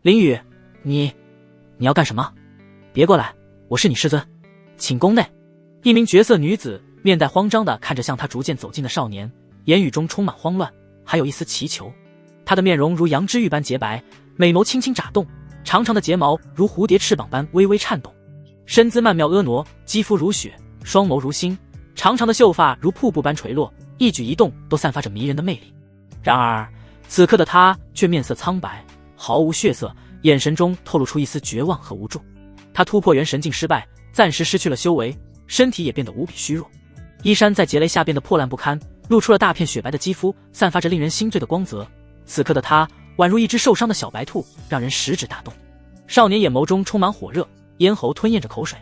林雨，你要干什么？别过来，我是你师尊，请宫内。一名绝色女子面带慌张地看着向她逐渐走近的少年，言语中充满慌乱，还有一丝祈求。她的面容如羊脂玉般洁白，美眸轻轻眨动，长长的睫毛如蝴蝶翅膀般微微颤动，身姿曼妙婀娜，肌肤如雪，双眸如星，长长的秀发如瀑布般垂落，一举一动都散发着迷人的魅力。然而此刻的她却面色苍白，毫无血色，眼神中透露出一丝绝望和无助。她突破元神境失败，暂时失去了修为，身体也变得无比虚弱，衣衫在劫雷下变得破烂不堪，露出了大片雪白的肌肤，散发着令人心醉的光泽。此刻的她宛如一只受伤的小白兔，让人食指大动。少年眼眸中充满火热，咽喉吞咽着口水，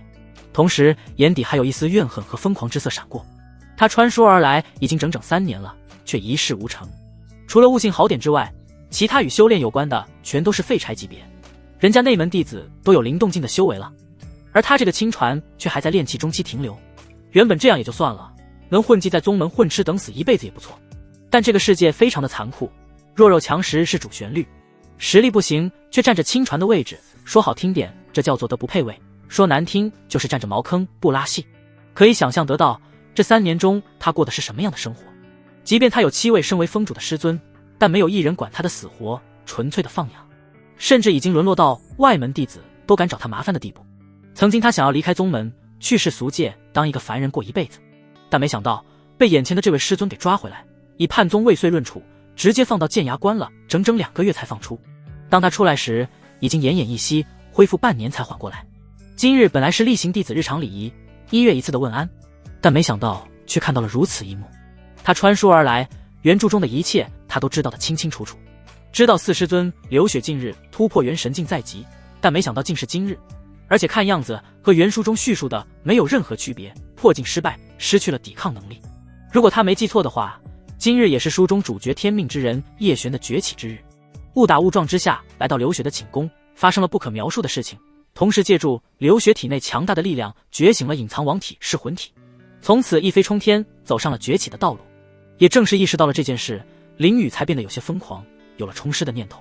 同时眼底还有一丝怨恨和疯狂之色闪过。他穿书而来已经整整3年了，却一事无成。除了悟性好点之外，其他与修炼有关的全都是废柴级别。人家内门弟子都有灵动境的修为了，而他这个亲传却还在炼气中期停留。原本这样也就算了，能混迹在宗门混吃等死一辈子也不错。但这个世界非常的残酷，弱肉强食是主旋律，实力不行却占着亲传的位置，说好听点这叫做德不配位，说难听就是占着茅坑不拉稀。可以想象得到这3年中他过的是什么样的生活。即便他有7位身为封主的师尊，但没有一人管他的死活，纯粹的放养，甚至已经沦落到外门弟子都敢找他麻烦的地步。曾经他想要离开宗门，去世俗界，当一个凡人过一辈子，但没想到被眼前的这位师尊给抓回来，以叛宗未遂论处，直接放到剑崖关了，整整2个月才放出。当他出来时，已经奄奄一息，恢复半年才缓过来。今日本来是例行弟子日常礼仪，1月1次的问安，但没想到却看到了如此一幕。他穿书而来，原著中的一切他都知道得清清楚楚，知道4师尊流血近日突破元神境在即，但没想到竟是今日，而且看样子和原书中叙述的没有任何区别，破境失败，失去了抵抗能力。如果他没记错的话，今日也是书中主角天命之人叶璇的崛起之日。误打误撞之下来到刘雪的寝宫，发生了不可描述的事情，同时借助刘雪体内强大的力量觉醒了隐藏王体噬魂体，从此一飞冲天，走上了崛起的道路。也正是意识到了这件事，林雨才变得有些疯狂，有了重师的念头。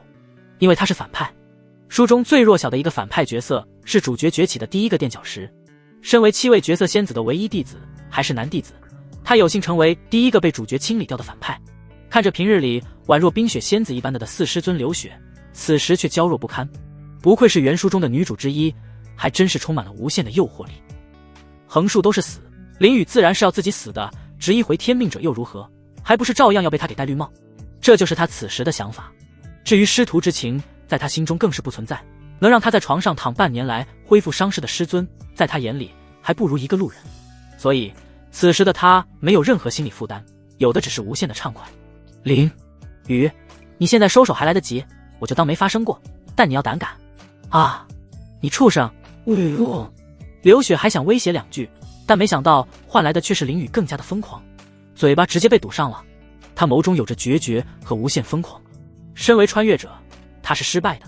因为他是反派，书中最弱小的一个反派角色，是主角崛起的第一个垫脚石。身为7位绝色仙子的唯一弟子，还是男弟子，他有幸成为第一个被主角清理掉的反派。看着平日里宛若冰雪仙子一般的4师尊流雪，此时却娇弱不堪，不愧是原书中的女主之一，还真是充满了无限的诱惑力。横竖都是死，林雨自然是要自己死的，执一回天命者又如何，还不是照样要被他给戴绿帽？这就是他此时的想法。至于师徒之情，在他心中更是不存在，能让他在床上躺半年来恢复伤势的师尊，在他眼里还不如一个路人。所以此时的他没有任何心理负担，有的只是无限的畅快。林雨，你现在收手还来得及，我就当没发生过，但你要胆敢啊！你畜生！刘雪还想威胁2句，但没想到换来的却是林雨更加的疯狂，嘴巴直接被堵上了。他眸中有着决绝和无限疯狂。身为穿越者，他是失败的，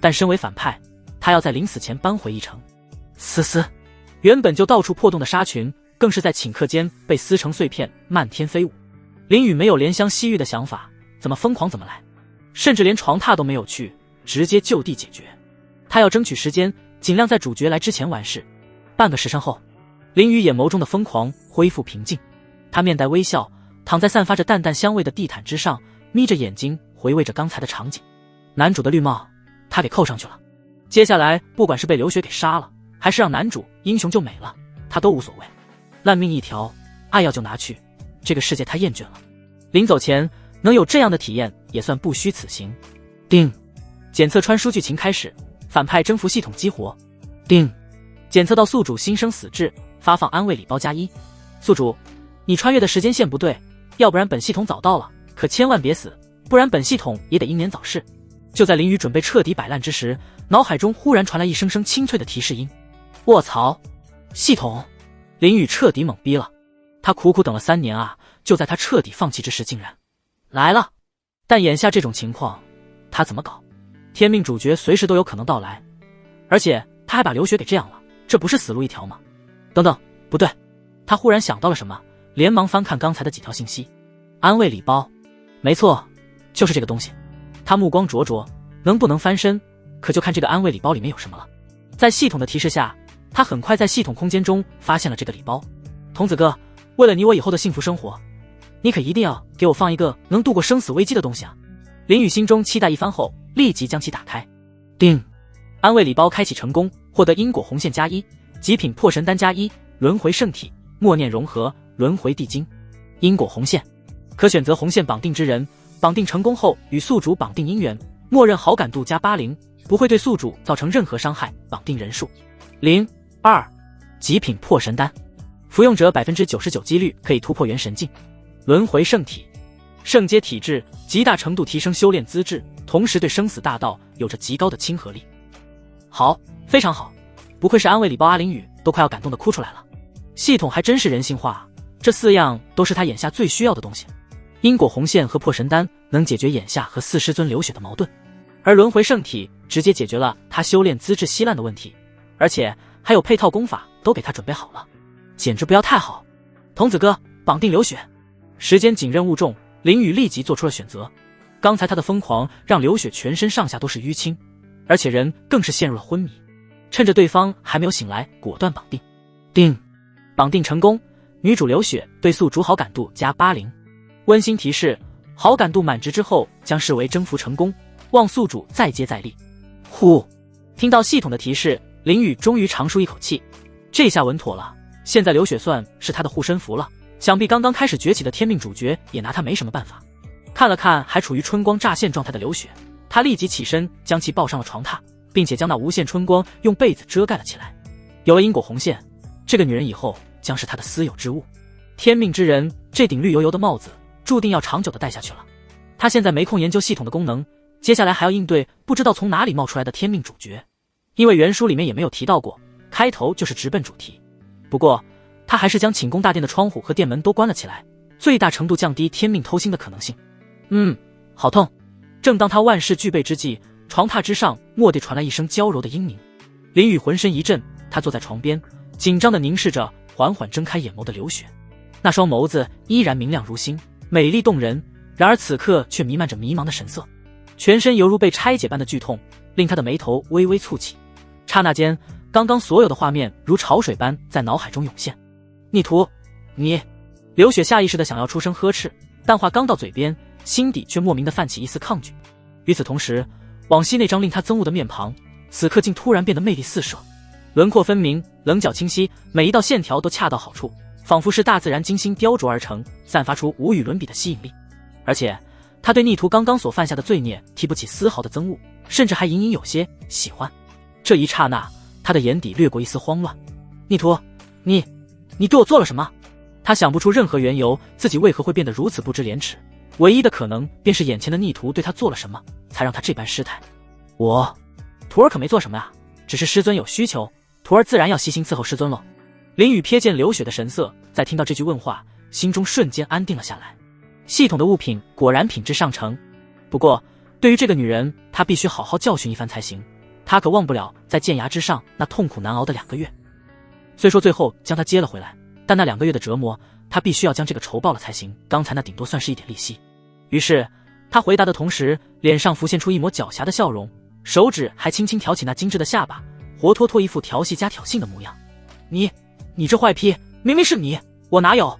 但身为反派，他要在临死前扳回一城。嘶嘶，原本就到处破洞的纱裙，更是在顷刻间被撕成碎片，漫天飞舞。林雨没有怜香惜玉的想法，怎么疯狂怎么来，甚至连床榻都没有去，直接就地解决。他要争取时间，尽量在主角来之前完事。半个时辰后，林雨眼眸中的疯狂恢复平静，他面带微笑，躺在散发着淡淡香味的地毯之上，眯着眼睛回味着刚才的场景。男主的绿帽他给扣上去了，接下来不管是被刘雪给杀了，还是让男主英雄救美了，他都无所谓。烂命一条，爱要就拿去，这个世界他厌倦了。临走前能有这样的体验，也算不虚此行。定，检测穿书剧情开始，反派征服系统激活。定，检测到宿主新生死志，发放安慰礼包+1。宿主，你穿越的时间线不对，要不然本系统早到了，可千万别死，不然本系统也得英年早逝。就在林雨准备彻底摆烂之时，脑海中忽然传来一声声清脆的提示音。卧槽，系统！林雨彻底懵逼了，他苦苦等了3年啊，就在他彻底放弃之时竟然来了。但眼下这种情况他怎么搞？天命主角随时都有可能到来，而且他还把刘雪给这样了，这不是死路一条吗？等等，不对，他忽然想到了什么，连忙翻看刚才的几条信息。安慰礼包，没错，就是这个东西。他目光灼灼，能不能翻身可就看这个安慰礼包里面有什么了。在系统的提示下，他很快在系统空间中发现了这个礼包。童子哥，为了你我以后的幸福生活，你可一定要给我放一个能度过生死危机的东西啊！林雨心中期待一番后，立即将其打开。叮，安慰礼包开启成功，获得因果红线+1，极品破神丹+1，轮回圣体，默念融合，轮回地精。因果红线，可选择红线绑定之人，绑定成功后与宿主绑定姻缘，默认好感度+80，不会对宿主造成任何伤害。绑定人数0、2，极品破神丹，服用者99%几率可以突破元神境。轮回圣体，圣阶体质，极大程度提升修炼资质，同时对生死大道有着极高的亲和力。好，非常好，不愧是安慰礼包啊！林雨都快要感动的哭出来了。系统还真是人性化，这4样都是他眼下最需要的东西。因果红线和破神丹能解决眼下和4师尊流血的矛盾，而轮回圣体直接解决了他修炼资质稀烂的问题，而且还有配套功法都给他准备好了，简直不要太好。童子哥，绑定流血。时间紧任务重，林雨立即做出了选择。刚才他的疯狂让流血全身上下都是淤青，而且人更是陷入了昏迷。趁着对方还没有醒来，果断绑定。定，绑定成功，女主流血对宿主好感度+80。温馨提示，好感度满值之后将视为征服成功，望宿主再接再厉。呼，听到系统的提示，林雨终于长舒一口气，这下稳妥了，现在流血算是他的护身符了，想必刚刚开始崛起的天命主角也拿他没什么办法。看了看还处于春光乍现状态的流血，他立即起身将其抱上了床榻，并且将那无限春光用被子遮盖了起来。有了因果红线，这个女人以后将是他的私有之物。天命之人，这顶绿油油的帽子注定要长久的戴下去了。他现在没空研究系统的功能，接下来还要应对不知道从哪里冒出来的天命主角，因为原书里面也没有提到过，开头就是直奔主题。不过他还是将寝宫大殿的窗户和殿门都关了起来，最大程度降低天命偷腥的可能性。好痛。正当他万事俱备之际，床榻之上蓦地传来一声娇柔的嘤鸣。林雨浑身一震，他坐在床边，紧张地凝视着缓缓睁开眼眸的流血。那双眸子依然明亮如星，美丽动人，然而此刻却弥漫着迷茫的神色，全身犹如被拆解般的剧痛，令他的眉头微微蹙起。刹那间，刚刚所有的画面如潮水般在脑海中涌现。逆徒，你……流血下意识地想要出声呵斥，但话刚到嘴边，心底却莫名地泛起一丝抗拒。与此同时，往昔那张令他憎恶的面庞，此刻竟突然变得魅力四射，轮廓分明，棱角清晰，每一道线条都恰到好处，仿佛是大自然精心雕琢而成，散发出无与伦比的吸引力。而且他对逆徒刚刚所犯下的罪孽提不起丝毫的憎恶，甚至还隐隐有些喜欢。这一刹那，他的眼底掠过一丝慌乱。逆徒，你对我做了什么？他想不出任何缘由，自己为何会变得如此不知廉耻，唯一的可能便是眼前的逆徒对他做了什么，才让他这般失态。徒儿可没做什么啊，只是师尊有需求，徒儿自然要悉心伺候师尊喽。林雨瞥见流血的神色，在听到这句问话，心中瞬间安定了下来。系统的物品果然品质上乘，不过对于这个女人，他必须好好教训一番才行。他可忘不了在剑崖之上那痛苦难熬的2个月。虽说最后将她接了回来，但那2个月的折磨，他必须要将这个仇报了才行。刚才那顶多算是一点利息。于是他回答的同时，脸上浮现出一抹狡黠的笑容，手指还轻轻挑起那精致的下巴，活脱脱一副调戏加挑衅的模样。你这坏批，明明是你，我哪有？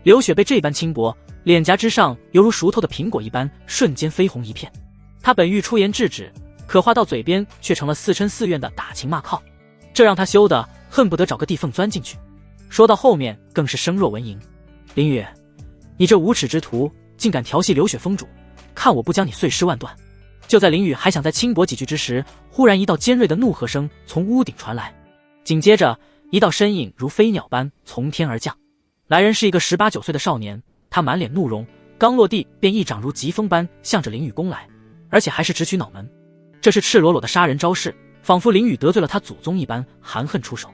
流血被这般轻薄，脸颊之上犹如熟透的苹果一般，瞬间绯红一片。他本欲出言制止，可话到嘴边却成了似嗔似怨的打情骂俏，这让他羞得恨不得找个地缝钻进去。说到后面更是声若蚊蝇。林雨，你这无耻之徒，竟敢调戏流血封主，看我不将你碎尸万段！就在林雨还想再轻薄几句之时，忽然一道尖锐的怒喝声从屋顶传来，紧接着一道身影如飞鸟般从天而降。来人是一个18、19岁的少年，他满脸怒容，刚落地便一掌如疾风般向着林雨攻来，而且还是直取脑门。这是赤裸裸的杀人招式，仿佛林雨得罪了他祖宗一般，含恨出手。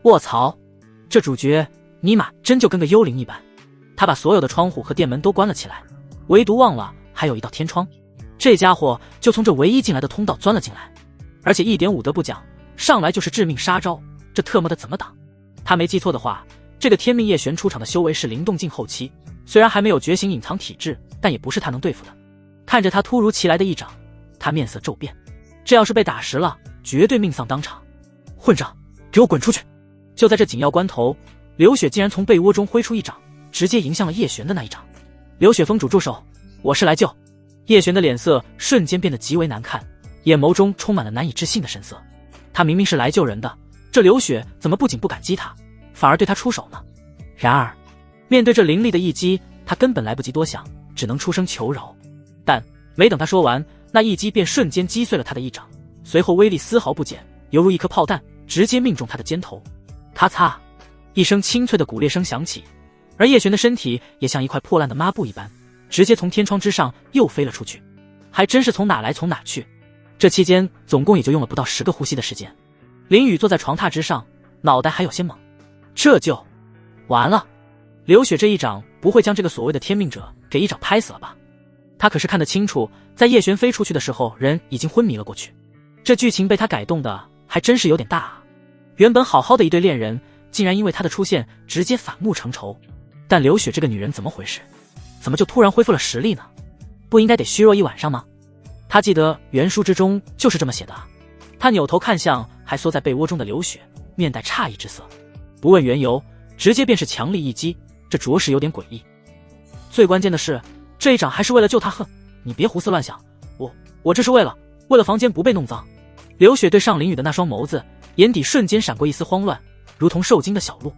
卧槽，这主角尼玛真就跟个幽灵一般。他把所有的窗户和店门都关了起来，唯独忘了还有一道天窗。这家伙就从这唯一进来的通道钻了进来，而且一点武德不讲，上来就是致命杀招，这特么的怎么挡？他没记错的话，这个天命叶璇出场的修为是灵动境后期，虽然还没有觉醒隐藏体质，但也不是他能对付的。看着他突如其来的一掌，他面色骤变。这要是被打实了，绝对命丧当场。混账，给我滚出去！就在这紧要关头，刘雪竟然从被窝中挥出一掌，直接迎向了叶璇的那一掌。刘雪封主住手，我是来救。叶璇的脸色瞬间变得极为难看，眼眸中充满了难以置信的神色。他明明是来救人的，这刘雪怎么不仅不感激他，反而对他出手呢？然而面对这凌厉的一击，他根本来不及多想，只能出声求饶。但没等他说完，那一击便瞬间击碎了他的一掌，随后威力丝毫不减，犹如一颗炮弹，直接命中他的肩头。咔嚓，一声清脆的骨裂声响起，而叶璇的身体也像一块破烂的抹布一般，直接从天窗之上又飞了出去。还真是从哪来从哪去，这期间总共也就用了不到10个呼吸的时间。林雨坐在床榻之上，脑袋还有些懵，这就完了。刘雪这一掌不会将这个所谓的天命者给一掌拍死了吧？他可是看得清楚，在叶璇飞出去的时候，人已经昏迷了过去。这剧情被他改动的还真是有点大啊！原本好好的一对恋人，竟然因为他的出现直接反目成仇。但刘雪这个女人怎么回事？怎么就突然恢复了实力呢？不应该得虚弱一晚上吗？他记得原书之中就是这么写的啊。他扭头看向还缩在被窝中的刘雪，面带诧异之色，不问缘由，直接便是强力一击，这着实有点诡异。最关键的是，这一掌还是为了救他。哼，你别胡思乱想，我这是为了房间不被弄脏。刘雪对上林雨的那双眸子，眼底瞬间闪过一丝慌乱，如同受惊的小鹿。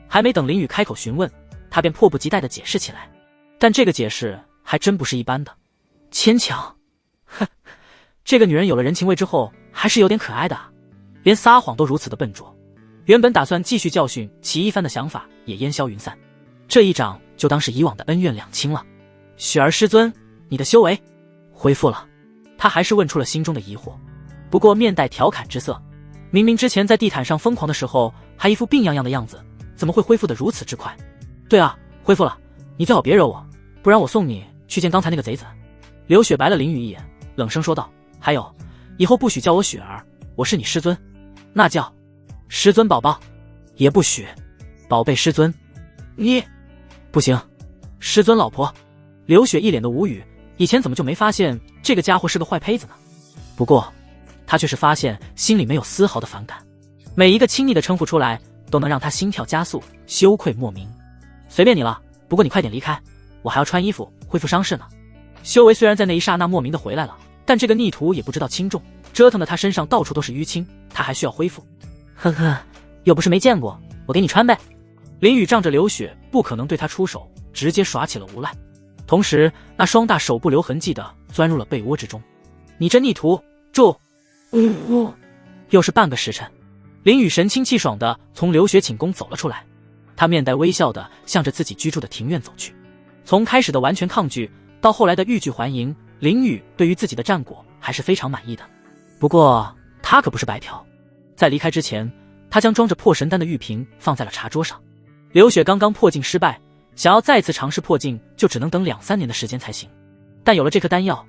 还没等林雨开口询问，他便迫不及待地解释起来。但这个解释还真不是一般的牵强。哼，这个女人有了人情味之后，还是有点可爱的啊，连撒谎都如此的笨拙。原本打算继续教训其一番的想法也烟消云散，这一掌就当是以往的恩怨两清了。雪儿师尊，你的修为恢复了？他还是问出了心中的疑惑，不过面带调侃之色。明明之前在地毯上疯狂的时候还一副病怏怏的样子，怎么会恢复得如此之快？对啊，恢复了，你最好别惹我，不然我送你去见刚才那个贼子。刘雪白了林雨一眼，冷声说道，还有，以后不许叫我雪儿，我是你师尊。那叫师尊宝宝，也不许宝贝师尊。你不行，师尊老婆。刘雪一脸的无语，以前怎么就没发现这个家伙是个坏胚子呢？不过他却是发现心里没有丝毫的反感，每一个亲昵的称呼出来都能让他心跳加速，羞愧莫名。随便你了，不过你快点离开，我还要穿衣服恢复伤势呢。修为虽然在那一刹那莫名的回来了，但这个逆徒也不知道轻重，折腾的他身上到处都是淤青，他还需要恢复。呵呵，又不是没见过，我给你穿呗。林雨仗着刘雪不可能对他出手，直接耍起了无赖，同时那双大手不留痕迹的钻入了被窝之中。你这逆徒，住！又是半个时辰，林雨神清气爽的从刘雪寝宫走了出来，他面带微笑的向着自己居住的庭院走去。从开始的完全抗拒到后来的欲拒还迎，林雨对于自己的战果还是非常满意的。不过他可不是白嫖，在离开之前，他将装着破神丹的玉瓶放在了茶桌上。刘雪刚刚破境失败，想要再次尝试破境就只能等2-3年的时间才行，但有了这颗丹药，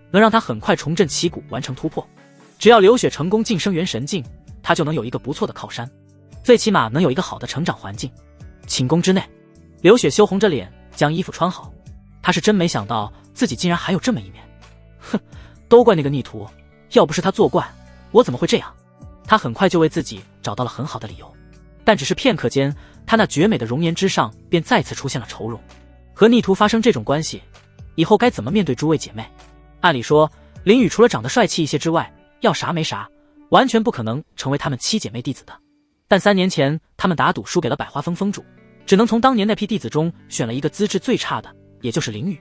能让他很快重振旗鼓，完成突破。只要刘雪成功晋升元神境，他就能有一个不错的靠山，最起码能有一个好的成长环境。寝宫之内，刘雪羞红着脸将衣服穿好，她是真没想到自己竟然还有这么一面。哼，都怪那个逆徒，要不是他作怪，我怎么会这样？他很快就为自己找到了很好的理由，但只是片刻间，他那绝美的容颜之上便再次出现了愁容。和逆徒发生这种关系，以后该怎么面对诸位姐妹？按理说，林雨除了长得帅气一些之外，要啥没啥，完全不可能成为她们7姐妹弟子的。但3年前他们打赌输给了百花峰峰主，只能从当年那批弟子中选了一个资质最差的，也就是林雨。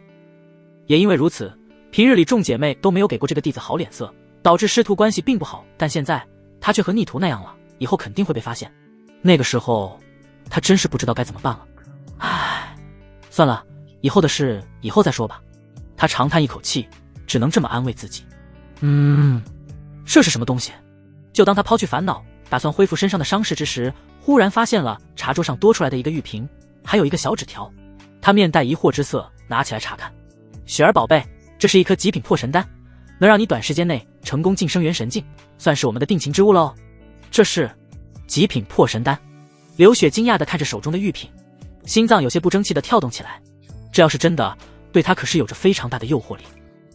也因为如此，平日里众姐妹都没有给过这个弟子好脸色，导致师徒关系并不好。但现在他却和逆徒那样了，以后肯定会被发现。那个时候他真是不知道该怎么办了。唉，算了，以后的事以后再说吧。他长叹一口气，只能这么安慰自己。这是什么东西？就当他抛去烦恼，打算恢复身上的伤势之时，忽然发现了茶桌上多出来的一个玉瓶，还有一个小纸条。他面带疑惑之色，拿起来查看。雪儿宝贝，这是一颗极品破神丹，能让你短时间内成功晋升元神境，算是我们的定情之物喽。这是极品破神丹。刘雪惊讶地看着手中的玉品，心脏有些不争气地跳动起来。这要是真的，对他可是有着非常大的诱惑力。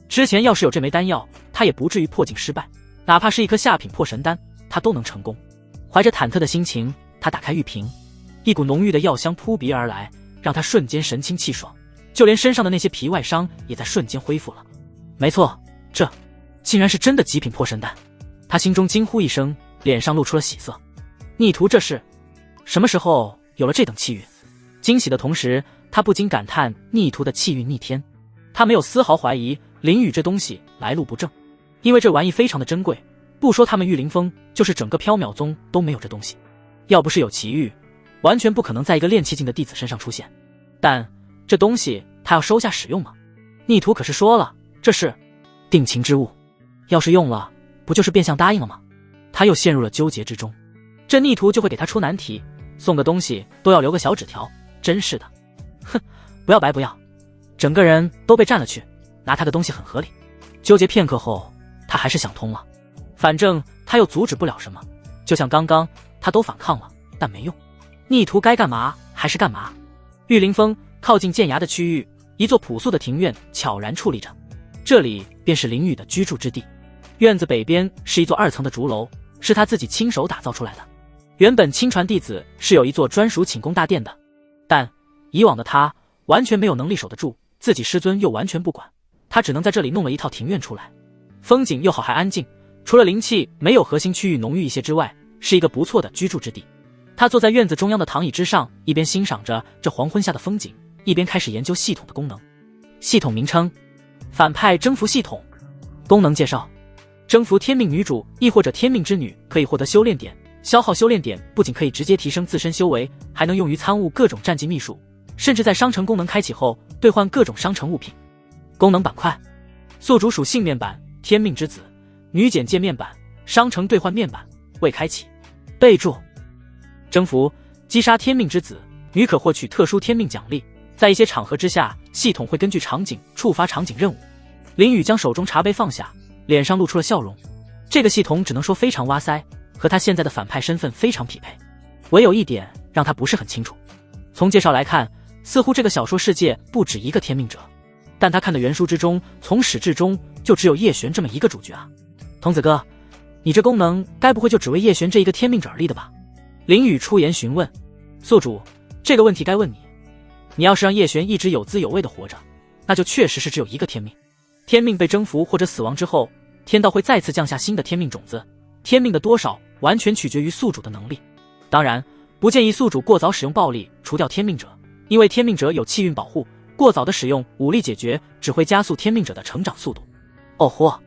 之前要是有这枚丹药，他也不至于破境失败，哪怕是一颗下品破神丹，他都能成功。怀着忐忑的心情，他打开玉瓶，一股浓郁的药香扑鼻而来，让他瞬间神清气爽，就连身上的那些皮外伤也在瞬间恢复了。没错，这竟然是真的极品破神丹！他心中惊呼一声，脸上露出了喜色。逆徒这是什么时候有了这等气运？惊喜的同时，他不禁感叹逆徒的气运逆天。他没有丝毫怀疑灵雨这东西来路不正，因为这玩意非常的珍贵，不说他们玉灵峰，就是整个缥缈宗都没有这东西。要不是有奇遇，完全不可能在一个炼气境的弟子身上出现。但这东西他要收下使用吗？逆徒可是说了，这是定情之物，要是用了，不就是变相答应了吗？他又陷入了纠结之中。这逆徒就会给他出难题，送个东西都要留个小纸条，真是的。哼，不要白不要，整个人都被占了去，拿他的东西很合理。纠结片刻后，他还是想通了，反正他又阻止不了什么，就像刚刚他都反抗了，但没用。逆徒该干嘛还是干嘛。玉灵峰靠近剑崖的区域，一座朴素的庭院悄然矗立着，这里便是林雨的居住之地。院子北边是一座2层的竹楼，是他自己亲手打造出来的。原本亲传弟子是有一座专属寝宫大殿的，但以往的他完全没有能力守得住，自己师尊又完全不管，他只能在这里弄了一套庭院出来。风景又好还安静，除了灵气没有核心区域浓郁一些之外，是一个不错的居住之地。他坐在院子中央的躺椅之上，一边欣赏着这黄昏下的风景，一边开始研究系统的功能。系统名称：反派征服系统。功能介绍：征服天命女主亦或者天命之女，可以获得修炼点。消耗修炼点不仅可以直接提升自身修为，还能用于参悟各种战技秘术，甚至在商城功能开启后兑换各种商城物品。功能板块：宿主属性面板、天命之子、女简介面板、商城兑换面板，未开启。备注：征服击杀天命之子女可获取特殊天命奖励，在一些场合之下，系统会根据场景触发场景任务。林雨将手中茶杯放下，脸上露出了笑容。这个系统只能说非常哇塞，和他现在的反派身份非常匹配。唯有一点让他不是很清楚，从介绍来看，似乎这个小说世界不止一个天命者，但他看的原书之中，从始至终就只有叶璇这么一个主角啊。童子哥，你这功能该不会就只为叶璇这一个天命者而立的吧？林雨出言询问。宿主，这个问题该问你。你要是让叶璇一直有滋有味的活着，那就确实是只有一个天命。天命被征服或者死亡之后，天道会再次降下新的天命种子，天命的多少完全取决于宿主的能力。当然，不建议宿主过早使用暴力除掉天命者，因为天命者有气运保护，过早的使用武力解决只会加速天命者的成长速度。哦豁，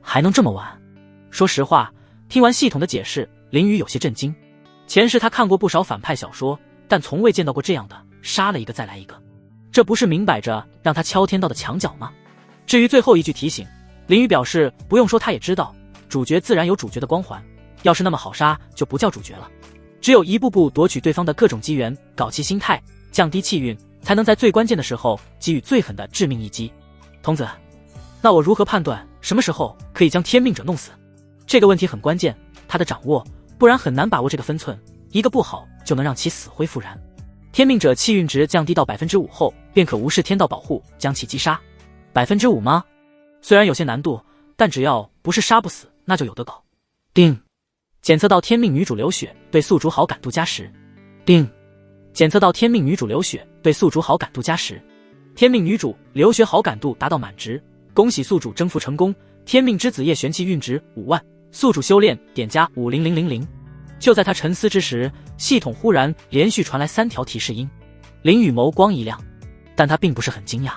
还能这么玩？说实话，听完系统的解释，林雨有些震惊。前世他看过不少反派小说，但从未见到过这样的杀了一个再来一个，这不是明摆着让他敲天道的墙角吗？至于最后一句提醒，林雨表示不用说他也知道，主角自然有主角的光环，要是那么好杀就不叫主角了。只有一步步夺取对方的各种机缘，搞其心态，降低气运，才能在最关键的时候给予最狠的致命一击。童子，那我如何判断什么时候可以将天命者弄死？这个问题很关键，他的掌握，不然很难把握这个分寸，一个不好就能让其死灰复燃。天命者气运值降低到 5% 后，便可无视天道保护将其击杀。5% 吗？虽然有些难度，但只要不是杀不死，那就有得搞。定，检测到天命女主流血，对宿主好感度加10。定，检测到天命女主流血，对宿主好感度加10。天命女主流血好感度达到满值，恭喜宿主征服成功。天命之子叶玄气运值5万，宿主修炼点加50000。就在他沉思之时，系统忽然连续传来3条提示音。林雨眸光一亮，但他并不是很惊讶，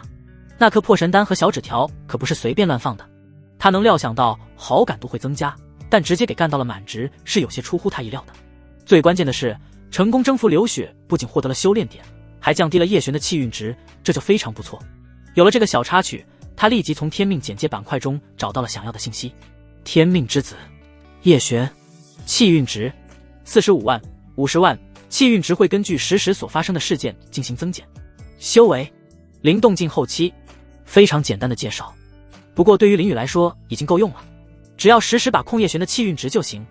那颗破神丹和小纸条可不是随便乱放的。他能料想到好感度会增加，但直接给干到了满值是有些出乎他意料的。最关键的是，成功征服流血不仅获得了修炼点，还降低了叶璇的气运值，这就非常不错。有了这个小插曲，他立即从天命简介板块中找到了想要的信息。天命之子叶璇，气运值45万、50万，气运值会根据实时所发生的事件进行增减。修为灵动境后期，非常简单的介绍，不过对于林雨来说已经够用了，只要实时把控叶璇的气运值就行。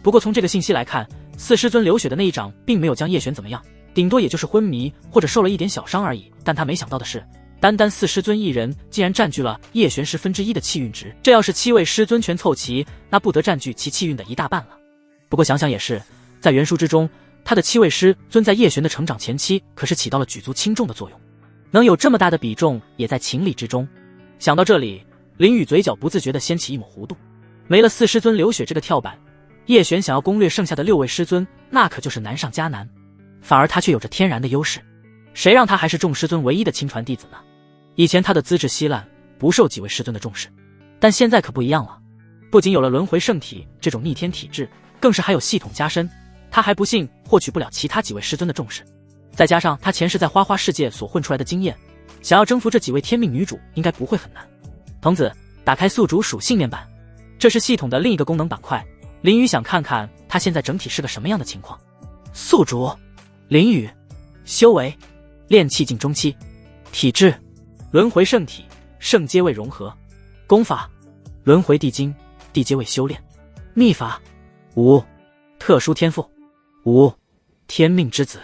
不过从这个信息来看，四师尊流血的那一掌并没有将叶璇怎么样，顶多也就是昏迷或者受了一点小伤而已。但他没想到的是，单单4师尊一人竟然占据了叶璇1/10的气运值，这要是7位师尊全凑齐，那不得占据其气运的一大半了。不过想想也是，在原书之中，他的7位师尊在叶璇的成长前期可是起到了举足轻重的作用，能有这么大的比重也在情理之中。想到这里，林宇嘴角不自觉地掀起一抹弧度。没了4师尊刘雪这个跳板，叶璇想要攻略剩下的6位师尊，那可就是难上加难。反而他却有着天然的优势，谁让他还是众师尊唯一的亲传弟子呢？以前他的资质稀烂，不受几位师尊的重视，但现在可不一样了。不仅有了轮回圣体这种逆天体质，更是还有系统加身，他还不信获取不了其他几位师尊的重视。再加上他前世在花花世界所混出来的经验，想要征服这几位天命女主应该不会很难。童子，打开宿主属性面板，这是系统的另一个功能板块。林宇想看看他现在整体是个什么样的情况。宿主林宇，修为炼气境中期，体质轮回圣体，圣阶位融合，功法轮回地经，地阶位修炼，秘法无，特殊天赋无，天命之子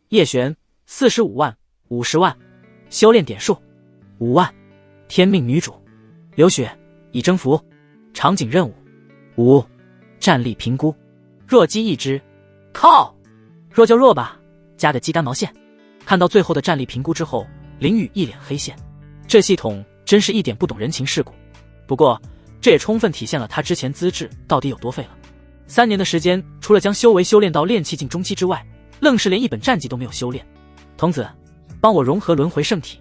叶璇45万50万，修炼点数5万，天命女主刘雪已征服，场景任务无，战力评估弱鸡一只，靠，弱就弱吧，加个鸡肝毛线。看到最后的战力评估之后，林宇一脸黑线，这系统真是一点不懂人情世故。不过这也充分体现了他之前资质到底有多废了。3年的时间，除了将修为修炼到炼气境中期之外，愣是连一本战绩都没有修炼。童子，帮我融合轮回圣体。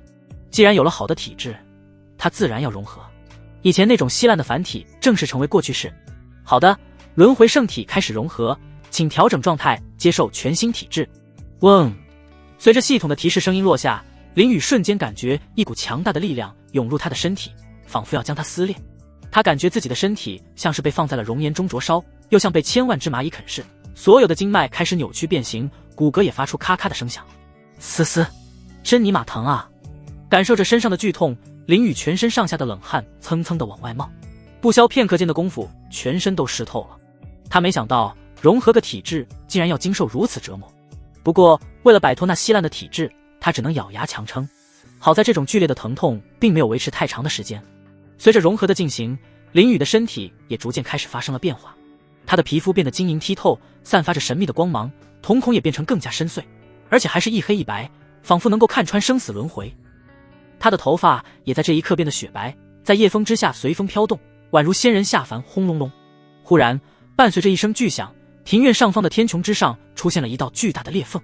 既然有了好的体质，他自然要融合，以前那种稀烂的凡体正式成为过去式。好的，轮回圣体开始融合，请调整状态，接受全新体质。嗡，随着系统的提示声音落下，林宇瞬间感觉一股强大的力量涌入他的身体，仿佛要将他撕裂。他感觉自己的身体像是被放在了熔岩中灼烧，又像被千万只蚂蚁啃噬，所有的经脉开始扭曲变形，骨骼也发出咔咔的声响。嘶嘶，真尼玛疼啊！感受着身上的剧痛，林宇全身上下的冷汗蹭蹭的往外冒，不消片刻间的功夫，全身都湿透了。他没想到融合个体质竟然要经受如此折磨，不过为了摆脱那稀烂的体质，他只能咬牙强撑。好在这种剧烈的疼痛并没有维持太长的时间。随着融合的进行，林宇的身体也逐渐开始发生了变化，他的皮肤变得晶莹剔透，散发着神秘的光芒，瞳孔也变成更加深邃，而且还是一黑一白，仿佛能够看穿生死轮回。他的头发也在这一刻变得雪白，在夜风之下随风飘动，宛如仙人下凡，轰隆隆。忽然伴随着一声巨响，庭院上方的天穹之上出现了一道巨大的裂缝，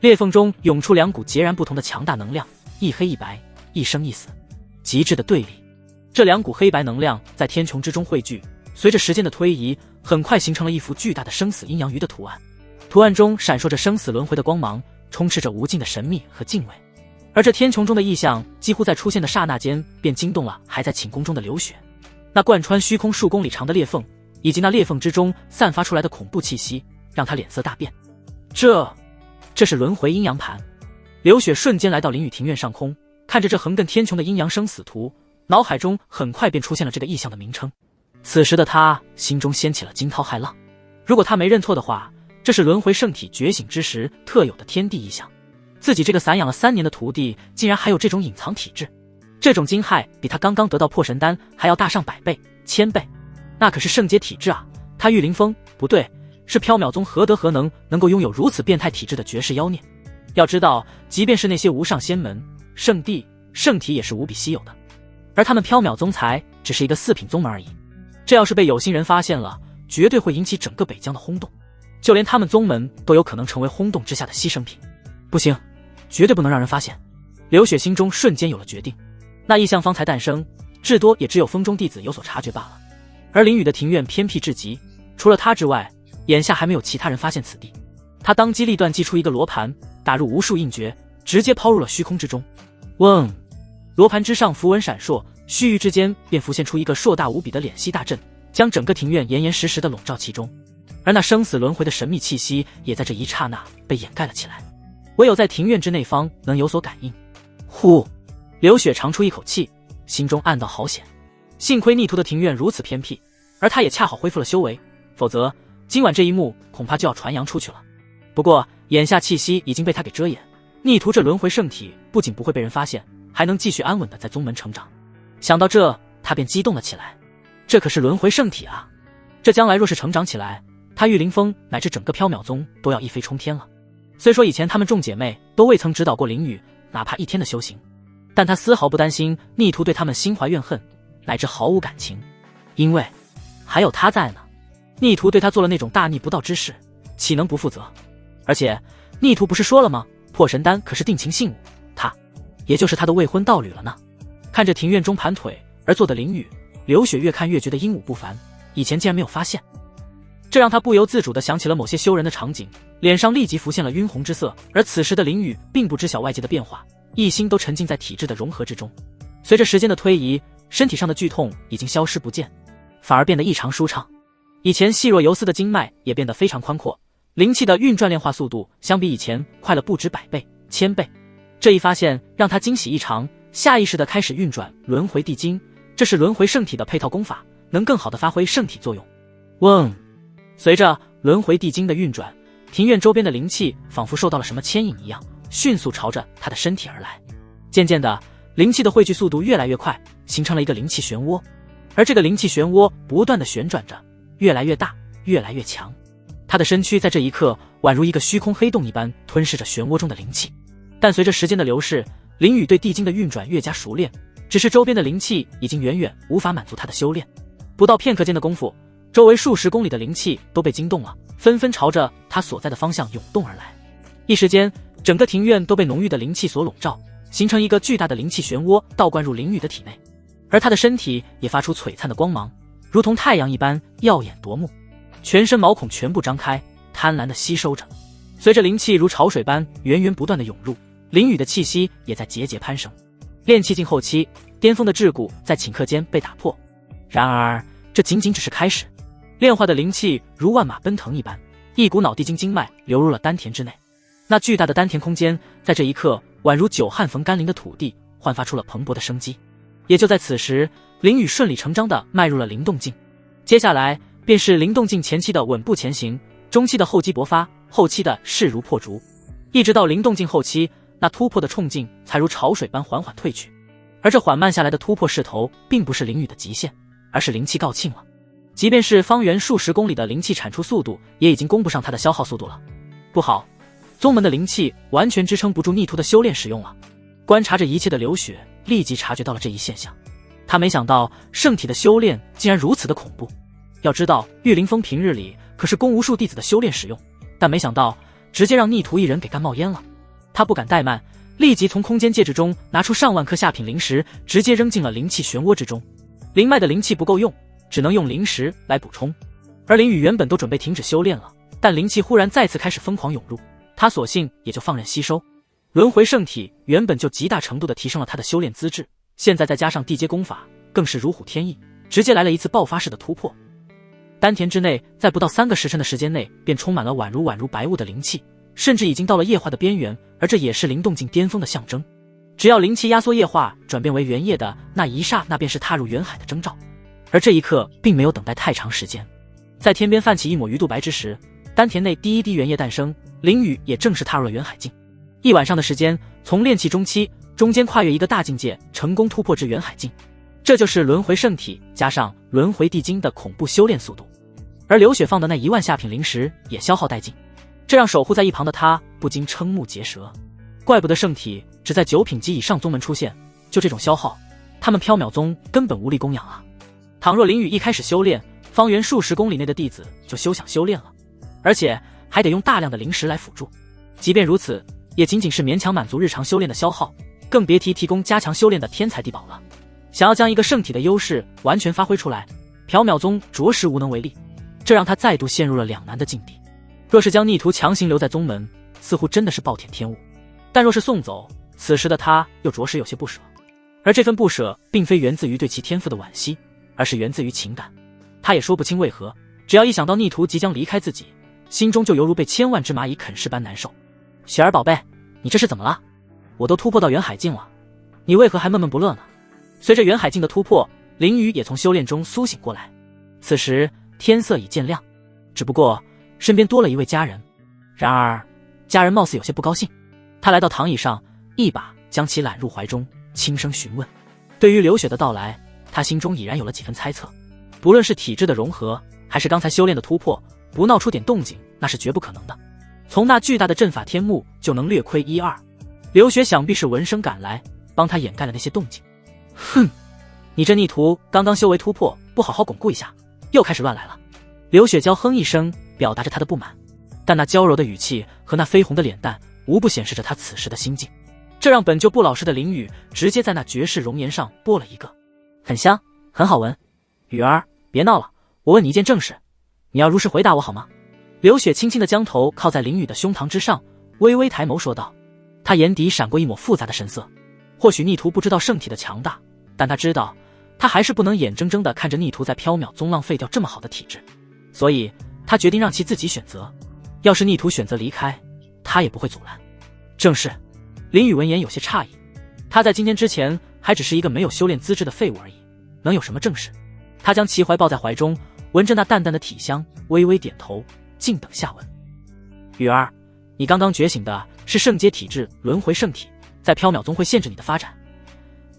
裂缝中涌出2股截然不同的强大能量，一黑一白，一生一死，极致的对立。这2股黑白能量在天穹之中汇聚，随着时间的推移，很快形成了一幅巨大的生死阴阳鱼的图案。图案中闪烁着生死轮回的光芒，充斥着无尽的神秘和敬畏。而这天穹中的异象几乎在出现的刹那间便惊动了还在寝宫中的刘雪。那贯穿虚空数公里长的裂缝，以及那裂缝之中散发出来的恐怖气息，让他脸色大变。这是轮回阴阳盘。刘雪瞬间来到林宇庭院上空，看着这横亘天穹的阴阳生死图，脑海中很快便出现了这个异象的名称。此时的他心中掀起了惊涛骇浪。如果他没认错的话，这是轮回圣体觉醒之时特有的天地异象。自己这个散养了3年的徒弟竟然还有这种隐藏体质，这种惊骇比他刚刚得到破神丹还要大上100倍1000倍。那可是圣阶体质啊，他玉凌风不对，是缥缈宗何德何能够拥有如此变态体质的绝世妖孽。要知道，即便是那些无上仙门、圣地、圣体也是无比稀有的，而他们缥缈宗才只是一个4品宗门而已。这要是被有心人发现了，绝对会引起整个北疆的轰动，就连他们宗门都有可能成为轰动之下的牺牲品。不行，绝对不能让人发现。刘雪心中瞬间有了决定。那异象方才诞生，至多也只有风中弟子有所察觉罢了。而林宇的庭院偏僻至极，除了他之外，眼下还没有其他人发现此地。他当机立断祭出一个罗盘，打入无数印诀，直接抛入了虚空之中。嗡，罗盘之上符文闪烁，须臾之间便浮现出一个硕大无比的敛息大阵，将整个庭院严严实实地笼罩其中。而那生死轮回的神秘气息也在这一刹那被掩盖了起来，唯有在庭院之内方能有所感应。呼，刘雪长出一口气，心中暗道好险，幸亏逆途的庭院如此偏僻，而他也恰好恢复了修为，否则今晚这一幕恐怕就要传扬出去了。不过眼下气息已经被他给遮掩，逆途这轮回圣体不仅不会被人发现，还能继续安稳的在宗门成长。想到这，他便激动了起来。这可是轮回圣体啊！这将来若是成长起来，他玉灵峰乃至整个缥缈宗都要一飞冲天了。虽说以前她们众姐妹都未曾指导过灵雨哪怕一天的修行，但她丝毫不担心逆徒对他们心怀怨恨，乃至毫无感情，因为还有他在呢。逆徒对他做了那种大逆不道之事，岂能不负责？而且逆徒不是说了吗？破神丹可是定情信物，他也就是他的未婚道侣了呢。看着庭院中盘腿而坐的灵雨，刘雪越看越觉得英武不凡，以前竟然没有发现。这让他不由自主地想起了某些羞人的场景，脸上立即浮现了晕红之色。而此时的灵雨并不知晓外界的变化，一心都沉浸在体质的融合之中。随着时间的推移，身体上的剧痛已经消失不见，反而变得异常舒畅。以前细若游丝的经脉也变得非常宽阔，灵气的运转炼化速度相比以前快了不止100倍、1000倍。这一发现让他惊喜异常，下意识地开始运转轮回地经，这是轮回圣体的配套功法，能更好地发挥圣体作用。嗡！随着轮回地经的运转，庭院周边的灵气仿佛受到了什么牵引一样，迅速朝着他的身体而来。渐渐的，灵气的汇聚速度越来越快，形成了一个灵气漩涡。而这个灵气漩涡不断地旋转着，越来越大，越来越强。他的身躯在这一刻宛如一个虚空黑洞一般，吞噬着漩涡中的灵气。但随着时间的流逝，灵雨对地经的运转越加熟练，只是周边的灵气已经远远无法满足他的修炼。不到片刻间的功夫，周围数十公里的灵气都被惊动了，纷纷朝着他所在的方向涌动而来。一时间，整个庭院都被浓郁的灵气所笼罩，形成一个巨大的灵气漩涡，倒灌入灵雨的体内。而他的身体也发出璀璨的光芒，如同太阳一般耀眼夺目，全身毛孔全部张开，贪婪地吸收着。随着灵气如潮水般源源不断地涌入，灵雨的气息也在节节攀升。炼气境后期，巅峰的桎梏在顷刻间被打破。然而，这仅仅只是开始。炼化的灵气如万马奔腾一般，一股脑地经经脉流入了丹田之内。那巨大的丹田空间在这一刻宛如久旱逢甘霖的土地，焕发出了蓬勃的生机。也就在此时，灵雨顺理成章地迈入了灵动境。接下来便是灵动境前期的稳步前行，中期的厚积薄发，后期的势如破竹，一直到灵动境后期，那突破的冲劲才如潮水般缓缓退去。而这缓慢下来的突破势头并不是灵雨的极限，而是灵气告罄了。即便是方圆数十公里的灵气产出速度，也已经供不上它的消耗速度了。不好，宗门的灵气完全支撑不住逆徒的修炼使用了。观察着一切的刘雪立即察觉到了这一现象。他没想到圣体的修炼竟然如此的恐怖。要知道玉灵峰平日里可是供无数弟子的修炼使用，但没想到直接让逆徒一人给干冒烟了。他不敢怠慢，立即从空间戒指中拿出上万颗下品灵石，直接扔进了灵气漩涡之中。灵脉的灵气不够用，只能用灵石来补充。而灵雨原本都准备停止修炼了，但灵气忽然再次开始疯狂涌入，他索性也就放任吸收。轮回圣体原本就极大程度地提升了他的修炼资质，现在再加上地阶功法，更是如虎添翼，直接来了一次爆发式的突破。丹田之内在不到3个时辰的时间内便充满了宛如白雾的灵气，甚至已经到了液化的边缘，而这也是灵动境巅峰的象征。只要灵气压缩液化转变为原液的那一刹那，便是踏入元海的征兆。而这一刻并没有等待太长时间，在天边泛起一抹鱼肚白之时，丹田内第一滴元液诞生，灵雨也正式踏入了元海境。1晚上的时间，从炼气中期中间跨越一个大境界，成功突破至元海境。这就是轮回圣体加上轮回地经的恐怖修炼速度。而刘雪放的那1万下品灵石也消耗殆尽，这让守护在一旁的他不禁瞠目结舌。怪不得圣体只在9品级以上宗门出现，就这种消耗，他们缥缈宗根本无力供养啊！倘若灵雨一开始修炼，方圆数十公里内的弟子就休想修炼了，而且还得用大量的灵石来辅助。即便如此，也仅仅是勉强满足日常修炼的消耗，更别提供加强修炼的天才地宝了。想要将一个圣体的优势完全发挥出来，缥缈宗着实无能为力，这让他再度陷入了两难的境地。若是将逆徒强行留在宗门，似乎真的是暴殄天物；但若是送走，此时的他又着实有些不舍。而这份不舍并非源自于对其天赋的惋惜，而是源自于情感。他也说不清为何，只要一想到逆徒即将离开自己，心中就犹如被千万只蚂蚁啃噬般难受。雪儿宝贝，你这是怎么了？我都突破到元海境了，你为何还闷闷不乐呢？随着元海境的突破，灵雨也从修炼中苏醒过来。此时天色已渐亮，只不过身边多了一位家人。然而家人貌似有些不高兴，他来到躺椅上，一把将其揽入怀中，轻声询问。对于刘雪的到来，他心中已然有了几分猜测。不论是体质的融合，还是刚才修炼的突破，不闹出点动静，那是绝不可能的。从那巨大的阵法天幕就能略窥一二。刘雪想必是闻声赶来，帮他掩盖了那些动静。哼，你这逆徒刚刚修为突破，不好好巩固一下，又开始乱来了。刘雪娇哼一声，表达着她的不满，但那娇柔的语气和那绯红的脸蛋，无不显示着她此时的心境。这让本就不老实的林雨直接在那绝世容颜上啵了一个。很香，很好闻。雨儿，别闹了，我问你一件正事，你要如实回答我好吗？刘雪轻轻地将头靠在林雨的胸膛之上，微微抬眸说道。她眼底闪过一抹复杂的神色。或许逆徒不知道圣体的强大，但他知道他还是不能眼睁睁地看着逆徒在缥缈宗浪费掉这么好的体质，所以他决定让其自己选择。要是逆徒选择离开，他也不会阻拦。正是。林雨闻言有些诧异，他在今天之前还只是一个没有修炼资质的废物而已，能有什么正事？他将齐怀抱在怀中，闻着那淡淡的体香，微微点头，静等下文。雨儿，你刚刚觉醒的是圣阶体质轮回圣体，在缥缈宗会限制你的发展，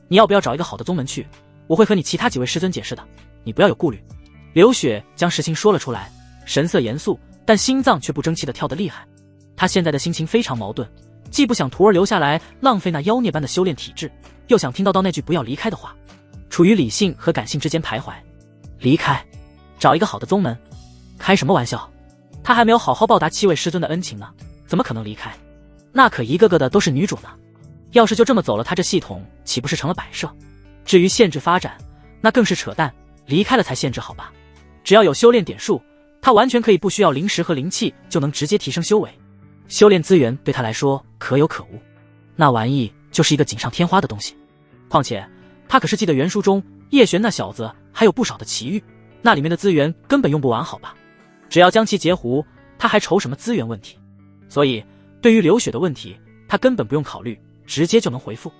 你要不要找一个好的宗门去？我会和你其他几位师尊解释的，你不要有顾虑。刘雪将实情说了出来，神色严肃，但心脏却不争气的跳得厉害。他现在的心情非常矛盾，既不想徒儿留下来浪费那妖孽般的修炼体质，又想听到那句不要离开的话，处于理性和感性之间徘徊。离开？找一个好的宗门？开什么玩笑？他还没有好好报答7位师尊的恩情呢，怎么可能离开？那可一个个的都是女主呢，要是就这么走了，他这系统岂不是成了摆设？至于限制发展，那更是扯淡，离开了才限制好吧？只要有修炼点数，他完全可以不需要灵石和灵气就能直接提升修为。修炼资源对他来说可有可无，那玩意就是一个锦上添花的东西。况且他可是记得原书中叶璇那小子还有不少的奇遇，那里面的资源根本用不完好吧？只要将其截胡，他还愁什么资源问题？所以对于刘雪的问题，他根本不用考虑，直接就能回复。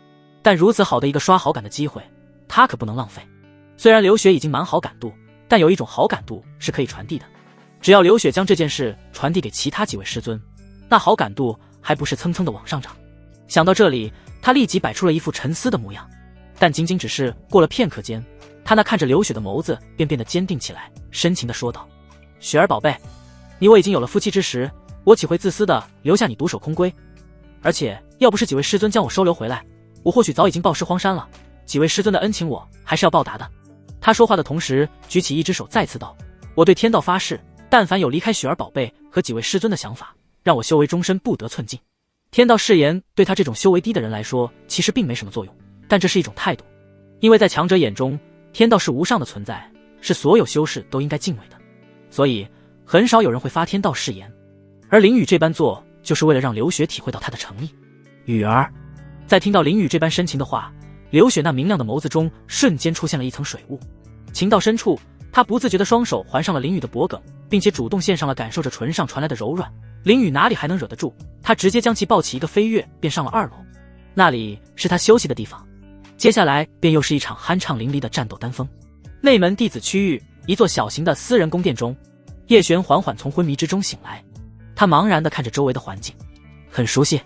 但如此好的一个刷好感的机会，他可不能浪费。虽然刘雪已经满好感度，但有一种好感度是可以传递的，只要刘雪将这件事传递给其他几位师尊，那好感度还不是蹭蹭的往上涨。想到这里，他立即摆出了一副沉思的模样，但仅仅只是过了片刻间，他那看着刘雪的眸子便变得坚定起来，深情地说道：雪儿宝贝，你我已经有了夫妻之实，我岂会自私的留下你独守空闺？而且要不是几位师尊将我收留回来，我或许早已经暴尸荒山了。几位师尊的恩情我还是要报答的。他说话的同时举起一只手，再次道：我对天道发誓，但凡有离开雪儿宝贝和几位师尊的想法，让我修为终身不得寸进。天道誓言对他这种修为低的人来说其实并没什么作用，但这是一种态度，因为在强者眼中，天道是无上的存在，是所有修士都应该敬畏的，所以很少有人会发天道誓言。而林雨这般做，就是为了让刘雪体会到他的诚意。雨儿，在听到林雨这般深情的话，刘雪那明亮的眸子中瞬间出现了一层水雾。情到深处，她不自觉的双手环上了林雨的脖颈，并且主动献上了感受着唇上传来的柔软。林雨哪里还能惹得住，她直接将其抱起一个飞跃，便上了2楼。那里是她休息的地方。接下来便又是一场酣畅淋漓的战斗丹峰。内门弟子区域，一座小型的私人宫殿中，叶璇缓缓从昏迷之中醒来，他茫然地看着周围的环境，很熟悉，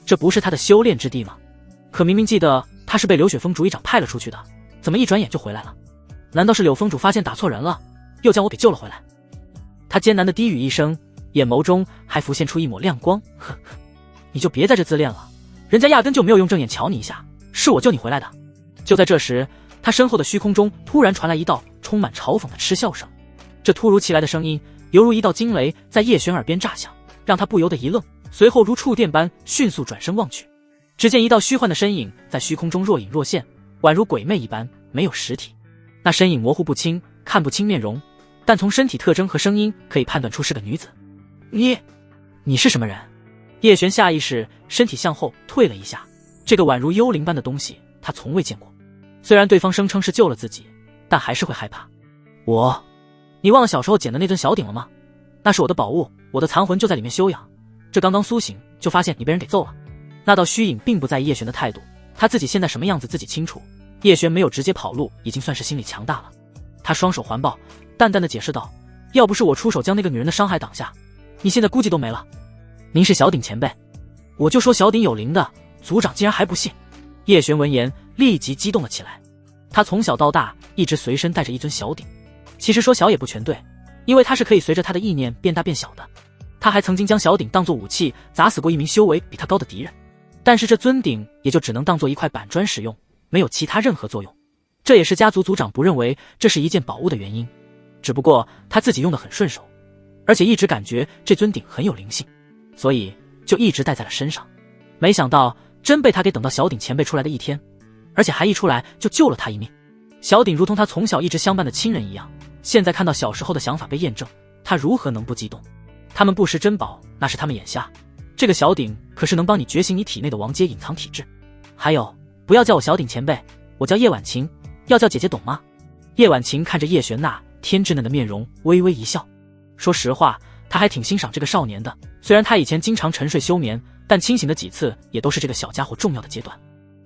这不是他的修炼之地吗？可明明记得他是被柳雪峰主一掌派了出去的，怎么一转眼就回来了？难道是柳峰主发现打错人了，又将我给救了回来？他艰难地低语一声，眼眸中还浮现出一抹亮光。呵呵，你就别在这自恋了，人家压根就没有用正眼瞧你一下，是我救你回来的。就在这时，他身后的虚空中突然传来一道充满嘲讽的嗤笑声。这突如其来的声音犹如一道惊雷在叶璇耳边炸响，让他不由得一愣，随后如触电般迅速转身望去，只见一道虚幻的身影在虚空中若隐若现，宛如鬼魅一般，没有实体。那身影模糊不清，看不清面容，但从身体特征和声音可以判断出是个女子。你是什么人？叶璇下意识身体向后退了一下，这个宛如幽灵般的东西他从未见过。虽然对方声称是救了自己，但还是会害怕。你忘了小时候捡的那尊小鼎了吗？那是我的宝物，我的残魂就在里面休养，这刚刚苏醒就发现你被人给揍了。那道虚影并不在意叶璇的态度，他自己现在什么样子自己清楚，叶璇没有直接跑路已经算是心理强大了。他双手环抱，淡淡的解释道，要不是我出手将那个女人的伤害挡下，你现在估计都没了。您是小鼎前辈，我就说小鼎有灵的，族长竟然还不信。叶璇闻言立即激动了起来。他从小到大一直随身带着一尊小鼎，其实说小也不全对，因为它是可以随着他的意念变大变小的。他还曾经将小鼎当作武器砸死过一名修为比他高的敌人，但是这尊鼎也就只能当作一块板砖使用，没有其他任何作用。这也是家族族长不认为这是一件宝物的原因。只不过他自己用得很顺手，而且一直感觉这尊鼎很有灵性，所以就一直带在了身上。没想到真被他给等到小鼎前辈出来的一天，而且还一出来就救了他一命。小鼎如同他从小一直相伴的亲人一样，现在看到小时候的想法被验证，他如何能不激动？他们不识珍宝，那是他们眼瞎。这个小鼎可是能帮你觉醒你体内的王阶隐藏体质。还有，不要叫我小鼎前辈，我叫叶婉晴，要叫姐姐懂吗？叶婉晴看着叶璇那天稚嫩的面容，微微一笑。说实话，她还挺欣赏这个少年的。虽然他以前经常沉睡休眠，但清醒的几次也都是这个小家伙重要的阶段，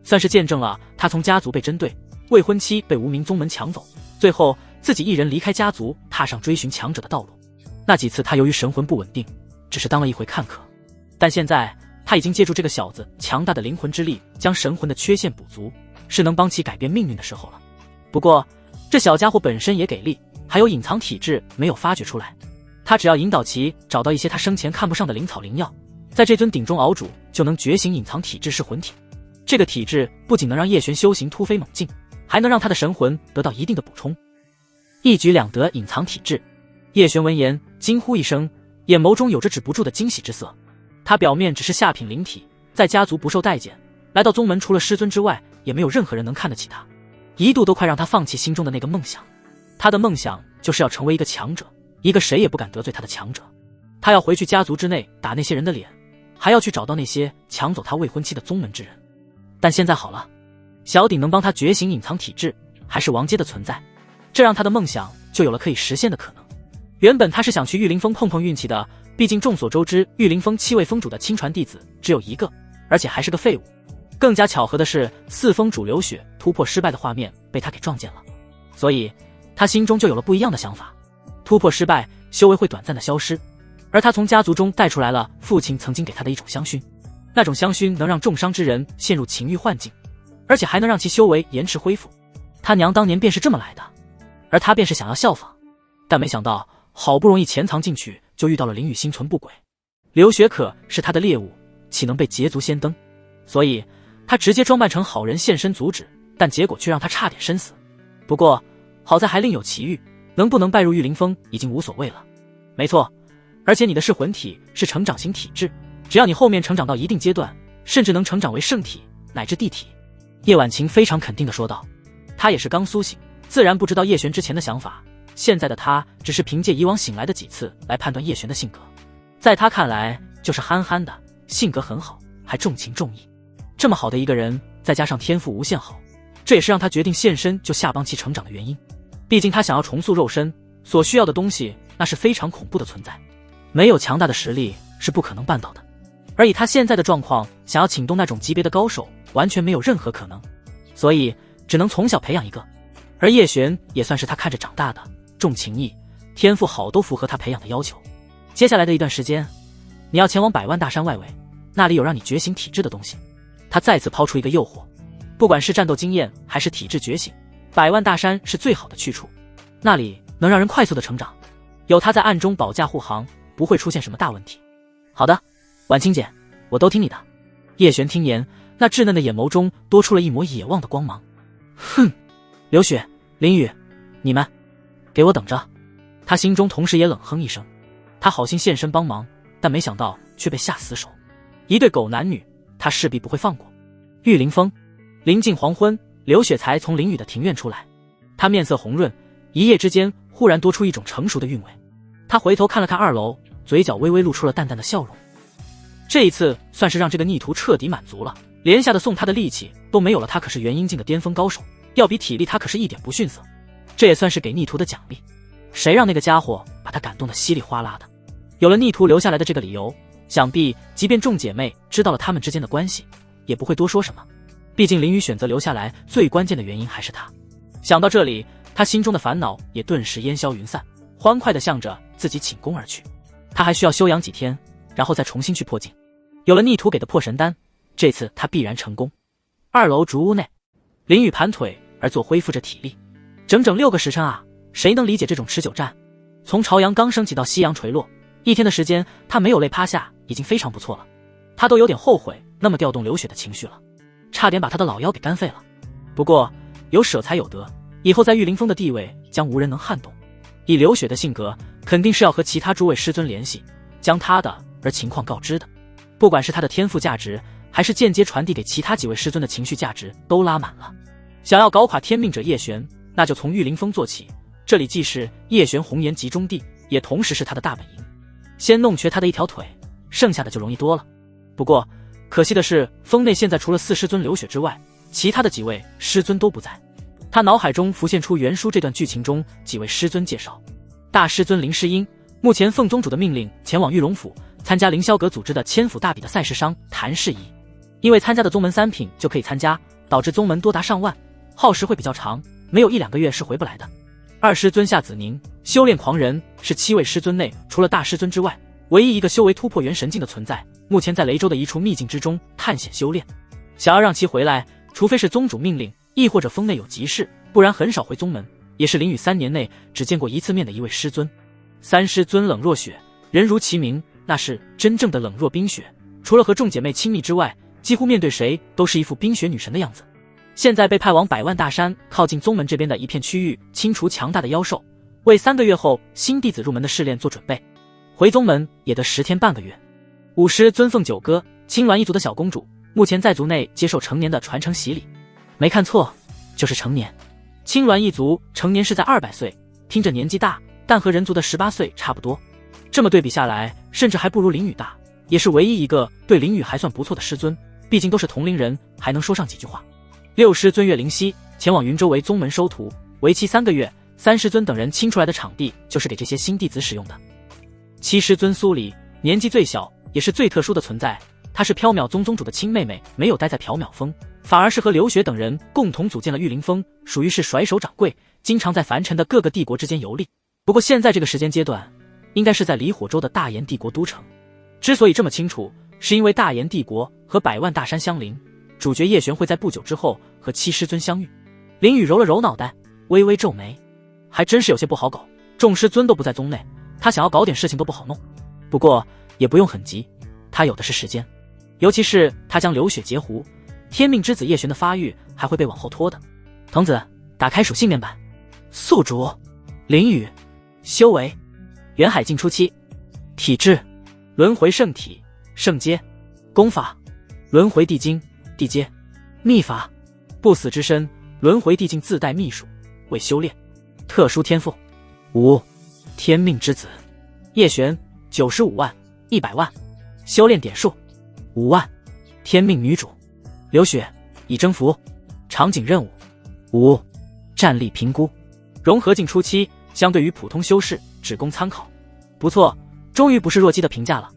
算是见证了他从家族被针对，未婚妻被无名宗门抢走，最后自己一人离开家族，踏上追寻强者的道路。那几次他由于神魂不稳定，只是当了一回看客，但现在他已经借助这个小子强大的灵魂之力，将神魂的缺陷补足，是能帮其改变命运的时候了。不过这小家伙本身也给力，还有隐藏体质没有发掘出来，他只要引导其找到一些他生前看不上的灵草灵药，在这尊鼎中熬煮，就能觉醒隐藏体质是魂体。这个体质不仅能让叶璇修行突飞猛进，还能让他的神魂得到一定的补充，一举两得。隐藏体质，叶璇闻言惊呼一声，眼眸中有着止不住的惊喜之色。他表面只是下品灵体，在家族不受待见，来到宗门除了师尊之外，也没有任何人能看得起他，一度都快让他放弃心中的那个梦想。他的梦想就是要成为一个强者，一个谁也不敢得罪他的强者。他要回去家族之内打那些人的脸，还要去找到那些抢走他未婚妻的宗门之人。但现在好了，小鼎能帮他觉醒隐藏体质，还是王阶的存在，这让他的梦想就有了可以实现的可能。原本他是想去玉灵峰碰碰运气的，毕竟众所周知，玉灵峰7位峰主的亲传弟子只有一个，而且还是个废物。更加巧合的是，4峰主流血突破失败的画面被他给撞见了，所以他心中就有了不一样的想法。突破失败，修为会短暂的消失，而他从家族中带出来了父亲曾经给他的一种香薰，那种香薰能让重伤之人陷入情欲幻境，而且还能让其修为延迟恢复。他娘当年便是这么来的，而他便是想要效仿，但没想到好不容易潜藏进去，就遇到了林雨心存不轨。刘雪可是他的猎物，岂能被捷足先登？所以他直接装扮成好人现身阻止，但结果却让他差点身死。不过好在还另有奇遇，能不能拜入玉灵峰已经无所谓了。没错，而且你的噬魂体是成长型体质，只要你后面成长到一定阶段，甚至能成长为圣体乃至地体。叶婉晴非常肯定地说道。他也是刚苏醒，自然不知道叶璇之前的想法，现在的他只是凭借以往醒来的几次来判断叶璇的性格。在他看来就是憨憨的，性格很好，还重情重义。这么好的一个人，再加上天赋无限好，这也是让他决定现身就下帮其成长的原因。毕竟他想要重塑肉身，所需要的东西那是非常恐怖的存在，没有强大的实力是不可能办到的。而以他现在的状况，想要请动那种级别的高手，完全没有任何可能，所以只能从小培养一个。而叶璇也算是他看着长大的，重情义，天赋好，都符合他培养的要求。接下来的一段时间，你要前往百万大山外围，那里有让你觉醒体质的东西。他再次抛出一个诱惑，不管是战斗经验还是体质觉醒，百万大山是最好的去处，那里能让人快速的成长，有他在暗中保驾护航，不会出现什么大问题。好的，婉清姐，我都听你的。叶璇听言，那稚嫩的眼眸中多出了一抹野望的光芒。哼，刘雪、林雨，你们给我等着。他心中同时也冷哼一声，他好心现身帮忙，但没想到却被下死手。一对狗男女，他势必不会放过。玉灵峰，临近黄昏，刘雪才从林雨的庭院出来，她面色红润，一夜之间忽然多出一种成熟的韵味。他回头看了看2楼，嘴角微微露出了淡淡的笑容。这一次算是让这个逆徒彻底满足了，连下的送他的力气都没有了，他可是元阴境的巅峰高手，要比体力他可是一点不逊色，这也算是给逆徒的奖励。谁让那个家伙把他感动得稀里哗啦的？有了逆徒留下来的这个理由，想必即便众姐妹知道了他们之间的关系，也不会多说什么。毕竟林雨选择留下来最关键的原因还是他。想到这里，他心中的烦恼也顿时烟消云散，欢快地向着自己寝宫而去。他还需要休养几天，然后再重新去破境。有了逆徒给的破神丹，这次他必然成功。2楼竹屋内，林雨盘腿而坐，恢复着体力。整整6个时辰啊！谁能理解这种持久战？从朝阳刚升起到夕阳垂落，1天的时间，他没有累趴下，已经非常不错了。他都有点后悔那么调动刘雪的情绪了，差点把他的老腰给干废了。不过有舍才有得，以后在玉凌峰的地位将无人能撼动。以刘雪的性格，肯定是要和其他诸位师尊联系，将他的情况告知的。不管是他的天赋价值，还是间接传递给其他几位师尊的情绪价值，都拉满了。想要搞垮天命者叶璇，那就从玉凌峰做起。这里既是叶璇红颜集中地，也同时是他的大本营。先弄瘸他的一条腿，剩下的就容易多了。不过可惜的是，峰内现在除了4师尊刘雪之外，其他的几位师尊都不在。他脑海中浮现出原书这段剧情中几位师尊介绍：大师尊林诗音目前奉宗主的命令前往玉龙府参加凌霄阁组织的千府大比的赛事商谭氏仪，因为参加的宗门3品就可以参加，导致宗门多达上万，耗时会比较长，没有1-2个月是回不来的。2师尊夏子宁，修炼狂人，是7位师尊内除了大师尊之外唯一一个修为突破元神境的存在，目前在雷州的一处秘境之中探险修炼。想要让其回来，除非是宗主命令，亦或者峰内有急事，不然很少回宗门，也是林雨3年内只见过1次面的一位师尊。3师尊冷若雪，人如其名，那是真正的冷若冰雪，除了和众姐妹亲密之外，几乎面对谁都是一副冰雪女神的样子。现在被派往百万大山靠近宗门这边的一片区域清除强大的妖兽，为3个月后新弟子入门的试炼做准备。回宗门也得10天半个月。5师尊奉九哥，青鸾一族的小公主，目前在族内接受成年的传承洗礼。没看错，就是成年。青鸾一族成年是在200岁，听着年纪大，但和人族的18岁差不多。这么对比下来，甚至还不如林雨大，也是唯一一个对林雨还算不错的师尊，毕竟都是同龄人，还能说上几句话。6师尊岳灵溪前往云州为宗门收徒，为期3个月，3师尊等人清出来的场地就是给这些新弟子使用的。7师尊苏黎年纪最小，也是最特殊的存在，她是缥缈宗宗主的亲妹妹，没有待在缥缈峰，反而是和刘雪等人共同组建了玉凌峰，属于是甩手掌柜，经常在凡尘的各个帝国之间游历。不过现在这个时间阶段，应该是在离火州的大炎帝国都城。之所以这么清楚，是因为大炎帝国和百万大山相邻，主角叶璇会在不久之后和7师尊相遇。林雨揉了揉脑袋，微微皱眉，还真是有些不好搞，众师尊都不在宗内，他想要搞点事情都不好弄。不过也不用很急，他有的是时间，尤其是他将刘雪截胡，天命之子叶璇的发育还会被往后拖的。童子，打开属性面板。宿主林雨，修为元海境初期，体质轮回圣体圣阶，功法轮回地经地阶，秘法不死之身轮回地境自带秘术，为修炼。特殊天赋5天命之子叶璇95万100万，修炼点数5万。天命女主刘雪已征服，场景任务5战力评估融合境初期，相对于普通修士只供参考。不错，终于不是弱鸡的评价了。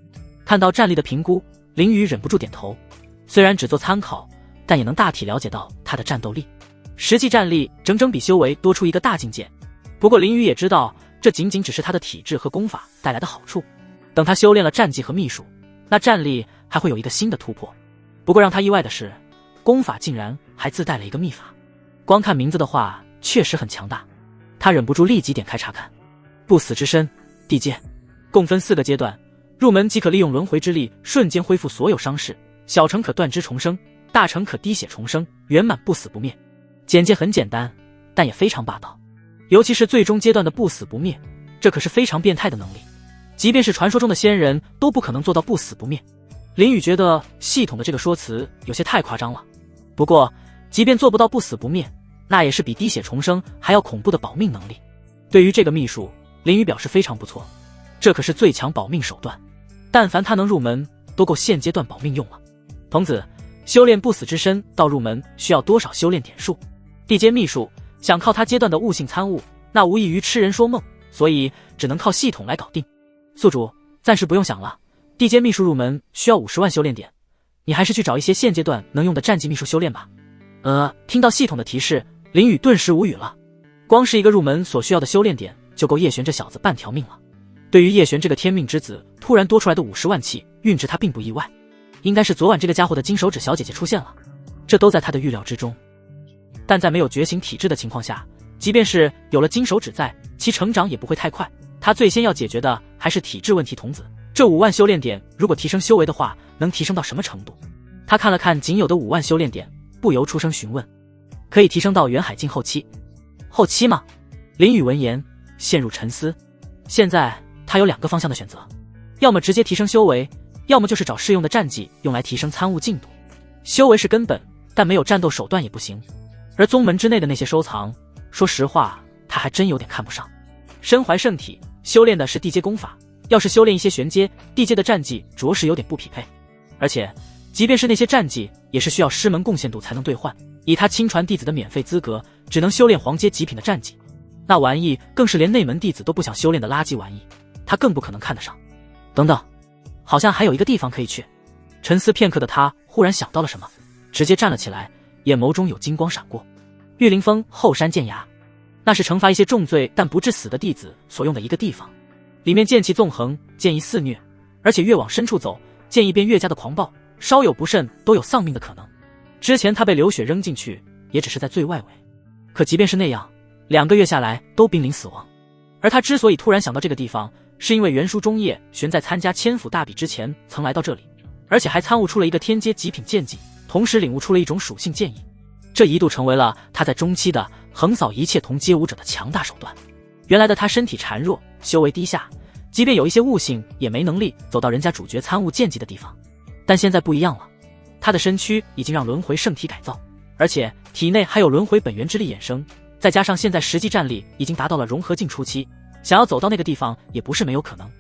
看到战力的评估，林雨忍不住点头，虽然只做参考，但也能大体了解到他的战斗力，实际战力整整比修为多出一个大境界。不过林雨也知道，这仅仅只是他的体质和功法带来的好处，等他修炼了战技和秘术，那战力还会有一个新的突破。不过让他意外的是，功法竟然还自带了一个秘法，光看名字的话确实很强大。他忍不住立即点开查看。不死之身地阶，共分4个阶段，入门即可利用轮回之力瞬间恢复所有伤势，小成可断肢重生，大成可滴血重生，圆满不死不灭。简介很简单，但也非常霸道，尤其是最终阶段的不死不灭，这可是非常变态的能力，即便是传说中的仙人都不可能做到不死不灭。林雨觉得系统的这个说辞有些太夸张了，不过即便做不到不死不灭，那也是比滴血重生还要恐怖的保命能力。对于这个秘术，林雨表示非常不错，这可是最强保命手段，但凡他能入门，都够现阶段保命用了。童子，修炼不死之身到入门需要多少修炼点数？地阶秘术想靠他阶段的悟性参悟，那无异于痴人说梦，所以只能靠系统来搞定。宿主，暂时不用想了，地阶秘术入门需要50万修炼点，你还是去找一些现阶段能用的战技秘术修炼吧。听到系统的提示，林雨顿时无语了。光是一个入门所需要的修炼点，就够叶璇这小子半条命了。对于叶璇这个天命之子突然多出来的50万气运值，他并不意外，应该是昨晚这个家伙的金手指小姐姐出现了。这都在他的预料之中。但在没有觉醒体质的情况下，即便是有了金手指在，其成长也不会太快。他最先要解决的还是体质问题。童子，这5万修炼点如果提升修为的话，能提升到什么程度？他看了看仅有的5万修炼点，不由出声询问。可以提升到元海境后期。后期吗？林宇闻言陷入沉思。现在他有2个方向的选择，要么直接提升修为，要么就是找适用的战绩用来提升参悟进度。修为是根本，但没有战斗手段也不行。而宗门之内的那些收藏，说实话他还真有点看不上。身怀圣体，修炼的是地阶功法，要是修炼一些玄阶、地阶的战绩，着实有点不匹配。而且即便是那些战绩，也是需要师门贡献度才能兑换，以他亲传弟子的免费资格，只能修炼黄阶极品的战绩，那玩意更是连内门弟子都不想修炼的垃圾玩意，他更不可能看得上。等等，好像还有一个地方可以去。沉思片刻的他忽然想到了什么，直接站了起来，眼眸中有金光闪过。玉灵峰后山剑崖，那是惩罚一些重罪但不致死的弟子所用的一个地方，里面剑气纵横，剑意肆虐，而且越往深处走，剑意便越加的狂暴，稍有不慎都有丧命的可能。之前他被流血扔进去，也只是在最外围，可即便是那样，2个月下来都濒临死亡。而他之所以突然想到这个地方，是因为袁书中叶玄在参加千府大比之前曾来到这里，而且还参悟出了一个天阶极品剑技，同时领悟出了一种属性剑意，这一度成为了他在中期的横扫一切同阶武者的强大手段。原来的他身体孱弱，修为低下，即便有一些悟性也没能力走到人家主角参悟剑技的地方。但现在不一样了，他的身躯已经让轮回圣体改造，而且体内还有轮回本源之力衍生，再加上现在实际战力已经达到了融合境初期，想要走到那个地方也不是没有可能。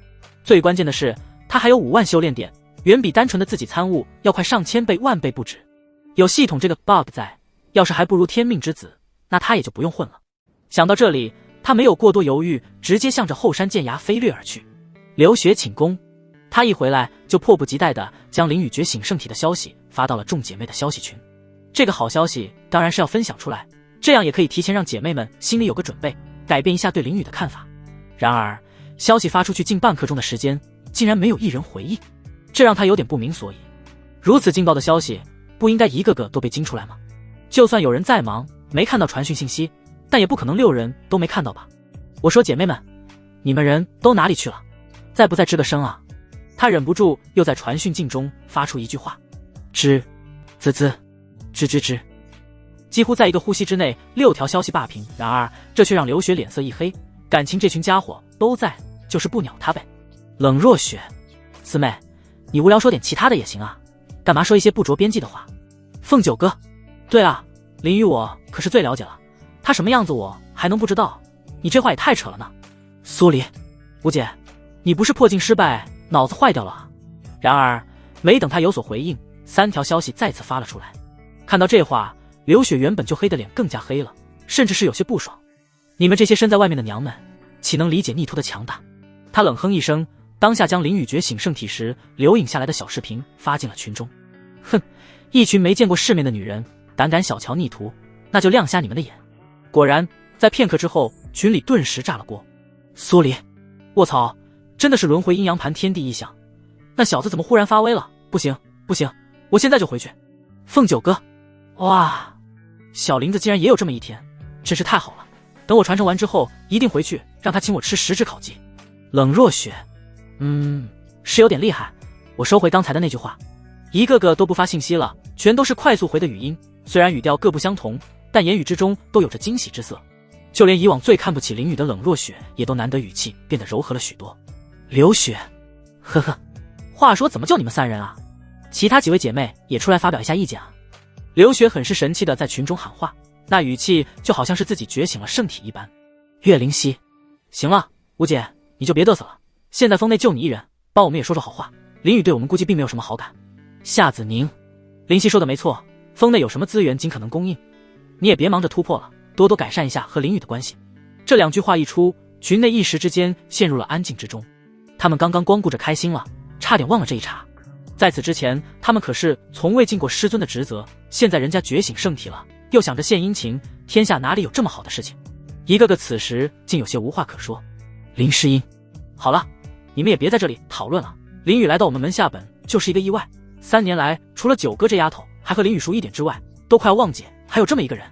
最关键的是他还有5万修炼点，远比单纯的自己参悟要快上千倍万倍不止。有系统这个 bug 在，要是还不如天命之子，那他也就不用混了。想到这里，他没有过多犹豫，直接向着后山剑崖飞掠而去。流血请功。他一回来就迫不及待地将林宇觉醒圣体的消息发到了众姐妹的消息群。这个好消息当然是要分享出来，这样也可以提前让姐妹们心里有个准备，改变一下对林宇的看法。然而消息发出去近半刻钟的时间，竟然没有一人回应，这让他有点不明所以。如此劲爆的消息，不应该一个个都被惊出来吗？就算有人再忙没看到传讯信息，但也不可能6人都没看到吧。我说姐妹们，你们人都哪里去了？在不在吱个声啊？他忍不住又在传讯镜中发出一句话，吱滋滋吱吱吱。几乎在一个呼吸之内，6条消息罢屏。然而这却让刘雪脸色一黑，感情这群家伙都在，就是不鸟他呗。冷若雪，四妹，你无聊说点其他的也行啊，干嘛说一些不着边际的话？凤九哥，对啊，林宇我可是最了解了，他什么样子我还能不知道？你这话也太扯了呢。苏黎，吴姐，你不是破镜失败脑子坏掉了啊？然而没等他有所回应，3条消息再次发了出来。看到这话，刘雪原本就黑的脸更加黑了，甚至是有些不爽。你们这些身在外面的娘们，岂能理解逆徒的强大？他冷哼一声，当下将林宇觉醒圣体时留影下来的小视频发进了群中。哼，一群没见过世面的女人，胆敢小瞧逆徒，那就亮瞎你们的眼。果然在片刻之后，群里顿时炸了锅。苏黎，卧槽，真的是轮回阴阳盘天地异象，那小子怎么忽然发威了？不行不行，我现在就回去。凤九哥，哇，小林子竟然也有这么一天，真是太好了，等我传承完之后一定回去让他请我吃10只烤鸡。冷若雪，是有点厉害，我收回刚才的那句话。一个个都不发信息了，全都是快速回的语音，虽然语调各不相同，但言语之中都有着惊喜之色。就连以往最看不起林宇的冷若雪也都难得语气变得柔和了许多。刘雪，呵呵，话说怎么就你们3人啊？其他几位姐妹也出来发表一下意见啊。刘雪很是神气的在群中喊话，那语气就好像是自己觉醒了圣体一般。岳灵溪，行了，吴姐你就别嘚瑟了，现在峰内就你一人，帮我们也说说好话，林宇对我们估计并没有什么好感。夏子宁，灵溪说的没错，峰内有什么资源尽可能供应，你也别忙着突破了，多多改善一下和林宇的关系。这2句话一出，群内一时之间陷入了安静之中。他们刚刚光顾着开心了，差点忘了这一茬。在此之前，他们可是从未尽过师尊的职责，现在人家觉醒圣体了，又想着献殷勤，天下哪里有这么好的事情？一个个此时竟有些无话可说。林诗音，好了，你们也别在这里讨论了，林宇来到我们门下本就是一个意外，3年来除了9哥这丫头还和林宇熟一点之外，都快要忘记还有这么一个人。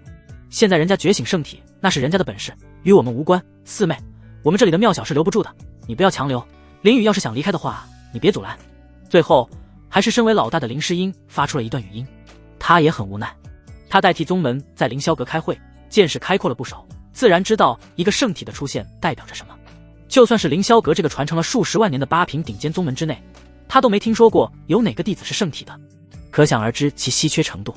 现在人家觉醒圣体，那是人家的本事，与我们无关。四妹，我们这里的庙小是留不住的，你不要强留。林雨要是想离开的话，你别阻拦。最后，还是身为老大的林诗音发出了一段语音，他也很无奈。他代替宗门在凌霄阁开会，见识开阔了不少，自然知道一个圣体的出现代表着什么。就算是凌霄阁这个传承了数十万年的8品顶尖宗门之内，他都没听说过有哪个弟子是圣体的，可想而知其稀缺程度。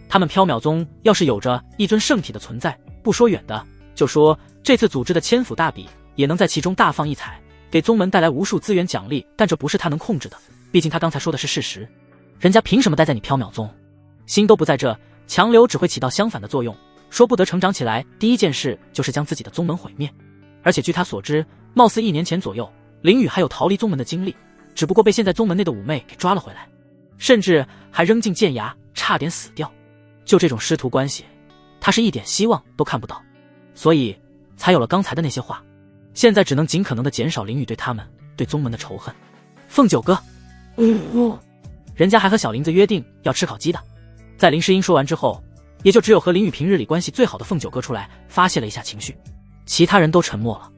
他们缥缈宗要是有着一尊圣体的存在，不说远的，就说这次组织的千府大比也能在其中大放异彩，给宗门带来无数资源奖励，但这不是他能控制的，毕竟他刚才说的是事实。人家凭什么待在你缥缈宗？心都不在这，强留只会起到相反的作用，说不得成长起来第一件事就是将自己的宗门毁灭。而且据他所知，貌似1年前左右，林雨还有逃离宗门的经历，只不过被现在宗门内的五妹给抓了回来，甚至还扔进剑崖，差点死掉。就这种师徒关系，他是一点希望都看不到，所以才有了刚才的那些话。现在只能尽可能的减少林雨对他们、对宗门的仇恨。凤九哥，人家还和小林子约定要吃烤鸡的。在林诗音说完之后，也就只有和林雨平日里关系最好的凤九哥出来发泄了一下情绪，其他人都沉默了。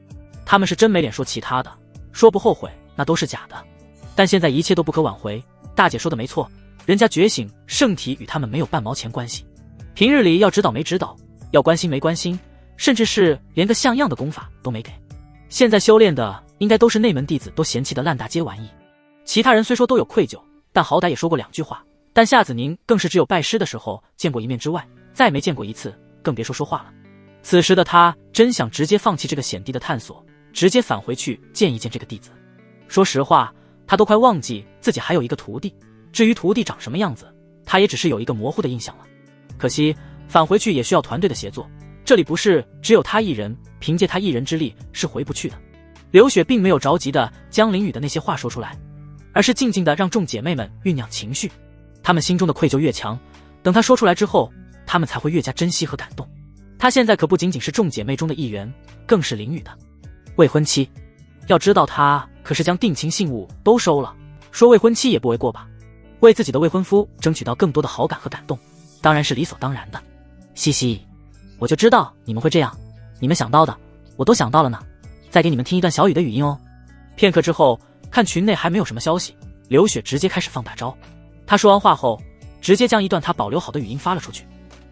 他们是真没脸说其他的，说不后悔那都是假的。但现在一切都不可挽回，大姐说的没错，人家觉醒圣体与他们没有半毛钱关系。平日里要指导没指导，要关心没关心，甚至是连个像样的功法都没给。现在修炼的应该都是内门弟子都嫌弃的烂大街玩意。其他人虽说都有愧疚，但好歹也说过2句话。但夏子宁更是只有拜师的时候见过一面之外，再没见过一次，更别说说话了。此时的他真想直接放弃这个险地的探索，直接返回去见一见这个弟子。说实话，他都快忘记自己还有一个徒弟，至于徒弟长什么样子，他也只是有一个模糊的印象了。可惜返回去也需要团队的协作，这里不是只有他一人，凭借他一人之力是回不去的。刘雪并没有着急的将林雨的那些话说出来，而是静静的让众姐妹们酝酿情绪。她们心中的愧疚越强，等她说出来之后，她们才会越加珍惜和感动。她现在可不仅仅是众姐妹中的一员，更是林雨的未婚妻。要知道她可是将定情信物都收了，说未婚妻也不为过吧。为自己的未婚夫争取到更多的好感和感动，当然是理所当然的。嘻嘻，我就知道你们会这样，你们想到的我都想到了呢。再给你们听一段小雨的语音哦。片刻之后，看群内还没有什么消息，刘雪直接开始放大招。她说完话后，直接将一段她保留好的语音发了出去，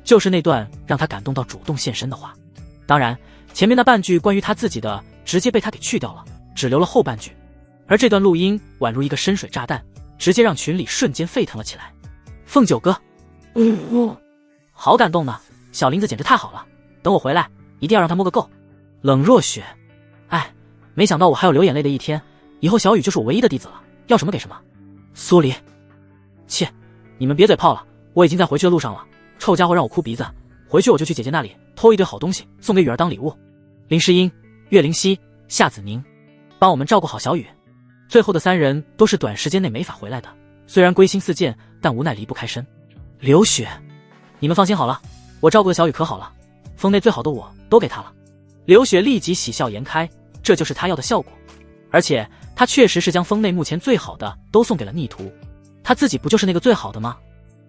就是那段让她感动到主动现身的话。当然，前面那半句关于她自己的直接被她给去掉了，只留了后半句。而这段录音宛如一个深水炸弹，直接让群里瞬间沸腾了起来。凤九哥，好感动呢，小林子简直太好了，等我回来一定要让他摸个够。冷若雪，哎，没想到我还有流眼泪的一天，以后小雨就是我唯一的弟子了，要什么给什么。苏黎，切，你们别嘴炮了，我已经在回去的路上了。臭家伙让我哭鼻子，回去我就去姐姐那里偷一堆好东西送给雨儿当礼物。林诗音、岳灵溪、夏子宁，帮我们照顾好小雨。最后的3人都是短时间内没法回来的，虽然归心似箭，但无奈离不开身。刘雪，你们放心好了，我照顾的小雨可好了，封内最好的我都给他了。刘雪立即喜笑颜开，这就是他要的效果。而且他确实是将封内目前最好的都送给了逆徒，他自己不就是那个最好的吗？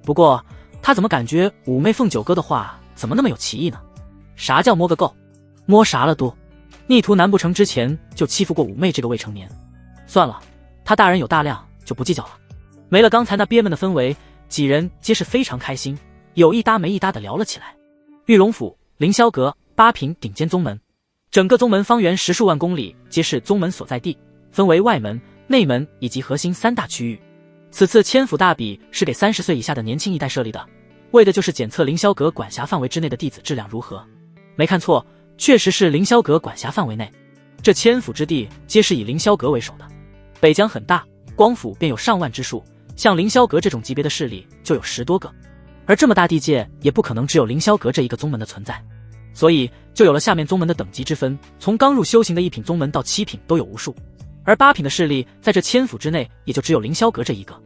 不过他怎么感觉五妹凤九哥的话怎么那么有歧义呢？啥叫摸个够？摸啥了都？逆徒难不成之前就欺负过五妹这个未成年？算了，他大人有大量，就不计较了。没了刚才那憋闷的氛围，几人皆是非常开心，有一搭没一搭的聊了起来。玉龙府、凌霄阁8品顶尖宗门，整个宗门方圆10数万公里皆是宗门所在地，分为外门、内门以及核心3大区域。此次千府大比是给30岁以下的年轻一代设立的，为的就是检测凌霄阁管辖范围之内的弟子质量如何。没看错，确实是凌霄阁管辖范围内。这千府之地皆是以凌霄阁为首的，北疆很大，光府便有上万之数，像凌霄阁这种级别的势力就有10多个，而这么大地界也不可能只有凌霄阁这一个宗门的存在，所以就有了下面宗门的等级之分，从刚入修行的1品宗门到7品都有无数，而8品的势力在这千府之内也就只有凌霄阁这一个。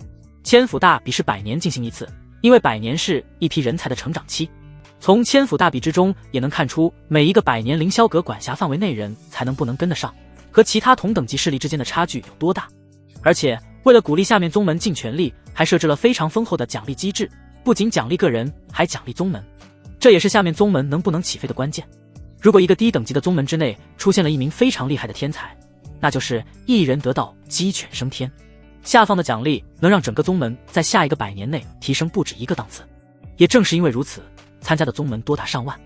千府大比是100年进行一次，因为100年是一批人才的成长期。从千府大比之中也能看出，每一个100年凌霄阁管辖范围内人才能不能跟得上，和其他同等级势力之间的差距有多大。而且为了鼓励下面宗门尽全力，还设置了非常丰厚的奖励机制，不仅奖励个人，还奖励宗门，这也是下面宗门能不能起飞的关键。如果一个低等级的宗门之内出现了一名非常厉害的天才，那就是一人得道，鸡犬升天，下放的奖励能让整个宗门在下一个100年内提升不止一个档次。也正是因为如此，参加的宗门多达上万。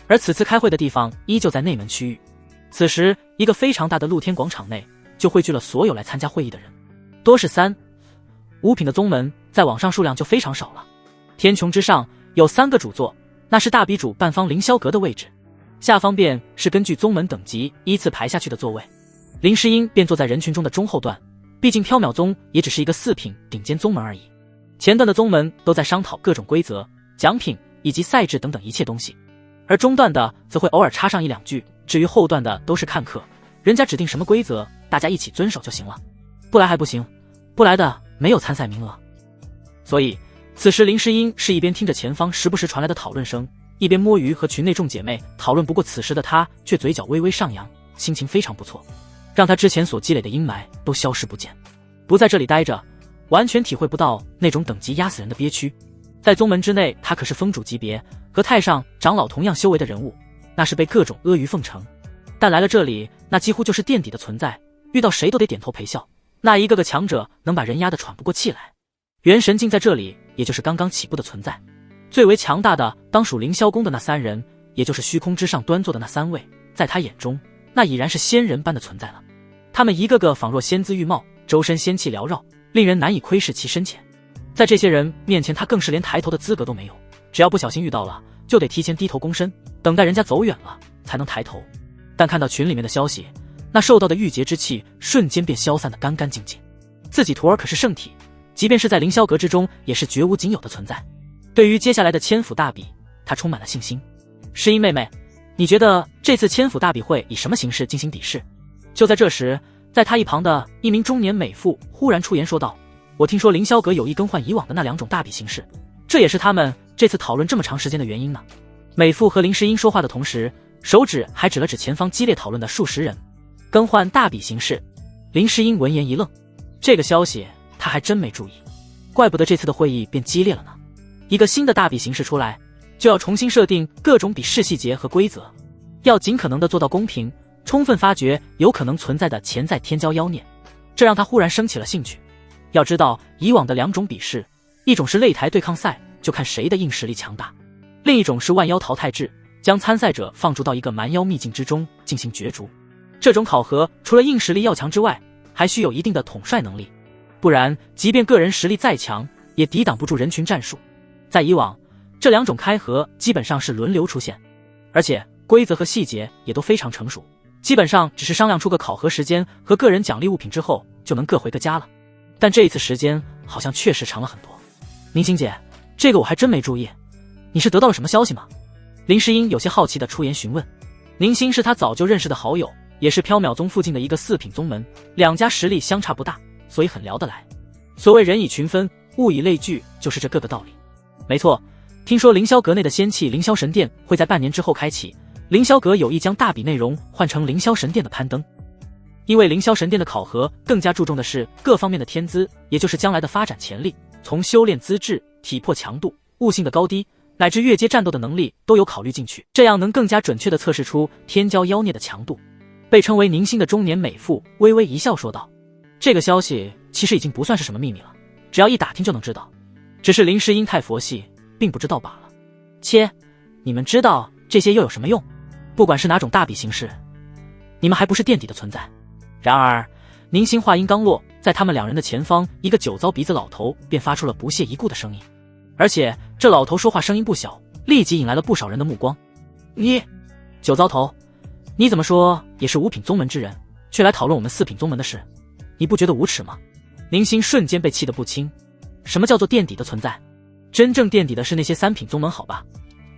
而此次开会的地方依旧在内门区域，此时一个非常大的露天广场内就汇聚了所有来参加会议的人，多是3、5品的宗门，在网上数量就非常少了。天穹之上有3个主座，那是大比主半方凌霄阁的位置，下方便是根据宗门等级依次排下去的座位。林诗音便坐在人群中的中后段，毕竟缥缈宗也只是一个4品顶尖宗门而已。前段的宗门都在商讨各种规则、奖品以及赛制等等一切东西，而中段的则会偶尔插上1-2句，至于后段的都是看客，人家指定什么规则，大家一起遵守就行了。不来还不行，不来的没有参赛名额。所以此时林诗音是一边听着前方时不时传来的讨论声，一边摸鱼和群内众姐妹讨论。不过此时的她却嘴角微微上扬，心情非常不错，让她之前所积累的阴霾都消失不见。不在这里待着，完全体会不到那种等级压死人的憋屈。在宗门之内，他可是封主级别，和太上长老同样修为的人物，那是被各种阿谀奉承。但来了这里，那几乎就是垫底的存在，遇到谁都得点头陪笑，那一个个强者能把人压得喘不过气来。元神境在这里也就是刚刚起步的存在，最为强大的当属凌霄宫的那3人，也就是虚空之上端坐的那3位，在他眼中那已然是仙人般的存在了。他们一个个仿若仙姿玉貌，周身仙气缭绕，令人难以窥视其深浅。在这些人面前，他更是连抬头的资格都没有，只要不小心遇到了，就得提前低头躬身，等待人家走远了才能抬头。但看到群里面的消息，那受到的郁结之气瞬间便消散得干干净净。自己徒儿可是圣体，即便是在凌霄阁之中也是绝无仅有的存在。对于接下来的千府大比，他充满了信心。诗音妹妹，你觉得这次千府大比会以什么形式进行比试？就在这时，在他一旁的一名中年美妇忽然出言说道，我听说凌霄阁有意更换以往的那2种大比形式，这也是他们这次讨论这么长时间的原因呢。美妇和林诗音说话的同时，手指还指了指前方激烈讨论的数十人。更换大比形式。林诗音闻言一愣，这个消息他还真没注意，怪不得这次的会议变激烈了呢。一个新的大比形式出来，就要重新设定各种比试细节和规则，要尽可能的做到公平，充分发掘有可能存在的潜在天骄妖孽，这让他忽然升起了兴趣。要知道，以往的2种比试，一种是擂台对抗赛，就看谁的硬实力强大；另一种是万妖淘汰制，将参赛者放逐到一个蛮妖秘境之中进行角逐。这种考核除了硬实力要强之外，还需有一定的统帅能力，不然即便个人实力再强，也抵挡不住人群战术。在以往，这2种开合基本上是轮流出现，而且规则和细节也都非常成熟，基本上只是商量出个考核时间和个人奖励物品之后，就能各回各家了。但这一次时间好像确实长了很多。宁星姐，这个我还真没注意，你是得到了什么消息吗？林诗音有些好奇地出言询问。宁星是他早就认识的好友，也是缥缈宗附近的一个4品宗门，2家实力相差不大，所以很聊得来。所谓人以群分，物以类聚，就是这个道理。没错，听说凌霄阁内的仙气凌霄神殿会在半年之后开启，凌霄阁有意将大比内容换成凌霄神殿的攀登。因为凌霄神殿的考核更加注重的是各方面的天资，也就是将来的发展潜力，从修炼资质、体魄强度、悟性的高低，乃至越阶战斗的能力都有考虑进去，这样能更加准确地测试出天骄妖孽的强度。被称为宁星的中年美妇微微一笑说道，这个消息其实已经不算是什么秘密了，只要一打听就能知道，只是林诗音太佛系，并不知道罢了。切，你们知道这些又有什么用？不管是哪种大比形式，你们还不是垫底的存在。然而宁星话音刚落，在他们2人的前方，一个酒糟鼻子老头便发出了不屑一顾的声音，而且这老头说话声音不小，立即引来了不少人的目光。你酒糟头，你怎么说也是5品宗门之人，却来讨论我们4品宗门的事，你不觉得无耻吗？宁星瞬间被气得不轻。什么叫做垫底的存在？真正垫底的是那些3品宗门好吧，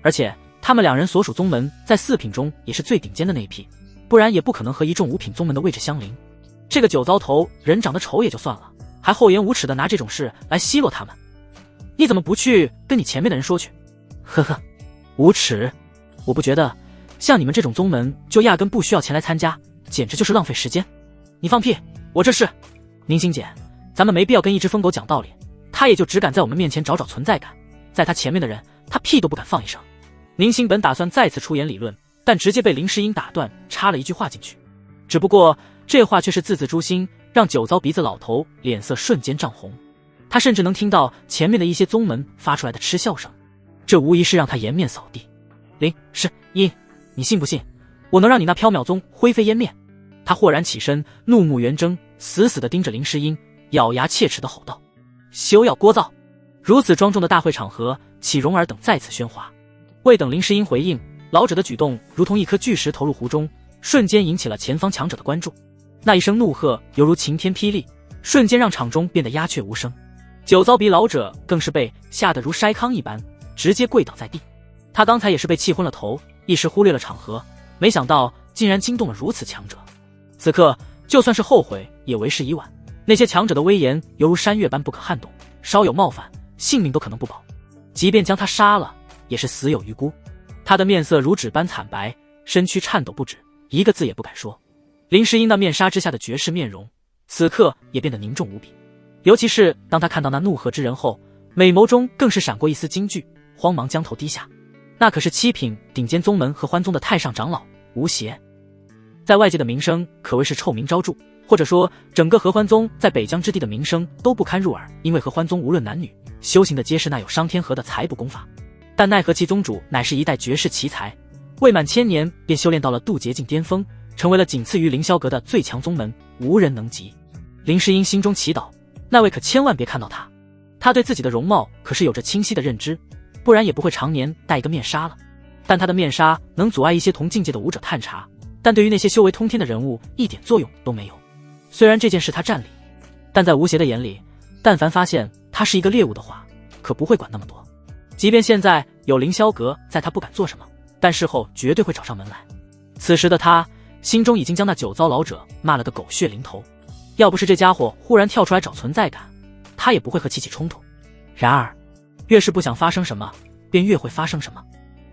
而且他们2人所属宗门在4品中也是最顶尖的那一批，不然也不可能和一众5品宗门的位置相邻。这个酒糟头人长得丑也就算了，还厚颜无耻的拿这种事来奚落他们，你怎么不去跟你前面的人说去？呵呵，无耻！我不觉得像你们这种宗门就压根不需要前来参加，简直就是浪费时间。你放屁，我这是……宁星姐，咱们没必要跟一只疯狗讲道理，他也就只敢在我们面前找找存在感，在他前面的人，他屁都不敢放一声。宁新本打算再次出言理论，但直接被林诗音打断，插了一句话进去。只不过这话却是字字诛心，让酒糟鼻子老头脸色瞬间涨红。他甚至能听到前面的一些宗门发出来的嗤笑声，这无疑是让他颜面扫地。林诗音，你信不信我能让你那缥缈宗灰飞烟灭？他豁然起身，怒目圆睁，死死地盯着林诗音，咬牙切齿地吼道：休要聒噪！如此庄重的大会场合，岂容尔等再次喧哗？未等林诗音回应，老者的举动如同一颗巨石投入湖中，瞬间引起了前方强者的关注。那一声怒喝犹如晴天霹雳，瞬间让场中变得鸦雀无声。酒糟鼻老者更是被吓得如筛糠一般，直接跪倒在地。他刚才也是被气昏了头，一时忽略了场合，没想到竟然惊动了如此强者。此刻就算是后悔也为时已晚，那些强者的威严犹如山岳般不可撼动，稍有冒犯，性命都可能不保。即便将他杀了，也是死有余辜。他的面色如纸般惨白，身躯颤抖不止，一个字也不敢说。林诗音那面纱之下的绝世面容，此刻也变得凝重无比。尤其是当他看到那怒喝之人后，美眸中更是闪过一丝惊惧，慌忙将头低下。那可是7品顶尖宗门合欢宗的太上长老吴邪，在外界的名声可谓是臭名昭著，或者说整个合欢宗在北疆之地的名声都不堪入耳。因为合欢宗无论男女，修行的皆是那有伤天河的财补功法，但奈何其宗主乃是一代绝世奇才，未满1000年便修炼到了渡劫境巅峰，成为了仅次于凌霄阁的最强宗门，无人能及。林诗音心中祈祷，那位可千万别看到他，他对自己的容貌可是有着清晰的认知，不然也不会常年戴一个面纱了。但他的面纱能阻碍一些同境界的武者探查，但对于那些修为通天的人物一点作用都没有。虽然这件事他占理，但在吴邪的眼里，但凡发现他是一个猎物的话，可不会管那么多。即便现在有凌霄阁在，他不敢做什么，但事后绝对会找上门来。此时的他心中已经将那酒糟老者骂了个狗血淋头，要不是这家伙忽然跳出来找存在感，他也不会和其起冲突。然而越是不想发生什么，便越会发生什么。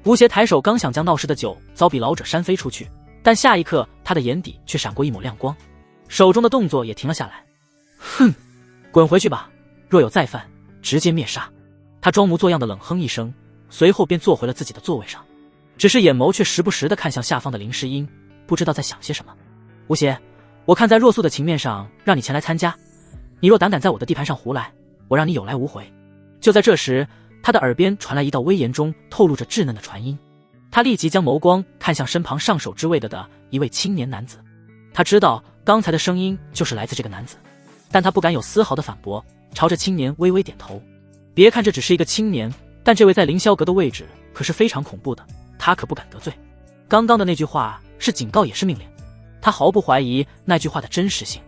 吴邪抬手刚想将闹事的酒糟比老者扇飞出去，但下一刻他的眼底却闪过一抹亮光，手中的动作也停了下来。哼，滚回去吧，若有再犯，直接灭杀。他装模作样的冷哼一声，随后便坐回了自己的座位上，只是眼眸却时不时地看向下方的林诗音，不知道在想些什么。吴邪，我看在若素的情面上让你前来参加，你若胆敢在我的地盘上胡来，我让你有来无回。就在这时，他的耳边传来一道威严中透露着稚嫩的传音，他立即将眸光看向身旁上手之位的一位青年男子。他知道刚才的声音就是来自这个男子，但他不敢有丝毫的反驳，朝着青年微微点头。别看这只是一个青年，但这位在凌霄阁的位置可是非常恐怖的，他可不敢得罪。刚刚的那句话是警告也是命令，他毫不怀疑那句话的真实性。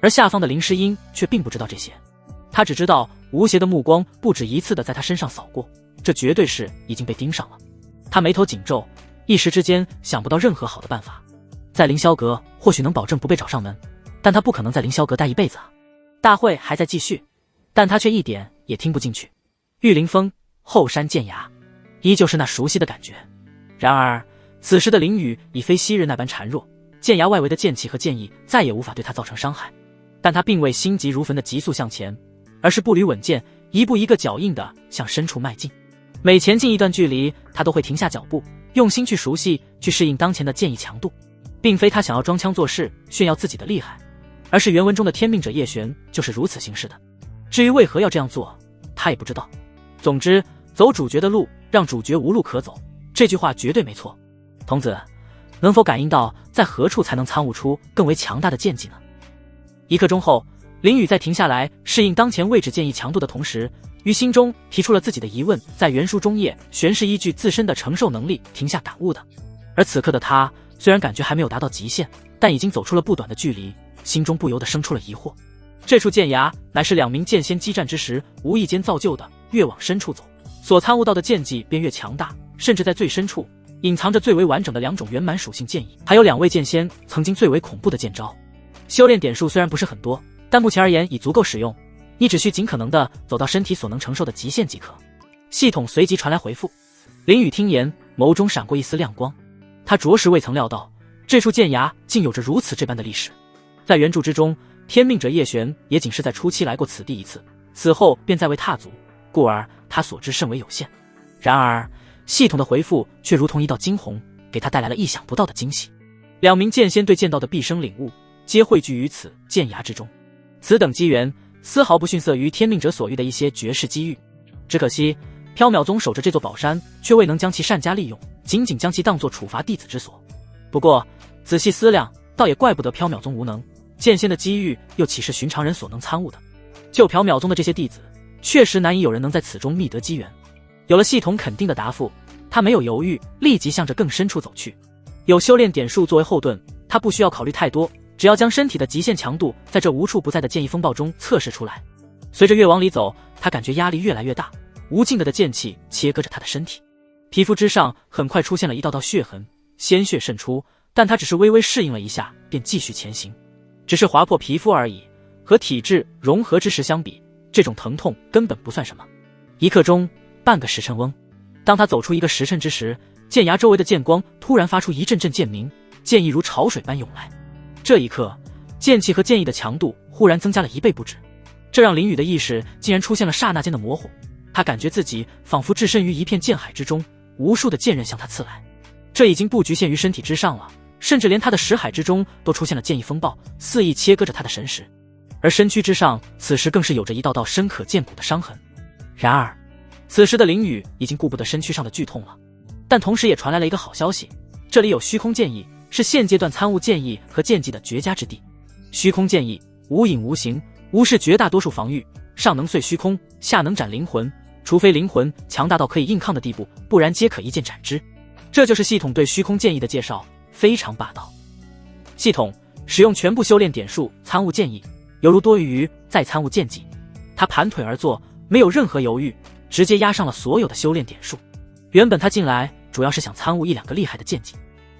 而下方的林诗音却并不知道这些，他只知道吴邪的目光不止一次的在他身上扫过，这绝对是已经被盯上了。他眉头紧皱，一时之间想不到任何好的办法。在凌霄阁或许能保证不被找上门，但他不可能在凌霄阁待一辈子啊。大会还在继续，但他却一点也听不进去。玉凌峰，后山剑崖，依旧是那熟悉的感觉。然而此时的林雨已非昔日那般孱弱，剑崖外围的剑气和剑意再也无法对他造成伤害。但他并未心急如焚的急速向前，而是步履稳健，一步一个脚印的向深处迈进。每前进一段距离，他都会停下脚步，用心去熟悉，去适应当前的剑意强度。并非他想要装腔作势炫耀自己的厉害，而是原文中的天命者叶璇就是如此行事的。至于为何要这样做，他也不知道。总之，走主角的路，让主角无路可走，这句话绝对没错。童子，能否感应到在何处才能参悟出更为强大的剑技呢？一刻钟后，林雨在停下来适应当前位置剑意强度的同时，于心中提出了自己的疑问。在原书中叶璇是依据自身的承受能力停下感悟的，而此刻的他虽然感觉还没有达到极限，但已经走出了不短的距离，心中不由得生出了疑惑。这处剑崖乃是2名剑仙激战之时无意间造就的，越往深处走，所参悟到的剑技便越强大，甚至在最深处隐藏着最为完整的2种圆满属性剑意，还有2位剑仙曾经最为恐怖的剑招。修炼点数虽然不是很多，但目前而言已足够使用，你只需尽可能的走到身体所能承受的极限即可。系统随即传来回复。林雨听言，眸中闪过一丝亮光，他着实未曾料到这处剑崖竟有着如此这般的历史。在原著之中，天命者叶璇也仅是在初期来过此地一次，此后便再未踏足，故而他所知甚为有限。然而系统的回复却如同一道惊鸿，给他带来了意想不到的惊喜。2名剑仙对剑道的毕生领悟，皆汇聚于此剑崖之中。此等机缘丝毫不逊色于天命者所遇的一些绝世机遇。只可惜缥缈宗守着这座宝山，却未能将其善加利用，仅仅将其当作处罚弟子之所。不过仔细思量，倒也怪不得缥缈宗无能，剑仙的机遇又岂是寻常人所能参悟的？就缥缈宗的这些弟子，确实难以有人能在此中觅得机缘。有了系统肯定的答复，他没有犹豫，立即向着更深处走去。有修炼点数作为后盾，他不需要考虑太多，只要将身体的极限强度在这无处不在的剑意风暴中测试出来。随着越往里走，他感觉压力越来越大，无尽的剑气切割着他的身体，皮肤之上很快出现了一道道血痕，鲜血渗出，但他只是微微适应了一下，便继续前行。只是划破皮肤而已，和体质融合之时相比，这种疼痛根本不算什么。一刻钟，半个时辰翁。当他走出一个时辰之时，剑崖周围的剑光突然发出一阵阵剑鸣，剑意如潮水般涌来。这一刻，剑气和剑意的强度忽然增加了1倍不止，这让林宇的意识竟然出现了刹那间的模糊。他感觉自己仿佛置身于一片剑海之中，无数的剑刃向他刺来。这已经不局限于身体之上了，甚至连他的识海之中都出现了剑意风暴，肆意切割着他的神识。而身躯之上，此时更是有着一道道深可见骨的伤痕。然而此时的林宇已经顾不得身躯上的剧痛了，但同时也传来了一个好消息，这里有虚空剑意，是现阶段参悟剑意和剑技的绝佳之地。虚空剑意无影无形，无视绝大多数防御，上能碎虚空，下能斩灵魂，除非灵魂强大到可以硬抗的地步，不然皆可一剑斩之。这就是系统对虚空剑意的介绍，非常霸道。系统使用全部修炼点数参悟剑意，犹如多余再参悟剑技。他盘腿而坐，没有任何犹豫，直接压上了所有的修炼点数。原本他进来主要是想参悟1-2个厉害的剑技，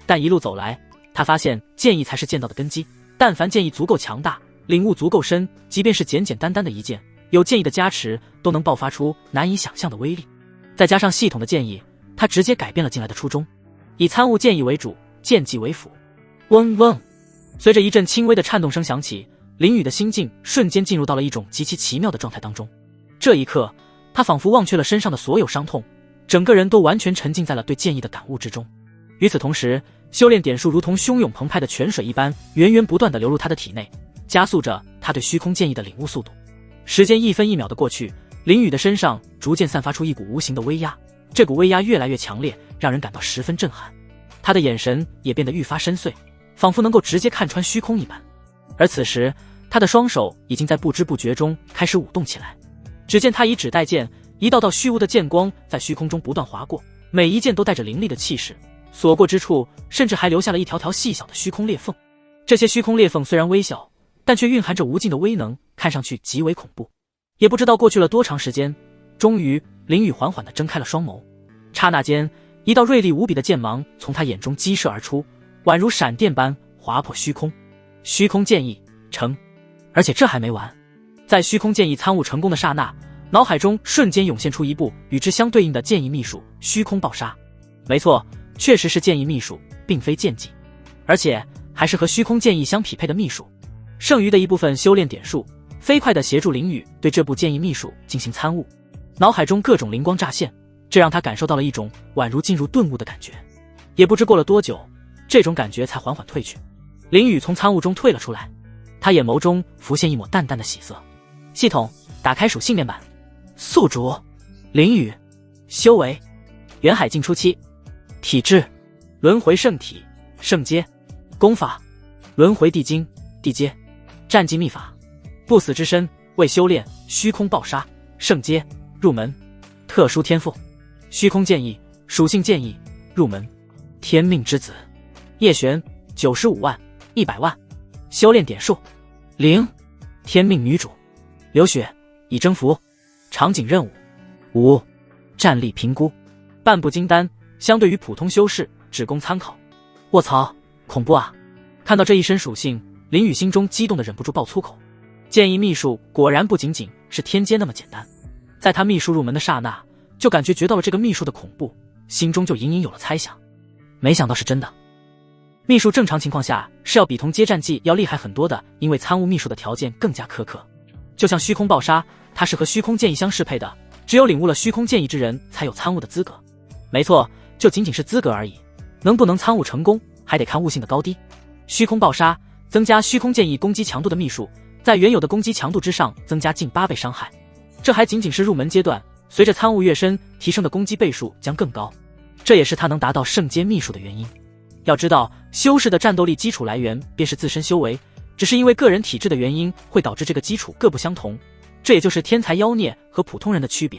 但一路走来，他发现剑意才是剑道的根基。但凡剑意足够强大，领悟足够深，即便是简简单单的一剑，有剑意的加持，都能爆发出难以想象的威力。再加上系统的剑意，他直接改变了进来的初衷，以参悟剑意为主，剑技为辅。嗡嗡，随着一阵轻微的颤动声响起，林宇的心境瞬间进入到了一种极其奇妙的状态当中。这一刻，他仿佛忘却了身上的所有伤痛，整个人都完全沉浸在了对剑意的感悟之中。与此同时，修炼点数如同汹涌澎湃的泉水一般，源源不断地流入他的体内，加速着他对虚空剑意的领悟速度。时间1分1秒的过去，林宇的身上逐渐散发出一股无形的威压，这股威压越来越强烈，让人感到十分震撼。他的眼神也变得愈发深邃，仿佛能够直接看穿虚空一般。而此时，他的双手已经在不知不觉中开始舞动起来。只见他以指代剑，一道道虚无的剑光在虚空中不断划过，每一剑都带着凌厉的气势，所过之处甚至还留下了一条条细小的虚空裂缝。这些虚空裂缝虽然微小，但却蕴含着无尽的威能，看上去极为恐怖。也不知道过去了多长时间，终于林宇缓缓地睁开了双眸。刹那间，一道锐利无比的剑芒从他眼中激射而出，宛如闪电般划破虚空。虚空剑意成，而且这还没完。在虚空剑意参悟成功的刹那，脑海中瞬间涌现出一部与之相对应的剑意秘术——虚空爆杀。没错，确实是剑意秘术，并非剑技，而且还是和虚空剑意相匹配的秘术。剩余的一部分修炼点数，飞快地协助林宇对这部剑意秘术进行参悟。脑海中各种灵光乍现，这让他感受到了一种宛如进入顿悟的感觉。也不知过了多久，这种感觉才缓缓退去。林宇从参悟中退了出来，他眼眸中浮现一抹淡淡的喜色。系统打开属性面板，宿主林宇，修为元海境初期，体质轮回圣体圣阶，功法轮回地经地阶，战技秘法不死之身为修炼虚空爆杀圣阶入门，特殊天赋虚空剑意属性剑意入门，天命之子叶璇95万100万，修炼点数0，天命女主流血已征服，场景任务5，战力评估半步金丹，相对于普通修士只供参考。卧槽，恐怖啊！看到这一身属性，林宇心中激动的忍不住爆粗口。剑意秘术果然不仅仅是天阶那么简单。在他秘术入门的刹那，就感觉觉到了这个秘术的恐怖，心中就隐隐有了猜想。没想到是真的。秘术正常情况下是要比同阶战技要厉害很多的，因为参悟秘术的条件更加苛刻。就像虚空爆杀，它是和虚空剑意相适配的，只有领悟了虚空剑意之人才有参悟的资格。没错，就仅仅是资格而已，能不能参悟成功，还得看悟性的高低。虚空爆杀，增加虚空剑意攻击强度的秘术，在原有的攻击强度之上增加近8倍伤害。这还仅仅是入门阶段，随着参悟越深，提升的攻击倍数将更高。这也是他能达到圣阶秘术的原因。要知道，修士的战斗力基础来源便是自身修为，只是因为个人体质的原因，会导致这个基础各不相同。这也就是天才妖孽和普通人的区别。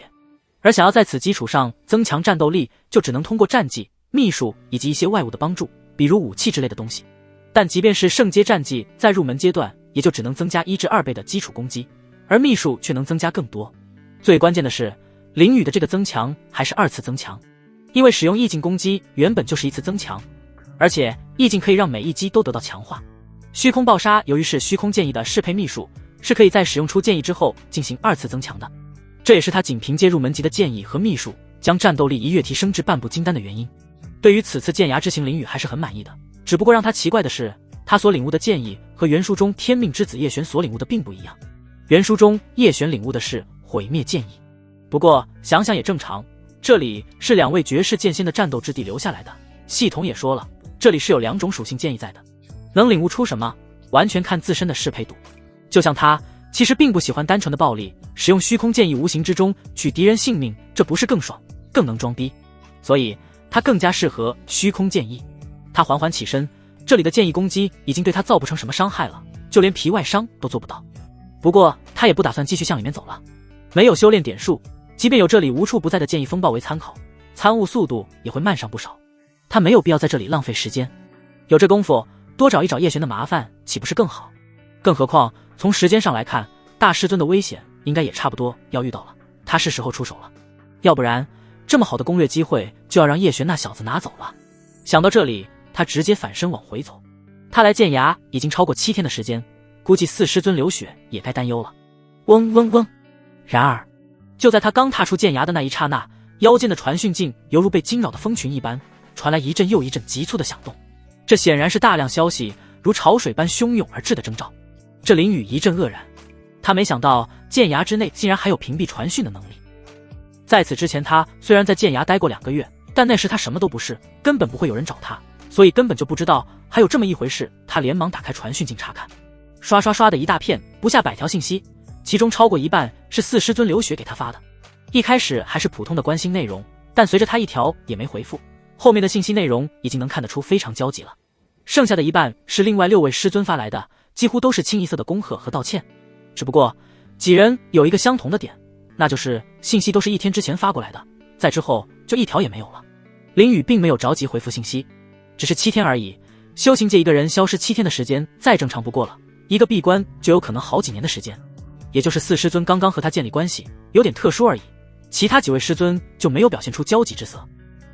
而想要在此基础上增强战斗力，就只能通过战技、秘术以及一些外物的帮助，比如武器之类的东西。但即便是圣阶战技，在入门阶段也就只能增加1至2倍的基础攻击，而秘术却能增加更多。最关键的是，灵语的这个增强还是2次增强，因为使用意境攻击原本就是1次增强，而且意境可以让每一击都得到强化。虚空爆杀由于是虚空剑意的适配秘术，是可以在使用出剑意之后进行2次增强的，这也是他仅凭借入门级的剑意和秘术将战斗力一跃提升至半步金丹的原因。对于此次剑崖之行，灵语还是很满意的，只不过让他奇怪的是，他所领悟的剑意和原书中天命之子叶璇所领悟的并不一样。原书中叶璇领悟的是毁灭剑意，不过想想也正常，这里是2位绝世剑仙的战斗之地留下来的，系统也说了，这里是有2种属性剑意在的，能领悟出什么完全看自身的适配度。就像他其实并不喜欢单纯的暴力，使用虚空剑意无形之中取敌人性命，这不是更爽更能装逼，所以他更加适合虚空剑意。他缓缓起身，这里的剑意攻击已经对他造不成什么伤害了，就连皮外伤都做不到。不过他也不打算继续向里面走了，没有修炼点数，即便有这里无处不在的剑意风暴为参考，参悟速度也会慢上不少。他没有必要在这里浪费时间，有这功夫多找一找叶璇的麻烦岂不是更好？更何况从时间上来看，大师尊的危险应该也差不多要遇到了，他是时候出手了，要不然这么好的攻略机会就要让叶璇那小子拿走了。想到这里，他直接反身往回走。他来剑崖已经超过7天的时间，估计4师尊流血也该担忧了。嗡嗡嗡！然而就在他刚踏出剑崖的那一刹那，腰间的传讯镜犹如被惊扰的蜂群一般，传来一阵又一阵急促的响动。这显然是大量消息如潮水般汹涌而至的征兆。这林宇一阵愕然，他没想到剑崖之内竟然还有屏蔽传讯的能力。在此之前，他虽然在剑崖待过2个月，但那时他什么都不是，根本不会有人找他，所以根本就不知道还有这么一回事。他连忙打开传讯镜查看，刷刷刷的一大片，不下100条信息，其中超过一半是4师尊流血给他发的。一开始还是普通的关心内容，但随着他一条也没回复，后面的信息内容已经能看得出非常焦急了。剩下的一半是另外6位师尊发来的，几乎都是清一色的恭贺和道歉。只不过几人有一个相同的点，那就是信息都是1天之前发过来的，再之后就一条也没有了。林宇并没有着急回复信息，只是7天而已，修行界一个人消失7天的时间再正常不过了，一个闭关就有可能好几年的时间。也就是4师尊刚刚和他建立关系，有点特殊而已，其他几位师尊就没有表现出焦急之色。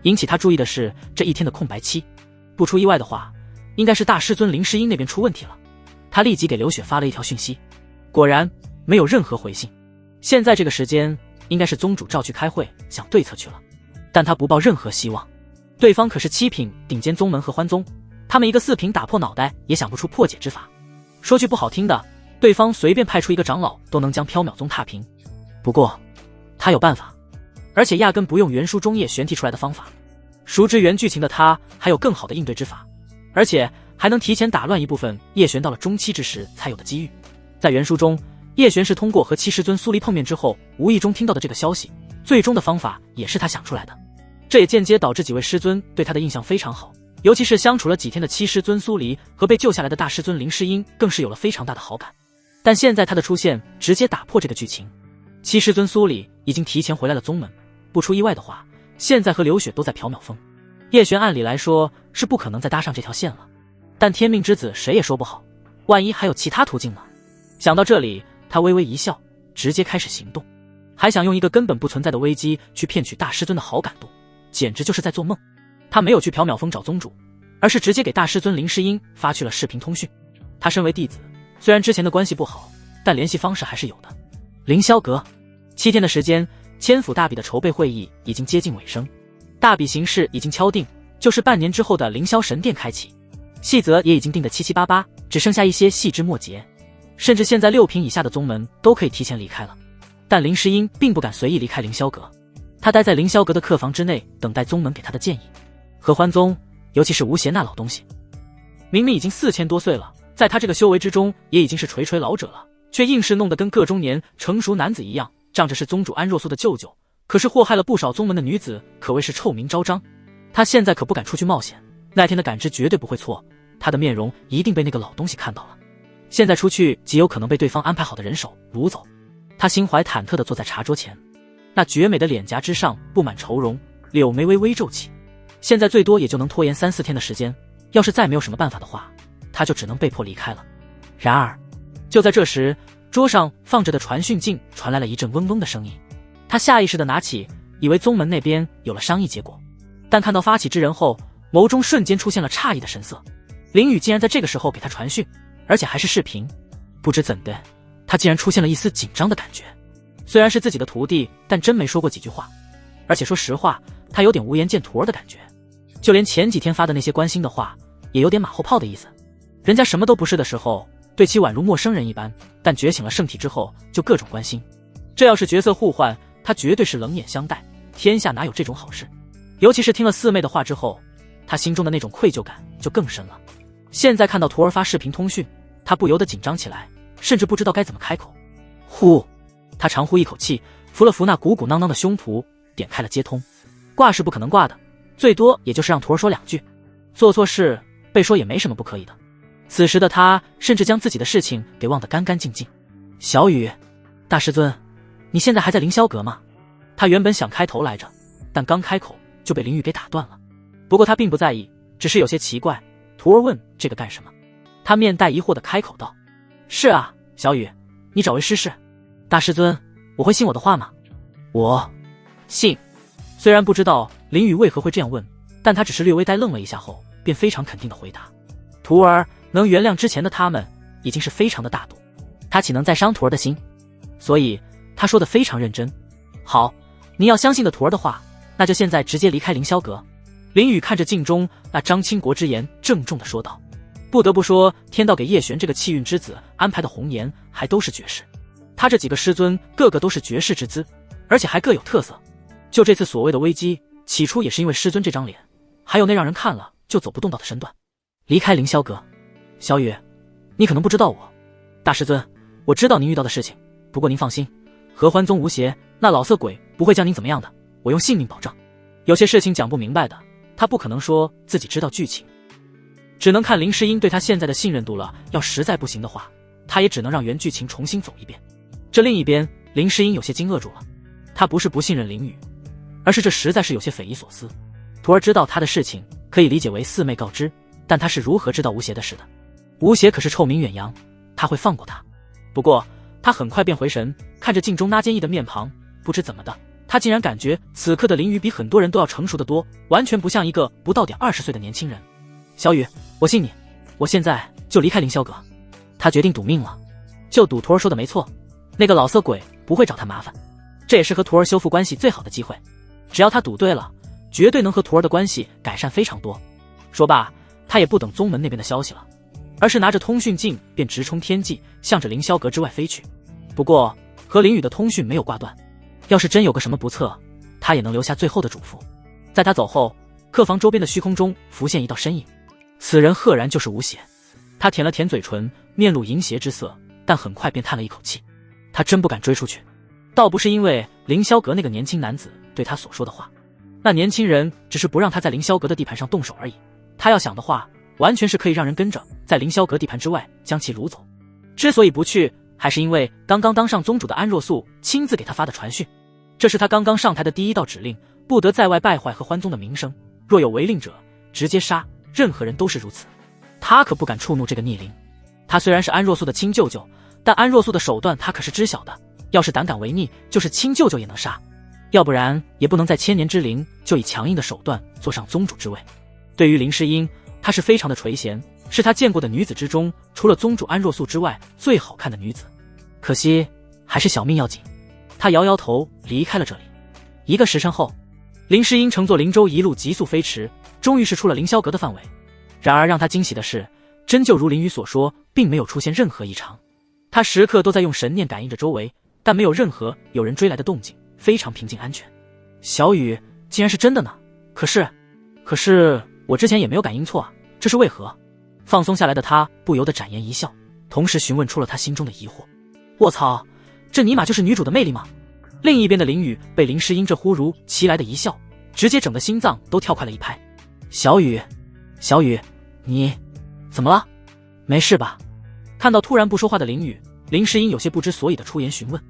引起他注意的是这1天的空白期，不出意外的话，应该是大师尊林诗音那边出问题了。他立即给刘雪发了一条讯息，果然没有任何回信。现在这个时间应该是宗主召去开会想对策去了，但他不抱任何希望。对方可是7品顶尖宗门和欢宗，他们一个4品打破脑袋也想不出破解之法。说句不好听的，对方随便派出一个长老都能将缥缈宗踏平。不过他有办法，而且压根不用原书中叶璇提出来的方法。熟知原剧情的他还有更好的应对之法，而且还能提前打乱一部分叶璇到了中期之时才有的机遇。在原书中，叶璇是通过和7师尊苏黎碰面之后无意中听到的这个消息，最终的方法也是他想出来的。这也间接导致几位师尊对他的印象非常好，尤其是相处了几天的7师尊苏黎和被救下来的大师尊林诗音更是有了非常大的好感。但现在他的出现直接打破这个剧情。7师尊苏黎已经提前回来了宗门，不出意外的话，现在和刘雪都在缥缈峰。叶璇按理来说是不可能再搭上这条线了，但天命之子谁也说不好，万一还有其他途径呢？想到这里，他微微一笑，直接开始行动。还想用一个根本不存在的危机去骗取大师尊的好感度，简直就是在做梦。他没有去缥缈峰找宗主，而是直接给大师尊林诗音发去了视频通讯。他身为弟子，虽然之前的关系不好，但联系方式还是有的。凌霄阁7天的时间，千府大比的筹备会议已经接近尾声，大比形势已经敲定，就是半年之后的凌霄神殿开启，细则也已经定得七七八八，只剩下一些细枝末节，甚至现在6品以下的宗门都可以提前离开了。但林诗音并不敢随意离开凌霄阁，他待在凌霄阁的客房之内，等待宗门给他的建议。合欢宗，尤其是吴邪那老东西，明明已经4000多岁了，在他这个修为之中也已经是垂垂老者了，却硬是弄得跟个中年成熟男子一样，仗着是宗主安若素的舅舅，可是祸害了不少宗门的女子，可谓是臭名昭彰。他现在可不敢出去冒险，那天的感知绝对不会错，他的面容一定被那个老东西看到了，现在出去极有可能被对方安排好的人手掳走。他心怀忐忑地坐在茶桌前，那绝美的脸颊之上布满愁容，柳眉微微皱起。现在最多也就能拖延3、4天的时间，要是再没有什么办法的话，他就只能被迫离开了。然而就在这时，桌上放着的传讯镜传来了一阵嗡嗡的声音，他下意识地拿起，以为宗门那边有了商议结果，但看到发起之人后，眸中瞬间出现了诧异的神色。林宇竟然在这个时候给他传讯，而且还是视频，不知怎的，他竟然出现了一丝紧张的感觉。虽然是自己的徒弟，但真没说过几句话，而且说实话，他有点无颜见徒儿的感觉，就连前几天发的那些关心的话，也有点马后炮的意思。人家什么都不是的时候，对其宛如陌生人一般，但觉醒了圣体之后，就各种关心。这要是角色互换，他绝对是冷眼相待，天下哪有这种好事。尤其是听了四妹的话之后，他心中的那种愧疚感就更深了。现在看到徒儿发视频通讯，他不由得紧张起来，甚至不知道该怎么开口。呼，他长呼一口气，扶了扶那鼓鼓囊囊的胸脯，点开了接通。挂是不可能挂的，最多也就是让徒儿说2句，做错事被说也没什么不可以的。此时的他甚至将自己的事情给忘得干干净净。小雨，大师尊，你现在还在凌霄阁吗？他原本想开头来着，但刚开口就被林雨给打断了。不过他并不在意，只是有些奇怪，徒儿问这个干什么？他面带疑惑的开口道：是啊，小雨，你找为师事。大师尊，我会信我的话吗？我信。虽然不知道林雨为何会这样问，但他只是略微呆愣了一下后，便非常肯定的回答：徒儿能原谅之前的他们，已经是非常的大度，他岂能再伤徒儿的心？所以他说的非常认真。好，你要相信的徒儿的话，那就现在直接离开凌霄阁。林雨看着镜中那张倾国之言，郑重的说道。不得不说，天道给叶璇这个气运之子安排的红颜还都是绝世，他这几个师尊个个都是绝世之姿，而且还各有特色。就这次所谓的危机，起初也是因为师尊这张脸，还有那让人看了就走不动道的身段。离开凌霄阁，小雨，你可能不知道我，大师尊，我知道您遇到的事情，不过您放心，合欢宗无邪那老色鬼不会将您怎么样的，我用性命保证。有些事情讲不明白的，他不可能说自己知道剧情，只能看林诗音对他现在的信任度了。要实在不行的话，他也只能让原剧情重新走一遍。这另一边，林诗音有些惊愕住了，他不是不信任林雨，而是这实在是有些匪夷所思。徒儿知道他的事情可以理解为四妹告知，但他是如何知道吴邪的事的？吴邪可是臭名远扬，他会放过他？不过他很快便回神，看着镜中那坚毅的面庞，不知怎么的，他竟然感觉此刻的林雨比很多人都要成熟得多，完全不像一个不到点20岁的年轻人。小雨，我信你，我现在就离开凌霄阁。他决定赌命了，就赌徒儿说的没错，那个老色鬼不会找他麻烦，这也是和徒儿修复关系最好的机会。只要他赌对了，绝对能和徒儿的关系改善非常多。说罢，他也不等宗门那边的消息了，而是拿着通讯镜便直冲天际，向着凌霄阁之外飞去。不过和林雨的通讯没有挂断，要是真有个什么不测，他也能留下最后的嘱咐。在他走后，客房周边的虚空中浮现一道身影，此人赫然就是吴邪。他舔了舔嘴唇，面露淫邪之色，但很快便叹了一口气。他真不敢追出去，倒不是因为凌霄阁那个年轻男子对他所说的话，那年轻人只是不让他在凌霄阁的地盘上动手而已。他要想的话，完全是可以让人跟着在凌霄阁地盘之外将其掳走。之所以不去，还是因为刚刚当上宗主的安若素亲自给他发的传讯，这是他刚刚上台的第一道指令，不得在外败坏合欢宗的名声，若有违令者直接杀，任何人都是如此。他可不敢触怒这个逆鳞。他虽然是安若素的亲舅舅，但安若素的手段他可是知晓的，要是胆敢违逆，就是亲舅舅也能杀，要不然也不能在千年之灵就以强硬的手段坐上宗主之位。对于林诗音，她是非常的垂涎，是他见过的女子之中，除了宗主安若素之外最好看的女子。可惜还是小命要紧，他摇摇头离开了这里。1个时辰后，林诗音乘坐灵舟一路急速飞驰，终于是出了凌霄阁的范围。然而让他惊喜的是，真就如林雨所说，并没有出现任何异常。他时刻都在用神念感应着周围，但没有任何有人追来的动静，非常平静安全。小雨，竟然是真的呢？可是我之前也没有感应错啊，这是为何？放松下来的他不由得展颜一笑，同时询问出了他心中的疑惑。卧槽，这尼玛就是女主的魅力吗？另一边的林雨被林诗音这忽如其来的一笑，直接整个心脏都跳快了一拍。小雨，你怎么了？没事吧？看到突然不说话的林雨，林诗音有些不知所以的出言询问。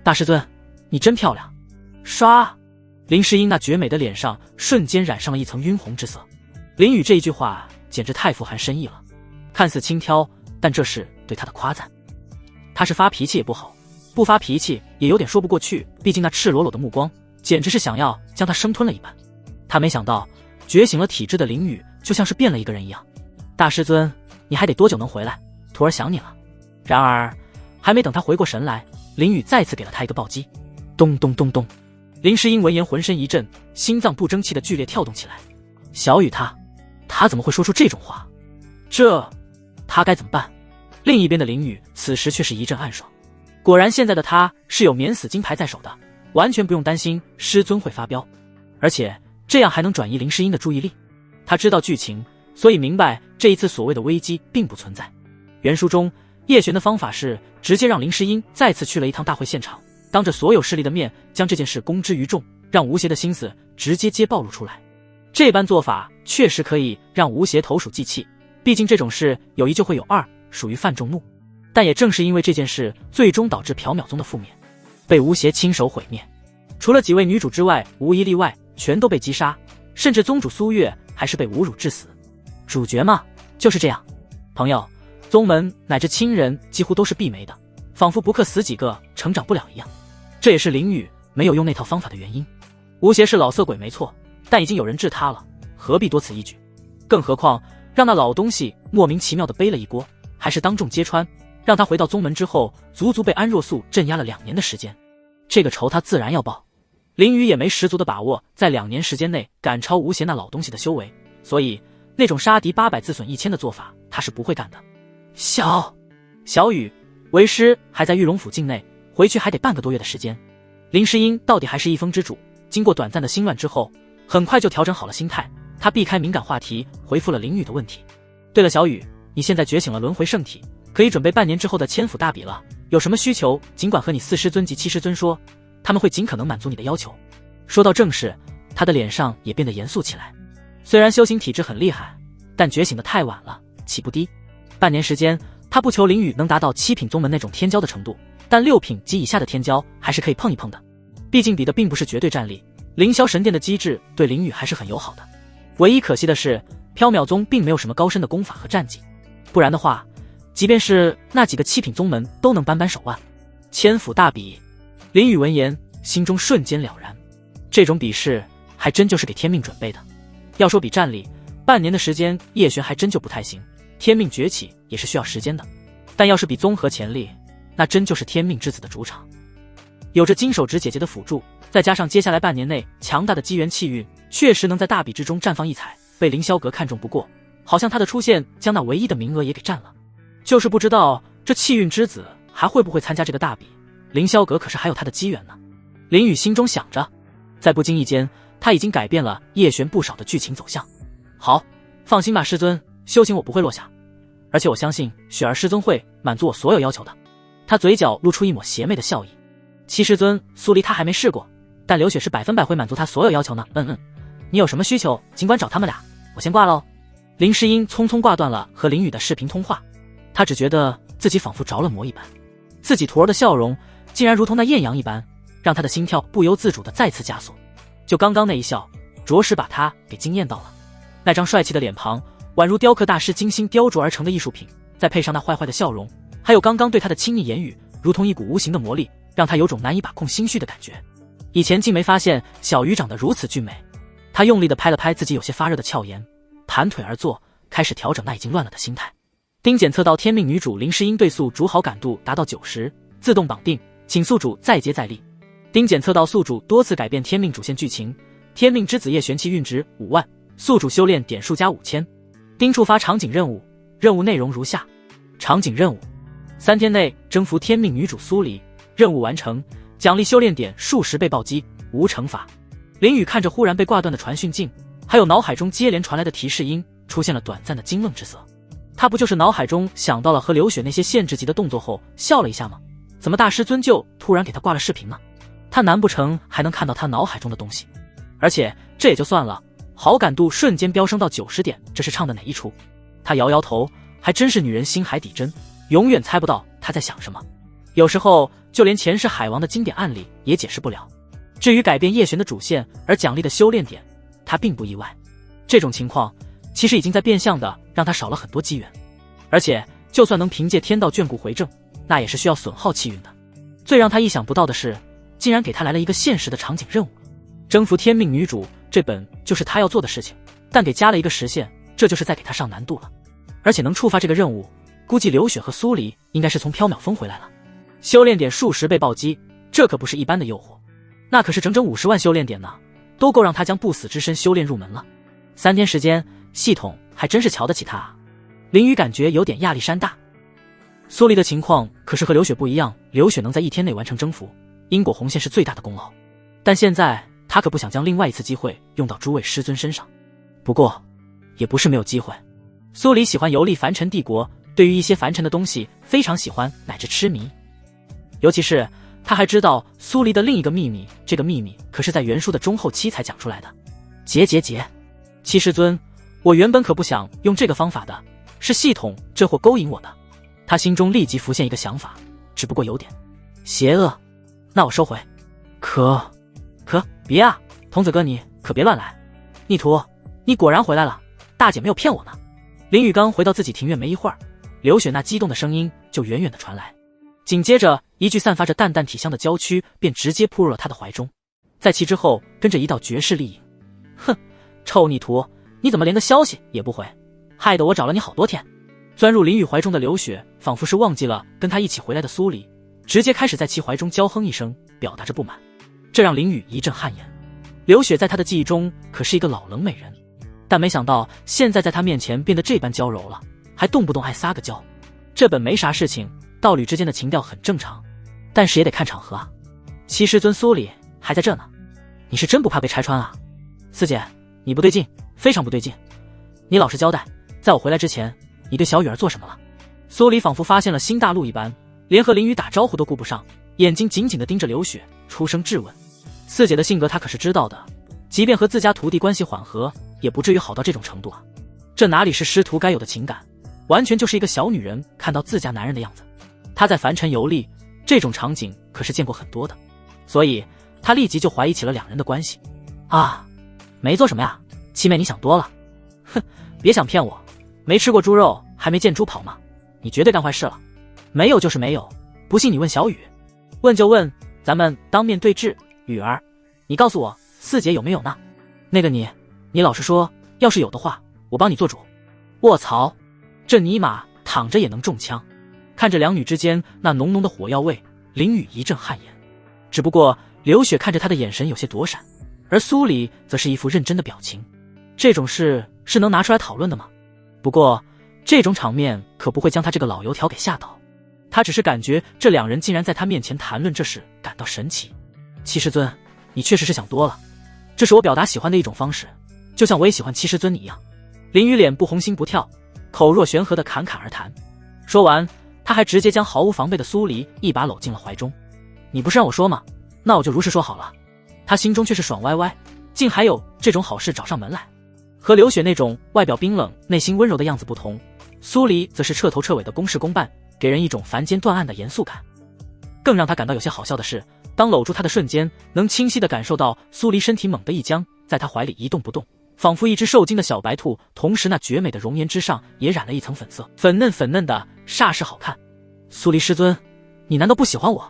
大师尊，你真漂亮。唰，林诗音那绝美的脸上瞬间染上了一层晕红之色。林雨这一句话简直太富含深意了，看似轻佻，但这是对他的夸赞。他是发脾气也不好，不发脾气也有点说不过去，毕竟那赤裸裸的目光简直是想要将他生吞了一般。他没想到觉醒了体质的林雨就像是变了一个人一样。大师尊，你还得多久能回来？徒儿想你了。然而还没等他回过神来，林雨再次给了他一个暴击。咚咚咚咚，林诗音闻言浑身一震，心脏不争气的剧烈跳动起来。小雨他怎么会说出这种话？他该怎么办？另一边的林雨此时却是一阵暗爽，果然现在的他是有免死金牌在手的，完全不用担心师尊会发飙，而且这样还能转移林诗音的注意力。他知道剧情，所以明白这一次所谓的危机并不存在。原书中叶璇的方法是直接让林诗音再次去了一趟大会现场，当着所有势力的面将这件事公之于众，让吴邪的心思直接暴露出来。这般做法确实可以让吴邪投鼠忌器，毕竟这种事有一就会有二，属于犯众怒。但也正是因为这件事最终导致缥缈宗的覆灭，被吴邪亲手毁灭。除了几位女主之外，无一例外全都被击杀，甚至宗主苏月还是被侮辱致死。主角嘛，就是这样。朋友，宗门乃至亲人几乎都是闭没的，仿佛不克死几个成长不了一样。这也是林雨没有用那套方法的原因。吴邪是老色鬼没错，但已经有人治他了，何必多此一举？更何况让那老东西莫名其妙的背了一锅，还是当众揭穿，让他回到宗门之后足足被安若素镇压了2年的时间，这个仇他自然要报。林雨也没十足的把握在2年时间内赶超吴邪那老东西的修为，所以那种杀敌800自损1000的做法他是不会干的。小雨，为师还在玉龙府境内，回去还得半个多月的时间。林诗音到底还是一phương之主，经过短暂的心乱之后，很快就调整好了心态，他避开敏感话题，回复了林雨的问题。对了，小雨，你现在觉醒了轮回圣体，可以准备半年之后的千府大比了，有什么需求尽管和你4师尊及7师尊说，他们会尽可能满足你的要求。说到正事，他的脸上也变得严肃起来。虽然修行体质很厉害，但觉醒的太晚了，起不低。半年时间，他不求林雨能达到7品宗门那种天骄的程度，但6品及以下的天骄还是可以碰一碰的。毕竟比的并不是绝对战力，凌霄神殿的机制对林雨还是很友好的。唯一可惜的是，缥缈宗并没有什么高深的功法和战绩，不然的话，即便是那几个7品宗门都能扳扳手腕。千府大比，林雨闻言心中瞬间了然，这种比试还真就是给天命准备的。要说比战力，半年的时间叶璇还真就不太行，天命崛起也是需要时间的。但要是比综合潜力，那真就是天命之子的主场。有着金手指姐姐的辅助，再加上接下来半年内强大的机缘气运，确实能在大比之中绽放异彩，被凌霄阁看中不过，好像他的出现将那唯一的名额也给占了。就是不知道这气运之子还会不会参加这个大比，凌霄阁可是还有他的机缘呢。林雨心中想着，在不经意间他已经改变了叶璇不少的剧情走向。好，放心吧师尊，修行我不会落下，而且我相信雪儿师尊会满足我所有要求的。他嘴角露出一抹邪魅的笑意。7师尊苏黎他还没试过，但刘雪是100%会满足他所有要求呢。你有什么需求尽管找他们俩，我先挂喽。林诗音匆匆挂断了和林雨的视频通话，他只觉得自己仿佛着了魔一般，自己徒儿的笑容竟然如同那艳阳一般，让他的心跳不由自主的再次加速。就刚刚那一笑，着实把他给惊艳到了。那张帅气的脸庞宛如雕刻大师精心雕琢而成的艺术品，再配上那坏坏的笑容，还有刚刚对他的亲昵言语，如同一股无形的魔力，让他有种难以把控心绪的感觉。以前竟没发现小鱼长得如此俊美。他用力地拍了拍自己有些发热的俏颜，盘腿而坐，开始调整那已经乱了的心态。丁检测到天命女主林诗音对宿主好感度达到90，自动绑定，请宿主再接再厉。丁检测到宿主多次改变天命主线剧情，天命之子叶玄气运值5万，宿主修炼点数加5000。丁触发场景任务，任务内容如下：场景任务：3天内征服天命女主苏黎，任务完成，奖励修炼点数十倍暴击，无惩罚。林雨看着忽然被挂断的传讯镜，还有脑海中接连传来的提示音，出现了短暂的惊愣之色。他不就是脑海中想到了和流血那些限制级的动作后笑了一下吗？怎么大师尊就突然给他挂了视频呢？他难不成还能看到他脑海中的东西？而且这也就算了，好感度瞬间飙升到90点，这是唱的哪一出？他摇摇头，还真是女人心海底针，永远猜不到他在想什么。有时候就连前世海王的经典案例也解释不了。至于改变叶璇的主线而奖励的修炼点，他并不意外。这种情况其实已经在变相的让他少了很多机缘，而且就算能凭借天道眷顾回正，那也是需要损耗气运的。最让他意想不到的是，竟然给他来了一个现实的场景任务，征服天命女主，这本就是他要做的事情，但给加了一个时限，这就是在给他上难度了。而且能触发这个任务，估计流血和苏黎应该是从缥缈峰回来了。修炼点数十倍暴击，这可不是一般的诱惑，那可是整整50万修炼点呢，都够让他将不死之身修炼入门了。3天时间，系统还真是瞧得起他啊。林雨感觉有点压力山大。苏黎的情况可是和流血不一样，流血能在1天内完成征服，因果红线是最大的功劳。但现在他可不想将另外一次机会用到诸位师尊身上。不过也不是没有机会。苏黎喜欢游历凡尘帝国，对于一些凡尘的东西非常喜欢乃至痴迷。尤其是他还知道苏黎的另一个秘密，这个秘密可是在原书的中后期才讲出来的。结，七师尊，我原本可不想用这个方法的，是系统这货勾引我的。他心中立即浮现一个想法，只不过有点邪恶，那我收回。可别啊，童子哥你可别乱来。逆徒，你果然回来了，大姐没有骗我呢。林雨刚回到自己庭院没一会儿，流血那激动的声音就远远的传来，紧接着一具散发着淡淡体香的娇躯便直接扑入了他的怀中，在其之后跟着一道绝世丽影。哼，臭逆徒，你怎么连个消息也不回，害得我找了你好多天。钻入林雨怀中的流血仿佛是忘记了跟他一起回来的苏黎，直接开始在其怀中娇哼一声，表达着不满，这让林雨一阵汗颜。流血在他的记忆中可是一个老冷美人，但没想到现在在他面前变得这般娇柔了，还动不动爱撒个娇。这本没啥事情，道侣之间的情调很正常，但是也得看场合啊。七师尊苏黎还在这呢，你是真不怕被拆穿啊？四姐，你不对劲，非常不对劲，你老实交代，在我回来之前你对小雨儿做什么了？苏黎仿佛发现了新大陆一般，连和林雨打招呼都顾不上，眼睛紧紧地盯着流血，出声质问。四姐的性格他可是知道的，即便和自家徒弟关系缓和，也不至于好到这种程度啊。这哪里是师徒该有的情感，完全就是一个小女人看到自家男人的样子。她在凡尘游历，这种场景可是见过很多的，所以她立即就怀疑起了两人的关系。啊，没做什么呀，七妹你想多了。哼，别想骗我，没吃过猪肉还没见猪跑吗？你绝对干坏事了。没有就是没有，不信你问小雨。问就问，咱们当面对质。雨儿，你告诉我四姐有没有呢？那个你老实说，要是有的话我帮你做主。卧槽，这尼玛躺着也能中枪。看着两女之间那浓浓的火药味，林雨一阵汗颜。只不过流血看着他的眼神有些躲闪，而苏黎则是一副认真的表情。这种事是能拿出来讨论的吗？不过这种场面可不会将他这个老油条给吓倒，他只是感觉这两人竟然在他面前谈论这事感到神奇。七师尊，你确实是想多了，这是我表达喜欢的一种方式，就像我也喜欢七师尊你一样。林雨脸不红心不跳，口若悬河的侃侃而谈。说完他还直接将毫无防备的苏黎一把搂进了怀中。你不是让我说吗？那我就如实说好了。他心中却是爽歪歪，竟还有这种好事找上门来。和流血那种外表冰冷内心温柔的样子不同，苏黎则是彻头彻尾的公事公办，给人一种凡间断案的严肃感。更让他感到有些好笑的是，当搂住他的瞬间，能清晰地感受到苏黎身体猛地一僵，在他怀里一动不动，仿佛一只受惊的小白兔，同时那绝美的容颜之上也染了一层粉色，粉嫩的，煞是好看。苏黎师尊，你难道不喜欢我？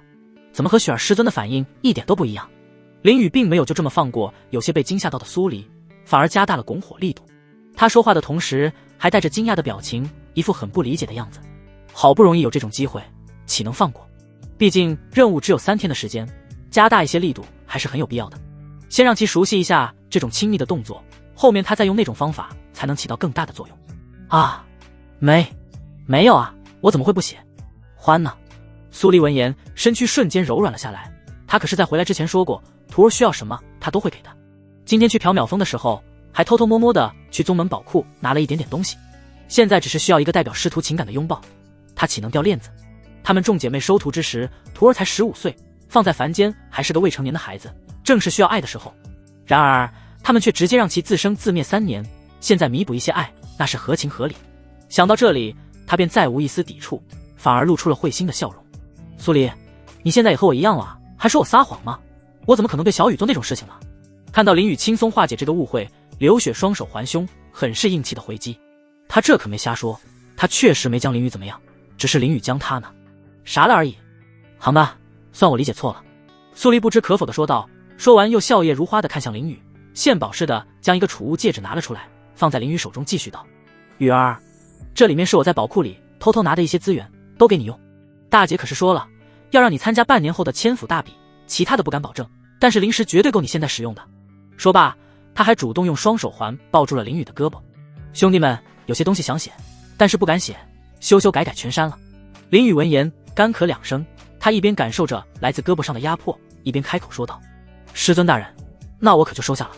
怎么和雪儿师尊的反应一点都不一样？林雨并没有就这么放过有些被惊吓到的苏黎，反而加大了拱火力度。他说话的同时还带着惊讶的表情，一副很不理解的样子。好不容易有这种机会，岂能放过？毕竟任务只有3天的时间，加大一些力度还是很有必要的。先让其熟悉一下这种亲密的动作，后面他再用那种方法才能起到更大的作用。啊，没有啊，我怎么会不写？欢呢？苏黎闻言，身躯瞬间柔软了下来。他可是在回来之前说过，徒儿需要什么，他都会给的。今天去缥缈峰的时候，还偷偷摸摸的去宗门宝库拿了一点点东西。现在只是需要一个代表师徒情感的拥抱，他岂能掉链子？她们众姐妹收徒之时，徒儿才15岁，放在凡间还是个未成年的孩子，正是需要爱的时候。然而他们却直接让其自生自灭3年，现在弥补一些爱，那是合情合理。想到这里，他便再无一丝抵触，反而露出了会心的笑容。苏黎，你现在也和我一样了，还说我撒谎吗？我怎么可能对小雨做那种事情呢？看到林雨轻松化解这个误会，刘雪双手环胸，很是硬气的回击。他这可没瞎说，他确实没将林雨怎么样，只是林雨将他呢啥了而已。好吧，算我理解错了。苏黎不知可否的说道，说完又笑靥如花的看向林雨，献宝似的将一个储物戒指拿了出来，放在林雨手中，继续道：雨儿，这里面是我在宝库里偷偷拿的一些资源，都给你用。大姐可是说了，要让你参加半年后的千府大比，其他的不敢保证，但是灵石绝对够你现在使用的。说罢，他还主动用双手环抱住了林雨的胳膊。兄弟们，有些东西想写，但是不敢写，修修改改全删了。林雨闻言干咳2声，他一边感受着来自胳膊上的压迫，一边开口说道：师尊大人，那我可就收下了。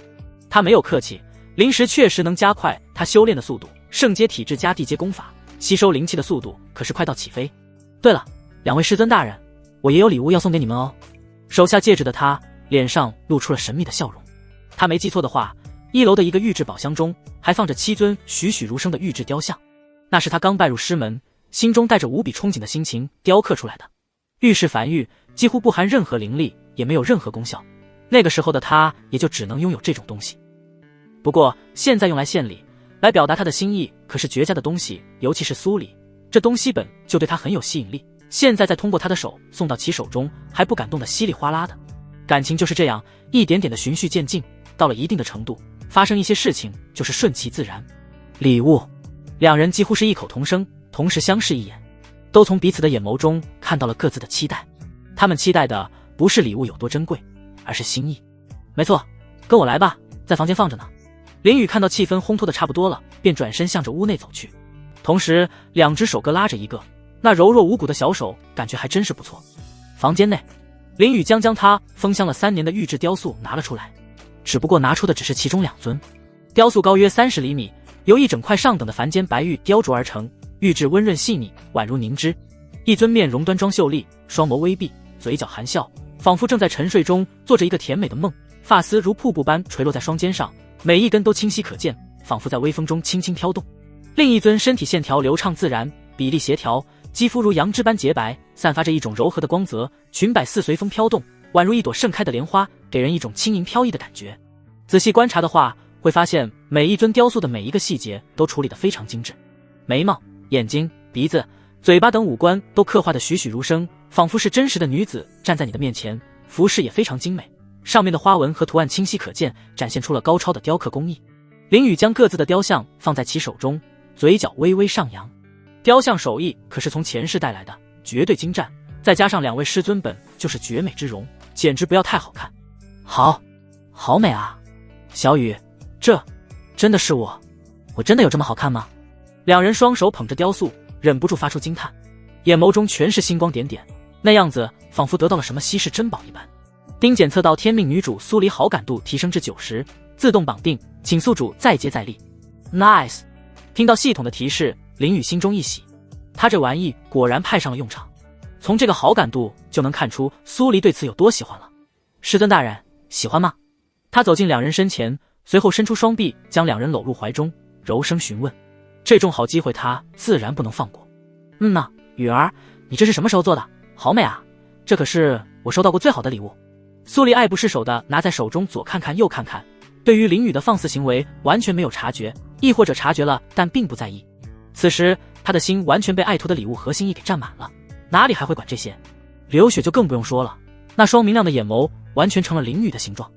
他没有客气，灵石确实能加快他修炼的速度，圣阶体质加地阶功法，吸收灵气的速度可是快到起飞。对了，2位师尊大人，我也有礼物要送给你们哦。手下戒指的他脸上露出了神秘的笑容。他没记错的话，1楼的一个玉质宝箱中还放着7尊栩栩如生的玉质雕像，那是他刚拜入师门，心中带着无比憧憬的心情雕刻出来的。玉是凡玉，几乎不含任何灵力，也没有任何功效，那个时候的他也就只能拥有这种东西。不过现在用来献礼，来表达他的心意，可是绝佳的东西，尤其是苏黎，这东西本就对他很有吸引力，现在再通过他的手送到其手中，还不感动得稀里哗啦的。感情就是这样一点点的循序渐进，到了一定的程度，发生一些事情就是顺其自然。礼物，2人几乎是异口同声，同时相视一眼，都从彼此的眼眸中看到了各自的期待。他们期待的不是礼物有多珍贵，而是心意。没错，跟我来吧，在房间放着呢。林雨看到气氛烘托的差不多了，便转身向着屋内走去，同时2只手各拉着一个，那柔弱无骨的小手感觉还真是不错。房间内，林雨将他封箱了3年的玉质雕塑拿了出来，只不过拿出的只是其中2尊。雕塑高约30厘米，由一整块上等的凡间白玉雕琢而成，玉质温润细腻，宛如凝脂。一尊面容端庄秀丽，双眸微闭，嘴角含笑，仿佛正在沉睡中做着一个甜美的梦，发丝如瀑布般垂落在双肩上，每一根都清晰可见，仿佛在微风中轻轻飘动。另一尊身体线条流畅自然，比例协调，肌肤如羊脂般洁白，散发着一种柔和的光泽，裙摆似随风飘动，宛如一朵盛开的莲花，给人一种轻盈飘逸的感觉。仔细观察的话，会发现每一尊雕塑的每一个细节都处理得非常精致，眉毛、眼睛、鼻子、嘴巴等五官都刻画得栩栩如生，仿佛是真实的女子站在你的面前。服饰也非常精美，上面的花纹和图案清晰可见，展现出了高超的雕刻工艺。林雨将各自的雕像放在其手中，嘴角微微上扬。雕像手艺可是从前世带来的，绝对精湛，再加上2位师尊本就是绝美之容，简直不要太好看。好美啊！小雨，这真的是我真的有这么好看吗？2人双手捧着雕塑，忍不住发出惊叹，眼眸中全是星光点点，那样子仿佛得到了什么稀世珍宝一般。丁检测到天命女主苏黎好感度提升至90，自动绑定，请宿主再接再厉。Nice！ 听到系统的提示，林雨心中一喜，他这玩意果然派上了用场。从这个好感度就能看出苏黎对此有多喜欢了。师尊大人，喜欢吗？他走进2人身前，随后伸出双臂将2人搂入怀中，柔声询问。这种好机会他自然不能放过。雨儿，你这是什么时候做的？好美啊，这可是我收到过最好的礼物。苏黎爱不释手的拿在手中左看看右看看，对于林雨的放肆行为完全没有察觉，亦或者察觉了但并不在意。此时他的心完全被爱徒的礼物和心意给占满了，哪里还会管这些？刘雪就更不用说了，那双明亮的眼眸完全成了林雨的形状。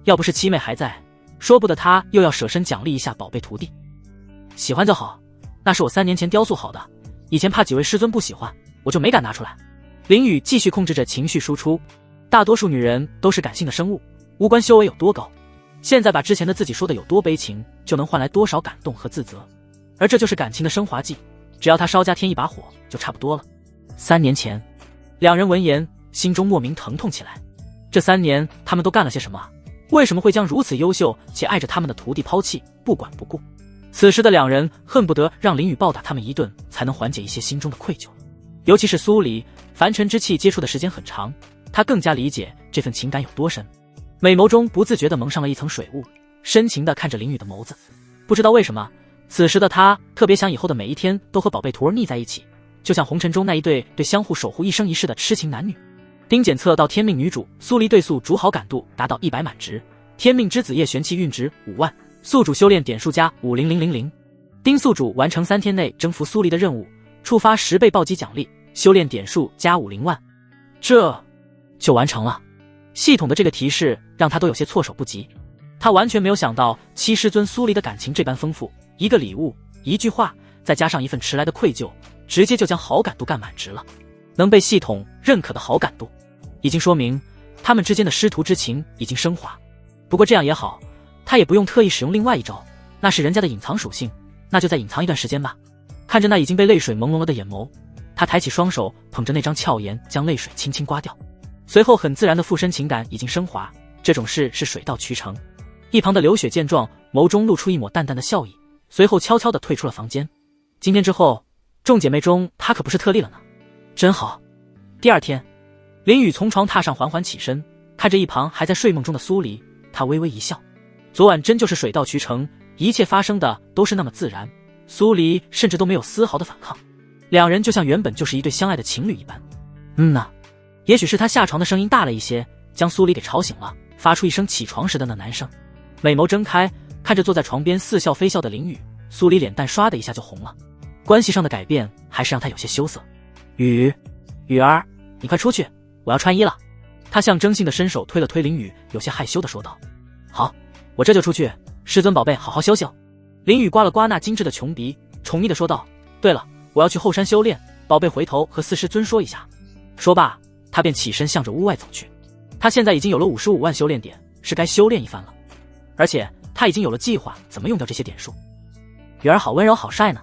要不是七妹还在，说不得他又要舍身奖励一下宝贝徒弟。喜欢就好，那是我3年前雕塑好的，以前怕几位师尊不喜欢，我就没敢拿出来。林雨继续控制着情绪输出，大多数女人都是感性的生物，无关修为有多高，现在把之前的自己说的有多悲情，就能换来多少感动和自责，而这就是感情的升华剂，只要他稍加添一把火就差不多了。3年前，两人闻言，心中莫名疼痛起来。这3年他们都干了些什么？为什么会将如此优秀且爱着他们的徒弟抛弃，不管不顾？此时的两人恨不得让林雨暴打他们一顿，才能缓解一些心中的愧疚。尤其是苏黎，凡尘之气接触的时间很长，他更加理解这份情感有多深。美眸中不自觉地蒙上了一层水雾，深情地看着林雨的眸子。不知道为什么，此时的他特别想以后的每一天都和宝贝徒儿腻在一起，就像红尘中那一对相互守护一生一世的痴情男女。丁检测到天命女主苏黎对宿主好感度达到100满值，天命之子叶玄气运值5万，宿主修炼点数加50000。丁宿主完成3天内征服苏黎的任务，触发10倍暴击奖励，修炼点数加50万，这就完成了。系统的这个提示让他都有些措手不及，他完全没有想到七师尊苏黎的感情这般丰富，一个礼物，一句话，再加上一份迟来的愧疚，直接就将好感度干满值了。能被系统认可的好感度，已经说明他们之间的师徒之情已经升华。不过这样也好，他也不用特意使用另外一招，那是人家的隐藏属性，那就再隐藏一段时间吧。看着那已经被泪水朦胧了的眼眸，他抬起双手捧着那张俏颜，将泪水轻轻刮掉，随后很自然的附身情感已经升华，这种事是水到渠成。一旁的刘雪见状，眸中露出一抹淡淡的笑意，随后悄悄地退出了房间。今天之后，众姐妹中她可不是特例了呢，真好。第二天，林雨从床榻上缓缓起身，看着一旁还在睡梦中的苏黎，她微微一笑。昨晚真就是水到渠成，一切发生的都是那么自然，苏黎甚至都没有丝毫的反抗，两人就像原本就是一对相爱的情侣一般。也许是他下床的声音大了一些，将苏黎给吵醒了，发出一声起床时的那男声。美眸睁开，看着坐在床边似笑非笑的林雨，苏黎脸蛋唰的一下就红了。关系上的改变还是让他有些羞涩。雨儿，你快出去，我要穿衣了。他象征性的伸手推了推林雨，有些害羞的说道。好，我这就出去，师尊宝贝好好休息哦。林雨刮了刮那精致的琼鼻，宠溺的说道。对了，我要去后山修炼，宝贝回头和四师尊说一下。说罢，他便起身向着屋外走去。他现在已经有了55万修炼点，是该修炼一番了。而且他已经有了计划，怎么用掉这些点数。雨儿好温柔好帅呢。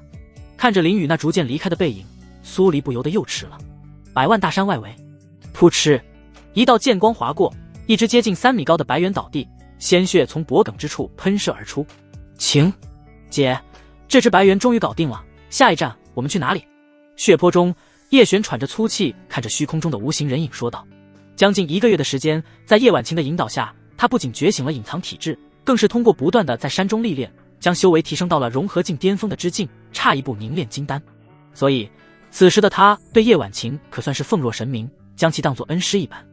看着林雨那逐渐离开的背影，苏黎不由得又吃了。100万大山外围，噗嗤，一道剑光划过，一只接近3米高的白猿倒地，鲜血从脖颈之处喷射而出。姐，这只白猿终于搞定了，下一站我们去哪里？血泊中，叶璇喘着粗气，看着虚空中的无形人影说道。将近1个月的时间，在叶婉晴的引导下，他不仅觉醒了隐藏体质，更是通过不断的在山中历练，将修为提升到了融合境巅峰的之境，差一步凝练金丹。所以此时的他对叶婉晴可算是奉若神明，将其当作恩师一般。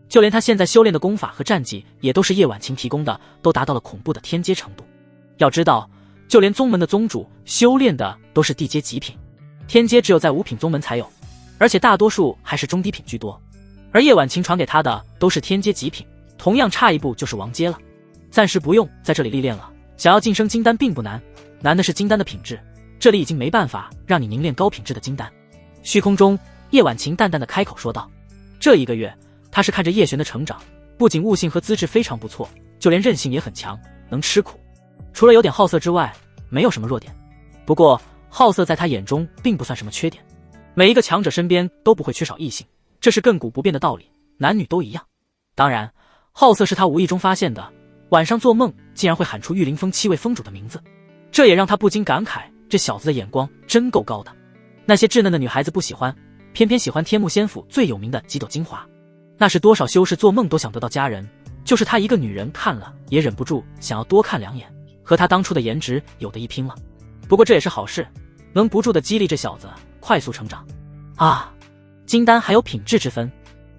就连他现在修炼的功法和战绩也都是叶婉晴提供的，都达到了恐怖的天阶程度。要知道，就连宗门的宗主修炼的都是地阶极品，天阶只有在5品宗门才有，而且大多数还是中低品居多。而叶婉晴传给他的都是天阶极品，同样差一步就是王阶了。暂时不用在这里历练了，想要晋升金丹并不难，难的是金丹的品质，这里已经没办法让你凝练高品质的金丹。虚空中，叶婉晴淡淡的开口说道。这1个月，他是看着叶璇的成长，不仅悟性和资质非常不错，就连韧性也很强，能吃苦。除了有点好色之外，没有什么弱点。不过好色在他眼中并不算什么缺点，每一个强者身边都不会缺少异性，这是亘古不变的道理，男女都一样。当然，好色是他无意中发现的，晚上做梦竟然会喊出玉凌峰7位峰主的名字，这也让他不禁感慨，这小子的眼光真够高的。那些稚嫩的女孩子不喜欢，偏偏喜欢天目仙府最有名的几朵精华，那是多少修士做梦都想得到佳人，就是他一个女人看了也忍不住想要多看2眼，和他当初的颜值有的一拼了。不过这也是好事，能不住的激励这小子快速成长。金丹还有品质之分，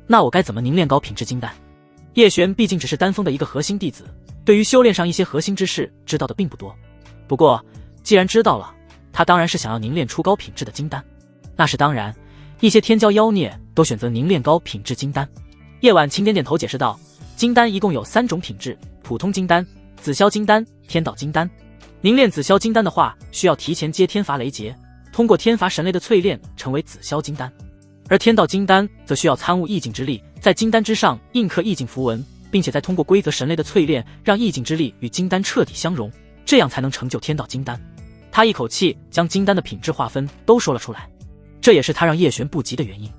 那我该怎么凝练高品质金丹？叶璇毕竟只是丹峰的一个核心弟子，对于修炼上一些核心之事知道的并不多。不过既然知道了，他当然是想要凝练出高品质的金丹。那是当然，一些天骄妖孽都选择凝练高品质金丹。叶婉晴点点头解释道，金丹一共有3种品质，普通金丹、紫霄金丹、天道金丹。凝练紫霄金丹的话，需要提前接天罚雷劫，通过天罚神雷的淬炼成为紫霄金丹。而天道金丹则需要参悟意境之力，在金丹之上印刻意境符文，并且再通过规则神雷的淬炼，让意境之力与金丹彻底相融，这样才能成就天道金丹。他一口气将金丹的品质划分都说了出来，这也是他让叶璇不及的原因。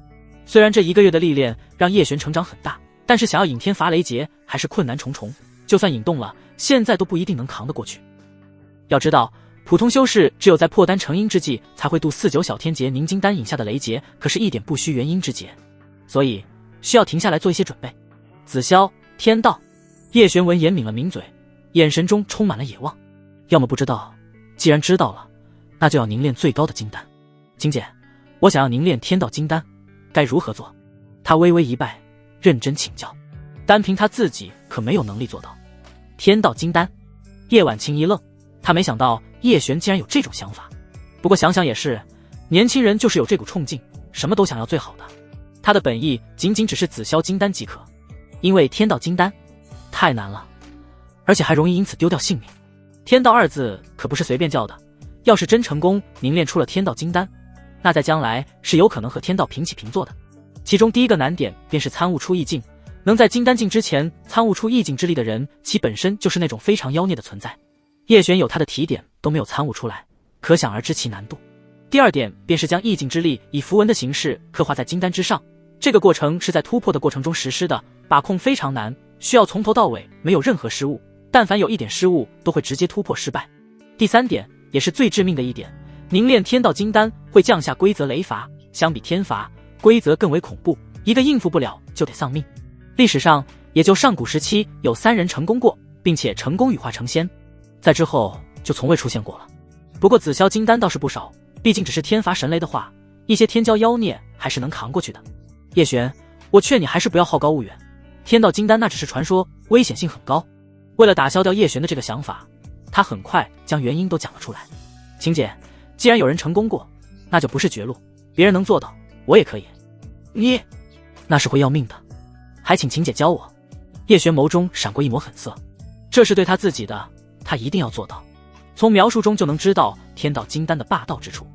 虽然这1个月的历练让叶璇成长很大，但是想要引天伐雷劫还是困难重重，就算引动了，现在都不一定能扛得过去。要知道，普通修士只有在破丹成阴之际才会渡49小天劫凝金丹引下的雷劫，可是一点不虚元阴之劫，所以需要停下来做一些准备。紫霄天道，叶璇闻言抿了抿嘴，眼神中充满了野望。要么不知道，既然知道了，那就要凝练最高的金丹。青姐，我想要凝练天道金丹，该如何做？他微微一拜，认真请教。单凭他自己可没有能力做到。天道金丹，叶婉清一愣，他没想到叶璇竟然有这种想法。不过想想也是，年轻人就是有这股冲劲，什么都想要最好的。他的本意仅仅只是紫霄金丹即可，因为天道金丹太难了，而且还容易因此丢掉性命。天道2字可不是随便叫的，要是真成功凝练出了天道金丹，那在将来是有可能和天道平起平坐的。其中第一个难点便是参悟出意境，能在金丹境之前参悟出意境之力的人，其本身就是那种非常妖孽的存在。叶璇有他的提点都没有参悟出来，可想而知其难度。第2点便是将意境之力以符文的形式刻画在金丹之上，这个过程是在突破的过程中实施的，把控非常难，需要从头到尾没有任何失误，但凡有一点失误都会直接突破失败。第3点也是最致命的一点，凝练天道金丹会降下规则雷罚，相比天罚，规则更为恐怖，一个应付不了就得丧命。历史上也就上古时期有3人成功过，并且成功羽化成仙，在之后就从未出现过了。不过紫霄金丹倒是不少，毕竟只是天罚神雷的话，一些天骄妖孽还是能扛过去的。叶璇，我劝你还是不要好高骛远，天道金丹那只是传说，危险性很高。为了打消掉叶璇的这个想法，他很快将原因都讲了出来。晴姐，既然有人成功过，那就不是绝路，别人能做到，我也可以。你那是会要命的，还请晴姐教我。叶璇眸中闪过一抹狠色，这是对他自己的，他一定要做到。从描述中就能知道天道金丹的霸道之处。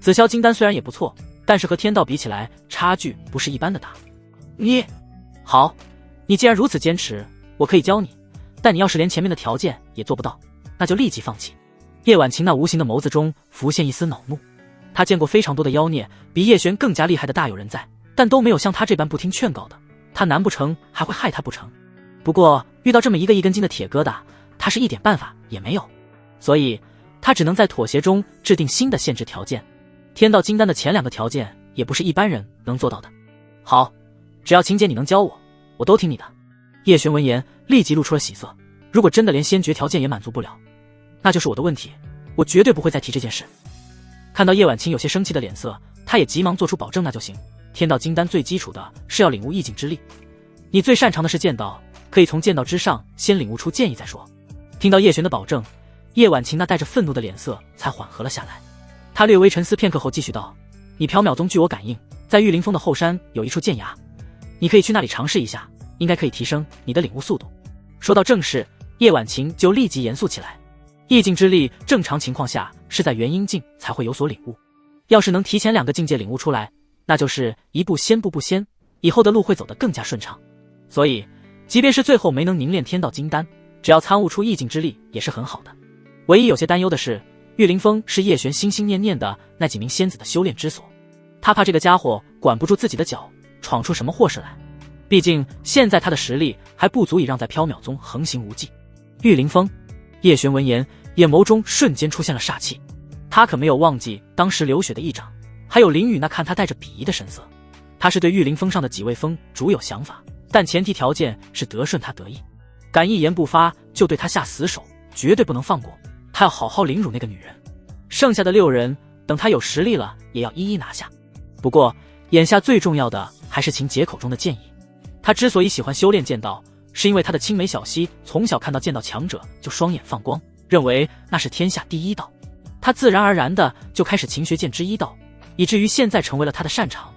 紫霄金丹虽然也不错，但是和天道比起来，差距不是一般的大。你好，你既然如此坚持，我可以教你，但你要是连前面的条件也做不到，那就立即放弃。叶婉晴那无形的眸子中浮现一丝恼怒。他见过非常多的妖孽，比叶璇更加厉害的大有人在，但都没有像他这般不听劝告的。他难不成还会害他不成？不过遇到这么一个一根筋的铁疙瘩，他是一点办法也没有，所以他只能在妥协中制定新的限制条件。天道金丹的前2个条件也不是一般人能做到的。好，只要晴姐你能教我，我都听你的。叶璇闻言立即露出了喜色，如果真的连先决条件也满足不了，那就是我的问题，我绝对不会再提这件事。看到叶婉清有些生气的脸色，他也急忙做出保证，那就行。天道金丹最基础的是要领悟意境之力，你最擅长的是剑道，可以从剑道之上先领悟出剑意再说。听到叶璇的保证，叶婉晴那带着愤怒的脸色才缓和了下来。他略微沉思片刻后继续道，你缥缈宗据我感应，在玉灵峰的后山有一处剑崖，你可以去那里尝试一下，应该可以提升你的领悟速度。说到正事，叶婉晴就立即严肃起来。意境之力正常情况下是在元阴境才会有所领悟，要是能提前2个境界领悟出来，那就是一步先步步先，以后的路会走得更加顺畅。所以即便是最后没能凝练天道金丹，只要参悟出意境之力也是很好的。唯一有些担忧的是，玉灵峰是叶璇心心念念的那几名仙子的修炼之所，他怕这个家伙管不住自己的脚，闯出什么祸事来。毕竟现在他的实力还不足以让在缥缈宗横行无忌。玉灵峰，叶璇闻言眼眸中瞬间出现了煞气，他可没有忘记当时流血的一掌，还有林雨那看他带着鄙夷的神色。他是对玉灵峰上的几位峰主有想法，但前提条件是得顺他得意，敢一言不发就对他下死手，绝对不能放过。他要好好凌辱那个女人。剩下的6人等他有实力了也要一一拿下。不过眼下最重要的还是秦姐口中的剑意。他之所以喜欢修炼剑道，是因为他的青梅小溪从小看到剑道强者就双眼放光，认为那是天下第一道，他自然而然的就开始勤学剑之一道，以至于现在成为了他的擅长。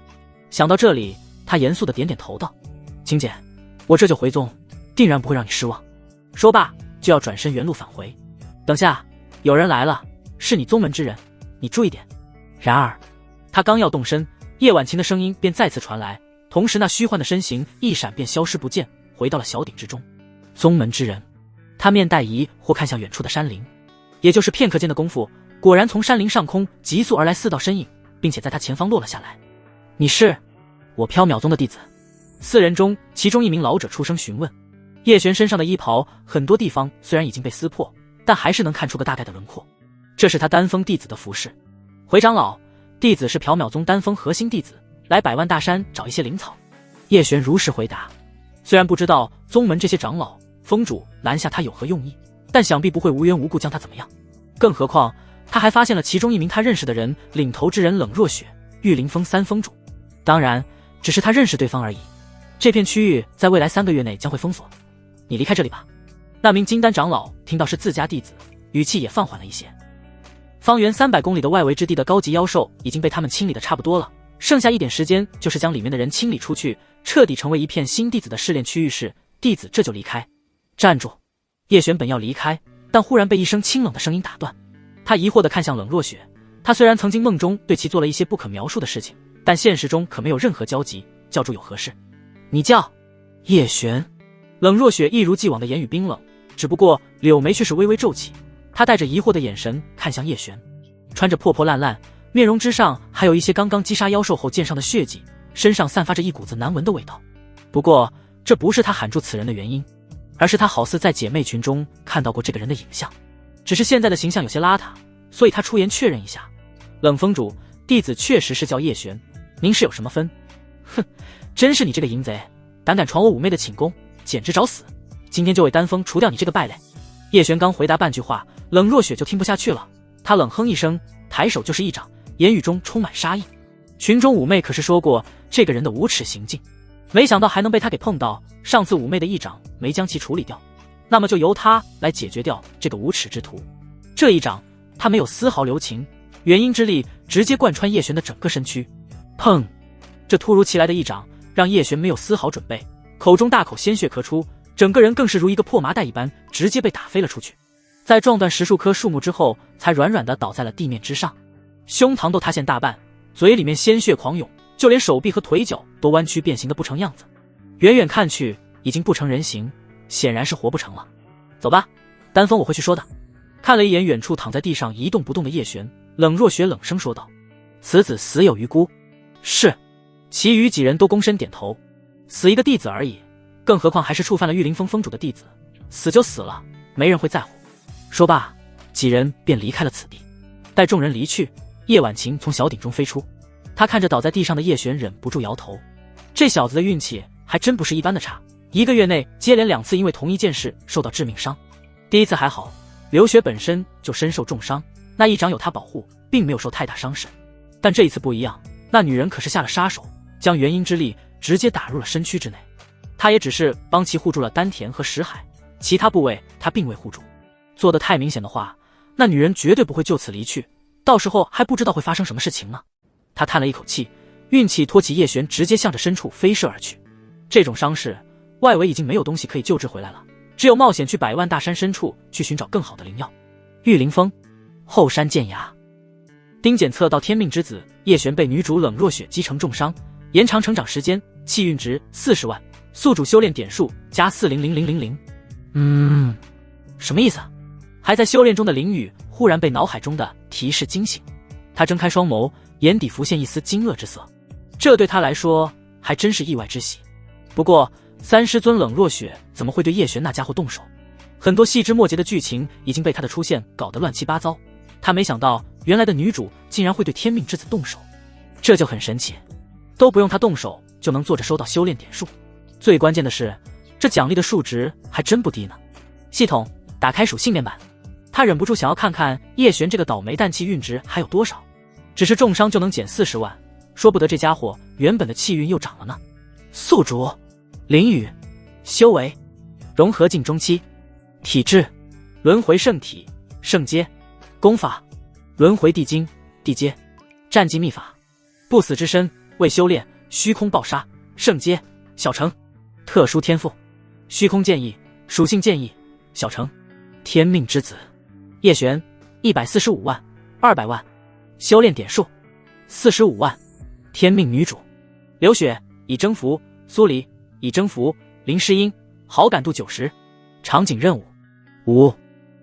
想到这里，他严肃的点点头道，青姐，我这就回宗，定然不会让你失望。说罢就要转身原路返回。等下，有人来了，是你宗门之人，你注意点。然而他刚要动身，叶婉晴的声音便再次传来，同时那虚幻的身形一闪便消失不见，回到了小鼎之中。宗门之人，他面带疑惑看向远处的山林，也就是片刻间的功夫，果然从山林上空急速而来4道身影，并且在他前方落了下来。你是？我缥缈宗的弟子。4人中，其中一名老者出声询问。叶璇身上的衣袍很多地方虽然已经被撕破，但还是能看出个大概的轮廓。这是他丹峰弟子的服饰。回长老，弟子是缥缈宗丹峰核心弟子，来百万大山找一些灵草。叶璇如实回答。虽然不知道宗门这些长老、峰主拦下他有何用意，但想必不会无缘无故将他怎么样。更何况他还发现了其中一名他认识的人，领头之人冷若雪，玉灵峰3峰主。当然，只是他认识对方而已。这片区域在未来3个月内将会封锁，你离开这里吧。那名金丹长老听到是自家弟子，语气也放缓了一些。方圆300公里的外围之地的高级妖兽已经被他们清理的差不多了，剩下一点时间就是将里面的人清理出去，彻底成为一片新弟子的试炼区域时，弟子这就离开。站住！叶璇本要离开，但忽然被一声清冷的声音打断。他疑惑地看向冷若雪，他虽然曾经梦中对其做了一些不可描述的事情，但现实中可没有任何交集，叫住有何事？你叫叶璇。冷若雪一如既往的言语冰冷，只不过柳眉却是微微皱起，她带着疑惑的眼神看向叶璇。穿着破破烂烂，面容之上还有一些刚刚击杀妖兽后溅上的血迹，身上散发着一股子难闻的味道。不过这不是他喊住此人的原因，而是他好似在姐妹群中看到过这个人的影像，只是现在的形象有些邋遢，所以他出言确认一下。冷峰主，弟子确实是叫叶璇，您是有什么分？哼，真是你这个淫贼，胆敢闯我五妹的寝宫，简直找死！今天就为丹峰除掉你这个败类。叶璇刚回答半句话，冷若雪就听不下去了，他冷哼一声，抬手就是一掌，言语中充满杀意。群中五妹可是说过这个人的无耻行径，没想到还能被他给碰到。上次五妹的一掌没将其处理掉，那么就由他来解决掉这个无耻之徒。这一掌他没有丝毫留情，元婴之力直接贯穿叶璇的整个身躯。砰！这突如其来的一掌让叶璇没有丝毫准备，口中大口鲜血咳出，整个人更是如一个破麻袋一般直接被打飞了出去，在撞断10数棵树木之后才软软的倒在了地面之上，胸膛都塌陷大半，嘴里面鲜血狂涌，就连手臂和腿脚都弯曲变形的不成样子，远远看去已经不成人形，显然是活不成了。走吧，丹峰我会去说的。看了一眼远处躺在地上一动不动的叶璇，冷若雪冷声说道：此子死有余辜。是。其余几人都躬身点头。死一个弟子而已，更何况还是触犯了玉灵峰峰主的弟子，死就死了，没人会在乎。说罢，几人便离开了此地。待众人离去，叶婉晴从小鼎中飞出，他看着倒在地上的叶璇，忍不住摇头。这小子的运气还真不是一般的差，1个月内接连2次因为同一件事受到致命伤。第一次还好，刘雪本身就身受重伤，那一掌有他保护，并没有受太大伤势。但这一次不一样，那女人可是下了杀手，将元婴之力直接打入了身躯之内。他也只是帮其护住了丹田和识海，其他部位他并未护住。做得太明显的话，那女人绝对不会就此离去，到时候还不知道会发生什么事情呢。他叹了一口气，运气托起叶璇，直接向着深处飞射而去。这种伤势，外围已经没有东西可以救治回来了，只有冒险去百万大山深处去寻找更好的灵药。玉灵峰后山剑崖，丁检测到天命之子叶璇被女主冷若雪击成重伤，延长成长时间，气运值40万，宿主修炼点数加4000000。什么意思啊？还在修炼中的林雨忽然被脑海中的提示惊醒，他睁开双眸，眼底浮现一丝惊愕之色，这对他来说还真是意外之喜。不过三师尊冷若雪怎么会对叶璇那家伙动手？很多细枝末节的剧情已经被他的出现搞得乱七八糟，他没想到原来的女主竟然会对天命之子动手，这就很神奇，都不用他动手就能坐着收到修炼点数，最关键的是这奖励的数值还真不低呢。系统打开属性面板，他忍不住想要看看叶璇这个倒霉蛋气运值还有多少，只是重伤就能减40万，说不得这家伙原本的气运又涨了呢。宿主林雨，修为融合境中期，体质轮回圣体圣阶，功法轮回地经地阶，战技秘法不死之身未修炼虚空爆杀圣阶小成，特殊天赋虚空剑意属性剑意小成，天命之子叶璇145万200万，修炼点数45万，天命女主刘雪已征服，苏黎已征服，林诗音好感度90，场景任务5，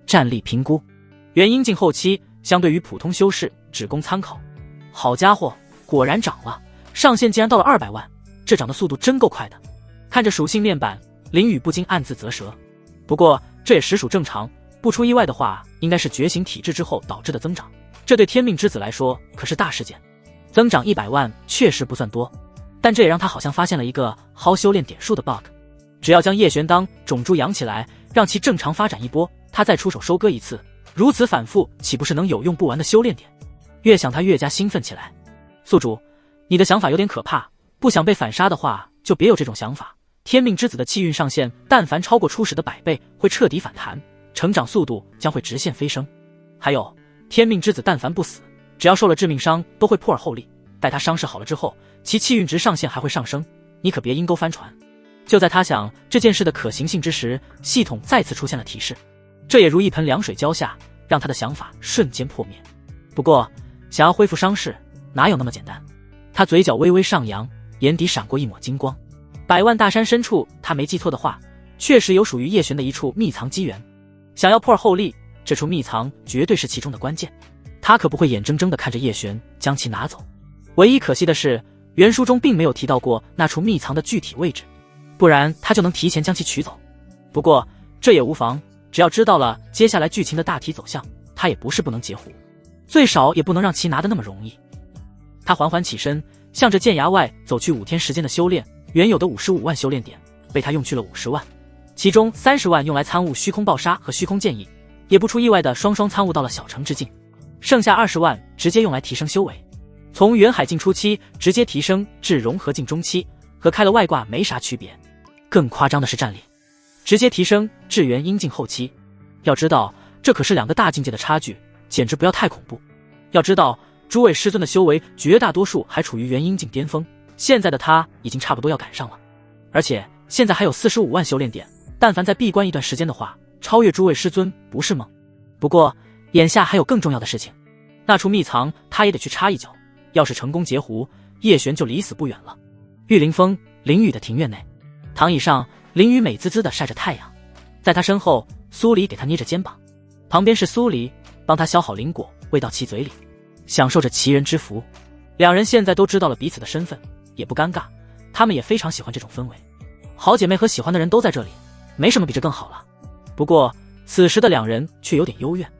战力评估元婴境后期，相对于普通修士只供参考。好家伙，果然涨了，上限竟然到了200万，这长的速度真够快的。看着属性面板，林雨不禁暗自啧舌。不过这也实属正常，不出意外的话，应该是觉醒体质之后导致的增长。这对天命之子来说可是大事件。增长100万确实不算多，但这也让他好像发现了一个薅修炼点数的 bug。只要将叶玄当种猪养起来，让其正常发展一波，他再出手收割一次，如此反复，岂不是能有用不完的修炼点？越想他越加兴奋起来。宿主，你的想法有点可怕，不想被反杀的话，就别有这种想法。天命之子的气运上限，但凡超过初始的100倍，会彻底反弹，成长速度将会直线飞升。还有，天命之子但凡不死，只要受了致命伤，都会破而后立。待他伤势好了之后，其气运值上限还会上升，你可别阴沟翻船。就在他想这件事的可行性之时，系统再次出现了提示，这也如一盆凉水浇下，让他的想法瞬间破灭。不过，想要恢复伤势，哪有那么简单？他嘴角微微上扬，眼底闪过一抹金光。百万大山深处，他没记错的话，确实有属于叶璇的一处秘藏机缘。想要破而后立，这处秘藏绝对是其中的关键。他可不会眼睁睁地看着叶璇将其拿走。唯一可惜的是，原书中并没有提到过那处秘藏的具体位置，不然他就能提前将其取走。不过这也无妨，只要知道了接下来剧情的大体走向，他也不是不能截胡，最少也不能让其拿得那么容易。他缓缓起身，向着剑崖外走去。5天时间的修炼，原有的55万修炼点被他用去了50万，其中30万用来参悟虚空暴杀和虚空剑意，也不出意外的双双参悟到了小成之境，剩下20万直接用来提升修为，从元海境初期直接提升至融合境中期，和开了外挂没啥区别。更夸张的是战力，直接提升至元阴境后期。要知道这可是2个大境界的差距，简直不要太恐怖。要知道诸位师尊的修为绝大多数还处于元阴境巅峰，现在的他已经差不多要赶上了，而且现在还有45万修炼点，但凡再闭关一段时间的话，超越诸位师尊不是梦。不过眼下还有更重要的事情，那处秘藏他也得去插一脚，要是成功截胡，叶璇就离死不远了。玉凌峰林雨的庭院内，躺椅上，林雨美滋滋地晒着太阳，在他身后，苏黎给他捏着肩膀，旁边是苏黎帮他削好灵果喂到其嘴里，享受着奇人之福。2人现在都知道了彼此的身份，也不尴尬，他们也非常喜欢这种氛围。好姐妹和喜欢的人都在这里，没什么比这更好了。不过此时的2人却有点幽怨，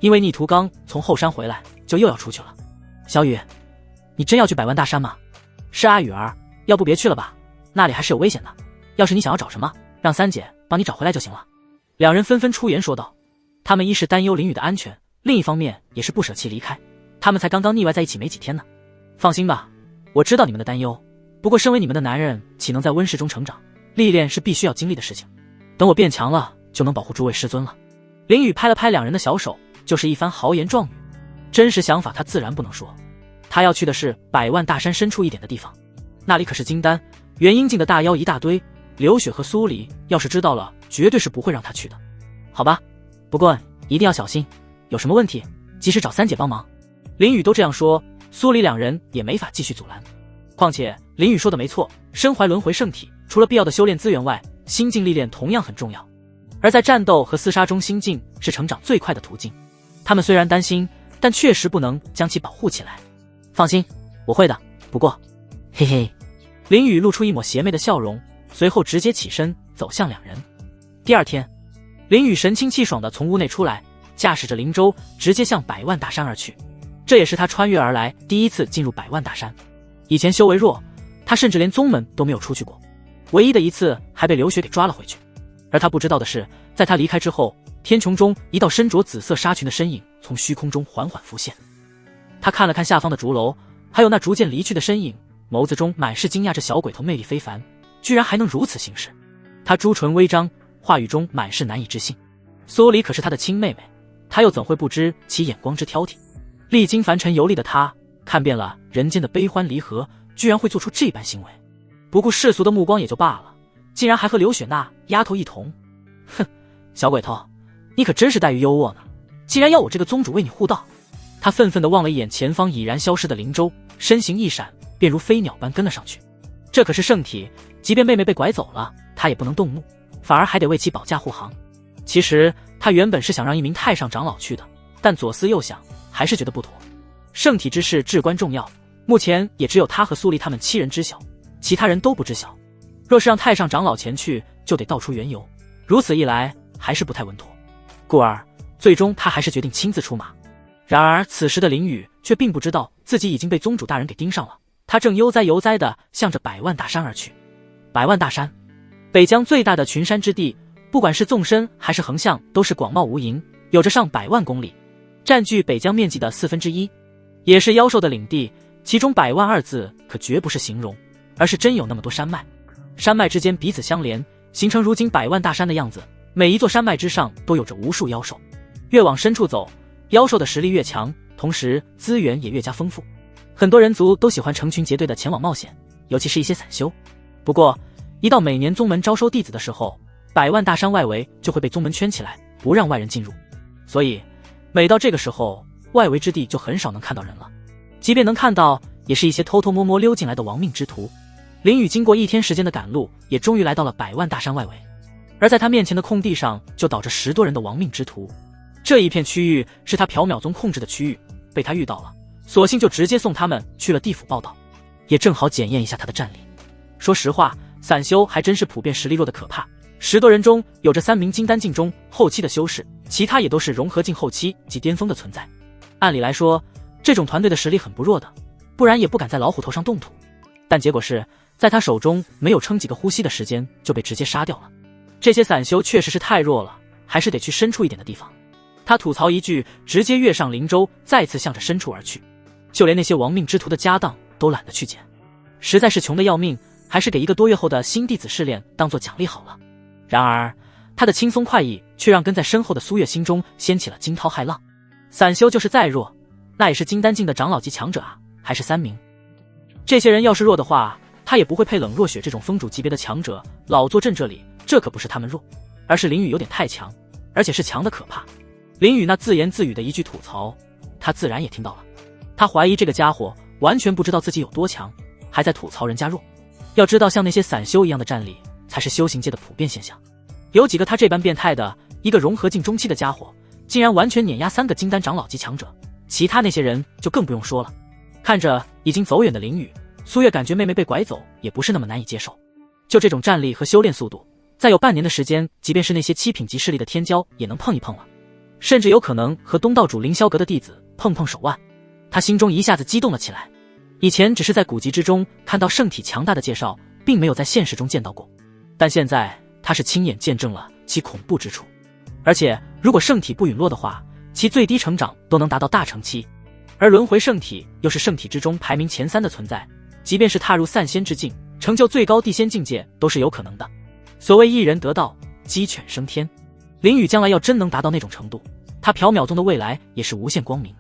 因为逆图刚从后山回来，就又要出去了。小雨，你真要去百万大山吗？是啊，雨儿，要不别去了吧，那里还是有危险的。要是你想要找什么，让三姐帮你找回来就行了。2人纷纷出言说道，他们一是担忧林雨的安全，另一方面也是不舍弃离开，他们才刚刚腻歪在一起没几天呢。放心吧，我知道你们的担忧，不过身为你们的男人，岂能在温室中成长？历练是必须要经历的事情，等我变强了，就能保护诸位师尊了。林雨拍了拍2人的小手，就是一番豪言壮语。真实想法他自然不能说，他要去的是百万大山深处一点的地方，那里可是金丹元阴境的大妖一大堆，刘雪和苏黎要是知道了，绝对是不会让他去的。好吧，不过一定要小心，有什么问题及时找三姐帮忙。林雨都这样说，苏黎2人也没法继续阻拦。况且林雨说的没错，身怀轮回圣体，除了必要的修炼资源外，心境历练同样很重要。而在战斗和厮杀中，心境是成长最快的途径。他们虽然担心，但确实不能将其保护起来。放心，我会的。不过，嘿嘿。林雨露出一抹邪魅的笑容，随后直接起身走向2人。第2天，林雨神清气爽地从屋内出来，驾驶着灵舟直接向百万大山而去。这也是他穿越而来第一次进入百万大山。以前修为弱，他甚至连宗门都没有出去过，唯一的一次还被刘雪给抓了回去。而他不知道的是，在他离开之后，天穹中一道身着紫色纱裙的身影从虚空中缓缓浮现。他看了看下方的竹楼，还有那逐渐离去的身影，眸子中满是惊讶。这小鬼头魅力非凡，居然还能如此行事。他朱唇微张，话语中满是难以置信。苏黎可是他的亲妹妹，他又怎会不知其眼光之挑剔？历经凡尘游历的他，看遍了人间的悲欢离合，居然会做出这般行为，不顾世俗的目光也就罢了，竟然还和刘雪那丫头一同。哼，小鬼头，你可真是待遇优渥呢，竟然要我这个宗主为你护道。他愤愤地望了一眼前方已然消失的灵舟，身形一闪，便如飞鸟般跟了上去。这可是圣体，即便妹妹被拐走了，他也不能动怒，反而还得为其保驾护航。其实他原本是想让一名太上长老去的，但左思右想，还是觉得不妥。圣体之事至关重要，目前也只有他和苏黎他们7人知晓，其他人都不知晓。若是让太上长老前去，就得道出缘由，如此一来还是不太稳妥。故而最终他还是决定亲自出马。然而此时的林宇却并不知道自己已经被宗主大人给盯上了，他正悠哉悠哉地向着百万大山而去。百万大山，北疆最大的群山之地，不管是纵深还是横向，都是广袤无垠，有着上百万公里，占据北疆面积的1/4，也是妖兽的领地。其中百万二字可绝不是形容，而是真有那么多山脉，山脉之间彼此相连，形成如今百万大山的样子。每一座山脉之上都有着无数妖兽，越往深处走，妖兽的实力越强，同时资源也越加丰富。很多人族都喜欢成群结队的前往冒险，尤其是一些散修。不过一到每年宗门招收弟子的时候，百万大山外围就会被宗门圈起来，不让外人进入。所以每到这个时候，外围之地就很少能看到人了，即便能看到，也是一些偷偷摸摸溜进来的亡命之徒。林宇经过1天时间的赶路，也终于来到了百万大山外围。而在他面前的空地上就倒着10多人的亡命之徒，这一片区域是他缥缈宗控制的区域，被他遇到了，索性就直接送他们去了地府报道，也正好检验一下他的战力。说实话，散修还真是普遍实力弱的可怕，10多人中有着3名金丹境中后期的修士，其他也都是融合境后期及巅峰的存在。按理来说，这种团队的实力很不弱的，不然也不敢在老虎头上动土。但结果是在他手中没有撑几个呼吸的时间就被直接杀掉了。这些散修确实是太弱了，还是得去深处一点的地方。他吐槽一句，直接跃上灵舟，再次向着深处而去。就连那些亡命之徒的家当都懒得去捡，实在是穷得要命，还是给1个多月后的新弟子试炼当做奖励好了。然而他的轻松快意却让跟在身后的苏月心中掀起了惊涛骇浪。散修就是再弱，那也是金丹境的长老级强者啊，还是3名。这些人要是弱的话，他也不会配冷若雪这种封主级别的强者。老坐镇这里，这可不是他们弱，而是林宇有点太强，而且是强的可怕。林宇那自言自语的一句吐槽，他自然也听到了。他怀疑这个家伙完全不知道自己有多强，还在吐槽人家弱。要知道像那些散修一样的战力才是修行界的普遍现象，有几个他这般变态的，一个融合境中期的家伙竟然完全碾压3个金丹长老级强者，其他那些人就更不用说了。看着已经走远的林宇，苏月感觉妹妹被拐走也不是那么难以接受。就这种战力和修炼速度，再有半年的时间，即便是那些7品级势力的天骄也能碰一碰了，甚至有可能和东道主凌霄阁的弟子碰碰手腕。他心中一下子激动了起来。以前只是在古籍之中看到圣体强大的介绍，并没有在现实中见到过，但现在他是亲眼见证了其恐怖之处。而且如果圣体不陨落的话，其最低成长都能达到大成期，而轮回圣体又是圣体之中排名前3的存在，即便是踏入散仙之境，成就最高地仙境界都是有可能的。所谓一人得道，鸡犬升天，林宇将来要真能达到那种程度，他缥缈宗的未来也是无限光明。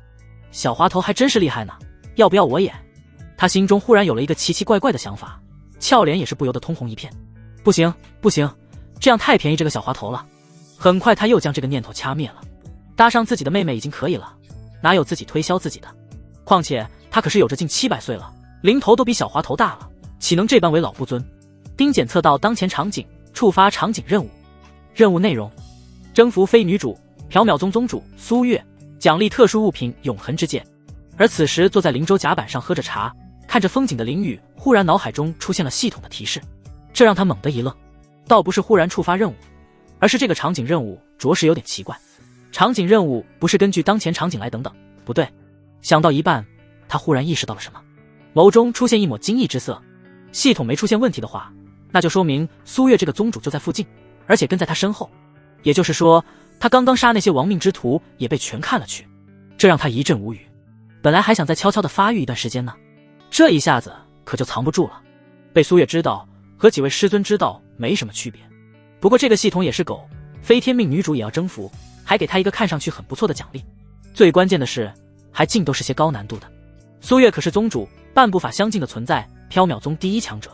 小滑头还真是厉害呢，要不要我也？他心中忽然有了一个奇奇怪怪的想法，俏脸也是不由得通红一片。不行不行，这样太便宜这个小滑头了。很快他又将这个念头掐灭了，搭上自己的妹妹已经可以了，哪有自己推销自己的？况且他可是有着近700岁了，灵头都比小滑头大了，岂能这般为老不尊？丁检测到当前场景，触发场景任务。任务内容：征服非女主缥缈宗宗主苏月，奖励特殊物品永恒之剑。而此时坐在灵舟甲板上喝着茶，看着风景的林宇忽然脑海中出现了系统的提示，这让他猛地一愣。倒不是忽然触发任务，而是这个场景任务着实有点奇怪。场景任务不是根据当前场景来等等，不对。想到一半，他忽然意识到了什么，眸中出现一抹惊异之色。系统没出现问题的话，那就说明苏月这个宗主就在附近，而且跟在他身后，也就是说他刚刚杀那些亡命之徒也被全看了去，这让他一阵无语。本来还想再悄悄地发育一段时间呢，这一下子可就藏不住了。被苏月知道和几位师尊知道没什么区别，不过这个系统也是狗，非天命女主也要征服，还给他一个看上去很不错的奖励。最关键的是还尽都是些高难度的。苏月可是宗主半步法相近的存在，缥缈宗第1强者。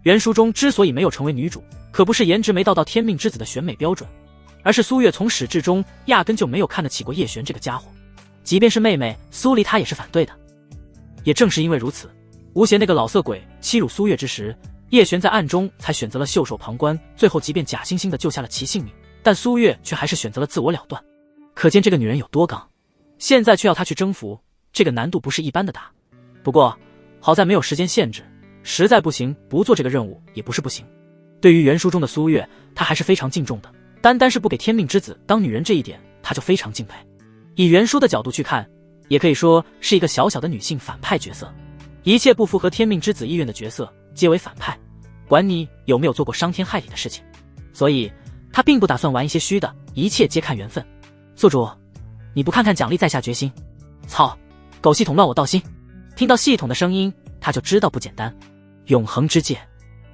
原书中之所以没有成为女主，可不是颜值没到天命之子的选美标准，而是苏月从始至终压根就没有看得起过叶璇这个家伙，即便是妹妹苏黎她也是反对的。也正是因为如此，吴邪那个老色鬼欺辱苏月之时，叶璇在暗中才选择了袖手旁观，最后即便假惺惺地救下了其性命，但苏月却还是选择了自我了断。可见这个女人有多刚，现在却要她去征服，这个难度不是一般的大。不过好在没有时间限制，实在不行，不做这个任务也不是不行。对于原书中的苏月，他还是非常敬重的，单单是不给天命之子当女人这一点，他就非常敬佩。以原书的角度去看，也可以说是一个小小的女性反派角色。一切不符合天命之子意愿的角色，皆为反派，管你有没有做过伤天害理的事情。所以他并不打算玩一些虚的，一切皆看缘分。宿主，你不看看奖励再下决心？操，狗系统乱我道心。听到系统的声音，他就知道不简单。永恒之戒，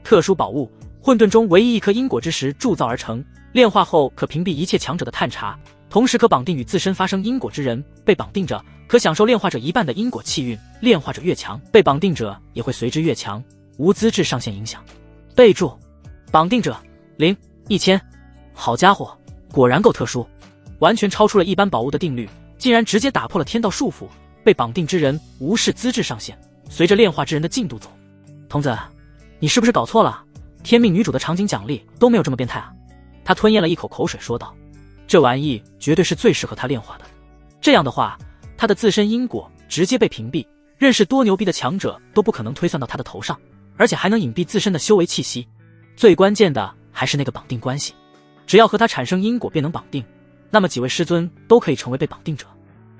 特殊宝物，混沌中唯一一颗因果之石铸造而成，炼化后可屏蔽一切强者的探查，同时可绑定与自身发生因果之人，被绑定者可享受炼化者一半的因果气运，炼化者越强，被绑定者也会随之越强，无资质上限影响。备注：绑定者0、1000。好家伙，果然够特殊，完全超出了一般宝物的定律，竟然直接打破了天道束缚，被绑定之人无视资质上限，随着炼化之人的进度走。童子，你是不是搞错了？天命女主的场景奖励都没有这么变态啊！他吞咽了一口口水说道，这玩意绝对是最适合他炼化的。这样的话，他的自身因果直接被屏蔽，认识多牛逼的强者都不可能推算到他的头上，而且还能隐蔽自身的修为气息。最关键的还是那个绑定关系，只要和他产生因果便能绑定，那么几位师尊都可以成为被绑定者，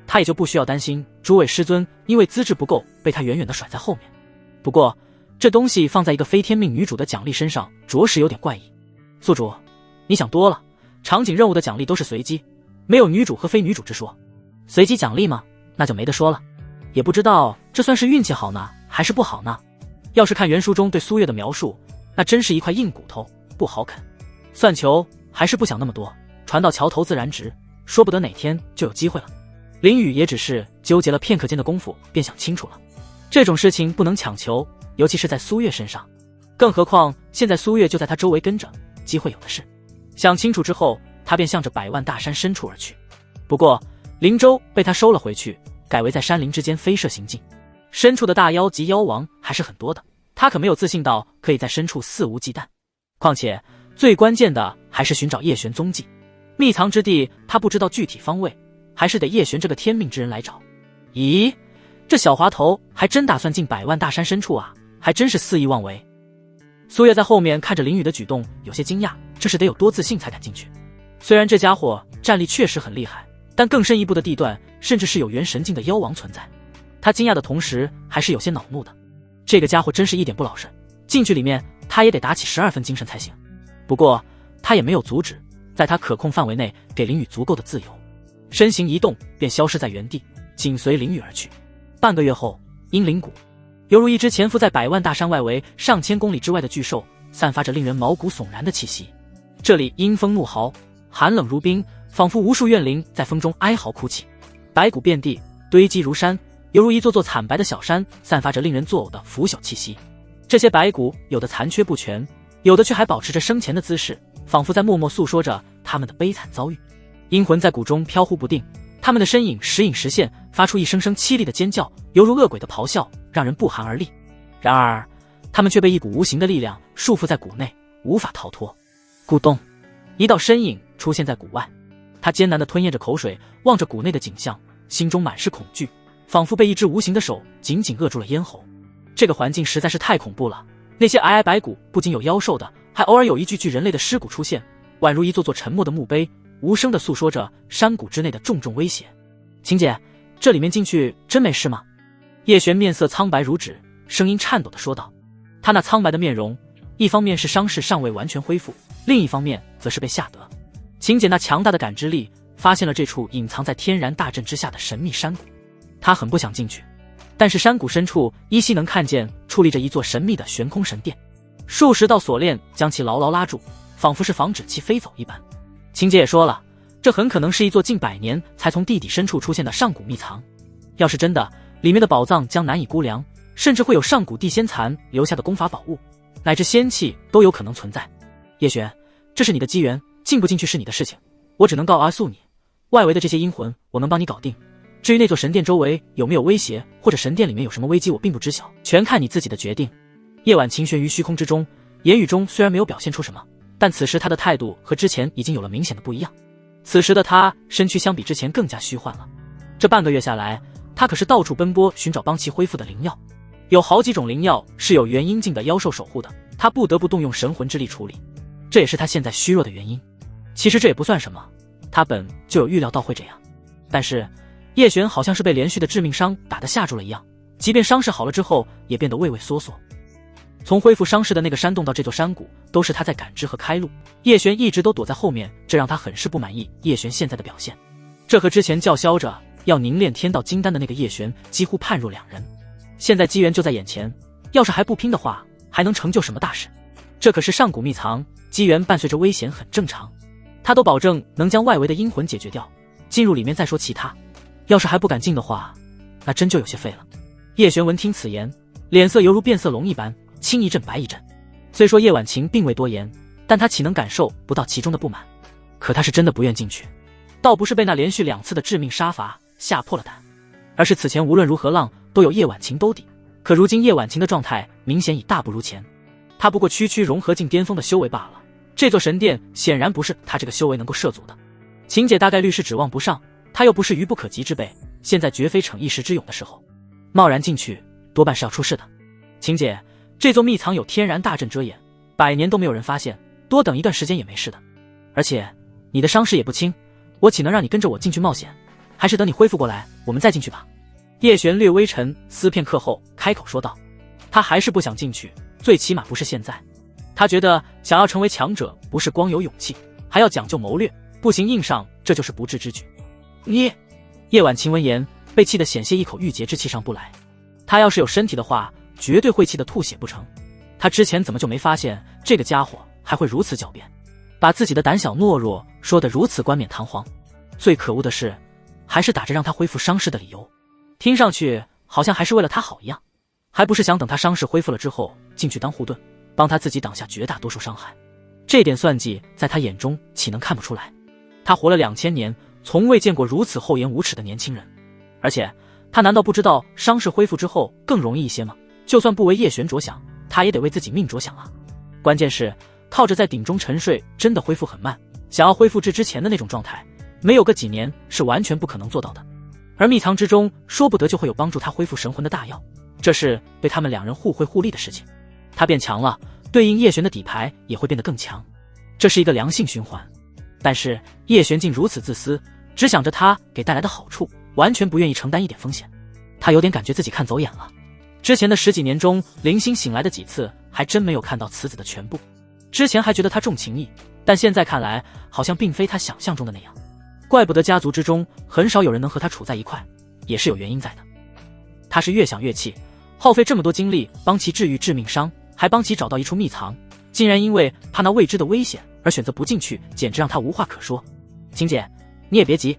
他也就不需要担心诸位师尊因为资质不够被他远远地甩在后面。不过这东西放在一个非天命女主的奖励身上着实有点怪异。宿主，你想多了，场景任务的奖励都是随机，没有女主和非女主之说。随机奖励吗？那就没得说了。也不知道这算是运气好呢还是不好呢。要是看原书中对苏月的描述，那真是一块硬骨头，不好啃。算球还是不想那么多，船到桥头自然直，说不得哪天就有机会了。林雨也只是纠结了片刻间的功夫便想清楚了，这种事情不能强求，尤其是在苏月身上，更何况现在苏月就在他周围跟着，机会有的是。想清楚之后，他便向着百万大山深处而去。不过灵舟被他收了回去，改为在山林之间飞射行进。深处的大妖及妖王还是很多的，他可没有自信到可以在深处肆无忌惮。况且最关键的还是寻找叶璇踪迹，秘藏之地他不知道具体方位，还是得叶璇这个天命之人来找。咦，这小滑头还真打算进百万大山深处啊，还真是肆意妄为。苏月在后面看着林雨的举动有些惊讶，这是得有多自信才敢进去。虽然这家伙战力确实很厉害，但更深一步的地段甚至是有元神境的妖王存在。他惊讶的同时还是有些恼怒的，这个家伙真是一点不老实，进去里面他也得打起12分精神才行。不过他也没有阻止，在他可控范围内给林雨足够的自由，身形一动便消失在原地，紧随林雨而去。半个月后，阴灵谷犹如一只潜伏在百万大山外围上千公里之外的巨兽，散发着令人毛骨悚然的气息。这里阴风怒号，寒冷如冰，仿佛无数怨灵在风中哀嚎哭泣。白骨遍地，堆积如山，犹如一座座惨白的小山，散发着令人作呕的腐朽气息。这些白骨有的残缺不全，有的却还保持着生前的姿势，仿佛在默默诉说着他们的悲惨遭遇。阴魂在谷中飘忽不定，他们的身影时隐时现，发出一声声凄厉的尖叫，犹如恶鬼的咆哮，让人不寒而栗。然而他们却被一股无形的力量束缚在谷内，无法逃脱。咕咚，一道身影出现在谷外，他艰难地吞咽着口水，望着谷内的景象，心中满是恐惧，仿佛被一只无形的手紧紧扼住了咽喉。这个环境实在是太恐怖了，那些皑皑白骨不仅有妖兽的，还偶尔有一具具人类的尸骨出现，宛如一座座沉默的墓碑，无声地诉说着山谷之内的重重威胁。晴姐，这里面进去真没事吗？叶璇面色苍白如纸，声音颤抖地说道。他那苍白的面容，一方面是伤势尚未完全恢复，另一方面则是被吓得。晴姐那强大的感知力发现了这处隐藏在天然大阵之下的神秘山谷，她很不想进去，但是山谷深处依稀能看见矗立着一座神秘的悬空神殿，数十道锁链将其牢牢拉住，仿佛是防止其飞走一般。晴姐也说了，这很可能是一座近100年才从地底深处出现的上古秘藏，要是真的，里面的宝藏将难以估量，甚至会有上古地仙残留下的功法宝物，乃至仙气都有可能存在。叶璇，这是你的机缘，进不进去是你的事情，我只能告诉你，外围的这些阴魂我能帮你搞定，至于那座神殿周围有没有威胁，或者神殿里面有什么危机，我并不知晓，全看你自己的决定。夜晚晴悬于虚空之中，言语中虽然没有表现出什么，但此时他的态度和之前已经有了明显的不一样。此时的他身躯相比之前更加虚幻了，这半个月下来，他可是到处奔波寻找帮其恢复的灵药。有好几种灵药是有元婴境的妖兽守护的，他不得不动用神魂之力处理，这也是他现在虚弱的原因。其实这也不算什么，他本就有预料到会这样。但是叶璇好像是被连续的致命伤打得吓住了一样，即便伤势好了之后也变得畏畏缩缩。从恢复伤势的那个山洞到这座山谷，都是他在感知和开路，叶璇一直都躲在后面，这让他很是不满意叶璇现在的表现。这和之前叫嚣着要凝练天道金丹的那个叶璇几乎判若两人。现在机缘就在眼前，要是还不拼的话，还能成就什么大事？这可是上古秘藏，机缘伴随着危险很正常，他都保证能将外围的阴魂解决掉，进入里面再说其他。要是还不敢进的话，那真就有些废了。叶璇闻听此言，脸色犹如变色龙一般，青一阵白一阵。虽说叶婉晴并未多言，但他岂能感受不到其中的不满？可他是真的不愿进去，倒不是被那连续2次的致命杀伐吓破了胆，而是此前无论如何浪都有叶婉晴兜底，可如今叶婉晴的状态明显已大不如前，他不过区区融合境巅峰的修为罢了，这座神殿显然不是他这个修为能够涉足的。晴姐大概率是指望不上，他又不是愚不可及之辈，现在绝非逞一时之勇的时候，贸然进去多半是要出事的。晴姐，这座秘藏有天然大阵遮掩，100年都没有人发现，多等一段时间也没事的。而且你的伤势也不轻，我岂能让你跟着我进去冒险？还是等你恢复过来我们再进去吧。叶璇略微沉思片刻后开口说道，他还是不想进去，最起码不是现在。他觉得想要成为强者不是光有勇气，还要讲究谋略，不行硬上这就是不智之举。你叶婉晴闻言被气得险些一口郁结之气上不来，他要是有身体的话绝对会气得吐血不成。他之前怎么就没发现这个家伙还会如此狡辩，把自己的胆小懦弱说得如此冠冕堂皇。最可恶的是还是打着让他恢复伤势的理由，听上去好像还是为了他好一样，还不是想等他伤势恢复了之后进去当护盾，帮他自己挡下绝大多数伤害。这点算计在他眼中岂能看不出来？他活了2000年，从未见过如此厚颜无耻的年轻人。而且他难道不知道伤势恢复之后更容易一些吗？就算不为叶璇着想，他也得为自己命着想啊。关键是靠着在顶中沉睡真的恢复很慢，想要恢复至之前的那种状态，没有个几年是完全不可能做到的。而秘藏之中说不得就会有帮助他恢复神魂的大药，这是对他们2人互惠互利的事情。他变强了，对应叶璇的底牌也会变得更强，这是一个良性循环。但是叶璇竟如此自私，只想着他给带来的好处，完全不愿意承担一点风险。他有点感觉自己看走眼了。之前的10几年中，零星醒来的几次还真没有看到此子的全部。之前还觉得他重情义，但现在看来好像并非他想象中的那样。怪不得家族之中很少有人能和他处在一块，也是有原因在的。他是越想越气，耗费这么多精力帮其治愈致命伤，还帮其找到一处秘藏，竟然因为怕那未知的危险而选择不进去，简直让他无话可说。晴姐，你也别急，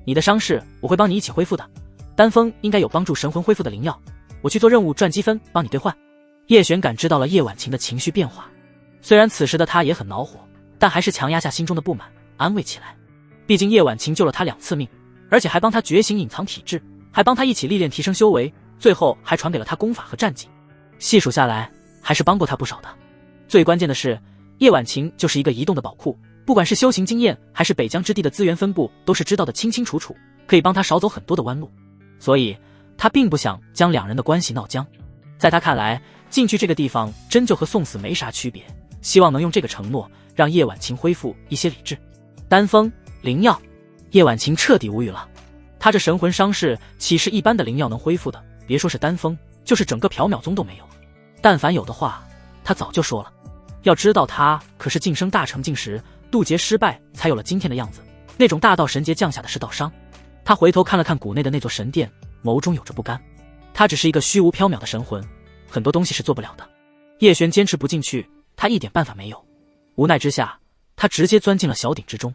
你的伤势我会帮你一起恢复的，丹枫应该有帮助神魂恢复的灵药，我去做任务赚积分帮你兑换。叶璇感知到了叶婉晴的情绪变化，虽然此时的他也很恼火，但还是强压下心中的不满，安慰起来。毕竟叶婉晴救了他2次命，而且还帮他觉醒隐藏体质，还帮他一起历练提升修为，最后还传给了他功法和战绩，细数下来还是帮过他不少的。最关键的是叶婉晴就是一个移动的宝库，不管是修行经验还是北疆之地的资源分布都是知道的清清楚楚，可以帮他少走很多的弯路，所以他并不想将2人的关系闹僵。在他看来，进去这个地方真就和送死没啥区别，希望能用这个承诺让叶婉晴恢复一些理智。丹枫灵药，叶婉晴彻底无语了。他这神魂伤势岂是一般的灵药能恢复的？别说是丹枫，就是整个缥缈宗都没有。但凡有的话，他早就说了。要知道他可是晋升大成境时渡劫失败才有了今天的样子，那种大道神劫降下的是道伤。他回头看了看谷内的那座神殿，眸中有着不甘。他只是一个虚无缥缈的神魂，很多东西是做不了的。叶璇坚持不进去，他一点办法没有。无奈之下，他直接钻进了小鼎之中。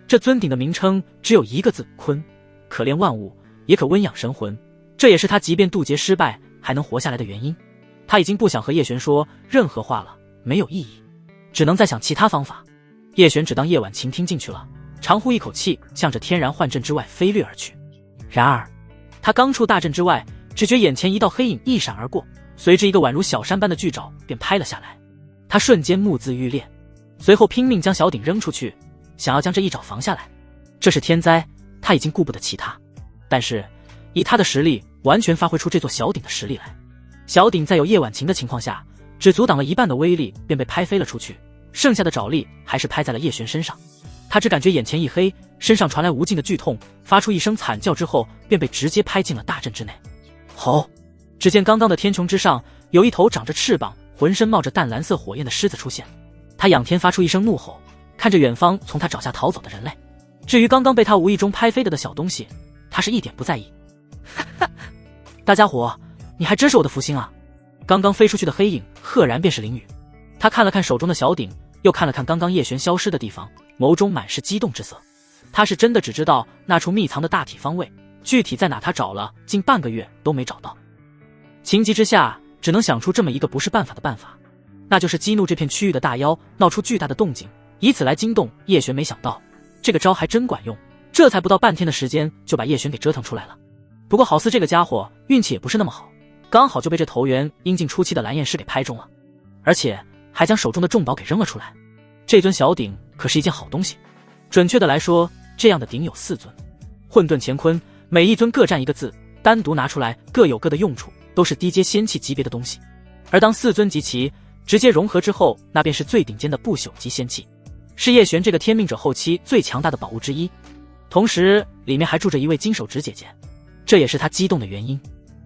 这尊鼎的名称只有一个字，坤，可炼万物，也可温养神魂，这也是他即便渡劫失败还能活下来的原因。他已经不想和叶璇说任何话了，没有意义，只能再想其他方法。叶璇只当叶婉晴听进去了，长呼一口气，向着天然幻阵之外飞掠而去。然而他刚出大阵之外，只觉眼前一道黑影一闪而过，随之一个宛如小山般的巨爪便拍了下来。他瞬间目眦欲裂，随后拼命将小鼎扔出去，想要将这一爪防下来。这是天灾，他已经顾不得其他，但是以他的实力完全发挥出这座小鼎的实力来。小鼎在有叶婉晴的情况下，只阻挡了一半的威力便被拍飞了出去，剩下的爪力还是拍在了叶璇身上。他只感觉眼前一黑，身上传来无尽的剧痛，发出一声惨叫之后，便被直接拍进了大阵之内。吼！只见刚刚的天穹之上，有一头长着翅膀、浑身冒着淡蓝色火焰的狮子出现。他仰天发出一声怒吼，看着远方从他爪下逃走的人类。至于刚刚被他无意中拍飞的小东西，他是一点不在意。大家伙，你还真是我的福星啊！刚刚飞出去的黑影赫然便是林雨。他看了看手中的小鼎，又看了看刚刚叶璇消失的地方，眸中满是激动之色。他是真的只知道那处秘藏的大体方位，具体在哪他找了近半个月都没找到。情急之下，只能想出这么一个不是办法的办法，那就是激怒这片区域的大妖，闹出巨大的动静，以此来惊动叶璇。没想到这个招还真管用，这才不到半天的时间就把叶璇给折腾出来了。不过好似这个家伙运气也不是那么好，刚好就被这头元阴茎初期的蓝焰师给拍中了，而且还将手中的重宝给扔了出来。这尊小鼎可是一件好东西，准确的来说，这样的鼎有4尊，混沌乾坤，每一尊各占一个字，单独拿出来各有各的用处，都是低阶仙器级别的东西。而当4尊集齐，直接融合之后，那便是最顶尖的不朽级仙器，是叶璇这个天命者后期最强大的宝物之一。同时里面还住着一位金手指姐姐，这也是他激动的原因。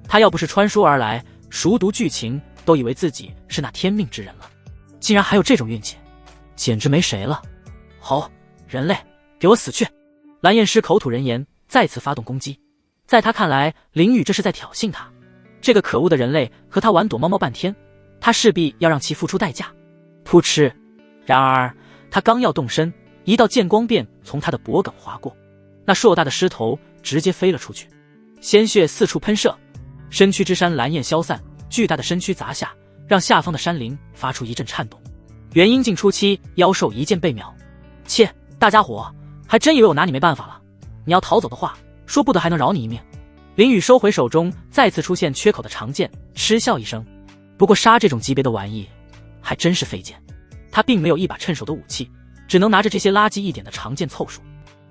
他要不是穿书而来，熟读剧情，都以为自己是那天命之人了，竟然还有这种运气，简直没谁了。好，人类给我死去！蓝焰师口吐人言，再次发动攻击。在他看来，林雨这是在挑衅他，这个可恶的人类和他玩躲猫猫半天，他势必要让其付出代价。噗嗤！然而他刚要动身，一道剑光便从他的脖颈划过，那硕大的狮头直接飞了出去，鲜血四处喷射，身躯之山蓝焰消散，巨大的身躯砸下，让下方的山林发出一阵颤动。元阴境初期，妖兽一剑被秒。切，大家伙还真以为我拿你没办法了？你要逃走的话，说不得还能饶你一命。林雨收回手中再次出现缺口的长剑，嗤笑一声。不过杀这种级别的玩意还真是费劲，他并没有一把趁手的武器，只能拿着这些垃圾一点的长剑凑数。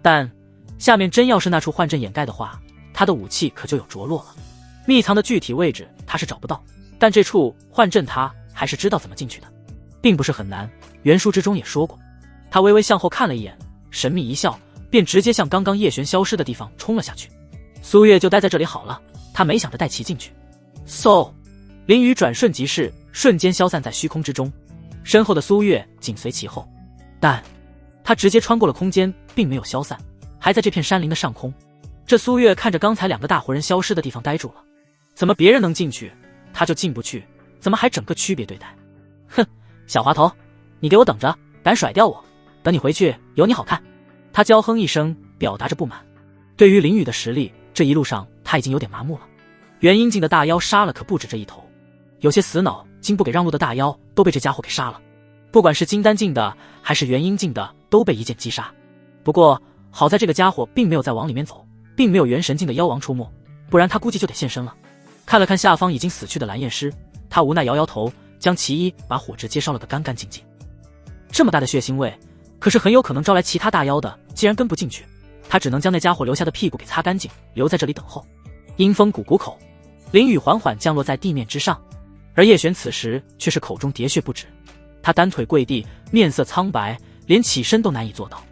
但下面真要是那处幻阵掩盖的话，他的武器可就有着落了。秘藏的具体位置他是找不到，但这处幻阵他还是知道怎么进去的，并不是很难。原书之中也说过。他微微向后看了一眼，神秘一笑，便直接向刚刚叶璇消失的地方冲了下去。苏月就待在这里好了，他没想着带其进去。嗖！林雨转瞬即逝，瞬间消散在虚空之中，身后的苏月紧随其后，但他直接穿过了空间，并没有消散，还在这片山林的上空。这苏月看着刚才2个大活人消失的地方呆住了，怎么别人能进去，他就进不去？怎么还整个区别对待？哼，小滑头，你给我等着，敢甩掉我，等你回去有你好看。他娇哼一声，表达着不满。对于林雨的实力，这一路上他已经有点麻木了。元阴境的大妖杀了可不止这一头，有些死脑经不给让路的大妖都被这家伙给杀了，不管是金丹境的还是元阴境的都被一剑击杀。不过好在这个家伙并没有再往里面走，并没有元神境的妖王出没，不然他估计就得现身了。看了看下方已经死去的蓝焰师，他无奈摇摇头，将其一把火直接烧了个干干净净。这么大的血腥味，可是很有可能招来其他大妖的，既然跟不进去，他只能将那家伙留下的屁股给擦干净，留在这里等候。阴风谷谷口，林雨缓缓降落在地面之上，而叶璇此时却是口中喋血不止。他单腿跪地，面色苍白，连起身都难以做到。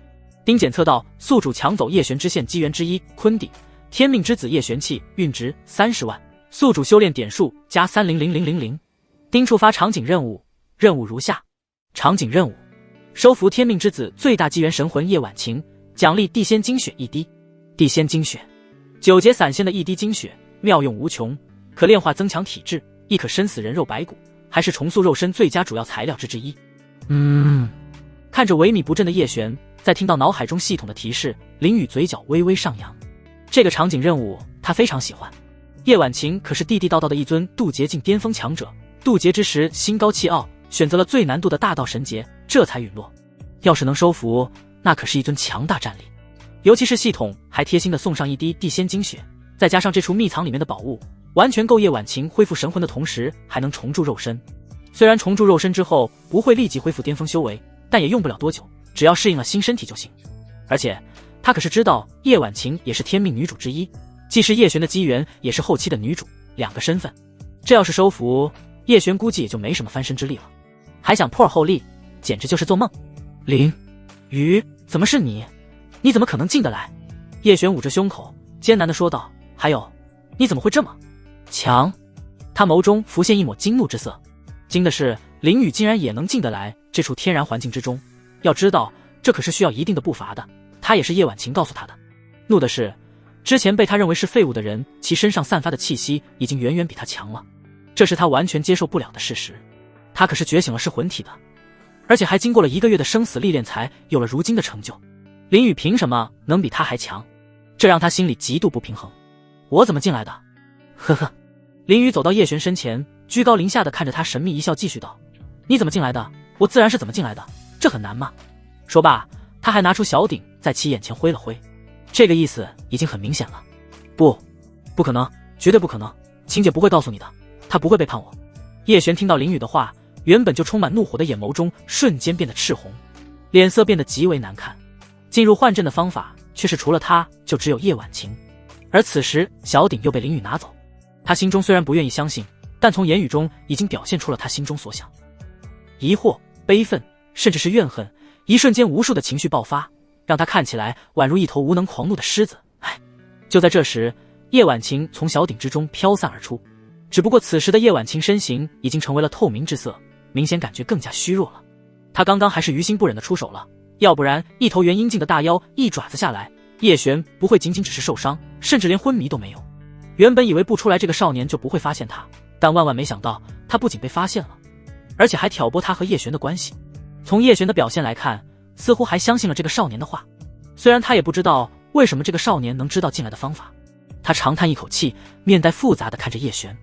丁检测到宿主抢走叶璇之线机缘之一坤地天命之子叶璇器，运值30万，宿主修炼点数加300000。丁触发场景任务，任务如下：场景任务，收服天命之子最大机缘神魂叶婉晴，奖励地仙精血1滴。地仙精血，9节散仙的1滴精血，妙用无穷，可炼化增强体质，亦可生死人肉白骨，还是重塑肉身最佳主要材料之一。看着萎靡不振的叶璇，在听到脑海中系统的提示，林雨嘴角微微上扬。这个场景任务他非常喜欢。叶婉晴可是地地道道的一尊渡劫境巅峰强者，渡劫之时心高气傲，选择了最难度的大道神劫，这才陨落。要是能收服，那可是一尊强大战力。尤其是系统还贴心的送上1滴地仙精血，再加上这处秘藏里面的宝物，完全够叶婉晴恢复神魂的同时还能重铸肉身。虽然重铸肉身之后不会立即恢复巅峰修为，但也用不了多久，只要适应了新身体就行。而且他可是知道叶婉晴也是天命女主之一，既是叶璇的机缘，也是后期的女主，2个身份，这要是收服叶璇，估计也就没什么翻身之力了，还想破而后立，简直就是做梦。林雨，怎么是你？你怎么可能进得来？叶璇捂着胸口，艰难地说道。还有，你怎么会这么强？他眸中浮现一抹惊怒之色。惊的是，林雨竟然也能进得来这处天然环境之中。要知道，这可是需要一定的步伐的，他也是叶婉晴告诉他的。怒的是，之前被他认为是废物的人，其身上散发的气息已经远远比他强了，这是他完全接受不了的事实。他可是觉醒了噬魂体的，而且还经过了1个月的生死历练才有了如今的成就。林雨凭什么能比他还强？这让他心里极度不平衡。我怎么进来的？呵呵。林雨走到叶璇身前，居高临下的看着他，神秘一笑，继续道：你怎么进来的？我自然是怎么进来的，这很难吗？说罢，他还拿出小鼎在其眼前挥了挥，这个意思已经很明显了。不可能，绝对不可能，晴姐不会告诉你的，她不会背叛我。叶璇听到林雨的话，原本就充满怒火的眼眸中瞬间变得赤红，脸色变得极为难看。进入幻阵的方法却是除了他就只有叶婉晴，而此时小鼎又被林雨拿走。他心中虽然不愿意相信，但从言语中已经表现出了他心中所想。疑惑、悲愤，甚至是怨恨，一瞬间无数的情绪爆发，让他看起来宛如一头无能狂怒的狮子。就在这时，叶婉晴从小鼎之中飘散而出，只不过此时的叶婉晴身形已经成为了透明之色，明显感觉更加虚弱了。他刚刚还是于心不忍的出手了，要不然一头元婴境的大妖一爪子下来，叶璇不会仅仅只是受伤，甚至连昏迷都没有。原本以为不出来这个少年就不会发现他，但万万没想到他不仅被发现了，而且还挑拨他和叶璇的关系。从叶璇的表现来看，似乎还相信了这个少年的话，虽然他也不知道为什么这个少年能知道进来的方法。他长叹一口气，面带复杂的看着叶璇，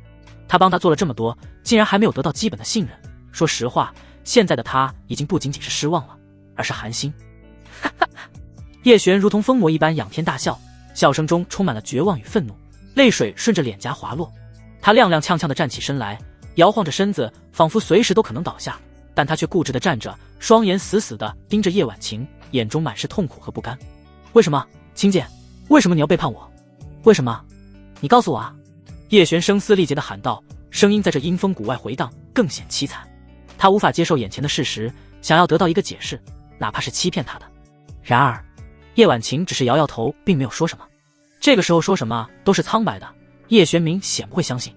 他帮他做了这么多，竟然还没有得到基本的信任。说实话，现在的他已经不仅仅是失望了，而是寒心。叶璇如同疯魔一般仰天大笑，笑声中充满了绝望与愤怒，泪水顺着脸颊滑落。他踉踉跄跄地站起身来，摇晃着身子，仿佛随时都可能倒下，但他却固执地站着，双眼死死地盯着叶婉晴，眼中满是痛苦和不甘。为什么，晴姐？为什么你要背叛我？为什么？你告诉我啊！叶璇声嘶力竭地喊道，声音在这阴风谷外回荡，更显凄惨。他无法接受眼前的事实，想要得到一个解释，哪怕是欺骗他的。然而，叶婉晴只是摇摇头，并没有说什么。这个时候说什么都是苍白的，叶璇明显不会相信。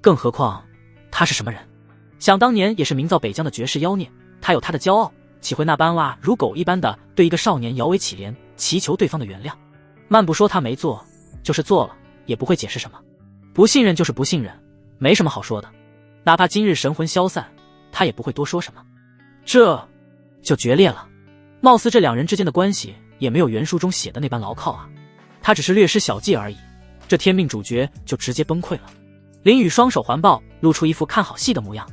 更何况，他是什么人？想当年也是名噪北疆的绝世妖孽，他有他的骄傲，岂会那般哇如狗一般的对一个少年摇尾乞怜，祈求对方的原谅？慢不说他没做，就是做了，也不会解释什么。不信任就是不信任，没什么好说的。哪怕今日神魂消散，他也不会多说什么。这就决裂了。貌似这两人之间的关系也没有原书中写的那般牢靠啊。他只是略施小计而已，这天命主角就直接崩溃了。林雨双手环抱，露出一副看好戏的模样。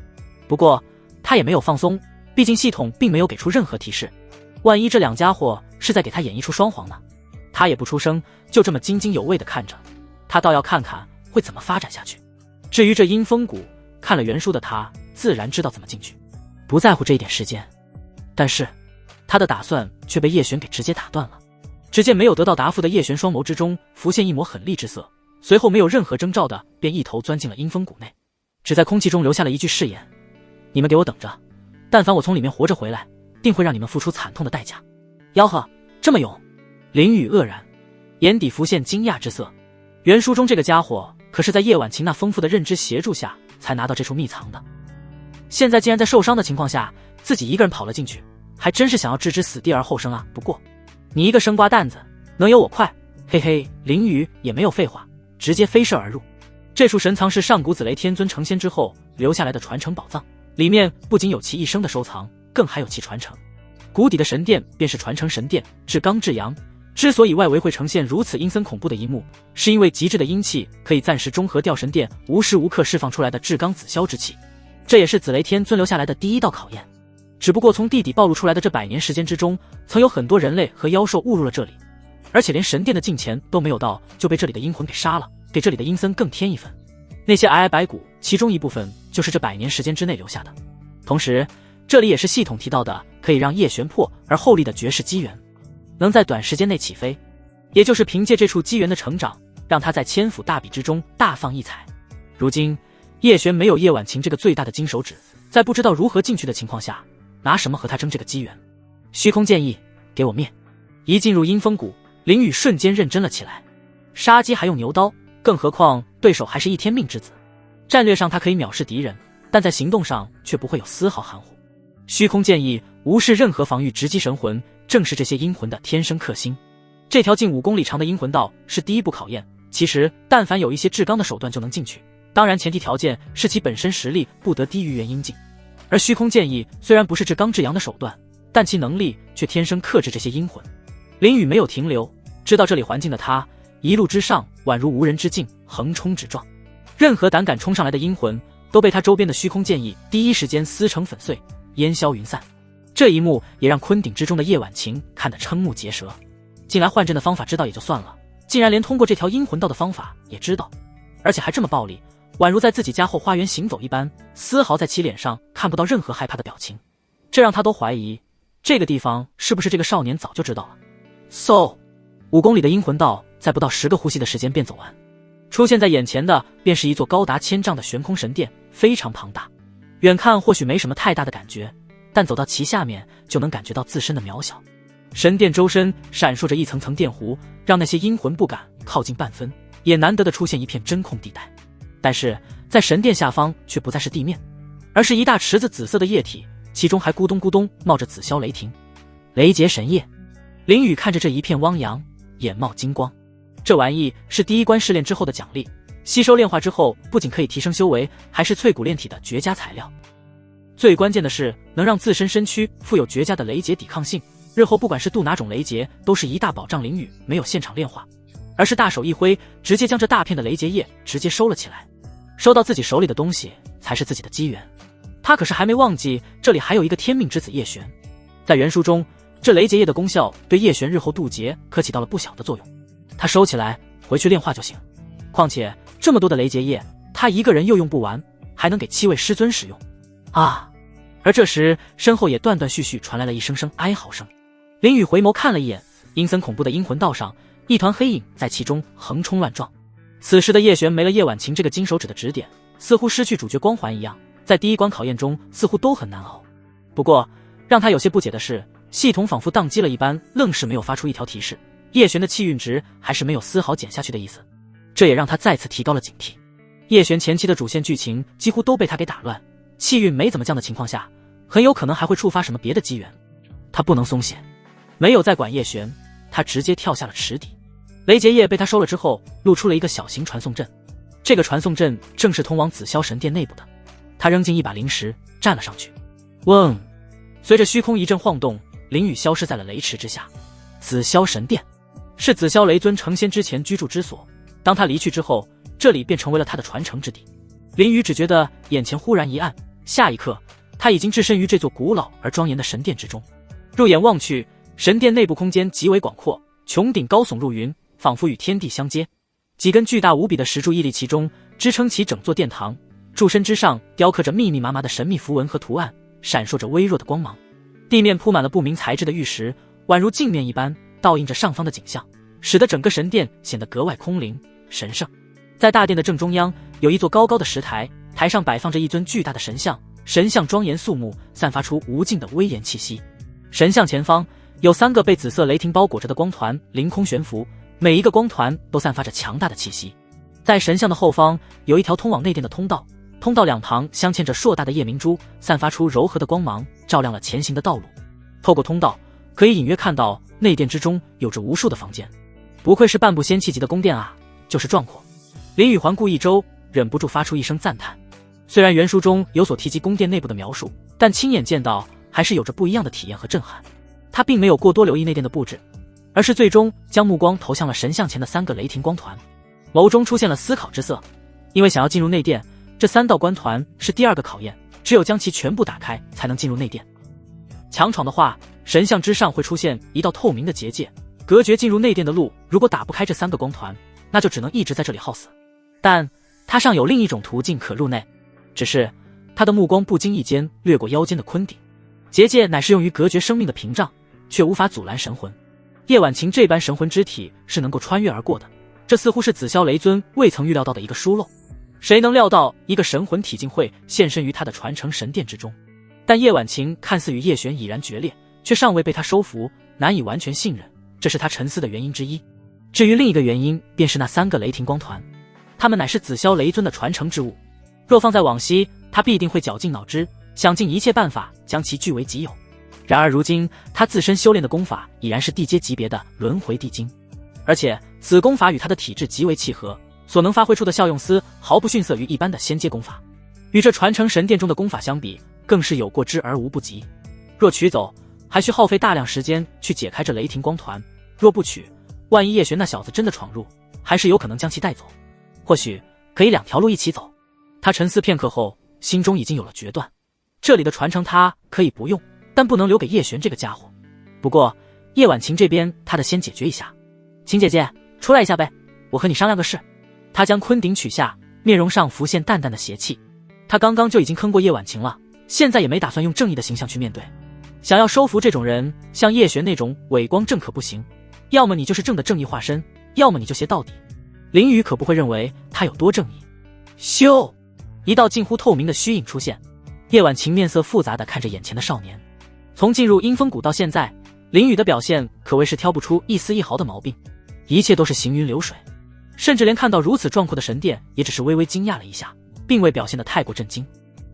不过他也没有放松，毕竟系统并没有给出任何提示，万一这两家伙是在给他演一出双簧呢？他也不出声，就这么津津有味地看着。他倒要看看会怎么发展下去。至于这阴风谷，看了原书的他自然知道怎么进去，不在乎这一点时间。但是他的打算却被叶璇给直接打断了。只见没有得到答复的叶璇双眸之中浮现一抹狠厉之色，随后没有任何征兆的便一头钻进了阴风谷内，只在空气中留下了一句誓言：你们给我等着，但凡我从里面活着回来，定会让你们付出惨痛的代价。吆喝，这么勇！林雨愕然，眼底浮现惊讶之色。原书中这个家伙可是在叶婉晴那丰富的认知协助下才拿到这处秘藏的，现在竟然在受伤的情况下自己一个人跑了进去，还真是想要置之死地而后生啊。不过你一个生瓜蛋子能有我快？嘿嘿。林雨也没有废话，直接飞射而入。这处神藏是上古紫雷天尊成仙之后留下来的传承宝藏，里面不仅有其一生的收藏，更还有其传承。谷底的神殿便是传承神殿，至刚至阳。之所以外围会呈现如此阴森恐怖的一幕，是因为极致的阴气可以暂时中和掉神殿无时无刻释放出来的至刚紫霄之气，这也是紫雷天尊留下来的第一道考验。只不过从地底暴露出来的这100年时间之中，曾有很多人类和妖兽误入了这里，而且连神殿的近前都没有到，就被这里的阴魂给杀了，给这里的阴森更添一分。那些皑皑白骨，其中一部分就是这100年时间之内留下的。同时，这里也是系统提到的可以让叶璇破而后立的绝世机缘，能在短时间内起飞，也就是凭借这处机缘的成长，让他在千府大比之中大放异彩。如今叶璇没有叶婉晴这个最大的金手指，在不知道如何进去的情况下，拿什么和他争这个机缘？虚空剑意，给我灭！一进入阴风谷，林雨瞬间认真了起来。杀鸡还用牛刀，更何况对手还是一天命之子。战略上他可以藐视敌人，但在行动上却不会有丝毫含糊。虚空剑意无视任何防御，直击神魂，正是这些阴魂的天生克星。这条近5公里长的阴魂道是第一步考验，其实但凡有一些至刚的手段就能进去，当然前提条件是其本身实力不得低于元婴境。而虚空剑意虽然不是至刚至阳的手段，但其能力却天生克制这些阴魂。林雨没有停留，知道这里环境的他，一路之上宛如无人之境，横冲直撞。任何胆敢冲上来的阴魂都被他周边的虚空剑意第一时间撕成粉碎，烟消云散。这一幕也让坤鼎之中的叶婉晴看得瞠目结舌。近来换阵的方法知道也就算了，竟然连通过这条阴魂道的方法也知道，而且还这么暴力，宛如在自己家后花园行走一般，丝毫在其脸上看不到任何害怕的表情。这让他都怀疑这个地方是不是这个少年早就知道了。5公里的阴魂道在不到10个呼吸的时间便走完，出现在眼前的便是一座高达1000丈的悬空神殿，非常庞大。远看或许没什么太大的感觉，但走到其下面就能感觉到自身的渺小。神殿周身闪烁着一层层电弧，让那些阴魂不敢靠近半分，也难得的出现一片真空地带。但是在神殿下方却不再是地面，而是一大池子紫色的液体，其中还咕咚咕咚冒着紫霄雷霆。雷劫神液。林雨看着这一片汪洋，眼冒金光。这玩意是第一关试炼之后的奖励，吸收炼化之后不仅可以提升修为，还是淬骨炼体的绝佳材料。最关键的是能让自身身躯富有绝佳的雷劫抵抗性，日后不管是渡哪种雷劫都是一大保障。林雨没有现场炼化，而是大手一挥，直接将这大片的雷劫液直接收了起来。收到自己手里的东西才是自己的机缘。他可是还没忘记这里还有一个天命之子叶璇。在原书中，这雷劫液的功效对叶璇日后渡劫可起到了不小的作用。他收起来回去炼化就行，况且这么多的雷劫液他一个人又用不完，还能给7位师尊使用啊！而这时身后也断断续续传来了一声声哀嚎声。林雨回眸看了一眼，阴森恐怖的阴魂道上，一团黑影在其中横冲乱撞。此时的叶璇没了叶婉晴这个金手指的指点，似乎失去主角光环一样，在第一关考验中似乎都很难熬。不过让他有些不解的是，系统仿佛宕机了一般，愣是没有发出一条提示，叶璇的气运值还是没有丝毫减下去的意思。这也让他再次提高了警惕。叶璇前期的主线剧情几乎都被他给打乱，气运没怎么降的情况下，很有可能还会触发什么别的机缘。他不能松懈，没有再管叶璇，他直接跳下了池底。雷劫液被他收了之后，露出了一个小型传送阵，这个传送阵正是通往紫霄神殿内部的。他扔进一把灵石，站了上去。嗡！随着虚空一阵晃动，林雨消失在了雷池之下。紫霄神殿是紫霄雷尊成仙之前居住之所，当他离去之后，这里便成为了他的传承之地。林雨只觉得眼前忽然一暗，下一刻他已经置身于这座古老而庄严的神殿之中。入眼望去，神殿内部空间极为广阔，穹顶高耸入云，仿佛与天地相接。几根巨大无比的石柱屹立其中，支撑起整座殿堂。柱身之上雕刻着密密麻麻的神秘符文和图案，闪烁着微弱的光芒。地面铺满了不明材质的玉石，宛如镜面一般倒映着上方的景象，使得整个神殿显得格外空灵神圣。在大殿的正中央有一座高高的石台，台上摆放着一尊巨大的神像，神像庄严肃穆，散发出无尽的威严气息。神像前方有3个被紫色雷霆包裹着的光团凌空悬浮，每一个光团都散发着强大的气息。在神像的后方有一条通往内殿的通道，通道两旁镶嵌着硕大的夜明珠，散发出柔和的光芒，照亮了前行的道路。透过通道可以隐约看到内殿之中有着无数的房间，不愧是半部仙气级的宫殿啊，就是壮阔。林雨环顾一周，忍不住发出一声赞叹。虽然原书中有所提及宫殿内部的描述，但亲眼见到还是有着不一样的体验和震撼。他并没有过多留意内殿的布置，而是最终将目光投向了神像前的3个雷霆光团，眸中出现了思考之色。因为想要进入内殿，这3道光团是第2个考验，只有将其全部打开才能进入内殿。强闯的话，神像之上会出现一道透明的结界，隔绝进入内殿的路。如果打不开这3个光团，那就只能一直在这里耗死。但他尚有另一种途径可入内，只是他的目光不经意间掠过腰间的坤鼎，结界乃是用于隔绝生命的屏障，却无法阻拦神魂。叶婉晴这般神魂之体是能够穿越而过的，这似乎是紫霄雷尊未曾预料到的一个疏漏。谁能料到一个神魂体竟会现身于他的传承神殿之中？但叶婉晴看似与叶璇已然决裂，却尚未被他收服，难以完全信任，这是他沉思的原因之一。至于另一个原因，便是那3个雷霆光团，他们乃是紫霄雷尊的传承之物。若放在往昔，他必定会绞尽脑汁，想尽一切办法将其据为己有。然而如今，他自身修炼的功法已然是地阶级别的轮回地经，而且此功法与他的体质极为契合，所能发挥出的效用丝毫不逊色于一般的仙阶功法，与这传承神殿中的功法相比，更是有过之而无不及。若取走，还需耗费大量时间去解开这雷霆光团；若不取，万一叶璇那小子真的闯入，还是有可能将其带走。或许可以2条路一起走。他沉思片刻后，心中已经有了决断。这里的传承他可以不用，但不能留给叶璇这个家伙。不过叶婉晴这边，他得先解决一下。晴姐姐，出来一下呗，我和你商量个事。他将坤鼎取下，面容上浮现淡淡的邪气。他刚刚就已经坑过叶婉晴了，现在也没打算用正义的形象去面对。想要收服这种人，像叶璇那种伪光正可不行，要么你就是正的正义化身，要么你就邪到底。林雨可不会认为他有多正义。咻！一道近乎透明的虚影出现，叶婉晴面色复杂地看着眼前的少年。从进入阴风谷到现在，林雨的表现可谓是挑不出一丝一毫的毛病，一切都是行云流水，甚至连看到如此壮阔的神殿也只是微微惊讶了一下，并未表现得太过震惊。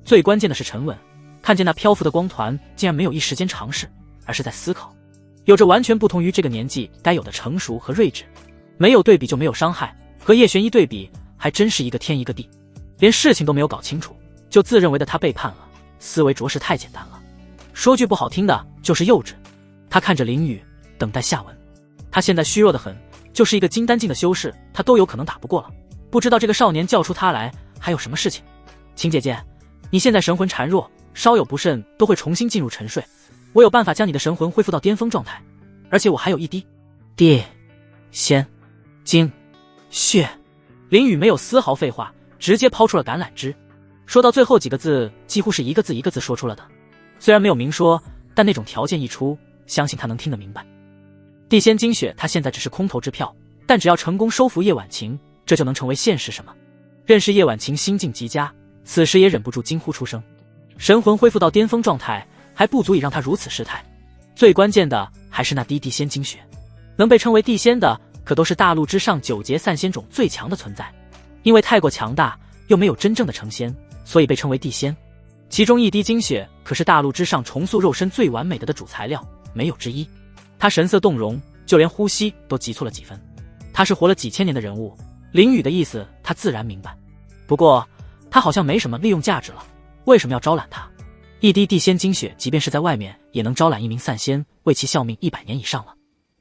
最关键的是沉稳，看见那漂浮的光团竟然没有一时间尝试，而是在思考，有着完全不同于这个年纪该有的成熟和睿智。没有对比就没有伤害，和叶璇一对比，还真是一个天一个地。连事情都没有搞清楚，就自认为的他背叛了，思维着实太简单了。说句不好听的，就是幼稚。他看着林雨，等待下文。他现在虚弱得很，就是一个金丹境的修士，他都有可能打不过了。不知道这个少年叫出他来还有什么事情。晴姐姐，你现在神魂孱弱，稍有不慎都会重新进入沉睡，我有办法将你的神魂恢复到巅峰状态，而且我还有一滴地仙精血。林雨没有丝毫废话，直接抛出了橄榄枝。说到最后几个字，几乎是一个字一个字说出了的。虽然没有明说，但那种条件一出，相信他能听得明白。地仙精血他现在只是空头支票，但只要成功收服叶婉晴，这就能成为现实。什么？认识叶婉晴心境极佳，此时也忍不住惊呼出声。神魂恢复到巅峰状态，还不足以让他如此失态。最关键的还是那滴地仙精血，能被称为地仙的，可都是大陆之上9节散仙种最强的存在。因为太过强大，又没有真正的成仙，所以被称为地仙。其中一滴精血可是大陆之上重塑肉身最完美的主材料，没有之一。他神色动容，就连呼吸都急促了几分。他是活了几千年的人物，林雨的意思他自然明白。不过他好像没什么利用价值了，为什么要招揽他？一滴地仙精血即便是在外面也能招揽一名散仙，为其效命100年以上了。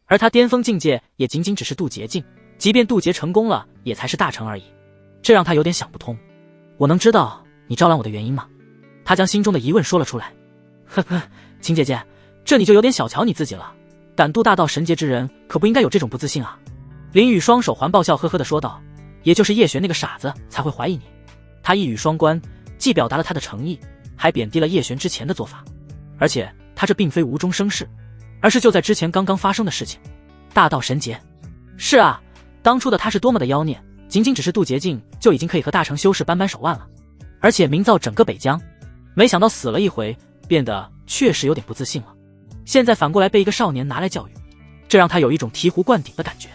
而他巅峰境界也仅仅只是渡劫境，即便渡劫成功了，也才是大成而已。这让他有点想不通。我能知道你招揽我的原因吗？他将心中的疑问说了出来。呵呵，晴姐姐，这你就有点小瞧你自己了。敢渡大道神劫之人，可不应该有这种不自信啊。林雨双手环抱，笑呵呵地说道。也就是叶璇那个傻子才会怀疑你。他一语双关，既表达了他的诚意，还贬低了叶璇之前的做法。而且他这并非无中生事，而是就在之前刚刚发生的事情。大道神劫。是啊，当初的他是多么的妖孽，仅仅只是渡劫境就已经可以和大成修士扳手腕了，而且名噪整个北疆。没想到死了一回，变得确实有点不自信了。现在反过来被一个少年拿来教育，这让他有一种醍醐灌顶的感觉。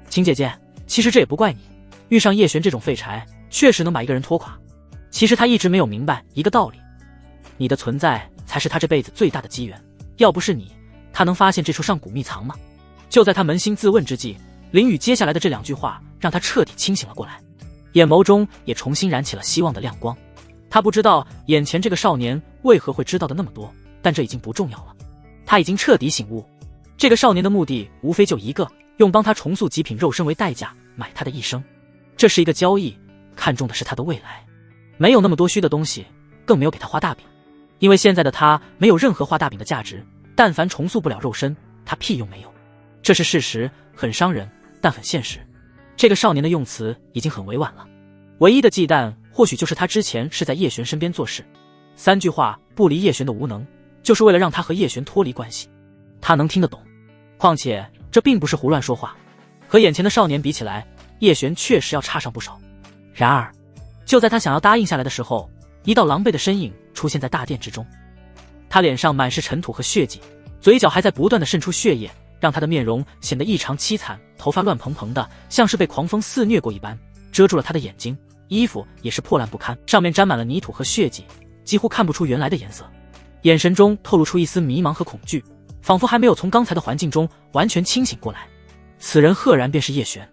晴姐姐，其实这也不怪你，遇上叶璇这种废柴，确实能把一个人拖垮。其实他一直没有明白一个道理，你的存在才是他这辈子最大的机缘，要不是你，他能发现这处上古秘藏吗？就在他扪心自问之际，林雨接下来的这2句话让他彻底清醒了过来，眼眸中也重新燃起了希望的亮光。他不知道眼前这个少年为何会知道的那么多，但这已经不重要了。他已经彻底醒悟，这个少年的目的无非就一个，用帮他重塑极品肉身为代价买他的一生。这是一个交易，看重的是他的未来，没有那么多虚的东西，更没有给他画大饼。因为现在的他没有任何画大饼的价值，但凡重塑不了肉身，他屁用没有。这是事实，很伤人，但很现实。这个少年的用词已经很委婉了，唯一的忌惮或许就是他之前是在叶璇身边做事，3句话不离叶璇的无能，就是为了让他和叶璇脱离关系。他能听得懂，况且这并不是胡乱说话。和眼前的少年比起来，叶璇确实要差上不少。然而就在他想要答应下来的时候，一道狼狈的身影出现在大殿之中。他脸上满是尘土和血迹，嘴角还在不断的渗出血液，让他的面容显得异常凄惨，头发乱蓬蓬的，像是被狂风肆虐过一般，遮住了他的眼睛，衣服也是破烂不堪，上面沾满了泥土和血迹，几乎看不出原来的颜色。眼神中透露出一丝迷茫和恐惧，仿佛还没有从刚才的环境中完全清醒过来。此人赫然便是叶璇。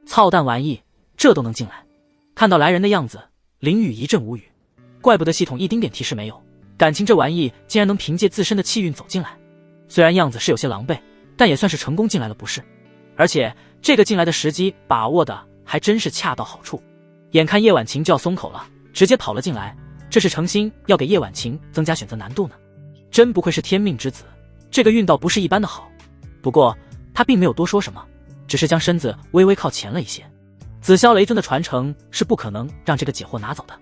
操蛋玩意，这都能进来！看到来人的样子，林雨一阵无语，怪不得系统一丁点提示没有，感情这玩意竟然能凭借自身的气运走进来。虽然样子是有些狼狈，但也算是成功进来了不是？而且这个进来的时机把握的还真是恰到好处。眼看叶婉晴就要松口了，直接跑了进来，这是诚心要给叶婉晴增加选择难度呢。真不愧是天命之子，这个运道不是一般的好。不过他并没有多说什么，只是将身子微微靠前了一些。紫霄雷尊的传承是不可能让这个解惑拿走的，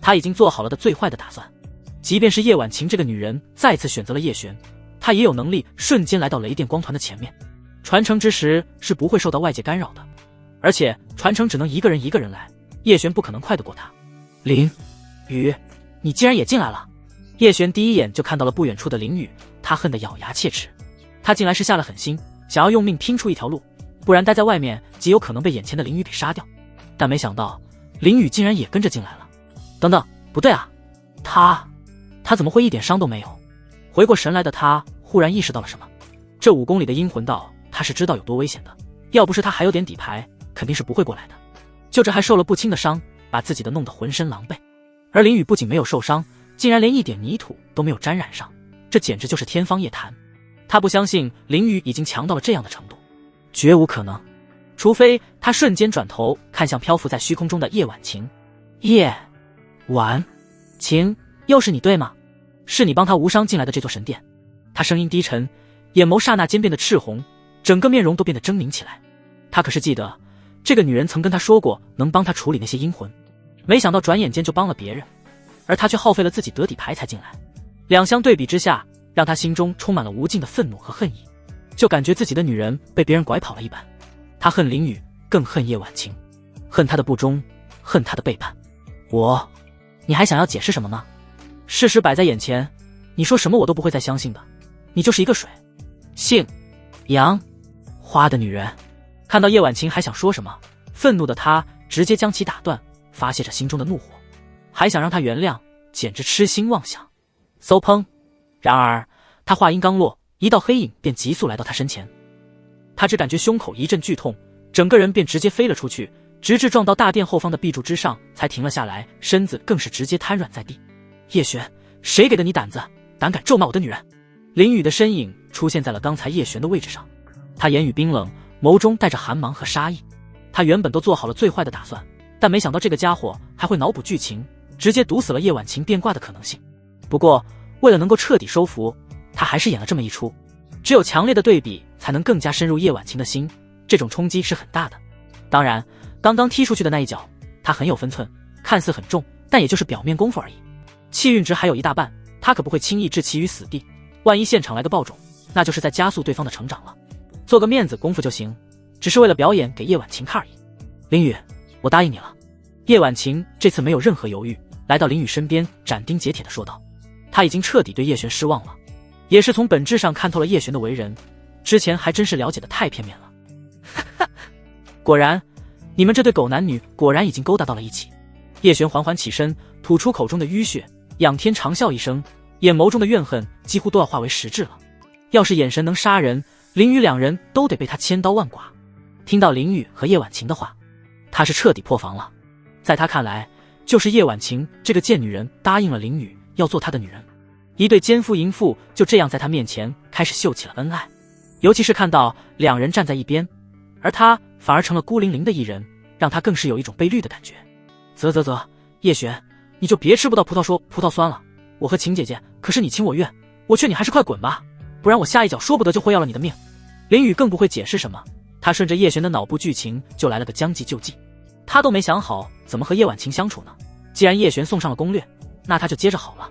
他已经做好了的最坏的打算。即便是叶婉晴这个女人再次选择了叶璇，她也有能力瞬间来到雷电光团的前面。传承之时是不会受到外界干扰的，而且传承只能一个人来，叶璇不可能快得过他。林雨，你竟然也进来了！叶璇第一眼就看到了不远处的林雨，他恨得咬牙切齿。他进来是下了狠心，想要用命拼出一条路，不然待在外面极有可能被眼前的林雨给杀掉。但没想到林雨竟然也跟着进来了。等等，不对啊，他怎么会一点伤都没有？回过神来的他忽然意识到了什么，这5公里的阴魂道他是知道有多危险的，要不是他还有点底牌，肯定是不会过来的。就这还受了不轻的伤，把自己的弄得浑身狼狈。而林雨不仅没有受伤，竟然连一点泥土都没有沾染上，这简直就是天方夜谭。他不相信林雨已经强到了这样的程度，绝无可能，除非他瞬间转头看向漂浮在虚空中的叶婉晴。叶婉晴，又是你对吗？是你帮他无伤进来的这座神殿。他声音低沉，眼眸刹那间变得赤红，整个面容都变得狰狞起来。他可是记得这个女人曾跟他说过能帮他处理那些阴魂，没想到转眼间就帮了别人，而他却耗费了自己得底牌才进来。两相对比之下，让他心中充满了无尽的愤怒和恨意，就感觉自己的女人被别人拐跑了一般。他恨林雨，更恨叶婉晴，恨他的不忠，恨他的背叛。你还想要解释什么吗？事实摆在眼前，你说什么我都不会再相信的。你就是一个水姓杨花的女人。看到叶婉晴还想说什么，愤怒的他直接将其打断，发泄着心中的怒火，还想让他原谅，简直痴心妄想。嗖砰！然而他话音刚落，一道黑影便急速来到他身前。他只感觉胸口一阵剧痛，整个人便直接飞了出去，直至撞到大殿后方的壁柱之上才停了下来，身子更是直接瘫软在地。叶璇，谁给的你胆子，胆敢咒骂我的女人？林雨的身影出现在了刚才叶璇的位置上，他言语冰冷，眸中带着寒芒和杀意。他原本都做好了最坏的打算，但没想到这个家伙还会脑补剧情，直接堵死了叶婉晴变卦的可能性。不过为了能够彻底收服他，还是演了这么一出。只有强烈的对比才能更加深入叶婉晴的心，这种冲击是很大的。当然刚刚踢出去的那一脚他很有分寸，看似很重，但也就是表面功夫而已，气运值还有一大半，他可不会轻易置其于死地。万一现场来个爆种，那就是在加速对方的成长了。做个面子功夫就行，只是为了表演给叶婉晴看而已。林雨，我答应你了。叶婉晴这次没有任何犹豫，来到林雨身边，斩钉截铁地说道。他已经彻底对叶璇失望了，也是从本质上看透了叶璇的为人，之前还真是了解的太片面了。果然，你们这对狗男女果然已经勾搭到了一起。叶璇缓缓起身，吐出口中的淤血，仰天长啸一声，眼眸中的怨恨几乎都要化为实质了。要是眼神能杀人，林雨两人都得被他千刀万剐。听到林雨和叶婉晴的话，他是彻底破防了。在他看来，就是叶婉晴这个贱女人答应了林雨要做他的女人，一对奸夫淫妇就这样在他面前开始秀起了恩爱。尤其是看到两人站在一边，而他反而成了孤零零的一人，让他更是有一种被绿的感觉。啧，叶璇，你就别吃不到葡萄说葡萄酸了。我和晴姐姐可是你情我愿，我劝你还是快滚吧，不然我下一脚说不得就会要了你的命。林雨更不会解释什么，他顺着叶璇的脑部剧情就来了个将计就计。他都没想好怎么和叶婉晴相处呢，既然叶璇送上了攻略，那他就接着好了。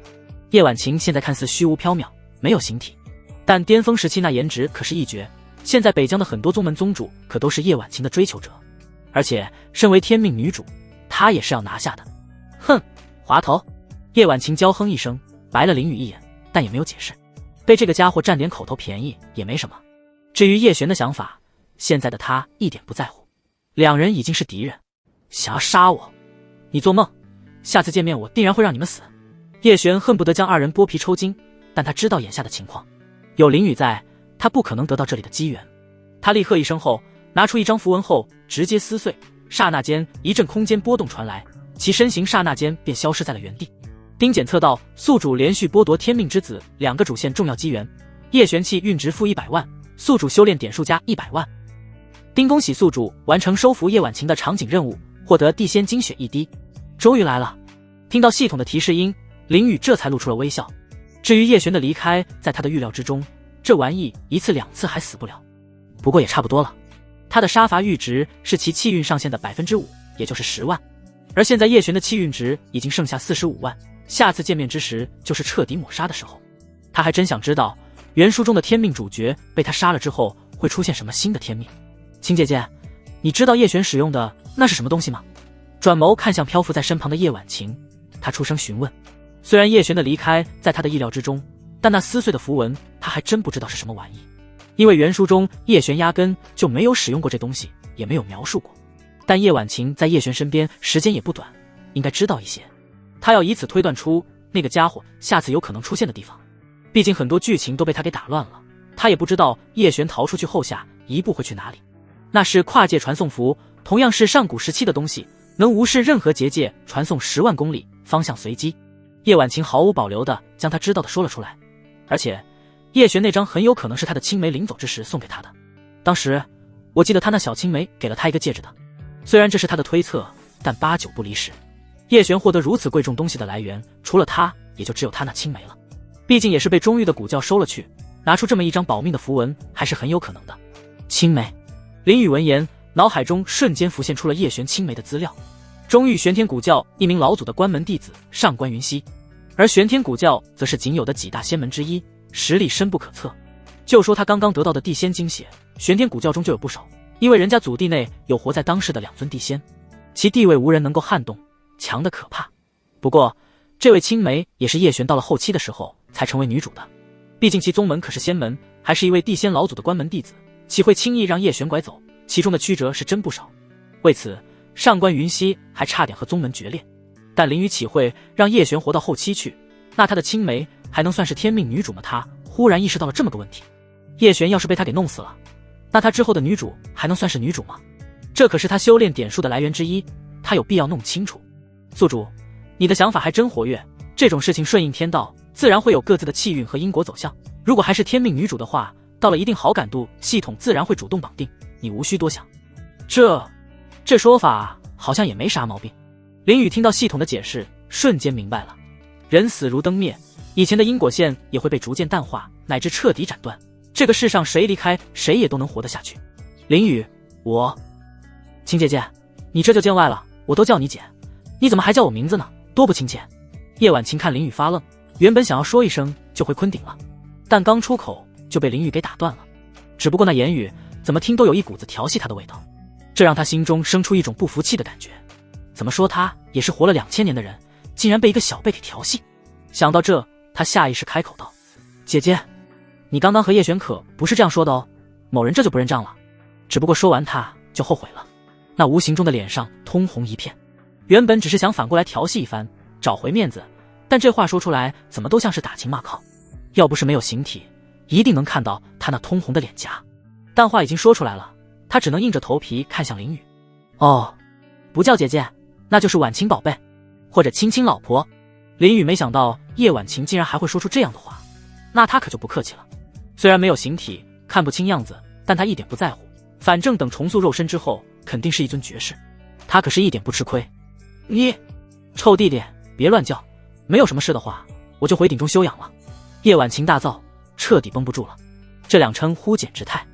叶婉晴现在看似虚无缥缈，没有形体，但巅峰时期那颜值可是一绝，现在北疆的很多宗门宗主可都是叶婉晴的追求者，而且身为天命女主，她也是要拿下的。滑头。叶婉晴娇哼一声，白了林雨一眼，但也没有解释。被这个家伙占点口头便宜也没什么。至于叶璇的想法，现在的他一点不在乎。两人已经是敌人，想要杀我，你做梦！下次见面我定然会让你们死。叶璇恨不得将二人剥皮抽筋，但他知道眼下的情况，有林雨在，他不可能得到这里的机缘。他厉喝一声后，拿出一张符文后直接撕碎，刹那间一阵空间波动传来，其身形刹那间便消失在了原地。丁检测到宿主连续剥夺天命之子2个主线重要机缘，叶璇气运值负100万，宿主修炼点数加100万。丁恭喜宿主完成收服叶婉晴的场景任务，获得地仙精血1滴。终于来了！听到系统的提示音，林雨这才露出了微笑。至于叶璇的离开，在他的预料之中，这玩意1次2次还死不了，不过也差不多了。他的杀伐阈值是其气运上限的 5%， 也就是10万，而现在叶璇的气运值已经剩下45万，下次见面之时就是彻底抹杀的时候。他还真想知道原书中的天命主角被他杀了之后会出现什么新的天命。青姐姐，你知道叶璇使用的那是什么东西吗？转眸看向漂浮在身旁的叶婉晴，他出声询问。虽然叶璇的离开在他的意料之中，但那撕碎的符文他还真不知道是什么玩意，因为原书中叶璇压根就没有使用过这东西，也没有描述过。但叶婉晴在叶璇身边时间也不短，应该知道一些。他要以此推断出那个家伙下次有可能出现的地方。毕竟很多剧情都被他给打乱了，他也不知道叶璇逃出去后下一步会去哪里。那是跨界传送符，同样是上古时期的东西，能无视任何结界传送10万公里，方向随机。叶婉晴毫无保留地将他知道的说了出来，而且叶璇那张很有可能是他的青梅临走之时送给他的。当时我记得他那小青梅给了他一个戒指的，虽然这是他的推测，但8、9不离十。叶璇获得如此贵重东西的来源，除了他也就只有他那青梅了。毕竟也是被钟玉的古教收了去，拿出这么一张保命的符文还是很有可能的。青梅。林雨闻言，脑海中瞬间浮现出了叶璇青梅的资料。钟玉玄天古教一名老祖的关门弟子上官云溪，而玄天古教则是仅有的几大仙门之一，实力深不可测。就说他刚刚得到的地仙精血，玄天古教中就有不少，因为人家祖地内有活在当世的2尊地仙，其地位无人能够撼动，强得可怕。不过这位青梅也是叶璇到了后期的时候才成为女主的，毕竟其宗门可是仙门，还是一位地仙老祖的关门弟子，岂会轻易让叶璇拐走？其中的曲折是真不少。为此上官云溪还差点和宗门决裂，但林雨岂会让叶璇活到后期去？那他的青梅还能算是天命女主吗？他忽然意识到了这么个问题，叶璇要是被他给弄死了，那他之后的女主还能算是女主吗？这可是他修炼点数的来源之一，他有必要弄清楚。宿主，你的想法还真活跃，这种事情顺应天道，自然会有各自的气运和因果走向。如果还是天命女主的话，到了一定好感度，系统自然会主动绑定，你无需多想。这说法好像也没啥毛病。林雨听到系统的解释，瞬间明白了。人死如灯灭，以前的因果线也会被逐渐淡化，乃至彻底斩断。这个世上谁离开，谁也都能活得下去。林雨，秦姐姐，你这就见外了，我都叫你姐，你怎么还叫我名字呢？多不亲切。叶婉晴看林雨发愣，原本想要说一声就回坤顶了，但刚出口就被林雨给打断了。只不过那言语怎么听都有一股子调戏他的味道，这让他心中生出一种不服气的感觉。怎么说他也是活了2000年的人，竟然被一个小辈给调戏。想到这，他下意识开口道：姐姐，你刚刚和叶璇可不是这样说的哦，某人这就不认账了。只不过说完他就后悔了，那无形中的脸上通红一片。原本只是想反过来调戏一番，找回面子，但这话说出来怎么都像是打情骂俏。要不是没有形体，一定能看到他那通红的脸颊。但话已经说出来了，他只能硬着头皮看向林雨。哦，不叫姐姐，那就是婉晴宝贝，或者亲亲老婆。林雨没想到叶婉晴竟然还会说出这样的话，那他可就不客气了。虽然没有形体，看不清样子，但他一点不在乎，反正等重塑肉身之后，肯定是一尊绝世，他可是一点不吃亏。你臭弟弟，别乱叫，没有什么事的话，我就回鼎中休养了。叶婉晴大躁，彻底绷不住了，这两称忽简之态，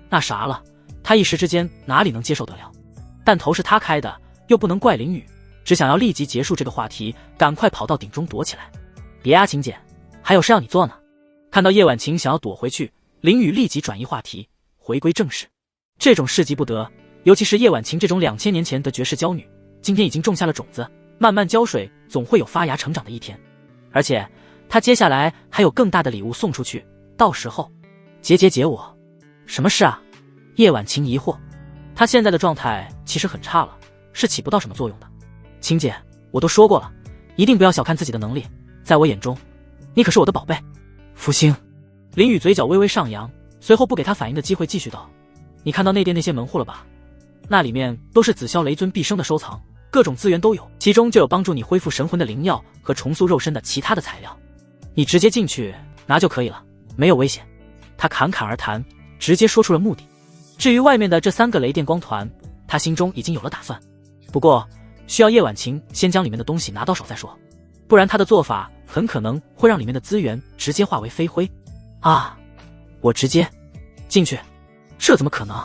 那啥了，他一时之间哪里能接受得了？但头是他开的，又不能怪林雨，只想要立即结束这个话题，赶快跑到鼎中躲起来。别啊，晴姐，还有事要你做呢。看到叶婉晴想要躲回去，林雨立即转移话题，回归正事。这种事急不得，尤其是叶婉晴这种2000年前的绝世娇女，今天已经种下了种子，慢慢浇水，总会有发芽成长的一天。而且他接下来还有更大的礼物送出去，到时候解我。什么事啊？叶婉晴疑惑。他现在的状态其实很差了，是起不到什么作用的。晴姐，我都说过了，一定不要小看自己的能力，在我眼中，你可是我的宝贝。福星。林雨嘴角微微上扬，随后不给他反应的机会继续道：你看到内殿那些门户了吧？那里面都是紫霄雷尊毕生的收藏，各种资源都有，其中就有帮助你恢复神魂的灵药和重塑肉身的其他的材料，你直接进去拿就可以了，没有危险。他侃侃而谈，直接说出了目的。至于外面的这3个雷电光团，他心中已经有了打算，不过需要叶婉晴先将里面的东西拿到手再说，不然他的做法很可能会让里面的资源直接化为飞灰。啊，我直接进去？这怎么可能？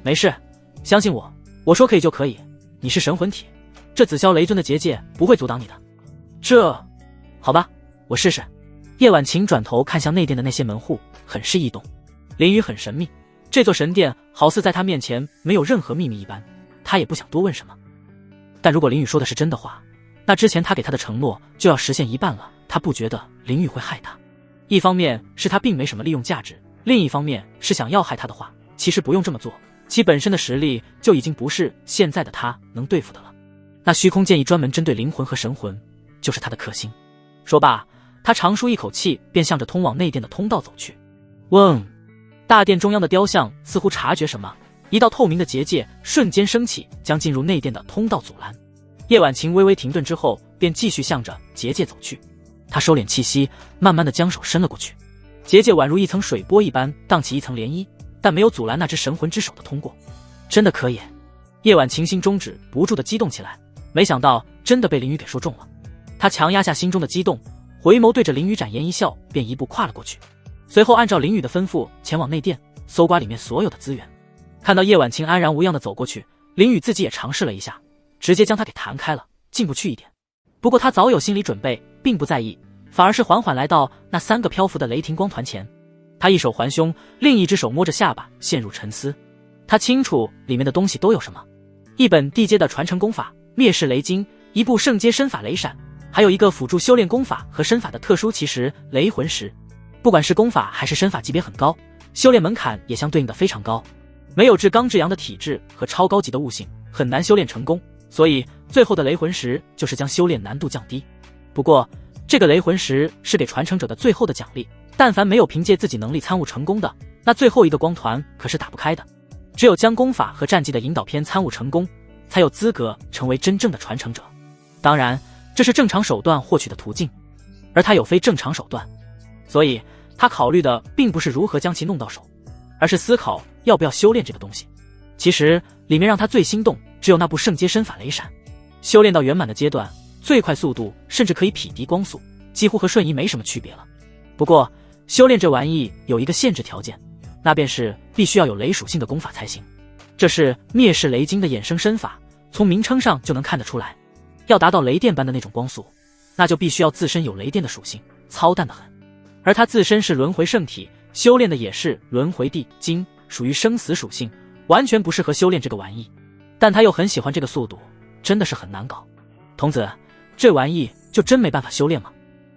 没事，相信我，我说可以就可以，你是神魂体，这紫霄雷尊的结界不会阻挡你的。这，好吧，我试试。叶婉晴转头看向内殿的那些门户，很是异动。林雨很神秘，这座神殿好似在他面前没有任何秘密一般，他也不想多问什么。但如果林雨说的是真的话，那之前他给他的承诺就要实现一半了。他不觉得林雨会害他，一方面是他并没什么利用价值，另一方面是想要害他的话，其实不用这么做，其本身的实力就已经不是现在的他能对付的了。那虚空剑意专门针对灵魂和神魂，就是他的克星。说罢，他长舒一口气，便向着通往内殿的通道走去。嗡！大殿中央的雕像似乎察觉什么，一道透明的结界瞬间升起，将进入内殿的通道阻拦。叶婉晴微微停顿之后，便继续向着结界走去。他收敛气息，慢慢的将手伸了过去。结界宛如一层水波一般荡起一层涟漪，但没有阻拦那只神魂之手的通过。真的可以？叶婉晴心中止不住的激动起来，没想到真的被林雨给说中了。他强压下心中的激动，回眸对着林雨展颜一笑，便一步跨了过去。随后按照林雨的吩咐前往内殿搜刮里面所有的资源。看到叶婉晴安然无恙的走过去，林雨自己也尝试了一下，直接将他给弹开了，进不去一点。不过他早有心理准备，并不在意，反而是缓缓来到那3个漂浮的雷霆光团前。他一手环胸，另一只手摸着下巴，陷入沉思。他清楚里面的东西都有什么：一本地阶的传承功法灭世雷经，一部圣阶身法雷闪，还有一个辅助修炼功法和身法的特殊奇石雷魂石。不管是功法还是身法级别很高，修炼门槛也相对应的非常高，没有至刚至阳的体质和超高级的悟性，很难修炼成功，所以最后的雷魂石就是将修炼难度降低。不过这个雷魂石是给传承者的最后的奖励，但凡没有凭借自己能力参悟成功的，那最后一个光团可是打不开的。只有将功法和战绩的引导篇参悟成功，才有资格成为真正的传承者。当然这是正常手段获取的途径，而他有非正常手段，所以他考虑的并不是如何将其弄到手，而是思考要不要修炼这个东西。其实里面让他最心动只有那部圣阶身法雷闪，修炼到圆满的阶段，最快速度甚至可以匹敌光速，几乎和瞬移没什么区别了。不过修炼这玩意有一个限制条件，那便是必须要有雷属性的功法才行。这是灭世雷经的衍生身法，从名称上就能看得出来，要达到雷电般的那种光速，那就必须要自身有雷电的属性，操蛋得很。而他自身是轮回圣体，修炼的也是轮回地经，属于生死属性，完全不适合修炼这个玩意。但他又很喜欢这个速度，真的是很难搞。童子，这玩意就真没办法修炼吗？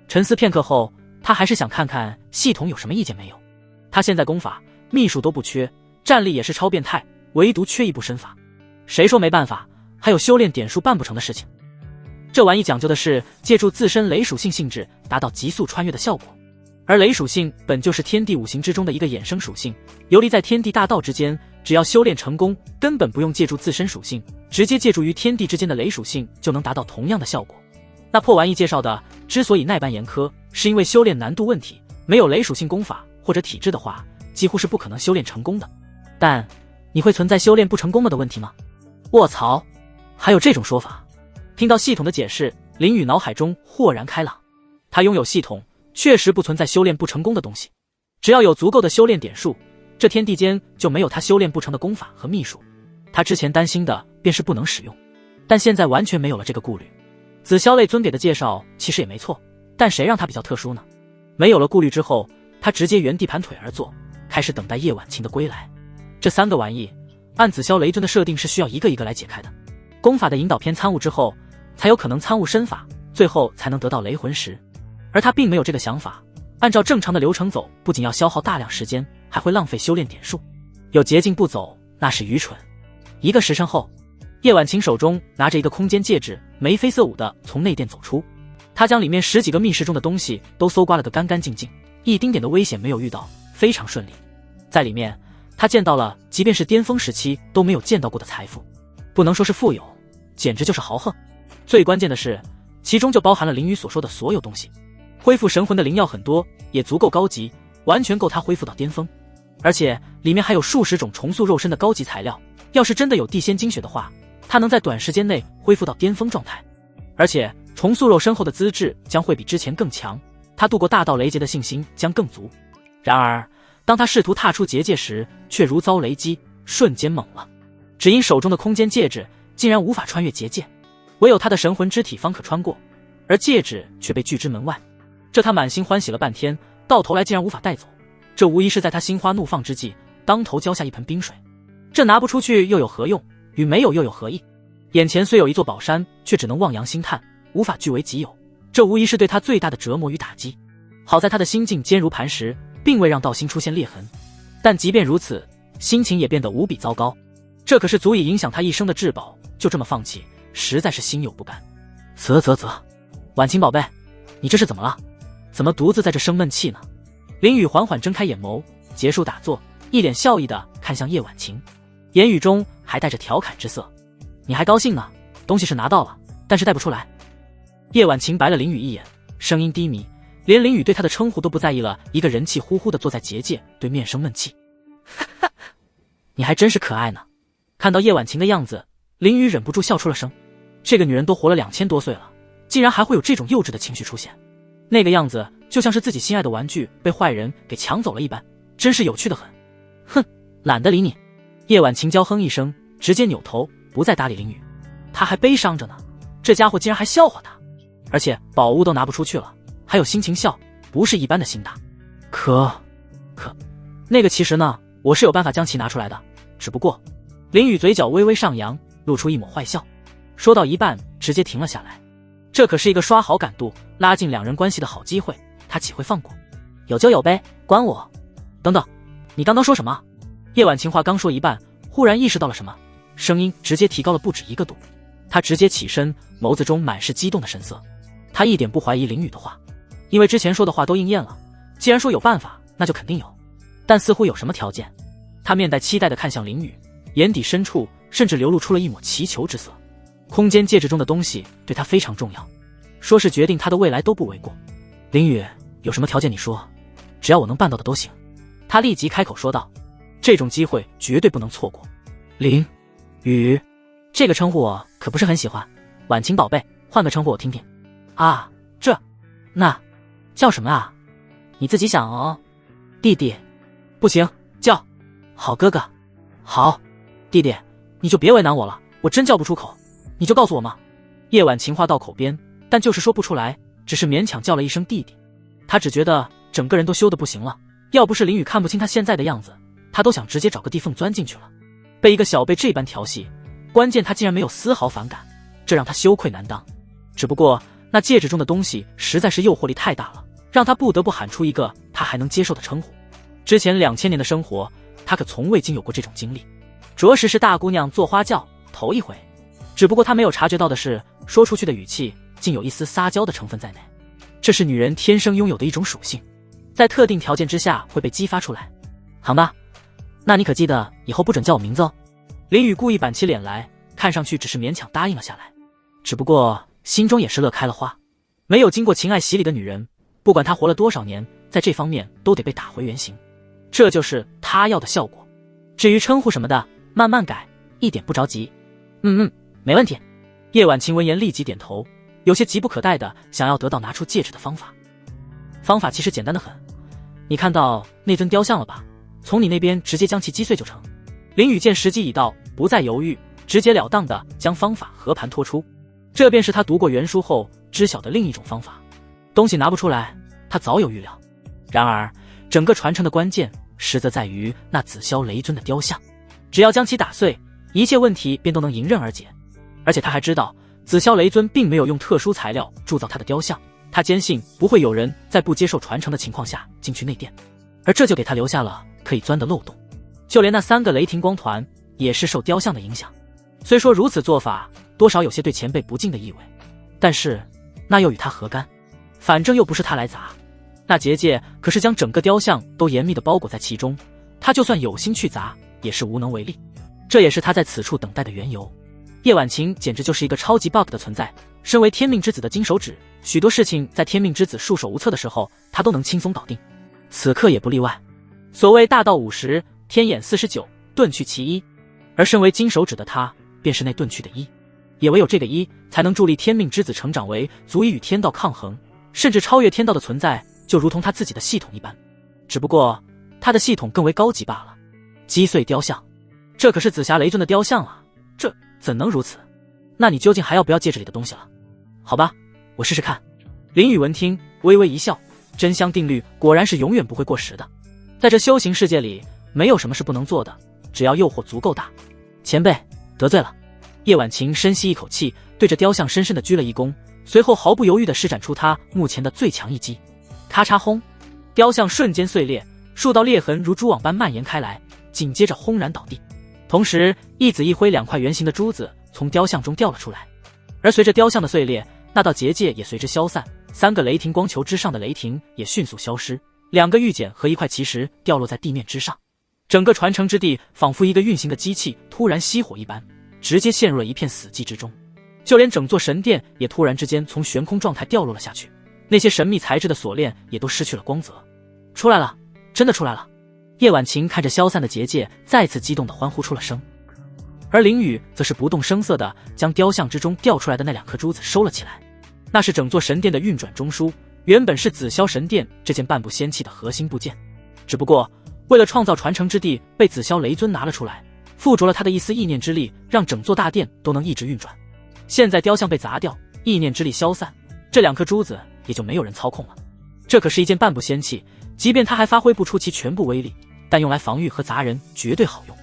沉思片刻后，他还是想看看系统有什么意见没有。他现在功法秘术都不缺，战力也是超变态，唯独缺一部身法。谁说没办法？还有修炼点数办不成的事情。这玩意讲究的是借助自身雷属性性质达到急速穿越的效果，而雷属性本就是天地五行之中的一个衍生属性，游离在天地大道之间，只要修炼成功，根本不用借助自身属性，直接借助于天地之间的雷属性就能达到同样的效果。那破玩意介绍的之所以那般严苛，是因为修炼难度问题，没有雷属性功法或者体质的话，几乎是不可能修炼成功的。但你会存在修炼不成功了的问题吗？卧槽，还有这种说法。听到系统的解释，林雨脑海中豁然开朗。他拥有系统，确实不存在修炼不成功的东西，只要有足够的修炼点数，这天地间就没有他修炼不成的功法和秘术。他之前担心的便是不能使用，但现在完全没有了这个顾虑。紫霄泪尊给的介绍其实也没错，但谁让他比较特殊呢？没有了顾虑之后，他直接原地盘腿而坐，开始等待叶婉晴的归来。这3个玩意按紫霄雷尊的设定是需要一个一个来解开的。功法的引导篇参悟之后，才有可能参悟身法，最后才能得到雷魂石。而他并没有这个想法，按照正常的流程走，不仅要消耗大量时间，还会浪费修炼点数。有捷径不走，那是愚蠢。1个时辰后，叶婉晴手中拿着一个空间戒指，眉飞色舞地从内殿走出。他将里面10几个密室中的东西都搜刮了个干干净净，一丁点的危险没有遇到，非常顺利。在里面，他见到了即便是巅峰时期都没有见到过的财富，不能说是富有，简直就是豪横。最关键的是，其中就包含了林雨所说的所有东西。恢复神魂的灵药很多，也足够高级，完全够他恢复到巅峰。而且里面还有数十种重塑肉身的高级材料，要是真的有地仙精血的话，他能在短时间内恢复到巅峰状态。而且重塑肉身后的资质将会比之前更强，他度过大道雷劫的信心将更足。然而当他试图踏出结界时，却如遭雷击，瞬间懵了。只因手中的空间戒指竟然无法穿越结界，唯有他的神魂之体方可穿过，而戒指却被拒之门外。这他满心欢喜了半天，到头来竟然无法带走，这无疑是在他心花怒放之际，当头浇下一盆冰水。这拿不出去又有何用？与没有又有何异？眼前虽有一座宝山，却只能望洋兴叹，无法据为己有，这无疑是对他最大的折磨与打击。好在他的心境坚如磐石，并未让道心出现裂痕，但即便如此，心情也变得无比糟糕。这可是足以影响他一生的至宝，就这么放弃，实在是心有不甘。啧，婉晴宝贝，你这是怎么了？怎么独自在这生闷气呢？林雨缓缓睁开眼眸，结束打坐，一脸笑意地看向叶婉晴，言语中还带着调侃之色。你还高兴呢？东西是拿到了，但是带不出来。叶婉晴白了林雨一眼，声音低迷，连林雨对他的称呼都不在意了，一个人气呼呼地坐在结界对面生闷气。你还真是可爱呢。看到叶婉晴的样子，林雨忍不住笑出了声。这个女人都活了2000多岁了，竟然还会有这种幼稚的情绪出现，那个样子就像是自己心爱的玩具被坏人给抢走了一般，真是有趣的很。哼，懒得理你。叶婉晴娇哼一声，直接扭头不再搭理林雨。他还悲伤着呢，这家伙竟然还笑话他，而且宝物都拿不出去了，还有心情笑，不是一般的心大。可那个其实呢，我是有办法将其拿出来的，只不过……林雨嘴角微微上扬，露出一抹坏笑，说到一半直接停了下来。这可是一个刷好感度、拉近2人关系的好机会，他岂会放过？有就有呗，关我。等等，你刚刚说什么？叶婉晴话刚说一半，忽然意识到了什么，声音直接提高了不止1个度。他直接起身，眸子中满是激动的神色。他一点不怀疑林雨的话，因为之前说的话都应验了。既然说有办法，那就肯定有，但似乎有什么条件。他面带期待地看向林雨，眼底深处甚至流露出了一抹祈求之色。空间戒指中的东西对他非常重要，说是决定他的未来都不为过。林雨，有什么条件你说，只要我能办到的都行。他立即开口说道，这种机会绝对不能错过。林雨，这个称呼我可不是很喜欢，婉晴宝贝，换个称呼我听听。啊，那叫什么啊？你自己想哦。弟弟。不行，叫好哥哥。好，弟弟，你就别为难我了，我真叫不出口，你就告诉我嘛。叶婉晴话到口边，但就是说不出来，只是勉强叫了一声弟弟。他只觉得整个人都羞得不行了，要不是林雨看不清他现在的样子，他都想直接找个地缝钻进去了。被一个小辈这般调戏，关键他竟然没有丝毫反感，这让他羞愧难当。只不过那戒指中的东西实在是诱惑力太大了，让他不得不喊出一个他还能接受的称呼。之前2000年的生活，他可从未经有过这种经历，着实是大姑娘做花轿头一回。只不过他没有察觉到的是，说出去的语气竟有一丝撒娇的成分在内，这是女人天生拥有的一种属性，在特定条件之下会被激发出来。好吧，那你可记得以后不准叫我名字哦。林雨故意板起脸来，看上去只是勉强答应了下来，只不过心中也是乐开了花。没有经过情爱洗礼的女人，不管她活了多少年，在这方面都得被打回原形，这就是她要的效果。至于称呼什么的，慢慢改，一点不着急。没问题。叶婉晴闻言立即点头，有些急不可待的想要得到拿出戒指的方法。方法其实简单的很，你看到那尊雕像了吧？从你那边直接将其击碎就成。林雨见时机已到，不再犹豫，直截了当的将方法和盘托出。这便是他读过原书后知晓的另一种方法。东西拿不出来，他早有预料。然而整个传承的关键实则在于那紫霄雷尊的雕像，只要将其打碎，一切问题便都能迎刃而解。而且他还知道，紫霄雷尊并没有用特殊材料铸造他的雕像，他坚信不会有人在不接受传承的情况下进去内殿，而这就给他留下了可以钻的漏洞。就连那3个雷霆光团也是受雕像的影响，虽说如此做法多少有些对前辈不敬的意味，但是那又与他何干？反正又不是他来砸，那结界可是将整个雕像都严密地包裹在其中，他就算有心去砸也是无能为力。这也是他在此处等待的缘由。叶婉晴简直就是一个超级 bug 的存在，身为天命之子的金手指，许多事情在天命之子束手无策的时候他都能轻松搞定，此刻也不例外。所谓大道50，天眼49，遁去其一，而身为金手指的他便是那遁去的一，也唯有这个一才能助力天命之子成长为足以与天道抗衡，甚至超越天道的存在，就如同他自己的系统一般，只不过他的系统更为高级罢了。击碎雕像，这可是紫霞雷尊的雕像啊，这怎能如此？那你究竟还要不要戒指里的东西了？好吧，我试试看。林宇闻听微微一笑，真香定律果然是永远不会过时的。在这修行世界里，没有什么是不能做的，只要诱惑足够大。前辈得罪了。叶婉晴深吸一口气，对着雕像深深地鞠了一躬，随后毫不犹豫地施展出他目前的最强一击。咔嚓轰，雕像瞬间碎裂，数道裂痕如蛛网般蔓延开来，紧接着轰然倒地。同时一紫一灰2块圆形的珠子从雕像中掉了出来，而随着雕像的碎裂，那道结界也随之消散，3个雷霆光球之上的雷霆也迅速消失，2个玉简和1块奇石掉落在地面之上。整个传承之地仿佛一个运行的机器突然熄火一般，直接陷入了一片死寂之中。就连整座神殿也突然之间从悬空状态掉落了下去，那些神秘材质的锁链也都失去了光泽。出来了，真的出来了！叶婉晴看着消散的结界，再次激动地欢呼出了声。而林宇则是不动声色地将雕像之中掉出来的那2颗珠子收了起来。那是整座神殿的运转中枢，原本是紫霄神殿这件半部仙器的核心部件，只不过为了创造传承之地，被紫霄雷尊拿了出来，附着了他的一丝意念之力，让整座大殿都能一直运转。现在雕像被砸掉，意念之力消散，这2颗珠子也就没有人操控了。这可是一件半部仙器，即便它还发挥不出其全部威力，但用来防御和砸人绝对好用。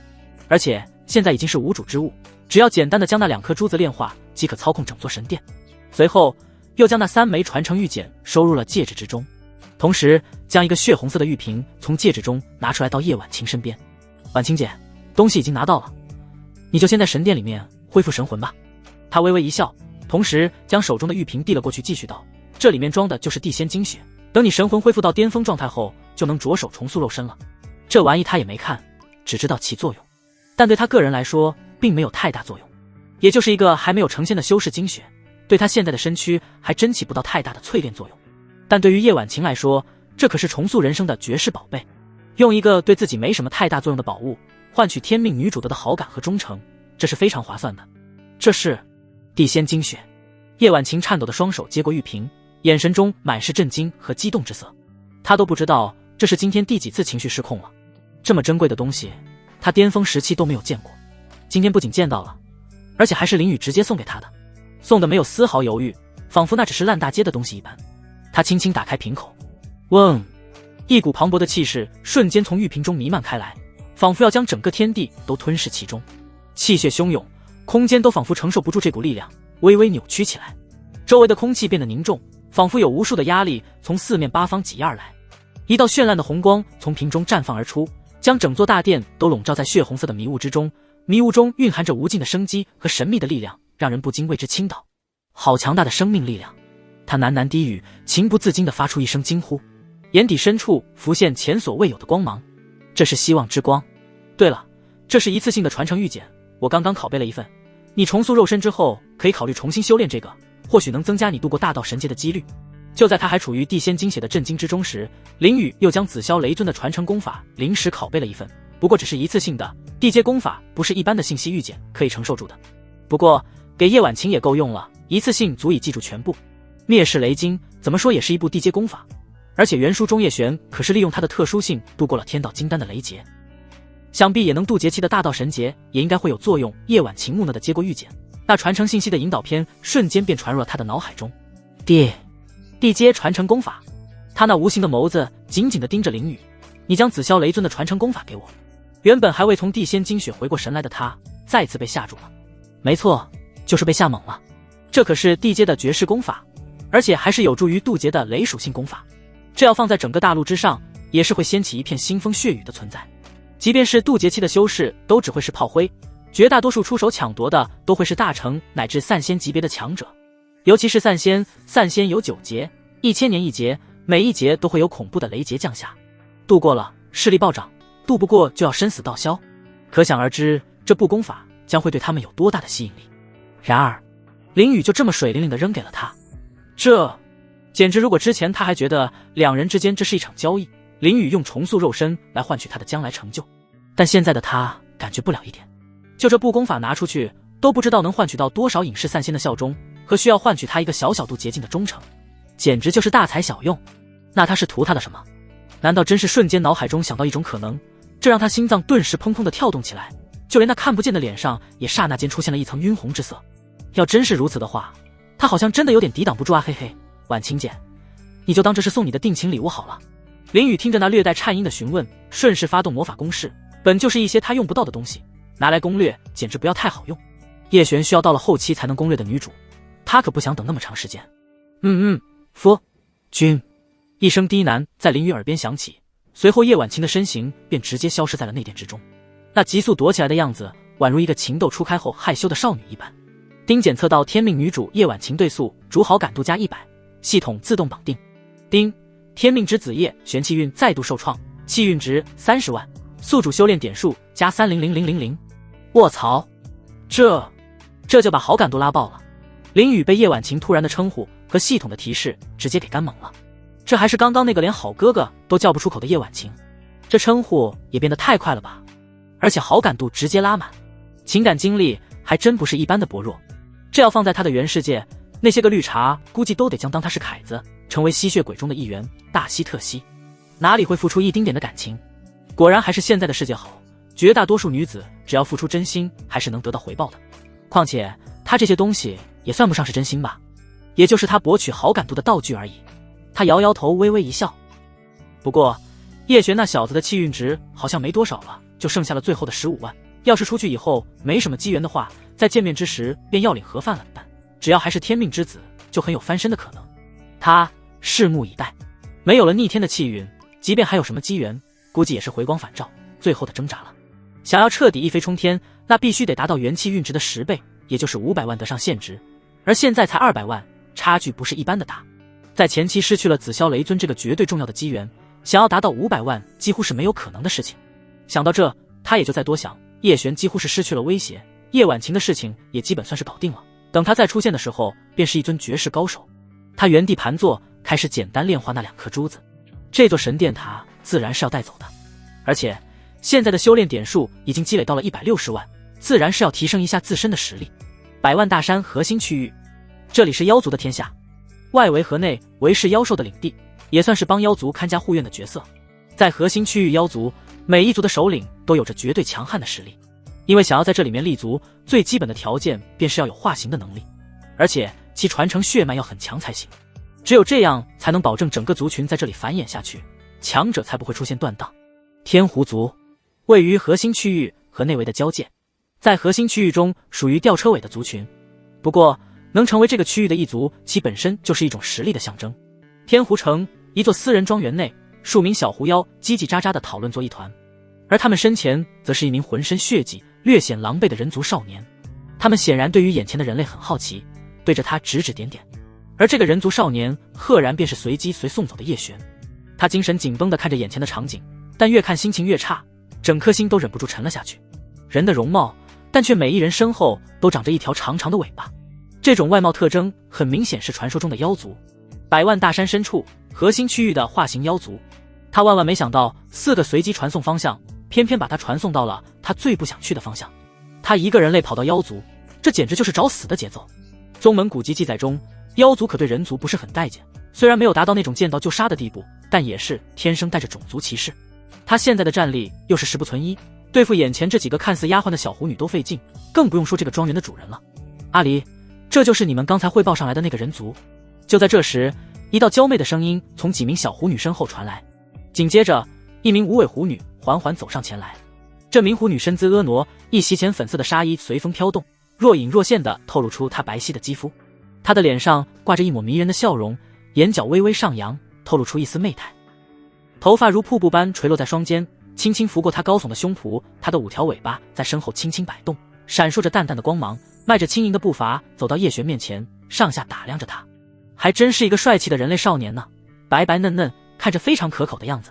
而且现在已经是无主之物，只要简单的将那2颗珠子炼化，即可操控整座神殿。随后又将那3枚传承玉简收入了戒指之中，同时将一个血红色的玉瓶从戒指中拿出来到叶婉晴身边。婉晴姐，东西已经拿到了，你就先在神殿里面恢复神魂吧。他微微一笑，同时将手中的玉瓶递了过去，继续道：这里面装的就是地仙精血，等你神魂恢复到巅峰状态后，就能着手重塑肉身了。这玩意他也没看，只知道其作用，但对他个人来说并没有太大作用，也就是一个还没有成仙的修士精血，对他现在的身躯还真起不到太大的淬炼作用。但对于叶婉晴来说，这可是重塑人生的绝世宝贝，用一个对自己没什么太大作用的宝物换取天命女主的好感和忠诚，这是非常划算的。这是地仙精血。叶婉晴颤抖的双手接过玉瓶，眼神中满是震惊和激动之色。她都不知道这是今天第几次情绪失控了，这么珍贵的东西她巅峰时期都没有见过，今天不仅见到了，而且还是林宇直接送给她的，送的没有丝毫犹豫，仿佛那只是烂大街的东西一般。她轻轻打开瓶口，嗡，一股磅礴的气势瞬间从玉瓶中弥漫开来，仿佛要将整个天地都吞噬其中，气血汹涌，空间都仿佛承受不住这股力量，微微扭曲起来，周围的空气变得凝重，仿佛有无数的压力从四面八方挤压而来。一道绚烂的红光从瓶中绽放而出，将整座大殿都笼罩在血红色的迷雾之中，迷雾中蕴含着无尽的生机和神秘的力量，让人不禁为之倾倒。好强大的生命力量！他喃喃低语，情不自禁地发出一声惊呼，眼底深处浮现前所未有的光芒，这是希望之光。对了，这是一次性的传承玉简，我刚刚拷贝了一份，你重塑肉身之后可以考虑重新修炼这个，或许能增加你度过大道神劫的几率。就在他还处于地仙精血的震惊之中时，林宇又将紫霄雷尊的传承功法临时拷贝了一份，不过只是一次性的，地阶功法不是一般的信息玉简可以承受住的。不过给叶婉晴也够用了，一次性足以记住全部。灭世雷经怎么说也是一部地阶功法，而且原书中叶璇可是利用它的特殊性度过了天道金丹的雷劫，想必也能渡劫期的大道神劫也应该会有作用。叶婉晴木讷地接过玉简，那传承信息的引导片瞬间便传入了他的脑海中。地阶传承功法，他那无形的眸子紧紧地盯着林宇，你将紫霄雷尊的传承功法给我。原本还未从地仙精血回过神来的他再次被吓住了，没错，就是被吓懵了。这可是地阶的绝世功法，而且还是有助于渡劫的雷属性功法。这要放在整个大陆之上，也是会掀起一片腥风血雨的存在。即便是渡劫期的修士，都只会是炮灰，绝大多数出手抢夺的都会是大成乃至散仙级别的强者。尤其是散仙有9劫，1000年一劫，每一劫都会有恐怖的雷劫降下，渡过了势力暴涨，渡不过就要生死道消。可想而知，这部功法将会对他们有多大的吸引力。然而林雨就这么水灵灵地扔给了他，这简直，如果之前他还觉得两人之间这是一场交易，林雨用重塑肉身来换取他的将来成就，但现在的他感觉不了一点。就这部功法拿出去，都不知道能换取到多少隐士散仙的效忠，和需要换取他一个小渡捷径的忠诚，简直就是大材小用。那他是图他的什么？难道真是瞬间脑海中想到一种可能，这让他心脏顿时砰砰地跳动起来，就连那看不见的脸上也刹那间出现了一层晕红之色。要真是如此的话，他好像真的有点抵挡不住啊！嘿嘿，婉清姐，你就当这是送你的定情礼物好了。林雨听着那略带颤音的询问，顺势发动魔法攻势，本就是一些他用不到的东西，拿来攻略简直不要太好用。叶璇需要到了后期才能攻略的女主，他可不想等那么长时间。夫君，一声低喃在林雨耳边响起，随后叶婉清的身形便直接消失在了内殿之中。那急速躲起来的样子，宛如一个情窦初开后害羞的少女一般。丁检测到天命女主叶婉晴对素主好感度加100，系统自动绑定。丁，天命之子叶玄气运再度受创，气运值30万，宿主修炼点数加300000。卧槽，这就把好感度拉爆了。林雨被叶婉晴突然的称呼和系统的提示直接给干懵了。这还是刚刚那个连好哥哥都叫不出口的叶婉晴，这称呼也变得太快了吧，而且好感度直接拉满，情感经历还真不是一般的薄弱。这要放在他的原世界，那些个绿茶估计都得将当他是凯子，成为吸血鬼中的一员，大吸特吸，哪里会付出一丁点的感情？果然还是现在的世界好，绝大多数女子只要付出真心，还是能得到回报的。况且他这些东西也算不上是真心吧，也就是他博取好感度的道具而已。他摇摇头，微微一笑。不过叶璇那小子的气运值好像没多少了，就剩下了最后的15万。要是出去以后没什么机缘的话，在见面之时便要领盒饭了，但只要还是天命之子，就很有翻身的可能。他拭目以待。没有了逆天的气运，即便还有什么机缘，估计也是回光返照，最后的挣扎了。想要彻底一飞冲天，那必须得达到元气运值的10倍，也就是500万得上限值，而现在才200万，差距不是一般的大。在前期失去了紫霄雷尊这个绝对重要的机缘，想要达到500万几乎是没有可能的事情。想到这，他也就再多想，叶璇几乎是失去了威胁，叶婉晴的事情也基本算是搞定了。等他再出现的时候，便是一尊绝世高手。他原地盘坐，开始简单炼化那2颗珠子。这座神殿塔自然是要带走的，而且现在的修炼点数已经积累到了160万，自然是要提升一下自身的实力。100万大山核心区域，这里是妖族的天下，外围和内为是妖兽的领地，也算是帮妖族看家护院的角色。在核心区域妖族，每一族的首领都有着绝对强悍的实力，因为想要在这里面立足，最基本的条件便是要有化形的能力，而且其传承血脉要很强才行。只有这样才能保证整个族群在这里繁衍下去，强者才不会出现断档。天狐族位于核心区域和内围的交界，在核心区域中属于吊车尾的族群，不过能成为这个区域的一族，其本身就是一种实力的象征。天狐城一座私人庄园内，数名小狐妖叽叽喳喳地讨论作一团，而他们身前则是一名浑身血迹、略显狼狈的人族少年。他们显然对于眼前的人类很好奇，对着他指指点点。而这个人族少年赫然便是随机送走的叶璇。他精神紧绷地看着眼前的场景，但越看心情越差，整颗心都忍不住沉了下去。人的容貌，但却每一人身后都长着一条长长的尾巴，这种外貌特征很明显是传说中的妖族。100万大山深处核心区域的化形妖族，他万万没想到4个随机传送方向偏偏把他传送到了他最不想去的方向。他一个人类跑到妖族，这简直就是找死的节奏。宗门古籍记载中，妖族可对人族不是很待见，虽然没有达到那种见到就杀的地步，但也是天生带着种族歧视。他现在的战力又是10不存1，对付眼前这几个看似丫鬟的小狐女都费劲，更不用说这个庄园的主人了。阿离，这就是你们刚才汇报上来的那个人族。就在这时，一道娇媚的声音从几名小狐女身后传来，紧接着一名无尾狐女缓缓走上前来。这名狐女身姿婀娜，一袭浅粉色的纱衣随风飘动，若隐若现地透露出她白皙的肌肤。他的脸上挂着一抹迷人的笑容，眼角微微上扬，透露出一丝媚态。头发如瀑布般垂落在双肩，轻轻拂过他高耸的胸脯，他的5条尾巴在身后轻轻摆动，闪烁着淡淡的光芒，迈着轻盈的步伐走到叶璇面前，上下打量着他。还真是一个帅气的人类少年呢，白白嫩嫩，看着非常可口的样子。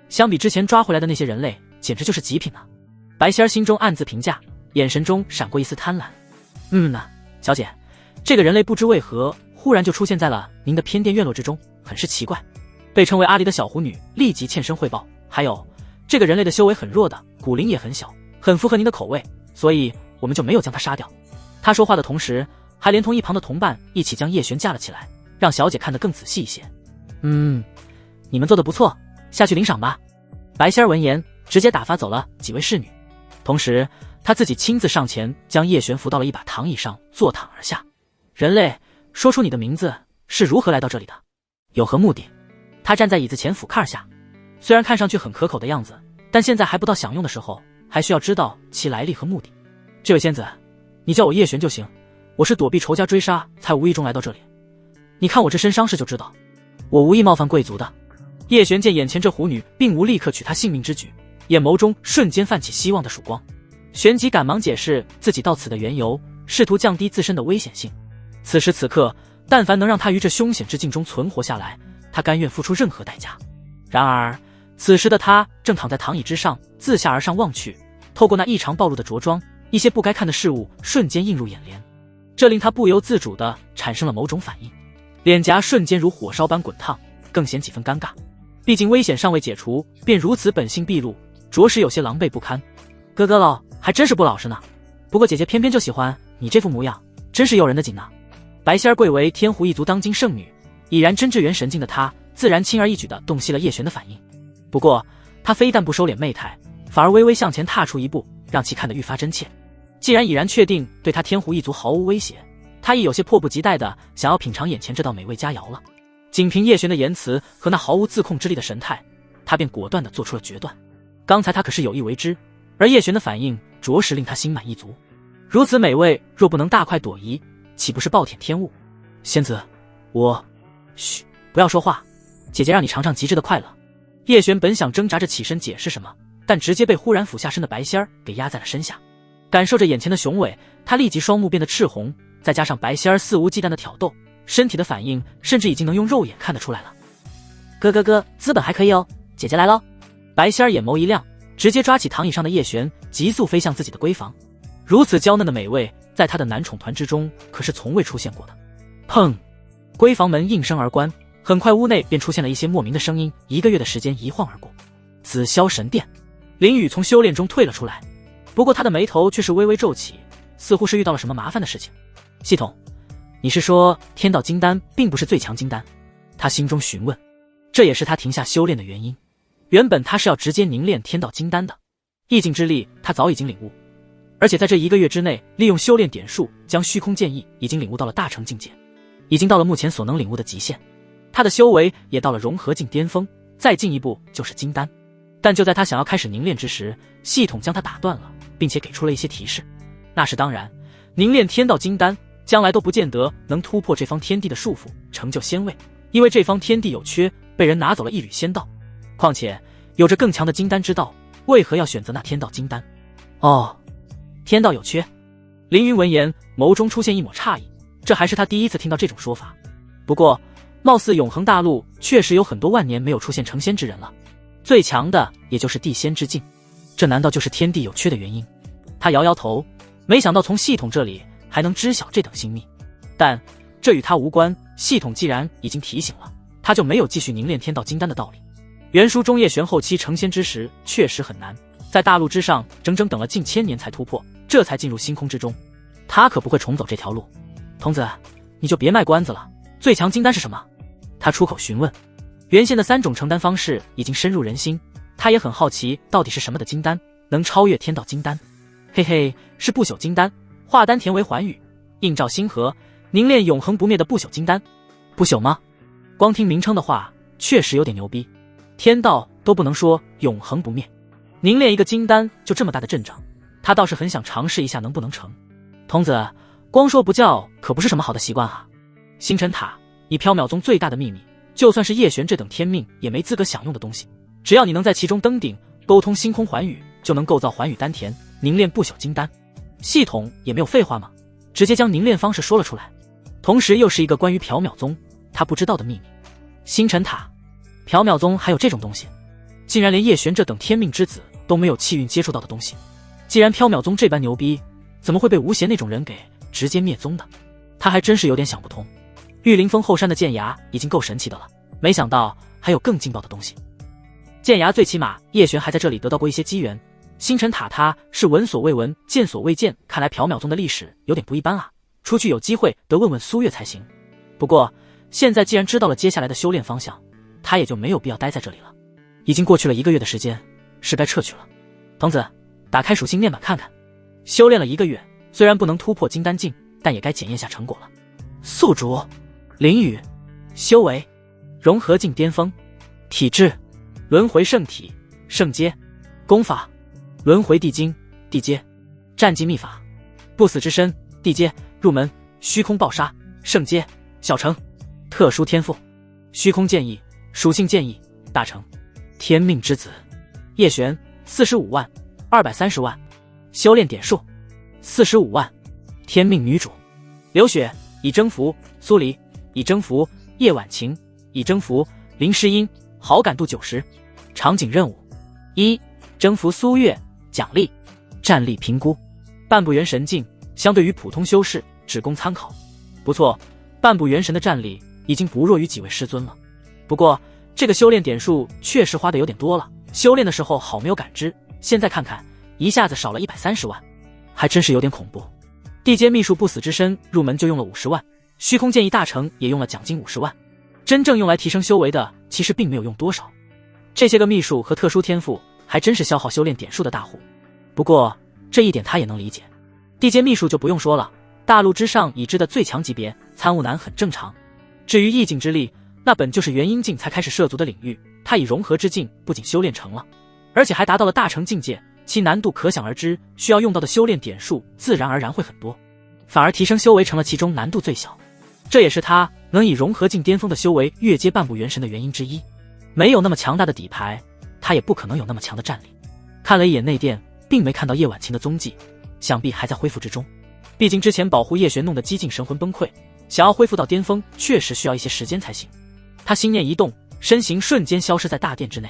相比之前抓回来的那些人类，简直就是极品啊！白仙儿心中暗自评价，眼神中闪过一丝贪婪。小姐，这个人类不知为何忽然就出现在了您的偏殿院落之中，很是奇怪。被称为阿离的小狐女立即欠身汇报。还有，这个人类的修为很弱的，骨龄也很小，很符合您的口味，所以我们就没有将他杀掉。他说话的同时，还连同一旁的同伴一起将叶璇架了起来，让小姐看得更仔细一些。你们做得不错，下去领赏吧。白仙儿闻言，直接打发走了几位侍女，同时他自己亲自上前将叶璇扶到了一把躺椅上，坐躺而下。人类，说出你的名字，是如何来到这里的，有何目的？他站在椅子前俯瞰下，虽然看上去很可口的样子，但现在还不到享用的时候，还需要知道其来历和目的。这位仙子，你叫我叶璇就行，我是躲避仇家追杀才无意中来到这里。你看我这身伤势就知道，我无意冒犯贵族的。叶璇见眼前这狐女并无立刻取他性命之举，眼眸中瞬间泛起希望的曙光，旋即赶忙解释自己到此的缘由，试图降低自身的危险性。此时此刻，但凡能让他于这凶险之境中存活下来，他甘愿付出任何代价。然而此时的他正躺在躺椅之上，自下而上望去，透过那异常暴露的着装，一些不该看的事物瞬间映入眼帘，这令他不由自主地产生了某种反应，脸颊瞬间如火烧般滚烫，更显几分尴尬。毕竟危险尚未解除，便如此本性毕露，着实有些狼狈不堪。哥哥喽，还真是不老实呢。不过姐姐偏偏就喜欢你这副模样，真是诱人的紧呢。白仙儿贵为天狐一族当今圣女，已然真至元神境的她，自然轻而易举地洞悉了叶璇的反应。不过她非但不收敛媚态，反而微微向前踏出一步，让其看得愈发真切。既然已然确定对她天狐一族毫无威胁，她亦有些迫不及待地想要品尝眼前这道美味佳肴了。仅凭叶璇的言辞和那毫无自控之力的神态，他便果断地做出了决断。刚才他可是有意为之，而叶璇的反应着实令他心满意足。如此美味，若不能大快朵颐，岂不是暴殄天物？仙子，嘘，不要说话，姐姐让你尝尝极致的快乐。叶璇本想挣扎着起身解释什么，但直接被忽然俯下身的白仙儿给压在了身下。感受着眼前的雄伟，他立即双目变得赤红，再加上白仙儿肆无忌惮的挑逗，身体的反应甚至已经能用肉眼看得出来了。哥，资本还可以哦，姐姐来喽。白仙儿眼眸一亮，直接抓起躺椅上的叶璇，急速飞向自己的闺房。如此娇嫩的美味，在他的男宠团之中可是从未出现过的。砰！闺房门应声而关，很快屋内便出现了一些莫名的声音。1个月的时间一晃而过，紫霄神殿，林雨从修炼中退了出来，不过他的眉头却是微微皱起，似乎是遇到了什么麻烦的事情。系统，你是说天道金丹并不是最强金丹？他心中询问，这也是他停下修炼的原因。原本他是要直接凝练天道金丹的，意境之力他早已经领悟，而且在这1个月之内，利用修炼点数将虚空剑意已经领悟到了大成境界，已经到了目前所能领悟的极限。他的修为也到了融合境巅峰，再进一步就是金丹。但就在他想要开始凝练之时，系统将他打断了，并且给出了一些提示。那是当然，凝练天道金丹将来都不见得能突破这方天地的束缚，成就仙位，因为这方天地有缺，被人拿走了一缕仙道。况且有着更强的金丹之道，为何要选择那天道金丹？哦，天道有缺。凌云闻言，眸中出现一抹诧异，这还是他第一次听到这种说法。不过貌似永恒大陆确实有很多万年没有出现成仙之人了，最强的也就是地仙之境，这难道就是天地有缺的原因？他摇摇头，没想到从系统这里还能知晓这等心秘，但这与他无关，系统既然已经提醒了，他就没有继续凝练天道金丹的道理。原书中叶璇后期成仙之时确实很难，在大陆之上整整等了近1000年才突破，这才进入星空之中，他可不会重走这条路。童子，你就别卖关子了，最强金丹是什么？他出口询问。原先的3种成丹方式已经深入人心，他也很好奇到底是什么的金丹能超越天道金丹。嘿嘿，是不朽金丹，化丹田为寰宇，映照星河，凝练永恒不灭的不朽金丹。不朽吗？光听名称的话确实有点牛逼，天道都不能说永恒不灭，凝练一个金丹就这么大的阵仗，他倒是很想尝试一下能不能成。童子，光说不叫可不是什么好的习惯啊。星辰塔，以缥缈宗最大的秘密，就算是叶璇这等天命也没资格享用的东西。只要你能在其中登顶，沟通星空寰宇，就能构造寰宇丹田，凝练不朽金丹。系统也没有废话嘛，直接将凝练方式说了出来，同时又是一个关于缥缈宗他不知道的秘密。星辰塔，缥缈宗还有这种东西，竟然连叶璇这等天命之子都没有气运接触到的东西。既然缥缈宗这般牛逼，怎么会被吴邪那种人给直接灭宗的？他还真是有点想不通。玉灵峰后山的剑崖已经够神奇的了，没想到还有更劲爆的东西。剑崖最起码叶璇还在这里得到过一些机缘，星辰塔他是闻所未闻，见所未见，看来缥缈宗的历史有点不一般啊，出去有机会得问问苏月才行。不过现在既然知道了接下来的修炼方向，他也就没有必要待在这里了。已经过去了1个月的时间，是该撤去了。童子，打开属性面板看看。修炼了1个月，虽然不能突破金丹境，但也该检验下成果了。宿主，灵雨，修为，融合境巅峰，体质，轮回圣体，圣阶，功法，轮回地经，地阶，战技秘法，不死之身，地阶，入门，虚空暴杀，圣阶，小成，特殊天赋，虚空剑意，属性剑意，大成，天命之子，叶璇45万230万，修炼点数45万，天命女主，刘雪已征服，苏黎已征服，叶婉晴已征服，林诗音好感度90，场景任务1，征服苏月，奖励战力评估，半步元神境，相对于普通修士只供参考。不错，半步元神的战力已经不弱于几位师尊了。不过这个修炼点数确实花的有点多了，修炼的时候好没有感知，现在看看一下子少了130万，还真是有点恐怖。地阶秘术不死之身入门就用了50万，虚空剑意大成也用了奖金50万，真正用来提升修为的其实并没有用多少。这些个秘术和特殊天赋还真是消耗修炼点数的大户。不过这一点他也能理解，地阶秘术就不用说了，大陆之上已知的最强级别，参悟难很正常。至于意境之力，那本就是元婴境才开始涉足的领域，他以融合之境不仅修炼成了，而且还达到了大成境界，其难度可想而知，需要用到的修炼点数自然而然会很多，反而提升修为成了其中难度最小。这也是他能以融合境巅峰的修为越阶半步元神的原因之一。没有那么强大的底牌，他也不可能有那么强的战力。看了一眼内殿，并没看到叶婉晴的踪迹，想必还在恢复之中。毕竟之前保护叶璇弄得几近神魂崩溃，想要恢复到巅峰确实需要一些时间才行。他心念一动，身形瞬间消失在大殿之内，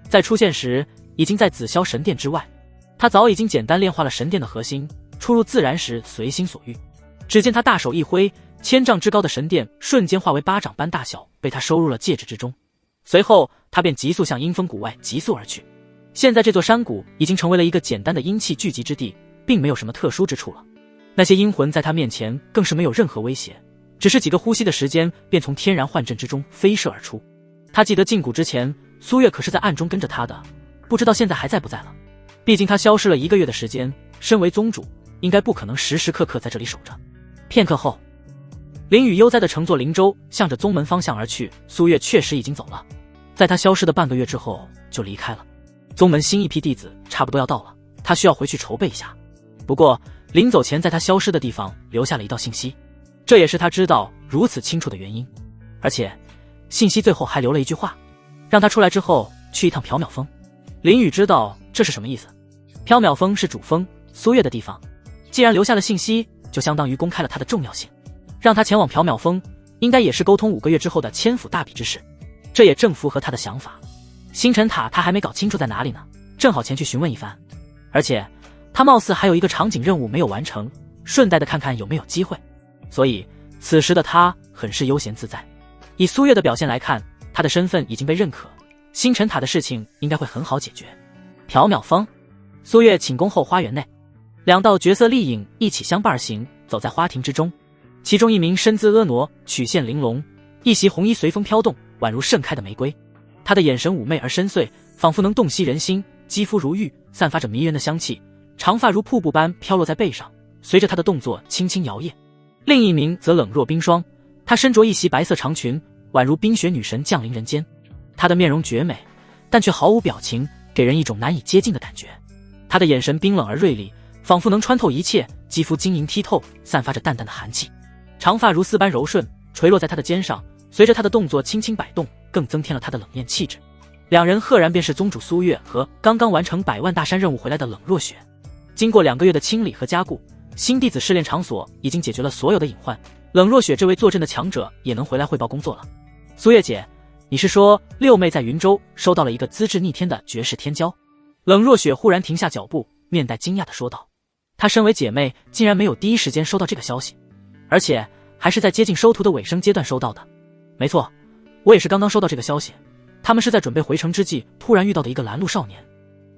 在出现时已经在紫霄神殿之外。他早已经简单炼化了神殿的核心，出入自然时随心所欲。只见他大手一挥，1000丈之高的神殿瞬间化为巴掌般大小，被他收入了戒指之中。随后他便急速向阴风谷外急速而去。现在这座山谷已经成为了一个简单的阴气聚集之地，并没有什么特殊之处了。那些阴魂在他面前更是没有任何威胁，只是几个呼吸的时间便从天然幻阵之中飞射而出。他记得进谷之前苏月可是在暗中跟着他的，不知道现在还在不在了。毕竟他消失了1个月的时间，身为宗主应该不可能时时刻刻在这里守着。片刻后，林雨悠哉地乘坐灵舟向着宗门方向而去。苏月确实已经走了，在他消失的半个月之后就离开了。宗门新一批弟子差不多要到了，他需要回去筹备一下。不过临走前在他消失的地方留下了一道信息，这也是他知道如此清楚的原因。而且信息最后还留了一句话，让他出来之后去一趟缥缈峰。林雨知道这是什么意思，缥缈峰是主峰苏月的地方，既然留下了信息，就相当于公开了它的重要性，让他前往缥缈峰应该也是沟通5个月之后的千府大比之事，这也正符合他的想法。星辰塔他还没搞清楚在哪里呢，正好前去询问一番。而且他貌似还有一个场景任务没有完成，顺带的看看有没有机会，所以此时的他很是悠闲自在。以苏月的表现来看，他的身份已经被认可，星辰塔的事情应该会很好解决。缥缈峰，苏月寝宫后花园内，2道绝色丽影一起相伴而行，走在花庭之中。其中一名身姿婀娜，曲线玲珑，一袭红衣随风飘动，宛如盛开的玫瑰。她的眼神妩媚而深邃，仿佛能洞悉人心，肌肤如玉，散发着迷人的香气，长发如瀑布般飘落在背上，随着她的动作轻轻摇曳。另一名则冷若冰霜，她身着一袭白色长裙，宛如冰雪女神降临人间。她的面容绝美，但却毫无表情，给人一种难以接近的感觉。她的眼神冰冷而锐利，仿佛能穿透一切，肌肤晶莹剔透，散发着淡淡的寒气。长发如丝般柔顺，垂落在他的肩上，随着他的动作轻轻摆动，更增添了他的冷艳气质。两人赫然便是宗主苏月和刚刚完成100万大山任务回来的冷若雪。经过2个月的清理和加固，新弟子试炼场所已经解决了所有的隐患，冷若雪这位坐镇的强者也能回来汇报工作了。苏月姐，你是说六妹在云州收到了一个资质逆天的绝世天骄？冷若雪忽然停下脚步，面带惊讶地说道。她身为姐妹，竟然没有第一时间收到这个消息，而且还是在接近收徒的尾声阶段收到的。没错，我也是刚刚收到这个消息，他们是在准备回城之际突然遇到的一个拦路少年。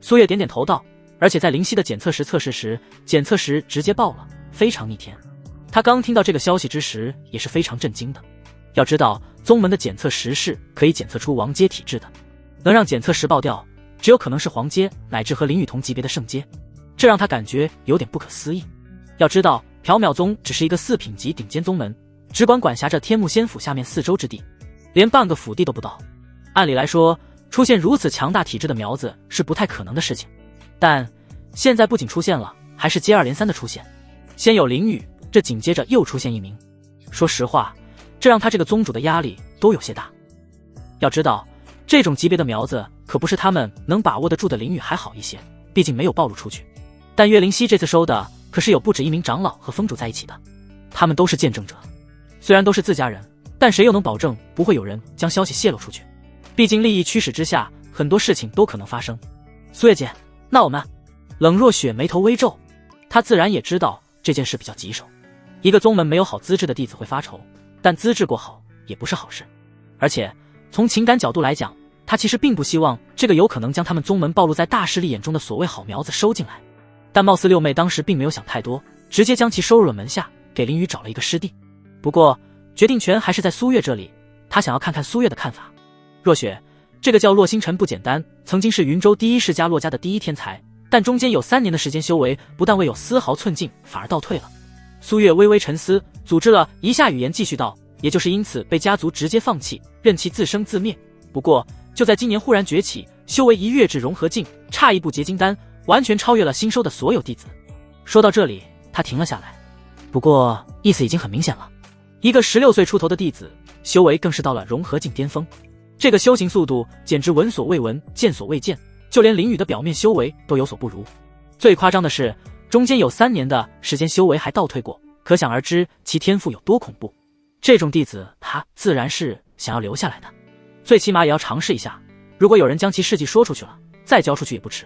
苏月点点头道，而且在灵犀的检测时测试时，检测时直接爆了，非常逆天。他刚听到这个消息之时也是非常震惊的。要知道宗门的检测时是可以检测出王阶体质的，能让检测时爆掉，只有可能是黄阶乃至和林雨同级别的圣阶，这让他感觉有点不可思议。要知道缥缈宗只是一个4品级顶尖宗门，只管辖着天目仙府下面4州之地，连半个府地都不到。按理来说，出现如此强大体质的苗子是不太可能的事情，但现在不仅出现了，还是接二连三的出现。先有林雨，这紧接着又出现一名。说实话，这让他这个宗主的压力都有些大。要知道这种级别的苗子可不是他们能把握得住的，林雨还好一些，毕竟没有暴露出去，但岳灵溪这次收的可是有不止1名长老和封主在一起的，他们都是见证者。虽然都是自家人，但谁又能保证不会有人将消息泄露出去？毕竟利益驱使之下，很多事情都可能发生。苏月姐，那我们……冷若雪眉头微皱，她自然也知道这件事比较棘手。一个宗门没有好资质的弟子会发愁，但资质过好也不是好事。而且从情感角度来讲，他其实并不希望这个有可能将他们宗门暴露在大势力眼中的所谓好苗子收进来。但貌似六妹当时并没有想太多，直接将其收入了门下，给林雨找了一个师弟。不过决定权还是在苏月这里，他想要看看苏月的看法。若雪，这个叫洛星辰不简单，曾经是云州第一世家洛家的第一天才，但中间有3年的时间修为，不但未有丝毫寸进，反而倒退了。苏月微微沉思，组织了一下语言继续道，也就是因此被家族直接放弃，任其自生自灭。不过就在今年忽然崛起，修为一跃至融合境，差一步结金丹，完全超越了新收的所有弟子。说到这里，他停了下来，不过意思已经很明显了。一个16岁出头的弟子，修为更是到了融合境巅峰，这个修行速度简直闻所未闻，见所未见，就连林雨的表面修为都有所不如。最夸张的是，中间有3年的时间修为还倒退过，可想而知其天赋有多恐怖。这种弟子他自然是想要留下来的，最起码也要尝试一下，如果有人将其事迹说出去了，再交出去也不迟。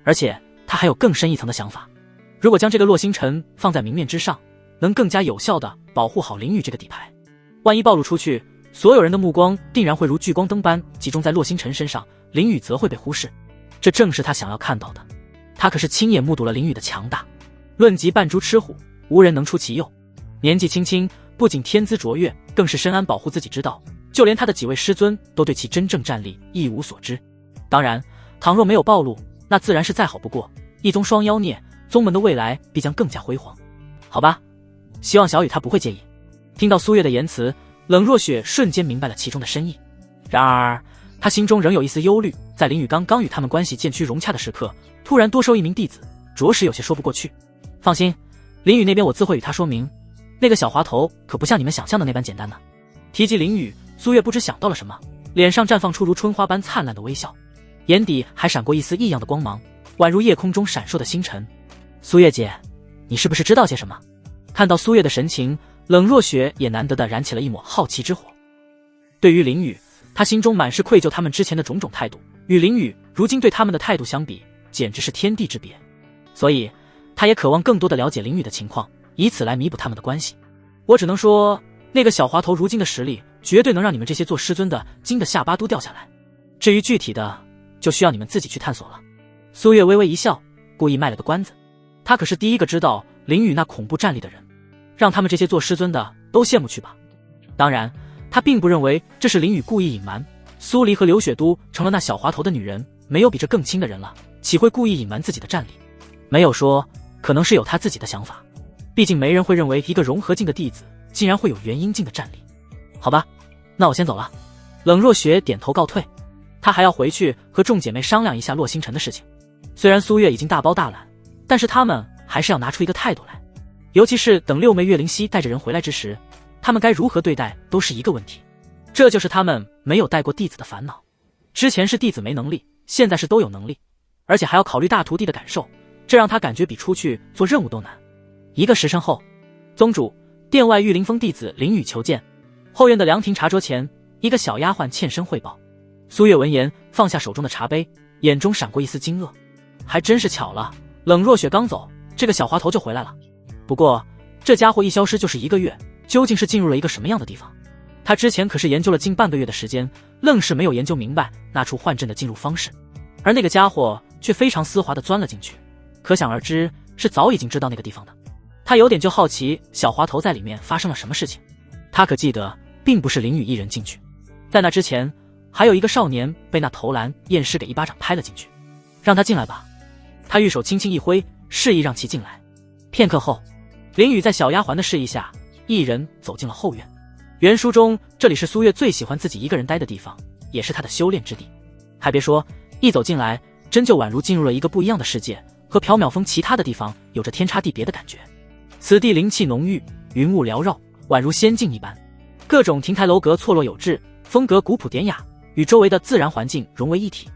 而且他还有更深一层的想法，如果将这个洛星辰放在明面之上，能更加有效地保护好林雨这个底牌。万一暴露出去，所有人的目光定然会如聚光灯般集中在洛星辰身上，林雨则会被忽视。这正是他想要看到的，他可是亲眼目睹了林雨的强大。论及扮猪吃虎，无人能出其右。年纪轻轻，不仅天资卓越，更是深谙保护自己之道，就连他的几位师尊都对其真正战力一无所知。当然，倘若没有暴露，那自然是再好不过，一宗双妖孽，宗门的未来必将更加辉煌。好吧，希望小雨他不会介意。听到苏月的言辞，冷若雪瞬间明白了其中的深意。然而他心中仍有一丝忧虑，在林雨刚刚与他们关系渐趋融洽的时刻，突然多收1名弟子，着实有些说不过去。放心，林雨那边我自会与他说明，那个小滑头可不像你们想象的那般简单呢。提及林雨，苏月不知想到了什么，脸上绽放出如春花般灿烂的微笑，眼底还闪过一丝异样的光芒，宛如夜空中闪烁的星辰。苏月姐，你是不是知道些什么？看到苏月的神情，冷若雪也难得地燃起了一抹好奇之火。对于林雨，他心中满是愧疚，他们之前的种种态度与林雨如今对他们的态度相比，简直是天地之别。所以他也渴望更多地了解林雨的情况，以此来弥补他们的关系。我只能说，那个小滑头如今的实力绝对能让你们这些做师尊的惊得下巴都掉下来，至于具体的就需要你们自己去探索了。苏月微微一笑，故意卖了个关子，他可是第一个知道林雨那恐怖战力的人，让他们这些做师尊的都羡慕去吧。当然他并不认为这是林雨故意隐瞒，苏黎和刘雪都成了那小滑头的女人，没有比这更亲的人了，岂会故意隐瞒自己的战力？没有说，可能是有他自己的想法，毕竟没人会认为一个融合境的弟子竟然会有元婴境的战力。好吧，那我先走了。冷若雪点头告退，她还要回去和众姐妹商量一下洛星辰的事情。虽然苏月已经大包大揽，但是他们还是要拿出一个态度来，尤其是等六妹岳灵溪带着人回来之时，他们该如何对待都是一个问题。这就是他们没有带过弟子的烦恼。之前是弟子没能力，现在是都有能力，而且还要考虑大徒弟的感受，这让他感觉比出去做任务都难。1个时辰后，宗主，殿外玉灵峰弟子林雨求见。后院的凉亭茶桌前，一个小丫鬟欠身汇报。苏月闻言放下手中的茶杯，眼中闪过一丝惊愕。还真是巧了，冷若雪刚走，这个小滑头就回来了。不过这家伙一消失就是1个月，究竟是进入了一个什么样的地方？他之前可是研究了近半个月的时间，愣是没有研究明白那处幻阵的进入方式，而那个家伙却非常丝滑地钻了进去，可想而知是早已经知道那个地方的。他有点就好奇小滑头在里面发生了什么事情。他可记得并不是林雨一人进去，在那之前还有一个少年被那投篮验尸给一巴掌拍了进去。让他进来吧。他玉手轻轻一挥，示意让其进来。片刻后，林雨在小丫鬟的示意下，一人走进了后院。原书中这里是苏月最喜欢自己一个人待的地方，也是他的修炼之地。还别说，一走进来真就宛如进入了一个不一样的世界，和缥缈峰其他的地方有着天差地别的感觉。此地灵气浓郁，云雾缭绕，宛如仙境一般，各种亭台楼阁错落有致，风格古朴典雅，与周围的自然环境融为一体。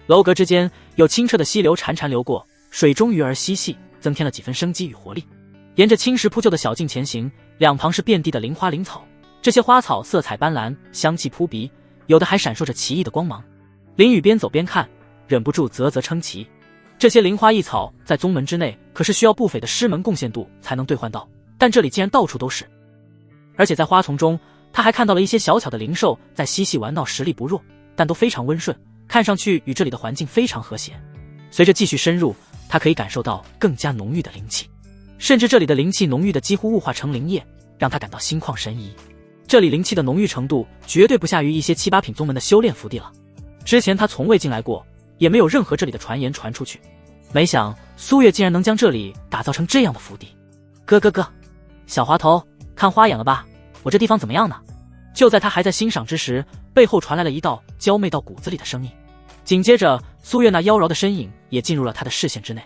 楼阁之间有清澈的溪流潺潺流过，水中鱼儿嬉戏，增添了几分生机与活力。沿着青石铺就的小径前行，两旁是遍地的灵花灵草，这些花草色彩斑斓，香气扑鼻，有的还闪烁着奇异的光芒。林雨边走边看，忍不住啧啧称奇。这些灵花异草在宗门之内可是需要不菲的师门贡献度才能兑换到，但这里竟然到处都是。而且在花丛中，他还看到了一些小巧的灵兽在嬉戏玩闹，实力不弱，但都非常温顺，看上去与这里的环境非常和谐。随着继续深入，他可以感受到更加浓郁的灵气，甚至这里的灵气浓郁的几乎雾化成灵液，让他感到心旷神怡。这里灵气的浓郁程度绝对不下于一些7、8品宗门的修炼福地了。之前他从未进来过，也没有任何这里的传言传出去，没想苏月竟然能将这里打造成这样的福地。咯，小滑头，看花眼了吧？我这地方怎么样呢？就在他还在欣赏之时，背后传来了一道娇媚到骨子里的声音。紧接着，苏月那妖娆的身影也进入了他的视线之内。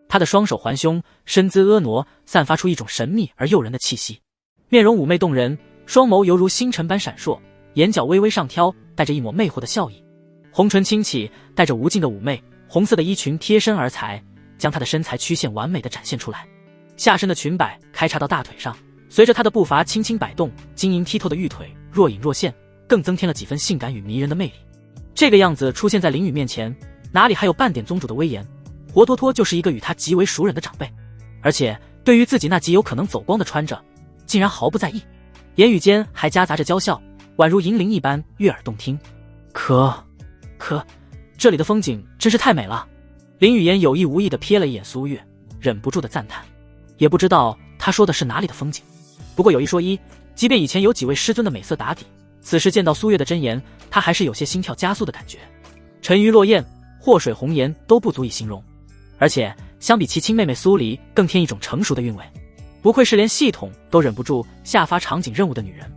他的双手环胸，身姿婀娜，散发出一种神秘而诱人的气息。面容妩媚动人，双眸犹如星辰般闪烁，眼角微微上挑，带着一抹魅惑的笑意。红唇轻启，带着无尽的妩媚，红色的衣裙贴身而裁，将她的身材曲线完美地展现出来。下身的裙摆开叉到大腿上，随着她的步伐轻轻摆动，晶莹剔透的玉腿若隐若现，更增添了几分性感与迷人的魅力。这个样子出现在林雨面前，哪里还有半点宗主的威严，活脱脱就是一个与他极为熟人的长辈。而且对于自己那极有可能走光的穿着，竟然毫不在意，言语间还夹杂着娇笑，宛如银铃一般悦耳动听。可这里的风景真是太美了。林语言有意无意地瞥了一眼苏月，忍不住的赞叹。也不知道他说的是哪里的风景，不过有一说一，即便以前有几位师尊的美色打底，此时见到苏月的真颜，他还是有些心跳加速的感觉。沉鱼落雁，祸水红颜都不足以形容，而且相比其亲妹妹苏黎，更添一种成熟的韵味。不愧是连系统都忍不住下发场景任务的女人。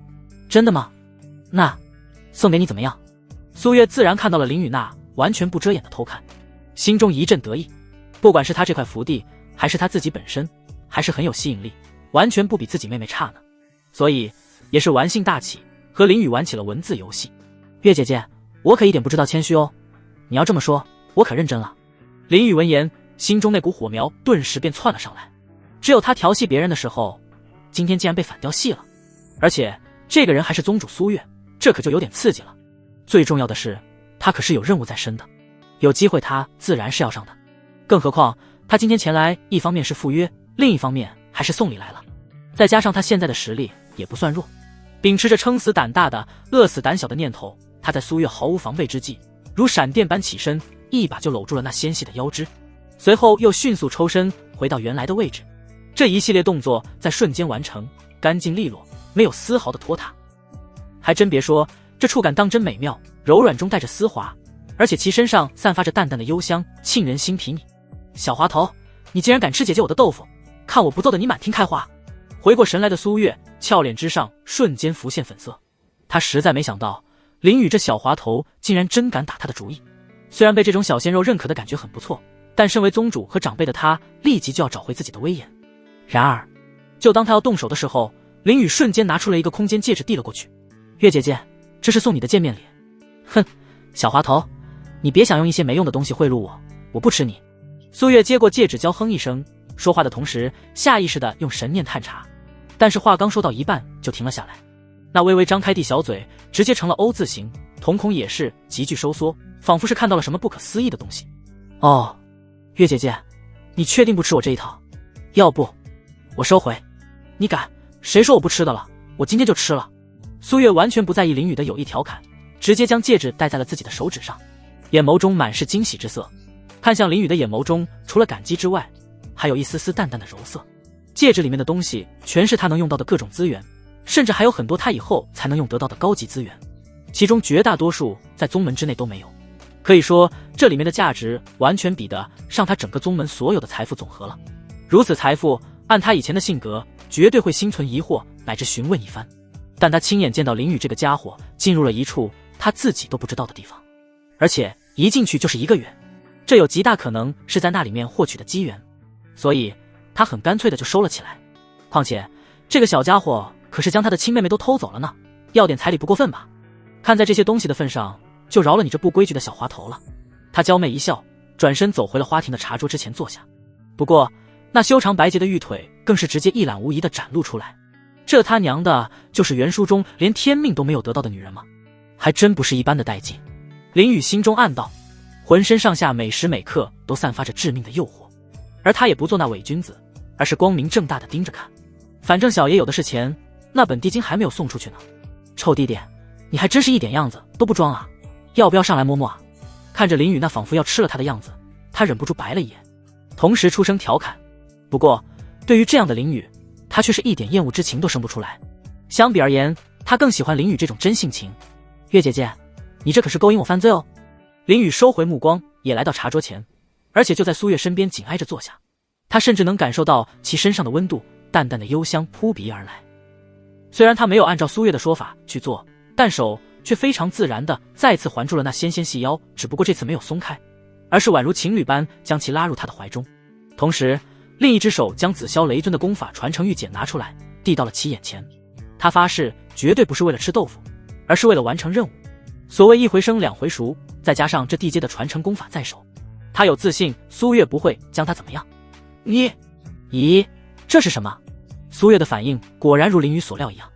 真的吗？那送给你怎么样？苏月自然看到了林雨那完全不遮掩的偷看，心中一阵得意。不管是他这块福地，还是他自己本身，还是很有吸引力，完全不比自己妹妹差呢。所以也是玩性大起，和林雨玩起了文字游戏。月姐姐，我可一点不知道谦虚哦，你要这么说，我可认真了。林雨闻言，心中那股火苗顿时便窜了上来。只有他调戏别人的时候，今天竟然被反调戏了，而且这个人还是宗主苏月，这可就有点刺激了。最重要的是，他可是有任务在身的，有机会他自然是要上的。更何况他今天前来，一方面是赴约，另一方面还是送礼来了，再加上他现在的实力也不算弱，秉持着撑死胆大的饿死胆小的念头，他在苏月毫无防备之际，如闪电般起身，一把就搂住了那纤细的腰肢，随后又迅速抽身回到原来的位置。这一系列动作在瞬间完成，干净利落，没有丝毫的拖沓。还真别说，这触感当真美妙，柔软中带着丝滑，而且其身上散发着淡淡的幽香，沁人心脾。小滑头，你竟然敢吃姐姐我的豆腐，看我不揍得你满天开花！回过神来的苏月，俏脸之上瞬间浮现粉色。他实在没想到，林雨这小滑头竟然真敢打他的主意。虽然被这种小鲜肉认可的感觉很不错，但身为宗主和长辈的他，立即就要找回自己的威严。然而，就当他要动手的时候，林雨瞬间拿出了一个空间戒指递了过去。月姐姐，这是送你的见面礼。哼，小滑头，你别想用一些没用的东西贿赂我，我不吃你。苏月接过戒指，娇哼一声，说话的同时下意识地用神念探查，但是话刚说到一半就停了下来。那微微张开地小嘴直接成了 O 字形，瞳孔也是急剧收缩，仿佛是看到了什么不可思议的东西。哦，月姐姐，你确定不吃我这一套？要不我收回。你敢？谁说我不吃的了？我今天就吃了。苏月完全不在意林雨的有意调侃，直接将戒指戴在了自己的手指上，眼眸中满是惊喜之色。看向林雨的眼眸中除了感激之外，还有一丝丝淡淡的柔色。戒指里面的东西全是他能用到的各种资源，甚至还有很多他以后才能用得到的高级资源，其中绝大多数在宗门之内都没有。可以说这里面的价值完全比得上他整个宗门所有的财富总和了。如此财富，按他以前的性格绝对会心存疑惑乃至询问一番，但他亲眼见到林雨这个家伙进入了一处他自己都不知道的地方，而且一进去就是1个月，这有极大可能是在那里面获取的机缘，所以他很干脆的就收了起来。况且这个小家伙可是将他的亲妹妹都偷走了呢，要点彩礼不过分吧？看在这些东西的份上，就饶了你这不规矩的小滑头了。他娇媚一笑，转身走回了花亭的茶桌之前坐下。不过那修长白洁的玉腿更是直接一览无遗地展露出来，这他娘的就是原书中连天命都没有得到的女人吗？还真不是一般的带劲。林雨心中暗道，浑身上下每时每刻都散发着致命的诱惑，而他也不做那伪君子，而是光明正大地盯着看。反正小爷有的是钱，那本地金还没有送出去呢。臭弟弟，你还真是一点样子都不装啊，要不要上来摸摸啊？看着林雨那仿佛要吃了他的样子，他忍不住白了一眼，同时出声调侃。不过对于这样的林雨，他却是一点厌恶之情都生不出来。相比而言，他更喜欢林雨这种真性情。月姐姐，你这可是勾引我犯罪哦。林雨收回目光，也来到茶桌前，而且就在苏月身边紧挨着坐下。他甚至能感受到其身上的温度，淡淡的幽香扑鼻而来。虽然他没有按照苏月的说法去做，但手却非常自然地再次环住了那纤纤细腰，只不过这次没有松开，而是宛如情侣般将其拉入他的怀中。同时另一只手将紫霄雷尊的功法传承玉简拿出来，递到了其眼前。他发誓绝对不是为了吃豆腐，而是为了完成任务。所谓一回生两回熟，再加上这地阶的传承功法在手，他有自信苏月不会将他怎么样。咦，这是什么？苏月的反应果然如林雨所料一样，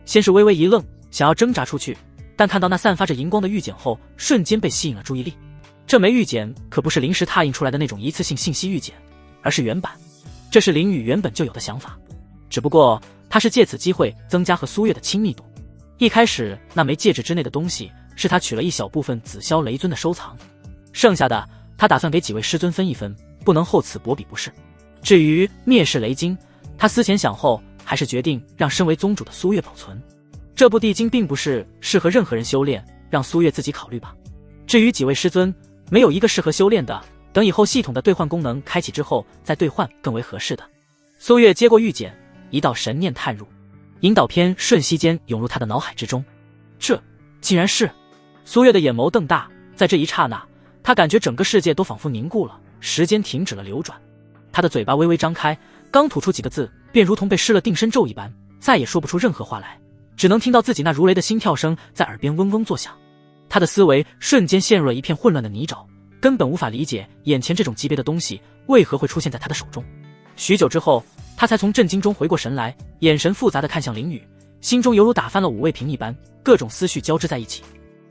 先是微微一愣，想要挣扎出去，但看到那散发着荧光的玉简后，瞬间被吸引了注意力。这枚玉简可不是临时拓印出来的那种一次性信息玉简，而是原版。这是林雨原本就有的想法，只不过他是借此机会增加和苏月的亲密度。一开始那枚戒指之内的东西是他取了一小部分紫霄雷尊的收藏，剩下的他打算给几位师尊分一分，不能厚此薄彼不是。至于灭世雷晶，他思前想后，还是决定让身为宗主的苏月保存。这部地经并不是适合任何人修炼，让苏月自己考虑吧。至于几位师尊，没有一个适合修炼的，等以后系统的兑换功能开启之后再兑换更为合适的。苏月接过玉简，一道神念探入，引导篇瞬息间涌入他的脑海之中。这竟然是……苏月的眼眸瞪大，在这一刹那，他感觉整个世界都仿佛凝固了，时间停止了流转。他的嘴巴微微张开，刚吐出几个字，便如同被施了定身咒一般，再也说不出任何话来，只能听到自己那如雷的心跳声在耳边嗡嗡作响。他的思维瞬间陷入了一片混乱的泥沼，根本无法理解眼前这种级别的东西为何会出现在他的手中。许久之后，他才从震惊中回过神来，眼神复杂地看向林雨，心中犹如打翻了五味瓶一般，各种思绪交织在一起。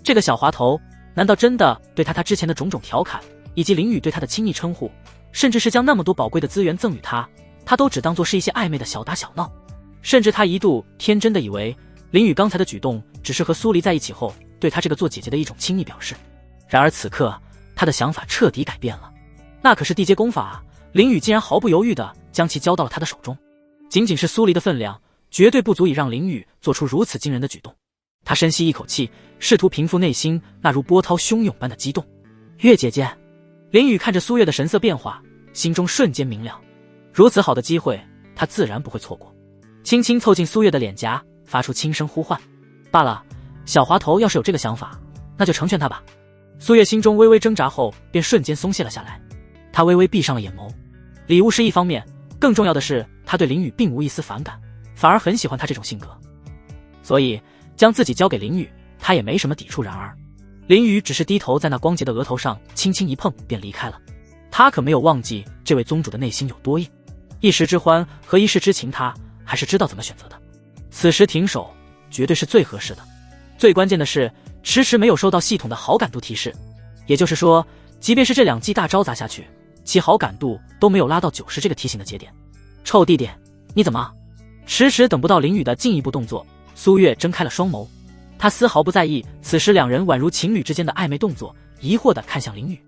这个小滑头，难道真的对他之前的种种调侃，以及林雨对他的亲昵称呼，甚至是将那么多宝贵的资源赠予他，他都只当作是一些暧昧的小打小闹？甚至他一度天真的以为林雨刚才的举动只是和苏黎在一起后对他这个做姐姐的一种亲昵表示。然而此刻他的想法彻底改变了，那可是地阶功法啊！林雨竟然毫不犹豫地将其交到了他的手中，仅仅是苏黎的分量绝对不足以让林雨做出如此惊人的举动。他深吸一口气，试图平复内心那如波涛汹涌般的激动。月姐姐，林雨看着苏月的神色变化，心中瞬间明了，如此好的机会他自然不会错过。轻轻凑近苏月的脸颊，发出轻声呼唤。罢了，小滑头要是有这个想法，那就成全他吧。苏月心中微微挣扎后，便瞬间松懈了下来。他微微闭上了眼眸。礼物是一方面，更重要的是他对林雨并无一丝反感，反而很喜欢他这种性格，所以将自己交给林宇，他也没什么抵触。然而林宇只是低头在那光洁的额头上轻轻一碰便离开了。他可没有忘记这位宗主的内心有多硬，一时之欢和一世之情他还是知道怎么选择的。此时停手绝对是最合适的。最关键的是迟迟没有收到系统的好感度提示，也就是说即便是这2记大招砸下去，其好感度都没有拉到90这个提醒的节点。臭弟弟，你怎么？迟迟等不到林宇的进一步动作，苏月睁开了双眸，他丝毫不在意此时两人宛如情侣之间的暧昧动作，疑惑地看向林宇。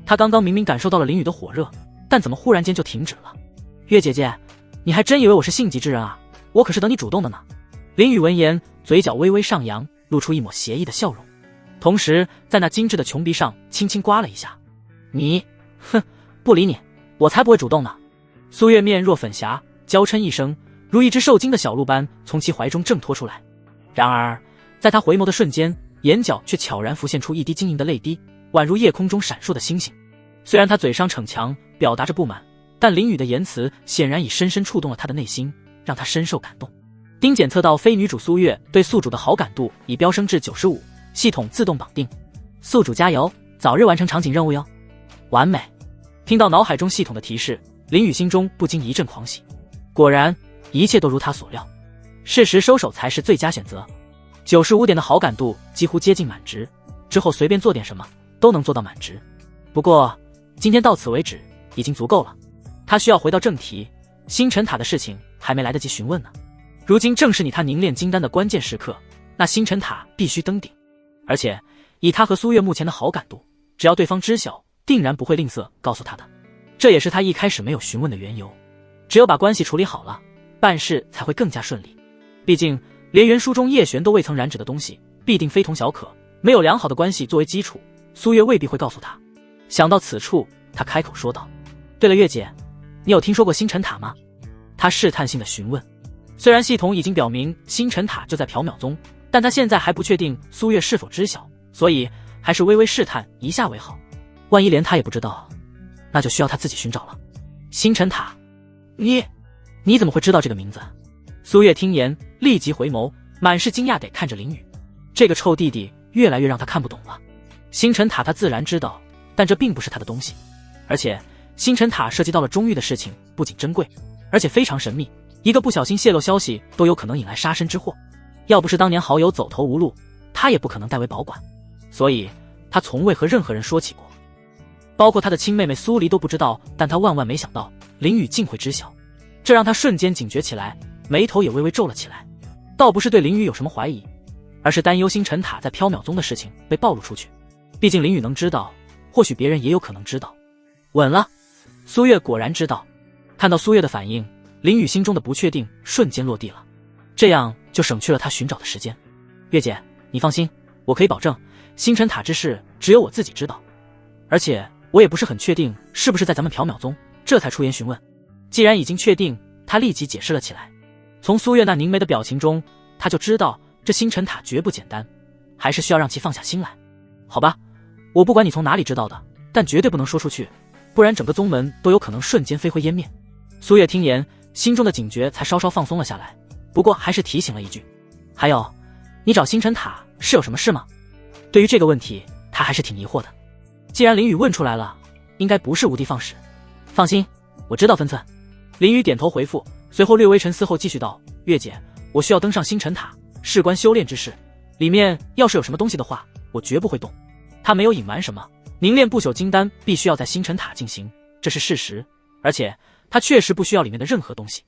他刚刚明明感受到了林宇的火热，但怎么忽然间就停止了？月姐姐，你还真以为我是性急之人啊？我可是等你主动的呢。林宇闻言，嘴角微微上扬，露出一抹邪异的笑容，同时在那精致的琼鼻上轻轻刮了一下。你，哼，不理你，我才不会主动呢。苏月面若粉霞，娇嗔一声，如一只受惊的小鹿般从其怀中挣脱出来。然而在他回眸的瞬间，眼角却悄然浮现出一滴晶莹的泪滴，宛如夜空中闪烁的星星。虽然他嘴上逞强表达着不满，但林宇的言辞显然已深深触动了他的内心，让他深受感动。丁检测到非女主苏月对宿主的好感度已飙升至95，系统自动绑定。宿主加油，早日完成场景任务哟！完美！听到脑海中系统的提示，林宇心中不禁一阵狂喜。果然，一切都如他所料，适时收手才是最佳选择。95点的好感度几乎接近满值，之后随便做点什么都能做到满值。不过今天到此为止已经足够了，他需要回到正题，星辰塔的事情还没来得及询问呢。如今正是他凝练金丹的关键时刻，那星辰塔必须登顶。而且以他和苏月目前的好感度，只要对方知晓，定然不会吝啬告诉他的。这也是他一开始没有询问的缘由。只有把关系处理好了，办事才会更加顺利。毕竟连原书中叶璇都未曾染指的东西，必定非同小可，没有良好的关系作为基础，苏月未必会告诉他。想到此处，他开口说道：对了，月姐，你有听说过星辰塔吗？他试探性的询问。虽然系统已经表明星辰塔就在缥缈宗，但他现在还不确定苏月是否知晓，所以还是微微试探一下为好。万一连他也不知道，那就需要他自己寻找了。星辰塔，你怎么会知道这个名字？苏月听言立即回眸，满是惊讶地看着林宇。这个臭弟弟越来越让他看不懂了。星辰塔他自然知道，但这并不是他的东西。而且星辰塔涉及到了中域的事情，不仅珍贵，而且非常神秘，一个不小心泄露消息都有可能引来杀身之祸。要不是当年好友走投无路，他也不可能代为保管，所以他从未和任何人说起过，包括他的亲妹妹苏黎都不知道。但他万万没想到林宇竟会知晓，这让他瞬间警觉起来，眉头也微微皱了起来。倒不是对林宇有什么怀疑，而是担忧星辰塔在缥缈宗的事情被暴露出去。毕竟林宇能知道，或许别人也有可能知道。稳了，苏月果然知道。看到苏月的反应，林宇心中的不确定瞬间落地了，这样就省去了他寻找的时间。月姐，你放心，我可以保证星辰塔之事只有我自己知道，而且我也不是很确定是不是在咱们缥缈宗，这才出言询问。既然已经确定，他立即解释了起来。从苏月那凝眉的表情中，他就知道这星辰塔绝不简单，还是需要让其放下心来。好吧，我不管你从哪里知道的，但绝对不能说出去，不然整个宗门都有可能瞬间飞灰烟灭。苏月听言，心中的警觉才稍稍放松了下来，不过还是提醒了一句：还有，你找星辰塔是有什么事吗？对于这个问题，他还是挺疑惑的。既然林宇问出来了，应该不是无的放矢。放心，我知道分寸。林宇点头回复，随后略微沉思后继续道：月姐，我需要登上星辰塔，事关修炼之事，里面要是有什么东西的话，我绝不会动。他没有隐瞒什么，凝练不朽金丹必须要在星辰塔进行，这是事实，而且他确实不需要里面的任何东西，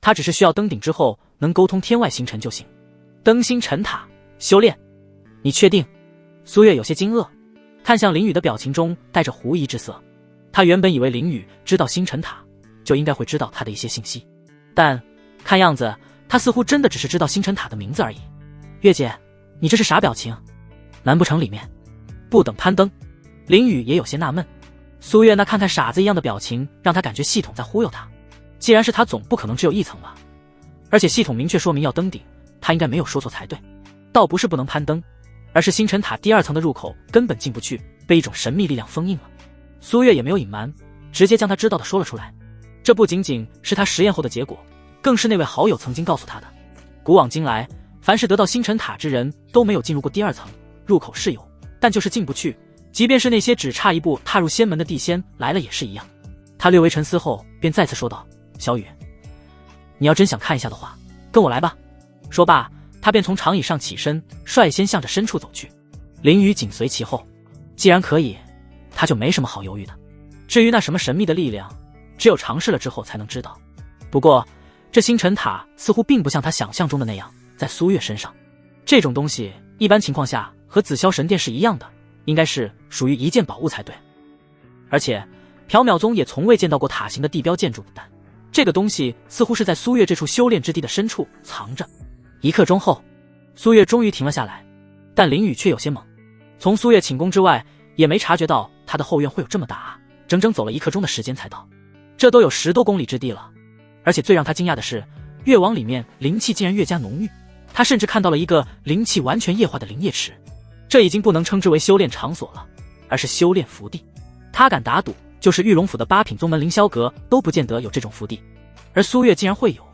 他只是需要登顶之后能沟通天外星辰就行。登星辰塔修炼，你确定？苏月有些惊愕，看向林宇的表情中带着狐疑之色。他原本以为林宇知道星辰塔就应该会知道他的一些信息，但看样子他似乎真的只是知道星辰塔的名字而已。月姐，你这是啥表情？难不成里面不等攀登？林宇也有些纳闷。苏月那看看傻子一样的表情让他感觉系统在忽悠他。既然是他，总不可能只有一层吧，而且系统明确说明要登顶，他应该没有说错才对。倒不是不能攀登，而是星辰塔第2层的入口根本进不去，被一种神秘力量封印了。苏月也没有隐瞒，直接将他知道的说了出来。这不仅仅是他实验后的结果，更是那位好友曾经告诉他的。古往今来，凡是得到星辰塔之人都没有进入过第二层，入口是有，但就是进不去，即便是那些只差一步踏入仙门的地仙来了也是一样。他略微沉思后便再次说道：小雨，你要真想看一下的话，跟我来吧。说罢，他便从长椅上起身，率先向着深处走去。林雨紧随其后。既然可以，他就没什么好犹豫的。至于那什么神秘的力量，只有尝试了之后才能知道。不过这星辰塔似乎并不像他想象中的那样在苏月身上，这种东西一般情况下和紫霄神殿是一样的，应该是属于一件宝物才对。而且缥缈宗也从未见到过塔形的地标建筑，但这个东西似乎是在苏月这处修炼之地的深处藏着。一刻钟后，苏月终于停了下来，但林雨却有些懵。从苏月寝宫之外也没察觉到他的后院会有这么大啊，整整走了一刻钟的时间才到，这都有10多公里之地了。而且最让他惊讶的是，越往里面灵气竟然越加浓郁，他甚至看到了一个灵气完全液化的灵液池。这已经不能称之为修炼场所了，而是修炼福地。他敢打赌，就是玉龙府的8品宗门凌霄阁都不见得有这种福地，而苏月竟然会有，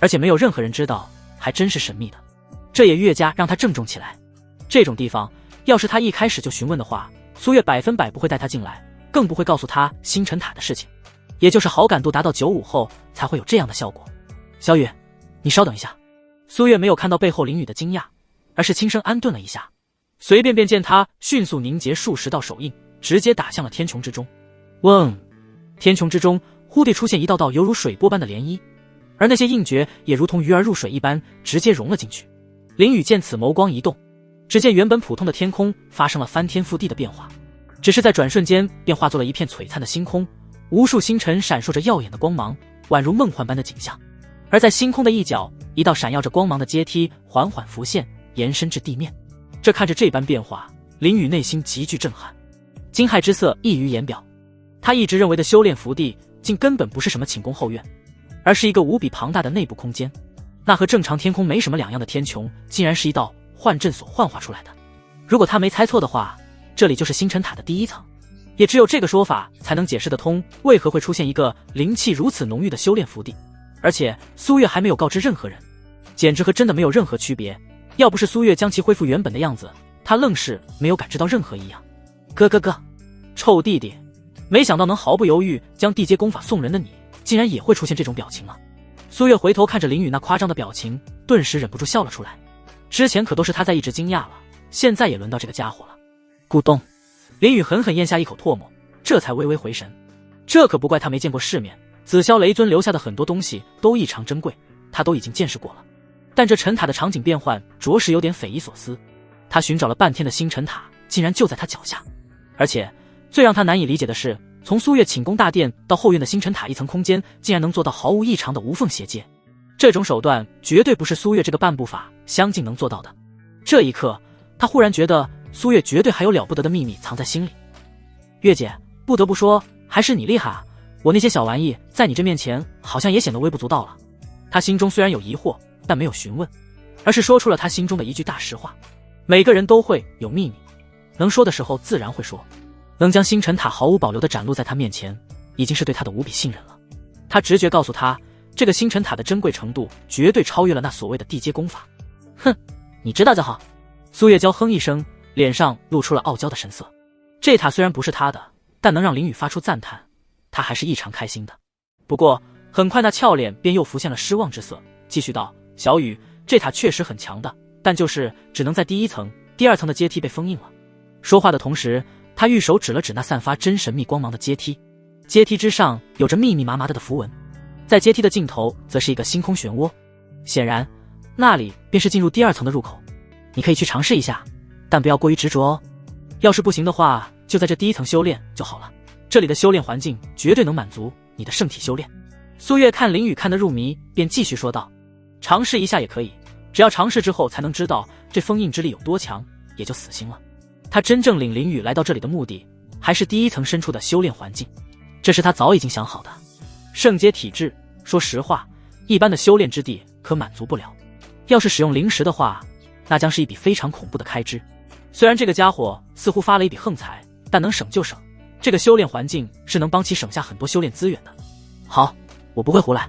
而且没有任何人知道，还真是神秘的。这也越加让他郑重起来。这种地方要是他一开始就询问的话，苏月100%不会带他进来，更不会告诉他星辰塔的事情。也就是好感度达到95后才会有这样的效果。小雨，你稍等一下。苏月没有看到背后林雨的惊讶，而是轻声安顿了一下，随便见他迅速凝结数10道手印，直接打向了天穹之中。嗡！天穹之中忽地出现一道道犹如水波般的涟漪，而那些印诀也如同鱼儿入水一般直接融了进去。林雨见此，眸光一动，只见原本普通的天空发生了翻天覆地的变化，只是在转瞬间便化作了一片璀璨的星空，无数星辰闪烁着耀眼的光芒，宛如梦幻般的景象。而在星空的一角，一道闪耀着光芒的阶梯缓缓浮现，延伸至地面。这看着这般变化，林雨内心极具震撼，惊骇之色溢于言表。他一直认为的修炼福地，竟根本不是什么寝宫后院，而是一个无比庞大的内部空间。那和正常天空没什么两样的天穹，竟然是一道幻阵所幻化出来的。如果他没猜错的话，这里就是星辰塔的第1层。也只有这个说法才能解释得通为何会出现一个灵气如此浓郁的修炼福地。而且苏月还没有告知任何人，简直和真的没有任何区别。要不是苏月将其恢复原本的样子，他愣是没有感知到任何异样。咯，臭弟弟，没想到能毫不犹豫将地阶功法送人的你，竟然也会出现这种表情啊！苏月回头看着林雨那夸张的表情，顿时忍不住笑了出来。之前可都是他在一直惊讶了，现在也轮到这个家伙了。咕咚，林雨狠狠咽下一口唾沫，这才微微回神。这可不怪他没见过世面，紫霄雷尊留下的很多东西都异常珍贵，他都已经见识过了。但这沉塔的场景变换着实有点匪夷所思。他寻找了半天的星辰塔，竟然就在他脚下。而且最让他难以理解的是，从苏月寝宫大殿到后院的星辰塔1层空间，竟然能做到毫无异常的无缝衔接。这种手段绝对不是苏月这个半步法相近能做到的。这一刻，他忽然觉得苏月绝对还有了不得的秘密藏在心里。月姐，不得不说，还是你厉害啊！我那些小玩意在你这面前好像也显得微不足道了。他心中虽然有疑惑，但没有询问，而是说出了他心中的一句大实话。每个人都会有秘密，能说的时候自然会说。能将星辰塔毫无保留地展露在他面前，已经是对他的无比信任了。他直觉告诉他，这个星辰塔的珍贵程度绝对超越了那所谓的地阶功法。哼，你知道就好。苏月娇哼一声，脸上露出了傲娇的神色。这塔虽然不是他的，但能让林雨发出赞叹，他还是异常开心的。不过很快那俏脸便又浮现了失望之色，继续道：小雨，这塔确实很强的，但就是只能在第1层，第2层的阶梯被封印了。说话的同时，他玉手指了指那散发真神秘光芒的阶梯，阶梯之上有着密密麻麻的符文，在阶梯的尽头则是一个星空漩涡，显然那里便是进入第2层的入口。你可以去尝试一下，但不要过于执着哦。要是不行的话，就在这第1层修炼就好了，这里的修炼环境绝对能满足你的圣体修炼。苏月看林雨看得入迷，便继续说道：尝试一下也可以，只要尝试之后才能知道这封印之力有多强，也就死心了。他真正领林雨来到这里的目的，还是第1层深处的修炼环境，这是他早已经想好的。圣阶体质，说实话，一般的修炼之地可满足不了，要是使用灵石的话，那将是一笔非常恐怖的开支。虽然这个家伙似乎发了一笔横财，但能省就省，这个修炼环境是能帮其省下很多修炼资源的。好，我不会胡来，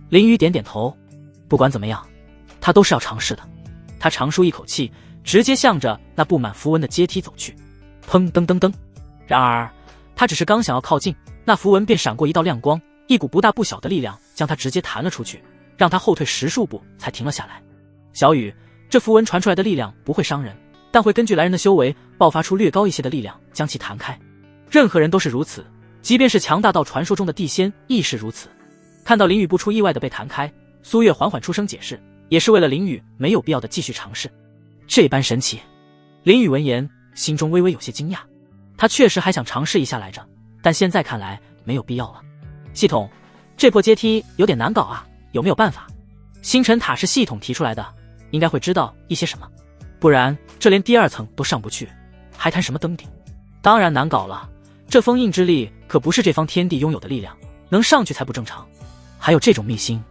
林雨点点头，不管怎么样，他都是要尝试的。他长舒一口气，直接向着那布满符文的阶梯走去。砰噔噔噔！然而，他只是刚想要靠近，那符文便闪过一道亮光，一股不大不小的力量将他直接弹了出去，让他后退10数步才停了下来。小雨，这符文传出来的力量不会伤人，但会根据来人的修为爆发出略高一些的力量将其弹开。任何人都是如此，即便是强大到传说中的地仙亦是如此。看到林雨不出意外的被弹开，苏月缓缓出声解释，也是为了林雨没有必要的继续尝试。这般神奇。林雨闻言心中微微有些惊讶，他确实还想尝试一下来着，但现在看来没有必要了。系统，这破阶梯有点难搞啊，有没有办法？星辰塔是系统提出来的，应该会知道一些什么，不然这连第2层都上不去，还谈什么登顶？当然难搞了，这封印之力可不是这方天地拥有的力量，能上去才不正常。还有这种秘辛，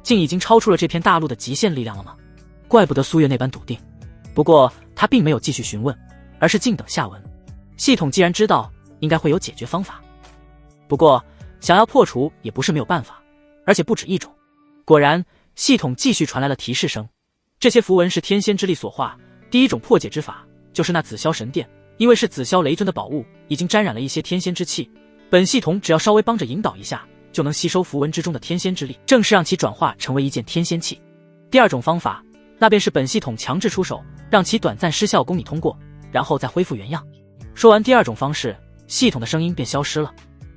竟已经超出了这片大陆的极限力量了吗？怪不得苏月那般笃定。不过他并没有继续询问，而是静等下文。系统既然知道，应该会有解决方法。不过想要破除也不是没有办法，而且不止一种。果然，系统继续传来了提示声。这些符文是天仙之力所化，第一种破解之法就是那紫霄神殿，因为是紫霄雷尊的宝物，已经沾染了一些天仙之气，本系统只要稍微帮着引导一下，就能吸收符文之中的天仙之力，正式让其转化成为一件天仙器。第2种方法，那便是本系统强制出手，让其短暂失效供你通过，然后再恢复原样。说完第2种方式，系统的声音便消失了，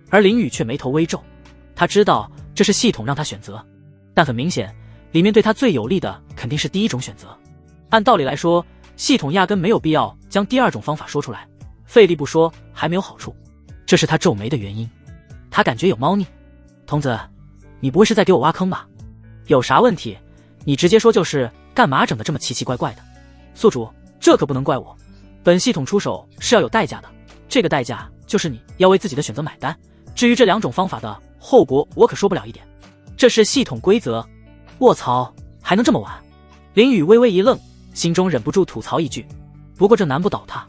而林雨却眉头微皱。他知道这是系统让他选择，但很明显，里面对他最有利的肯定是第1种选择。按道理来说，系统压根没有必要将第2种方法说出来，费力不说还没有好处，这是他皱眉的原因。他感觉有猫腻。童子，你不会是在给我挖坑吧？有啥问题你直接说就是，干嘛整得这么奇奇怪怪的？宿主，这可不能怪我，本系统出手是要有代价的，这个代价就是你要为自己的选择买单，至于这2种方法的后果我可说不了一点，这是系统规则。卧槽，还能这么晚？林雨微微一愣，心中忍不住吐槽一句，不过这难不倒他，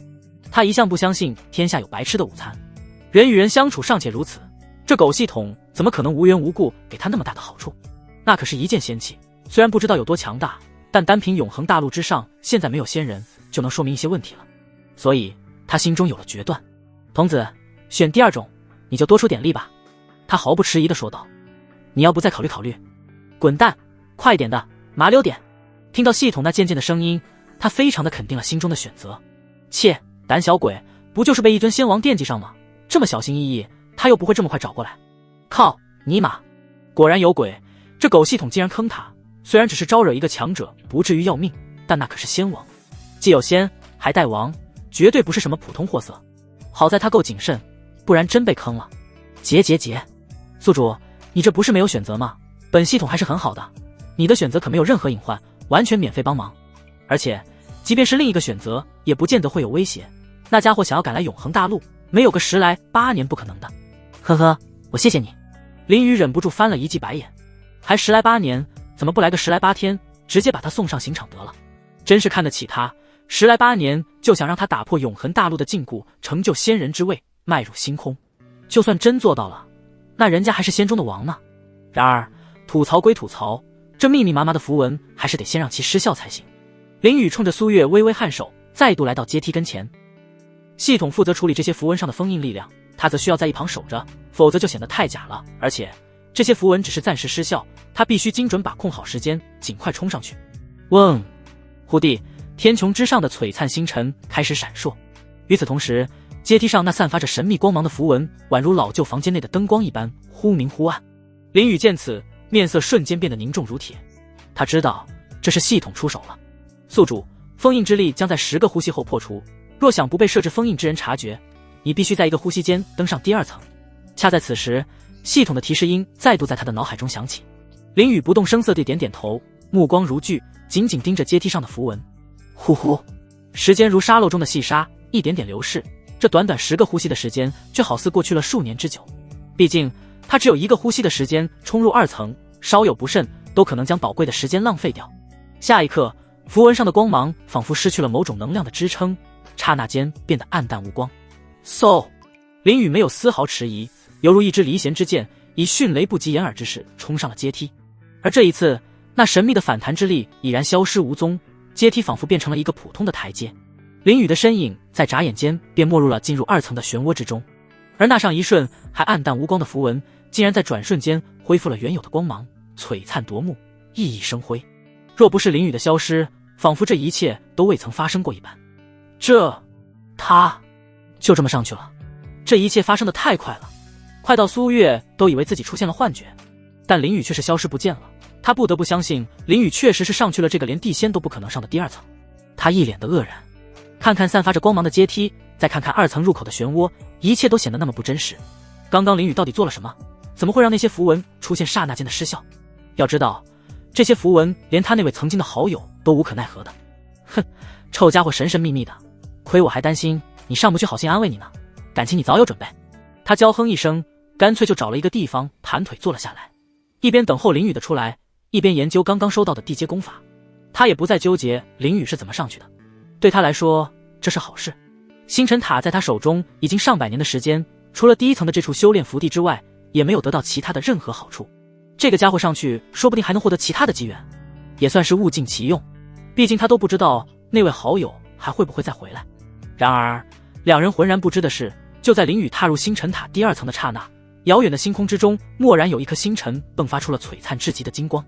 他一向不相信天下有白吃的午餐，人与人相处尚且如此，这狗系统怎么可能无缘无故给他那么大的好处？那可是一件仙器，虽然不知道有多强大，但单凭永恒大陆之上现在没有仙人，就能说明一些问题了。所以他心中有了决断。童子，选第2种，你就多出点力吧。他毫不迟疑地说道。你要不再考虑考虑？滚蛋，快点的，麻溜点。听到系统那渐渐的声音，他非常的肯定了心中的选择。切，胆小鬼，不就是被一尊仙王惦记上吗？这么小心翼翼，他又不会这么快找过来。靠，尼玛，果然有鬼，这狗系统竟然坑他。虽然只是招惹一个强者，不至于要命，但那可是仙王，既有仙还带王，绝对不是什么普通货色。好在他够谨慎，不然真被坑了。结，宿主，你这不是没有选择吗？本系统还是很好的，你的选择可没有任何隐患，完全免费帮忙。而且即便是另一个选择，也不见得会有威胁。那家伙想要赶来永恒大陆，没有个10来8年不可能的。呵呵，我谢谢你。林雨忍不住翻了一记白眼，还10来8年，怎么不来个10来8天，直接把他送上刑场得了？真是看得起他，10来8年就想让他打破永恒大陆的禁锢，成就仙人之位，迈入星空。就算真做到了，那人家还是仙中的王呢。然而吐槽归吐槽，这密密麻麻的符文还是得先让其失效才行。林雨冲着苏月微微颔首，再度来到阶梯跟前。系统负责处理这些符文上的封印力量，他则需要在一旁守着，否则就显得太假了。而且这些符文只是暂时失效，他必须精准把控好时间，尽快冲上去。嗡！忽地，天穹之上的璀璨星辰开始闪烁。与此同时，阶梯上那散发着神秘光芒的符文，宛如老旧房间内的灯光一般，忽明忽暗。林雨见此，面色瞬间变得凝重如铁。他知道这是系统出手了。宿主，封印之力将在10个呼吸后破除，若想不被设置封印之人察觉，你必须在1个呼吸间登上第2层。恰在此时，系统的提示音再度在他的脑海中响起。林雨不动声色地点点头，目光如炬，紧紧盯着阶梯上的符文。呼呼，时间如沙漏中的细沙，一点点流逝。这短短10个呼吸的时间，却好似过去了数年之久。毕竟他只有1个呼吸的时间冲入2层，稍有不慎都可能将宝贵的时间浪费掉。下一刻，符文上的光芒仿佛失去了某种能量的支撑，刹那间变得暗淡无光。嗖！林雨没有丝毫迟疑，犹如一支离弦之箭，以迅雷不及掩耳之势冲上了阶梯。而这一次，那神秘的反弹之力已然消失无踪，阶梯仿佛变成了一个普通的台阶。林雨的身影在眨眼间便没入了进入2层的漩涡之中，而那上一瞬还暗淡无光的符文，竟然在转瞬间恢复了原有的光芒，璀璨夺目，熠熠生辉。若不是林雨的消失，仿佛这一切都未曾发生过一般。他就这么上去了，这一切发生的太快了，快到苏月都以为自己出现了幻觉，但林雨却是消失不见了。他不得不相信林雨确实是上去了这个连地仙都不可能上的第2层。他一脸的愕然，看看散发着光芒的阶梯，再看看2层入口的漩涡，一切都显得那么不真实。刚刚林雨到底做了什么？怎么会让那些符文出现刹那间的失效？要知道，这些符文连他那位曾经的好友都无可奈何的。哼，臭家伙神神秘秘的，亏我还担心你上不去好心安慰你呢，感情你早有准备。他娇哼一声，干脆就找了一个地方盘腿坐了下来，一边等候林雨的出来，一边研究刚刚收到的地阶功法。他也不再纠结林雨是怎么上去的，对他来说这是好事。星辰塔在他手中已经上百年的时间，除了第1层的这处修炼福地之外，也没有得到其他的任何好处。这个家伙上去说不定还能获得其他的机缘，也算是物尽其用。毕竟他都不知道那位好友还会不会再回来。然而两人浑然不知的是，就在林雨踏入星辰塔第2层的刹那，遥远的星空之中蓦然有一颗星辰迸发出了璀璨至极的金光，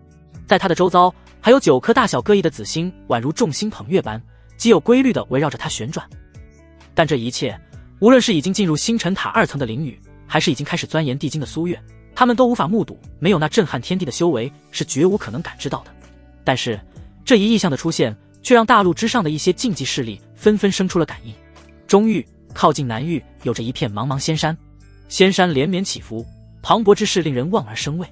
在他的周遭还有9颗大小各异的紫星，宛如众星捧月般极有规律地围绕着他旋转。但这一切，无论是已经进入星辰塔2层的林雨，还是已经开始钻研地经的苏月，他们都无法目睹，没有那震撼天地的修为，是绝无可能感知到的。但是这一异象的出现，却让大陆之上的一些禁忌势力纷纷生出了感应。中域靠近南域有着一片茫茫仙山，仙山连绵起伏，磅礴之势令人望而生畏。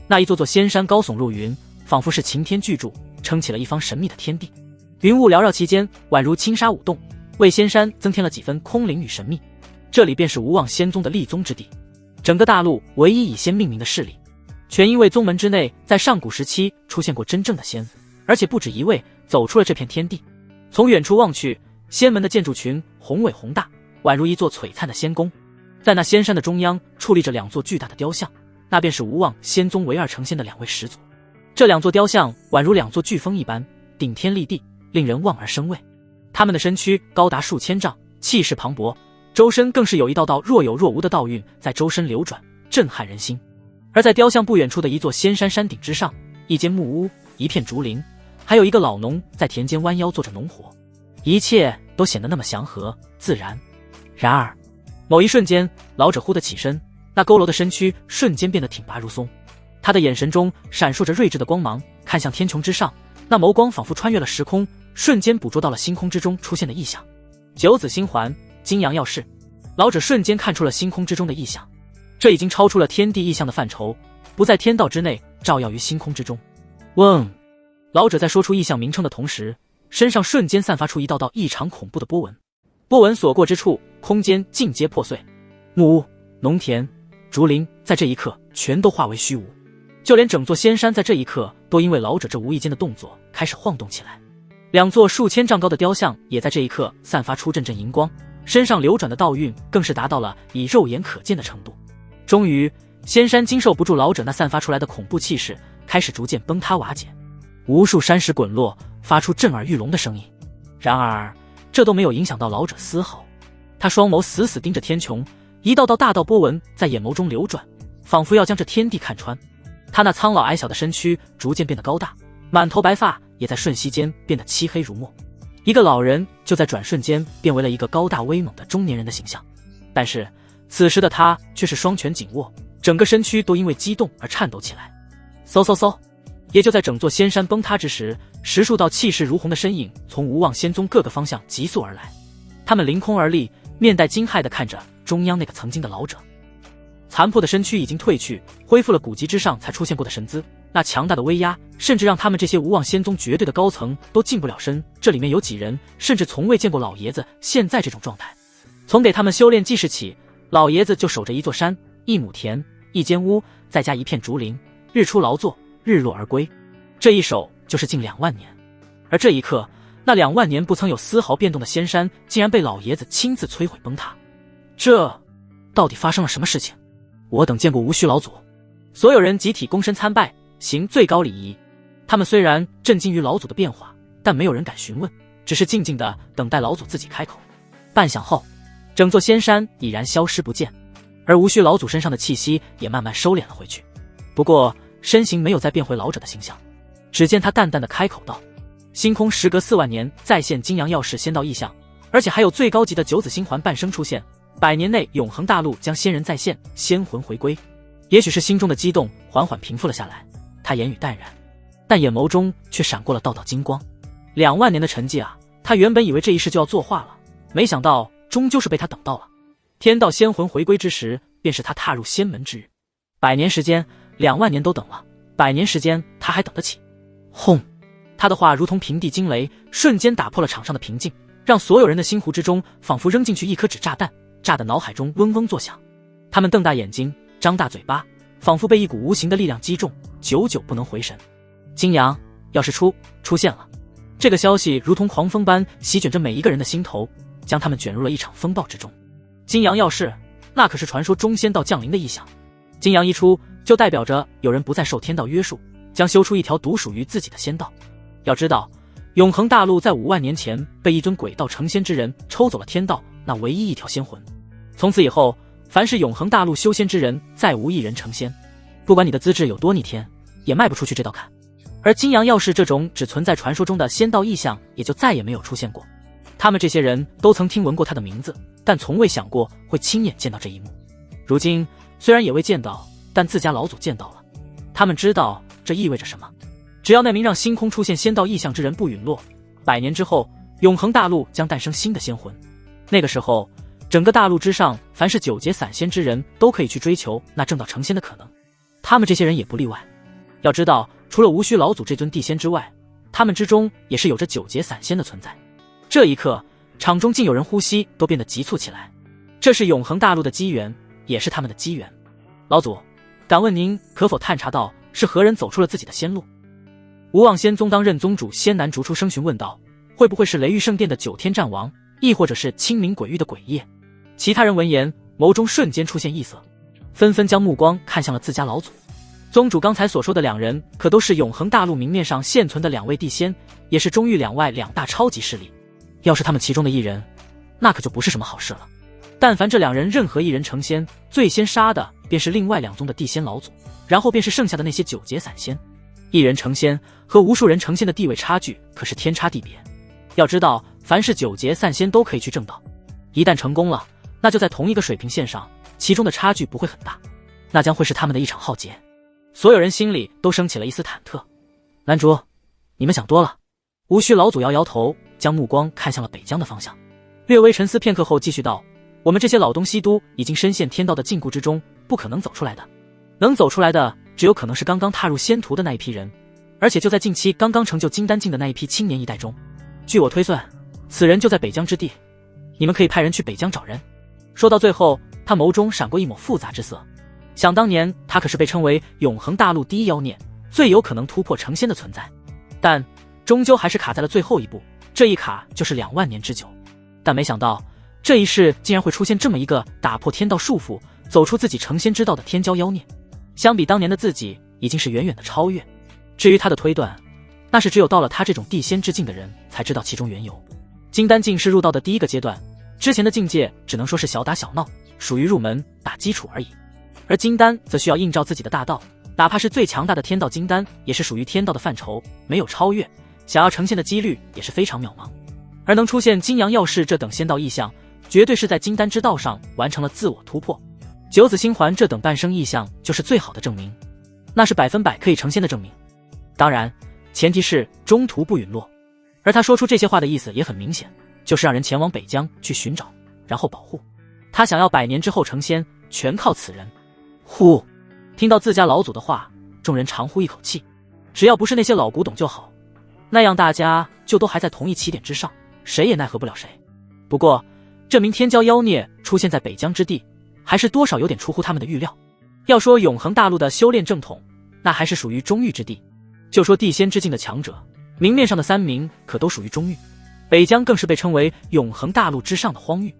那一座座仙山高耸入云，仿佛是擎天巨柱，撑起了一方神秘的天地。云雾缭绕其间，宛如轻纱舞动，为仙山增添了几分空灵与神秘。这里便是无望仙宗的立宗之地，整个大陆唯一以仙命名的势力，全因为宗门之内在上古时期出现过真正的仙，而且不止一位走出了这片天地。从远处望去，仙门的建筑群宏伟宏大，宛如一座璀璨的仙宫。在那仙山的中央矗立着2座巨大的雕像，那便是无望仙宗唯2成仙的2位始祖。这2座雕像宛如2座巨峰一般，顶天立地，令人望而生畏。他们的身躯高达数千丈，气势磅礴，周身更是有一道道若有若无的道韵在周身流转，震撼人心。而在雕像不远处的一座仙山山顶之上，一间木屋，一片竹林，还有一个老农在田间弯腰做着农活，一切都显得那么祥和自然。然而某一瞬间，老者忽地起身，那佝偻的身躯瞬间变得挺拔如松，他的眼神中闪烁着睿智的光芒，看向天穹之上，那眸光仿佛穿越了时空，瞬间捕捉到了星空之中出现的异象。9子星环，金阳耀世。老者瞬间看出了星空之中的异象，这已经超出了天地异象的范畴，不在天道之内，照耀于星空之中。嗡！老者在说出异象名称的同时，身上瞬间散发出一道道异常恐怖的波纹，波纹所过之处，空间尽皆破碎，木屋、农田、竹林在这一刻全都化为虚无，就连整座仙山在这一刻都因为老者这无意间的动作开始晃动起来。2座数千丈高的雕像也在这一刻散发出阵阵银光，身上流转的道韵更是达到了以肉眼可见的程度。终于，仙山经受不住老者那散发出来的恐怖气势，开始逐渐崩塌瓦解，无数山石滚落，发出震耳欲聋的声音。然而这都没有影响到老者丝毫，他双眸死死盯着天穹，一道道大道波纹在眼眸中流转，仿佛要将这天地看穿。他那苍老矮小的身躯逐渐变得高大，满头白发也在瞬息间变得漆黑如墨，一个老人就在转瞬间变为了一个高大威猛的中年人的形象。但是此时的他却是双拳紧握，整个身躯都因为激动而颤抖起来。嗖嗖嗖！也就在整座仙山崩塌之时，10数道气势如虹的身影从无望仙宗各个方向急速而来，他们凌空而立，面带惊骇地看着中央那个曾经的老者。残破的身躯已经褪去，恢复了古籍之上才出现过的神姿，那强大的威压甚至让他们这些无望仙宗绝对的高层都近不了身。这里面有几人甚至从未见过老爷子现在这种状态。从给他们修炼记事起，老爷子就守着一座山、一亩田、一间屋，再加一片竹林，日出劳作，日落而归，这一守就是近2万年。而这一刻，那2万年不曾有丝毫变动的仙山竟然被老爷子亲自摧毁崩塌。这到底发生了什么事情？我等见过无须老祖。所有人集体躬身参拜，行最高礼仪。他们虽然震惊于老祖的变化，但没有人敢询问，只是静静地等待老祖自己开口。半晌后，整座仙山已然消失不见，而无须老祖身上的气息也慢慢收敛了回去。不过身形没有再变回老者的形象，只见他淡淡的开口道：星空时隔4万年再现金阳耀世仙道异象，而且还有最高级的九子星环半生出现，100年内永恒大陆将仙人再现，仙魂回归。也许是心中的激动缓缓平复了下来，他言语淡然，但眼眸中却闪过了道道金光。2万年的沉寂啊，他原本以为这一世就要作化了，没想到终究是被他等到了。天道仙魂回归之时，便是他踏入仙门之日。100年时间，2万年都等了，100年时间他还等得起？轰！他的话如同平地惊雷，瞬间打破了场上的平静，让所有人的心湖之中仿佛扔进去一颗纸炸弹，炸得脑海中嗡嗡作响。他们瞪大眼睛，张大嘴巴，仿佛被一股无形的力量击中，久久不能回神。金阳要是出现了，这个消息如同狂风般席卷着每一个人的心头，将他们卷入了一场风暴之中。金阳要是，那可是传说中仙道降临的异象。金阳一出，就代表着有人不再受天道约束，将修出一条独属于自己的仙道。要知道，永恒大陆在5万年前被一尊鬼道成仙之人抽走了天道那唯一一条仙魂，从此以后，凡是永恒大陆修仙之人，再无一人成仙。不管你的资质有多逆天，也迈不出去这道坎。而金阳耀世这种只存在传说中的仙道异象，也就再也没有出现过。他们这些人都曾听闻过他的名字，但从未想过会亲眼见到这一幕。如今虽然也未见到，但自家老祖见到了。他们知道这意味着什么。只要那名让星空出现仙道异象之人不陨落，100年之后，永恒大陆将诞生新的仙魂。那个时候，整个大陆之上，凡是9节散仙之人都可以去追求那正道成仙的可能。他们这些人也不例外。要知道，除了无须老祖这尊地仙之外，他们之中也是有着9节散仙的存在。这一刻，场中竟有人呼吸都变得急促起来。这是永恒大陆的机缘，也是他们的机缘。老祖，敢问您可否探查到是何人走出了自己的仙路？无望仙宗当任宗主仙南逐出声询问道：会不会是雷域圣殿的9天战王，亦或者是清明鬼域的鬼夜？其他人闻言，眸中瞬间出现异色，纷纷将目光看向了自家老祖。宗主刚才所说的2人，可都是永恒大陆明面上现存的2位地仙，也是中域2外2大超级势力。要是他们其中的一人，那可就不是什么好事了。但凡这2人任何一人成仙，最先杀的便是另外2宗的地仙老祖，然后便是剩下的那些9节散仙。一人成仙和无数人成仙的地位差距可是天差地别。要知道，凡是9节散仙都可以去正道，一旦成功了，那就在同一个水平线上，其中的差距不会很大，那将会是他们的一场浩劫。所有人心里都升起了一丝忐忑。南竹，你们想多了。无须老祖摇摇头，将目光看向了北疆的方向，略微沉思片刻后继续道：我们这些老东西都已经深陷天道的禁锢之中，不可能走出来的。能走出来的只有可能是刚刚踏入仙途的那一批人，而且就在近期刚刚成就金丹境的那一批青年一代中。据我推算，此人就在北疆之地，你们可以派人去北疆找人。说到最后，他眸中闪过一抹复杂之色。想当年，他可是被称为永恒大陆第一妖孽，最有可能突破成仙的存在，但终究还是卡在了最后一步，这一卡就是2万年之久。但没想到，这一世竟然会出现这么一个打破天道束缚，走出自己成仙之道的天骄妖孽。相比当年的自己，已经是远远的超越。至于他的推断，那是只有到了他这种地仙之境的人才知道其中缘由。金丹境是入道的第一个阶段，之前的境界只能说是小打小闹，属于入门打基础而已。而金丹则需要映照自己的大道，哪怕是最强大的天道金丹，也是属于天道的范畴，没有超越，想要成仙的几率也是非常渺茫。而能出现金阳耀世这等仙道异象，绝对是在金丹之道上完成了自我突破。9子星环这等半生异象就是最好的证明，那是100%可以成仙的证明。当然，前提是中途不陨落。而他说出这些话的意思也很明显，就是让人前往北疆去寻找，然后保护。他想要100年之后成仙，全靠此人。呼！听到自家老祖的话，众人长呼一口气。只要不是那些老古董就好，那样大家就都还在同一起点之上，谁也奈何不了谁。不过，这名天骄妖孽出现在北疆之地，还是多少有点出乎他们的预料。要说永恒大陆的修炼正统，那还是属于中域之地。就说地仙之境的强者，明面上的3名可都属于中域，北疆更是被称为永恒大陆之上的荒域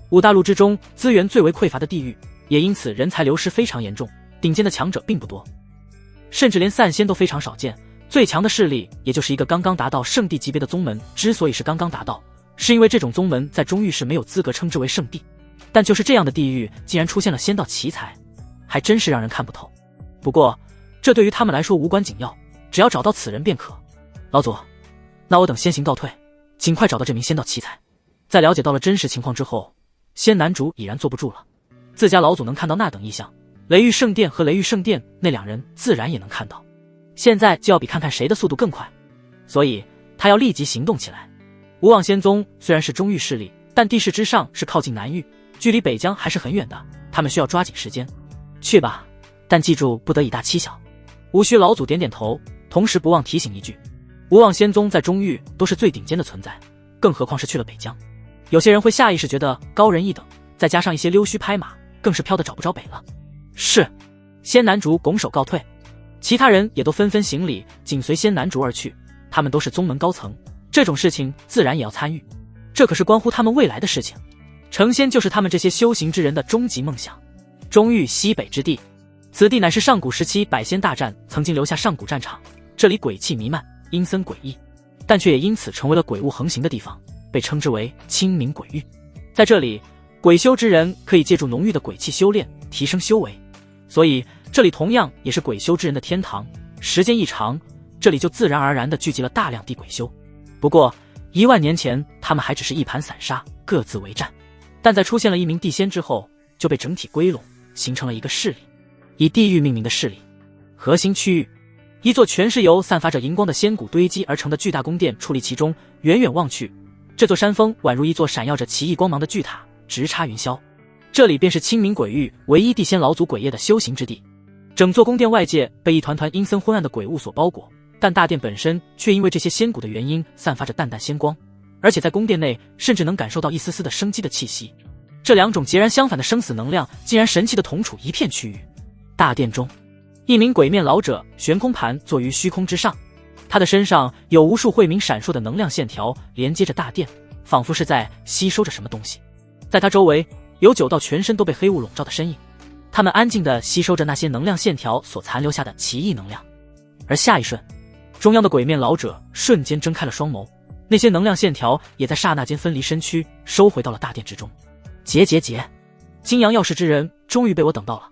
，5大陆之中资源最为匮乏的地域，也因此人才流失非常严重，顶尖的强者并不多。甚至连散仙都非常少见。最强的势力也就是一个刚刚达到圣地级别的宗门，之所以是刚刚达到，是因为这种宗门在中域是没有资格称之为圣地。但就是这样的地域竟然出现了仙道奇才，还真是让人看不透。不过这对于他们来说无关紧要，只要找到此人便可。老祖，那我等先行告退，尽快找到这名仙道奇才。在了解到了真实情况之后，仙男主已然坐不住了。自家老祖能看到那等异象，雷域圣殿和雷域圣殿那两人自然也能看到。现在就要比看看谁的速度更快，所以他要立即行动起来。无妄仙宗虽然是中域势力，但地势之上是靠近南域，距离北疆还是很远的，他们需要抓紧时间。去吧，但记住不得以大欺小。无需老祖点点头，同时不忘提醒一句，无妄仙宗在中域都是最顶尖的存在，更何况是去了北疆。有些人会下意识觉得高人一等，再加上一些溜须拍马，更是飘得找不着北了。是。仙男主拱手告退，其他人也都纷纷行礼，紧随仙男主而去。他们都是宗门高层，这种事情自然也要参与，这可是关乎他们未来的事情。成仙就是他们这些修行之人的终极梦想。中域西北之地，此地乃是上古时期百仙大战曾经留下上古战场，这里鬼气弥漫，阴森诡异，但却也因此成为了鬼物横行的地方，被称之为清明鬼域。在这里，鬼修之人可以借助浓郁的鬼气修炼，提升修为，所以这里同样也是鬼修之人的天堂。时间一长，这里就自然而然地聚集了大量地鬼修。不过10000年前他们还只是一盘散沙，各自为战，但在出现了一名地仙之后，就被整体归拢，形成了一个势力，以地域命名的势力。核心区域，一座全是由散发着荧光的仙骨堆积而成的巨大宫殿矗立其中，远远望去，这座山峰宛如一座闪耀着奇异光芒的巨塔，直插云霄。这里便是清明鬼域唯一地仙老祖鬼夜的修行之地。整座宫殿外界被一团团阴森昏暗的鬼雾所包裹，但大殿本身却因为这些仙骨的原因散发着淡淡仙光，而且在宫殿内甚至能感受到一丝丝的生机的气息。这两种截然相反的生死能量竟然神奇地同处一片区域。大殿中，一名鬼面老者悬空盘坐于虚空之上，他的身上有无数晦明闪烁的能量线条连接着大殿，仿佛是在吸收着什么东西。在他周围有9道全身都被黑雾笼罩的身影，他们安静地吸收着那些能量线条所残留下的奇异能量。而下一瞬，中央的鬼面老者瞬间睁开了双眸，那些能量线条也在刹那间分离身躯，收回到了大殿之中。结，金阳耀世之人终于被我等到了。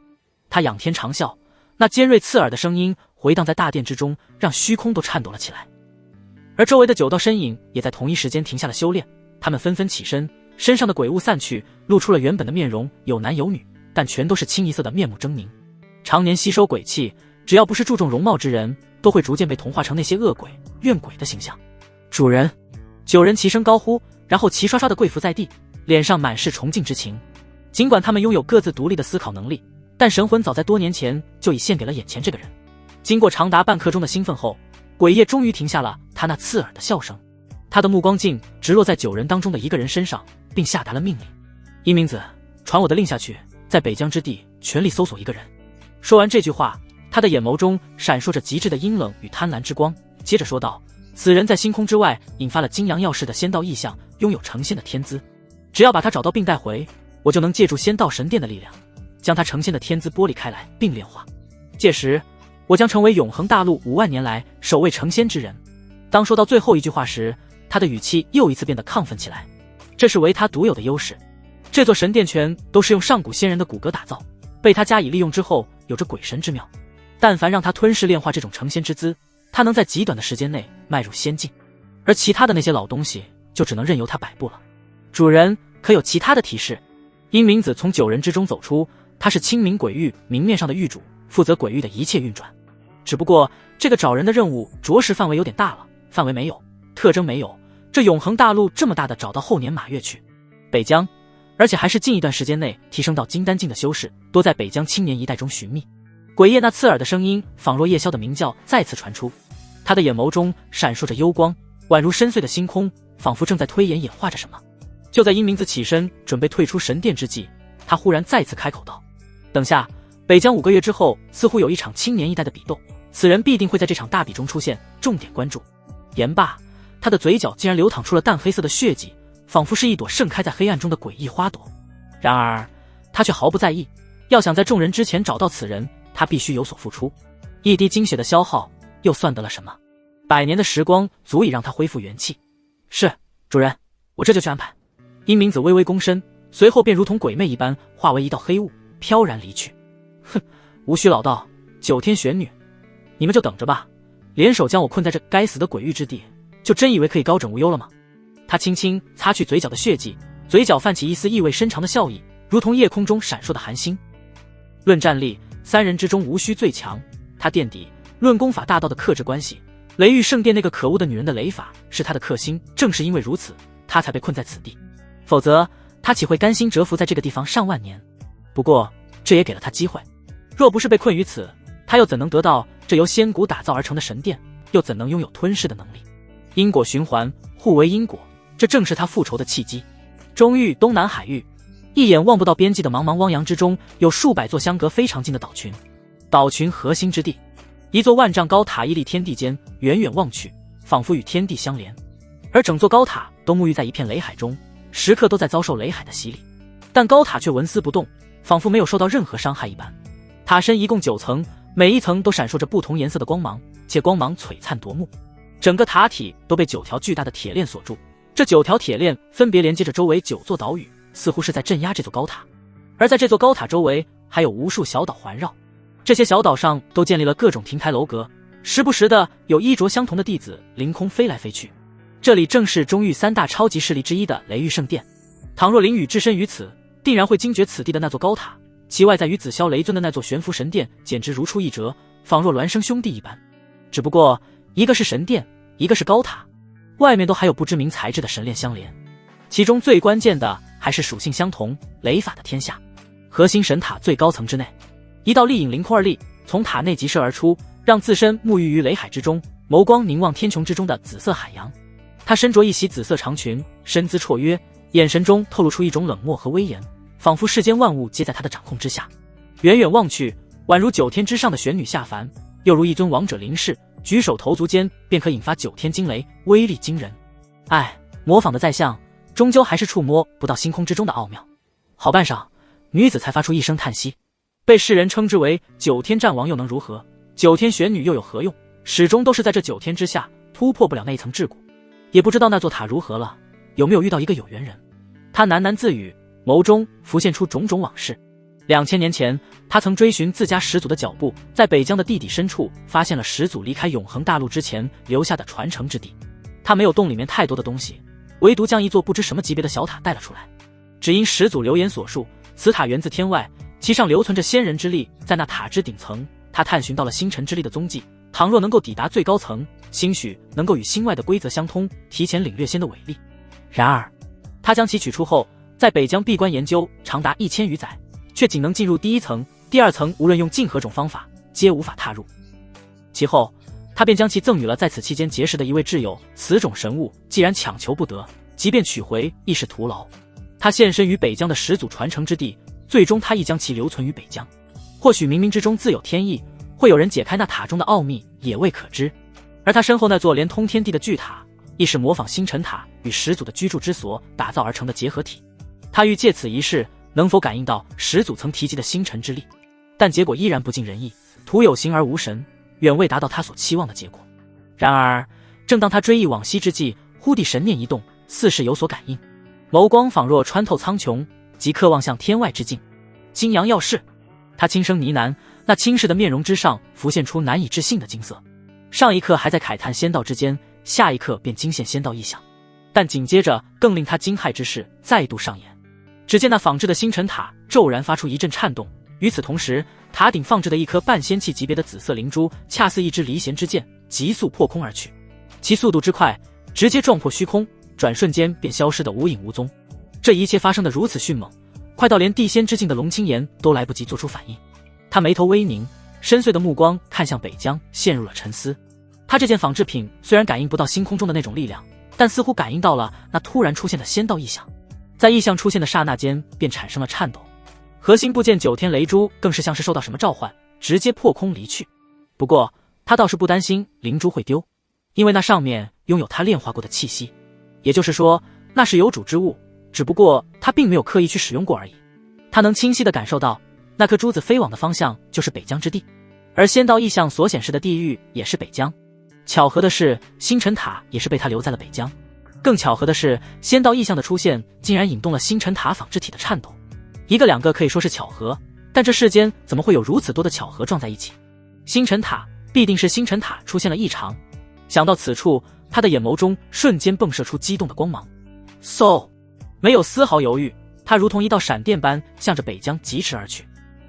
他仰天长啸，那尖锐刺耳的声音回荡在大殿之中，让虚空都颤抖了起来。而周围的9道身影也在同一时间停下了修炼，他们纷纷起身，身上的鬼雾散去，露出了原本的面容，有男有女，但全都是清一色的面目狰狞。常年吸收鬼气，只要不是注重容貌之人，都会逐渐被同化成那些恶鬼、怨鬼的形象。主人，9人齐声高呼，然后齐刷刷地跪伏在地，脸上满是崇敬之情。尽管他们拥有各自独立的思考能力，但神魂早在多年前就已献给了眼前这个人。经过长达半刻钟的兴奋后，鬼夜终于停下了他那刺耳的笑声。他的目光镜直落在9人当中的一个人身上，并下达了命令：一名子，传我的令下去，在北疆之地全力搜索一个人。说完这句话，他的眼眸中闪烁着极致的阴冷与贪婪之光，接着说道：此人在星空之外引发了金阳耀世的仙道异象，拥有成仙的天资，只要把他找到并带回，我就能借助仙道神殿的力量，将他成仙的天资剥离开来并炼化。届时我将成为永恒大陆50000年来首位成仙之人。当说到最后一句话时，他的语气又一次变得亢奋起来。这是唯他独有的优势，这座神殿全都是用上古仙人的骨骼打造，被他加以利用之后有着鬼神之妙。但凡让他吞噬炼化这种成仙之资，他能在极短的时间内迈入仙境，而其他的那些老东西就只能任由他摆布了。主人可有其他的提示？殷明子从9人之中走出，他是清明鬼域明面上的域主，负责鬼域的一切运转。只不过这个找人的任务着实范围有点大了，范围没有，特征没有，这永恒大陆这么大的找到后年马月去。北疆，而且还是近一段时间内提升到金丹境的修士，多在北疆青年一代中寻觅。鬼夜那刺耳的声音仿若夜宵的鸣叫再次传出，他的眼眸中闪烁着幽光，宛如深邃的星空，仿佛正在推演演化着什么。就在殷明子起身准备退出神殿之际，他忽然再次开口道：等下，北疆5个月之后似乎有一场青年一代的比斗，此人必定会在这场大比中出现，重点关注。言罢，他的嘴角竟然流淌出了淡黑色的血迹，仿佛是一朵盛开在黑暗中的诡异花朵。然而他却毫不在意，要想在众人之前找到此人，他必须有所付出。一滴精血的消耗又算得了什么？100年的时光足以让他恢复元气。是，主人，我这就去安排。殷明子微微躬身，随后便如同鬼魅一般化为一道黑雾，飘然离去。哼，无需老道，9天玄女，你们就等着吧。联手将我困在这该死的鬼域之地，就真以为可以高枕无忧了吗？他轻轻擦去嘴角的血迹，嘴角泛起一丝意味深长的笑意，如同夜空中闪烁的寒星。论战力，3人之中无需最强，他垫底；论功法大道的克制关系，雷域圣殿那个可恶的女人的雷法是他的克星，正是因为如此，他才被困在此地。否则，他岂会甘心蛰伏在这个地方上万年？不过，这也给了他机会。若不是被困于此，他又怎能得到这由仙骨打造而成的神殿？又怎能拥有吞噬的能力？因果循环，互为因果，这正是他复仇的契机。中域东南海域，一眼望不到边际的茫茫汪洋之中，有数百座相隔非常近的岛群。岛群核心之地，一座万丈高塔屹立天地间，远远望去，仿佛与天地相连。而整座高塔都沐浴在一片雷海中，时刻都在遭受雷海的洗礼。但高塔却纹丝不动，仿佛没有受到任何伤害一般。塔身一共9层，每一层都闪烁着不同颜色的光芒，且光芒璀璨夺目。整个塔体都被9条巨大的铁链锁住，这9条铁链分别连接着周围9座岛屿，似乎是在镇压这座高塔。而在这座高塔周围还有无数小岛环绕，这些小岛上都建立了各种亭台楼阁，时不时的有衣着相同的弟子凌空飞来飞去。这里正是中域3大超级势力之一的雷域圣殿。倘若林宇置身于此，定然会惊觉此地的那座高塔，其外在与紫霄雷尊的那座悬浮神殿简直如出一辙，仿若孪生兄弟一般。只不过一个是神殿，一个是高塔，外面都还有不知名材质的神链相连。其中最关键的还是属性相同，雷法的天下。核心神塔最高层之内，一道丽影凌空而立，从塔内急射而出，让自身沐浴于雷海之中，眸光凝望天穹之中的紫色海洋。他身着一袭紫色长裙，身姿绰约，眼神中透露出一种冷漠和威严，仿佛世间万物皆在他的掌控之下。远远望去，宛如9天之上的玄女下凡，又如一尊王者临世，举手投足间便可引发9天惊雷，威力惊人。唉，模仿的再像，终究还是触摸不到星空之中的奥妙。好半晌，女子才发出一声叹息。被世人称之为9天战王又能如何？9天玄女又有何用？始终都是在这9天之下，突破不了那一层桎梏。也不知道那座塔如何了，有没有遇到一个有缘人？他喃喃自语，眸中浮现出种种往事。2000年前，他曾追寻自家始祖的脚步，在北疆的地底深处发现了始祖离开永恒大陆之前留下的传承之地。他没有动里面太多的东西，唯独将一座不知什么级别的小塔带了出来。只因始祖流言所述，此塔源自天外，其上留存着仙人之力，在那塔之顶层，他探寻到了星辰之力的踪迹。倘若能够抵达最高层，兴许能够与星外的规则相通，提前领略仙的伟力。然而，他将其取出后，在北疆闭关研究长达1000余载，却仅能进入第1层，第2层无论用尽何种方法，皆无法踏入。其后，他便将其赠予了在此期间结识的一位挚友。此种神物，既然强求不得，即便取回亦是徒劳。他现身于北疆的始祖传承之地，最终他亦将其留存于北疆。或许冥冥之中自有天意，会有人解开那塔中的奥秘，也未可知。而他身后那座连通天地的巨塔，亦是模仿星辰塔与始祖的居住之所打造而成的结合体。他欲借此一试，能否感应到始祖曾提及的星辰之力，但结果依然不尽人意，徒有形而无神，远未达到他所期望的结果。然而，正当他追忆往昔之际，忽地神念一动，似是有所感应，眸光仿若穿透苍穹，即刻望向天外之境。金阳要事，他轻声呢喃，那轻视的面容之上浮现出难以置信的惊色。上一刻还在慨叹仙道之间，下一刻便惊现仙道异象。但紧接着更令他惊骇之事再度上演。只见那仿制的星辰塔骤然发出一阵颤动，与此同时，塔顶放置的一颗半仙器级别的紫色灵珠，恰似一支离弦之箭，急速破空而去。其速度之快，直接撞破虚空，转瞬间便消失得无影无踪。这一切发生得如此迅猛，快到连地仙之境的龙青岩都来不及做出反应。他眉头微凝，深邃的目光看向北疆，陷入了沉思。他这件仿制品虽然感应不到星空中的那种力量，但似乎感应到了那突然出现的仙道异象。在异象出现的刹那间，便产生了颤抖。核心部件9天雷珠更是像是受到什么召唤，直接破空离去。不过他倒是不担心灵珠会丢，因为那上面拥有他炼化过的气息，也就是说那是有主之物，只不过他并没有刻意去使用过而已。他能清晰地感受到那颗珠子飞往的方向就是北疆之地。而仙道异象所显示的地域也是北疆。巧合的是，星辰塔也是被他留在了北疆。更巧合的是，仙道异象的出现竟然引动了星辰塔仿制体的颤抖。一个两个可以说是巧合，但这世间怎么会有如此多的巧合撞在一起？星辰塔必定是星辰塔出现了异常。想到此处，他的眼眸中瞬间迸射出激动的光芒。没有丝毫犹豫，他如同一道闪电般向着北疆疾驰而去，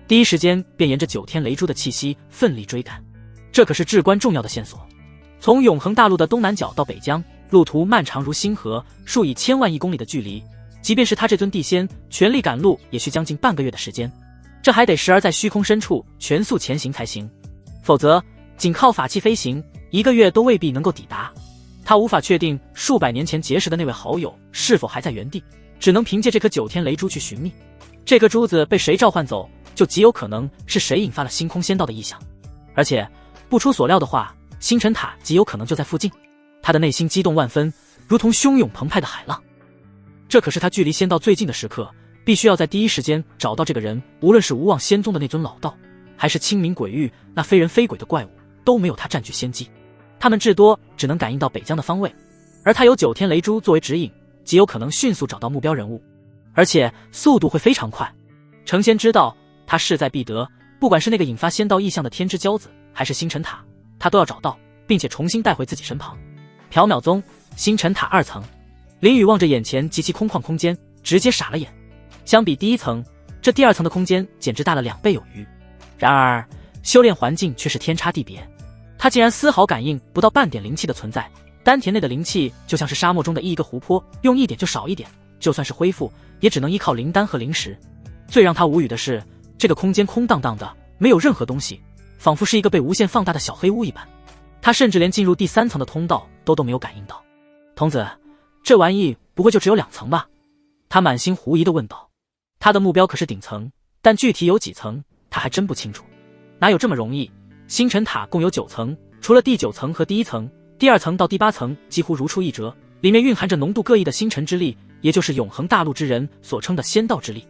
第一时间便沿着9天雷珠的气息奋力追赶。这可是至关重要的线索。从永恒大陆的东南角到北疆，路途漫长如星河，数以千万亿公里的距离，即便是他这尊地仙全力赶路，也需将近半个月的时间。这还得时而在虚空深处全速前行才行，否则仅靠法器飞行，1个月都未必能够抵达。他无法确定数百年前结识的那位好友是否还在原地，只能凭借这颗9天雷珠去寻觅。这颗珠子被谁召唤走，就极有可能是谁引发了星空仙道的异象。而且不出所料的话，星辰塔极有可能就在附近。他的内心激动万分，如同汹涌澎湃的海浪。这可是他距离仙道最近的时刻，必须要在第一时间找到这个人。无论是无望仙宗的那尊老道，还是清明鬼域那非人非鬼的怪物，都没有他占据先机。他们至多只能感应到北疆的方位，而他有9天雷珠作为指引，极有可能迅速找到目标人物，而且速度会非常快。成仙知道他势在必得，不管是那个引发仙道异象的天之骄子，还是星辰塔，他都要找到，并且重新带回自己身旁。缥缈宗星辰塔2层，林宇望着眼前极其空旷空间，直接傻了眼。相比第1层，这第2层的空间简直大了2倍有余。然而修炼环境却是天差地别，他竟然丝毫感应不到半点灵气的存在。丹田内的灵气就像是沙漠中的一个湖泊，用一点就少一点，就算是恢复，也只能依靠灵丹和灵石。最让他无语的是，这个空间空荡荡的，没有任何东西，仿佛是一个被无限放大的小黑屋一般。他甚至连进入第3层的通道都没有感应到。童子，这玩意不会就只有2层吧？他满心狐疑地问道。他的目标可是顶层，但具体有几层他还真不清楚。哪有这么容易？星辰塔共有9层，除了第9层和第1层，第2层到第8层几乎如出一辙，里面蕴含着浓度各异的星辰之力，也就是永恒大陆之人所称的仙道之力。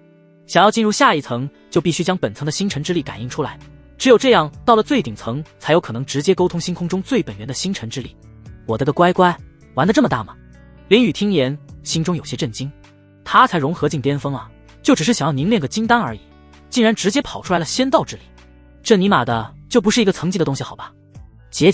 想要进入下一层，就必须将本层的星辰之力感应出来，只有这样，到了最顶层才有可能直接沟通星空中最本源的星辰之力。我的个乖乖，玩得这么大吗？林宇听言，心中有些震惊。他才融合境巅峰啊，就只是想要凝练个金丹而已，竟然直接跑出来了仙道之力，这尼玛的就不是一个层级的东西好吧？结，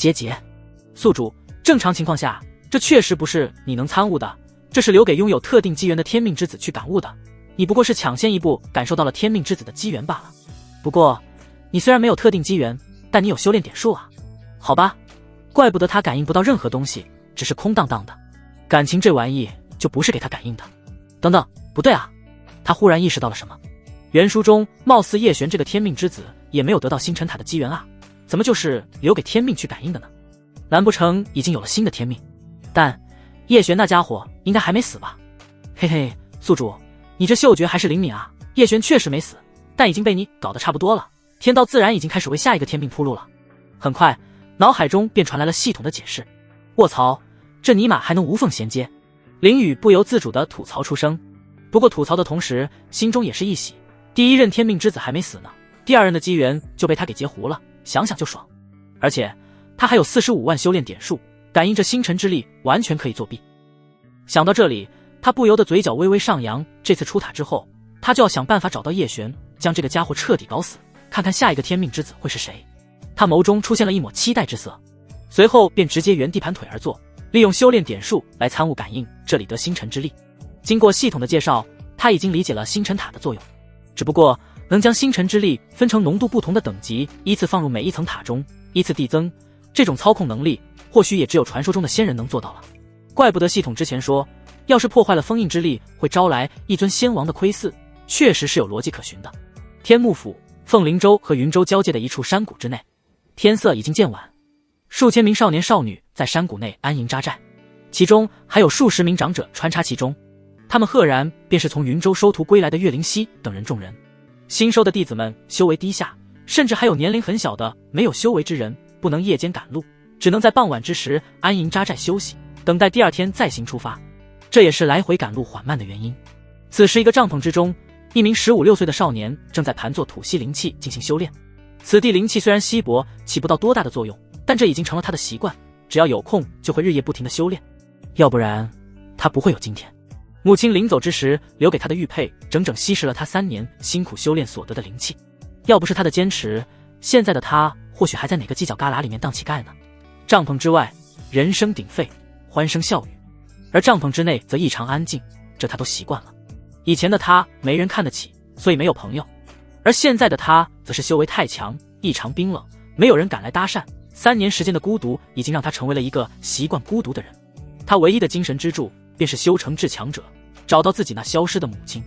宿主，正常情况下，这确实不是你能参悟的，这是留给拥有特定机缘的天命之子去感悟的。你不过是抢先一步感受到了天命之子的机缘罢了。不过你虽然没有特定机缘，但你有修炼点数啊。好吧，怪不得他感应不到任何东西，只是空荡荡的。感情这玩意就不是给他感应的。等等，不对啊！他忽然意识到了什么。原书中貌似叶璇这个天命之子也没有得到星辰塔的机缘啊，怎么就是留给天命去感应的呢？难不成已经有了新的天命？但叶璇那家伙应该还没死吧？嘿嘿，宿主，你这嗅觉还是灵敏啊！叶璇确实没死，但已经被你搞得差不多了。天道自然已经开始为下一个天命铺路了。很快，脑海中便传来了系统的解释。卧槽，这尼玛还能无缝衔接！林宇不由自主地吐槽出声。不过吐槽的同时，心中也是一喜。第一任天命之子还没死呢，第2任的机缘就被他给截胡了，想想就爽。而且他还有45万修炼点数，感应着星辰之力，完全可以作弊。想到这里，他不由得嘴角微微上扬。这次出塔之后，他就要想办法找到叶璇，将这个家伙彻底搞死，看看下一个天命之子会是谁。他眸中出现了一抹期待之色，随后便直接原地盘腿而坐，利用修炼点数来参悟感应这里得星辰之力。经过系统的介绍，他已经理解了星辰塔的作用，只不过能将星辰之力分成浓度不同的等级，依次放入每一层塔中，依次递增，这种操控能力或许也只有传说中的仙人能做到了。怪不得系统之前说，要是破坏了封印之力会招来一尊仙王的窥伺，确实是有逻辑可循的。天幕府、凤灵州和云州交界的一处山谷之内，天色已经渐晚，数千名少年少女在山谷内安营扎寨，其中还有数十名长者穿插其中。他们赫然便是从云州收徒归来的岳灵溪等人众人。新收的弟子们修为低下，甚至还有年龄很小的没有修为之人，不能夜间赶路，只能在傍晚之时安营扎寨休息，等待第2天再行出发。这也是来回赶路缓慢的原因。此时一个帐篷之中，一名15、16岁的少年正在盘坐吐息灵气进行修炼。此地灵气虽然稀薄，起不到多大的作用，但这已经成了他的习惯，只要有空就会日夜不停的修炼，要不然他不会有今天。母亲临走之时留给他的玉佩，整整稀释了他3年辛苦修炼所得的灵气。要不是他的坚持，现在的他或许还在哪个犄角旮旯里面当乞丐呢。帐篷之外，人声鼎沸，欢声笑语，而帐篷之内则异常安静，这他都习惯了。以前的他没人看得起，所以没有朋友，而现在的他则是修为太强，异常冰冷，没有人敢来搭讪。3年时间的孤独已经让他成为了一个习惯孤独的人。他唯一的精神支柱便是修成至强者，找到自己那消失的母亲，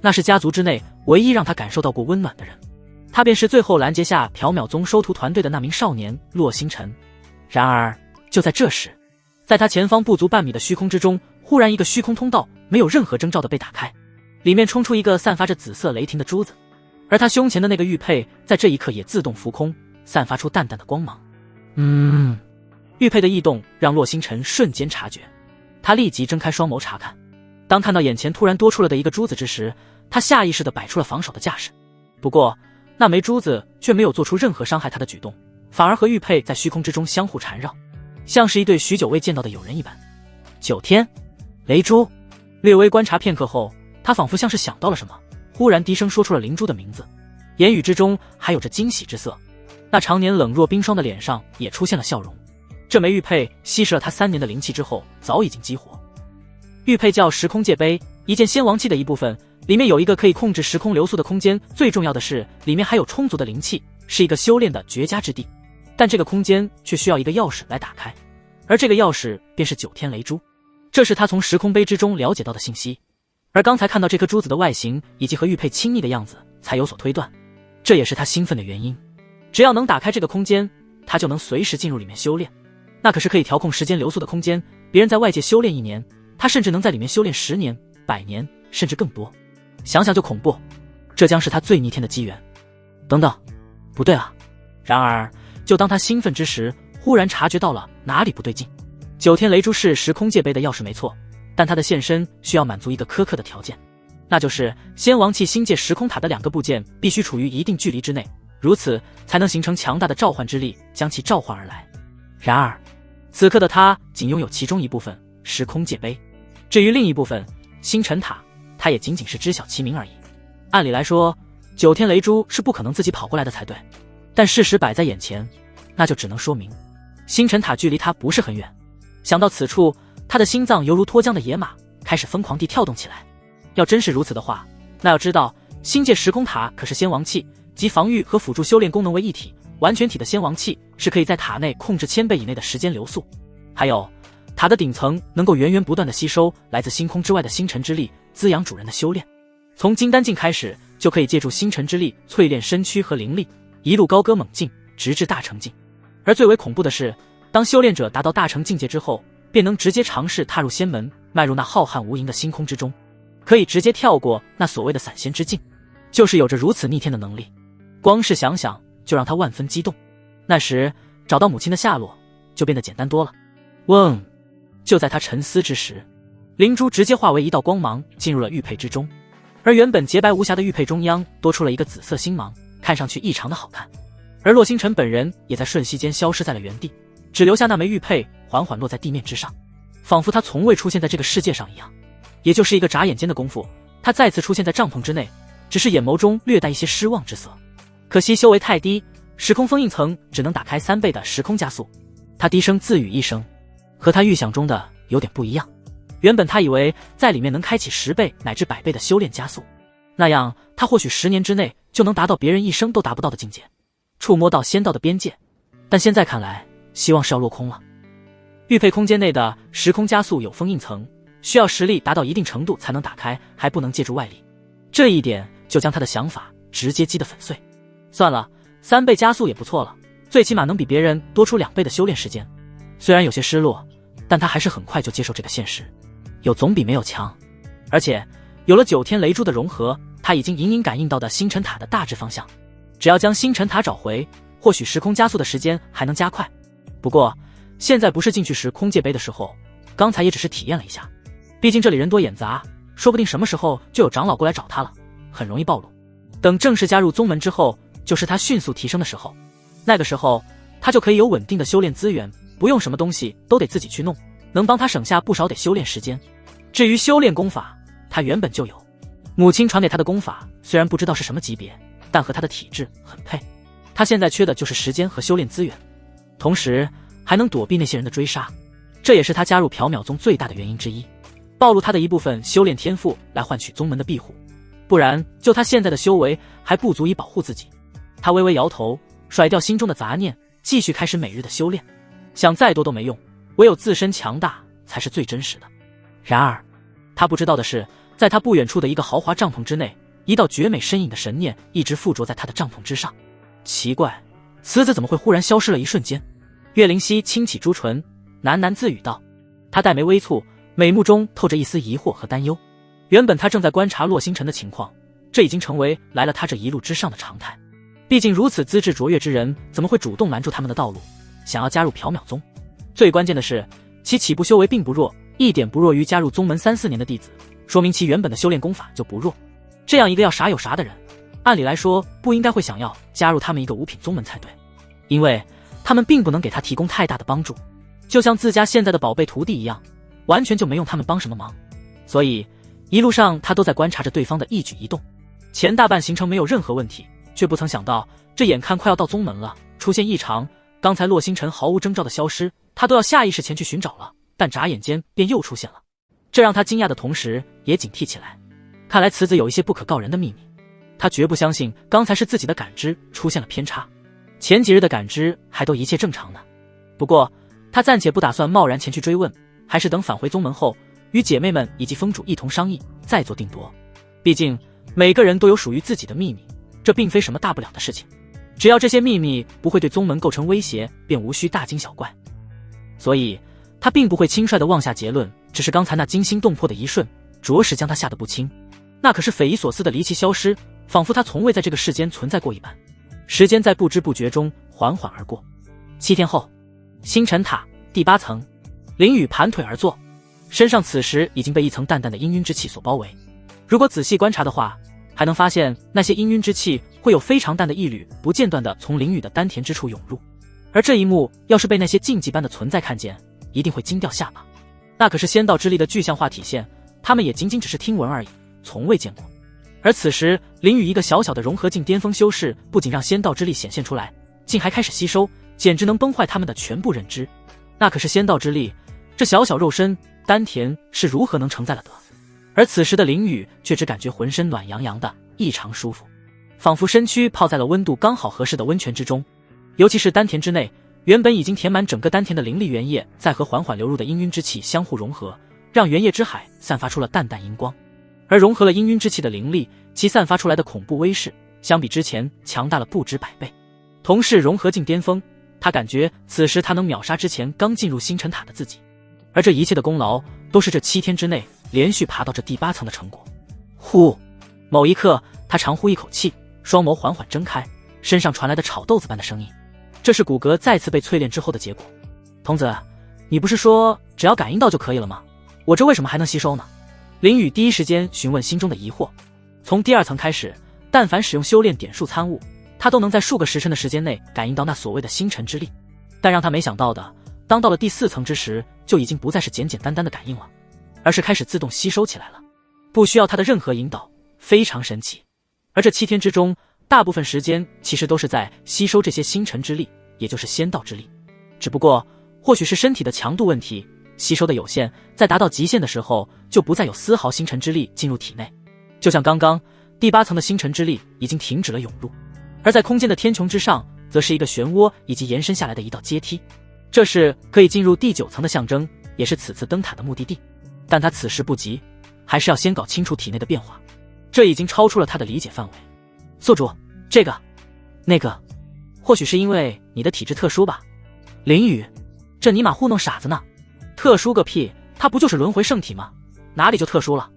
那是家族之内唯一让他感受到过温暖的人。他便是最后拦截下缥缈宗收徒团队的那名少年洛星辰。然而就在这时，在他前方不足半米的虚空之中，忽然一个虚空通道没有任何征兆的被打开，里面冲出一个散发着紫色雷霆的珠子，而他胸前的那个玉佩在这一刻也自动浮空，散发出淡淡的光芒。玉佩的异动让洛星辰瞬间察觉，他立即睁开双眸查看。当看到眼前突然多出了的一个珠子之时，他下意识地摆出了防守的架势。不过那枚珠子却没有做出任何伤害他的举动，反而和玉佩在虚空之中相互缠绕，像是一对许久未见到的友人一般。9天雷珠。略微观察片刻后，他仿佛像是想到了什么，忽然低声说出了灵珠的名字，言语之中还有着惊喜之色。那常年冷若冰霜的脸上也出现了笑容。这枚玉佩稀释了他3年的灵气之后，早已经激活。玉佩叫时空界杯，一件仙王器的一部分，里面有一个可以控制时空流速的空间，最重要的是里面还有充足的灵气，是一个修炼的绝佳之地。但这个空间却需要一个钥匙来打开，而这个钥匙便是9天雷珠。这是他从时空杯之中了解到的信息，而刚才看到这颗珠子的外形以及和玉佩亲密的样子，才有所推断。这也是他兴奋的原因。只要能打开这个空间，他就能随时进入里面修炼。那可是可以调控时间流速的空间，别人在外界修炼1年，他甚至能在里面修炼10年、100年，甚至更多。想想就恐怖，这将是他最逆天的机缘。等等，不对啊！然而，就当他兴奋之时，忽然察觉到了哪里不对劲。9天雷珠是时空界杯的钥匙没错，但它的现身需要满足一个苛刻的条件，那就是仙王器星界时空塔的2个部件必须处于一定距离之内，如此才能形成强大的召唤之力，将其召唤而来。然而，此刻的他仅拥有其中一部分时空界杯，至于另一部分星辰塔，他也仅仅是知晓其名而已。按理来说，9天雷珠是不可能自己跑过来的才对，但事实摆在眼前，那就只能说明星辰塔距离他不是很远。想到此处，他的心脏犹如脱缰的野马，开始疯狂地跳动起来。要真是如此的话，那要知道星界时空塔可是仙王器，集防御和辅助修炼功能为一体，完全体的仙王器是可以在塔内控制1000倍以内的时间流速。还有塔的顶层能够源源不断地吸收来自星空之外的星辰之力，滋养主人的修炼。从金丹境开始，就可以借助星辰之力淬炼身躯和灵力，一路高歌猛进，直至大成境。而最为恐怖的是，当修炼者达到大成境界之后，便能直接尝试踏入仙门，迈入那浩瀚无垠的星空之中，可以直接跳过那所谓的散仙之境，就是有着如此逆天的能力。光是想想就让他万分激动。那时找到母亲的下落就变得简单多了。嗡！就在他沉思之时，灵珠直接化为一道光芒进入了玉佩之中，而原本洁白无瑕的玉佩中央多出了一个紫色星芒，看上去异常的好看。而洛星辰本人也在瞬息间消失在了原地，只留下那枚玉佩缓缓落在地面之上，仿佛他从未出现在这个世界上一样。也就是一个眨眼间的功夫，他再次出现在帐篷之内，只是眼眸中略带一些失望之色。可惜修为太低，时空封印层只能打开3倍的时空加速。他低声自语一声，和他预想中的有点不一样。原本他以为在里面能开启10倍乃至100倍的修炼加速，那样他或许10年之内就能达到别人一生都达不到的境界，触摸到仙道的边界。但现在看来，希望是要落空了。玉佩空间内的时空加速有封印层，需要实力达到一定程度才能打开，还不能借助外力。这一点就将他的想法直接击得粉碎。算了，3倍加速也不错了，最起码能比别人多出2倍的修炼时间。虽然有些失落，但他还是很快就接受这个现实，有总比没有强。而且有了9天雷珠的融合，他已经隐隐感应到的星辰塔的大致方向，只要将星辰塔找回，或许时空加速的时间还能加快。不过现在不是进去时空界杯的时候，刚才也只是体验了一下，毕竟这里人多眼杂，说不定什么时候就有长老过来找他了，很容易暴露。等正式加入宗门之后，就是他迅速提升的时候。那个时候，他就可以有稳定的修炼资源，不用什么东西都得自己去弄，能帮他省下不少得修炼时间。至于修炼功法，他原本就有，母亲传给他的功法虽然不知道是什么级别，但和他的体质很配。他现在缺的就是时间和修炼资源，同时还能躲避那些人的追杀，这也是他加入缥缈宗最大的原因之一，暴露他的一部分修炼天赋来换取宗门的庇护，不然就他现在的修为还不足以保护自己。他微微摇头，甩掉心中的杂念，继续开始每日的修炼。想再多都没用，唯有自身强大才是最真实的。然而他不知道的是，在他不远处的一个豪华帐篷之内，一道绝美身影的神念一直附着在他的帐篷之上。奇怪，此子怎么会忽然消失了一瞬间？岳灵溪轻启朱唇，喃喃自语道。他黛眉微蹙，美目中透着一丝疑惑和担忧。原本他正在观察洛星辰的情况，这已经成为来了他这一路之上的常态。毕竟如此资质卓越之人，怎么会主动拦住他们的道路，想要加入缥缈宗？最关键的是，其起步修为并不弱，一点不弱于加入宗门3-4年的弟子，说明其原本的修炼功法就不弱。这样一个要啥有啥的人，按理来说不应该会想要加入他们一个五品宗门才对，因为他们并不能给他提供太大的帮助，就像自家现在的宝贝徒弟一样，完全就没用他们帮什么忙。所以一路上他都在观察着对方的一举一动，前大半行程没有任何问题，却不曾想到这眼看快要到宗门了，出现异常。刚才洛星辰毫无征兆的消失，他都要下意识前去寻找了，但眨眼间便又出现了，这让他惊讶的同时也警惕起来。看来此子有一些不可告人的秘密，他绝不相信刚才是自己的感知出现了偏差，前几日的感知还都一切正常呢。不过他暂且不打算贸然前去追问，还是等返回宗门后，与姐妹们以及宗主一同商议，再做定夺。毕竟每个人都有属于自己的秘密，这并非什么大不了的事情，只要这些秘密不会对宗门构成威胁，便无需大惊小怪。所以他并不会轻率地妄下结论，只是刚才那惊心动魄的一瞬，着实将他吓得不轻。那可是匪夷所思的离奇消失，仿佛他从未在这个世间存在过一般。时间在不知不觉中缓缓而过。7天后，星辰塔第8层，林雨盘腿而坐，身上此时已经被一层淡淡的氤氲之气所包围。如果仔细观察的话，还能发现那些氤氲之气会有非常淡的一缕不间断地从林雨的丹田之处涌入，而这一幕要是被那些禁忌般的存在看见，一定会惊掉下巴。那可是仙道之力的具象化体现，他们也仅仅只是听闻而已，从未见过。而此时林雨一个小小的融合境巅峰修士，不仅让仙道之力显现出来，竟还开始吸收，简直能崩坏他们的全部认知。那可是仙道之力，这小小肉身丹田是如何能承载了得？而此时的林雨却只感觉浑身暖洋洋的，异常舒服，仿佛身躯泡在了温度刚好合适的温泉之中。尤其是丹田之内，原本已经填满整个丹田的灵力原液，在和缓缓流入的氤氲之气相互融合，让原液之海散发出了淡淡荧光。而融合了氤氲之气的灵力，其散发出来的恐怖威势，相比之前强大了不止100倍。同是融合境巅峰，他感觉此时他能秒杀之前刚进入星辰塔的自己。而这一切的功劳，都是这7天之内连续爬到这第8层的成果。呼！某一刻，他长呼一口气，双眸缓缓睁开，身上传来的炒豆子般的声音，这是骨骼再次被淬炼之后的结果。童子，你不是说只要感应到就可以了吗？我这为什么还能吸收呢？林雨第一时间询问心中的疑惑。从第2层开始，但凡使用修炼点数参悟，他都能在数个时辰的时间内感应到那所谓的星辰之力。但让他没想到的，当到了第4层之时，就已经不再是简简单单的感应了，而是开始自动吸收起来了，不需要他的任何引导，非常神奇。而这7天之中，大部分时间其实都是在吸收这些星辰之力，也就是仙道之力。只不过或许是身体的强度问题，吸收的有限，在达到极限的时候，就不再有丝毫星辰之力进入体内。就像刚刚第8层的星辰之力已经停止了涌入，而在空间的天穹之上，则是一个漩涡以及延伸下来的一道阶梯，这是可以进入第9层的象征，也是此次登塔的目的地。但他此时不急，还是要先搞清楚体内的变化，这已经超出了他的理解范围。宿主，这个那个，或许是因为你的体质特殊吧。林雨，这尼玛糊弄傻子呢。特殊个屁，他不就是轮回圣体吗？哪里就特殊了？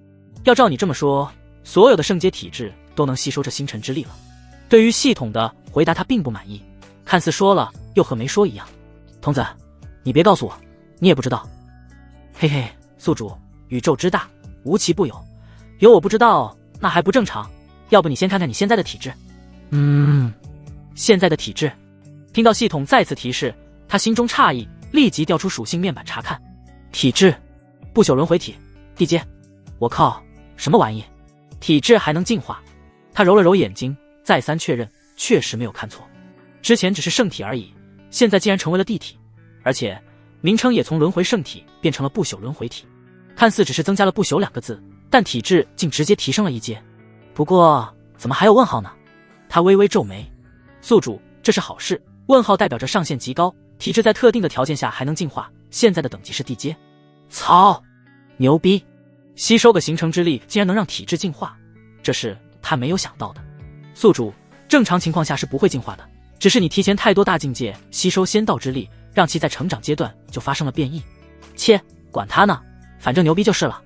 要照你这么说，所有的圣阶体质都能吸收这星辰之力了。对于系统的回答他并不满意，看似说了又和没说一样。童子，你别告诉我你也不知道。嘿嘿，宿主，宇宙之大，无奇不有，有我不知道那还不正常。要不你先看看你现在的体质。现在的体质。听到系统再次提示，他心中诧异，立即调出属性面板查看。体质，不朽轮回体，地阶。我靠，什么玩意？体质还能进化？他揉了揉眼睛，再三确认，确实没有看错。之前只是圣体而已，现在竟然成为了地体，而且名称也从轮回圣体变成了不朽轮回体。看似只是增加了不朽2个字，但体质竟直接提升了一阶。不过怎么还有问号呢？他微微皱眉。宿主，这是好事，问号代表着上限极高，体质在特定的条件下还能进化，现在的等级是地阶。操，牛逼！吸收个形成之力竟然能让体质进化，这是他没有想到的。宿主，正常情况下是不会进化的，只是你提前太多大境界吸收仙道之力，让其在成长阶段就发生了变异。切，管他呢，反正牛逼就是了。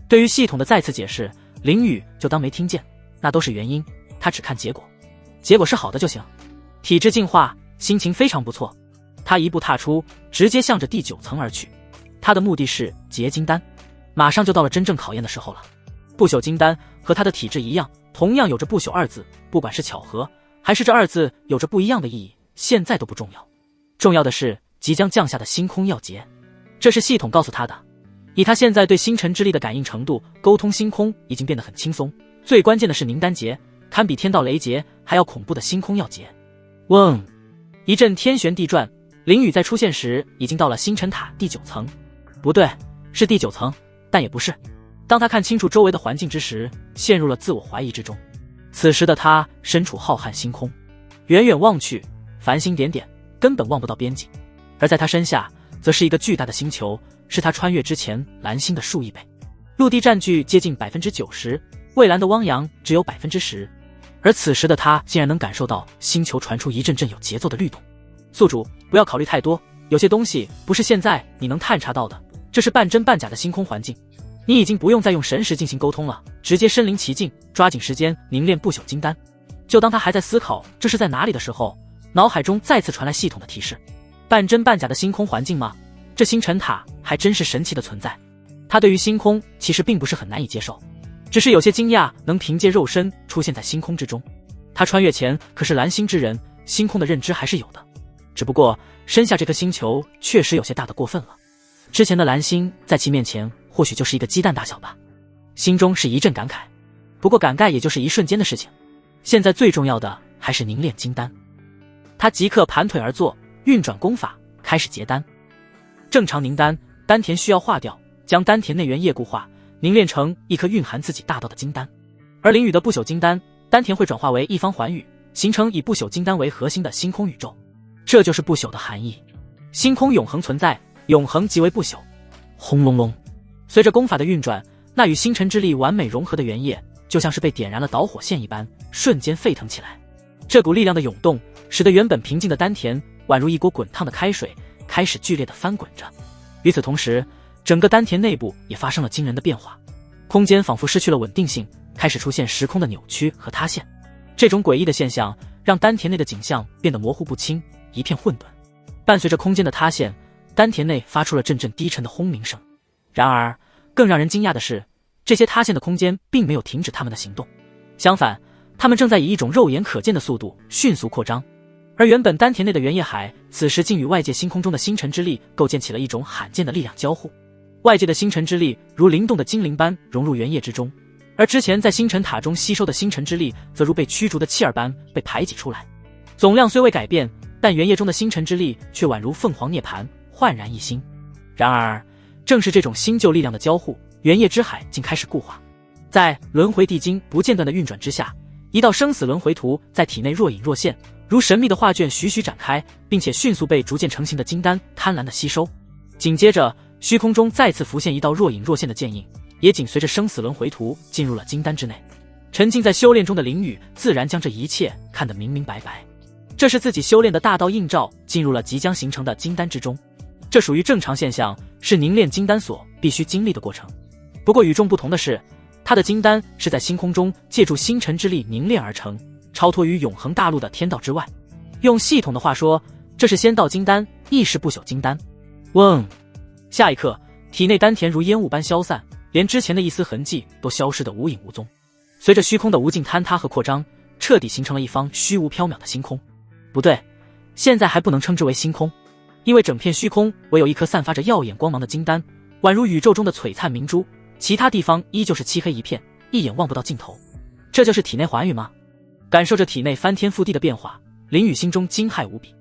对于系统的再次解释，林雨就当没听见，那都是原因，他只看结果，结果是好的就行。体质进化，心情非常不错。他一步踏出，直接向着第9层而去。他的目的是结金丹，马上就到了真正考验的时候了。不朽金丹和他的体质一样，同样有着不朽2字，不管是巧合还是这2字有着不一样的意义，现在都不重要。重要的是即将降下的星空要劫，这是系统告诉他的。以他现在对星辰之力的感应程度，沟通星空已经变得很轻松。最关键的是凝丹劫，堪比天道雷劫还要恐怖的星空要劫。嗡，一阵天旋地转，林雨在出现时已经到了星辰塔第9层。不对，是第9层，但也不是。当他看清楚周围的环境之时，陷入了自我怀疑之中。此时的他身处浩瀚星空，远远望去，繁星点点，根本望不到边际。而在他身下，则是一个巨大的星球，是他穿越之前蓝星的数亿倍。陆地占据接近 90%， 蔚蓝的汪洋只有 10%。而此时的他竟然能感受到星球传出一阵阵有节奏的律动。宿主，不要考虑太多，有些东西不是现在你能探查到的，这是半真半假的星空环境。你已经不用再用神识进行沟通了，直接身临其境，抓紧时间凝练不朽金丹。就当他还在思考这是在哪里的时候，脑海中再次传来系统的提示：半真半假的星空环境吗？这星辰塔还真是神奇的存在。他对于星空其实并不是很难以接受，只是有些惊讶能凭借肉身出现在星空之中。他穿越前可是蓝星之人，星空的认知还是有的，只不过身下这颗星球确实有些大的过分了。之前的蓝星在其面前或许就是一个鸡蛋大小吧。心中是一阵感慨，不过感慨也就是一瞬间的事情，现在最重要的还是凝练金丹。他即刻盘腿而坐，运转功法，开始结丹。正常凝丹，丹田需要化掉，将丹田内元液固化，凝练成一颗蕴含自己大道的金丹。而林雨的不朽金丹，丹田会转化为一方寰宇，形成以不朽金丹为核心的星空宇宙。这就是不朽的含义。星空永恒存在，永恒即为不朽。轰隆隆，随着功法的运转，那与星辰之力完美融合的原液，就像是被点燃了导火线一般，瞬间沸腾起来。这股力量的涌动，使得原本平静的丹田宛如一锅滚烫的开水，开始剧烈的翻滚着。与此同时，整个丹田内部也发生了惊人的变化，空间仿佛失去了稳定性，开始出现时空的扭曲和塌陷。这种诡异的现象让丹田内的景象变得模糊不清，一片混沌。伴随着空间的塌陷，丹田内发出了阵阵低沉的轰鸣声。然而更让人惊讶的是，这些塌陷的空间并没有停止他们的行动，相反，他们正在以一种肉眼可见的速度迅速扩张。而原本丹田内的原野海，此时竟与外界星空中的星辰之力构建起了一种罕见的力量交互。外界的星辰之力如灵动的精灵般融入原野之中，而之前在星辰塔中吸收的星辰之力，则如被驱逐的气儿般被排挤出来。总量虽未改变，但原野中的星辰之力却宛如凤凰涅槃，焕然一新。然而正是这种新旧力量的交互，原野之海竟开始固化。在轮回地经不间断的运转之下，一道生死轮回图在体内若隐若现，如神秘的画卷徐徐展开，并且迅速被逐渐成型的金丹贪婪的吸收。紧接着虚空中再次浮现一道若隐若现的剑印，也紧随着生死轮回图进入了金丹之内。沉浸在修炼中的林雨自然将这一切看得明明白白，这是自己修炼的大道映照进入了即将形成的金丹之中。这属于正常现象，是凝练金丹所必须经历的过程。不过与众不同的是，他的金丹是在星空中借助星辰之力凝练而成，超脱于永恒大陆的天道之外。用系统的话说，这是仙道金丹，亦是不朽金丹。嗡，下一刻，体内丹田如烟雾般消散，连之前的一丝痕迹都消失得无影无踪。随着虚空的无尽坍塌和扩张，彻底形成了一方虚无缥缈的星空。不对，现在还不能称之为星空，因为整片虚空唯有一颗散发着耀眼光芒的金丹，宛如宇宙中的璀璨明珠，其他地方依旧是漆黑一片，一眼望不到尽头。这就是体内寰宇吗？感受着体内翻天覆地的变化，林宇心中惊骇无比。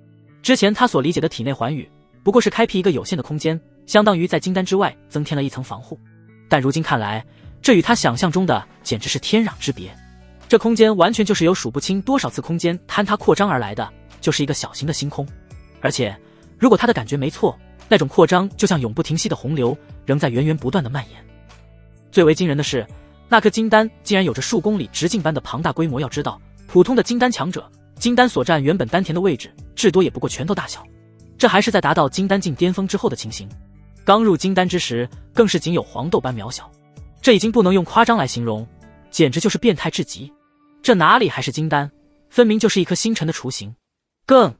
之前他所理解的体内寰宇不过是开辟一个有限的空间，相当于在金丹之外增添了一层防护，但如今看来，这与他想象中的简直是天壤之别。这空间完全就是由数不清多少次空间坍塌扩张而来的，就是一个小型的星空。而且如果他的感觉没错，那种扩张就像永不停息的洪流，仍在源源不断的蔓延。最为惊人的是，那颗金丹竟然有着数公里直径般的庞大规模。要知道，普通的金丹强者，金丹所占原本丹田的位置，至多也不过拳头大小，这还是在达到金丹境巅峰之后的情形。刚入金丹之时，更是仅有黄豆般渺小，这已经不能用夸张来形容，简直就是变态至极。这哪里还是金丹，分明就是一颗星辰的雏形。更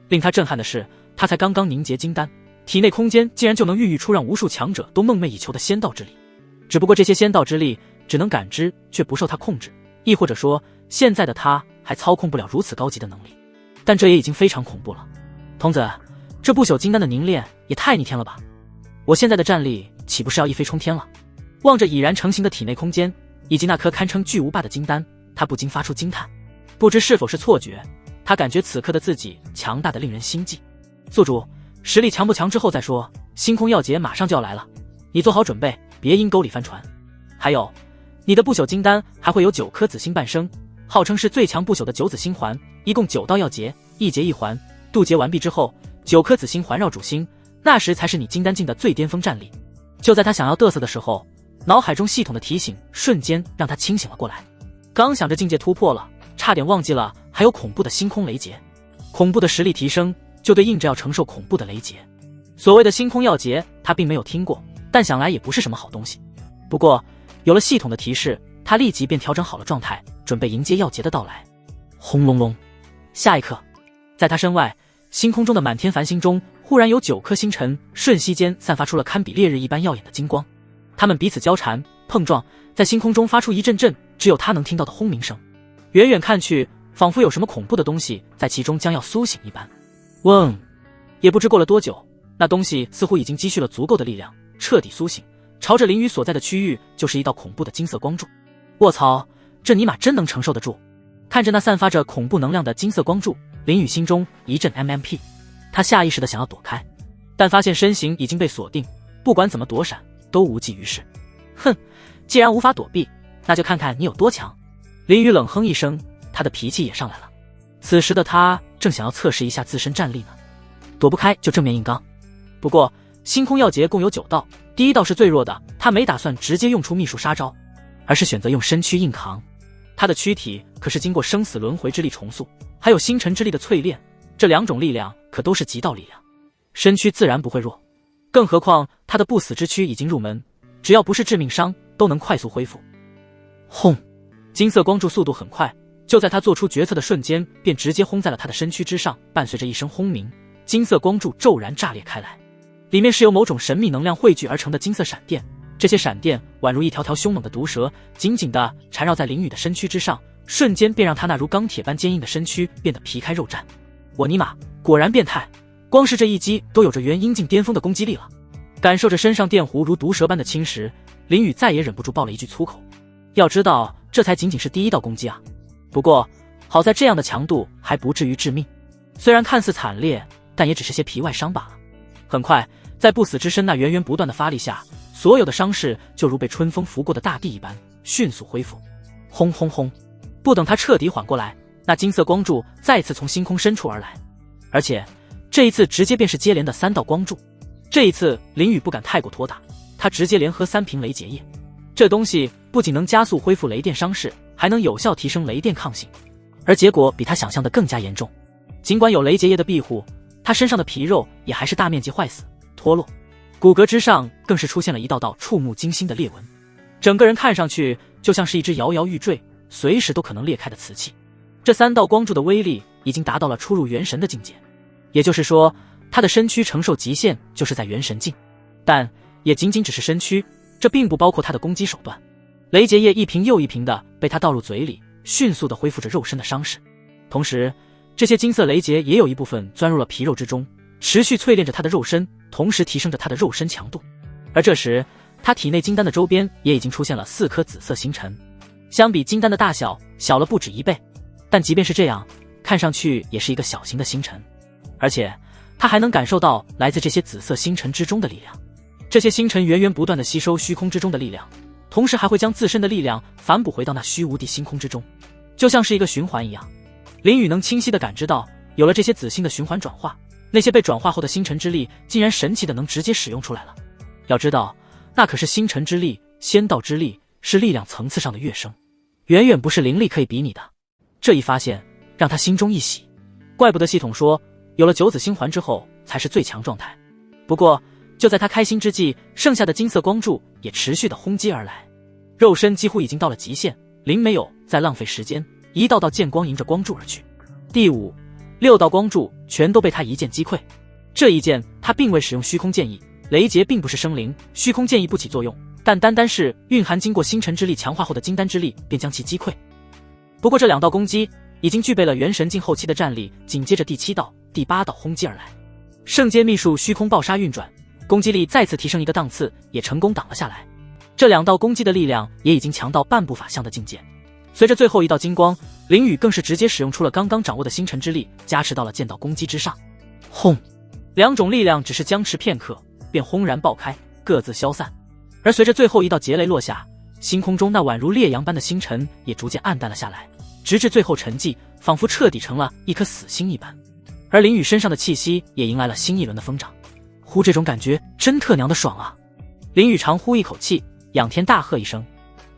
令他震撼的是，他才刚刚凝结金丹，体内空间竟然就能孕育出让无数强者都梦寐以求的仙道之力。只不过这些仙道之力只能感知，却不受他控制，亦或者说，现在的他还操控不了如此高级的能力。但这也已经非常恐怖了。童子，这不朽金丹的凝练也太逆天了吧！我现在的战力岂不是要一飞冲天了？望着已然成型的体内空间，以及那颗堪称巨无霸的金丹，他不禁发出惊叹。不知是否是错觉，他感觉此刻的自己强大的令人心悸。宿主，实力强不强之后再说，星空耀劫马上就要来了，你做好准备，别阴沟里翻船。还有，你的不朽金丹还会有9颗紫星伴生，号称是最强不朽的9紫星环，一共9道要劫，一劫一环，渡劫完毕之后，9颗紫星环绕主星，那时才是你金丹境的最巅峰战力。就在他想要嘚瑟的时候，脑海中系统的提醒瞬间让他清醒了过来。刚想着境界突破了，差点忘记了还有恐怖的星空雷劫。恐怖的实力提升，就对应着要承受恐怖的雷劫。所谓的星空耀劫，他并没有听过，但想来也不是什么好东西。不过有了系统的提示，他立即便调整好了状态，准备迎接耀劫的到来。轰隆隆，下一刻，在他身外，星空中的满天繁星中，忽然有9颗星辰瞬息间散发出了堪比烈日一般耀眼的金光，它们彼此交缠碰撞，在星空中发出一阵阵只有他能听到的轰鸣声。远远看去，仿佛有什么恐怖的东西在其中将要苏醒一般。嗡，也不知过了多久，那东西似乎已经积蓄了足够的力量，彻底苏醒，朝着林宇所在的区域就是一道恐怖的金色光柱。卧槽，这尼玛真能承受得住！看着那散发着恐怖能量的金色光柱，林宇心中一阵 MMP， 他下意识地想要躲开，但发现身形已经被锁定，不管怎么躲闪都无济于事。哼，既然无法躲避，那就看看你有多强。林宇冷哼一声，他的脾气也上来了。此时的他正想要测试一下自身战力呢，躲不开就正面硬刚。不过星空耀劫共有9道，第1道是最弱的，他没打算直接用出秘术杀招，而是选择用身躯硬扛。他的躯体可是经过生死轮回之力重塑，还有星辰之力的淬炼，这2种力量可都是极道力量，身躯自然不会弱。更何况他的不死之躯已经入门，只要不是致命伤都能快速恢复。轰，金色光柱速度很快，就在他做出决策的瞬间便直接轰在了他的身躯之上，伴随着一声轰鸣，金色光柱骤然炸裂开来，里面是由某种神秘能量汇聚而成的金色闪电，这些闪电宛如一条条凶猛的毒蛇，紧紧地缠绕在林宇的身躯之上，瞬间便让他那如钢铁般坚硬的身躯变得皮开肉绽。我尼玛，果然变态，光是这一击都有着元婴境巅峰的攻击力了。感受着身上电弧如毒蛇般的侵蚀，林宇再也忍不住爆了一句粗口。要知道这才仅仅是第1道攻击啊，不过好在这样的强度还不至于致命，虽然看似惨烈，但也只是些皮外伤罢了。很快，在不死之身那源源不断的发力下，所有的伤势就如被春风拂过的大地一般迅速恢复。轰轰轰，不等他彻底缓过来，那金色光柱再次从星空深处而来，而且这一次直接便是接连的3道光柱。这一次林宇不敢太过拖大，他直接联合3瓶雷结液，这东西不仅能加速恢复雷电伤势，还能有效提升雷电抗性，而结果比他想象的更加严重。尽管有雷结液的庇护，他身上的皮肉也还是大面积坏死脱落，骨骼之上更是出现了一道道触目惊心的裂纹，整个人看上去就像是一只摇摇欲坠，随时都可能裂开的瓷器。这3道光柱的威力已经达到了出入元神的境界，也就是说他的身躯承受极限就是在元神境，但也仅仅只是身躯，这并不包括他的攻击手段。雷结液一瓶又一瓶的被他倒入嘴里，迅速的恢复着肉身的伤势，同时这些金色雷结也有一部分钻入了皮肉之中，持续淬炼着他的肉身，同时提升着他的肉身强度。而这时，他体内金丹的周边也已经出现了4颗紫色星辰，相比金丹的大小小了不止1倍，但即便是这样，看上去也是一个小型的星辰。而且他还能感受到来自这些紫色星辰之中的力量，这些星辰源源不断地吸收虚空之中的力量，同时还会将自身的力量反哺回到那虚无地星空之中，就像是一个循环一样。林宇能清晰地感知到，有了这些紫星的循环转化，那些被转化后的星辰之力竟然神奇的能直接使用出来了。要知道，那可是星辰之力、仙道之力，是力量层次上的跃升，远远不是灵力可以比拟的。这一发现让他心中一喜，怪不得系统说有了9紫星环之后才是最强状态。不过就在他开心之际，剩下的金色光柱也持续的轰击而来，肉身几乎已经到了极限，林没有再浪费时间，一道道剑光迎着光柱而去。第5、6道光柱全都被他一剑击溃。这一剑他并未使用虚空剑意，雷劫并不是生灵，虚空剑意不起作用，但单单是蕴含经过星辰之力强化后的金丹之力便将其击溃。不过这2道攻击已经具备了元神境后期的战力，紧接着第7道、第8道轰击而来。圣阶秘术虚空爆杀运转，攻击力再次提升一个档次，也成功挡了下来。这2道攻击的力量也已经强到半步法相的境界。随着最后一道金光，林宇更是直接使用出了刚刚掌握的星辰之力，加持到了剑道攻击之上。轰！2种力量只是僵持片刻，便轰然爆开，各自消散。而随着最后一道劫雷落下，星空中那宛如烈阳般的星辰也逐渐暗淡了下来，直至最后沉寂，仿佛彻底成了一颗死星一般。而林宇身上的气息也迎来了新一轮的疯长。呼，这种感觉真特娘的爽啊！林宇长呼一口气，仰天大喝一声。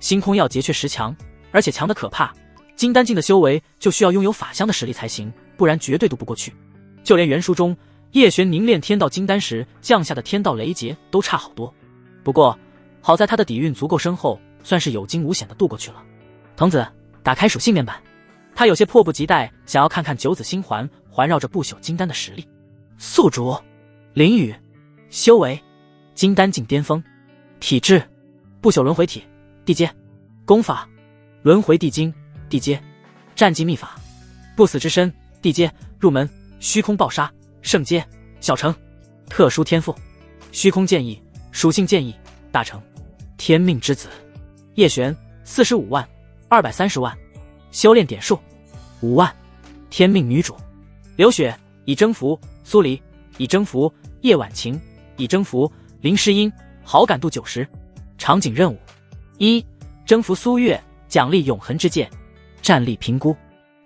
星空要劫却10强，而且强得可怕，金丹境的修为就需要拥有法相的实力才行，不然绝对渡不过去。就连原书中叶璇凝练天道金丹时降下的天道雷劫都差好多。不过好在他的底蕴足够深厚，算是有惊无险的渡过去了。童子，打开属性面板。他有些迫不及待想要看看9紫星环环绕着不朽金丹的实力。宿主林宇，修为金丹境巅峰，体质不朽轮回体地阶，功法轮回地经地阶，战技秘法不死之身地阶，入门虚空爆杀圣阶小成，特殊天赋虚空剑意属性剑意大成，天命之子叶璇45万230万，修炼点数5万，天命女主刘雪已征服，苏黎已征服，叶婉晴已征服，林诗音好感度90。场景任务1，征服苏月，奖励永恒之剑。战力评估，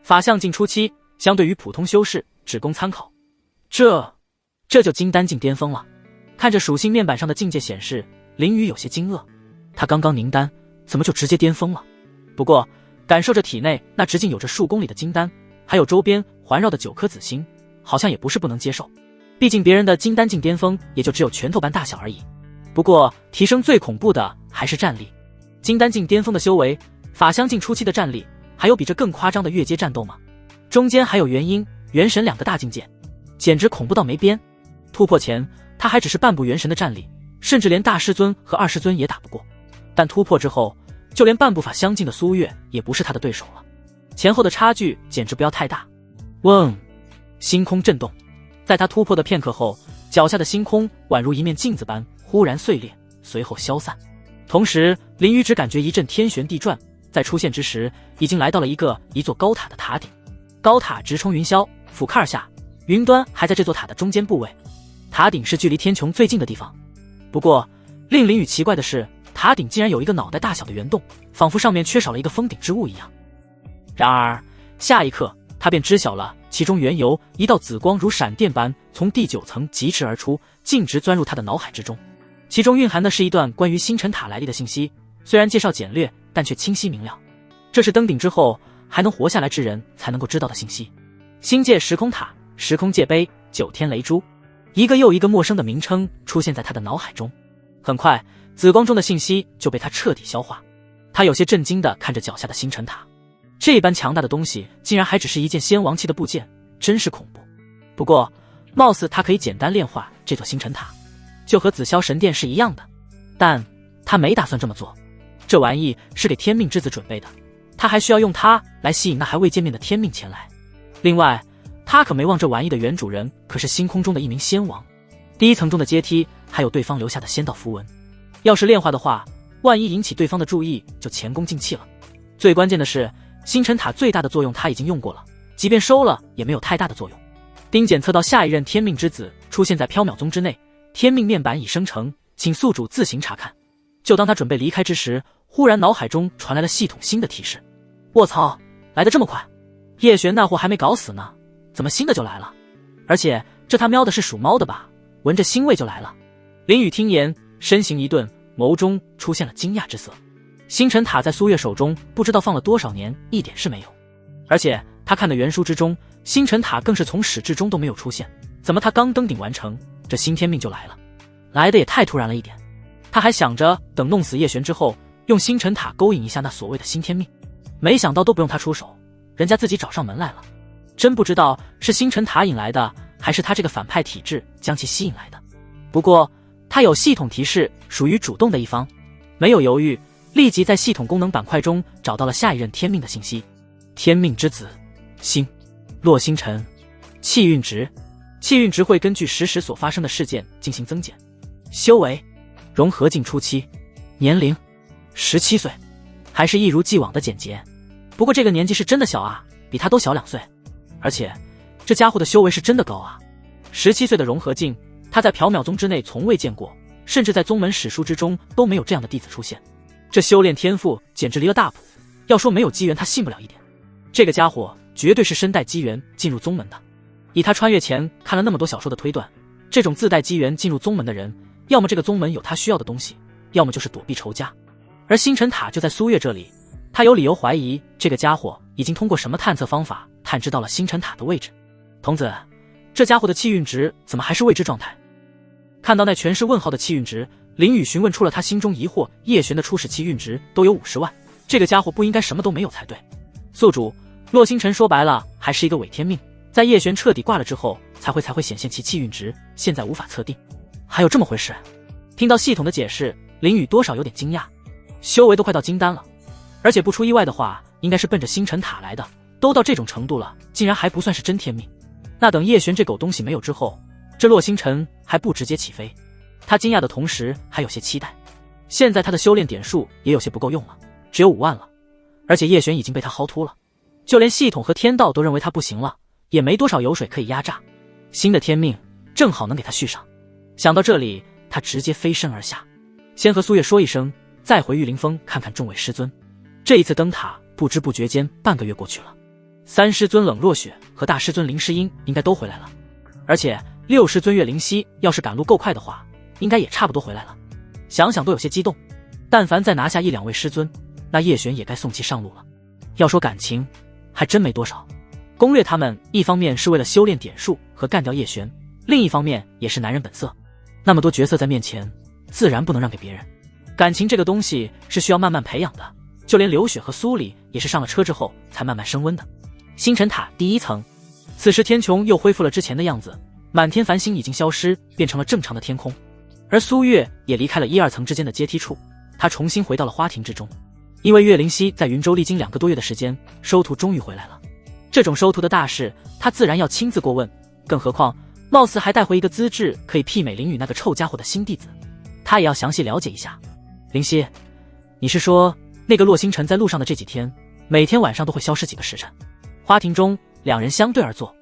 法相境初期，相对于普通修士只供参考。这就金丹境巅峰了。看着属性面板上的境界显示，林宇有些惊愕，他刚刚凝丹怎么就直接巅峰了？不过感受着体内那直径有着数公里的金丹，还有周边环绕的9颗紫星，好像也不是不能接受。毕竟别人的金丹境巅峰也就只有拳头般大小而已。不过提升最恐怖的还是战力。金丹境巅峰的修为，法相境初期的战力，还有比这更夸张的越阶战斗吗？中间还有元婴、元神2个大境界，简直恐怖到没边。突破前他还只是半步元神的战力，甚至连大师尊和二师尊也打不过。但突破之后，就连半步法相近的苏月也不是他的对手了，前后的差距简直不要太大。嗡，星空震动，在他突破的片刻后，脚下的星空宛如一面镜子般忽然碎裂，随后消散。同时林宇只感觉一阵天旋地转，在出现之时已经来到了一座高塔的塔顶。高塔直冲云霄，俯瞰而下，云端还在这座塔的中间部位。塔顶是距离天穹最近的地方。不过令林宇奇怪的是，塔顶竟然有一个脑袋大小的圆洞，仿佛上面缺少了一个封顶之物一样。然而下一刻他便知晓了其中缘由，一道紫光如闪电般从第9层疾驰而出，径直钻入他的脑海之中。其中蕴含的是一段关于星辰塔来历的信息，虽然介绍简略，但却清晰明了。这是登顶之后还能活下来之人才能够知道的信息。星界时空塔、时空界碑、9天雷珠，一个又一个陌生的名称出现在他的脑海中。很快紫光中的信息就被他彻底消化。他有些震惊地看着脚下的星辰塔，这般强大的东西竟然还只是一件仙王期的部件，真是恐怖。不过貌似他可以简单炼化这座星辰塔，就和紫霄神殿是一样的。但他没打算这么做，这玩意是给天命之子准备的，他还需要用它来吸引那还未见面的天命前来。另外他可没忘这玩意的原主人可是星空中的一名仙王。第一层中的阶梯还有对方留下的仙道符文，要是炼化的话，万一引起对方的注意，就前功尽弃了。最关键的是，星辰塔最大的作用他已经用过了，即便收了也没有太大的作用。丁检测到下一任天命之子出现在缥缈宗之内，天命面板已生成，请宿主自行查看。就当他准备离开之时，忽然脑海中传来了系统新的提示。卧槽，来得这么快！叶璇那货还没搞死呢，怎么新的就来了？而且这他喵的是属猫的吧？闻着腥味就来了。林雨听言，身形一顿，眸中出现了惊讶之色。星辰塔在苏月手中不知道放了多少年，一点事没有。而且他看的原书之中，星辰塔更是从始至终都没有出现，怎么他刚登顶完成，这新天命就来了？来的也太突然了一点。他还想着等弄死叶璇之后，用星辰塔勾引一下那所谓的新天命，没想到都不用他出手，人家自己找上门来了。真不知道是星辰塔引来的，还是他这个反派体质将其吸引来的。不过他有系统提示，属于主动的一方，没有犹豫，立即在系统功能板块中找到了下一任天命的信息。天命之子，星洛星辰，气运值，气运值会根据实时所发生的事件进行增减。修为融合境初期，年龄17岁，还是一如既往的简洁。不过这个年纪是真的小啊，比他都小2岁。而且这家伙的修为是真的高啊！17岁的融合境，他在缥缈宗之内从未见过，甚至在宗门史书之中都没有这样的弟子出现。这修炼天赋简直离了大谱，要说没有机缘他信不了一点。这个家伙绝对是身带机缘进入宗门的。以他穿越前看了那么多小说的推断，这种自带机缘进入宗门的人，要么这个宗门有他需要的东西，要么就是躲避仇家。而星辰塔就在苏月这里，他有理由怀疑这个家伙已经通过什么探测方法探知到了星辰塔的位置。童子，这家伙的气运值怎么还是未知状态？看到那全是问号的气运值，林雨询问出了他心中疑惑。叶璇的初始气运值都有50万，这个家伙不应该什么都没有才对。宿主洛星辰说白了还是一个伪天命，在叶璇彻底挂了之后才会显现其气运值，现在无法测定。还有这么回事？听到系统的解释，林雨多少有点惊讶，修为都快到金丹了，而且不出意外的话应该是奔着星辰塔来的，都到这种程度了，竟然还不算是真天命。那等叶璇这狗东西没有之后，这洛星辰还不直接起飞？他惊讶的同时还有些期待。现在他的修炼点数也有些不够用了，只有5万了，而且叶璇已经被他薅秃了，就连系统和天道都认为他不行了，也没多少油水可以压榨。新的天命正好能给他续上。想到这里，他直接飞身而下，先和苏月说一声，再回玉灵峰看看众位师尊。这一次登塔不知不觉间半个月过去了，3师尊冷若雪和大师尊林诗音应该都回来了，而且6师尊岳灵溪要是赶路够快的话，应该也差不多回来了。想想都有些激动，但凡再拿下1-2位师尊，那叶璇也该送其上路了。要说感情还真没多少，攻略他们一方面是为了修炼点数和干掉叶璇，另一方面也是男人本色，那么多角色在面前，自然不能让给别人。感情这个东西是需要慢慢培养的，就连刘雪和苏里也是上了车之后才慢慢升温的。星辰塔第1层，此时天穹又恢复了之前的样子，满天繁星已经消失，变成了正常的天空。而苏月也离开了1、2层之间的阶梯处，他重新回到了花亭之中。因为岳灵溪在云州历经2个多月的时间，收徒终于回来了。这种收徒的大事，他自然要亲自过问，更何况貌似还带回一个资质可以媲美林雨那个臭家伙的新弟子，他也要详细了解一下。灵溪，你是说那个洛星辰在路上的这几天，每天晚上都会消失几个时辰？花亭中2人相对而坐，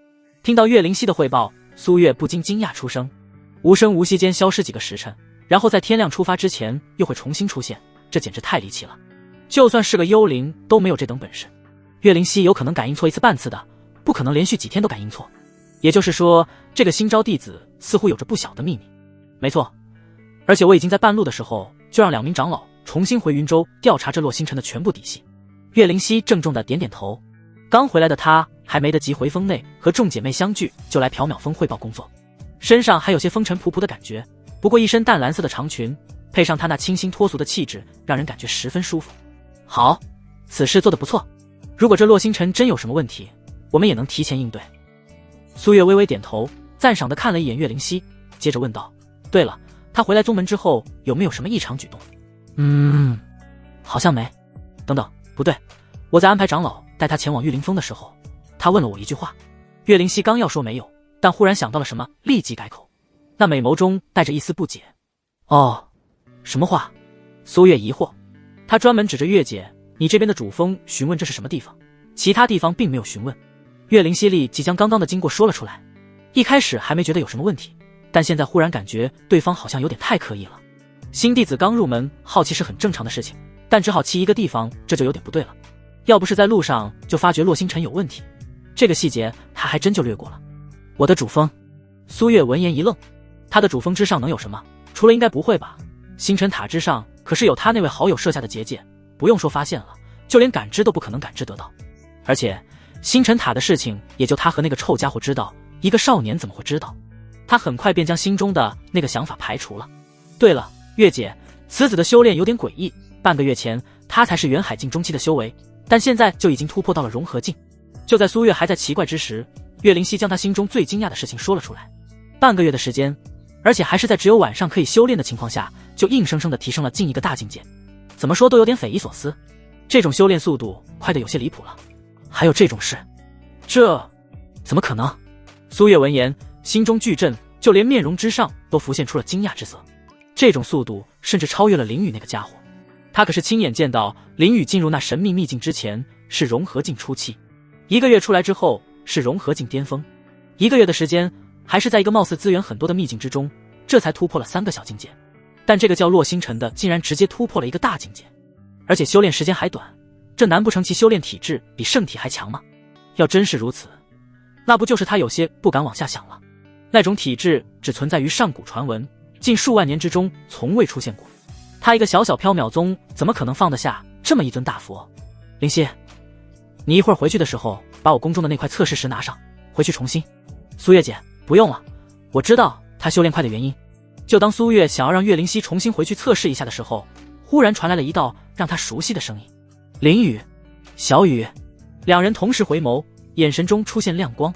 听到岳灵溪的汇报，苏月不禁惊讶出声。无声无息间消失几个时辰，然后在天亮出发之前又会重新出现，这简直太离奇了。就算是个幽灵都没有这等本事。岳灵溪有可能感应错1次半次的，不可能连续几天都感应错。也就是说，这个新招弟子似乎有着不小的秘密。没错，而且我已经在半路的时候就让2名长老重新回云州调查这洛星辰的全部底细。岳灵溪郑重的点点头。刚回来的他还没得及回峰内和众姐妹相聚，就来缥缈峰汇报工作，身上还有些风尘仆仆的感觉，不过一身淡蓝色的长裙配上他那清新脱俗的气质，让人感觉十分舒服。好，此事做得不错，如果这洛星辰真有什么问题，我们也能提前应对。苏月微微点头，赞赏地看了一眼岳灵溪，接着问道，对了，他回来宗门之后有没有什么异常举动？好像没。等等，不对，我在安排长老带他前往玉灵峰的时候，他问了我一句话。岳灵溪刚要说没有，但忽然想到了什么，立即改口，那美眸中带着一丝不解。哦，什么话？苏月疑惑，他专门指着月姐，你这边的主峰询问这是什么地方，其他地方并没有询问。岳灵溪立即将刚刚的经过说了出来，一开始还没觉得有什么问题，但现在忽然感觉对方好像有点太刻意了。新弟子刚入门，好奇是很正常的事情，但只好奇一个地方，这就有点不对了。要不是在路上就发觉洛星辰有问题，这个细节他还真就略过了。我的主峰。苏月闻言一愣，他的主峰之上能有什么？除了应该不会吧，星辰塔之上可是有他那位好友设下的结界，不用说发现了，就连感知都不可能感知得到。而且星辰塔的事情也就他和那个臭家伙知道，一个少年怎么会知道？他很快便将心中的那个想法排除了。对了，月姐，此子的修炼有点诡异，半个月前他才是元海境中期的修为，但现在就已经突破到了融合境。就在苏月还在奇怪之时，岳灵溪将他心中最惊讶的事情说了出来。半个月的时间，而且还是在只有晚上可以修炼的情况下，就硬生生的提升了近一个大境界，怎么说都有点匪夷所思。这种修炼速度快得有些离谱了，还有这种事，这怎么可能？苏月闻言心中巨震，就连面容之上都浮现出了惊讶之色。这种速度甚至超越了林宇那个家伙，他可是亲眼见到林宇进入那神秘秘境之前是融合境初期，1个月出来之后是融合境巅峰，1个月的时间还是在一个貌似资源很多的秘境之中，这才突破了3个小境界。但这个叫洛星辰的竟然直接突破了一个大境界，而且修炼时间还短，这难不成其修炼体质比圣体还强吗？要真是如此，那不就是他有些不敢往下想了。那种体质只存在于上古传闻，近数万年之中从未出现过，他一个小小缥缈宗怎么可能放得下这么一尊大佛？灵溪，你一会儿回去的时候把我宫中的那块测试石拿上，回去重新。苏月姐，不用了，我知道他修炼快的原因。就当苏月想要让岳灵溪重新回去测试一下的时候，忽然传来了一道让他熟悉的声音。林雨，小雨。两人同时回眸，眼神中出现亮光。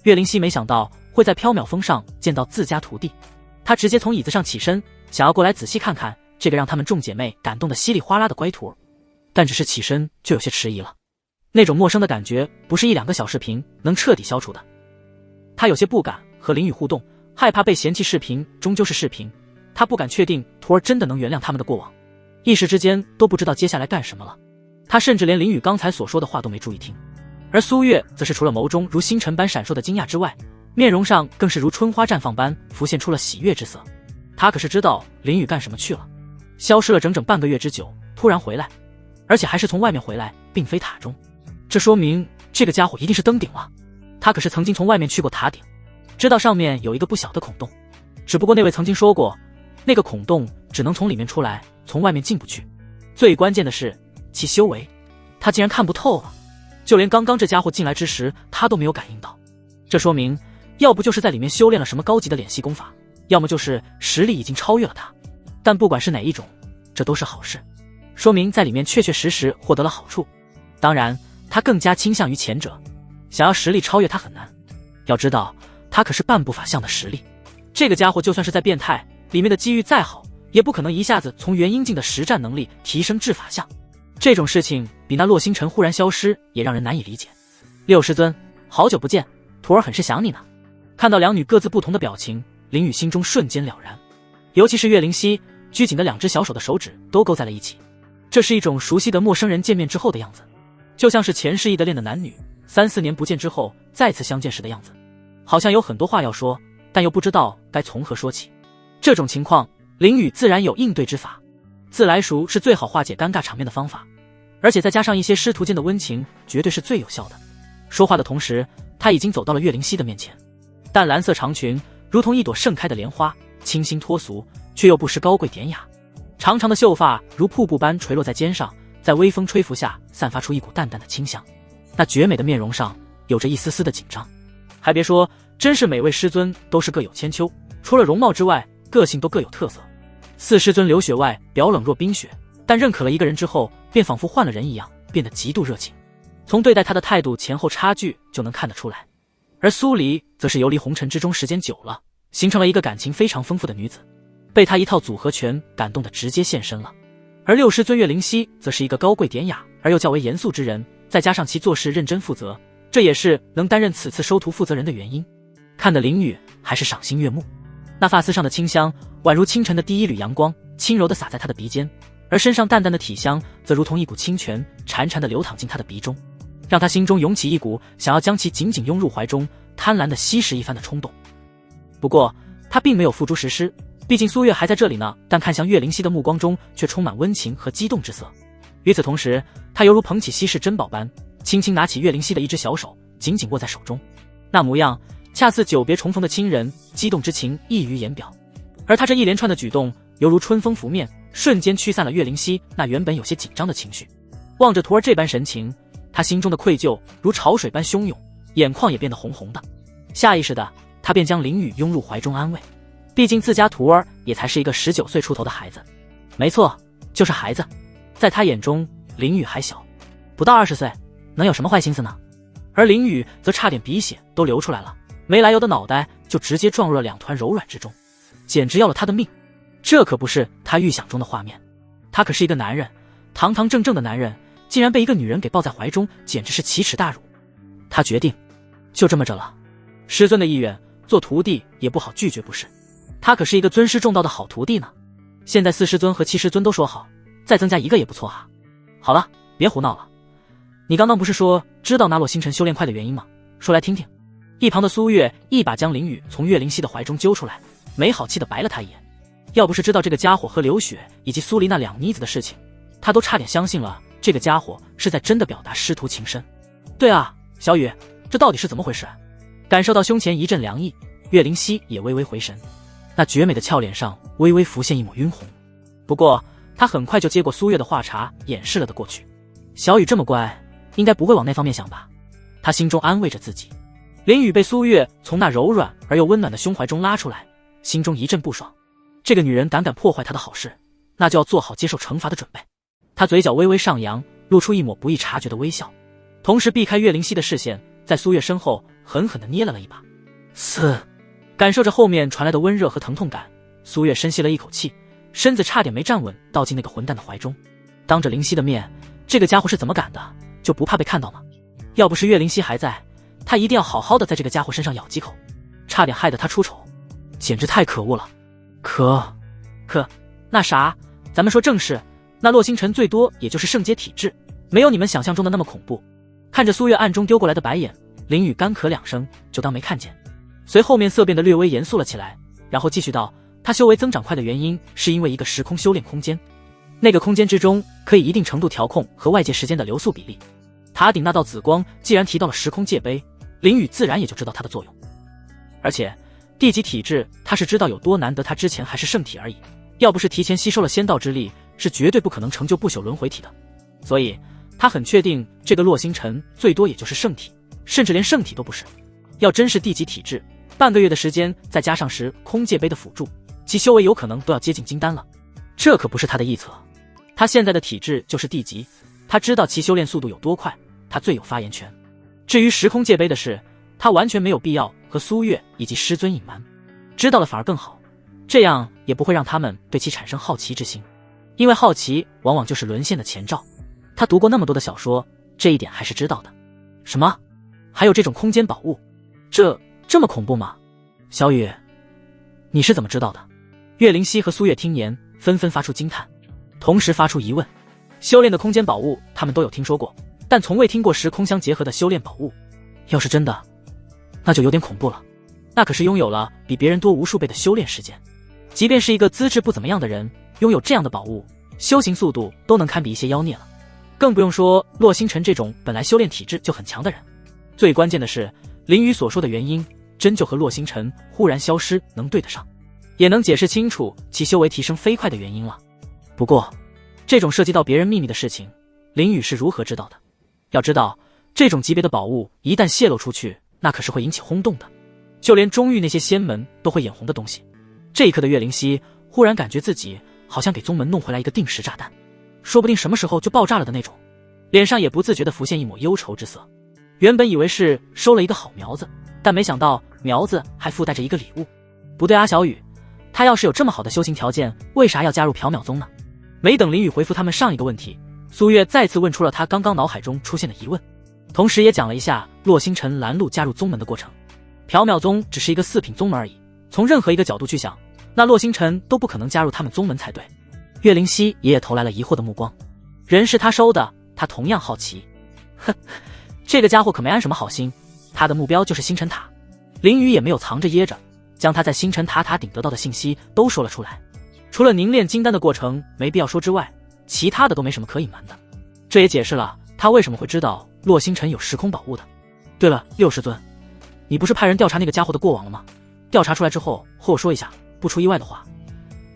岳灵溪没想到会在缥缈峰上见到自家徒弟，他直接从椅子上起身，想要过来仔细看看这个让他们众姐妹感动得稀里哗啦的乖徒，但只是起身就有些迟疑了。那种陌生的感觉不是1-2个小视频能彻底消除的。他有些不敢和林雨互动，害怕被嫌弃。视频终究是视频，他不敢确定徒儿真的能原谅他们的过往，一时之间都不知道接下来干什么了。他甚至连林雨刚才所说的话都没注意听，而苏月则是除了眸中如星辰般闪烁的惊讶之外，面容上更是如春花绽放般浮现出了喜悦之色。他可是知道林雨干什么去了，消失了整整半个月之久，突然回来，而且还是从外面回来，并非塔中。这说明这个家伙一定是登顶了。他可是曾经从外面去过塔顶，知道上面有一个不小的孔洞，只不过那位曾经说过，那个孔洞只能从里面出来，从外面进不去。最关键的是其修为，他竟然看不透了，就连刚刚这家伙进来之时他都没有感应到。这说明要不就是在里面修炼了什么高级的敛息功法，要么就是实力已经超越了他。但不管是哪一种，这都是好事，说明在里面确确实实获得了好处。当然他更加倾向于前者，想要实力超越他很难。要知道他可是半步法相的实力，这个家伙就算是在变态里面的机遇再好，也不可能一下子从元婴境的实战能力提升至法相。这种事情比那洛星辰忽然消失也让人难以理解。六师尊，好久不见，徒儿很是想你呢。看到两女各自不同的表情，林雨心中瞬间了然，尤其是岳灵溪拘紧的2只小手的手指都勾在了一起，这是一种熟悉的陌生人见面之后的样子，就像是前世异地恋的男女3-4年不见之后再次相见时的样子，好像有很多话要说，但又不知道该从何说起。这种情况林雨自然有应对之法，自来熟是最好化解尴尬场面的方法，而且再加上一些师徒间的温情，绝对是最有效的。说话的同时，他已经走到了岳灵溪的面前，淡蓝色长裙如同一朵盛开的莲花，清新脱俗，却又不失高贵典雅。长长的秀发如瀑布般垂落在肩上，在微风吹拂下散发出一股淡淡的清香。那绝美的面容上有着一丝丝的紧张，还别说，真是每位师尊都是各有千秋，除了容貌之外，个性都各有特色。4师尊刘雪外表冷若冰雪，但认可了一个人之后，便仿佛换了人一样，变得极度热情。从对待他的态度前后差距就能看得出来。而苏黎则是游离红尘之中时间久了，形成了一个感情非常丰富的女子，被他一套组合拳感动的直接现身了。而6师尊岳灵溪则是一个高贵典雅而又较为严肃之人，再加上其做事认真负责，这也是能担任此次收徒负责人的原因。看得林雨还是赏心悦目，那发丝上的清香宛如清晨的第一缕阳光，轻柔地洒在他的鼻尖，而身上淡淡的体香则如同一股清泉，潺潺地流淌进他的鼻中，让他心中涌起一股想要将其紧紧拥入怀中，贪婪地吸食一番的冲动。不过他并没有付诸实施，毕竟苏月还在这里呢，但看向岳灵溪的目光中却充满温情和激动之色。与此同时，他犹如捧起稀世珍宝般，轻轻拿起岳灵溪的一只小手，紧紧握在手中，那模样恰似久别重逢的亲人，激动之情溢于言表。而他这一连串的举动犹如春风拂面，瞬间驱散了岳灵溪那原本有些紧张的情绪。望着徒儿这般神情，他心中的愧疚如潮水般汹涌，眼眶也变得红红的。下意识的，他便将林雨拥入怀中安慰，毕竟自家徒儿也才是一个19岁出头的孩子。没错，就是孩子。在他眼中，林雨还小，不到20岁，能有什么坏心思呢？而林雨则差点鼻血都流出来了，没来由的脑袋就直接撞入了2团柔软之中，简直要了他的命。这可不是他预想中的画面，他可是一个男人，堂堂正正的男人，竟然被一个女人给抱在怀中，简直是奇耻大辱。他决定就这么着了，师尊的意愿，做徒弟也不好拒绝不是？他可是一个尊师重道的好徒弟呢。现在4师尊和7师尊都说好，再增加1个也不错啊。好了，别胡闹了，你刚刚不是说知道那洛星辰修炼快的原因吗？说来听听。一旁的苏月一把将林雨从岳灵溪的怀中揪出来，没好气的白了他一眼。要不是知道这个家伙和刘雪以及苏黎那2妮子的事情，他都差点相信了这个家伙是在真的表达师徒情深。对啊，小雨，这到底是怎么回事？感受到胸前一阵凉意，岳灵溪也微微回神，那绝美的俏脸上微微浮现一抹晕红。不过他很快就接过苏月的话茬，掩饰了的过去。小雨这么乖，应该不会往那方面想吧？他心中安慰着自己。林雨被苏月从那柔软而又温暖的胸怀中拉出来，心中一阵不爽。这个女人敢破坏他的好事，那就要做好接受惩罚的准备。他嘴角微微上扬，露出一抹不易察觉的微笑，同时避开岳灵溪的视线，在苏月身后狠狠地捏了一把。感受着后面传来的温热和疼痛感，苏月深吸了一口气，身子差点没站稳，倒进那个混蛋的怀中。当着灵溪的面，这个家伙是怎么敢的？就不怕被看到吗？要不是岳灵溪还在，他一定要好好的在这个家伙身上咬几口，差点害得他出丑，简直太可恶了。那啥，咱们说正事，那洛星辰最多也就是圣阶体质，没有你们想象中的那么恐怖。看着苏月暗中丢过来的白眼，林雨干咳2声，就当没看见。随后面色变得略微严肃了起来，然后继续道，他修为增长快的原因是因为一个时空修炼空间，那个空间之中可以一定程度调控和外界时间的流速比例。塔顶那道紫光既然提到了时空界碑，林雨自然也就知道它的作用。而且地级体质他是知道有多难得，他之前还是圣体而已，要不是提前吸收了仙道之力，是绝对不可能成就不朽轮回体的。所以他很确定这个洛星辰最多也就是圣体，甚至连圣体都不是。要真是地级体质，半个月的时间再加上时空界碑的辅助，其修为有可能都要接近金丹了。这可不是他的臆测，他现在的体质就是地级，他知道其修炼速度有多快，他最有发言权。至于时空界碑的事，他完全没有必要和苏月以及师尊隐瞒，知道了反而更好，这样也不会让他们对其产生好奇之心，因为好奇往往就是沦陷的前兆。他读过那么多的小说，这一点还是知道的。什么？还有这种空间宝物？这么恐怖吗？小雨，你是怎么知道的？岳灵溪和苏月听言，纷纷发出惊叹，同时发出疑问。修炼的空间宝物他们都有听说过，但从未听过时空相结合的修炼宝物。要是真的，那就有点恐怖了。那可是拥有了比别人多无数倍的修炼时间，即便是一个资质不怎么样的人，拥有这样的宝物，修行速度都能堪比一些妖孽了。更不用说洛星辰这种本来修炼体质就很强的人。最关键的是，林雨所说的原因真就和洛星辰忽然消失能对得上，也能解释清楚其修为提升飞快的原因了。不过这种涉及到别人秘密的事情，林雨是如何知道的？要知道，这种级别的宝物一旦泄露出去，那可是会引起轰动的，就连中域那些仙门都会眼红的东西。这一刻的岳灵溪忽然感觉自己好像给宗门弄回来一个定时炸弹，说不定什么时候就爆炸了的那种，脸上也不自觉地浮现一抹忧愁之色。原本以为是收了一个好苗子，但没想到苗子还附带着一个礼物。不对啊，小雨，他要是有这么好的修行条件，为啥要加入缥缈宗呢？没等林雨回复他们上一个问题，苏月再次问出了他刚刚脑海中出现的疑问。同时也讲了一下洛星辰拦路加入宗门的过程。缥缈宗只是一个4品宗门而已，从任何一个角度去想，那洛星辰都不可能加入他们宗门才对。岳灵溪也投来了疑惑的目光，人是他收的，他同样好奇。哼，这个家伙可没安什么好心，他的目标就是星辰塔。林雨也没有藏着掖着，将他在星辰塔顶得到的信息都说了出来。除了凝练金丹的过程没必要说之外，其他的都没什么可隐瞒的。这也解释了他为什么会知道洛星辰有时空宝物的。对了，六师尊，你不是派人调查那个家伙的过往了吗？调查出来之后和我说一下，不出意外的话，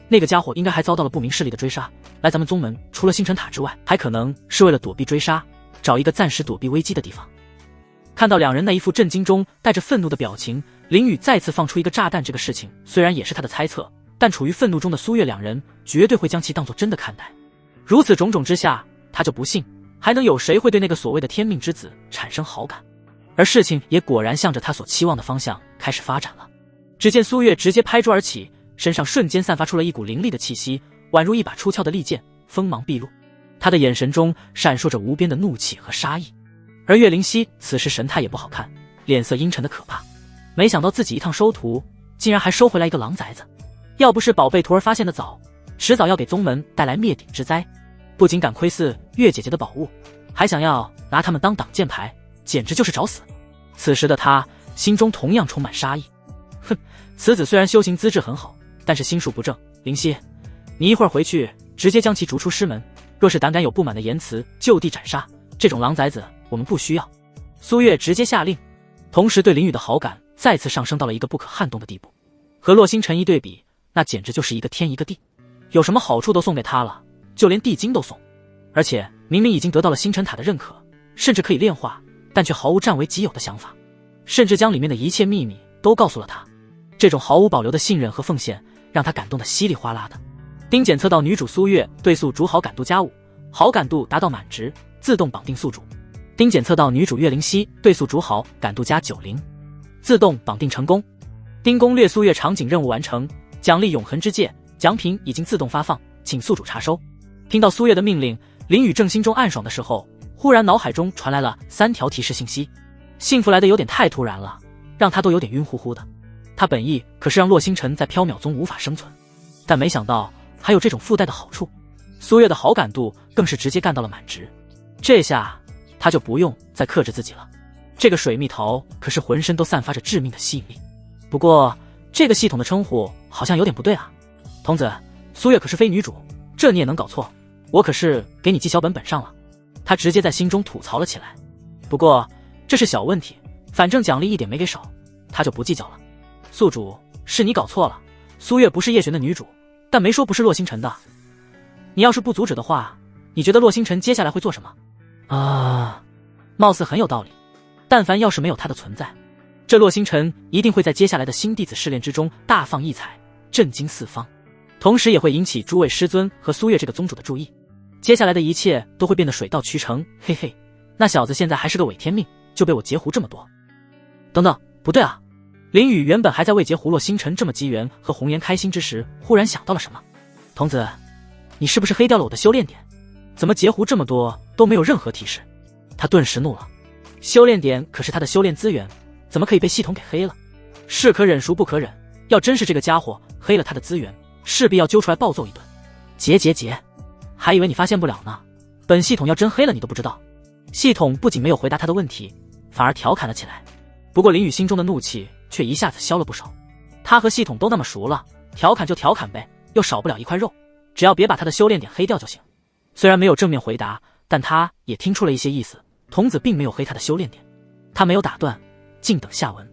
那个家伙应该还遭到了不明势力的追杀，来咱们宗门除了星辰塔之外，还可能是为了躲避追杀，找一个暂时躲避危机的地方。看到两人那一副震惊中带着愤怒的表情，林雨再次放出一个炸弹。这个事情虽然也是他的猜测，但处于愤怒中的苏月两人绝对会将其当作真的看待。如此种种之下，他就不信还能有谁会对那个所谓的天命之子产生好感。而事情也果然向着他所期望的方向开始发展了。只见苏月直接拍桌而起，身上瞬间散发出了一股凌厉的气息，宛如一把出鞘的利剑，锋芒毕露。他的眼神中闪烁着无边的怒气和杀意。而岳灵溪此时神态也不好看，脸色阴沉的可怕。没想到自己一趟收徒，竟然还收回来一个狼崽子。要不是宝贝徒儿发现的早，迟早要给宗门带来灭顶之灾。不仅敢窥伺岳姐姐的宝物，还想要拿他们当挡箭牌，简直就是找死。此时的他心中同样充满杀意。哼，此子虽然修行资质很好，但是心术不正。灵溪，你一会儿回去直接将其逐出师门，若是胆敢有不满的言辞，就地斩杀。这种狼崽子我们不需要。苏月直接下令，同时对林雨的好感再次上升到了一个不可撼动的地步。和洛星辰一对比，那简直就是一个天一个地，有什么好处都送给他了，就连地精都送。而且明明已经得到了星辰塔的认可，甚至可以炼化，但却毫无占为己有的想法，甚至将里面的一切秘密都告诉了他。这种毫无保留的信任和奉献让他感动得稀里哗啦的。丁检测到女主苏月对宿主好感度+5，好感度达到满值，自动绑定宿主。丁检测到女主岳灵溪对宿主好感度+90，自动绑定成功。丁攻略苏月场景任务完成，奖励永恒之戒，奖品已经自动发放，请宿主查收。听到苏月的命令，林雨正心中暗爽的时候，忽然脑海中传来了3条提示信息。幸福来的有点太突然了，让他都有点晕乎乎的。他本意可是让洛星辰在缥缈宗无法生存，但没想到还有这种附带的好处。苏月的好感度更是直接干到了满值，这下他就不用再克制自己了。这个水蜜桃可是浑身都散发着致命的吸引力。不过这个系统的称呼好像有点不对啊。童子，苏月可是非女主，这你也能搞错？我可是给你记小本本上了。他直接在心中吐槽了起来。不过这是小问题，反正奖励一点没给少，他就不计较了。宿主，是你搞错了，苏月不是叶璇的女主，但没说不是洛星辰的。你要是不阻止的话，你觉得洛星辰接下来会做什么？貌似很有道理。但凡要是没有他的存在，这洛星辰一定会在接下来的新弟子试炼之中大放异彩，震惊四方，同时也会引起诸位师尊和苏月这个宗主的注意。接下来的一切都会变得水到渠成。嘿嘿，那小子现在还是个伪天命，就被我截胡这么多。等等，不对啊！林雨原本还在为截胡洛星辰这么机缘和红颜开心之时，忽然想到了什么。童子，你是不是黑掉了我的修炼点？怎么截胡这么多都没有任何提示？他顿时怒了。修炼点可是他的修炼资源，怎么可以被系统给黑了？是可忍孰不可忍，要真是这个家伙黑了他的资源，势必要揪出来暴揍一顿。结，还以为你发现不了呢，本系统要真黑了你都不知道。系统不仅没有回答他的问题，反而调侃了起来。不过林雨心中的怒气却一下子消了不少。他和系统都那么熟了，调侃就调侃呗，又少不了一块肉，只要别把他的修炼点黑掉就行。虽然没有正面回答，但他也听出了一些意思。童子并没有黑他的修炼点，他没有打断，静等下文。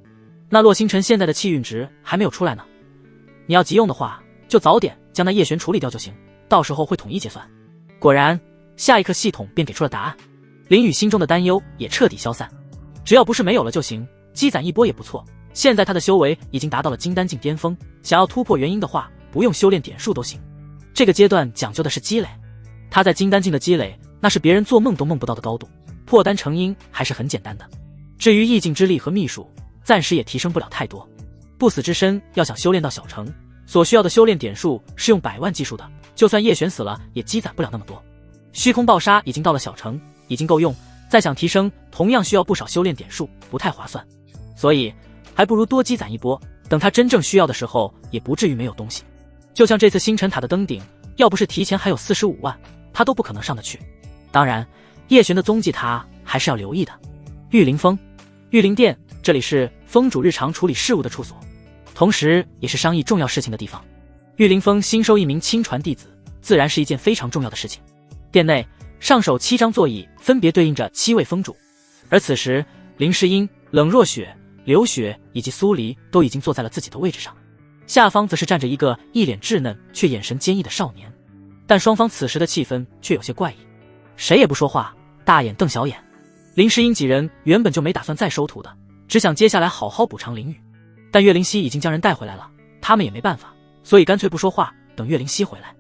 那洛星辰现在的气运值还没有出来呢，你要急用的话，就早点将那叶璇处理掉就行，到时候会统一结算。果然，下一刻系统便给出了答案。林雨心中的担忧也彻底消散，只要不是没有了就行，积攒一波也不错。现在他的修为已经达到了金丹境巅峰，想要突破元婴的话，不用修炼点数都行。这个阶段讲究的是积累，他在金丹境的积累，那是别人做梦都梦不到的高度。破丹成婴还是很简单的，至于意境之力和秘术，暂时也提升不了太多。不死之身要想修炼到小成，所需要的修炼点数是用100万计数的，就算叶璇死了也积攒不了那么多。虚空暴杀已经到了小成，已经够用，再想提升，同样需要不少修炼点数，不太划算。所以还不如多积攒一波，等他真正需要的时候，也不至于没有东西。就像这次星辰塔的登顶，要不是提前还有45万，他都不可能上得去。当然，叶璇的踪迹他还是要留意的。玉灵峰、玉灵殿，这里是峰主日常处理事务的处所，同时也是商议重要事情的地方。玉灵峰新收一名亲传弟子，自然是一件非常重要的事情。殿内上首7张座椅分别对应着7位峰主，而此时林诗音、冷若雪、刘雪以及苏黎都已经坐在了自己的位置上，下方则是站着一个一脸稚嫩却眼神坚毅的少年。但双方此时的气氛却有些怪异，谁也不说话，大眼瞪小眼。林诗音几人原本就没打算再收徒的，只想接下来好好补偿林雨，但岳灵溪已经将人带回来了，他们也没办法，所以干脆不说话，等岳灵溪回来。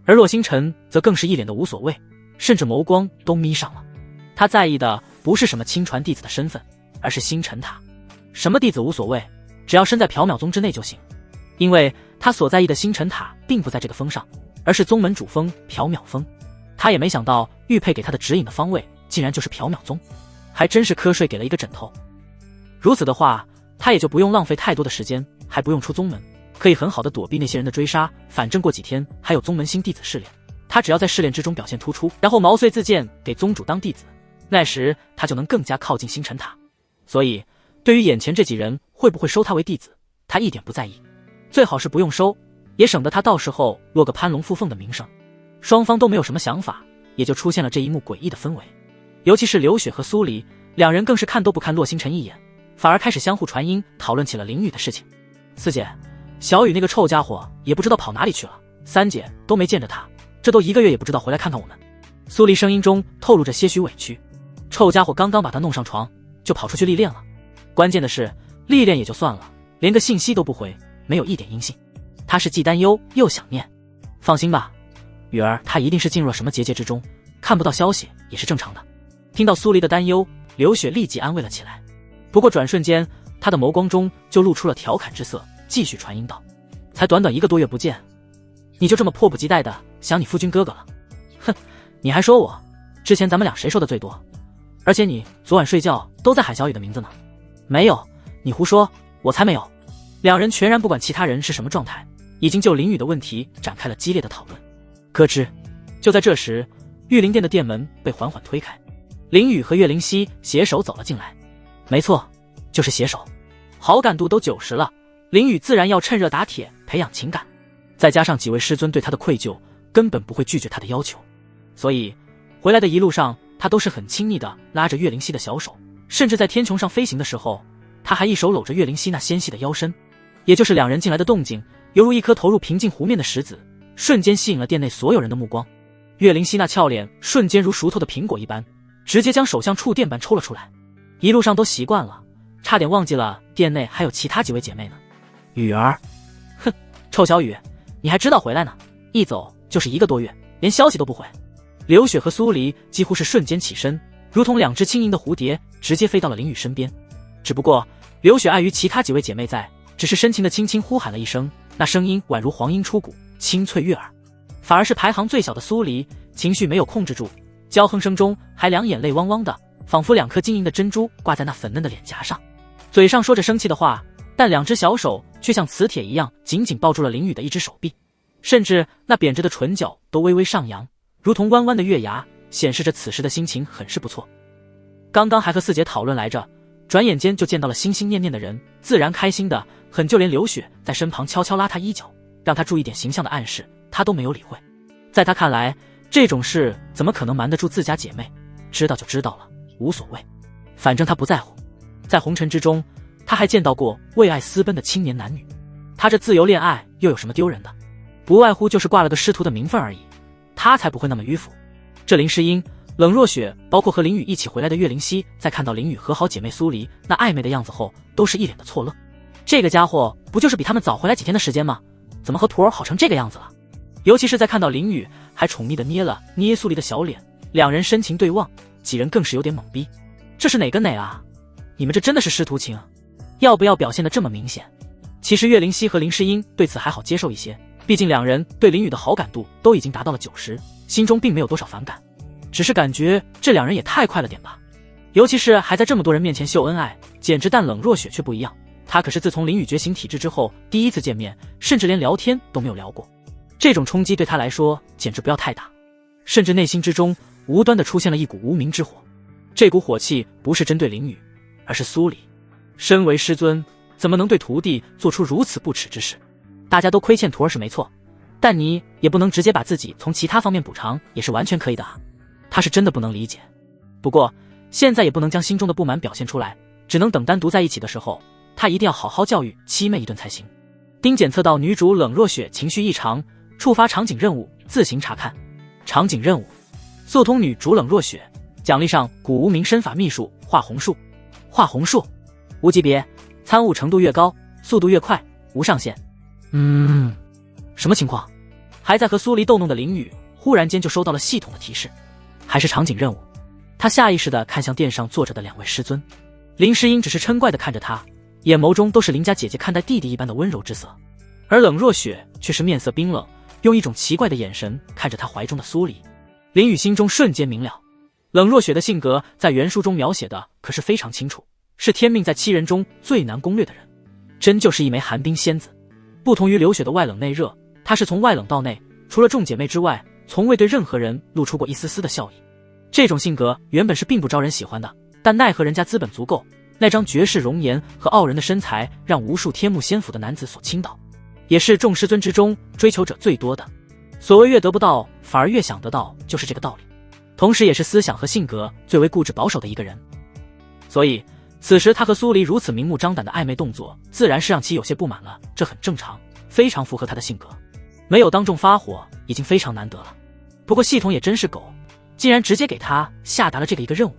而洛星辰则更是一脸的无所谓，甚至眸光都眯上了。他在意的不是什么亲传弟子的身份，而是星辰塔。什么弟子无所谓，只要身在缥缈宗之内就行。因为他所在意的星辰塔并不在这个峰上，而是宗门主峰缥缈峰。他也没想到玉佩给他的指引的方位竟然就是缥缈宗，还真是瞌睡给了一个枕头。如此的话，他也就不用浪费太多的时间，还不用出宗门，可以很好的躲避那些人的追杀。反正过几天还有宗门新弟子试炼，他只要在试炼之中表现突出，然后毛遂自荐给宗主当弟子，那时他就能更加靠近星辰塔。所以对于眼前这几人会不会收他为弟子，他一点不在意，最好是不用收，也省得他到时候落个攀龙附凤的名声。双方都没有什么想法，也就出现了这一幕诡异的氛围。尤其是刘雪和苏黎两人更是看都不看洛星辰一眼，反而开始相互传音讨论起了林雨的事情。四姐，小雨那个臭家伙也不知道跑哪里去了，3姐都没见着他，这都1个月也不知道回来看看我们。苏黎声音中透露着些许委屈，臭家伙刚刚把他弄上床就跑出去历练了，关键的是历练也就算了，连个信息都不回，没有一点音信，他是既担忧又想念。放心吧，雨儿他一定是进入了什么结界之中，看不到消息也是正常的。听到苏黎的担忧，刘雪立即安慰了起来。不过转瞬间，她的眸光中就露出了调侃之色，继续传音道：才短短1个多月不见，你就这么迫不及待的想你夫君哥哥了？哼，你还说我之前咱们俩谁说的最多？而且你昨晚睡觉都在喊小雨的名字呢。没有，你胡说，我才没有。两人全然不管其他人是什么状态，已经就林雨的问题展开了激烈的讨论。咯吱，就在这时，玉灵殿的殿门被缓缓推开，林雨和岳灵溪携手走了进来。没错，就是携手。好感度都90了，林雨自然要趁热打铁培养情感，再加上几位师尊对他的愧疚，根本不会拒绝他的要求。所以回来的一路上，他都是很亲昵的拉着岳灵溪的小手，甚至在天穹上飞行的时候，他还一手搂着岳灵溪那纤细的腰身。也就是两人进来的动静，犹如一颗投入平静湖面的石子，瞬间吸引了殿内所有人的目光。岳灵溪那俏脸瞬间如熟透的苹果一般，直接将手像触电般抽了出来。一路上都习惯了，差点忘记了殿内还有其他几位姐妹呢。雨儿，哼，臭小雨，你还知道回来呢？一走就是1个多月，连消息都不回。刘雪和苏黎几乎是瞬间起身，如同2只轻盈的蝴蝶，直接飞到了林雨身边。只不过刘雪碍于其他几位姐妹在，只是深情的轻轻呼喊了一声，那声音宛如黄莺出谷，清脆悦耳。反而是排行最小的苏黎情绪没有控制住，娇哼声中还两眼泪汪汪的，仿佛2颗晶莹的珍珠挂在那粉嫩的脸颊上，嘴上说着生气的话，但2只小手却像磁铁一样紧紧抱住了林雨的一只手臂，甚至那扁直的唇角都微微上扬，如同弯弯的月牙，显示着此时的心情很是不错。刚刚还和4姐讨论来着，转眼间就见到了心心念念的人，自然开心的很，就连刘雪在身旁悄悄拉他衣角，让他注意点形象的暗示，他都没有理会。在他看来，这种事怎么可能瞒得住自家姐妹，知道就知道了，无所谓，反正他不在乎。在红尘之中，他还见到过为爱私奔的青年男女，他这自由恋爱又有什么丢人的？不外乎就是挂了个师徒的名分而已，他才不会那么迂腐。这林诗音、冷若雪，包括和林雨一起回来的岳灵溪，在看到林雨和好姐妹苏黎那暧昧的样子后，都是一脸的错愕。这个家伙不就是比他们早回来几天的时间吗？怎么和徒儿好成这个样子了？尤其是在看到林雨还宠溺的捏了捏苏黎的小脸，两人深情对望，几人更是有点懵逼。这是哪跟哪啊？你们这真的是师徒情？要不要表现得这么明显？其实岳灵溪和林诗音对此还好接受一些，毕竟两人对林雨的好感度都已经达到了90%，心中并没有多少反感，只是感觉这两人也太快了点吧。尤其是还在这么多人面前秀恩爱，简直。但冷若雪却不一样，她可是自从林雨觉醒体质之后第一次见面，甚至连聊天都没有聊过。这种冲击对她来说简直不要太大，甚至内心之中无端的出现了一股无名之火。这股火气不是针对林雨，而是苏黎。身为师尊，怎么能对徒弟做出如此不耻之事？大家都亏欠徒儿是没错，但你也不能直接把自己从其他方面补偿，也是完全可以的啊。他是真的不能理解，不过现在也不能将心中的不满表现出来，只能等单独在一起的时候，他一定要好好教育七妹一顿才行。丁检测到女主冷若雪情绪异常，触发场景任务，自行查看。场景任务：速通女主冷若雪，奖励上古无名身法秘术画红术。画红术无级别，参悟程度越高，速度越快，无上限。什么情况？还在和苏黎逗弄的林雨忽然间就收到了系统的提示，还是场景任务。他下意识地看向殿上坐着的两位师尊，林诗音只是嗔怪地看着他，眼眸中都是邻家姐姐看待弟弟一般的温柔之色，而冷若雪却是面色冰冷，用一种奇怪的眼神看着他怀中的苏黎。林雨心中瞬间明了，冷若雪的性格在原书中描写的可是非常清楚，是天命在七人中最难攻略的人，真就是一枚寒冰仙子。不同于流雪的外冷内热，她是从外冷到内，除了众姐妹之外，从未对任何人露出过一丝丝的笑意。这种性格原本是并不招人喜欢的，但奈何人家资本足够，那张绝世容颜和傲人的身材让无数天幕仙府的男子所倾倒，也是众师尊之中追求者最多的。所谓越得不到反而越想得到，就是这个道理。同时也是思想和性格最为固执保守的一个人，所以此时他和苏黎如此明目张胆的暧昧动作，自然是让其有些不满了，这很正常，非常符合他的性格。没有当众发火已经非常难得了，不过系统也真是狗，竟然直接给他下达了这个一个任务，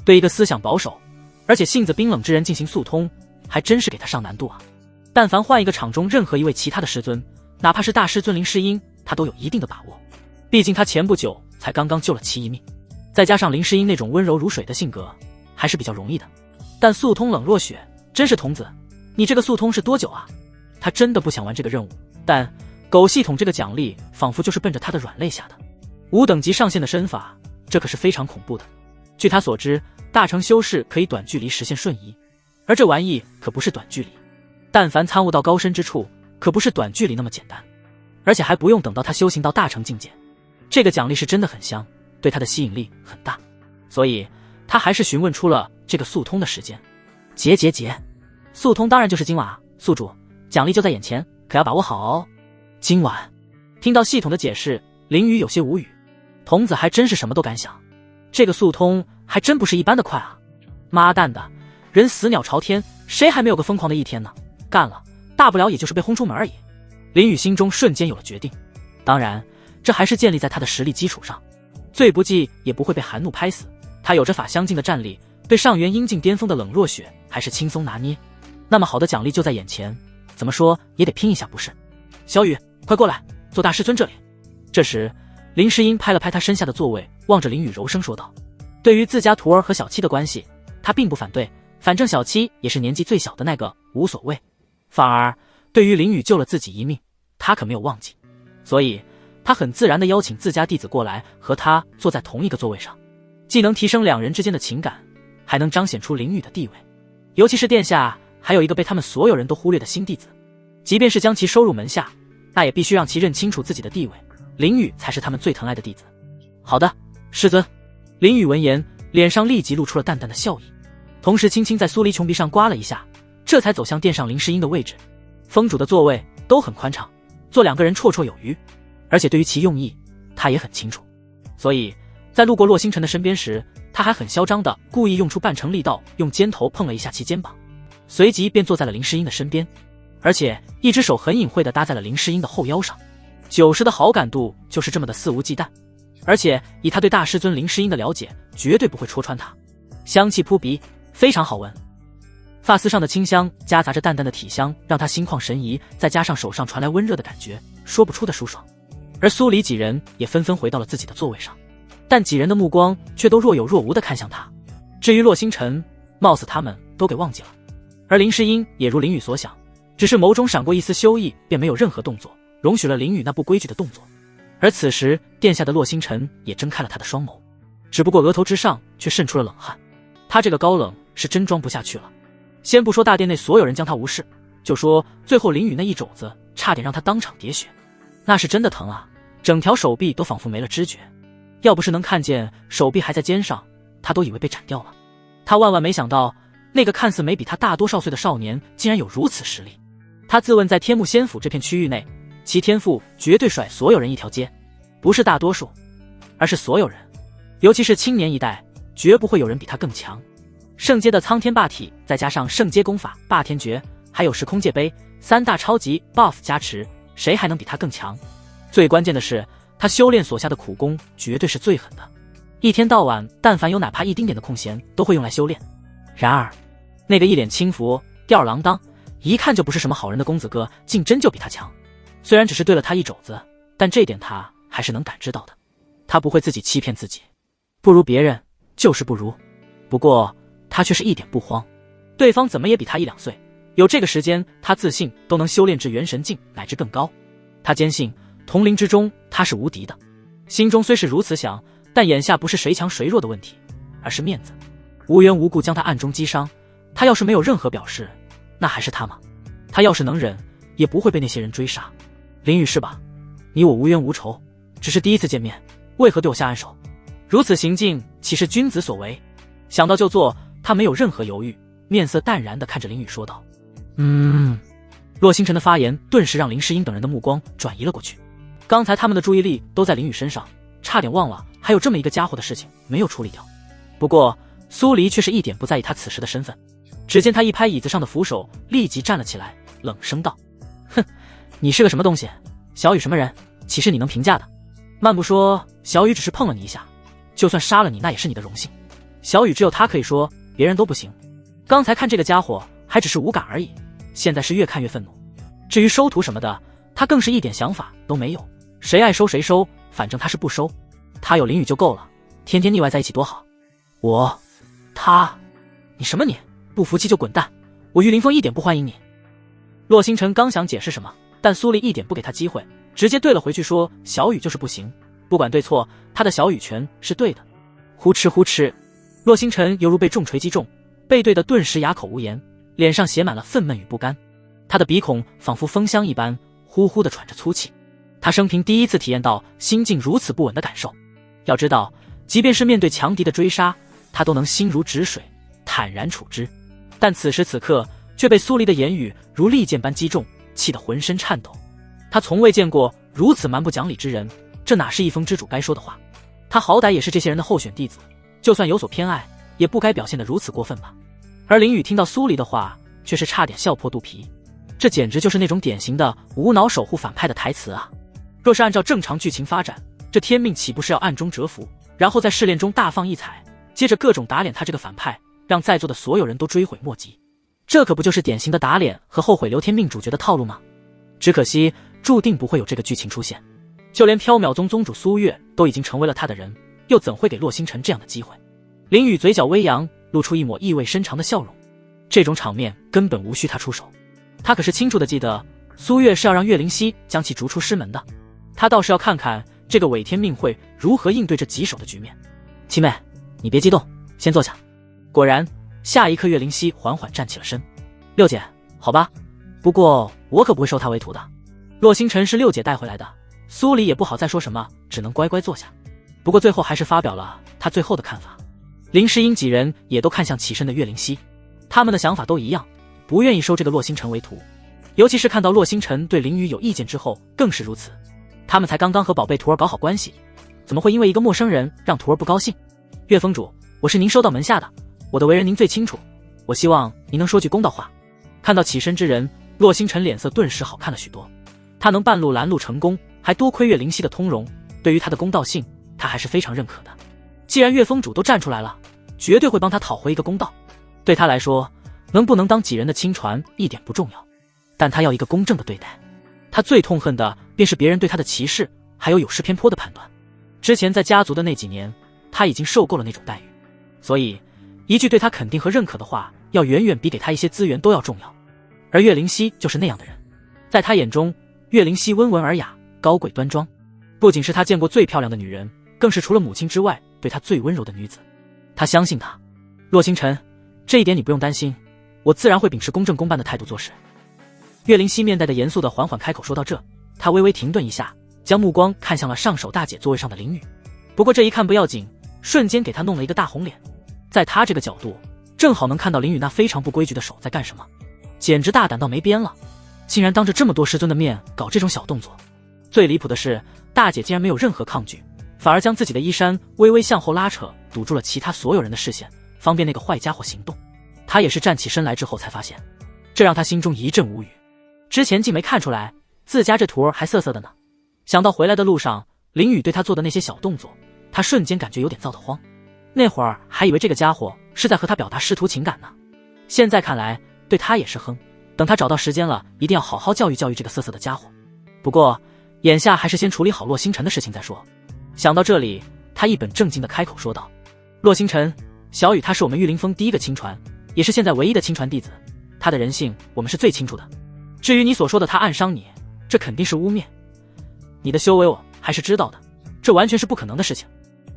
对一个思想保守而且性子冰冷之人进行速通，还真是给他上难度啊。但凡换一个场中任何一位其他的师尊，哪怕是大师尊林诗音，他都有一定的把握，毕竟他前不久才刚刚救了其一命，再加上林诗音那种温柔如水的性格，还是比较容易的。但速通冷若雪，真是童子，你这个速通是多久啊？他真的不想玩这个任务，但狗系统这个奖励仿佛就是奔着他的软肋下的。5等级上限的身法，这可是非常恐怖的。据他所知，大成修士可以短距离实现瞬移，而这玩意可不是短距离，但凡参悟到高深之处，可不是短距离那么简单，而且还不用等到他修行到大成境界。这个奖励是真的很香，对他的吸引力很大，所以他还是询问出了这个速通的时间。速通当然就是今晚啊，宿主，奖励就在眼前，可要把握好哦。今晚。听到系统的解释，林雨有些无语，童子还真是什么都敢想，这个速通还真不是一般的快啊！妈蛋的，人死鸟朝天，谁还没有个疯狂的一天呢？干了，大不了也就是被轰出门而已。林雨心中瞬间有了决定，当然这还是建立在他的实力基础上，最不济也不会被寒怒拍死。他有着法相近的战力，对上元阴境巅峰的冷若雪还是轻松拿捏。那么好的奖励就在眼前，怎么说也得拼一下不是？小雨，快过来，坐大师尊这里。这时林诗音拍了拍他身下的座位，望着林雨柔声说道。对于自家徒儿和小七的关系，他并不反对，反正小七也是年纪最小的那个，无所谓。反而对于林雨救了自己一命，他可没有忘记，所以他很自然地邀请自家弟子过来和他坐在同一个座位上，既能提升两人之间的情感，还能彰显出林雨的地位。尤其是殿下还有一个被他们所有人都忽略的新弟子，即便是将其收入门下，那也必须让其认清楚自己的地位，林雨才是他们最疼爱的弟子。好的，师尊。林雨闻言，脸上立即露出了淡淡的笑意，同时轻轻在苏黎琼鼻上刮了一下，这才走向殿上林诗音的位置。封主的座位都很宽敞，坐两个人绰绰有余，而且对于其用意他也很清楚，所以在路过洛星辰的身边时，他还很嚣张的故意用出半成力道，用肩头碰了一下其肩膀，随即便坐在了林诗音的身边，而且一只手很隐晦地搭在了林诗音的后腰上。90的好感度就是这么的肆无忌惮，而且以他对大师尊林诗音的了解，绝对不会戳穿他。香气扑鼻，非常好闻，发丝上的清香夹杂着淡淡的体香，让他心旷神怡，再加上手上传来温热的感觉，说不出的舒爽。而苏黎几人也纷纷回到了自己的座位上，但几人的目光却都若有若无地看向他。至于洛星辰，貌似他们都给忘记了。而林诗音也如林雨所想，只是眸中闪过一丝羞意，便没有任何动作，容许了林雨那不规矩的动作。而此时殿下的洛星辰也睁开了他的双眸，只不过额头之上却渗出了冷汗。他这个高冷是真装不下去了。先不说大殿内所有人将他无视，就说最后林宇那一肘子差点让他当场跌血，那是真的疼啊，整条手臂都仿佛没了知觉。要不是能看见手臂还在肩上，他都以为被斩掉了。他万万没想到，那个看似没比他大多少岁的少年竟然有如此实力。他自问在天目仙府这片区域内，其天赋绝对甩所有人一条街，不是大多数，而是所有人，尤其是青年一代，绝不会有人比他更强。圣阶的苍天霸体，再加上圣阶功法霸天诀，还有时空界杯3大超级 buff 加持，谁还能比他更强？最关键的是，他修炼所下的苦功绝对是最狠的，一天到晚但凡有哪怕一丁点的空闲都会用来修炼。然而那个一脸轻浮吊儿郎当一看就不是什么好人的公子哥竟真就比他强。虽然只是对了他一肘子，但这点他还是能感知到的。他不会自己欺骗自己，不如别人就是不如。不过他却是一点不慌，对方怎么也比他1-2岁，有这个时间他自信都能修炼至元神境乃至更高。他坚信同龄之中他是无敌的，心中虽是如此想，但眼下不是谁强谁弱的问题，而是面子。无缘无故将他暗中击伤，他要是没有任何表示，那还是他吗？他要是能忍，也不会被那些人追杀。林宇是吧？你我无冤无仇，只是第一次见面，为何对我下暗手？如此行径岂是君子所为？想到就做，他没有任何犹豫，面色淡然地看着林宇说道。洛星辰的发言顿时让林诗音等人的目光转移了过去。刚才他们的注意力都在林宇身上，差点忘了还有这么一个家伙的事情没有处理掉。不过苏黎却是一点不在意他此时的身份，只见他一拍椅子上的扶手，立即站了起来，冷声道：哼，你是个什么东西？小雨什么人？岂是你能评价的？慢不说小雨只是碰了你一下，就算杀了你那也是你的荣幸。小雨只有他可以说，别人都不行。刚才看这个家伙还只是无感而已，现在是越看越愤怒。至于收徒什么的，他更是一点想法都没有，谁爱收谁收，反正他是不收。他有林宇就够了，天天腻歪在一起多好。你什么你？不服气就滚蛋，我玉凌风一点不欢迎你。洛星辰刚想解释什么，但苏黎一点不给他机会，直接对了回去说小雨就是不行，不管对错，他的小雨拳是对的。呼哧呼哧，洛星辰犹如被重锤击中，背对的顿时哑口无言，脸上写满了愤懑与不甘。他的鼻孔仿佛风箱一般，呼呼地喘着粗气。他生平第一次体验到心境如此不稳的感受。要知道，即便是面对强敌的追杀，他都能心如止水，坦然处之。但此时此刻却被苏黎的言语如利剑般击中，气得浑身颤抖。他从未见过如此蛮不讲理之人，这哪是一封之主该说的话？他好歹也是这些人的候选弟子，就算有所偏爱，也不该表现得如此过分吧。而林宇听到苏黎的话，却是差点笑破肚皮。这简直就是那种典型的无脑守护反派的台词啊！若是按照正常剧情发展，这天命岂不是要暗中折服，然后在试炼中大放异彩，接着各种打脸他这个反派，让在座的所有人都追悔莫及。这可不就是典型的打脸和后悔留天命主角的套路吗？只可惜注定不会有这个剧情出现，就连缥缈宗宗主苏月都已经成为了他的人，又怎会给洛星辰这样的机会？林宇嘴角微扬，露出一抹意味深长的笑容。这种场面根本无需他出手，他可是清楚地记得苏月是要让岳灵溪将其逐出师门的。他倒是要看看这个伪天命会如何应对这棘手的局面。七妹，你别激动，先坐下。果然下一刻岳灵溪缓缓站起了身。六姐，好吧，不过我可不会收她为徒的。洛星辰是六姐带回来的，苏黎也不好再说什么，只能乖乖坐下。不过最后还是发表了他最后的看法。林诗音几人也都看向起身的岳灵溪，他们的想法都一样，不愿意收这个洛星辰为徒。尤其是看到洛星辰对林宇有意见之后，更是如此。他们才刚刚和宝贝徒儿搞好关系，怎么会因为一个陌生人让徒儿不高兴？岳峰主，我是您收到门下的，我的为人您最清楚，我希望您能说句公道话。看到起身之人，洛星辰脸色顿时好看了许多。他能半路拦路成功，还多亏岳灵溪的通融，对于他的公道性，他还是非常认可的。既然岳峰主都站出来了，绝对会帮他讨回一个公道。对他来说，能不能当几人的亲传一点不重要，但他要一个公正的对待。他最痛恨的便是别人对他的歧视，还有失偏颇的判断。之前在家族的那几年，他已经受够了那种待遇，所以一句对他肯定和认可的话，要远远比给他一些资源都要重要。而岳灵溪就是那样的人，在他眼中，岳灵溪温文尔雅，高贵端庄，不仅是他见过最漂亮的女人，更是除了母亲之外对他最温柔的女子。他相信他。洛星辰，这一点你不用担心，我自然会秉持公正公办的态度做事。岳灵溪面带着严肃的缓缓开口说到这，他微微停顿一下，将目光看向了上手大姐座位上的林雨。不过这一看不要紧，瞬间给他弄了一个大红脸。在他这个角度，正好能看到林雨那非常不规矩的手在干什么，简直大胆到没边了，竟然当着这么多师尊的面搞这种小动作。最离谱的是，大姐竟然没有任何抗拒，反而将自己的衣衫微微向后拉扯，堵住了其他所有人的视线，方便那个坏家伙行动。他也是站起身来之后才发现，这让他心中一阵无语。之前竟没看出来自家这徒儿还色色的呢。想到回来的路上林雨对他做的那些小动作，他瞬间感觉有点躁得慌。那会儿还以为这个家伙是在和他表达师徒情感呢，现在看来对他也是哼。等他找到时间了，一定要好好教育教育这个色色的家伙。不过眼下还是先处理好洛星辰的事情再说。想到这里，他一本正经地开口说道：洛星辰，小雨他是我们玉灵峰第一个亲传，也是现在唯一的亲传弟子，他的人性我们是最清楚的。至于你所说的他暗伤你，这肯定是污蔑，你的修为我还是知道的，这完全是不可能的事情。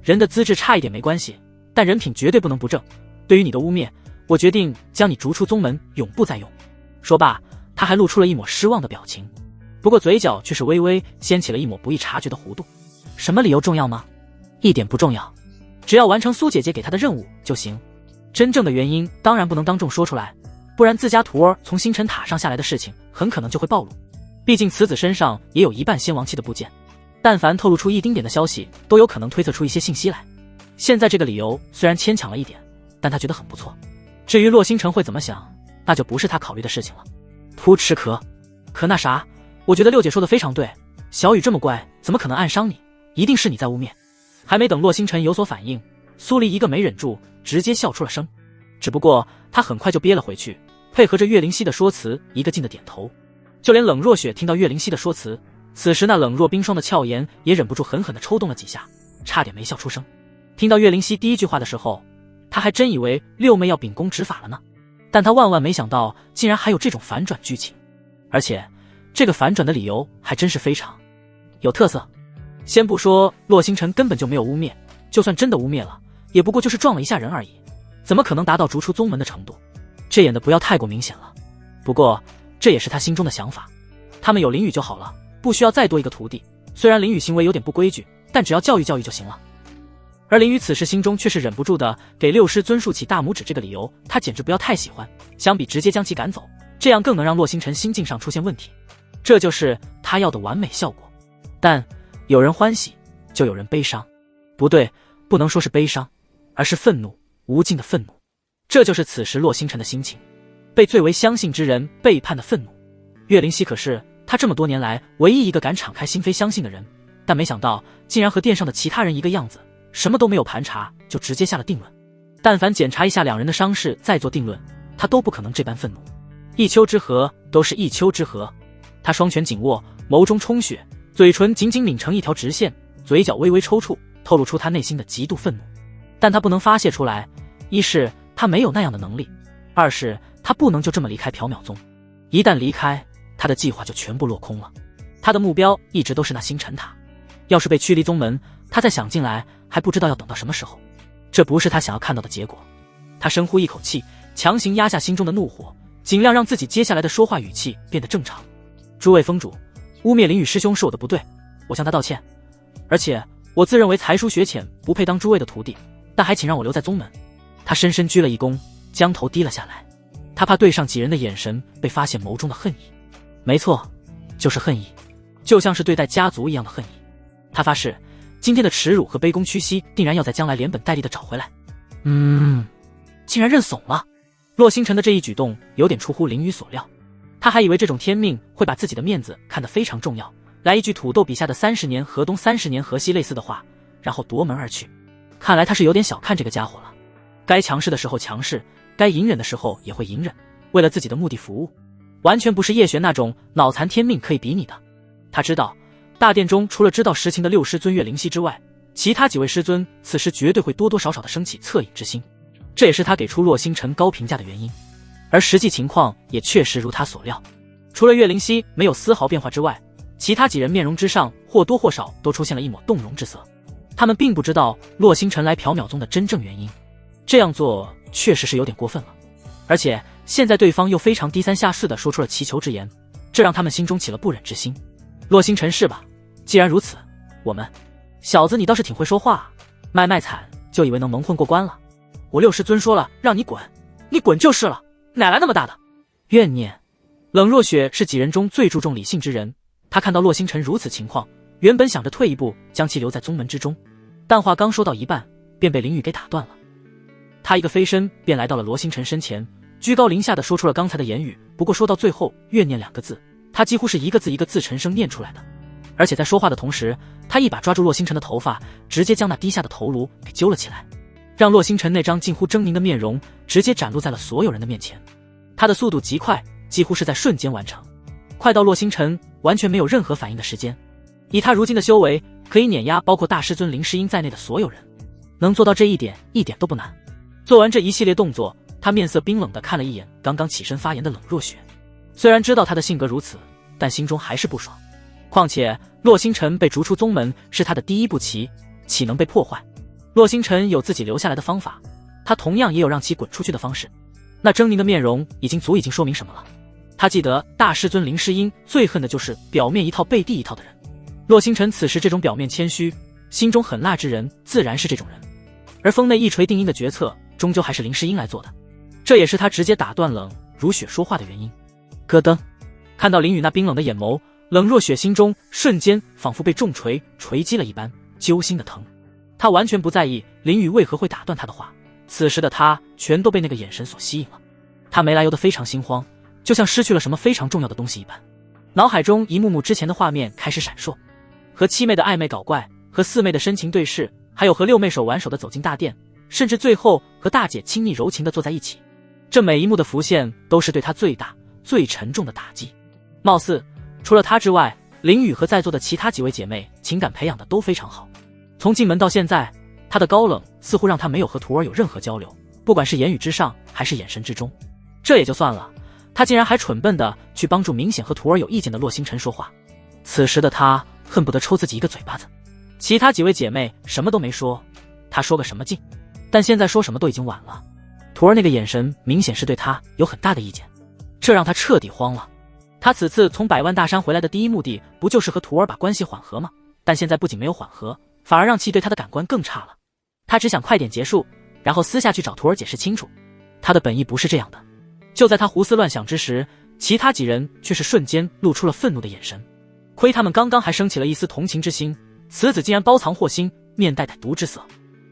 人的资质差一点没关系，但人品绝对不能不正。对于你的污蔑，我决定将你逐出宗门，永不再用。说罢，他还露出了一抹失望的表情，不过嘴角却是微微掀起了一抹不易察觉的弧度。什么理由重要吗？一点不重要，只要完成苏姐姐给他的任务就行。真正的原因当然不能当众说出来，不然自家徒儿从星辰塔上下来的事情很可能就会暴露。毕竟此子身上也有一半仙王期的部件，但凡透露出一丁点的消息，都有可能推测出一些信息来。现在这个理由虽然牵强了一点，但他觉得很不错。至于洛星辰会怎么想，那就不是他考虑的事情了。噗嗤可那啥，我觉得六姐说的非常对，小雨这么乖，怎么可能暗伤你？一定是你在污蔑。还没等洛星辰有所反应，苏黎一个没忍住，直接笑出了声。只不过他很快就憋了回去，配合着岳灵溪的说辞，一个劲的点头。就连冷若雪听到岳灵溪的说辞，此时那冷若冰霜的俏颜也忍不住狠狠地抽动了几下，差点没笑出声。听到岳灵溪第一句话的时候，他还真以为六妹要秉公执法了呢，但他万万没想到竟然还有这种反转剧情，而且这个反转的理由还真是非常有特色。先不说洛星辰根本就没有污蔑，就算真的污蔑了，也不过就是撞了一下人而已，怎么可能达到逐出宗门的程度？这演的不要太过明显了。不过这也是他心中的想法，他们有林雨就好了，不需要再多一个徒弟。虽然林雨行为有点不规矩，但只要教育教育就行了。而林雨此时心中却是忍不住的给六师尊竖起大拇指，这个理由他简直不要太喜欢，相比直接将其赶走，这样更能让洛星辰心境上出现问题，这就是他要的完美效果。但有人欢喜就有人悲伤，不对，不能说是悲伤，而是愤怒，无尽的愤怒。这就是此时洛星辰的心情，被最为相信之人背叛的愤怒。岳灵溪可是他这么多年来唯一一个敢敞开心扉相信的人，但没想到竟然和殿上的其他人一个样子，什么都没有盘查就直接下了定论。但凡检查一下两人的伤势再做定论，他都不可能这般愤怒。一丘之貉都是一丘之貉。他双拳紧握，眸中充血，嘴唇紧紧抿成一条直线，嘴角微微抽搐，透露出他内心的极度愤怒。但他不能发泄出来，一是他没有那样的能力，二是他不能就这么离开缥缈宗。一旦离开，他的计划就全部落空了。他的目标一直都是那星辰塔，要是被驱离宗门，他再想进来还不知道要等到什么时候，这不是他想要看到的结果。他深呼一口气，强行压下心中的怒火，尽量让自己接下来的说话语气变得正常。诸位峰主，污蔑林雨师兄是我的不对，我向他道歉。而且我自认为才疏学浅，不配当诸位的徒弟，但还请让我留在宗门。他深深鞠了一躬，将头低了下来。他怕对上几人的眼神被发现眸中的恨意。没错，就是恨意，就像是对待家族一样的恨意。他发誓，今天的耻辱和卑躬屈膝定然要在将来连本带利的找回来。竟然认怂了。洛星辰的这一举动有点出乎林雨所料，他还以为这种天命会把自己的面子看得非常重要，来一句土豆笔下的30年河东30年河西类似的话，然后夺门而去。看来他是有点小看这个家伙了，该强势的时候强势，该隐忍的时候也会隐忍，为了自己的目的服务，完全不是叶璇那种脑残天命可以比拟的。他知道大殿中除了知道实情的六师尊岳灵溪之外，其他几位师尊此时绝对会多多少少的升起恻隐之心，这也是他给出洛星辰高评价的原因。而实际情况也确实如他所料，除了岳灵溪没有丝毫变化之外，其他几人面容之上或多或少都出现了一抹动容之色。他们并不知道洛星辰来缥缈宗的真正原因，这样做确实是有点过分了。而且现在对方又非常低三下四地说出了祈求之言，这让他们心中起了不忍之心。洛星辰是吧？既然如此，我们……小子你倒是挺会说话啊，卖惨就以为能蒙混过关了？我六师尊说了让你滚，你滚就是了，哪来那么大的怨念？冷若雪是几人中最注重理性之人，他看到洛星辰如此情况，原本想着退一步将其留在宗门之中，但话刚说到一半便被林雨给打断了。他一个飞身便来到了罗星辰身前，居高临下的说出了刚才的言语，不过说到最后怨念2个字，他几乎是一个字一个字沉声念出来的。而且在说话的同时，他一把抓住洛星辰的头发，直接将那低下的头颅给揪了起来，让洛星辰那张近乎狰狞的面容直接展露在了所有人的面前。他的速度极快，几乎是在瞬间完成，快到洛星辰完全没有任何反应的时间。以他如今的修为，可以碾压包括大师尊林诗音在内的所有人，能做到这一点一点都不难。做完这一系列动作，他面色冰冷地看了一眼刚刚起身发言的冷若雪，虽然知道他的性格如此，但心中还是不爽。况且洛星辰被逐出宗门是他的第一步棋，岂能被破坏？洛星辰有自己留下来的方法，他同样也有让其滚出去的方式。那狰狞的面容已经说明什么了。他记得大师尊林诗音最恨的就是表面一套背地一套的人，洛星辰此时这种表面谦虚心中狠辣之人自然是这种人，而封内一锤定音的决策终究还是林诗音来做的，这也是他直接打断冷如雪说话的原因。咯噔，看到林雨那冰冷的眼眸，冷若雪心中瞬间仿佛被重锤锤击了一般，揪心的疼。他完全不在意林雨为何会打断他的话，此时的他全都被那个眼神所吸引了。他没来由的非常心慌，就像失去了什么非常重要的东西一般，脑海中一幕幕之前的画面开始闪烁，和七妹的暧昧搞怪，和四妹的深情对视，还有和六妹手挽手的走进大殿，甚至最后和大姐亲昵柔情的坐在一起。这每一幕的浮现都是对他最大最沉重的打击。貌似除了他之外，林雨和在座的其他几位姐妹情感培养的都非常好。从进门到现在，他的高冷似乎让他没有和徒儿有任何交流，不管是言语之上还是眼神之中。这也就算了，他竟然还蠢笨的去帮助明显和徒儿有意见的洛星辰说话。此时的他恨不得抽自己一个嘴巴子。其他几位姐妹什么都没说，他说个什么劲？但现在说什么都已经晚了。徒儿那个眼神明显是对他有很大的意见，这让他彻底慌了。他此次从百万大山回来的第一目的不就是和徒儿把关系缓和吗？但现在不仅没有缓和，反而让其对他的感官更差了。他只想快点结束，然后私下去找徒儿解释清楚。他的本意不是这样的。就在他胡思乱想之时，其他几人却是瞬间露出了愤怒的眼神。亏他们刚刚还升起了一丝同情之心，此子竟然包藏祸心，面带歹毒之色。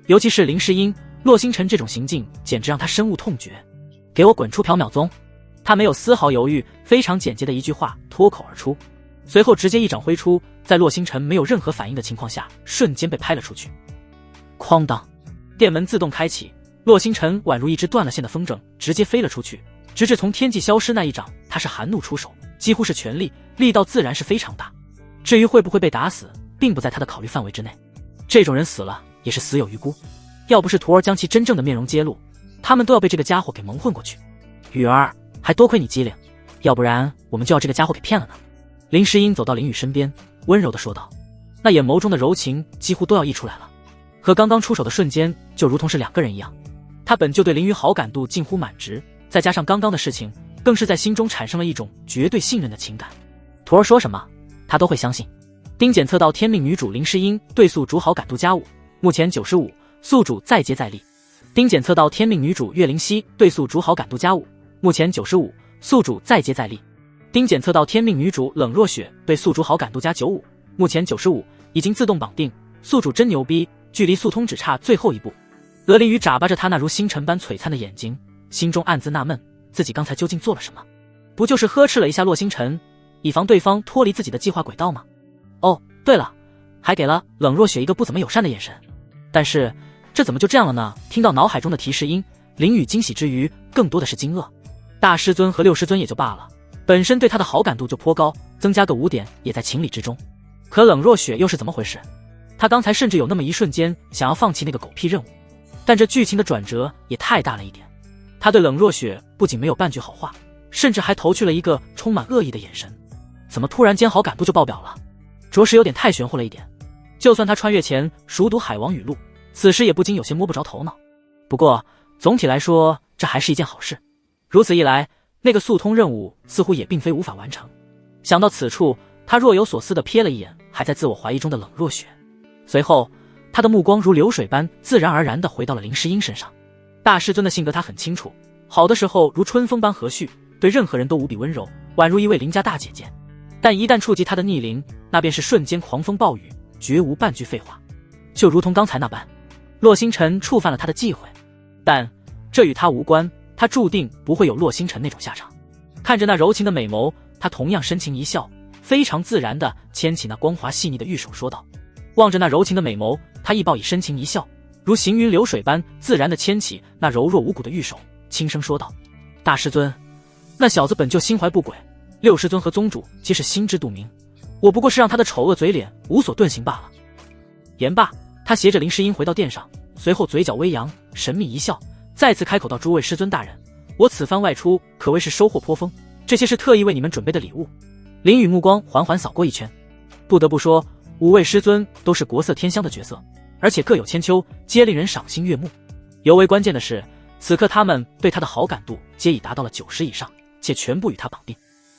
尤其是林诗音、洛星辰这种行径，简直让他深恶痛绝。给我滚出缥缈宗！他没有丝毫犹豫，非常简洁的一句话脱口而出，随后直接一掌挥出，在洛星辰没有任何反应的情况下，瞬间被拍了出去。哐当，殿门自动开启，洛星辰宛如一只断了线的风筝，直接飞了出去。直至从天际消失那一掌，他是含怒出手，几乎是全力，力道自然是非常大。至于会不会被打死，并不在他的考虑范围之内。这种人死了也是死有余辜，要不是徒儿将其真正的面容揭露，他们都要被这个家伙给蒙混过去。雨儿，还多亏你机灵，要不然我们就要这个家伙给骗了呢。林诗音走到林雨身边，温柔地说道，那眼眸中的柔情几乎都要溢出来了，和刚刚出手的瞬间就如同是两个人一样。他本就对林雨好感度近乎满值，再加上刚刚的事情，更是在心中产生了一种绝对信任的情感。徒儿说什么他都会相信。丁检测到天命女主林诗音对宿主好感度+5，目前95，宿主再接再厉。丁检测到天命女主岳灵溪对宿主好感度+5，目前95，宿主再接再厉。丁检测到天命女主冷若雪对宿主好感度+95，目前95，已经自动绑定，宿主真牛逼，距离速通只差最后一步。罗林雨眨巴着他那如星辰般璀璨的眼睛，心中暗自纳闷，自己刚才究竟做了什么？不就是呵斥了一下洛星辰，以防对方脱离自己的计划轨道吗？哦，对了，还给了冷若雪一个不怎么友善的眼神。但是这怎么就这样了呢？听到脑海中的提示音，林雨惊喜之余更多的是惊愕。大师尊和六师尊也就罢了，本身对他的好感度就颇高，增加个5点也在情理之中。可冷若雪又是怎么回事？他刚才甚至有那么一瞬间想要放弃那个狗屁任务，但这剧情的转折也太大了一点。他对冷若雪不仅没有半句好话，甚至还投去了一个充满恶意的眼神。怎么突然间好感度就爆表了？着实有点太玄乎了一点。就算他穿越前熟读海王语录，此时也不禁有些摸不着头脑。不过总体来说，这还是一件好事。如此一来，那个速通任务似乎也并非无法完成。想到此处，他若有所思地瞥了一眼还在自我怀疑中的冷若雪，随后他的目光如流水般自然而然地回到了林诗音身上。大师尊的性格他很清楚，好的时候如春风般和煦，对任何人都无比温柔，宛如一位邻家大姐姐。但一旦触及他的逆鳞，那便是瞬间狂风暴雨，绝无半句废话。就如同刚才那般，洛星辰触犯了他的忌讳，但这与他无关，他注定不会有洛星辰那种下场。看着那柔情的美眸，他同样深情一笑，非常自然地牵起那光滑细腻的玉手说道。望着那柔情的美眸，他亦报以深情一笑，如行云流水般自然地牵起那柔弱无骨的玉手，轻声说道：大师尊，那小子本就心怀不轨，六师尊和宗主皆是心知肚明，我不过是让他的丑恶嘴脸无所遁形罢了。言罢，他携着林诗音回到殿上，随后嘴角微扬，神秘一笑，再次开口道：诸位师尊大人，我此番外出可谓是收获颇丰，这些是特意为你们准备的礼物。林雨目光缓缓扫过一圈，不得不说5位师尊都是国色天香的角色，而且各有千秋，皆令人赏心悦目。尤为关键的是，此刻他们对他的好感度皆已达到了90以上，且全部与他绑定，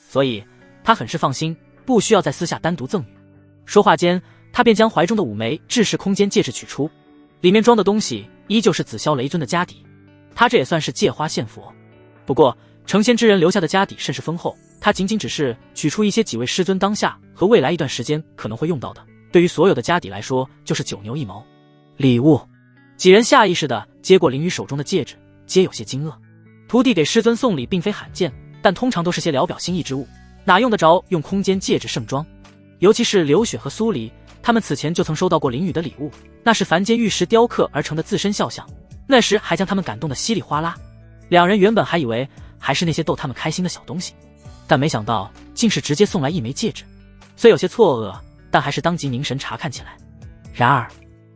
所以他很是放心，不需要在私下单独赠予。说话间，他便将怀中的5枚制式空间戒指取出，里面装的东西依旧是紫霄雷尊的家底，他这也算是借花献佛。不过成仙之人留下的家底甚是丰厚，他仅仅只是取出一些几位师尊当下和未来一段时间可能会用到的，对于所有的家底来说就是9牛1毛。礼物，几人下意识地接过林雨手中的戒指，皆有些惊愕。徒弟给师尊送礼并非罕见，但通常都是些聊表心意之物，哪用得着用空间戒指盛装。尤其是刘雪和苏黎，他们此前就曾收到过林雨的礼物，那是凡间玉石雕刻而成的自身肖像，那时还将他们感动得稀里哗啦。两人原本还以为还是那些逗他们开心的小东西，但没想到竟是直接送来1枚戒指。虽有些错愕，但还是当即凝神查看起来。然而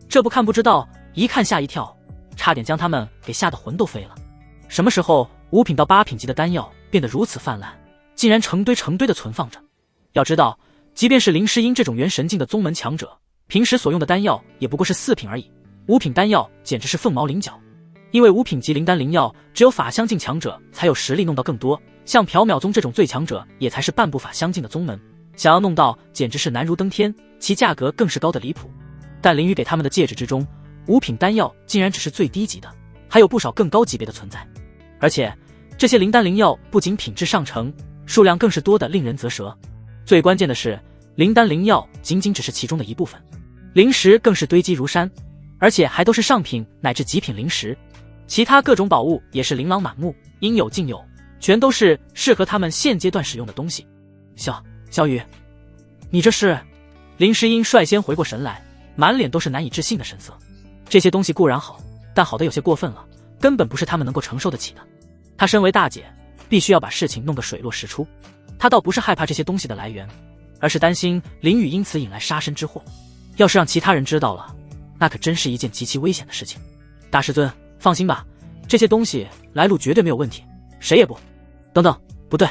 这不看不知道，一看吓一跳，差点将他们给吓得魂都飞了。什么时候5品到8品级的丹药变得如此泛滥，竟然成堆成堆的存放着？要知道，即便是林诗音这种元神境的宗门强者，平时所用的丹药也不过是4品而已，5品丹药简直是凤毛麟角。因为5品级灵丹灵药只有法相境强者才有实力弄到更多，像缥缈宗这种最强者也才是半步法相境的宗门，想要弄到简直是难如登天，其价格更是高的离谱。但林雨给他们的戒指之中，5品丹药竟然只是最低级的，还有不少更高级别的存在。而且这些灵丹灵药不仅品质上乘，数量更是多得令人啧舌。最关键的是，灵丹灵药仅仅只是其中的一部分，灵石更是堆积如山，而且还都是上品乃至极品灵石。其他各种宝物也是琳琅满目，应有尽有，全都是适合他们现阶段使用的东西。小雨，你这是？林诗音率先回过神来，满脸都是难以置信的神色。这些东西固然好，但好的有些过分了，根本不是他们能够承受得起的。她身为大姐，必须要把事情弄个水落石出。她倒不是害怕这些东西的来源，而是担心林雨因此引来杀身之祸。要是让其他人知道了，那可真是一件极其危险的事情。大师尊，放心吧，这些东西来路绝对没有问题，谁也不……等等，不对，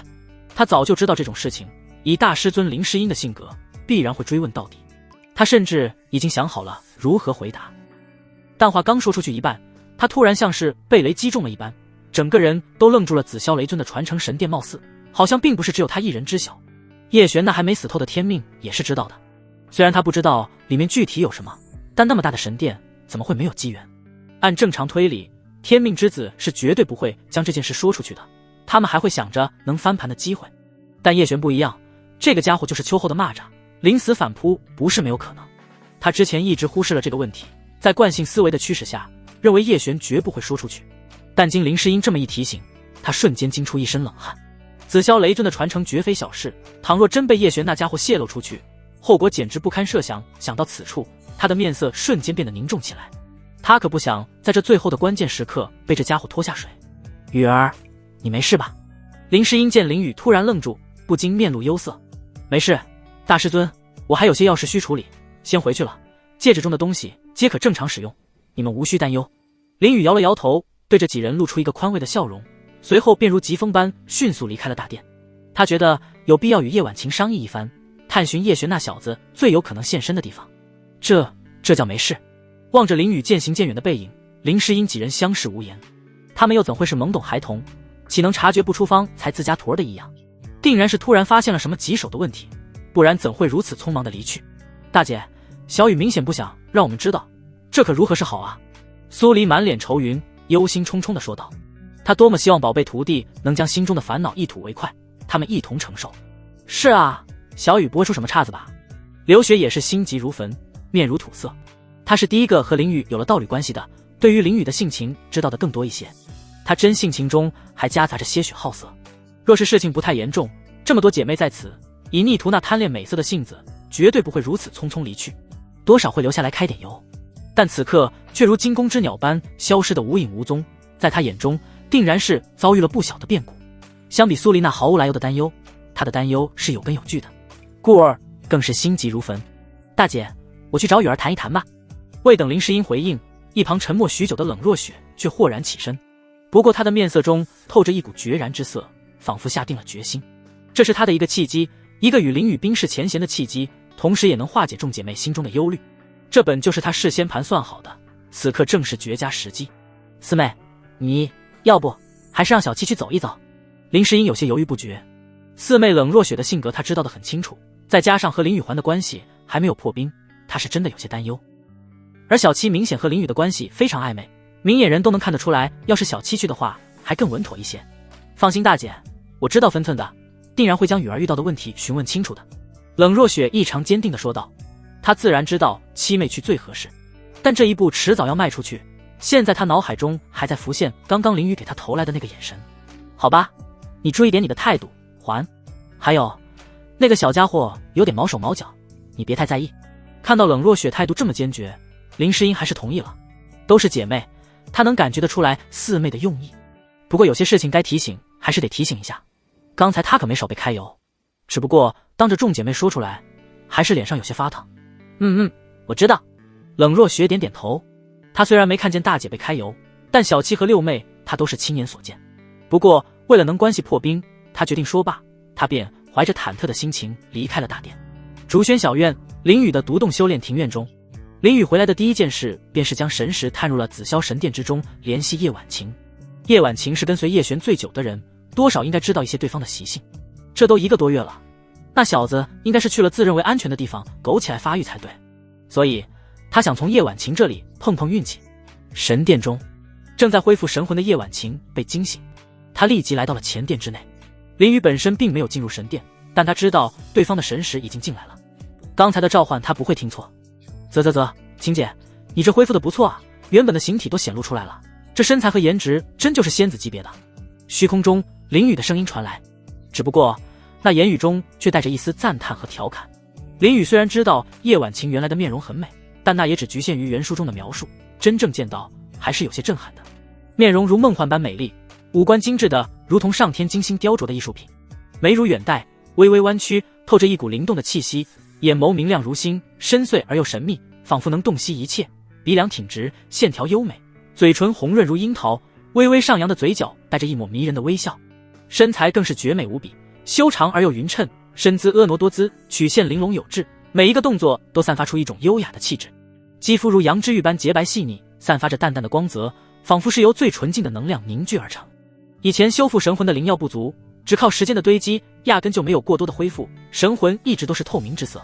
他早就知道这种事情，以大师尊林诗音的性格，必然会追问到底。他甚至已经想好了如何回答。但话刚说出去一半，他突然像是被雷击中了一般，整个人都愣住了。紫霄雷尊的传承神殿貌似好像并不是只有他一人知晓，叶璇那还没死透的天命也是知道的。虽然他不知道里面具体有什么，但那么大的神殿怎么会没有机缘？按正常推理，天命之子是绝对不会将这件事说出去的，他们还会想着能翻盘的机会。但叶璇不一样，这个家伙就是秋后的蚂蚱，临死反扑不是没有可能。他之前一直忽视了这个问题，在惯性思维的驱使下，认为叶璇绝不会说出去。但经林诗音这么一提醒，他瞬间惊出一身冷汗。紫霄雷尊的传承绝非小事，倘若真被叶璇那家伙泄露出去，后果简直不堪设想。想到此处，他的面色瞬间变得凝重起来。他可不想在这最后的关键时刻被这家伙拖下水。雨儿，你没事吧？林诗音见林雨突然愣住，不禁面露忧色。没事，大师尊，我还有些要事需处理，先回去了。戒指中的东西皆可正常使用，你们无需担忧。林雨摇了摇头，对着几人露出一个宽慰的笑容，随后便如疾风般迅速离开了大殿。他觉得有必要与叶婉晴商议一番，探寻叶璇那小子最有可能现身的地方。这叫没事。望着林雨渐行渐远的背影，林诗音几人相视无言。他们又怎会是懵懂孩童，岂能察觉不出方才自家徒儿的异样？定然是突然发现了什么棘手的问题，不然怎会如此匆忙的离去？大姐，小雨明显不想让我们知道，这可如何是好啊？苏黎满脸愁云，忧心忡忡地说道。他多么希望宝贝徒弟能将心中的烦恼一吐为快，他们一同承受。是啊，小雨不会出什么岔子吧？刘雪也是心急如焚，面如土色。他是第一个和林雨有了道侣关系的，对于林雨的性情知道的更多一些。他真性情中还夹杂着些许好色。若是事情不太严重，这么多姐妹在此，以逆图那贪恋美色的性子，绝对不会如此匆匆离去，多少会留下来开点油。但此刻却如惊弓之鸟般消失得无影无踪，在他眼中定然是遭遇了不小的变故。相比苏黎那毫无来由的担忧，他的担忧是有根有据的，故而更是心急如焚。大姐，我去找雨儿谈一谈吧。未等林诗音回应，一旁沉默许久的冷若雪却豁然起身，不过她的面色中透着一股决然之色，仿佛下定了决心。这是她的一个契机，一个与林雨冰释前嫌的契机，同时也能化解众姐妹心中的忧虑。这本就是她事先盘算好的，此刻正是绝佳时机。四妹，你要不还是让小七去走一走？林诗音有些犹豫不决。四妹冷若雪的性格她知道得很清楚，再加上和林雨环的关系还没有破冰，她是真的有些担忧。而小七明显和林雨的关系非常暧昧，明眼人都能看得出来，要是小七去的话还更稳妥一些。放心大姐，我知道分寸的，定然会将雨儿遇到的问题询问清楚的。冷若雪异常坚定地说道。她自然知道七妹去最合适，但这一步迟早要迈出去，现在她脑海中还在浮现刚刚林雨给她投来的那个眼神。好吧，你注意点你的态度，还有那个小家伙有点毛手毛脚，你别太在意。看到冷若雪态度这么坚决，林诗音还是同意了。都是姐妹，她能感觉得出来四妹的用意。不过有些事情该提醒还是得提醒一下，刚才她可没少被揩油，只不过当着众姐妹说出来，还是脸上有些发烫。我知道。冷若雪点点头。她虽然没看见大姐被揩油，但小七和六妹她都是亲眼所见。不过为了能关系破冰，她决定说罢，她便怀着忐忑的心情离开了大殿。竹轩小院，林雨的独栋修炼庭院中，林雨回来的第一件事便是将神识探入了紫霄神殿之中，联系叶婉晴。叶婉晴是跟随叶璇最久的人，多少应该知道一些对方的习性。这都1个多月了，那小子应该是去了自认为安全的地方苟起来发育才对，所以他想从叶婉晴这里碰碰运气。神殿中，正在恢复神魂的叶婉晴被惊醒，他立即来到了前殿之内。林雨本身并没有进入神殿，但他知道对方的神识已经进来了，刚才的召唤他不会听错。晴姐，你这恢复的不错啊，原本的形体都显露出来了，这身材和颜值真就是仙子级别的。虚空中林雨的声音传来，只不过那言语中却带着一丝赞叹和调侃。林雨虽然知道叶婉晴原来的面容很美，但那也只局限于原书中的描述，真正见到还是有些震撼的。面容如梦幻般美丽，五官精致的如同上天精心雕琢的艺术品，眉如远黛，微微弯曲，透着一股灵动的气息，眼眸明亮如星，深邃而又神秘，仿佛能洞悉一切。鼻梁挺直，线条优美，嘴唇红润如樱桃，微微上扬的嘴角带着一抹迷人的微笑。身材更是绝美无比，修长而又匀称，身姿婀娜多姿，曲线玲珑有致，每一个动作都散发出一种优雅的气质。肌肤如羊脂玉般洁白细腻，散发着淡淡的光泽，仿佛是由最纯净的能量凝聚而成。以前修复神魂的灵药不足，只靠时间的堆积，压根就没有过多的恢复，神魂一直都是透明之色。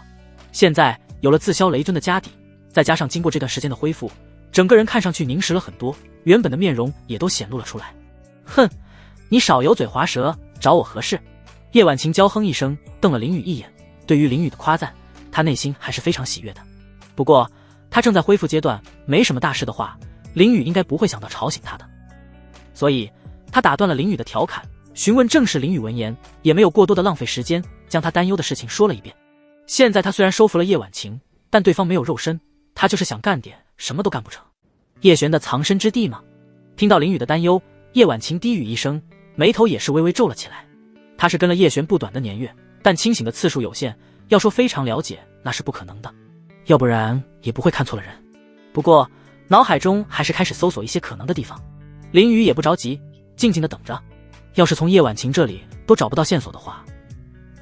现在有了自消雷尊的家底，再加上经过这段时间的恢复，整个人看上去凝实了很多，原本的面容也都显露了出来。哼，你少油嘴滑舌，找我何事？叶婉晴娇哼一声，瞪了林雨一眼。对于林雨的夸赞，她内心还是非常喜悦的。不过她正在恢复阶段，没什么大事的话，林雨应该不会想到吵醒她的。所以她打断了林雨的调侃，询问正是林雨闻言，也没有过多的浪费时间，将她担忧的事情说了一遍。现在她虽然收服了叶婉晴，但对方没有肉身，她就是想干点什么都干不成。叶璇的藏身之地吗？听到林雨的担忧，叶婉晴低语一声，眉头也是微微皱了起来。她是跟了叶璇不短的年月，但清醒的次数有限，要说非常了解那是不可能的，要不然也不会看错了人。不过脑海中还是开始搜索一些可能的地方。林雨也不着急，静静的等着。要是从叶婉晴这里都找不到线索的话，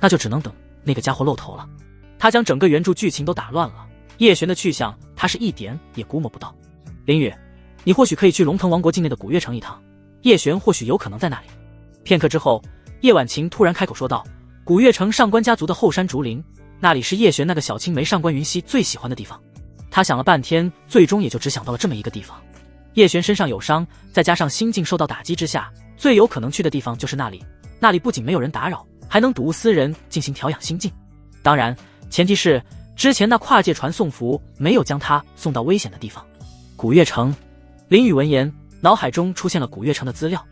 那就只能等那个家伙露头了。他将整个原著剧情都打乱了，叶璇的去向他是一点也估摸不到。林雨，你或许可以去龙腾王国境内的古月城一趟，叶璇或许有可能在那里。片刻之后，叶婉晴突然开口说道：“古月城上官家族的后山竹林，那里是叶璇那个小青梅上官云溪最喜欢的地方。”他想了半天，最终也就只想到了这么一个地方。叶璇身上有伤，再加上心境受到打击之下，最有可能去的地方就是那里。那里不仅没有人打扰，还能睹物思人，进行调养心境。当然，前提是之前那跨界传送符没有将他送到危险的地方。古月城，林宇闻言，脑海中出现了古月城的资料。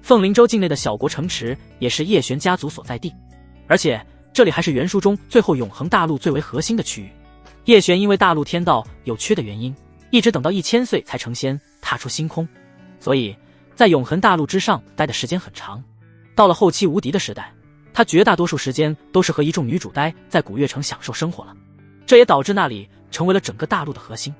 凤灵州境内的小国城池也是叶璇家族所在地，而且这里还是原书中最后永恒大陆最为核心的区域。叶璇因为大陆天道有缺的原因，一直等到1000岁才成仙，踏出星空，所以在永恒大陆之上待的时间很长。到了后期无敌的时代，他绝大多数时间都是和一众女主待在古月城享受生活了，这也导致那里成为了整个大陆的核心。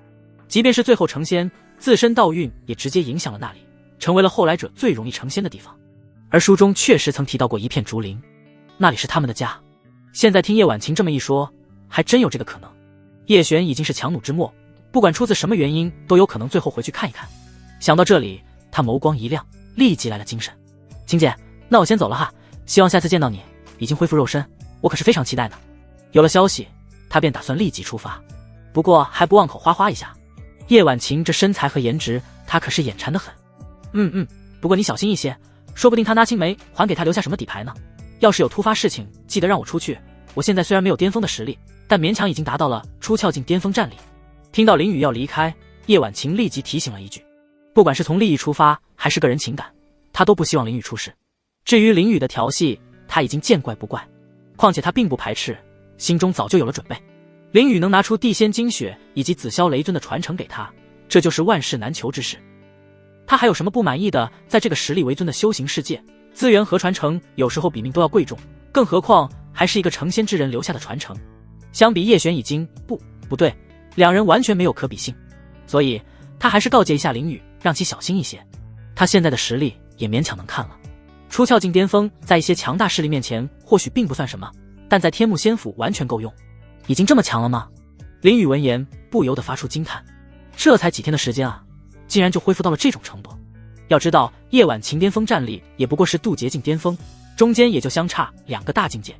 即便是最后成仙，自身道运也直接影响了那里，成为了后来者最容易成仙的地方。而书中确实曾提到过一片竹林，那里是他们的家。现在听叶婉晴这么一说，还真有这个可能。叶璇已经是强弩之末，不管出自什么原因，都有可能最后回去看一看。想到这里，他眸光一亮，立即来了精神。晴姐，那我先走了哈，希望下次见到你已经恢复肉身，我可是非常期待呢。有了消息，他便打算立即出发，不过还不忘口花花一下。叶婉晴这身材和颜值，他可是眼馋得很。不过你小心一些，说不定他拿青梅还给他留下什么底牌呢。要是有突发事情，记得让我出去。我现在虽然没有巅峰的实力，但勉强已经达到了出鞘境巅峰战力。听到林宇要离开，叶婉晴立即提醒了一句，不管是从利益出发还是个人情感，他都不希望林宇出事。至于林宇的调戏，他已经见怪不怪，况且他并不排斥，心中早就有了准备。林宇能拿出地仙精血以及紫霄雷尊的传承给他，这就是万事难求之事。他还有什么不满意的？在这个实力为尊的修行世界，资源和传承有时候比命都要贵重，更何况还是一个成仙之人留下的传承。相比叶璇已经不对，两人完全没有可比性，所以他还是告诫一下林宇，让其小心一些。他现在的实力也勉强能看了，出鞘境巅峰在一些强大势力面前或许并不算什么，但在天幕仙府完全够用。已经这么强了吗？林宇闻言不由得发出惊叹，这才几天的时间啊，竟然就恢复到了这种程度。要知道叶婉晴巅峰战力也不过是渡劫境巅峰，中间也就相差2个大境界，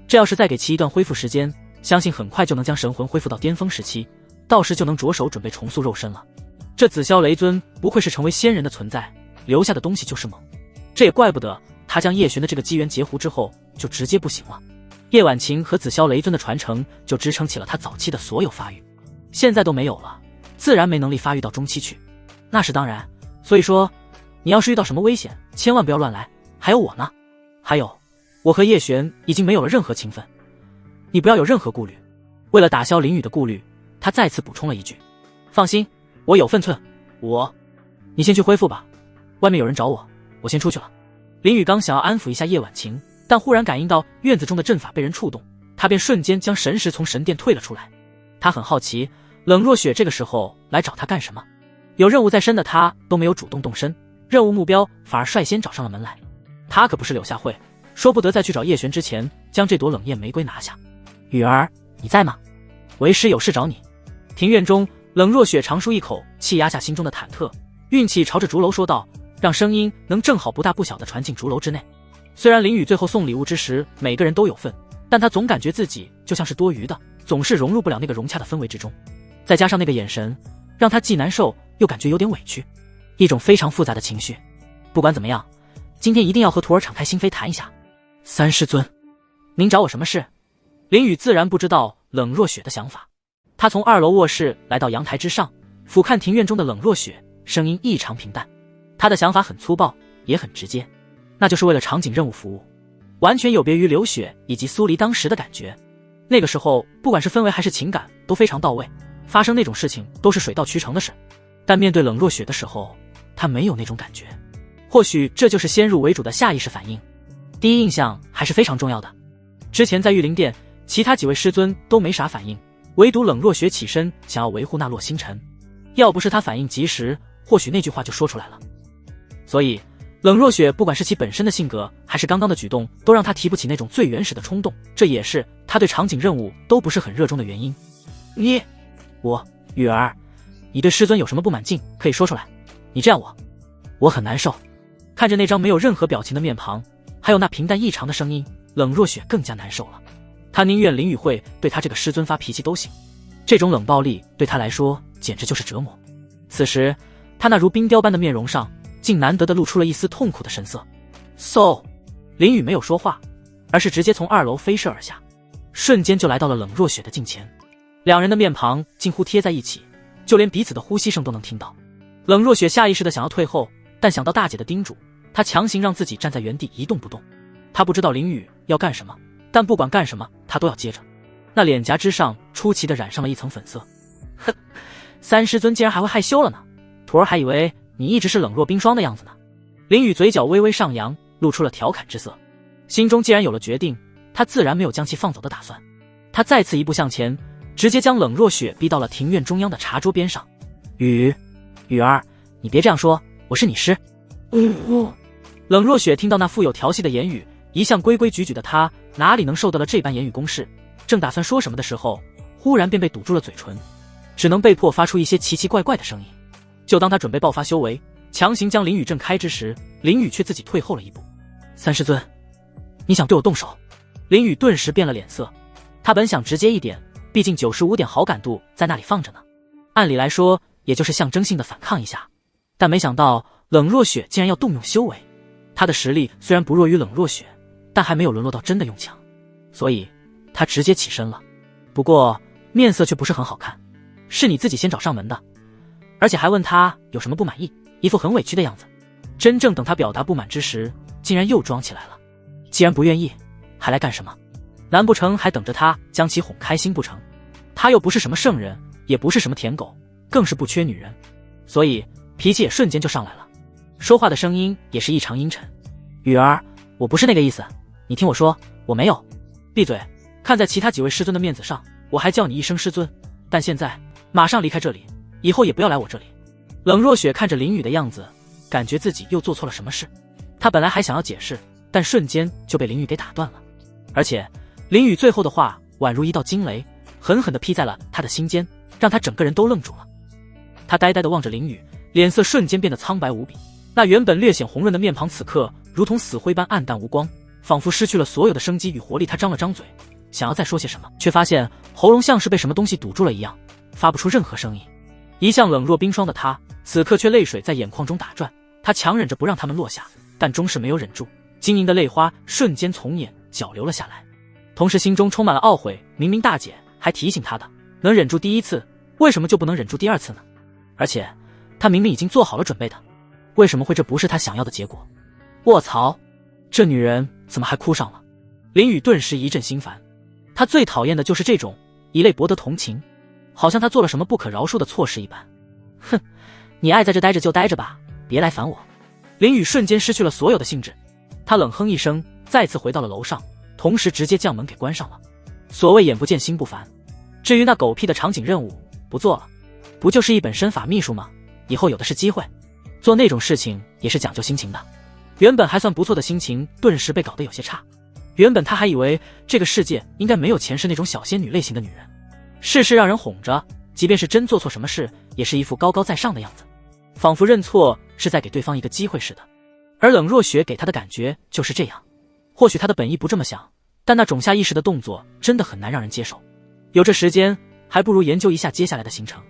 这要是再给其一段恢复时间，相信很快就能将神魂恢复到巅峰时期，到时就能着手准备重塑肉身了。这紫霄雷尊不愧是成为仙人的存在，留下的东西就是猛。这也怪不得他将叶璇的这个机缘截胡之后就直接不行了。叶婉晴和紫霄雷尊的传承就支撑起了他早期的所有发育，现在都没有了，自然没能力发育到中期去，那是当然。所以说你要是遇到什么危险，千万不要乱来，还有我呢。还有，我和叶璇已经没有了任何情分，你不要有任何顾虑。为了打消林宇的顾虑，他再次补充了一句，放心，我有分寸，你先去恢复吧，外面有人找我，我先出去了。林宇刚想要安抚一下叶婉晴，但忽然感应到院子中的阵法被人触动，他便瞬间将神识从神殿退了出来。他很好奇，冷若雪这个时候来找他干什么？有任务在身的他都没有主动动身，任务目标反而率先找上了门来。他可不是柳下惠，说不得在去找叶璇之前将这朵冷艳玫瑰拿下。雨儿，你在吗？为师有事找你。庭院中，冷若雪长舒一口气，压下心中的忐忑，运气朝着竹楼说道，让声音能正好不大不小地传进竹楼之内。虽然林宇最后送礼物之时每个人都有份，但他总感觉自己就像是多余的，总是融入不了那个融洽的氛围之中。再加上那个眼神，让他既难受又感觉有点委屈，一种非常复杂的情绪。不管怎么样，今天一定要和徒儿敞开心扉谈一下。三师尊，您找我什么事？林宇自然不知道冷若雪的想法。他从2楼卧室来到阳台之上，俯瞰庭院中的冷若雪，声音异常平淡。他的想法很粗暴，也很直接，那就是为了场景任务服务，完全有别于刘雪以及苏黎当时的感觉。那个时候不管是氛围还是情感都非常到位，发生那种事情都是水到渠成的事。但面对冷若雪的时候，他没有那种感觉。或许这就是先入为主的下意识反应。第一印象还是非常重要的。之前在玉灵殿，其他几位师尊都没啥反应，唯独冷若雪起身想要维护那落星辰，要不是他反应及时，或许那句话就说出来了。所以冷若雪不管是其本身的性格还是刚刚的举动，都让他提不起那种最原始的冲动，这也是他对场景任务都不是很热衷的原因。雨儿，你对师尊有什么不满劲可以说出来，你这样我很难受。看着那张没有任何表情的面庞，还有那平淡异常的声音，冷若雪更加难受了。她宁愿林雨会对她这个师尊发脾气都行，这种冷暴力对她来说简直就是折磨。此时她那如冰雕般的面容上竟难得地露出了一丝痛苦的神色。嗖，林雨没有说话，而是直接从2楼飞射而下，瞬间就来到了冷若雪的近前。两人的面庞近乎贴在一起，就连彼此的呼吸声都能听到。冷若雪下意识地想要退后，但想到大姐的叮嘱，她强行让自己站在原地一动不动。她不知道林雨要干什么，但不管干什么她都要接着。那脸颊之上出奇地染上了一层粉色。哼，三师尊竟然还会害羞了呢，徒儿还以为你一直是冷若冰霜的样子呢。林雨嘴角微微上扬，露出了调侃之色。心中既然有了决定，他自然没有将其放走的打算。他再次一步向前，直接将冷若雪逼到了庭院中央的茶桌边上。雨儿，你别这样说，我是你师。冷若雪听到那富有调戏的言语，一向规规矩矩的她哪里能受得了这般言语攻势，正打算说什么的时候，忽然便被堵住了嘴唇，只能被迫发出一些奇奇怪怪的声音。就当他准备爆发修为，强行将林雨震开之时，林雨却自己退后了一步。三师尊，你想对我动手？林雨顿时变了脸色，他本想直接一点，毕竟95点好感度在那里放着呢，按理来说也就是象征性的反抗一下，但没想到冷若雪竟然要动用修为。他的实力虽然不弱于冷若雪，但还没有沦落到真的用强，所以他直接起身了。不过面色却不是很好看。是你自己先找上门的，而且还问他有什么不满意，一副很委屈的样子。真正等他表达不满之时，竟然又装起来了。既然不愿意，还来干什么？难不成还等着他将其哄开心不成？他又不是什么圣人，也不是什么舔狗，更是不缺女人，所以脾气也瞬间就上来了，说话的声音也是异常阴沉。雨儿，我不是那个意思，你听我说，我没有。闭嘴！看在其他几位师尊的面子上，我还叫你一声师尊，但现在马上离开这里，以后也不要来我这里。冷若雪看着林雨的样子，感觉自己又做错了什么事。她本来还想要解释，但瞬间就被林雨给打断了。而且林雨最后的话宛如一道惊雷，狠狠地劈在了她的心间，让她整个人都愣住了。她呆呆地望着林雨，脸色瞬间变得苍白无比。那原本略显红润的面庞此刻如同死灰般暗淡无光，仿佛失去了所有的生机与活力。她张了张嘴，想要再说些什么，却发现喉咙像是被什么东西堵住了一样，发不出任何声音。一向冷若冰霜的她此刻却泪水在眼眶中打转，她强忍着不让它们落下，但终是没有忍住，晶莹的泪花瞬间从眼角流了下来，同时心中充满了懊悔。明明大姐还提醒她的，能忍住第一次，为什么就不能忍住第二次呢？而且她明明已经做好了准备的，为什么会这不是她想要的结果？卧槽，这女人怎么还哭上了？林雨顿时一阵心烦，她最讨厌的就是这种以泪博得同情，好像她做了什么不可饶恕的错事一般。哼，你爱在这待着就待着吧，别来烦我。林雨瞬间失去了所有的兴致，他冷哼一声，再次回到了楼上，同时直接将门给关上了。所谓眼不见心不烦，至于那狗屁的场景任务，不做了，不就是一本身法秘术吗？以后有的是机会，做那种事情也是讲究心情的。原本还算不错的心情顿时被搞得有些差。原本他还以为这个世界应该没有前世那种小仙女类型的女人，事事让人哄着，即便是真做错什么事也是一副高高在上的样子，仿佛认错是在给对方一个机会似的。而冷若雪给他的感觉就是这样。或许他的本意不这么想，但那种下意识的动作真的很难让人接受。有这时间，还不如研究一下接下来的行程。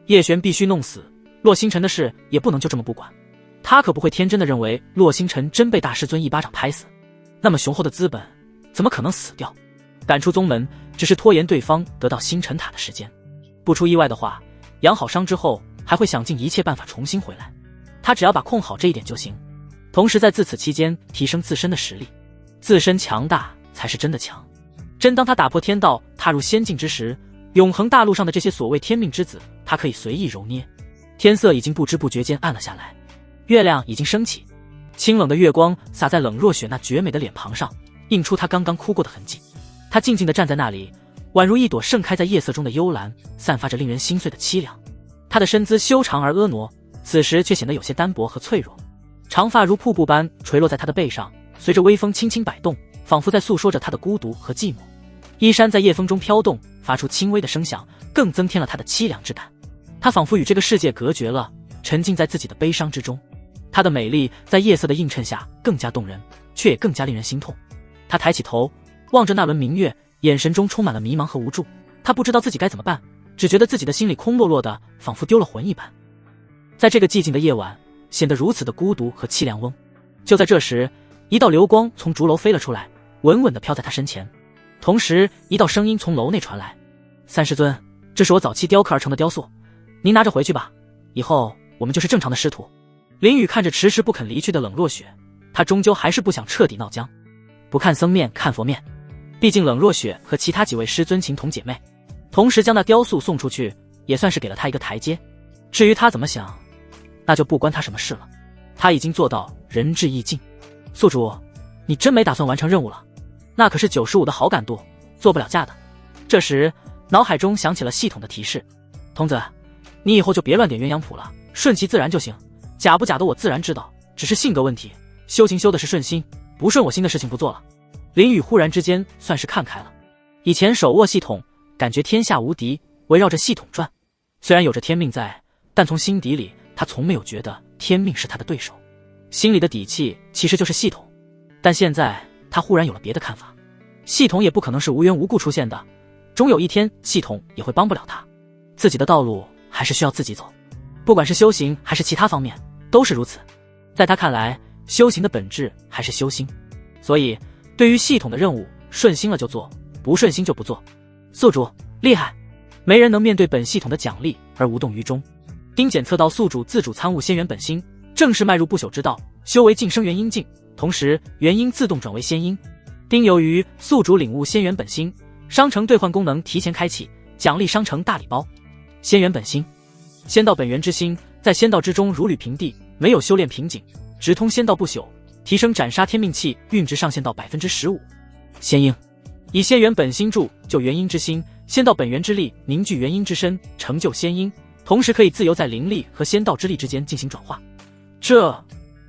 叶璇必须弄死，洛星辰的事也不能就这么不管。他可不会天真的认为洛星辰真被大师尊一巴掌拍死，那么雄厚的资本怎么可能死掉？赶出宗门只是拖延对方得到星辰塔的时间。不出意外的话，养好伤之后还会想尽一切办法重新回来，他只要把控好这一点就行。同时在此期间提升自身的实力，自身强大才是真的强。真当他打破天道踏入仙境之时，永恒大陆上的这些所谓天命之子他可以随意揉捏。天色已经不知不觉间暗了下来，月亮已经升起，清冷的月光洒在冷若雪那绝美的脸庞上，映出她刚刚哭过的痕迹。她静静地站在那里，宛如一朵盛开在夜色中的幽兰，散发着令人心碎的凄凉。她的身姿修长而婀娜，此时却显得有些单薄和脆弱。长发如瀑布般垂落在她的背上，随着微风轻轻摆动，仿佛在诉说着她的孤独和寂寞。衣衫在夜风中飘动，发出轻微的声响，更增添了她的凄凉之感。她仿佛与这个世界隔绝了，沉浸在自己的悲伤之中。她的美丽在夜色的映衬下更加动人，却也更加令人心痛。她抬起头，望着那轮明月，眼神中充满了迷茫和无助。她不知道自己该怎么办，只觉得自己的心里空落落的，仿佛丢了魂一般。在这个寂静的夜晚，显得如此的孤独和凄凉。就在这时，一道流光从竹楼飞了出来，稳稳地飘在他身前。同时，一道声音从楼内传来：“三师尊，这是我早期雕刻而成的雕塑，您拿着回去吧，以后我们就是正常的师徒。”林雨看着迟迟不肯离去的冷若雪，他终究还是不想彻底闹僵。不看僧面看佛面，毕竟冷若雪和其他几位师尊情同姐妹，同时将那雕塑送出去，也算是给了他一个台阶。至于他怎么想，那就不关他什么事了。他已经做到仁至义尽。宿主，你真没打算完成任务了？那可是95的好感度，做不了假的。这时脑海中响起了系统的提示：童子，你以后就别乱点鸳鸯谱了，顺其自然就行，假不假的我自然知道，只是性格问题，修行修的是顺心，不顺我心的事情不做了。林雨忽然之间算是看开了，以前手握系统，感觉天下无敌，围绕着系统转。虽然有着天命在，但从心底里他从没有觉得天命是他的对手，心里的底气其实就是系统。但现在他忽然有了别的看法，系统也不可能是无缘无故出现的，终有一天系统也会帮不了他，自己的道路还是需要自己走，不管是修行还是其他方面都是如此。在他看来，修行的本质还是修心，所以对于系统的任务，顺心了就做，不顺心就不做。宿主厉害，没人能面对本系统的奖励而无动于衷。丁检测到宿主自主参悟仙元本心，正式迈入不朽之道，修为晋升元婴境，同时元婴自动转为仙婴。丁由于宿主领悟仙元本心，商城兑换功能提前开启，奖励商城大礼包。仙元本心，仙道本源之心，在仙道之中如履平地，没有修炼瓶颈，直通仙道不朽，提升斩杀天命器运值上限到 15%。 仙婴，以仙元本心铸就元婴之心，仙道本源之力凝聚元婴之身，成就仙婴，同时可以自由在灵力和仙道之力之间进行转化。这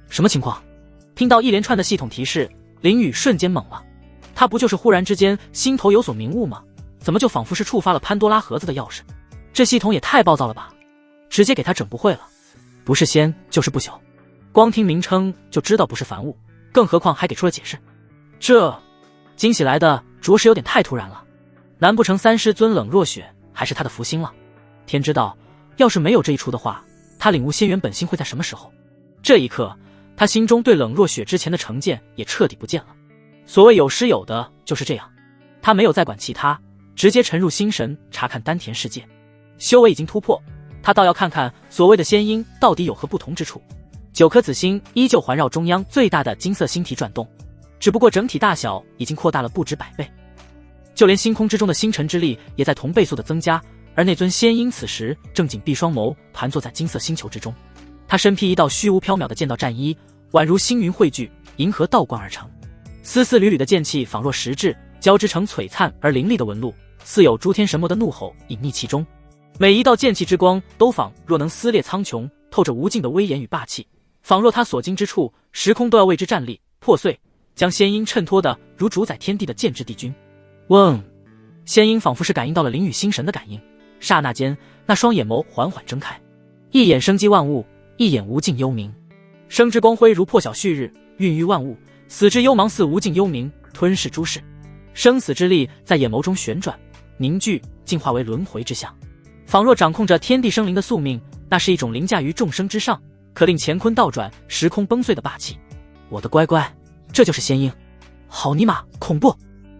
什么情况？听到一连串的系统提示，林雨瞬间懵了。他不就是忽然之间心头有所明悟吗？怎么就仿佛是触发了潘多拉盒子的钥匙？这系统也太暴躁了吧，直接给他整不会了。不是仙就是不朽，光听名称就知道不是凡物，更何况还给出了解释。这惊喜来的着实有点太突然了，难不成三师尊冷若雪还是他的福星了？天知道，要是没有这一出的话，他领悟仙元本心会在什么时候？这一刻，他心中对冷若雪之前的成见也彻底不见了。所谓有失有的就是这样，他没有再管其他，直接沉入心神查看丹田世界。修为已经突破，他倒要看看所谓的仙婴到底有何不同之处。9颗紫星依旧环绕中央最大的金色星体转动，只不过整体大小已经扩大了不止100倍，就连星空之中的星辰之力也在同倍速的增加。而那尊仙婴此时正紧闭双眸，盘坐在金色星球之中。他身披一道虚无缥缈的剑道战衣，宛如星云汇聚，银河倒灌而成。丝丝缕缕的剑气仿若实质，交织成璀璨而凌厉的纹路，似有诸天神魔的怒吼隐匿其中。每一道剑气之光都仿若能撕裂苍穹，透着无尽的威严与霸气，仿若他所经之处，时空都要为之站立破碎，将仙婴衬托的如主宰天地的剑之帝君。嗡！仙婴仿佛是感应到了林雨心神的感应，刹那间，那双眼眸缓缓睁开，一眼生机万物，一眼无尽幽冥。生之光辉如破晓旭日，孕育万物；死之幽芒似无尽幽冥，吞噬诸世。生死之力在眼眸中旋转凝聚，进化为轮回之象，仿若掌控着天地生灵的宿命。那是一种凌驾于众生之上，可令乾坤倒转，时空崩碎的霸气。我的乖乖，这就是仙婴！好尼玛，恐怖！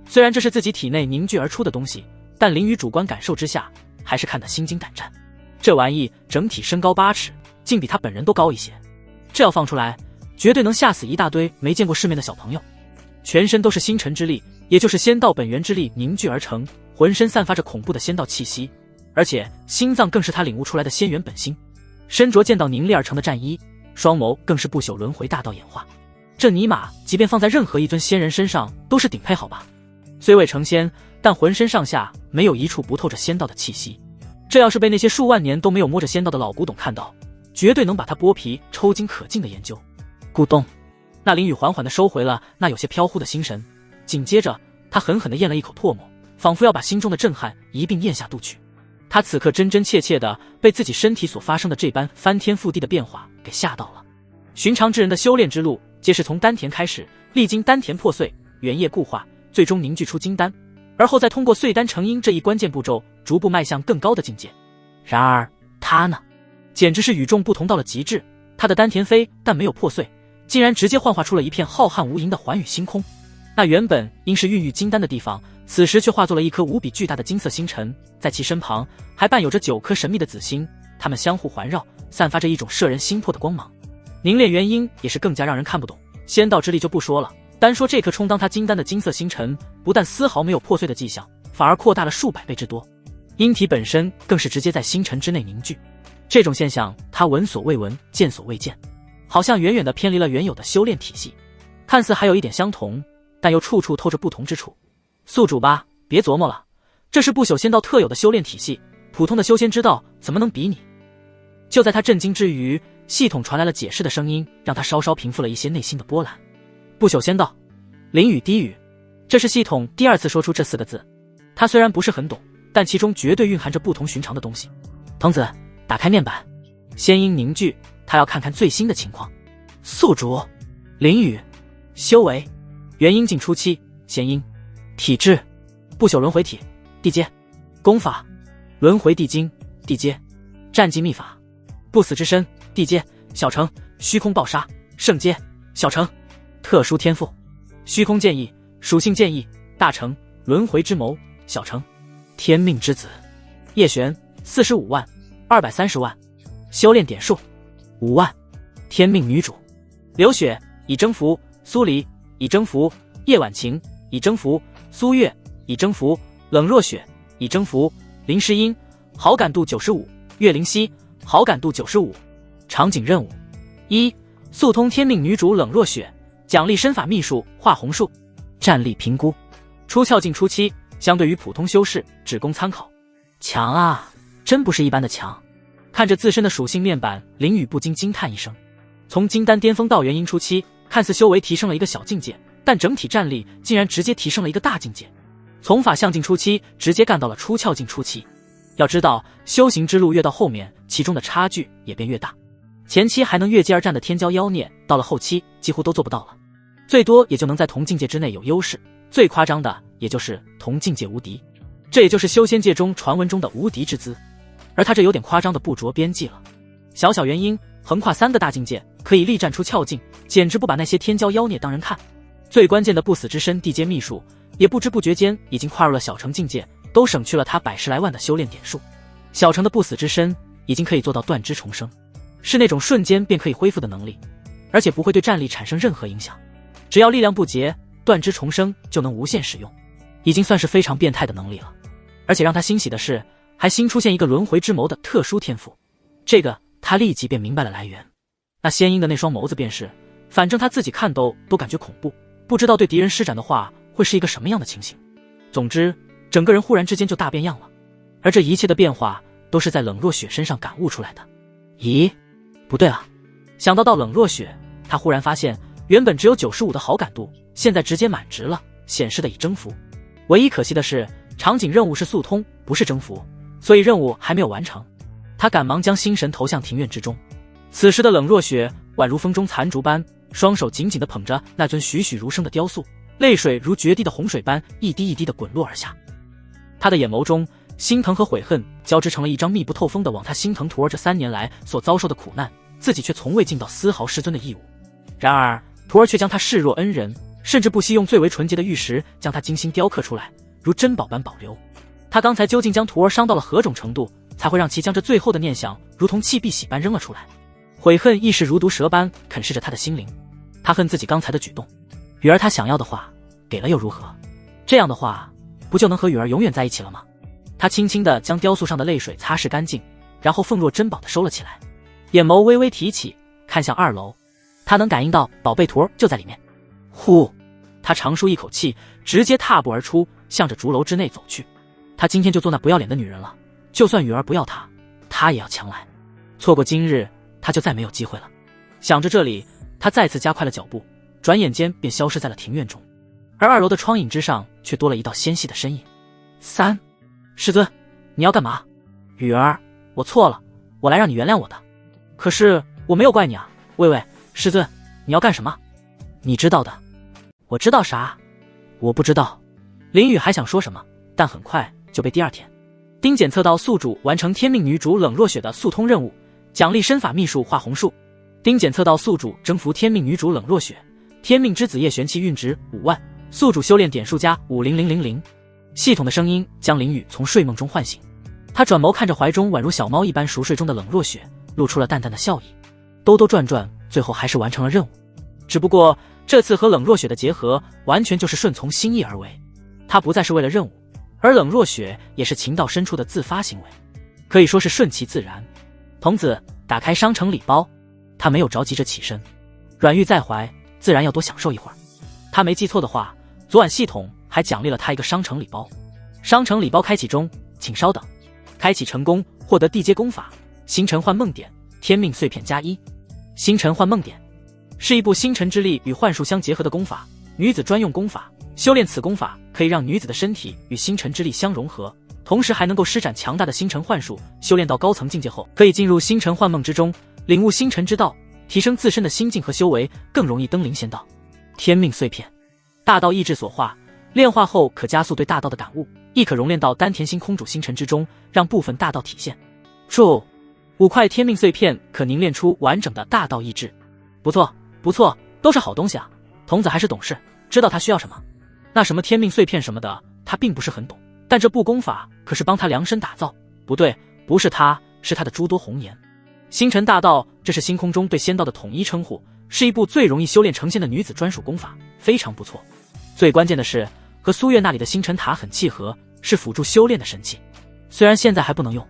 虽然这是自己体内凝聚而出的东西，但林雨主观感受之下，还是看得心惊胆战。这玩意整体身高8尺，竟比他本人都高一些。这要放出来，绝对能吓死一大堆没见过世面的小朋友。全身都是星辰之力，也就是仙道本源之力凝聚而成，浑身散发着恐怖的仙道气息，而且心脏更是他领悟出来的仙元本心。身着剑道凝练而成的战衣，双眸更是不朽轮回大道演化。这尼玛，即便放在任何一尊仙人身上都是顶配好吧？虽未成仙，但浑身上下没有一处不透着仙道的气息。这要是被那些数万年都没有摸着仙道的老古董看到，绝对能把他剥皮抽筋可尽的研究。咕咚，那林雨缓缓地收回了那有些飘忽的心神，紧接着他狠狠地咽了一口唾沫，仿佛要把心中的震撼一并咽下肚去。他此刻真真切切地被自己身体所发生的这般翻天覆地的变化给吓到了。寻常之人的修炼之路，皆是从丹田开始，历经丹田破碎、原液固化，最终凝聚出金丹，而后再通过碎丹成阴这一关键步骤，逐步迈向更高的境界。然而他呢，简直是与众不同到了极致。他的丹田非但没有破碎，竟然直接幻化出了一片浩瀚无垠的寰宇星空。那原本应是孕育金丹的地方，此时却化作了一颗无比巨大的金色星辰，在其身旁还伴有着9颗神秘的紫星，它们相互环绕，散发着一种摄人心魄的光芒。凝练原因也是更加让人看不懂，仙道之力就不说了，单说这颗充当他金丹的金色星辰，不但丝毫没有破碎的迹象，反而扩大了数百倍之多。阴体本身更是直接在星辰之内凝聚，这种现象他闻所未闻，见所未见，好像远远地偏离了原有的修炼体系。看似还有一点相同，但又处处透着不同之处。宿主吧，别琢磨了，这是不朽仙道特有的修炼体系，普通的修仙之道怎么能比拟？就在他震惊之余，系统传来了解释的声音，让他稍稍平复了一些内心的波澜。不朽仙道，淋雨滴雨，这是系统第2次说出这4个字。他虽然不是很懂，但其中绝对蕴含着不同寻常的东西。童子，打开面板，仙音凝聚，他要看看最新的情况。宿主，淋雨，修为，元阴境初期，仙音，体质，不朽轮回体，地阶，功法，轮回地经，地阶，战技秘法，不死之身，地阶，小成，虚空暴杀，圣阶，小成，特殊天赋，虚空剑意，属性剑意，大成，轮回之谋，小成，天命之子，叶璇，45万，230万，修炼点数5万，天命女主，刘雪，已征服，苏黎，已征服，叶婉晴，已征服，苏月，已征服，冷若雪，已征服，林诗音，好感度95，岳灵溪，好感度95。场景任务1，速通天命女主冷若雪，奖励身法秘术画红术。战力评估，出窍境初期，相对于普通修士只供参考。强啊，真不是一般的强。看着自身的属性面板，林雨不禁惊叹一声。从金丹巅峰到元婴初期，看似修为提升了一个小境界，但整体战力竟然直接提升了一个大境界。从法相境初期直接干到了出窍境初期。要知道，修行之路越到后面，其中的差距也便越大。前期还能越级而战的天骄妖孽，到了后期几乎都做不到了，最多也就能在同境界之内有优势，最夸张的也就是同境界无敌，这也就是修仙界中传闻中的无敌之姿。而他这有点夸张的不着边际了，小小元婴横跨3个大境界，可以力战出窍境，简直不把那些天骄妖孽当人看。最关键的不死之身地阶秘术，也不知不觉间已经跨入了小成境界，都省去了他100来万的修炼点数。小成的不死之身已经可以做到断肢重生，是那种瞬间便可以恢复的能力，而且不会对战力产生任何影响。只要力量不竭，断肢重生就能无限使用，已经算是非常变态的能力了。而且让他欣喜的是，还新出现一个轮回之谋的特殊天赋，这个他立即便明白了来源。那仙婴的那双眸子便是，反正他自己看都感觉恐怖，不知道对敌人施展的话会是一个什么样的情形。总之，整个人忽然之间就大变样了，而这一切的变化都是在冷若雪身上感悟出来的。咦，不对啊！想到冷若雪，他忽然发现原本只有95的好感度，现在直接满值了，显示的已征服。唯一可惜的是，场景任务是速通，不是征服，所以任务还没有完成。他赶忙将心神投向庭院之中。此时的冷若雪宛如风中残烛般，双手紧紧地捧着那尊栩栩如生的雕塑，泪水如决堤的洪水般一滴一滴地滚落而下。他的眼眸中心疼和悔恨交织成了一张密不透风的网，他心疼徒儿这3年来所遭受的苦难，自己却从未尽到丝毫师尊的义务。然而徒儿却将他视若恩人，甚至不惜用最为纯洁的玉石将他精心雕刻出来，如珍宝般保留。他刚才究竟将徒儿伤到了何种程度，才会让其将这最后的念想如同弃碧玺般扔了出来？悔恨亦是如毒蛇般啃噬着他的心灵。他恨自己刚才的举动。雨儿他想要的话给了又如何？这样的话不就能和雨儿永远在一起了吗？他轻轻地将雕塑上的泪水擦拭干净，然后奉若珍宝地收了起来，眼眸微微提起，看向2楼。他能感应到宝贝徒儿就在里面。呼，他长舒一口气，直接踏步而出，向着竹楼之内走去。他今天就做那不要脸的女人了，就算雨儿不要他，他也要强来。错过今日，他就再没有机会了。想着这里，他再次加快了脚步，转眼间便消失在了庭院中。而2楼的窗影之上却多了一道纤细的身影。3，师尊，你要干嘛？雨儿，我错了，我来让你原谅我的。可是我没有怪你啊，喂喂，师尊，你要干什么？你知道的。我知道啥？我不知道。林雨还想说什么，但很快就被第二天丁检测到宿主完成天命女主冷若雪的速通任务，奖励身法秘术画红树。丁检测到宿主征服天命女主冷若雪，天命之子叶玄气运值5万，宿主修炼点数加50000。系统的声音将林雨从睡梦中唤醒，他转眸看着怀中宛如小猫一般熟睡中的冷若雪，露出了淡淡的笑意。兜兜转转，最后还是完成了任务。只不过这次和冷若雪的结合完全就是顺从心意而为，他不再是为了任务，而冷若雪也是情到深处的自发行为，可以说是顺其自然。童子打开商城礼包，他没有着急着起身，软玉在怀，自然要多享受一会儿。他没记错的话，昨晚系统还奖励了他一个商城礼包。商城礼包开启中，请稍等。开启成功，获得地阶功法星辰幻梦点，天命碎片+1。星辰幻梦点是一部星辰之力与幻术相结合的功法，女子专用功法。修炼此功法可以让女子的身体与星辰之力相融合，同时还能够施展强大的星辰幻术。修炼到高层境界后，可以进入星辰幻梦之中，领悟星辰之道，提升自身的心境和修为，更容易登临仙道。天命碎片，大道意志所化，炼化后可加速对大道的感悟，亦可熔炼到丹田星空主星辰之中，让部分大道体现。5块天命碎片可凝练出完整的大道意志。不错不错，都是好东西啊。童子还是懂事，知道他需要什么。那什么天命碎片什么的他并不是很懂，但这部功法可是帮他量身打造。不对，不是他，是他的诸多红颜。星辰大道，这是星空中对仙道的统一称呼，是一部最容易修炼成仙的女子专属功法，非常不错。最关键的是和苏月那里的星辰塔很契合，是辅助修炼的神器。虽然现在还不能用，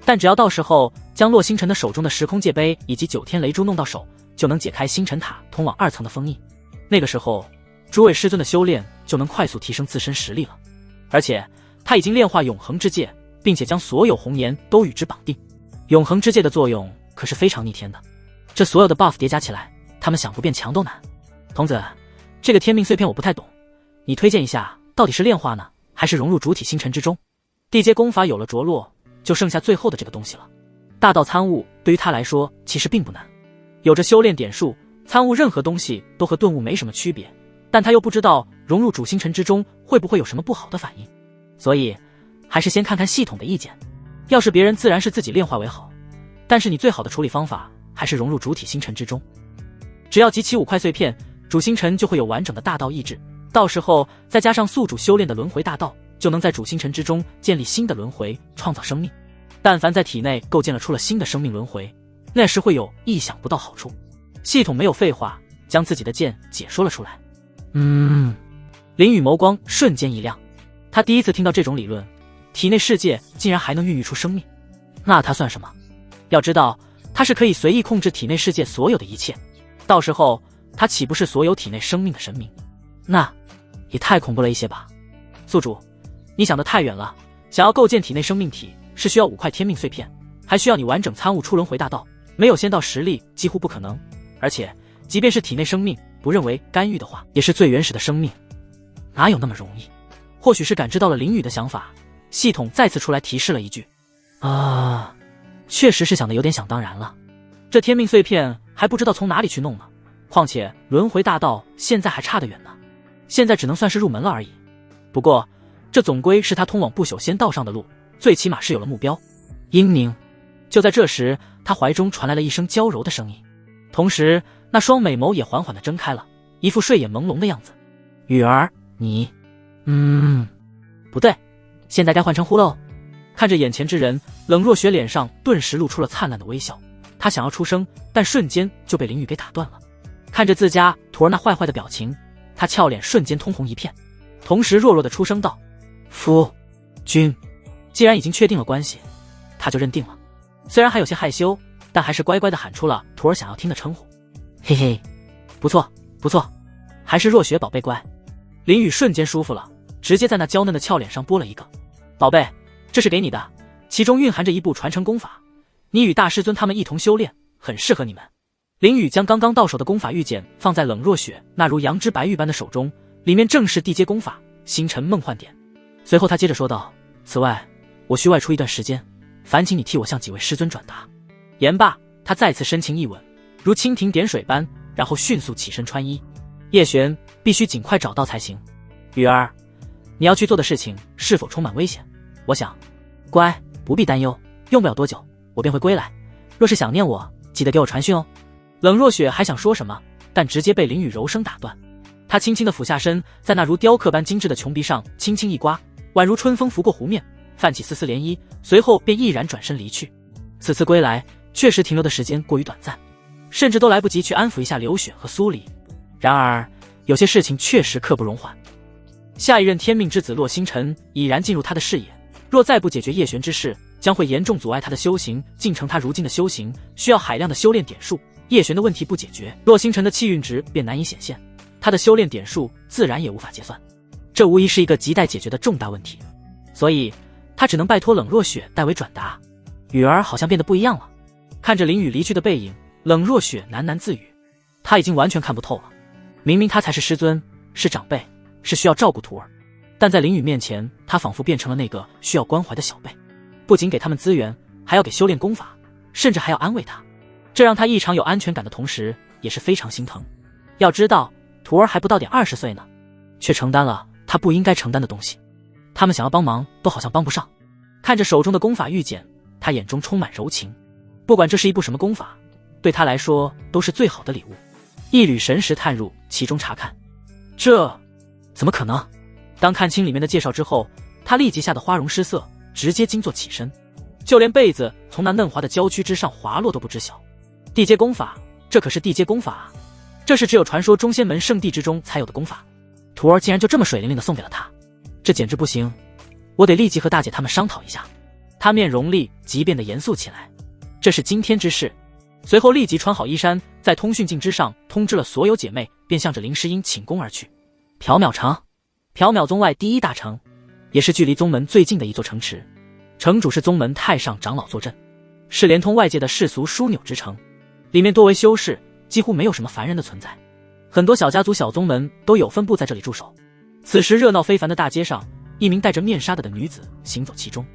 但只要到时候将洛星辰的手中的时空界碑以及9天雷珠弄到手，就能解开星辰塔通往2层的封印。那个时候诸位师尊的修炼就能快速提升自身实力了。而且他已经炼化永恒之戒，并且将所有红颜都与之绑定。永恒之戒的作用可是非常逆天的，这所有的 buff 叠加起来，他们想不变强都难。童子，这个天命碎片我不太懂，你推荐一下，到底是炼化呢，还是融入主体星辰之中？地阶功法有了着落，就剩下最后的这个东西了。大道参悟对于他来说其实并不难，有着修炼点数，参悟任何东西都和顿悟没什么区别，但他又不知道融入主星辰之中会不会有什么不好的反应，所以还是先看看系统的意见。要是别人自然是自己炼化为好，但是你最好的处理方法还是融入主体星辰之中。只要集齐5块碎片，主星辰就会有完整的大道意志，到时候再加上宿主修炼的轮回大道，就能在主星辰之中建立新的轮回，创造生命。但凡在体内构建了出了新的生命轮回，那时会有意想不到好处。系统没有废话，将自己的见解说了出来。林雨眸光瞬间一亮，他第一次听到这种理论，体内世界竟然还能孕育出生命，那他算什么？要知道他是可以随意控制体内世界所有的一切，到时候他岂不是所有体内生命的神明？那也太恐怖了一些吧。宿主，你想得太远了，想要构建体内生命体是需要5块天命碎片，还需要你完整参悟出轮回大道，没有仙道实力几乎不可能。而且即便是体内生命不认为干预的话，也是最原始的生命，哪有那么容易？或许是感知到了林雨的想法，系统再次出来提示了一句：确实是想的有点想当然了，这天命碎片还不知道从哪里去弄呢，况且轮回大道现在还差得远呢，现在只能算是入门了而已。不过这总归是他通往不朽仙道上的路，最起码是有了目标。英宁。就在这时，他怀中传来了一声娇柔的声音，同时那双美眸也缓缓地睁开了，一副睡眼朦胧的样子。雨儿，你不对，现在该换称呼喽。看着眼前之人，冷若雪脸上顿时露出了灿烂的微笑，她想要出声，但瞬间就被林雨给打断了。看着自家徒儿那坏坏的表情，她俏脸瞬间通红一片，同时弱弱地出声道：夫君。既然已经确定了关系，她就认定了，虽然还有些害羞，但还是乖乖地喊出了徒儿想要听的称呼。嘿嘿，不错不错，还是若雪宝贝乖。林雨瞬间舒服了，直接在那娇嫩的俏脸上拨了一个。宝贝，这是给你的，其中蕴含着一部传承功法，你与大师尊他们一同修炼，很适合你们。林雨将刚刚到手的功法玉简放在冷若雪那如羊脂白玉般的手中，里面正是地阶功法星辰梦幻点。随后他接着说道：此外，我需外出一段时间，烦请你替我向几位师尊转达。言罢，他再次深情一吻，如蜻蜓点水般然后迅速起身穿衣。叶璇必须尽快找到才行。雨儿，你要去做的事情是否充满危险？我想。乖，不必担忧，用不了多久，我便会归来。若是想念我，记得给我传讯哦。冷若雪还想说什么，但直接被林雨柔声打断。她轻轻地俯下身，在那如雕刻般精致的琼鼻上轻轻一刮，宛如春风拂过湖面，泛起丝丝涟漪，随后便毅然转身离去。此次归来确实停留的时间过于短暂，甚至都来不及去安抚一下刘雪和苏黎。然而有些事情确实刻不容缓。下一任天命之子洛星辰已然进入他的视野，若再不解决叶璇之事，将会严重阻碍他的修行进程。他如今的修行需要海量的修炼点数，叶璇的问题不解决，洛星辰的气运值便难以显现，他的修炼点数自然也无法结算，这无疑是一个亟待解决的重大问题。所以他只能拜托冷若雪代为转达。雨儿好像变得不一样了。看着林雨离去的背影，冷若雪喃喃自语，他已经完全看不透了。明明他才是师尊，是长辈，是需要照顾徒儿，但在林雨面前，他仿佛变成了那个需要关怀的小辈，不仅给他们资源，还要给修炼功法，甚至还要安慰他。这让他异常有安全感的同时，也是非常心疼。要知道，徒儿还不到点20岁呢，却承担了他不应该承担的东西。他们想要帮忙，都好像帮不上。看着手中的功法玉简，他眼中充满柔情。不管这是一部什么功法，对他来说都是最好的礼物。一缕神识探入其中查看，这怎么可能？当看清里面的介绍之后，他立即吓得花容失色，直接惊坐起身，就连被子从那嫩滑的娇躯之上滑落都不知晓。地阶功法，这可是地阶功法啊！这是只有传说中仙门圣地之中才有的功法，徒儿竟然就这么水灵灵的送给了他，这简直不行！我得立即和大姐他们商讨一下。他面容立即变得严肃起来，这是今天之事。随后立即穿好衣衫，在通讯镜之上通知了所有姐妹，便向着林诗音寝宫而去。缥缈城，缥缈宗外第一大城，也是距离宗门最近的一座城池。城主是宗门太上长老坐镇，是连通外界的世俗枢纽之城，里面多为修士，几乎没有什么凡人的存在。很多小家族小宗门都有分部在这里驻守。此时热闹非凡的大街上，一名戴着面纱的女子行走其中，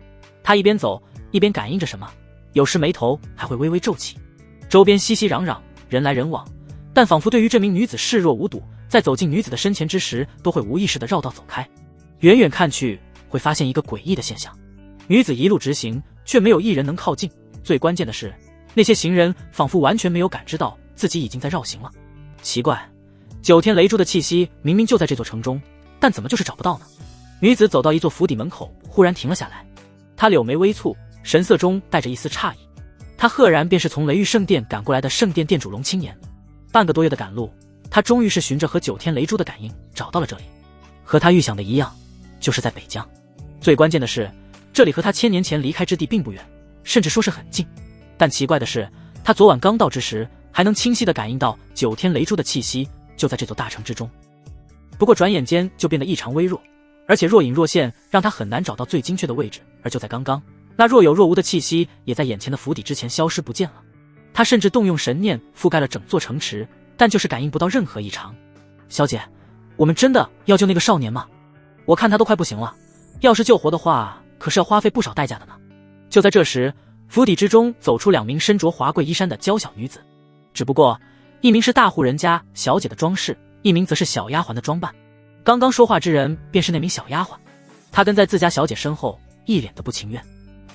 她一边走一边感应着什么，有时眉头还会微微皱起。周边熙熙攘攘，人来人往，但仿佛对于这名女子视若无睹，在走进女子的身前之时，都会无意识地绕道走开。远远看去，会发现一个诡异的现象：女子一路直行，却没有一人能靠近。最关键的是，那些行人仿佛完全没有感知到自己已经在绕行了。奇怪，9天雷珠的气息明明就在这座城中，但怎么就是找不到呢？女子走到一座府邸门口，忽然停了下来。她柳眉微蹙，神色中带着一丝诧异。他赫然便是从雷域圣殿赶过来的圣殿殿主龙青年。半个多月的赶路，他终于是循着和9天雷珠的感应找到了这里。和他预想的一样，就是在北疆。最关键的是，这里和他1000年前离开之地并不远，甚至说是很近。但奇怪的是，他昨晚刚到之时，还能清晰地感应到9天雷珠的气息就在这座大城之中。不过转眼间就变得异常微弱，而且若隐若现，让他很难找到最精确的位置。而就在刚刚，那若有若无的气息也在眼前的府邸之前消失不见了。他甚至动用神念覆盖了整座城池，但就是感应不到任何异常。小姐，我们真的要救那个少年吗？我看他都快不行了，要是救活的话，可是要花费不少代价的呢。就在这时，府邸之中走出2名身着华贵衣衫的娇小女子，只不过一名是大户人家小姐的装饰，一名则是小丫鬟的装扮。刚刚说话之人便是那名小丫鬟，她跟在自家小姐身后，一脸的不情愿。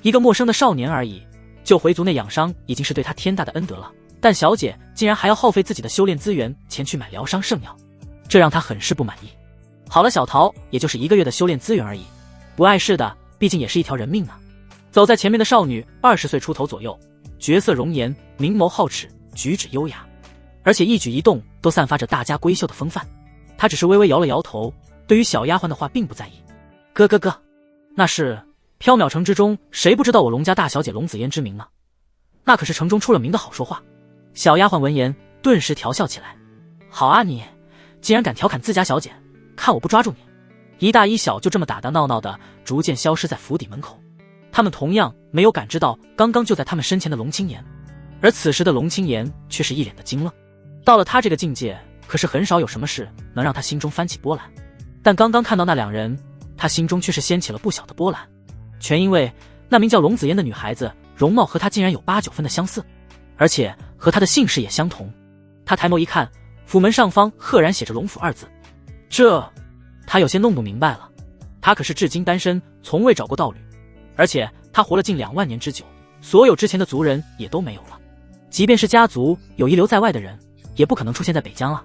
一个陌生的少年而已，救回族内养伤已经是对他天大的恩德了，但小姐竟然还要耗费自己的修炼资源前去买疗伤圣药，这让他很是不满意。好了，小桃也就是1个月的修炼资源而已，不碍事的，毕竟也是一条人命呢。走在前面的少女20岁出头左右，绝色容颜，明眸皓齿，举止优雅，而且一举一动都散发着大家闺秀的风范。她只是微微摇了摇头，对于小丫鬟的话并不在意。哥，那是缥缈城之中，谁不知道我龙家大小姐龙子嫣之名呢？那可是城中出了名的好说话。小丫鬟闻言，顿时调笑起来。好啊，你竟然敢调侃自家小姐，看我不抓住你！一大一小就这么打打闹闹的，逐渐消失在府邸门口。他们同样没有感知到刚刚就在他们身前的龙青岩，而此时的龙青岩却是一脸的惊愣。到了他这个境界，可是很少有什么事能让他心中翻起波澜。但刚刚看到那2人，他心中却是掀起了不小的波澜。全因为那名叫龙子嫣的女孩子容貌和她竟然有8、9分的相似，而且和她的姓氏也相同。他抬眸一看，府门上方赫然写着龙府二字。他有些弄不明白了。他可是至今单身，从未找过道侣，而且他活了近2万年之久，所有之前的族人也都没有了。即便是家族有遗留在外的人，也不可能出现在北疆啊。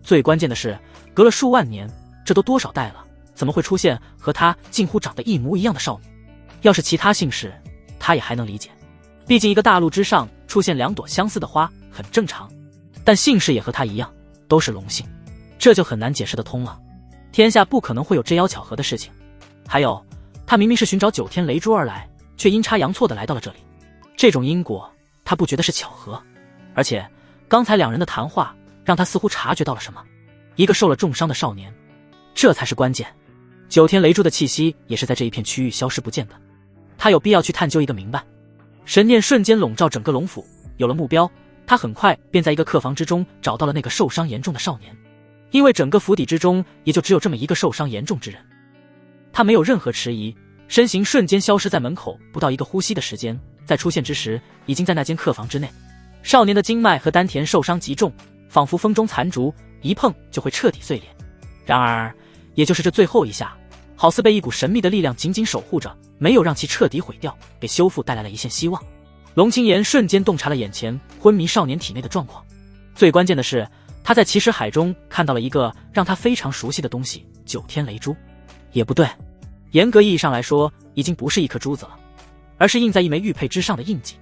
最关键的是，隔了数万年，这都多少代了，怎么会出现和他近乎长得一模一样的少女？要是其他姓氏，他也还能理解，毕竟一个大陆之上出现2朵相似的花很正常。但姓氏也和他一样，都是龙姓，这就很难解释得通了。天下不可能会有这妖巧合的事情。还有，他明明是寻找9天雷珠而来，却阴差阳错的来到了这里。这种因果，他不觉得是巧合。而且，刚才2人的谈话让他似乎察觉到了什么。一个受了重伤的少年，这才是关键。9天雷珠的气息也是在这一片区域消失不见的。他有必要去探究一个明白。神念瞬间笼罩整个龙府，有了目标，他很快便在一个客房之中找到了那个受伤严重的少年。因为整个府邸之中也就只有这么一个受伤严重之人。他没有任何迟疑，身形瞬间消失在门口，不到一个呼吸的时间，在出现之时已经在那间客房之内。少年的经脉和丹田受伤极重，仿佛风中残烛，一碰就会彻底碎裂。然而也就是这最后一下，好似被一股神秘的力量紧紧守护着，没有让其彻底毁掉，给修复带来了一线希望。龙青岩瞬间洞察了眼前昏迷少年体内的状况。最关键的是，他在奇石海中看到了一个让他非常熟悉的东西——9天雷珠。也不对，严格意义上来说，已经不是一颗珠子了，而是印在一枚玉佩之上的印记。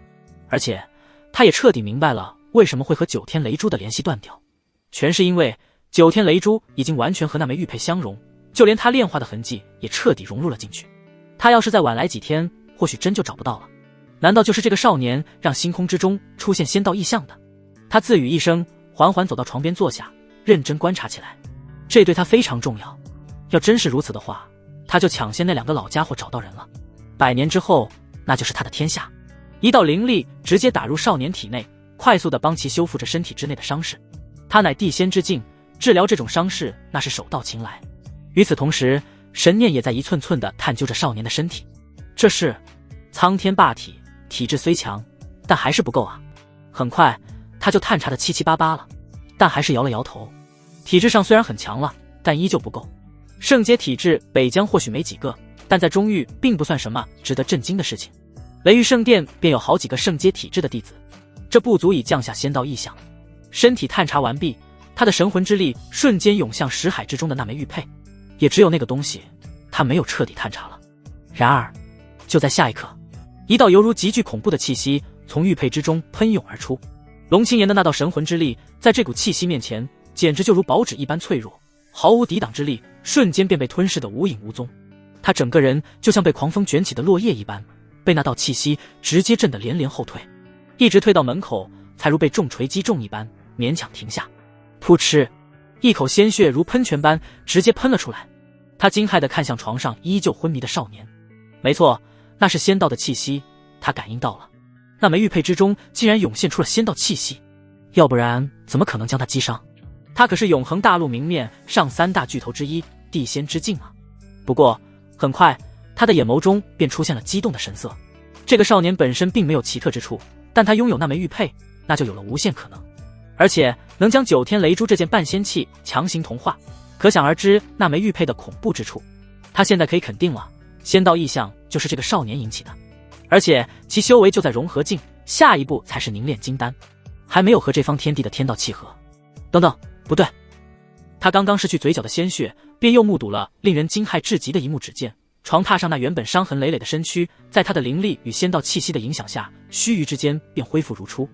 而且，他也彻底明白了为什么会和9天雷珠的联系断掉，全是因为9天雷珠已经完全和那枚玉佩相融，就连他炼化的痕迹也彻底融入了进去。他要是再晚来几天，或许真就找不到了。难道就是这个少年让星空之中出现仙道异象的？他自语一声，缓缓走到床边坐下，认真观察起来。这对他非常重要。要真是如此的话，他就抢先那2个老家伙找到人了。100年之后，那就是他的天下。一道灵力直接打入少年体内，快速地帮其修复着身体之内的伤势。他乃地仙之境，治疗这种伤势那是手到擒来。与此同时，神念也在一寸寸地探究着少年的身体。这是苍天霸体，体质虽强，但还是不够啊。很快他就探查得七七八八了，但还是摇了摇头。体质上虽然很强了，但依旧不够。圣阶体质北疆或许没几个，但在中域并不算什么值得震惊的事情。雷域圣殿便有好几个圣阶体质的弟子，这不足以降下仙道异象。身体探查完毕，他的神魂之力瞬间涌向识海之中的那枚玉佩，也只有那个东西他没有彻底探查了。然而就在下一刻，一道犹如极具恐怖的气息从玉佩之中喷涌而出。龙青岩的那道神魂之力在这股气息面前简直就如薄纸一般脆弱，毫无抵挡之力，瞬间便被吞噬得无影无踪。他整个人就像被狂风卷起的落叶一般，被那道气息直接震得连连后退，一直退到门口，才如被重锤击中一般勉强停下。噗嗤，一口鲜血如喷泉般直接喷了出来。他惊骇地看向床上依旧昏迷的少年。没错，那是仙道的气息，他感应到了。那枚玉佩之中竟然涌现出了仙道气息，要不然怎么可能将他击伤？他可是永恒大陆明面上3大巨头之一，地仙之境啊！不过很快他的眼眸中便出现了激动的神色。这个少年本身并没有奇特之处，但他拥有那枚玉佩，那就有了无限可能，而且能将9天雷珠这件半仙器强行同化，可想而知那枚玉佩的恐怖之处。他现在可以肯定了，仙道异象就是这个少年引起的，而且其修为就在融合境，下一步才是凝练金丹，还没有和这方天地的天道契合。等等，不对，他刚刚失去嘴角的鲜血，便又目睹了令人惊骇至极的一幕。只见床榻上那原本伤痕累累的身躯，在他的灵力与仙道气息的影响下，须臾之间便恢复如初。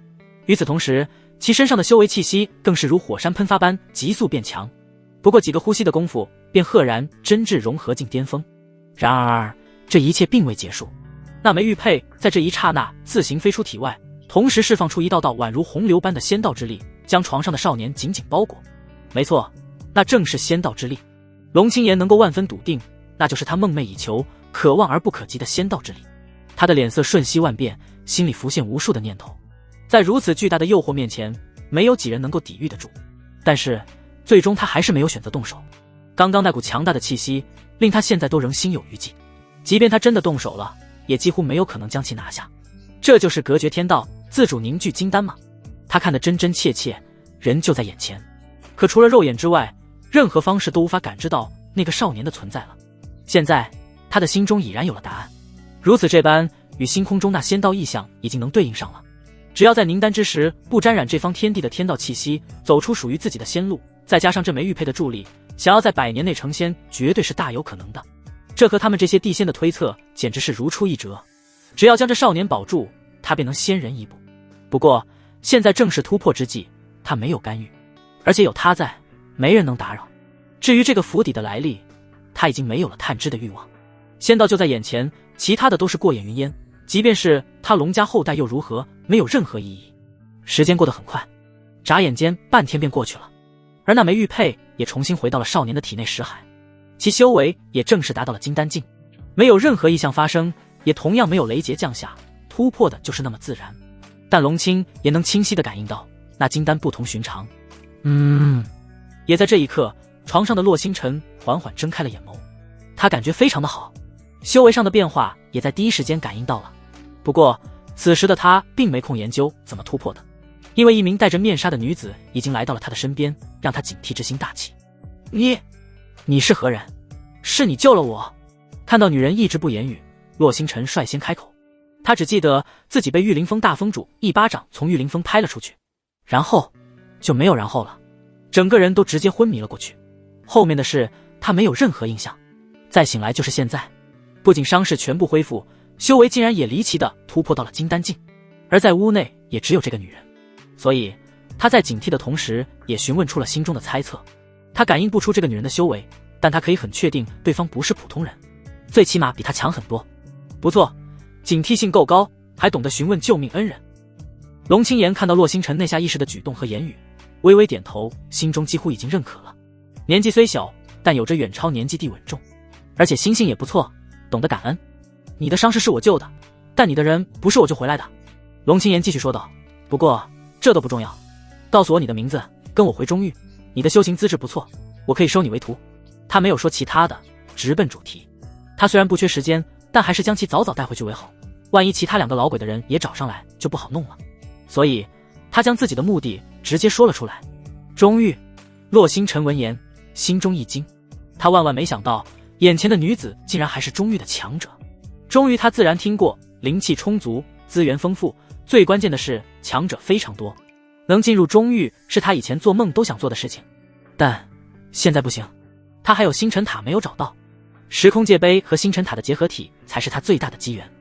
与此同时，其身上的修为气息更是如火山喷发般急速变强，不过几个呼吸的功夫，便赫然真至融合境巅峰。然而这一切并未结束，那枚玉佩在这一刹那自行飞出体外，同时释放出一道道宛如洪流般的仙道之力，将床上的少年紧紧包裹。没错，那正是仙道之力。龙青岩能够万分笃定，那就是他梦寐以求、可望而不可及的仙道之力。他的脸色瞬息万变，心里浮现无数的念头。在如此巨大的诱惑面前，没有几人能够抵御得住。但是最终他还是没有选择动手。刚刚那股强大的气息令他现在都仍心有余悸，即便他真的动手了，也几乎没有可能将其拿下。这就是隔绝天道、自主凝聚金丹吗？他看得真真切切，人就在眼前，可除了肉眼之外，任何方式都无法感知到那个少年的存在了。现在他的心中已然有了答案，如此这般与星空中那仙道意象已经能对应上了。只要在凝丹之时不沾染这方天地的天道气息，走出属于自己的仙路，再加上这枚玉佩的助力，想要在100年内成仙绝对是大有可能的。这和他们这些地仙的推测简直是如出一辙，只要将这少年保住，他便能先人一步。不过现在正是突破之际，他没有干预，而且有他在，没人能打扰。至于这个府邸的来历，他已经没有了探知的欲望。仙道就在眼前，其他的都是过眼云烟，即便是他龙家后代又如何，没有任何意义。时间过得很快，眨眼间半天便过去了，而那枚玉佩也重新回到了少年的体内识海，其修为也正式达到了金丹境，没有任何异象发生，也同样没有雷劫降下，突破的就是那么自然。但龙青也能清晰地感应到那金丹不同寻常。也在这一刻，床上的洛星辰缓缓睁开了眼眸，他感觉非常的好，修为上的变化也在第一时间感应到了。不过此时的他并没空研究怎么突破的，因为一名戴着面纱的女子已经来到了他的身边，让他警惕之心大起。你是何人？是你救了我。看到女人一直不言语，洛星辰率先开口。他只记得自己被玉灵峰大峰主一巴掌从玉灵峰拍了出去，然后就没有然后了，整个人都直接昏迷了过去。后面的事他没有任何印象，再醒来就是现在。不仅伤势全部恢复，修为竟然也离奇的突破到了金丹境，而在屋内也只有这个女人，所以他在警惕的同时也询问出了心中的猜测。他感应不出这个女人的修为，但他可以很确定对方不是普通人，最起码比他强很多。不错，警惕性够高，还懂得询问救命恩人。龙青岩看到洛星辰内下意识的举动和言语，微微点头，心中几乎已经认可了。年纪虽小，但有着远超年纪地稳重，而且心性也不错，懂得感恩。你的伤势是我救的，但你的人不是我救回来的。龙青岩继续说道，不过这都不重要，告诉我你的名字，跟我回中域。你的修行资质不错，我可以收你为徒。他没有说其他的，直奔主题。他虽然不缺时间，但还是将其早早带回去为好，万一其他2个老鬼的人也找上来就不好弄了。所以他将自己的目的直接说了出来。中域。洛星辰闻言心中一惊，他万万没想到眼前的女子竟然还是中域的强者。中域他自然听过，灵气充足，资源丰富，最关键的是强者非常多，能进入中域是他以前做梦都想做的事情。但现在不行，他还有星辰塔没有找到，时空界碑和星辰塔的结合体才是他最大的机缘。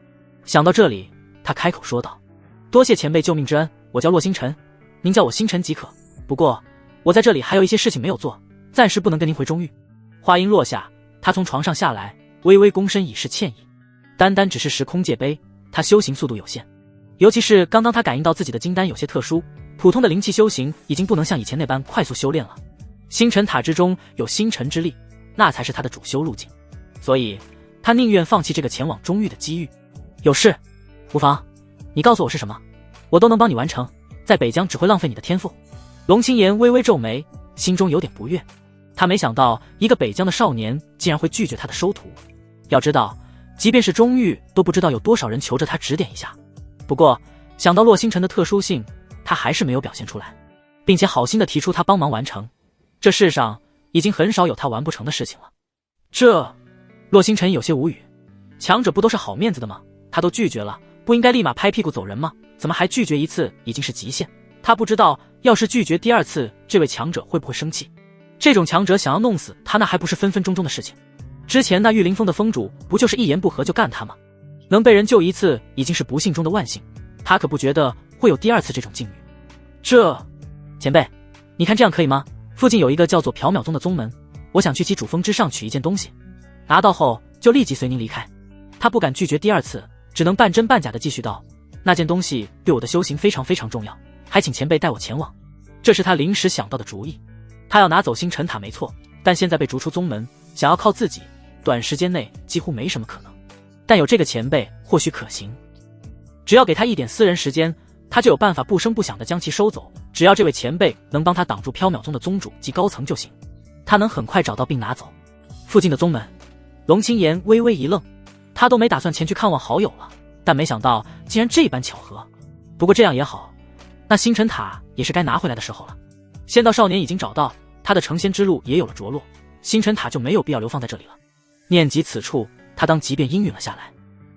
想到这里，他开口说道，多谢前辈救命之恩，我叫洛星辰，您叫我星辰即可。不过我在这里还有一些事情没有做，暂时不能跟您回中域。话音落下，他从床上下来，微微躬身以示歉意。单单只是时空界碑，他修行速度有限，尤其是刚刚他感应到自己的金丹有些特殊，普通的灵气修行已经不能像以前那般快速修炼了。星辰塔之中有星辰之力，那才是他的主修路径，所以他宁愿放弃这个前往中域的机遇。有事无妨，你告诉我是什么，我都能帮你完成，在北疆只会浪费你的天赋。龙青岩微微皱眉，心中有点不悦，他没想到一个北疆的少年竟然会拒绝他的收徒。要知道即便是中域都不知道有多少人求着他指点一下。不过想到洛星辰的特殊性，他还是没有表现出来，并且好心的提出他帮忙完成。这世上已经很少有他完不成的事情了。洛星辰有些无语，强者不都是好面子的吗？他都拒绝了，不应该立马拍屁股走人吗？怎么还拒绝一次已经是极限？他不知道要是拒绝第2次，这位强者会不会生气。这种强者想要弄死他，那还不是分分钟钟的事情。之前那玉灵峰的峰主不就是一言不合就干他吗？能被人救一次已经是不幸中的万幸，他可不觉得会有第2次这种境遇。前辈，你看这样可以吗？附近有一个叫做缥缈宗的宗门，我想去其主峰之上取一件东西，拿到后就立即随您离开。他不敢拒绝第2次，只能半真半假的继续道，那件东西对我的修行非常非常重要，还请前辈带我前往。这是他临时想到的主意。他要拿走星辰塔没错，但现在被逐出宗门，想要靠自己，短时间内几乎没什么可能。但有这个前辈或许可行，只要给他一点私人时间，他就有办法不声不响地将其收走。只要这位前辈能帮他挡住缥缈宗的宗主及高层就行，他能很快找到并拿走。附近的宗门，龙青岩微微一愣，他都没打算前去看望好友了，但没想到竟然这般巧合。不过这样也好，那星辰塔也是该拿回来的时候了。仙道少年已经找到，他的成仙之路也有了着落，星辰塔就没有必要流放在这里了。念及此处，他当即便应允了下来，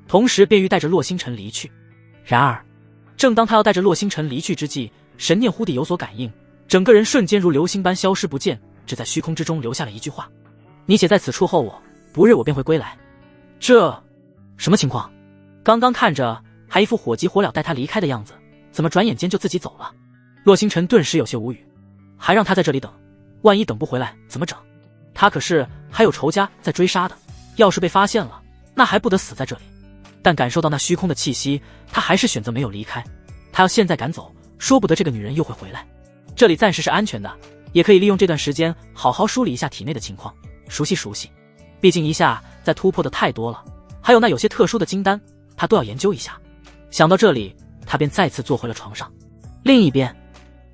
同时便欲带着洛星辰离去。然而正当他要带着洛星辰离去之际，神念忽地有所感应，整个人瞬间如流星般消失不见，只在虚空之中留下了一句话：你且在此处候我，不日我便会归来。这什么情况？刚刚看着还一副火急火燎带他离开的样子，怎么转眼间就自己走了？洛星辰顿时有些无语，还让他在这里等，万一等不回来怎么整？他可是还有仇家在追杀的，要是被发现了，那还不得死在这里？但感受到那虚空的气息，他还是选择没有离开。他要现在赶走，说不得这个女人又会回来。这里暂时是安全的，也可以利用这段时间好好梳理一下体内的情况，熟悉熟悉。毕竟一下再突破的太多了，还有那有些特殊的金丹，他都要研究一下。想到这里，他便再次坐回了床上。另一边，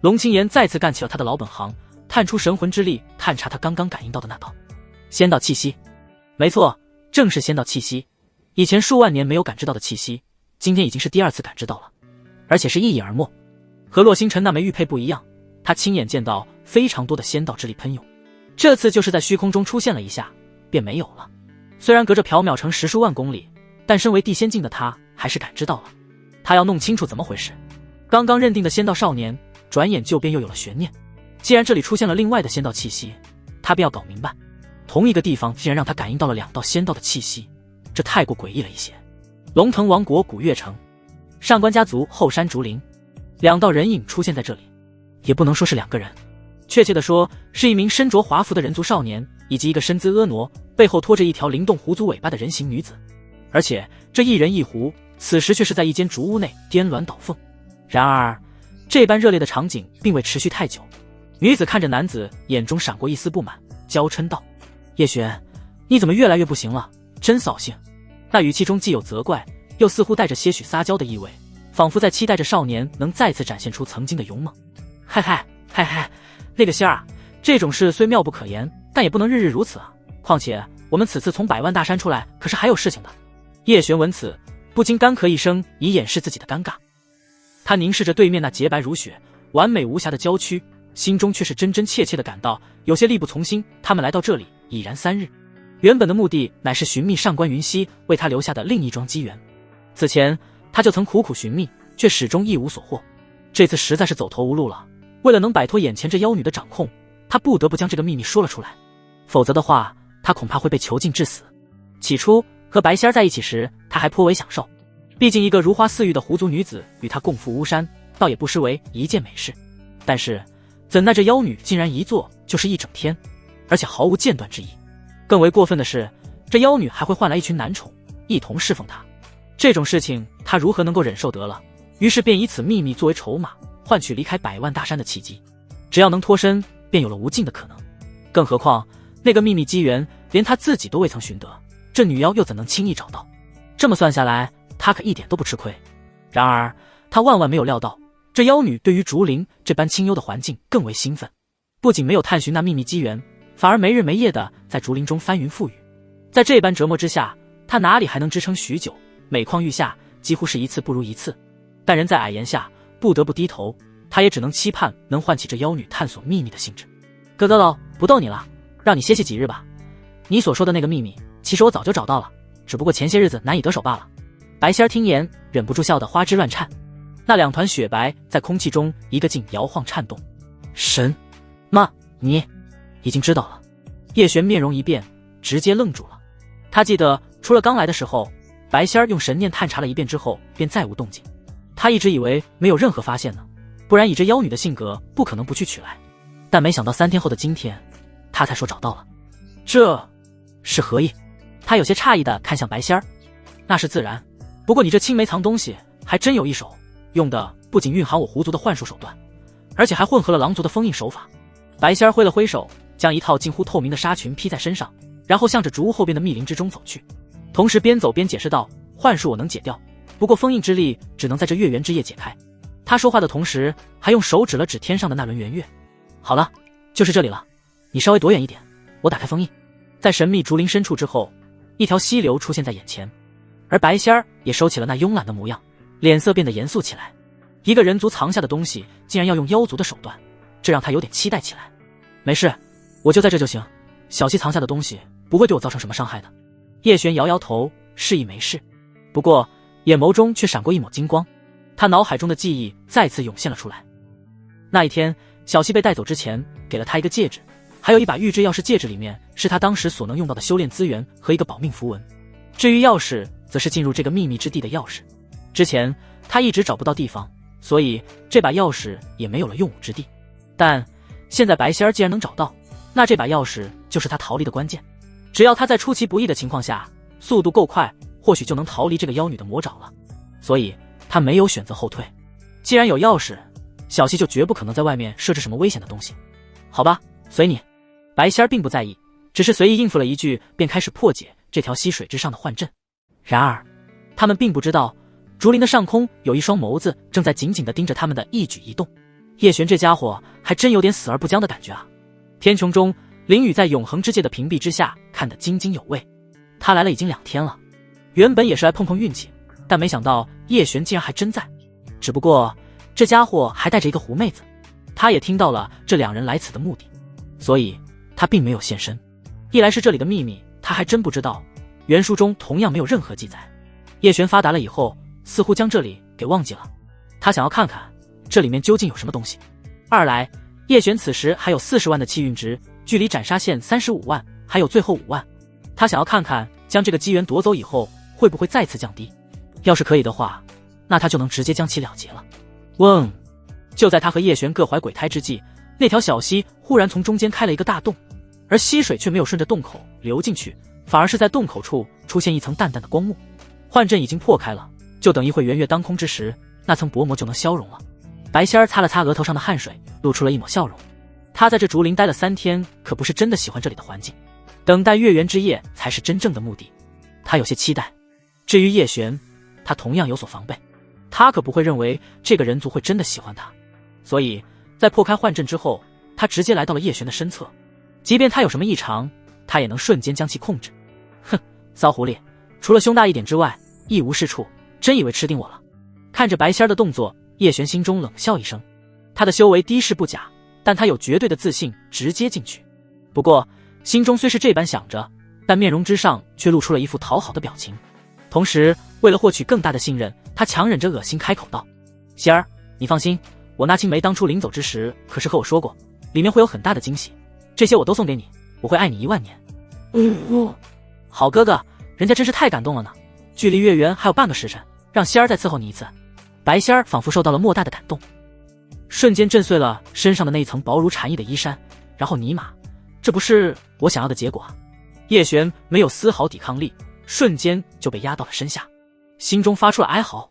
龙青岩再次干起了他的老本行，探出神魂之力，探查他刚刚感应到的那道仙道气息。没错，正是仙道气息。以前数万年没有感知到的气息，今天已经是第二次感知到了，而且是一饮而没。和洛星辰那枚玉佩不一样，他亲眼见到非常多的仙道之力喷涌，这次就是在虚空中出现了一下，便没有了。虽然隔着缥缈城10数万公里，但身为地仙境的他还是感知到了。他要弄清楚怎么回事。刚刚认定的仙道少年，转眼就便又有了悬念。既然这里出现了另外的仙道气息，他便要搞明白。同一个地方竟然让他感应到了2道仙道的气息，这太过诡异了一些。龙腾王国古月城，上官家族后山竹林，2道人影出现在这里。也不能说是2个人，确切的说是一名身着华服的人族少年，以及一个身姿婀娜，背后拖着一条灵动狐足尾巴的人形女子。而且这一人一狐此时却是在一间竹屋内颠鸾倒凤。然而这般热烈的场景并未持续太久，女子看着男子，眼中闪过一丝不满，娇嗔道：叶璇，你怎么越来越不行了，真扫兴。那语气中既有责怪，又似乎带着些许撒娇的意味，仿佛在期待着少年能再次展现出曾经的勇猛。嗨嗨嗨嗨，那个仙儿啊，这种事虽妙不可言，但也不能日日如此啊。况且我们此次从百万大山出来，可是还有事情的。叶璇闻此，不禁干咳一声，以掩饰自己的尴尬。他凝视着对面那洁白如雪、完美无瑕的娇躯，心中却是真真切切的感到有些力不从心。他们来到这里已然3日，原本的目的乃是寻觅上官云溪为他留下的另一桩机缘。此前他就曾苦苦寻觅，却始终一无所获。这次实在是走投无路了，为了能摆脱眼前这妖女的掌控，他不得不将这个秘密说了出来，否则的话他恐怕会被囚禁致死。起初和白仙儿在一起时，他还颇为享受，毕竟一个如花似玉的狐族女子与他共赴巫山，倒也不失为一件美事。但是怎奈这妖女竟然一坐就是一整天，而且毫无间断之意。更为过分的是，这妖女还会换来一群男宠一同侍奉他，这种事情他如何能够忍受得了？于是便以此秘密作为筹码，换取离开百万大山的契机。只要能脱身，便有了无尽的可能。更何况那个秘密机缘连他自己都未曾寻得，这女妖又怎能轻易找到？这么算下来，他可一点都不吃亏。然而他万万没有料到，这妖女对于竹林这般清幽的环境更为兴奋，不仅没有探寻那秘密机缘，反而没日没夜地在竹林中翻云覆雨。在这般折磨之下，他哪里还能支撑许久？每况愈下，几乎是一次不如一次。但人在矮檐下，不得不低头，他也只能期盼能唤起这妖女探索秘密的兴致。哥哥喽，不逗你了，让你歇息几日吧。你所说的那个秘密，其实我早就找到了，只不过前些日子难以得手罢了。白仙儿听言，忍不住笑得花枝乱颤。那2团雪白在空气中一个劲摇晃颤动。神妈，你已经知道了？叶璇面容一变，直接愣住了。他记得除了刚来的时候，白仙儿用神念探查了一遍之后，便再无动静。他一直以为没有任何发现呢，不然以这妖女的性格，不可能不去取来。但没想到3天后的今天，他才说找到了，这是何意？他有些诧异地看向白仙儿。那是自然，不过你这青梅藏东西还真有一手，用的不仅蕴含我狐族的幻术手段，而且还混合了狼族的封印手法。白仙儿挥了挥手，将一套近乎透明的纱裙披在身上，然后向着竹屋后边的密林之中走去，同时边走边解释道：幻术我能解掉，不过封印之力只能在这月圆之夜解开。他说话的同时，还用手指了指天上的那轮圆月。好了，就是这里了，你稍微躲远一点，我打开封印。在神秘竹林深处之后，一条溪流出现在眼前，而白仙儿也收起了那慵懒的模样，脸色变得严肃起来。一个人族藏下的东西，竟然要用妖族的手段，这让他有点期待起来。没事，我就在这就行，小溪藏下的东西不会对我造成什么伤害的。叶璇摇摇头，示意没事。不过眼眸中却闪过一抹金光，他脑海中的记忆再次涌现了出来。那一天，小溪被带走之前，给了他一个戒指，还有一把预知钥匙，戒指里面是他当时所能用到的修炼资源和一个保命符文。至于钥匙，则是进入这个秘密之地的钥匙。之前他一直找不到地方，所以这把钥匙也没有了用武之地。但现在白仙儿既然能找到，那这把钥匙就是他逃离的关键。只要他在出其不意的情况下，速度够快，或许就能逃离这个妖女的魔爪了。所以他没有选择后退。既然有钥匙，小溪就绝不可能在外面设置什么危险的东西。好吧，随你。白仙儿并不在意，只是随意应付了一句，便开始破解这条溪水之上的幻阵。然而他们并不知道，竹林的上空有一双眸子正在紧紧地盯着他们的一举一动。叶璇这家伙还真有点死而不僵的感觉啊。天穹中，林雨在永恒之界的屏蔽之下看得津津有味。他来了已经2天了，原本也是来碰碰运气，但没想到叶璇竟然还真在。只不过这家伙还带着一个狐妹子，他也听到了这2人来此的目的，所以他并没有现身。一来是这里的秘密他还真不知道，原书中同样没有任何记载。叶璇发达了以后，似乎将这里给忘记了，他想要看看这里面究竟有什么东西。二来叶璇此时还有40万的气运值，距离斩杀线35万还有最后5万，他想要看看将这个机缘夺走以后会不会再次降低。要是可以的话，那他就能直接将其了结了。嗡！就在他和叶璇各怀鬼胎之际，那条小溪忽然从中间开了一个大洞，而溪水却没有顺着洞口流进去，反而是在洞口处出现一层淡淡的光幕。幻阵已经破开了，就等一会圆月当空之时，那层薄膜就能消融了。白仙儿擦了擦额头上的汗水，露出了一抹笑容。他在这竹林待了3天，可不是真的喜欢这里的环境，等待月圆之夜才是真正的目的。他有些期待。至于叶璇，他同样有所防备，他可不会认为这个人族会真的喜欢他。所以在破开幻阵之后，他直接来到了叶璇的身侧，即便他有什么异常，他也能瞬间将其控制。哼，骚狐狸，除了胸大一点之外一无是处，真以为吃定我了？看着白仙儿的动作，叶璇心中冷笑一声。他的修为低是不假，但他有绝对的自信直接进去。不过心中虽是这般想着，但面容之上却露出了一副讨好的表情。同时为了获取更大的信任，他强忍着恶心开口道：仙儿，你放心，我那青梅当初临走之时可是和我说过，里面会有很大的惊喜，这些我都送给你，我会爱你1万年。好哥哥，人家真是太感动了呢，距离月圆还有半个时辰，让仙儿再伺候你一次。白仙儿仿佛受到了莫大的感动，瞬间震碎了身上的那一层薄如蝉翼的衣衫，然后尼玛，这不是我想要的结果啊！叶璇没有丝毫抵抗力，瞬间就被压到了身下，心中发出了哀嚎，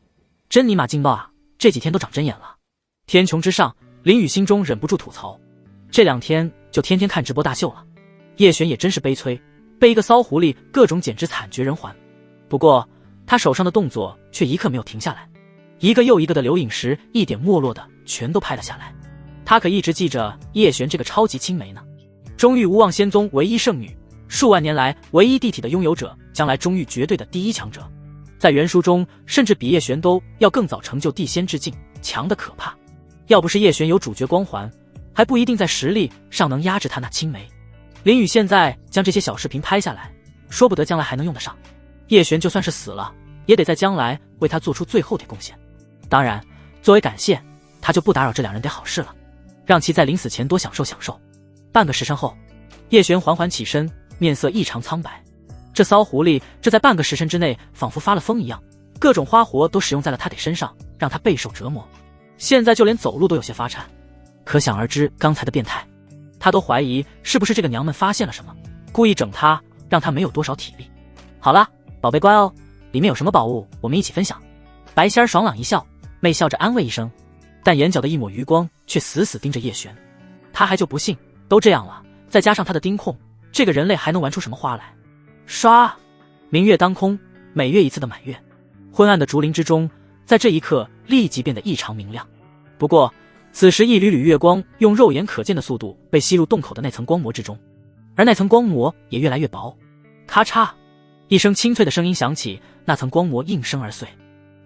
真尼玛劲爆啊，这几天都长针眼了。天穹之上，林雨心中忍不住吐槽，这2天就天天看直播大秀了。叶璇也真是悲催，被一个骚狐狸各种简直惨绝人寰。不过他手上的动作却一刻没有停下来，一个又一个的留影石一点没落的全都拍了下来。他可一直记着叶璇这个超级青梅呢，中域无望仙宗唯一圣女，数万年来唯一地体的拥有者，将来中域绝对的第1强者，在原书中甚至比叶璇都要更早成就地仙之境，强得可怕。要不是叶璇有主角光环，还不一定在实力上能压制他那青梅。林雨现在将这些小视频拍下来，说不得将来还能用得上。叶璇就算是死了，也得在将来为他做出最后的贡献。当然作为感谢，他就不打扰这2人的好事了，让其在临死前多享受享受。半个时辰后，叶璇缓缓起身，面色异常苍白。这骚狐狸这在半个时辰之内仿佛发了疯一样，各种花活都使用在了他的身上，让他备受折磨，现在就连走路都有些发颤，可想而知刚才的变态。他都怀疑是不是这个娘们发现了什么，故意整他，让他没有多少体力。好啦，宝贝乖哦，里面有什么宝物我们一起分享。白仙儿爽朗一笑，媚笑着安慰一声，但眼角的一抹余光却死死盯着叶璇。他还就不信，都这样了，再加上他的盯控，这个人类还能玩出什么花来。唰，明月当空，每月一次的满月，昏暗的竹林之中，在这一刻立即变得异常明亮。不过此时一缕缕月光用肉眼可见的速度被吸入洞口的那层光膜之中，而那层光膜也越来越薄。咔嚓，一声清脆的声音响起，那层光膜应声而碎。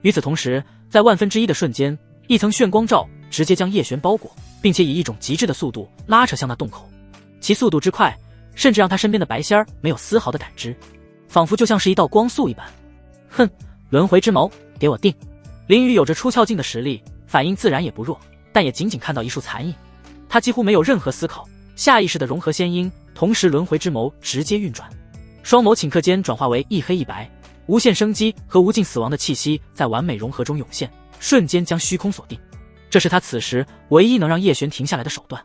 与此同时，在1/1000的瞬间，一层炫光罩直接将叶璇包裹，并且以一种极致的速度拉扯向那洞口。其速度之快，甚至让他身边的白仙儿没有丝毫的感知，仿佛就像是一道光速一般。哼，轮回之眸，给我定！林雨有着出窍境的实力，反应自然也不弱，但也仅仅看到一束残影。他几乎没有任何思考，下意识地融合仙音，同时轮回之眸直接运转，双眸顷刻间转化为一黑一白，无限生机和无尽死亡的气息在完美融合中涌现，瞬间将虚空锁定。这是他此时唯一能让叶璇停下来的手段。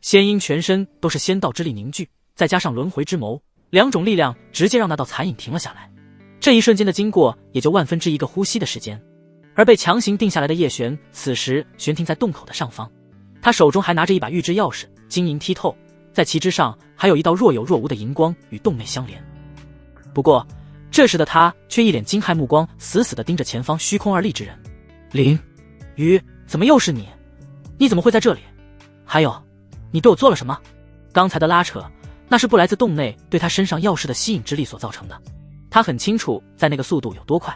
仙音全身都是仙道之力凝聚，再加上轮回之眸，两种力量直接让那道残影停了下来。这一瞬间的经过也就万分之一个呼吸的时间。而被强行定下来的叶璇此时悬停在洞口的上方，他手中还拿着一把玉质钥匙，晶莹剔透，在其之上还有一道若有若无的银光与洞内相连。不过这时的他却一脸惊骇目光死死地盯着前方虚空而立之人。林雨，怎么又是你？你怎么会在这里？还有，你对我做了什么？刚才的拉扯，那是不来自洞内对他身上钥匙的吸引之力所造成的。他很清楚在那个速度有多快，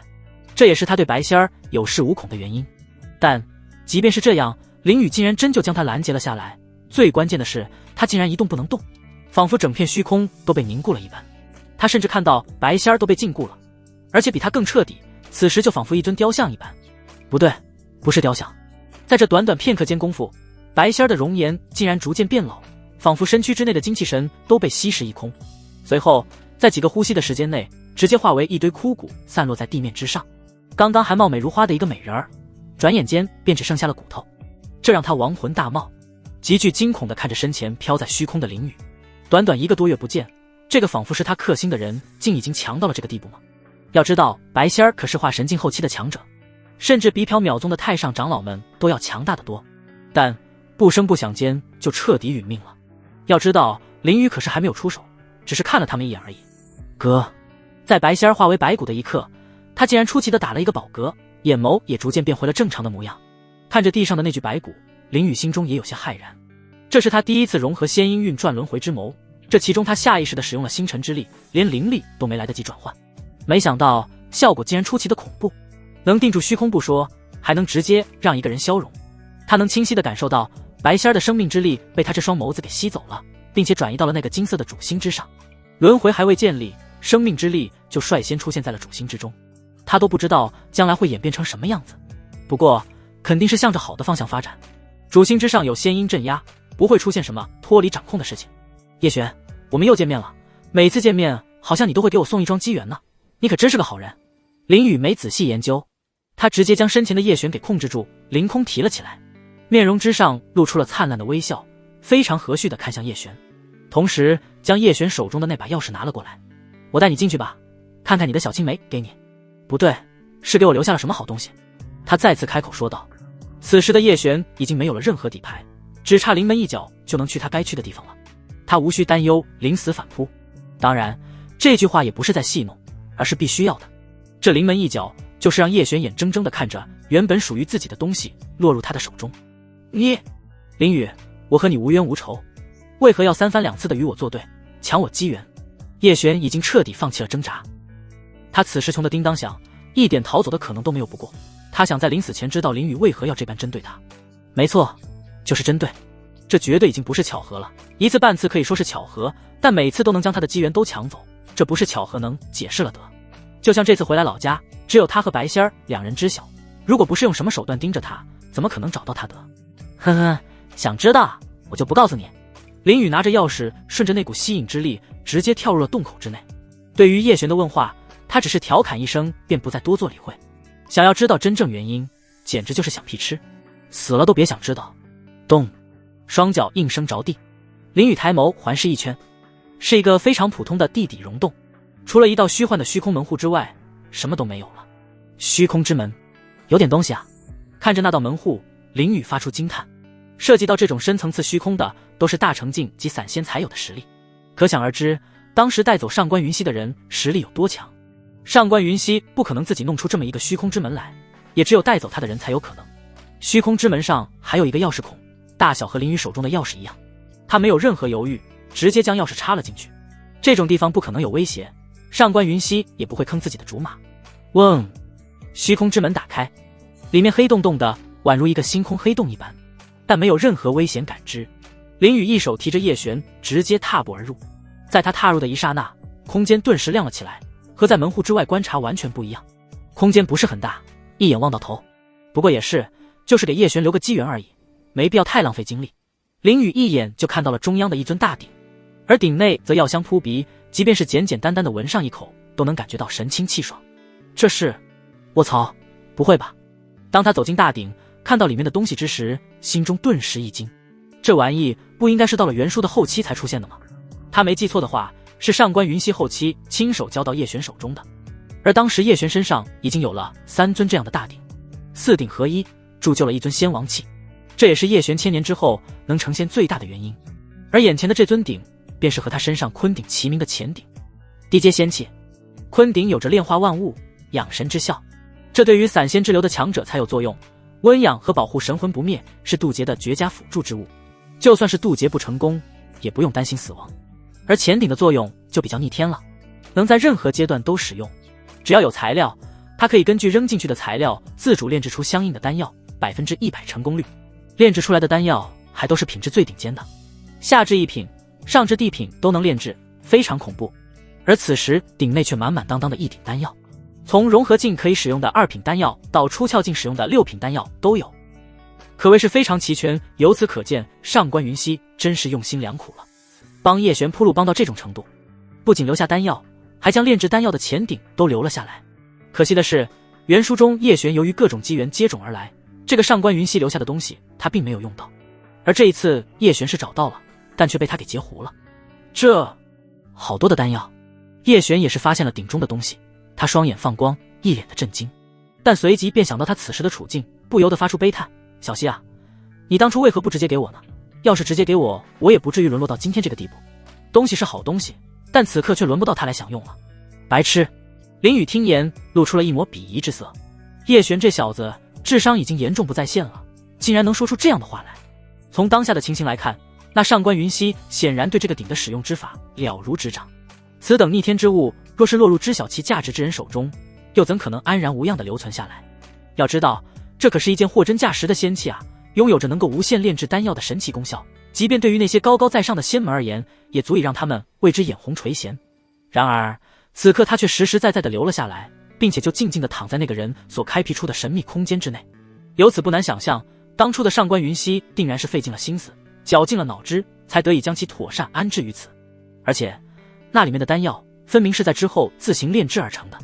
这也是他对白仙儿有恃无恐的原因。但即便是这样，林雨竟然真就将他拦截了下来。最关键的是，他竟然一动不能动，仿佛整片虚空都被凝固了一般。他甚至看到白仙儿都被禁锢了，而且比他更彻底，此时就仿佛一尊雕像一般。不对，不是雕像。在这短短片刻间功夫，白仙儿的容颜竟然逐渐变老，仿佛身躯之内的精气神都被吸食一空。随后在几个呼吸的时间内，直接化为一堆枯骨散落在地面之上。刚刚还貌美如花的一个美人儿，转眼间便只剩下了骨头，这让他亡魂大冒，极具惊恐地看着身前飘在虚空的林雨。短短1个多月不见，这个仿佛是他克星的人竟已经强到了这个地步吗？要知道白仙儿可是化神境后期的强者，甚至比缥缈宗的太上长老们都要强大得多，但不声不响间就彻底殒命了。要知道林雨可是还没有出手，只是看了他们一眼而已。哥，在白仙儿化为白骨的一刻，他竟然出奇地打了一个饱嗝，眼眸也逐渐变回了正常的模样。看着地上的那具白骨，林雨心中也有些骇然。这是他第一次融合仙音运转轮回之眸，这其中他下意识地使用了星辰之力，连灵力都没来得及转换，没想到效果竟然出奇的恐怖，能定住虚空不说，还能直接让一个人消融。他能清晰地感受到白仙儿的生命之力被他这双眸子给吸走了，并且转移到了那个金色的主星之上。轮回还未建立，生命之力就率先出现在了主星之中，他都不知道将来会演变成什么样子，不过肯定是向着好的方向发展。主星之上有仙音镇压，不会出现什么脱离掌控的事情。叶璇，我们又见面了，每次见面好像你都会给我送一桩机缘呢，你可真是个好人。林雨没仔细研究，他直接将身前的叶璇给控制住，凌空提了起来，面容之上露出了灿烂的微笑，非常和煦地看向叶璇，同时将叶璇手中的那把钥匙拿了过来。我带你进去吧，看看你的小青梅给你。不对，是给我留下了什么好东西。他再次开口说道。此时的叶璇已经没有了任何底牌，只差临门一脚就能去他该去的地方了，他无需担忧临死反扑。当然这句话也不是在戏弄，而是必须要的。这临门一脚就是让叶璇眼睁睁地看着原本属于自己的东西落入他的手中。你，林雨，我和你无冤无仇，为何要三番两次的与我作对，抢我机缘？叶璇已经彻底放弃了挣扎，他此时穷得叮当响，一点逃走的可能都没有。不过他想在临死前知道林雨为何要这般针对他。没错，就是针对。这绝对已经不是巧合了，一次半次可以说是巧合，但每次都能将他的机缘都抢走，这不是巧合能解释了得。就像这次回来老家，只有他和白仙儿两人知晓，如果不是用什么手段盯着他，怎么可能找到他得？呵呵，想知道我就不告诉你。林雨拿着钥匙，顺着那股吸引之力直接跳入了洞口之内。对于叶璇的问话，他只是调侃一声便不再多做理会。想要知道真正原因，简直就是想屁吃，死了都别想知道。咚，双脚应声着地，林雨抬眸环视一圈，是一个非常普通的地底溶洞，除了一道虚幻的虚空门户之外，什么都没有了。虚空之门，有点东西啊。看着那道门户，林雨发出惊叹。涉及到这种深层次虚空的，都是大成境及散仙才有的实力，可想而知当时带走上官云溪的人实力有多强。上官云溪不可能自己弄出这么一个虚空之门来，也只有带走他的人才有可能。虚空之门上还有一个钥匙孔，大小和林雨手中的钥匙一样，他没有任何犹豫，直接将钥匙插了进去。这种地方不可能有威胁，上官云溪也不会坑自己的竹马。嗡，虚空之门打开，里面黑洞洞的，宛如一个星空黑洞一般。但没有任何危险感知。林雨一手提着叶璇，直接踏步而入。在他踏入的一刹那，空间顿时亮了起来，和在门户之外观察完全不一样。空间不是很大，一眼望到头，不过也是，就是给叶璇留个机缘而已，没必要太浪费精力。林雨一眼就看到了中央的一尊大鼎，而鼎内则药香扑鼻，即便是简简单单的闻上一口，都能感觉到神清气爽。这是……卧槽，不会吧？当他走进大鼎，看到里面的东西之时，心中顿时一惊。这玩意不应该是到了原书的后期才出现的吗？他没记错的话，是上官云溪后期亲手交到叶璇手中的。而当时叶璇身上已经有了3尊这样的大鼎，4鼎合一，铸就了一尊仙王器。这也是叶璇千年之后能呈现最大的原因。而眼前的这尊鼎，便是和他身上坤鼎齐名的乾鼎，低阶仙器。坤鼎有着炼化万物、养神之效，这对于散仙之流的强者才有作用。温养和保护神魂不灭是渡劫的绝佳辅助之物，就算是渡劫不成功，也不用担心死亡。而乾鼎的作用就比较逆天了，能在任何阶段都使用。只要有材料，它可以根据扔进去的材料自主炼制出相应的丹药，100%成功率。炼制出来的丹药还都是品质最顶尖的，下至一品，上至地品都能炼制，非常恐怖。而此时鼎内却满满当当的一鼎丹药，从融合境可以使用的2品丹药到出窍境使用的6品丹药都有，可谓是非常齐全。由此可见，上官云溪真是用心良苦了，帮叶璇铺路帮到这种程度，不仅留下丹药，还将炼制丹药的乾鼎都留了下来。可惜的是，原书中叶璇由于各种机缘接踵而来，这个上官云溪留下的东西他并没有用到，而这一次叶璇是找到了，但却被他给截胡了。这好多的丹药，叶璇也是发现了鼎中的东西，他双眼放光，一脸的震惊，但随即便想到他此时的处境，不由得发出悲叹：小溪啊，你当初为何不直接给我呢？要是直接给我，我也不至于沦落到今天这个地步。东西是好东西，但此刻却轮不到他来享用了。白痴！林雨听言，露出了一抹鄙夷之色。叶璇这小子智商已经严重不在线了，竟然能说出这样的话来。从当下的情形来看，那上官云溪显然对这个鼎的使用之法了如指掌。此等逆天之物，若是落入知晓其价值之人手中，又怎可能安然无恙地留存下来？要知道，这可是一件货真价实的仙器啊，拥有着能够无限炼制丹药的神奇功效，即便对于那些高高在上的仙门而言，也足以让他们为之眼红垂涎。然而此刻他却实实在在地留了下来，并且就静静地躺在那个人所开辟出的神秘空间之内。由此不难想象，当初的上官云溪定然是费尽了心思，绞尽了脑汁，才得以将其妥善安置于此。而且那里面的丹药分明是在之后自行炼制而成的，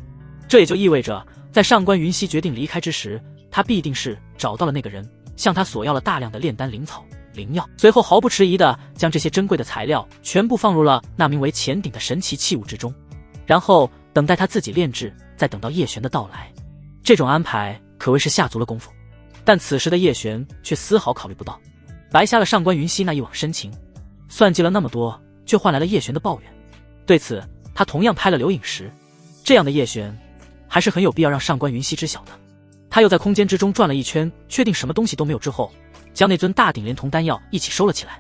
这也就意味着在上官云溪决定离开之时，他必定是找到了那个人，向他索要了大量的炼丹灵草灵药，随后毫不迟疑地将这些珍贵的材料全部放入了那名为乾鼎的神奇器物之中，然后等待他自己炼制，再等到叶璇的到来。这种安排可谓是下足了功夫，但此时的叶璇却丝毫考虑不到，白瞎了上官云溪那一往深情，算计了那么多，却换来了叶璇的抱怨。对此他同样拍了刘颖时，这样的叶璇还是很有必要让上官云溪知晓的。他又在空间之中转了一圈，确定什么东西都没有之后，将那尊大鼎连同丹药一起收了起来。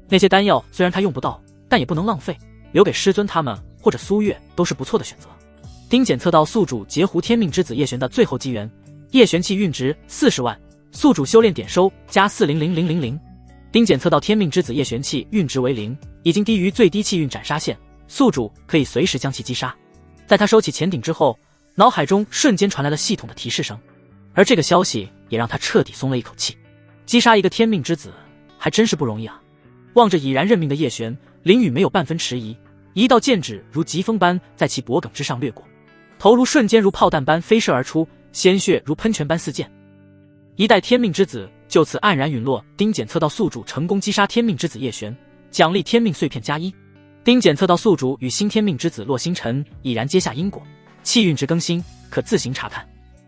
那些丹药虽然他用不到，但也不能浪费，留给师尊他们或者苏月都是不错的选择。丁检测到宿主截胡天命之子叶璇的最后机缘，叶璇气运值40万，宿主修炼点收加400000。丁检测到天命之子叶璇气运值为0，已经低于最低气运斩杀线，宿主可以随时将其击杀。在他收起乾鼎之后，脑海中瞬间传来了系统的提示声，而这个消息也让他彻底松了一口气。击杀一个天命之子还真是不容易啊！望着已然认命的叶璇，林雨没有半分迟疑，一道剑指如疾风般在其脖颈之上掠过，头颅瞬间如炮弹般飞射而出，鲜血如喷泉般四溅。一代天命之子就此黯然陨落。丁检测到宿主成功击杀天命之子叶璇，奖励天命碎片+1。丁检测到宿主与新天命之子洛星辰已然结下因果，气运值更新，可自行查看。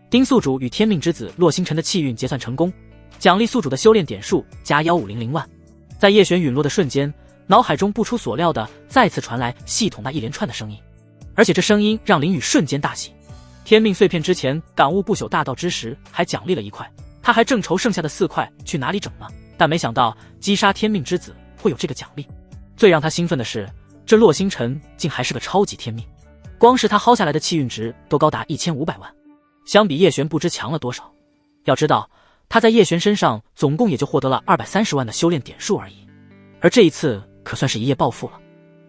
丁宿主与天命之子洛星辰的气运结算成功，奖励宿主的修炼点数加1500万。在叶璇陨落的瞬间，脑海中不出所料的再次传来系统那一连串的声音，而且这声音让林雨瞬间大喜。天命碎片之前感悟不朽大道之时还奖励了1块，他还正愁剩下的4块去哪里整呢，但没想到击杀天命之子会有这个奖励。最让他兴奋的是，这洛星辰竟还是个超级天命，光是他薅下来的气运值都高达1500万，相比叶璇不知强了多少。要知道他在叶璇身上总共也就获得了230万的修炼点数而已，而这一次可算是一夜暴富了。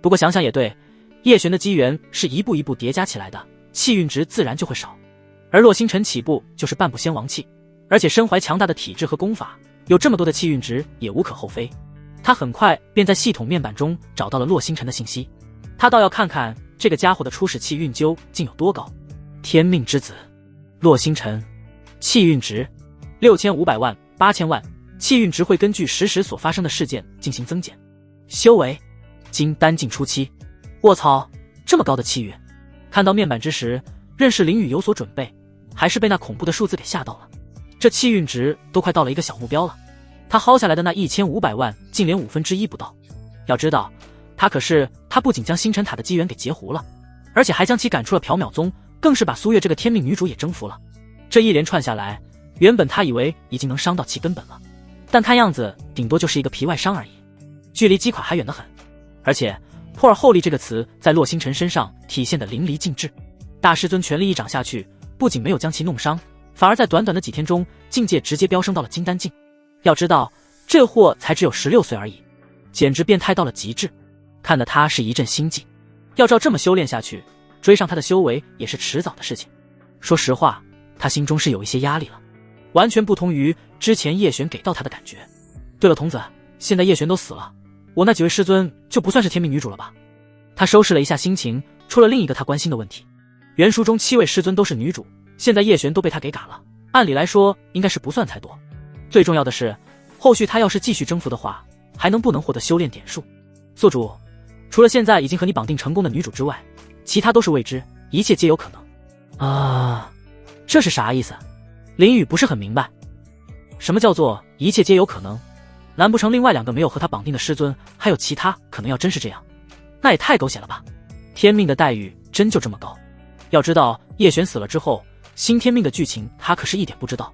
不过想想也对，叶璇的机缘是一步一步叠加起来的，气运值自然就会少。而洛星辰起步就是半步仙王气，而且身怀强大的体质和功法，有这么多的气运值也无可厚非。他很快便在系统面板中找到了洛星辰的信息，他倒要看看这个家伙的初始气运究竟有多高。天命之子洛星辰，气运值6500万、8000万，气运值会根据实时所发生的事件进行增减。修为经丹境初期。卧槽，这么高的气运！看到面板之时，任是林宇有所准备，还是被那恐怖的数字给吓到了。这气运值都快到了一个小目标了，他薅下来的那1500万竟连1/5不到。要知道，他不仅将星辰塔的机缘给截胡了，而且还将其赶出了缥缈宗，更是把苏月这个天命女主也征服了。这一连串下来，原本他以为已经能伤到其根本了，但看样子顶多就是一个皮外伤而已，距离击垮还远得很。而且破而后立这个词在洛星辰身上体现得淋漓尽致，大师尊全力一掌下去，不仅没有将其弄伤，反而在短短的几天中境界直接飙升到了金丹境。要知道这货才只有16岁而已，简直变态到了极致，看得他是一阵心悸。要照这么修炼下去，追上他的修为也是迟早的事情。说实话，他心中是有一些压力了，完全不同于之前叶璇给到他的感觉。对了童子，现在叶璇都死了，我那几位师尊就不算是天命女主了吧？他收拾了一下心情，出了另一个他关心的问题。原书中7位师尊都是女主，现在叶璇都被他给嘎了，按理来说应该是不算才多。最重要的是，后续他要是继续征服的话，还能不能获得修炼点数？宿主，除了现在已经和你绑定成功的女主之外，其他都是未知，一切皆有可能。啊，这是啥意思？林宇不是很明白，什么叫做一切皆有可能？难不成另外2个没有和他绑定的师尊，还有其他可能要真是这样？那也太狗血了吧！天命的待遇真就这么高？要知道叶璇死了之后，新天命的剧情他可是一点不知道。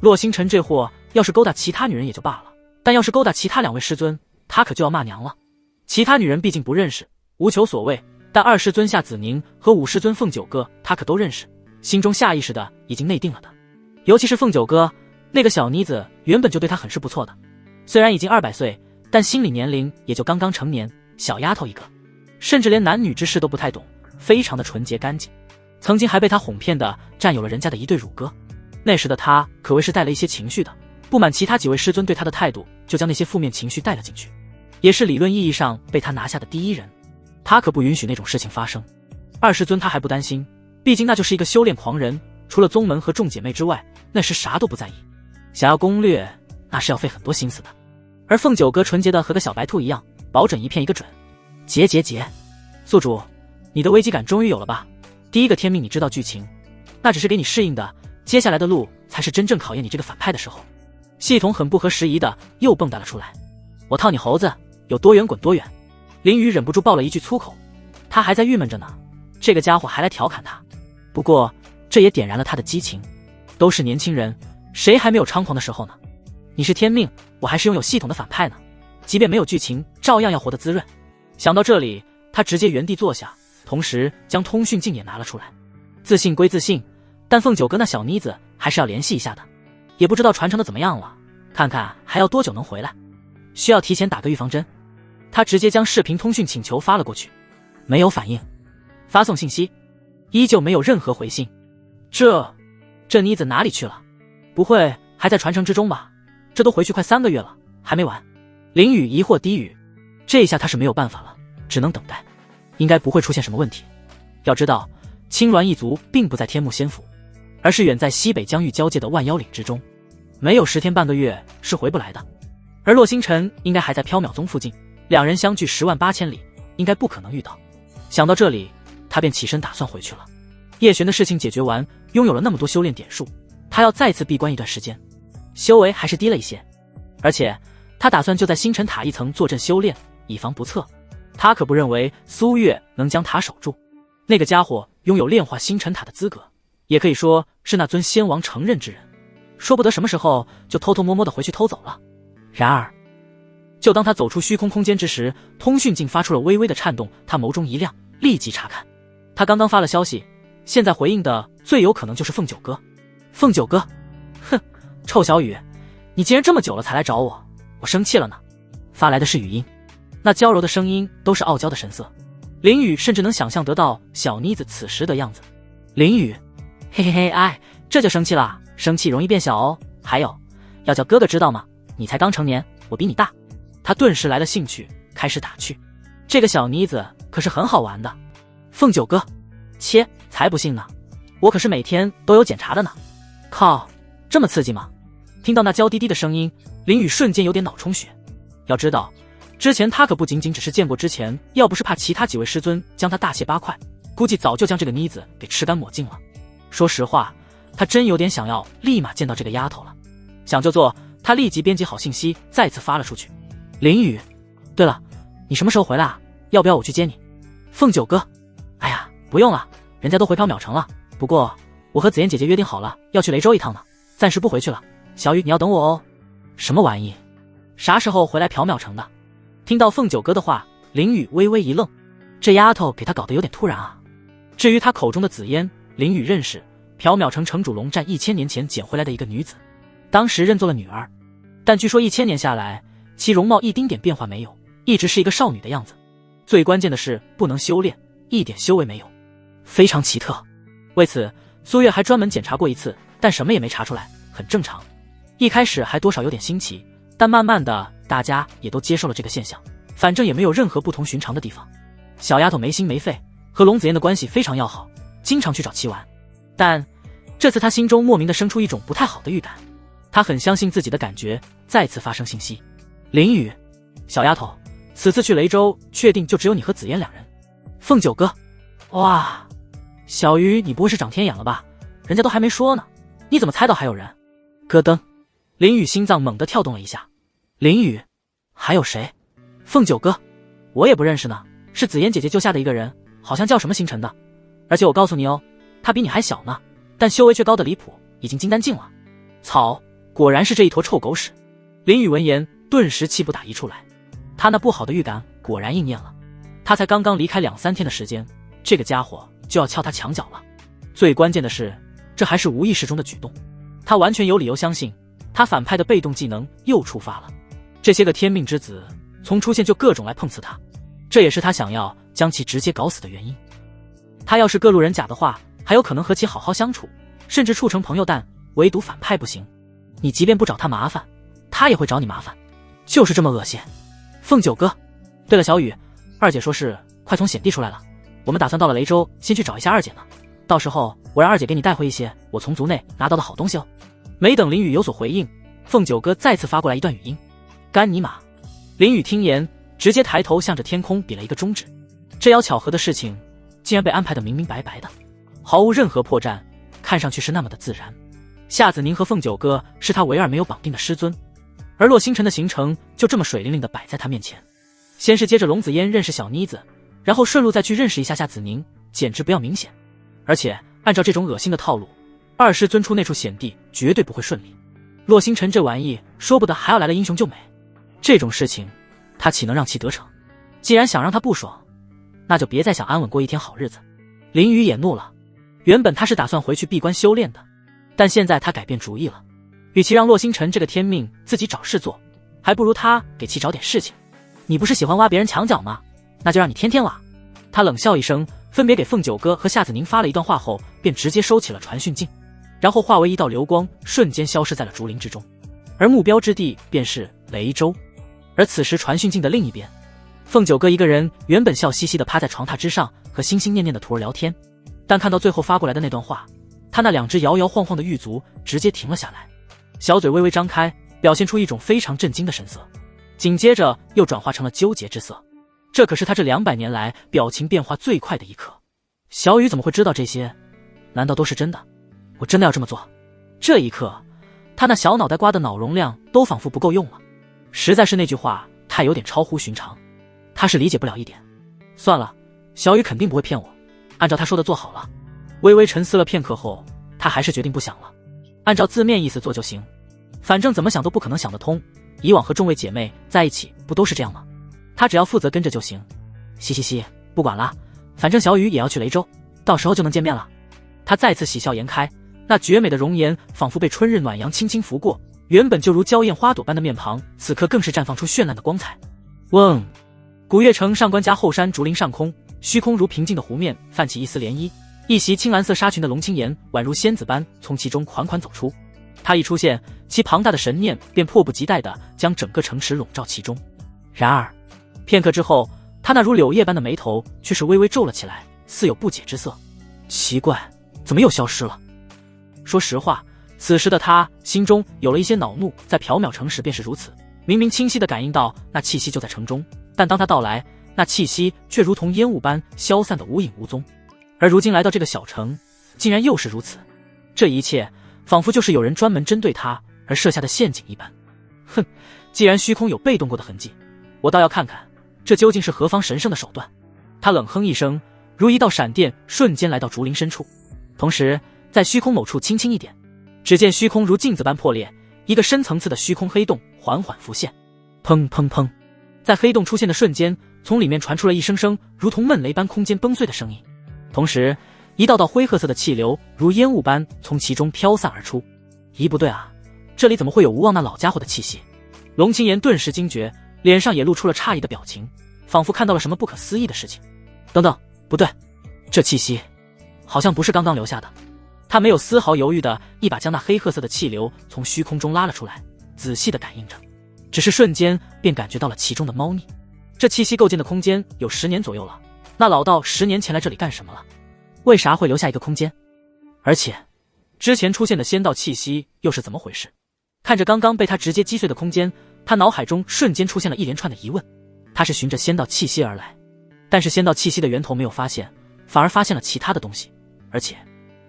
洛星辰这货要是勾搭其他女人也就罢了，但要是勾搭其他2位师尊，他可就要骂娘了。其他女人毕竟不认识，无求所谓，但2师尊夏子宁和5师尊凤九哥他可都认识，心中下意识的已经内定了的。尤其是凤九哥那个小妮子，原本就对他很是不错的，虽然已经200岁，但心理年龄也就刚刚成年，小丫头一个，甚至连男女之事都不太懂，非常的纯洁干净。曾经还被他哄骗的占有了人家的一对乳鸽，那时的他可谓是带了一些情绪的，不满其他几位师尊对他的态度，就将那些负面情绪带了进去，也是理论意义上被他拿下的第一人。他可不允许那种事情发生。2师尊他还不担心，毕竟那就是一个修炼狂人，除了宗门和众姐妹之外，那时啥都不在意。想要攻略，那是要费很多心思的。而凤九哥纯洁的和个小白兔一样，保准一片一个准。结，宿主，你的危机感终于有了吧？第一个天命你知道剧情，那只是给你适应的，接下来的路才是真正考验你这个反派的时候。系统很不合时宜的又蹦跶了出来。我套你猴子，有多远滚多远。林宇忍不住爆了一句粗口，他还在郁闷着呢，这个家伙还来调侃他。不过这也点燃了他的激情，都是年轻人，谁还没有猖狂的时候呢？你是天命，我还是拥有系统的反派呢，即便没有剧情，照样要活得滋润。想到这里，他直接原地坐下，同时将通讯镜也拿了出来。自信归自信，但凤九哥那小妮子还是要联系一下的，也不知道传承的怎么样了，看看还要多久能回来，需要提前打个预防针。他直接将视频通讯请求发了过去，没有反应，发送信息依旧没有任何回信。这妮子哪里去了？不会还在传承之中吧？这都回去快3个月了，还没完。林宇疑惑低语，这一下他是没有办法了，只能等待，应该不会出现什么问题。要知道青鸾一族并不在天幕仙府，而是远在西北疆域交界的万妖岭之中，没有10天半个月是回不来的。而洛星辰应该还在缥缈宗附近，2人相距10万8千里，应该不可能遇到。想到这里，他便起身打算回去了。叶璇的事情解决完，拥有了那么多修炼点数，他要再次闭关一段时间，修为还是低了一些，而且他打算就在星辰塔一层坐镇修炼，以防不测。他可不认为苏月能将塔守住，那个家伙拥有炼化星辰塔的资格，也可以说是那尊仙王承认之人，说不得什么时候就偷偷摸摸的回去偷走了。然而就当他走出虚空空间之时，通讯镜发出了微微的颤动，他眸中一亮，立即查看。他刚刚发了消息，现在回应的最有可能就是凤九哥。凤九哥，哼，臭小雨，你竟然这么久了才来找我，我生气了呢。发来的是语音，那娇柔的声音都是傲娇的神色。林雨甚至能想象得到小妮子此时的样子。林雨，嘿嘿嘿，哎，这就生气了，生气容易变小哦。还有，要叫哥哥知道吗？你才刚成年，我比你大。他顿时来了兴趣，开始打趣。这个小妮子可是很好玩的。凤九哥，切，才不信呢，我可是每天都有检查的呢。靠，这么刺激吗？听到那娇滴滴的声音，林雨瞬间有点脑充血。要知道，之前他可不仅仅只是见过之前，要不是怕其他几位师尊将他大卸八块，估计早就将这个妮子给吃干抹净了。说实话，他真有点想要立马见到这个丫头了。想就做，他立即编辑好信息，再次发了出去。林雨，对了，你什么时候回来啊？要不要我去接你？凤九哥，哎呀，不用了，人家都回缥缈城了。不过我和紫嫣姐姐约定好了，要去雷州一趟呢，暂时不回去了。小雨，你要等我哦。什么玩意？啥时候回来缥缈城的？听到凤九哥的话，林雨微微一愣，这丫头给他搞得有点突然啊。至于他口中的紫嫣，林雨认识，缥缈城城主龙战1000年前捡回来的一个女子，当时认作了女儿，但据说1000年下来，其容貌一丁点变化没有，一直是一个少女的样子。最关键的是不能修炼，一点修为没有，非常奇特。为此，苏月还专门检查过一次，但什么也没查出来，很正常。一开始还多少有点新奇，但慢慢的大家也都接受了这个现象，反正也没有任何不同寻常的地方。小丫头没心没肺，和龙子嫣的关系非常要好，经常去找其玩。但这次他心中莫名的生出一种不太好的预感，他很相信自己的感觉，再次发生信息。林雨，小丫头，此次去雷州，确定就只有你和紫嫣两人。凤九哥，哇，小鱼，你不会是长天眼了吧？人家都还没说呢，你怎么猜到还有人？咯噔，林雨心脏猛地跳动了一下。林雨，还有谁？凤九哥，我也不认识呢，是紫嫣姐姐救下的一个人，好像叫什么星辰的。而且我告诉你哦，他比你还小呢，但修为却高得离谱，已经金丹境了。草，果然是这一坨臭狗屎。林雨闻言顿时气不打一处来，他那不好的预感果然应验了。他才刚刚离开2、3天的时间，这个家伙就要撬他墙角了。最关键的是，这还是无意识中的举动，他完全有理由相信他反派的被动技能又触发了。这些个天命之子从出现就各种来碰瓷他，这也是他想要将其直接搞死的原因。他要是各路人甲的话，还有可能和其好好相处，甚至处成朋友，但唯独反派不行。你即便不找他麻烦，他也会找你麻烦，就是这么恶心。凤九哥，对了，小雨，二姐说是快从险地出来了，我们打算到了雷州先去找一下二姐呢，到时候我让二姐给你带回一些我从族内拿到的好东西哦。没等林雨有所回应，凤九哥再次发过来一段语音。干尼玛！林雨听言，直接抬头向着天空比了一个中指。这妖巧合的事情竟然被安排得明明白白的，毫无任何破绽，看上去是那么的自然。夏子宁和凤九哥是他唯二没有绑定的师尊，而洛星辰的行程就这么水灵灵的摆在他面前。先是接着龙子嫣认识小妮子，然后顺路再去认识一下夏子宁，简直不要明显。而且按照这种恶心的套路，二师尊出那处险地绝对不会顺利。洛星辰这玩意说不得还要来了英雄救美，这种事情他岂能让其得逞？既然想让他不爽，那就别再想安稳过一天好日子。林雨也怒了，原本他是打算回去闭关修炼的，但现在他改变主意了，与其让洛星辰这个天命自己找事做，还不如他给其找点事情。你不是喜欢挖别人墙角吗？那就让你天天挖。他冷笑一声，分别给凤九哥和夏子宁发了一段话后，便直接收起了传讯镜，然后化为一道流光，瞬间消失在了竹林之中。而目标之地便是雷州。而此时传讯镜的另一边，凤九哥一个人原本笑嘻嘻地趴在床榻之上，和心心念念的徒儿聊天，但看到最后发过来的那段话，他那2只摇摇晃晃的玉足直接停了下来，小嘴微微张开，表现出一种非常震惊的神色，紧接着又转化成了纠结之色。这可是他这200年来表情变化最快的一刻。小雨怎么会知道这些？难道都是真的？我真的要这么做？这一刻，他那小脑袋瓜的脑容量都仿佛不够用了。实在是那句话太有点超乎寻常，他是理解不了一点。算了，小雨肯定不会骗我，按照他说的做好了。微微沉思了片刻后，他还是决定不想了，按照字面意思做就行，反正怎么想都不可能想得通，以往和众位姐妹在一起不都是这样吗？他只要负责跟着就行。嘻嘻嘻，不管了，反正小雨也要去雷州，到时候就能见面了。他再次喜笑颜开，那绝美的容颜仿佛被春日暖阳轻轻拂过，原本就如娇艳花朵般的面庞，此刻更是绽放出绚烂的光彩。嗡！古月城上官家后山竹林上空，虚空如平静的湖面，泛起一丝涟漪。一袭青蓝色纱裙的龙青岩宛如仙子般从其中款款走出。他一出现，其庞大的神念便迫不及待地将整个城池笼罩其中。然而，片刻之后，他那如柳叶般的眉头却是微微皱了起来，似有不解之色。奇怪，怎么又消失了？说实话，此时的他心中有了一些恼怒，在缥缈城时便是如此。明明清晰地感应到那气息就在城中，但当他到来，那气息却如同烟雾般消散得无影无踪。而如今来到这个小城，竟然又是如此。这一切仿佛就是有人专门针对他而设下的陷阱一般。哼，既然虚空有被动过的痕迹，我倒要看看这究竟是何方神圣的手段。他冷哼一声，如一道闪电瞬间来到竹林深处，同时在虚空某处轻轻一点，只见虚空如镜子般破裂，一个深层次的虚空黑洞缓缓浮现。砰砰砰，在黑洞出现的瞬间，从里面传出了一声声如同闷雷般空间崩碎的声音，同时一道道灰褐色的气流如烟雾般从其中飘散而出。咦，不对啊，这里怎么会有吴望那老家伙的气息？龙青岩顿时惊觉，脸上也露出了诧异的表情，仿佛看到了什么不可思议的事情。等等，不对，这气息好像不是刚刚留下的。他没有丝毫犹豫的一把将那黑褐色的气流从虚空中拉了出来，仔细的感应着，只是瞬间便感觉到了其中的猫腻。这气息构建的空间有10年左右了，那老道10年前来这里干什么了？为啥会留下一个空间？而且之前出现的仙道气息又是怎么回事？看着刚刚被他直接击碎的空间，他脑海中瞬间出现了一连串的疑问。他是循着仙道气息而来，但是仙道气息的源头没有发现，反而发现了其他的东西，而且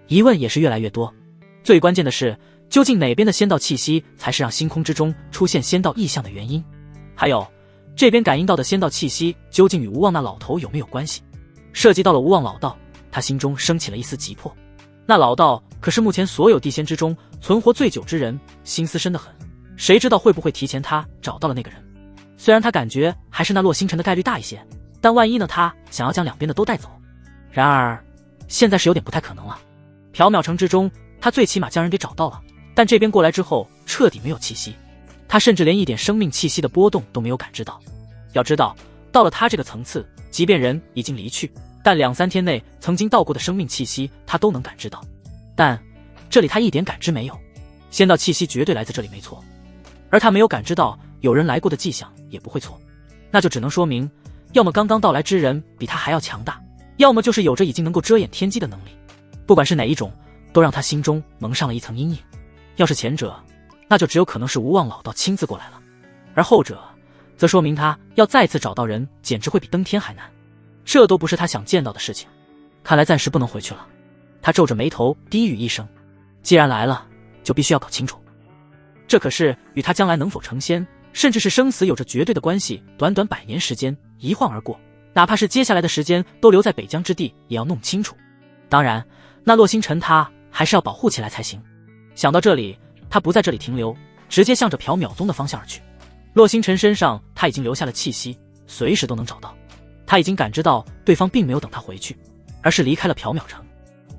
疑问也是越来越多。最关键的是，究竟哪边的仙道气息才是让星空之中出现仙道异象的原因？还有，这边感应到的仙道气息究竟与吴望那老头有没有关系？涉及到了吴望老道，他心中升起了一丝急迫。那老道可是目前所有地仙之中存活最久之人，心思深得很，谁知道会不会提前他找到了那个人？虽然他感觉还是那洛星辰的概率大一些，但万一呢？他想要将两边的都带走。然而现在是有点不太可能了。缥缈城之中，他最起码将人给找到了，但这边过来之后彻底没有气息，他甚至连一点生命气息的波动都没有感知到。要知道，到了他这个层次，即便人已经离去，但2-3天内曾经到过的生命气息他都能感知到，但这里他一点感知没有。仙道气息绝对来自这里没错，而他没有感知到有人来过的迹象也不会错，那就只能说明，要么刚刚到来之人比他还要强大，要么就是有着已经能够遮掩天机的能力。不管是哪一种，都让他心中蒙上了一层阴影。要是前者，那就只有可能是无望老道亲自过来了，而后者则说明他要再次找到人简直会比登天还难，这都不是他想见到的事情。看来暂时不能回去了。他皱着眉头低语一声，既然来了，就必须要搞清楚，这可是与他将来能否成仙，甚至是生死有着绝对的关系。短短100年时间一晃而过，哪怕是接下来的时间都留在北疆之地，也要弄清楚。当然那洛星辰他还是要保护起来才行。想到这里，他不在这里停留，直接向着缥缈宗的方向而去。洛星辰身上他已经留下了气息，随时都能找到。他已经感知到对方并没有等他回去，而是离开了缥缈城。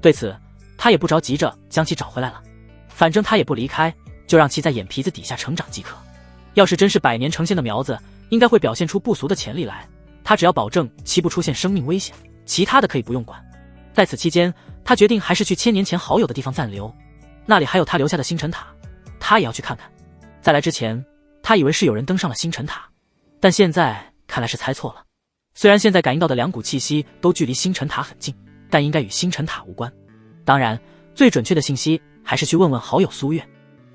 对此他也不着急着将其找回来了，反正他也不离开，就让其在眼皮子底下成长即可。要是真是100年成仙的苗子，应该会表现出不俗的潜力来。他只要保证其不出现生命危险，其他的可以不用管。在此期间，他决定还是去1000年前好友的地方暂留，那里还有他留下的星辰塔，他也要去看看。在来之前，他以为是有人登上了星辰塔，但现在看来是猜错了。虽然现在感应到的2股气息都距离星辰塔很近，但应该与星辰塔无关。当然，最准确的信息还是去问问好友苏月，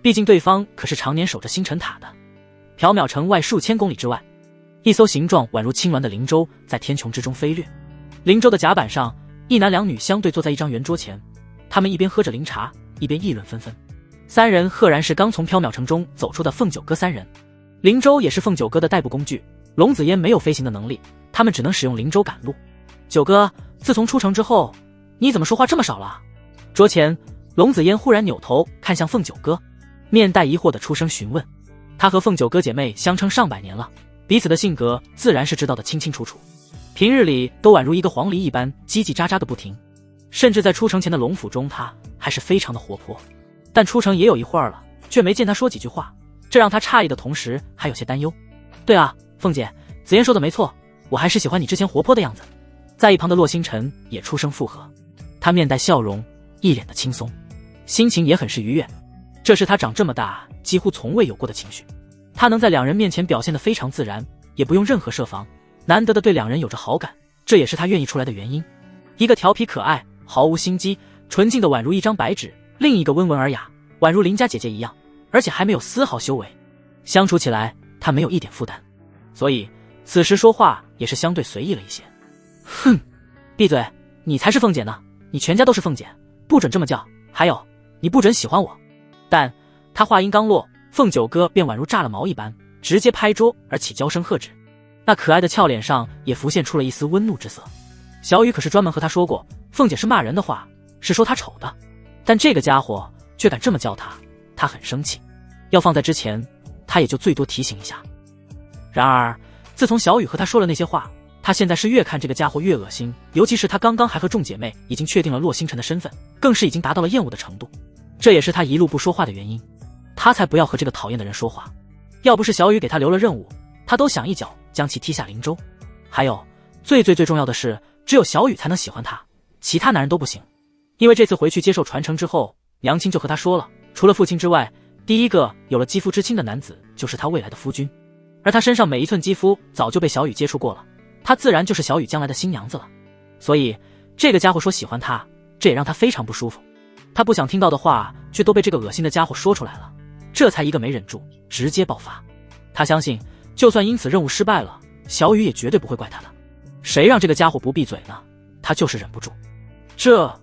毕竟对方可是常年守着星辰塔的。缥缈城外数千公里之外，一艘形状宛如青鸾的灵舟在天穹之中飞掠。灵舟的甲板上，一男2女相对坐在一张圆桌前，他们一边喝着灵茶，一边议论纷纷。3人赫然是刚从缥缈城中走出的凤九哥3人，灵舟也是凤九哥的代步工具。龙子烟没有飞行的能力，他们只能使用灵舟赶路。九哥，自从出城之后，你怎么说话这么少了？桌前，龙子烟忽然扭头看向凤九哥，面带疑惑的出声询问。他和凤九哥姐妹相称上百年了，彼此的性格自然是知道的清清楚楚，平日里都宛如一个黄鹂一般叽叽喳喳的不停。甚至在出城前的龙府中，他还是非常的活泼。但出城也有一会儿了，却没见他说几句话，这让他诧异的同时还有些担忧。对啊，凤姐，紫嫣说的没错，我还是喜欢你之前活泼的样子。在一旁的洛星辰也出声附和，他面带笑容，一脸的轻松，心情也很是愉悦。这是他长这么大几乎从未有过的情绪。他能在两人面前表现得非常自然，也不用任何设防，难得的对两人有着好感，这也是他愿意出来的原因。一个调皮可爱，毫无心机，纯净的宛如一张白纸；另一个温文尔雅，宛如邻家姐姐一样，而且还没有丝毫修为。相处起来，他没有一点负担，所以此时说话也是相对随意了一些。哼，闭嘴！你才是凤姐呢，你全家都是凤姐，不准这么叫。还有，你不准喜欢我。但他话音刚落，凤九哥便宛如炸了毛一般，直接拍桌而起，娇声喝止。那可爱的俏脸上也浮现出了一丝温怒之色。小雨可是专门和他说过，凤姐是骂人的话，是说他丑的，但这个家伙却敢这么叫他，他很生气。要放在之前，他也就最多提醒一下。然而自从小雨和他说了那些话，他现在是越看这个家伙越恶心，尤其是他刚刚还和众姐妹已经确定了洛星辰的身份，更是已经达到了厌恶的程度。这也是他一路不说话的原因，他才不要和这个讨厌的人说话。要不是小雨给他留了任务，他都想一脚将其踢下灵州。还有最重要的是，只有小雨才能喜欢他，其他男人都不行。因为这次回去接受传承之后，娘亲就和他说了，除了父亲之外，第一个有了肌肤之亲的男子就是他未来的夫君。而他身上每一寸肌肤早就被小雨接触过了，他自然就是小雨将来的新娘子了。所以这个家伙说喜欢他，这也让他非常不舒服。他不想听到的话却都被这个恶心的家伙说出来了，这才一个没忍住，直接爆发。他相信就算因此任务失败了，小雨也绝对不会怪他的。谁让这个家伙不闭嘴呢？他就是忍不住。这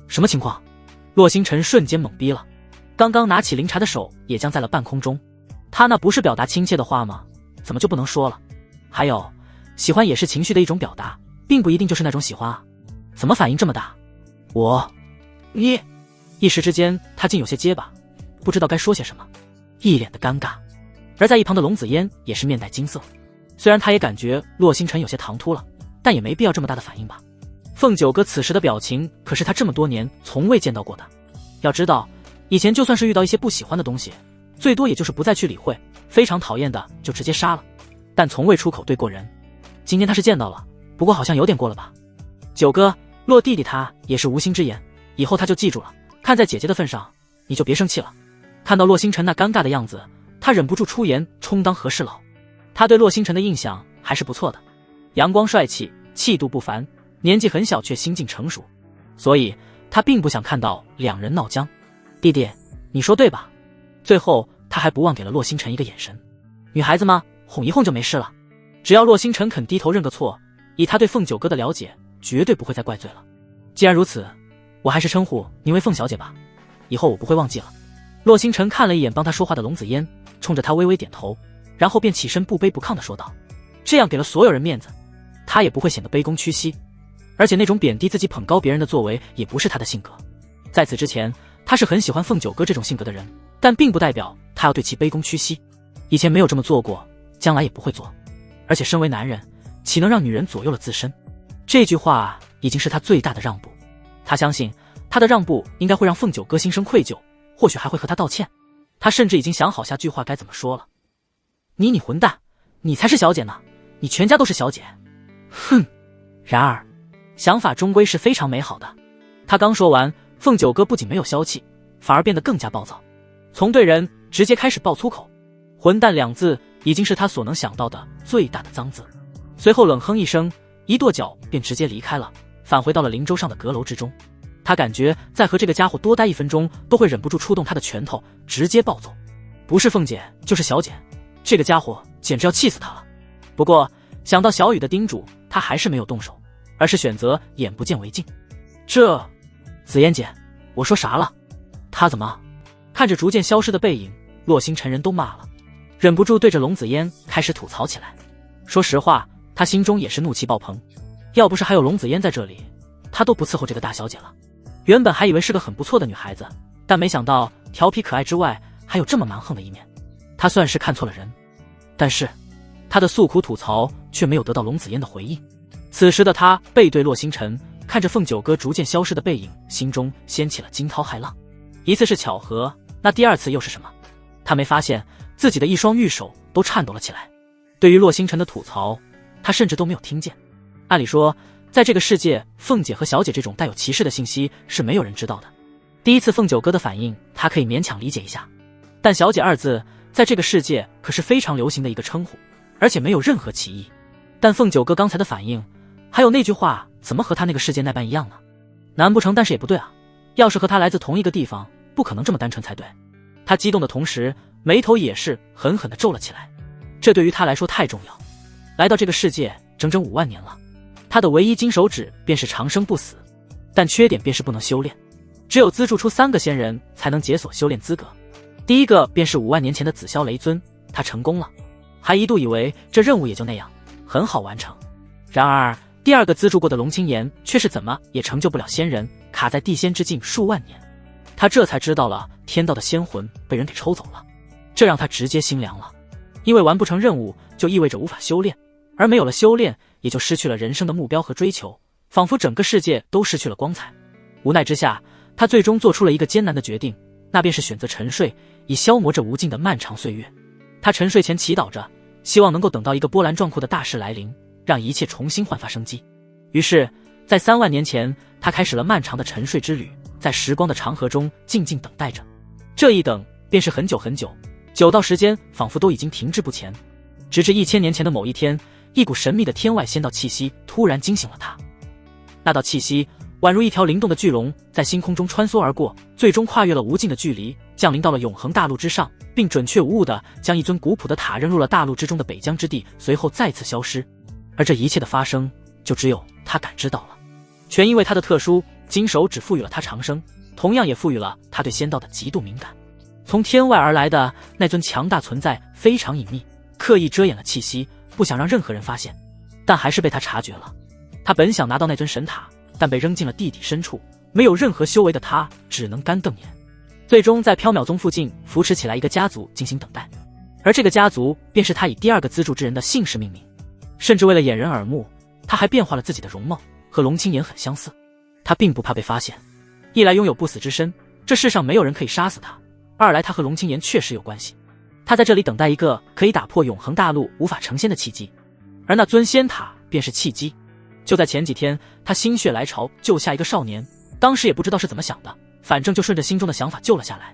什么情况？洛星辰瞬间懵逼了，刚刚拿起灵茶的手也僵在了半空中。他那不是表达亲切的话吗？怎么就不能说了？还有，喜欢也是情绪的一种表达，并不一定就是那种喜欢啊。怎么反应这么大？你一时之间他竟有些结巴，不知道该说些什么，一脸的尴尬。而在一旁的龙子嫣也是面带惊色，虽然他也感觉洛星辰有些唐突了，但也没必要这么大的反应吧。凤九哥此时的表情可是他这么多年从未见到过的。要知道，以前就算是遇到一些不喜欢的东西，最多也就是不再去理会，非常讨厌的就直接杀了，但从未出口对过人。今天他是见到了，不过好像有点过了吧。九哥，洛弟弟他也是无心之言，以后他就记住了，看在姐姐的份上，你就别生气了。看到洛星辰那尴尬的样子，他忍不住出言充当和事佬。他对洛星辰的印象还是不错的，阳光帅气，气度不凡，年纪很小却心境成熟，所以他并不想看到两人闹僵。弟弟，你说对吧？最后他还不忘给了洛星辰一个眼神。女孩子嘛，哄一哄就没事了。只要洛星辰肯低头认个错，以他对凤九哥的了解，绝对不会再怪罪了。既然如此，我还是称呼您为凤小姐吧，以后我不会忘记了。洛星辰看了一眼帮他说话的龙子嫣，冲着他微微点头，然后便起身不卑不亢地说道，这样给了所有人面子，他也不会显得卑躬屈膝，而且那种贬低自己捧高别人的作为也不是他的性格。在此之前，他是很喜欢凤九哥这种性格的人，但并不代表他要对其卑躬屈膝。以前没有这么做过，将来也不会做。而且身为男人，岂能让女人左右了自身？这句话已经是他最大的让步。他相信他的让步应该会让凤九哥心生愧疚，或许还会和他道歉。他甚至已经想好下句话该怎么说了。你混蛋，你才是小姐呢，你全家都是小姐。哼！然而想法终归是非常美好的。他刚说完，凤九哥不仅没有消气，反而变得更加暴躁，从对人直接开始爆粗口。混蛋两字已经是他所能想到的最大的脏字。随后冷哼一声，一跺脚便直接离开了，返回到了灵州上的阁楼之中。他感觉再和这个家伙多待1分钟，都会忍不住触动他的拳头，直接暴走。不是凤姐就是小姐，这个家伙简直要气死他了。不过想到小雨的叮嘱，他还是没有动手，而是选择眼不见为净。紫嫣姐，我说啥了？他怎么？看着逐渐消失的背影，洛星辰人都骂了，忍不住对着龙子嫣开始吐槽起来。说实话，他心中也是怒气爆棚，要不是还有龙子嫣在这里，他都不伺候这个大小姐了。原本还以为是个很不错的女孩子，但没想到调皮可爱之外还有这么蛮横的一面。他算是看错了人，但是他的诉苦吐槽却没有得到龙子嫣的回应。此时的他背对洛星辰，看着凤九哥逐渐消失的背影，心中掀起了惊涛骇浪。一次是巧合，那第二次又是什么？他没发现自己的一双玉手都颤抖了起来。对于洛星辰的吐槽，他甚至都没有听见。按理说，在这个世界，凤姐和小姐这种带有歧视的信息是没有人知道的。第一次凤九哥的反应，他可以勉强理解一下，但小姐二字在这个世界可是非常流行的一个称呼，而且没有任何歧义。但凤九哥刚才的反应，还有那句话，怎么和他那个世界那般一样呢？难不成但是也不对啊？要是和他来自同一个地方，不可能这么单纯才对。他激动的同时，眉头也是狠狠地皱了起来。这对于他来说太重要。来到这个世界整整5万年了，他的唯一金手指便是长生不死，但缺点便是不能修炼，只有资助出3个仙人才能解锁修炼资格。第一个便是5万年前的紫霄雷尊，他成功了，还一度以为这任务也就那样，很好完成。然而第二个资助过的龙青岩却是怎么也成就不了仙人，卡在地仙之境数万年。他这才知道了天道的仙魂被人给抽走了，这让他直接心凉了。因为完不成任务就意味着无法修炼，而没有了修炼也就失去了人生的目标和追求，仿佛整个世界都失去了光彩。无奈之下，他最终做出了一个艰难的决定，那便是选择沉睡，以消磨这无尽的漫长岁月。他沉睡前祈祷着，希望能够等到一个波澜壮阔的大事来临，让一切重新焕发生机。于是在3万年前，他开始了漫长的沉睡之旅，在时光的长河中静静等待着。这一等便是很久很久，久到时间仿佛都已经停滞不前。直至1000年前的某一天，一股神秘的天外仙道气息突然惊醒了他。那道气息宛如一条灵动的巨龙，在星空中穿梭而过，最终跨越了无尽的距离，降临到了永恒大陆之上，并准确无误地将一尊古朴的塔扔入了大陆之中的北疆之地，随后再次消失。而这一切的发生，就只有他感知到了，全因为他的特殊金手指赋予了他长生，同样也赋予了他对仙道的极度敏感。从天外而来的那尊强大存在非常隐秘，刻意遮掩了气息，不想让任何人发现，但还是被他察觉了。他本想拿到那尊神塔，但被扔进了地底深处，没有任何修为的他只能干瞪眼。最终在缥缈宗附近扶持起来一个家族进行等待，而这个家族便是他以第2个资助之人的姓氏命名。甚至为了掩人耳目，他还变化了自己的容貌，和龙青岩很相似。他并不怕被发现，一来拥有不死之身，这世上没有人可以杀死他；二来他和龙青岩确实有关系。他在这里等待一个可以打破永恒大陆无法成仙的契机，而那尊仙塔便是契机。就在前几天，他心血来潮救下一个少年，当时也不知道是怎么想的，反正就顺着心中的想法救了下来。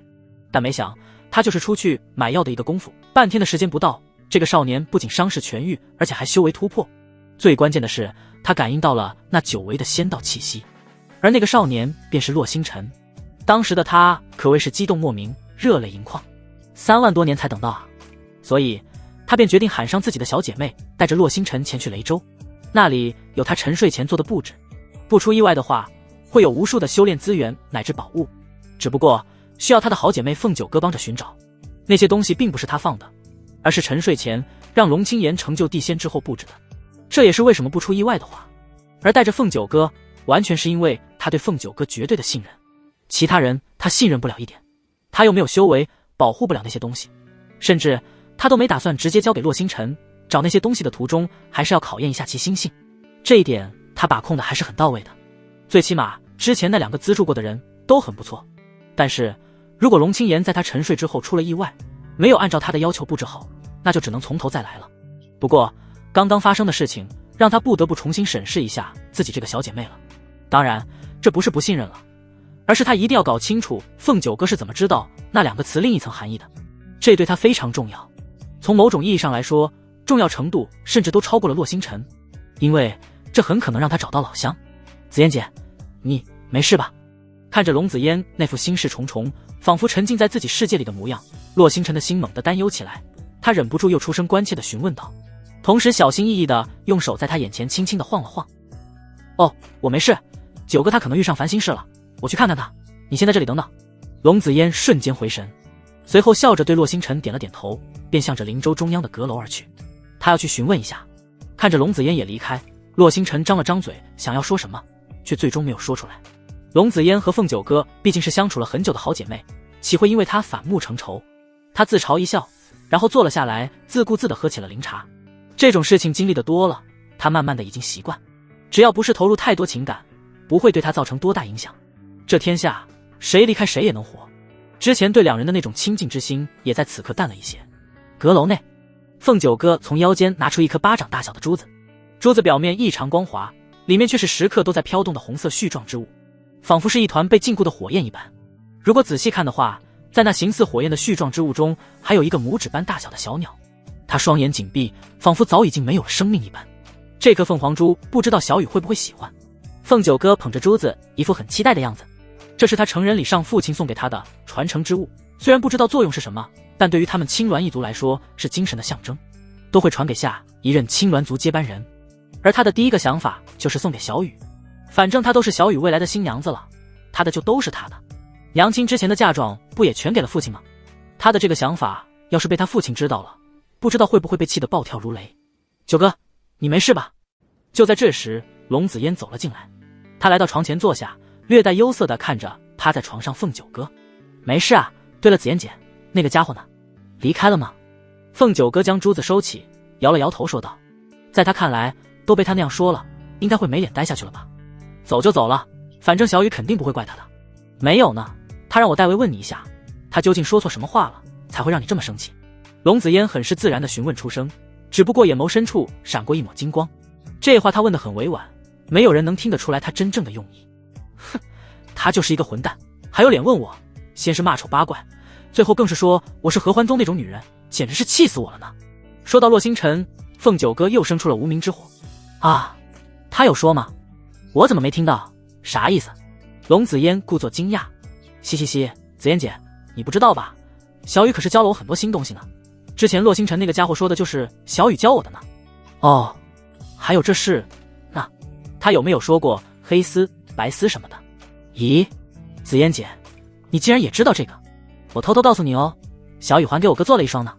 但没想他就是出去买药的一个功夫，半天的时间不到，这个少年不仅伤势痊愈，而且还修为突破。最关键的是，他感应到了那久违的仙道气息，而那个少年便是洛星辰。当时的他可谓是激动莫名，热泪盈眶。3万多年才等到啊！所以他便决定喊上自己的小姐妹，带着洛星辰前去雷州，那里有他沉睡前做的布置。不出意外的话，会有无数的修炼资源乃至宝物，只不过需要他的好姐妹凤九哥帮着寻找。那些东西并不是他放的，而是沉睡前让龙青岩成就地仙之后布置的。这也是为什么不出意外的话，而带着凤九哥，完全是因为他对凤九哥绝对的信任。其他人他信任不了一点，他又没有修为，保护不了那些东西，甚至他都没打算直接交给洛星辰。找那些东西的途中，还是要考验一下其心性，这一点他把控的还是很到位的。最起码之前那2个资助过的人都很不错，但是如果龙青岩在他沉睡之后出了意外，没有按照他的要求布置好，那就只能从头再来了。不过刚刚发生的事情让他不得不重新审视一下自己这个小姐妹了。当然这不是不信任了，而是他一定要搞清楚凤九哥是怎么知道那2个词另一层含义的，这对他非常重要。从某种意义上来说，重要程度甚至都超过了洛星辰，因为这很可能让他找到老乡。紫嫣姐，你没事吧？看着龙紫嫣那副心事重重，仿佛沉浸在自己世界里的模样，洛星辰的心猛地担忧起来。他忍不住又出声关切地询问道，同时小心翼翼地用手在他眼前轻轻地晃了晃。哦，我没事，九哥他可能遇上烦心事了，我去看看他，你先在这里等等。龙紫嫣瞬间回神，随后笑着对洛星辰点了点头，便向着灵州中央的阁楼而去。他要去询问一下。看着龙紫嫣也离开，洛星辰张了张嘴想要说什么，却最终没有说出来。龙紫嫣和凤九哥毕竟是相处了很久的好姐妹，岂会因为他反目成仇？他自嘲一笑，然后坐了下来，自顾自地喝起了灵茶。这种事情经历的多了，他慢慢的已经习惯，只要不是投入太多情感，不会对他造成多大影响。这天下谁离开谁也能活。之前对两人的那种亲近之心也在此刻淡了一些。阁楼内，凤九哥从腰间拿出一颗巴掌大小的珠子，珠子表面异常光滑，里面却是时刻都在飘动的红色絮状之物，仿佛是一团被禁锢的火焰一般。如果仔细看的话，在那形似火焰的絮状之物中，还有一个拇指般大小的小鸟，它双眼紧闭，仿佛早已经没有了生命一般。这颗凤凰珠不知道小雨会不会喜欢。凤九哥捧着珠子，一副很期待的样子。这是他成人礼上父亲送给他的传承之物，虽然不知道作用是什么，但对于他们青鸾一族来说是精神的象征，都会传给下一任青鸾族接班人。而他的第一个想法就是送给小雨，反正他都是小雨未来的新娘子了，他的就都是他的。娘亲之前的嫁妆不也全给了父亲吗？他的这个想法要是被他父亲知道了，不知道会不会被气得暴跳如雷。九哥，你没事吧？就在这时，龙子嫣走了进来，他来到床前坐下，略带忧色地看着趴在床上凤九哥。没事啊，对了，紫嫣姐，那个家伙呢？离开了吗？凤九哥将珠子收起，摇了摇头说道，在他看来，都被他那样说了，应该会没脸待下去了吧。走就走了，反正小雨肯定不会怪他的。没有呢，他让我代为问你一下，他究竟说错什么话了，才会让你这么生气？龙子嫣很是自然地询问出声，只不过眼眸深处闪过一抹金光。这话他问得很委婉，没有人能听得出来他真正的用意。哼，他就是一个混蛋，还有脸问我，先是骂丑八怪，最后更是说我是合欢宗那种女人，简直是气死我了呢。说到洛星辰，凤九哥又生出了无名之火。啊，他有说吗？我怎么没听到？啥意思？龙子嫣故作惊讶。嘻嘻嘻，子嫣姐，你不知道吧？小雨可是教了我很多新东西呢。之前洛星辰那个家伙说的就是小雨教我的呢。哦，还有这事，那他有没有说过黑丝、白丝什么的？咦，子嫣姐，你竟然也知道这个？我偷偷告诉你哦，小雨还给我哥做了一双呢。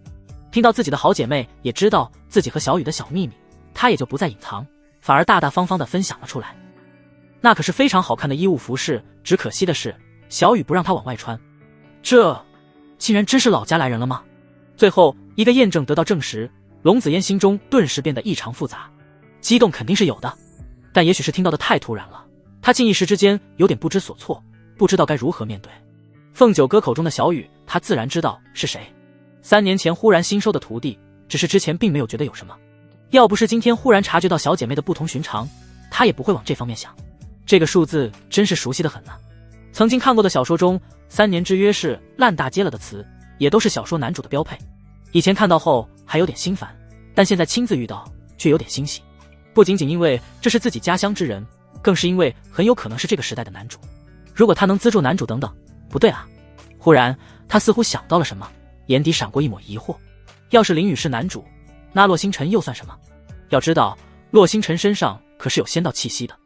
听到自己的好姐妹也知道自己和小雨的小秘密，她也就不再隐藏，反而大大方方地分享了出来。那可是非常好看的衣物服饰，只可惜的是小雨不让她往外穿。这竟然真是老家来人了吗？最后一个验证得到证实，龙子嫣心中顿时变得异常复杂。激动肯定是有的，但也许是听到的太突然了，她竟一时之间有点不知所措，不知道该如何面对。凤九哥口中的小雨，他自然知道是谁。3年前忽然新收的徒弟，只是之前并没有觉得有什么。要不是今天忽然察觉到小姐妹的不同寻常，他也不会往这方面想。这个数字真是熟悉的很呢。曾经看过的小说中，3年之约是烂大街了的词，也都是小说男主的标配。以前看到后还有点心烦，但现在亲自遇到却有点欣喜。不仅仅因为这是自己家乡之人，更是因为很有可能是这个时代的男主。如果他能资助男主等等，不对啊！忽然他似乎想到了什么，眼底闪过一抹疑惑。要是林雨是男主，那洛星辰又算什么？要知道洛星辰身上可是有仙道气息的，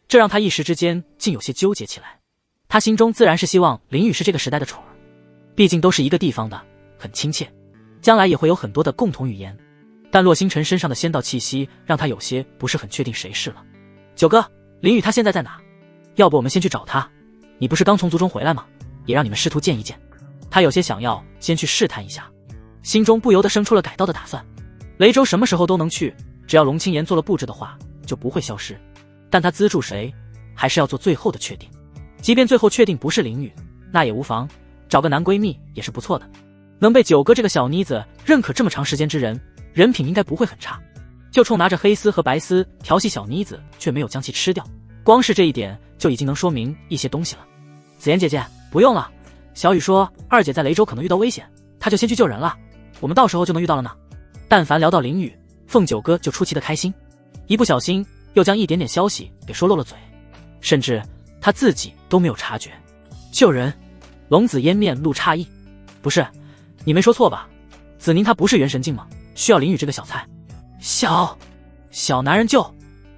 这让他一时之间竟有些纠结起来。他心中自然是希望林雨是这个时代的宠儿，毕竟都是一个地方的，很亲切，将来也会有很多的共同语言。但洛星辰身上的仙道气息让他有些不是很确定谁是了。九哥，林雨他现在在哪？要不我们先去找他？你不是刚从族中回来吗？也让你们师徒见一见。他有些想要先去试探一下，心中不由得生出了改道的打算。雷州什么时候都能去，只要龙青岩做了布置的话，就不会消失。但他资助谁，还是要做最后的确定。即便最后确定不是林雨，那也无妨，找个男闺蜜也是不错的。能被九哥这个小妮子认可这么长时间之人，人品应该不会很差。就冲拿着黑丝和白丝调戏小妮子，却没有将其吃掉，光是这一点就已经能说明一些东西了。紫妍姐姐，不用了。小雨说二姐在雷州可能遇到危险，她就先去救人了，我们到时候就能遇到了呢。但凡聊到林雨，凤九哥就出奇的开心，一不小心又将一点点消息给说漏了嘴，甚至他自己都没有察觉。救人？龙子嫣面露诧异，不是，你没说错吧？子宁他不是元神境吗？需要林雨这个小菜？小男人救。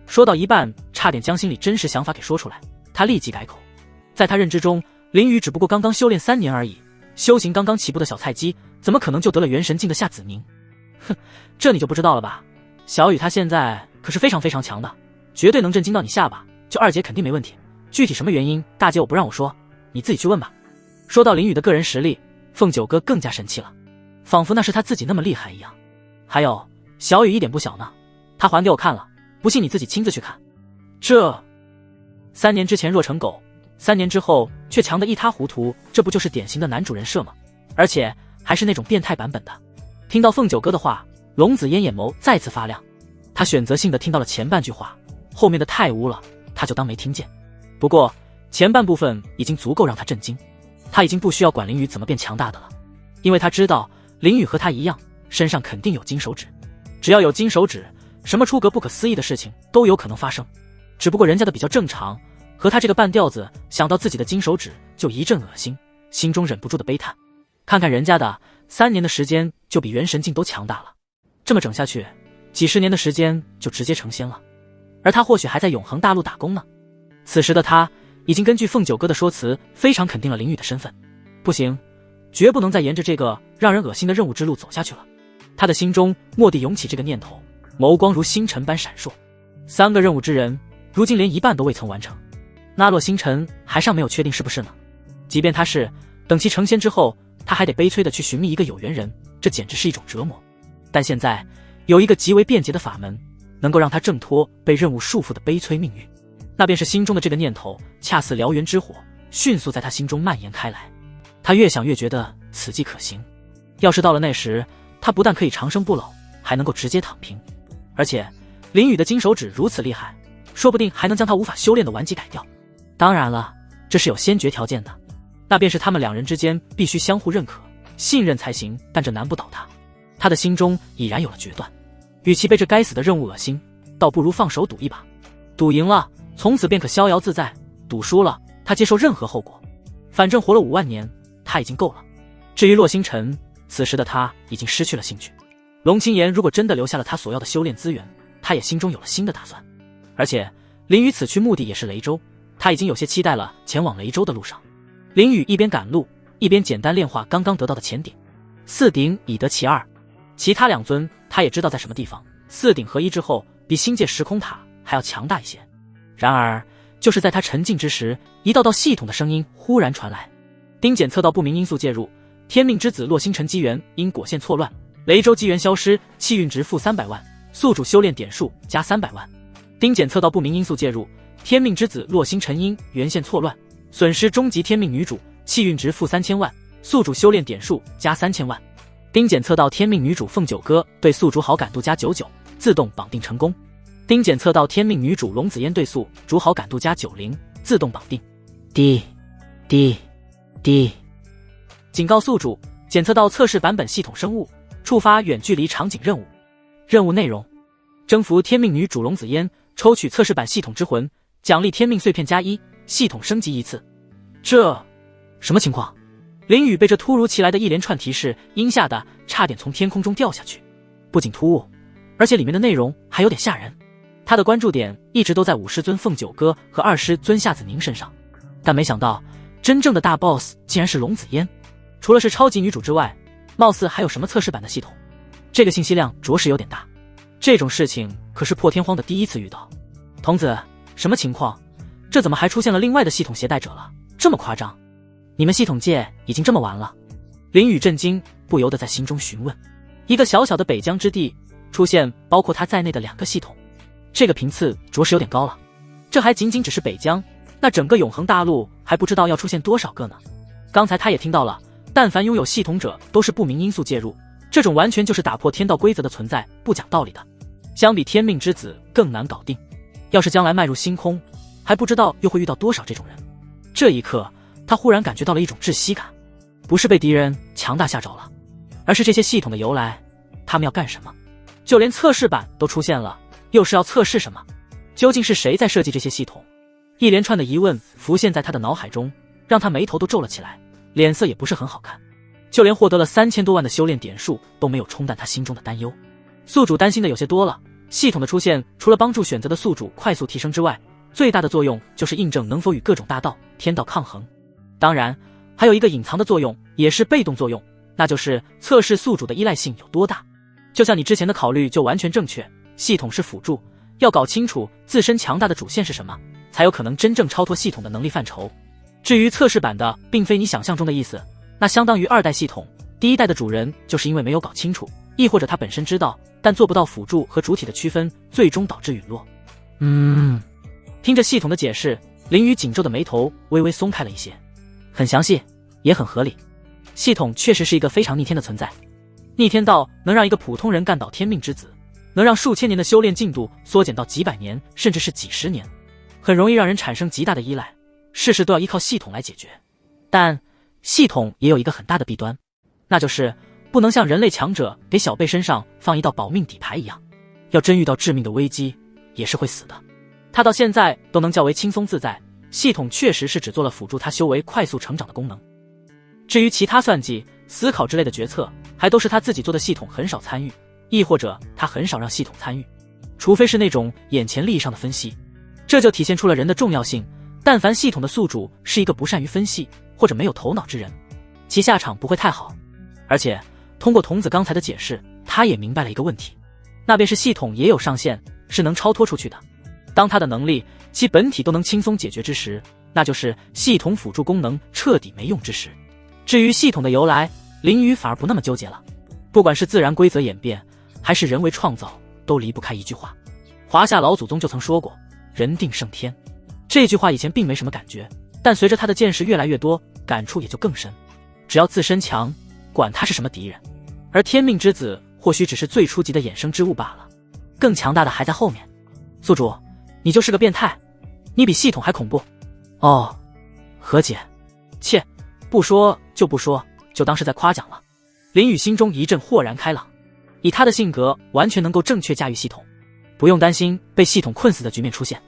说到一半，差点将心里真实想法给说出来，他立即改口。在他认知中，林雨只不过刚刚修炼3年而已，修行刚刚起步的小菜鸡，怎么可能就得了元神境的夏子宁？哼，这你就不知道了吧？小雨他现在可是非常非常强的，绝对能震惊到你下巴，就二姐肯定没问题。具体什么原因，大姐我不让我说，你自己去问吧。说到林雨的个人实力，凤九哥更加神气了，仿佛那是他自己那么厉害一样。还有小雨一点不小呢，他还给我看了，不信你自己亲自去看。这3年之前弱成狗，3年之后却强得一塌糊涂，这不就是典型的男主人设吗？而且还是那种变态版本的。听到凤九哥的话，龙子嫣眼眸再次发亮。他选择性的听到了前半句话，后面的太污了，他就当没听见。不过前半部分已经足够让他震惊，他已经不需要管林雨怎么变强大的了，因为他知道林雨和他一样，身上肯定有金手指。只要有金手指，什么出格不可思议的事情都有可能发生。只不过人家的比较正常，和他这个半吊子想到自己的金手指就一阵恶心，心中忍不住的悲叹。看看人家的3年的时间就比元神镜都强大了，这么整下去几十年的时间就直接成仙了，而他或许还在永恒大陆打工呢。此时的他已经根据凤九哥的说辞非常肯定了林雨的身份。不行，绝不能再沿着这个让人恶心的任务之路走下去了。他的心中蓦地涌起这个念头，眸光如星辰般闪烁。3个任务之人如今连一半都未曾完成，那洛星辰还尚没有确定是不是呢。即便他是，等其成仙之后，他还得悲催的去寻觅一个有缘人，这简直是一种折磨。但现在有一个极为便捷的法门，能够让他挣脱被任务束缚的悲催命运，那便是心中的这个念头恰似燎原之火，迅速在他心中蔓延开来。他越想越觉得此计可行，要是到了那时，他不但可以长生不老，还能够直接躺平。而且林雨的金手指如此厉害，说不定还能将他无法修炼的顽疾改掉。当然了，这是有先决条件的，那便是他们2人之间必须相互认可信任才行，但这难不倒他。他的心中已然有了决断，与其被这该死的任务恶心，倒不如放手赌一把。赌赢了，从此便可逍遥自在；赌输了，他接受任何后果。反正活了5万年，他已经够了。至于洛星辰，此时的他已经失去了兴趣。龙清言如果真的留下了他所要的修炼资源，他也心中有了新的打算。而且林雨此去目的也是雷州，他已经有些期待了前往雷州的路上。林雨一边赶路，一边简单炼化刚刚得到的前鼎。4鼎已得其2，其他2尊他也知道在什么地方。4鼎合一之后，比星界时空塔还要强大一些。然而就是在他沉浸之时，一道道系统的声音忽然传来。丁检测到不明因素介入，天命之子洛星辰机缘因果线错乱，雷州机缘消失，气运值负300万，宿主修炼点数加300万。丁检测到不明因素介入，天命之子洛星辰因缘线错乱，损失终极天命女主，气运值负3000万，宿主修炼点数加3000万。丁检测到天命女主凤九哥对宿主好感度加99，自动绑定成功。丁检测到天命女主龙子嫣对宿主好感度加90，自动绑定。D 警告宿主，检测到测试版本系统生物，触发远距离场景任务。任务内容：征服天命女主龙子嫣，抽取测试版系统之魂，奖励天命碎片+1，系统升级1次。这什么情况？林雨被这突如其来的一连串提示阴吓得差点从天空中掉下去。不仅突兀，而且里面的内容还有点吓人。他的关注点一直都在5师尊凤九哥和2师尊夏子宁身上，但没想到真正的大 boss 竟然是龙子嫣。除了是超级女主之外，貌似还有什么测试版的系统，这个信息量着实有点大。这种事情可是破天荒的第一次遇到。童子，什么情况？这怎么还出现了另外的系统携带者了？这么夸张？你们系统界已经这么完了？林雨震惊，不由得在心中询问。一个小小的北疆之地，出现包括他在内的2个系统，这个频次着实有点高了。这还仅仅只是北疆，那整个永恒大陆还不知道要出现多少个呢。刚才他也听到了，但凡拥有系统者都是不明因素介入，这种完全就是打破天道规则的存在，不讲道理的。相比天命之子更难搞定，要是将来迈入星空，还不知道又会遇到多少这种人。这一刻他忽然感觉到了一种窒息感，不是被敌人强大吓着了，而是这些系统的由来，他们要干什么？就连测试版都出现了，又是要测试什么？究竟是谁在设计这些系统？一连串的疑问浮现在他的脑海中，让他眉头都皱了起来，脸色也不是很好看。就连获得了3000多万的修炼点数都没有冲淡他心中的担忧。宿主担心的有些多了，系统的出现除了帮助选择的宿主快速提升之外，最大的作用就是印证能否与各种大道、天道抗衡。当然还有一个隐藏的作用，也是被动作用，那就是测试宿主的依赖性有多大。就像你之前的考虑就完全正确，系统是辅助，要搞清楚自身强大的主线是什么，才有可能真正超脱系统的能力范畴。至于测试版的并非你想象中的意思，那相当于2代系统，第1代的主人就是因为没有搞清楚，亦或者他本身知道但做不到辅助和主体的区分，最终导致陨落。听着系统的解释，林雨紧皱的眉头微微松开了一些，很详细，也很合理。系统确实是一个非常逆天的存在，逆天到能让一个普通人干倒天命之子，能让数千年的修炼进度缩减到几百年，甚至是几十年，很容易让人产生极大的依赖，事事都要依靠系统来解决。但系统也有一个很大的弊端，那就是不能像人类强者给小辈身上放一道保命底牌一样，要真遇到致命的危机也是会死的。他到现在都能较为轻松自在，系统确实是只做了辅助他修为快速成长的功能。至于其他算计、思考之类的决策，还都是他自己做的，系统很少参与，亦或者他很少让系统参与，除非是那种眼前利益上的分析。这就体现出了人的重要性，但凡系统的宿主是一个不善于分析或者没有头脑之人，其下场不会太好。而且通过童子刚才的解释，他也明白了一个问题，那便是系统也有上限，是能超脱出去的。当他的能力其本体都能轻松解决之时，那就是系统辅助功能彻底没用之时。至于系统的由来，林雨反而不那么纠结了。不管是自然规则演变，还是人为创造，都离不开一句话。华夏老祖宗就曾说过，人定胜天。这句话以前并没什么感觉，但随着他的见识越来越多，感触也就更深。只要自身强，管他是什么敌人。而天命之子或许只是最初级的衍生之物罢了，更强大的还在后面。宿主，你就是个变态，你比系统还恐怖。哦，何解？切，不说就不说，就当是在夸奖了。林雨心中一阵豁然开朗，以他的性格完全能够正确驾驭系统，不用担心被系统困死的局面出现。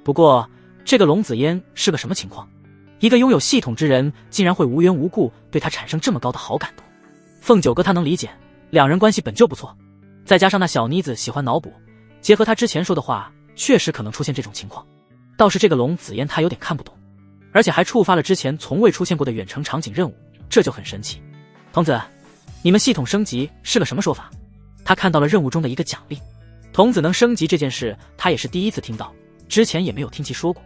不过这个龙子嫣是个什么情况？一个拥有系统之人竟然会无缘无故对他产生这么高的好感度。凤九哥他能理解，两人关系本就不错，再加上那小妮子喜欢脑补，结合他之前说的话，确实可能出现这种情况。倒是这个龙子嫣他有点看不懂，而且还触发了之前从未出现过的远程场景任务，这就很神奇。童子，你们系统升级是个什么说法？他看到了任务中的一个奖励。童子能升级这件事他也是第一次听到，之前也没有听其说过。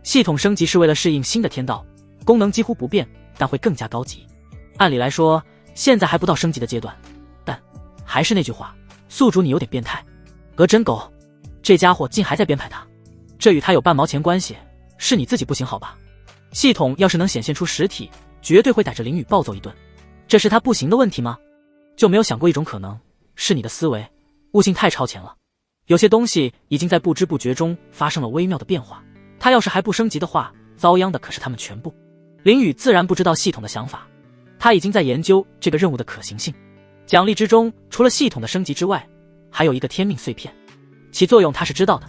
系统升级是为了适应新的天道，功能几乎不变，但会更加高级。按理来说现在还不到升级的阶段，但还是那句话，宿主你有点变态。真狗，这家伙竟还在编排他，这与他有半毛钱关系，是你自己不行好吧？系统要是能显现出实体，绝对会逮着林雨暴揍一顿。这是他不行的问题吗？就没有想过一种可能，是你的思维悟性太超前了，有些东西已经在不知不觉中发生了微妙的变化，他要是还不升级的话，遭殃的可是他们全部。林雨自然不知道系统的想法，他已经在研究这个任务的可行性。奖励之中除了系统的升级之外，还有一个天命碎片，其作用他是知道的，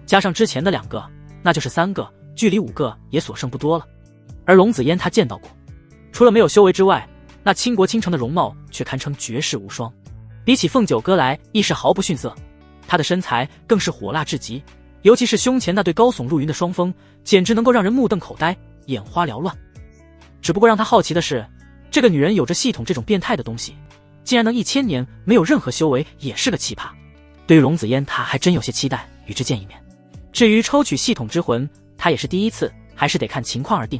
加上之前的2个，那就是3个，距离5个也所剩不多了。而龙子嫣他见到过，除了没有修为之外，那倾国倾城的容貌却堪称绝世无双，比起凤九哥来亦是毫不逊色。他的身材更是火辣至极，尤其是胸前那对高耸入云的双峰，简直能够让人目瞪口呆，眼花缭乱。只不过让他好奇的是，这个女人有着系统这种变态的东西，竟然能1000年没有任何修为，也是个奇葩。对于龙子嫣他还真有些期待与之见一面。至于抽取系统之魂，他也是第一次，还是得看情况而定。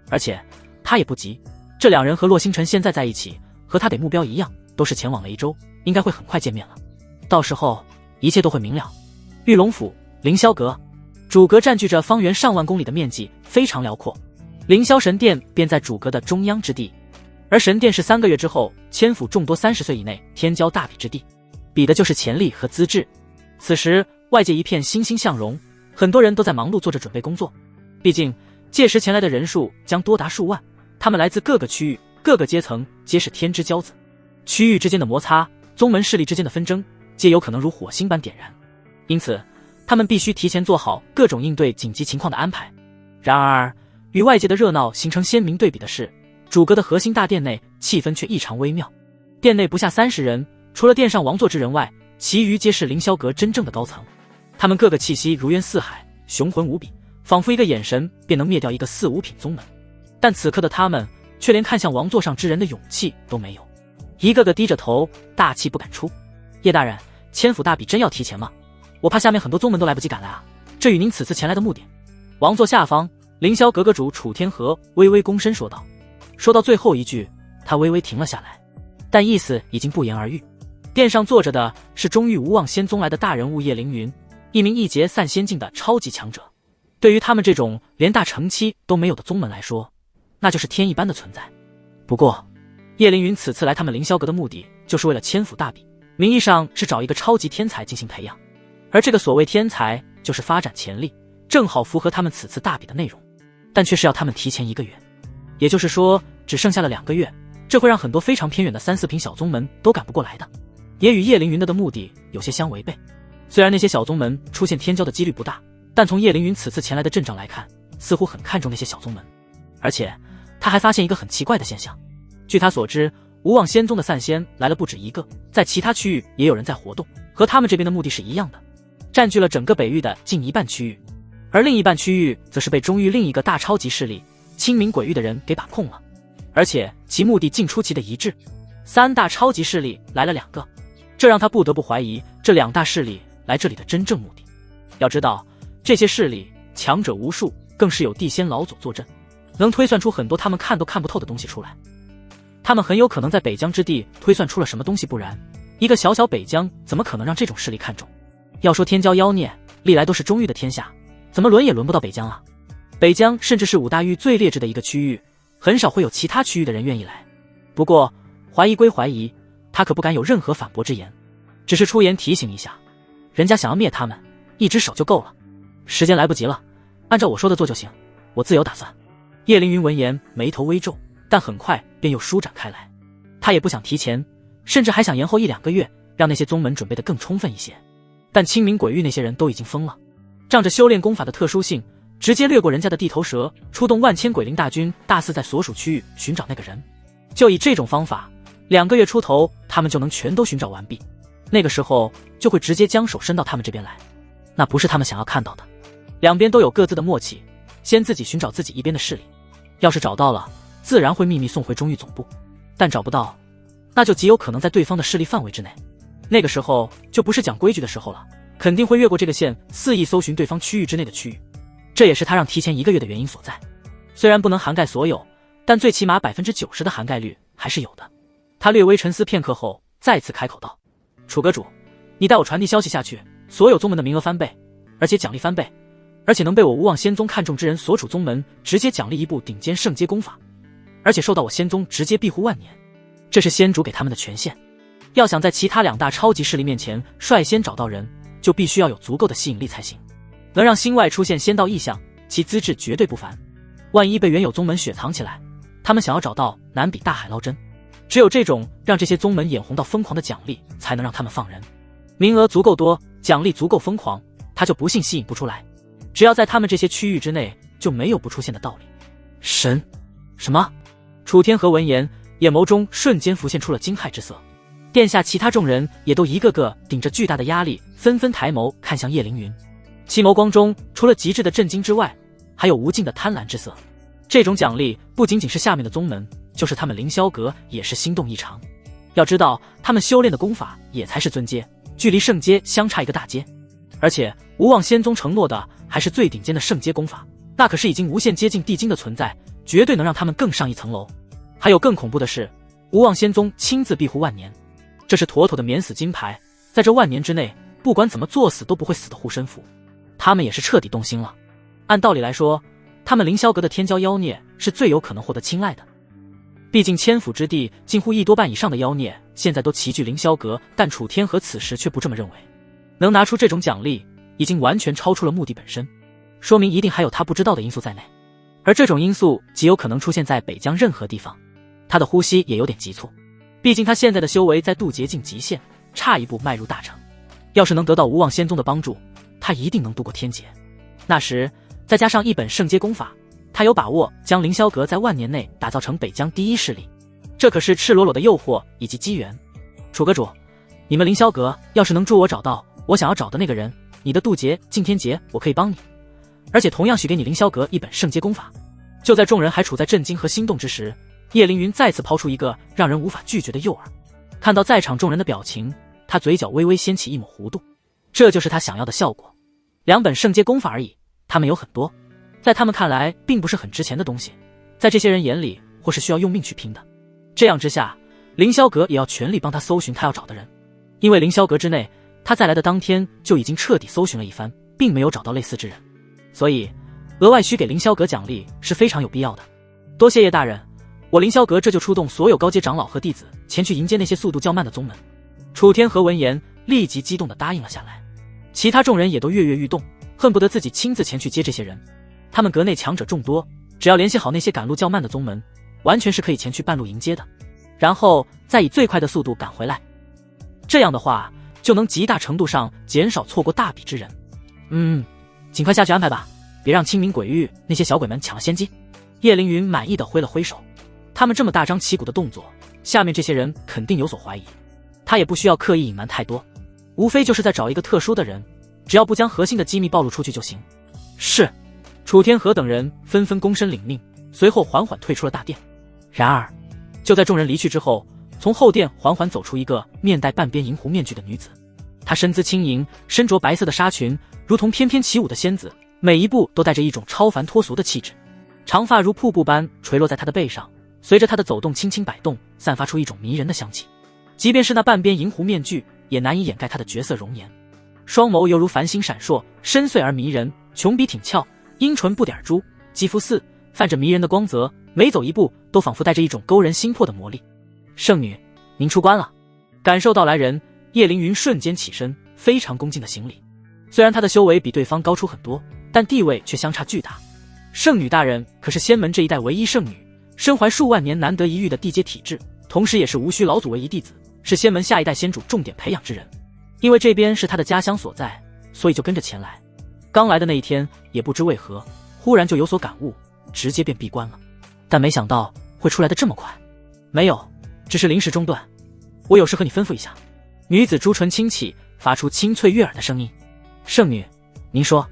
而且他也不急，这2人和洛星辰现在在一起，和他得目标一样，都是前往雷州，应该会很快见面了。到时候一切都会明了。玉龙府凌霄阁，主阁占据着方圆上万公里的面积，非常辽阔。凌霄神殿便在主阁的中央之地，而神殿是3个月之后迁赴众多30岁以内天骄大比之地，比的就是潜力和资质。此时外界一片欣欣向荣，很多人都在忙碌做着准备工作。毕竟届时前来的人数将多达数万，他们来自各个区域、各个阶层，皆是天之骄子。区域之间的摩擦，宗门势力之间的纷争，皆有可能如火星般点燃。因此他们必须提前做好各种应对紧急情况的安排。然而与外界的热闹形成鲜明对比的是，主阁的核心大殿内气氛却异常微妙。殿内不下30人，除了殿上王座之人外，其余皆是凌霄阁真正的高层。他们各个气息如渊似海，雄浑无比，仿佛一个眼神便能灭掉一个4、5品宗门。但此刻的他们却连看向王座上之人的勇气都没有，一个个低着头，大气不敢出。叶大人，迁府大比真要提前吗？我怕下面很多宗门都来不及赶来啊，这与您此次前来的目的。王座下方，凌霄阁阁主楚天河微微躬身说道。说到最后一句，他微微停了下来，但意思已经不言而喻。殿上坐着的是中域无望仙宗来的大人物叶凌云，一名一劫散仙境的超级强者。对于他们这种连大成期都没有的宗门来说，那就是天一般的存在。不过叶凌云此次来他们凌霄阁的目的，就是为了千府大比，名义上是找一个超级天才进行培养，而这个所谓天才就是发展潜力，正好符合他们此次大比的内容，但却是要他们提前1个月，也就是说只剩下了2个月，这会让很多非常偏远的3、4品小宗门都赶不过来的，也与叶凌云的目的有些相违背。虽然那些小宗门出现天骄的几率不大，但从叶凌云此次前来的阵仗来看，似乎很看重那些小宗门。而且他还发现一个很奇怪的现象，据他所知，无妄仙宗的散仙来了不止1个，在其他区域也有人在活动，和他们这边的目的是一样的，占据了整个北域的近1半区域，而另一半区域则是被中域另一个大超级势力清明鬼域的人给把控了，而且其目的竟出奇的一致，3大超级势力来了2个，这让他不得不怀疑这2大势力来这里的真正目的。要知道这些势力强者无数，更是有地仙老祖坐镇，能推算出很多他们看都看不透的东西出来。他们很有可能在北疆之地推算出了什么东西，不然一个小小北疆怎么可能让这种势力看中？要说天骄妖孽历来都是中域的天下，怎么轮也轮不到北疆啊？北疆甚至是5大域最劣质的一个区域，很少会有其他区域的人愿意来。不过怀疑归怀疑，他可不敢有任何反驳之言，只是出言提醒一下，人家想要灭他们，1只手就够了，时间来不及了，按照我说的做就行，我自有打算。叶凌云闻言眉头微皱，但很快便又舒展开来。他也不想提前，甚至还想延后1、2个月，让那些宗门准备得更充分一些。但清明鬼域那些人都已经疯了，仗着修炼功法的特殊性，直接掠过人家的地头蛇，出动万千鬼灵大军，大肆在所属区域寻找那个人。就以这种方法，2个月出头，他们就能全都寻找完毕。那个时候就会直接将手伸到他们这边来，那不是他们想要看到的。两边都有各自的默契，先自己寻找自己一边的势力，要是找到了，自然会秘密送回中域总部，但找不到，那就极有可能在对方的势力范围之内。那个时候就不是讲规矩的时候了，肯定会越过这个线，肆意搜寻对方区域之内的区域。这也是他让提前1个月的原因所在。虽然不能涵盖所有，但最起码90%的涵盖率还是有的。他略微沉思片刻后，再次开口道：楚阁主，你带我传递消息下去，所有宗门的名额翻倍，而且奖励翻倍，而且能被我无妄仙宗看中之人所属宗门直接奖励1部顶尖圣阶功法，而且受到我仙宗直接庇护万年，这是仙主给他们的权限。要想在其他2大超级势力面前率先找到人，就必须要有足够的吸引力才行，能让心外出现仙道异象，其资质绝对不凡。万一被原有宗门雪藏起来，他们想要找到难比大海捞针。只有这种让这些宗门眼红到疯狂的奖励，才能让他们放人。名额足够多，奖励足够疯狂，他就不信吸引不出来。只要在他们这些区域之内，就没有不出现的道理。神？什么？楚天河闻言，眼眸中瞬间浮现出了惊骇之色。殿下其他众人也都一个个顶着巨大的压力，纷纷抬眸看向叶凌云，其眸光中除了极致的震惊之外，还有无尽的贪婪之色。这种奖励不仅仅是下面的宗门，就是他们凌霄阁也是心动异常。要知道他们修炼的功法也才是尊阶，距离圣阶相差一个大阶，而且无妄仙宗承诺的还是最顶尖的圣阶功法，那可是已经无限接近地精的存在，绝对能让他们更上一层楼。还有更恐怖的是，无妄仙宗亲自庇护万年，这是妥妥的免死金牌，在这万年之内，不管怎么作死都不会死的护身符。他们也是彻底动心了。按道理来说，他们凌霄阁的天骄妖孽是最有可能获得青睐的，毕竟千府之地近乎1多半以上的妖孽现在都齐聚凌霄阁，但楚天河此时却不这么认为。能拿出这种奖励，已经完全超出了目的本身，说明一定还有他不知道的因素在内，而这种因素极有可能出现在北疆任何地方。他的呼吸也有点急促，毕竟他现在的修为在渡劫境极限，差一步迈入大成。要是能得到无妄仙宗的帮助，他一定能渡过天劫。那时再加上一本圣阶功法，他有把握将凌霄阁在万年内打造成北疆第一势力。这可是赤裸裸的诱惑以及机缘。楚阁主，你们凌霄阁要是能助我找到我想要找的那个人，你的渡劫敬天劫我可以帮你，而且同样许给你凌霄阁一本圣阶功法。就在众人还处在震惊和心动之时，叶凌云再次抛出一个让人无法拒绝的诱饵。看到在场众人的表情，他嘴角微微掀起一抹弧度，这就是他想要的效果。2本圣阶功法而已，他们有很多，在他们看来并不是很值钱的东西，在这些人眼里或是需要用命去拼的。这样之下，凌霄阁也要全力帮他搜寻他要找的人，因为凌霄阁之内，他在来的当天就已经彻底搜寻了一番，并没有找到类似之人，所以额外需给凌霄阁奖励是非常有必要的。多谢叶大人，我凌霄阁这就出动所有高阶长老和弟子前去迎接那些速度较慢的宗门。楚天河闻言立即激动地答应了下来，其他众人也都跃跃欲动，恨不得自己亲自前去接这些人。他们阁内强者众多，只要联系好那些赶路较慢的宗门，完全是可以前去半路迎接的，然后再以最快的速度赶回来。这样的话，就能极大程度上减少错过大比之人。尽快下去安排吧，别让清明鬼域那些小鬼们抢了先机。叶凌云满意的挥了挥手，他们这么大张旗鼓的动作，下面这些人肯定有所怀疑。他也不需要刻意隐瞒太多，无非就是在找一个特殊的人，只要不将核心的机密暴露出去就行。是。楚天河等人纷纷躬身领命，随后缓缓退出了大殿。然而，就在众人离去之后，从后殿缓缓走出一个面戴半边银狐面具的女子。她身姿轻盈，身着白色的纱裙，如同翩翩起舞的仙子，每一步都带着一种超凡脱俗的气质。长发如瀑布般垂落在她的背上，随着她的走动轻轻摆动，散发出一种迷人的香气。即便是那半边银狐面具，也难以掩盖她的绝色容颜。双眸犹如繁星闪烁，深邃而迷人，琼鼻挺翘，阴唇不点珠，肌肤似泛着迷人的光泽，每走一步都仿佛带着一种勾人心魄的魔力。圣女，您出关了。感受到来人，叶凌云瞬间起身，非常恭敬的行礼。虽然他的修为比对方高出很多，但地位却相差巨大。圣女大人可是仙门这一代唯一圣女，身怀数万年难得一遇的地阶体质，同时也是无需老祖为一弟子，是仙门下一代仙主重点培养之人。因为这边是他的家乡所在，所以就跟着前来。刚来的那一天，也不知为何，忽然就有所感悟，直接便闭关了。但没想到会出来的这么快。没有，只是临时中断。我有事和你吩咐一下。女子朱唇轻启，发出清脆悦耳的声音。圣女，您说。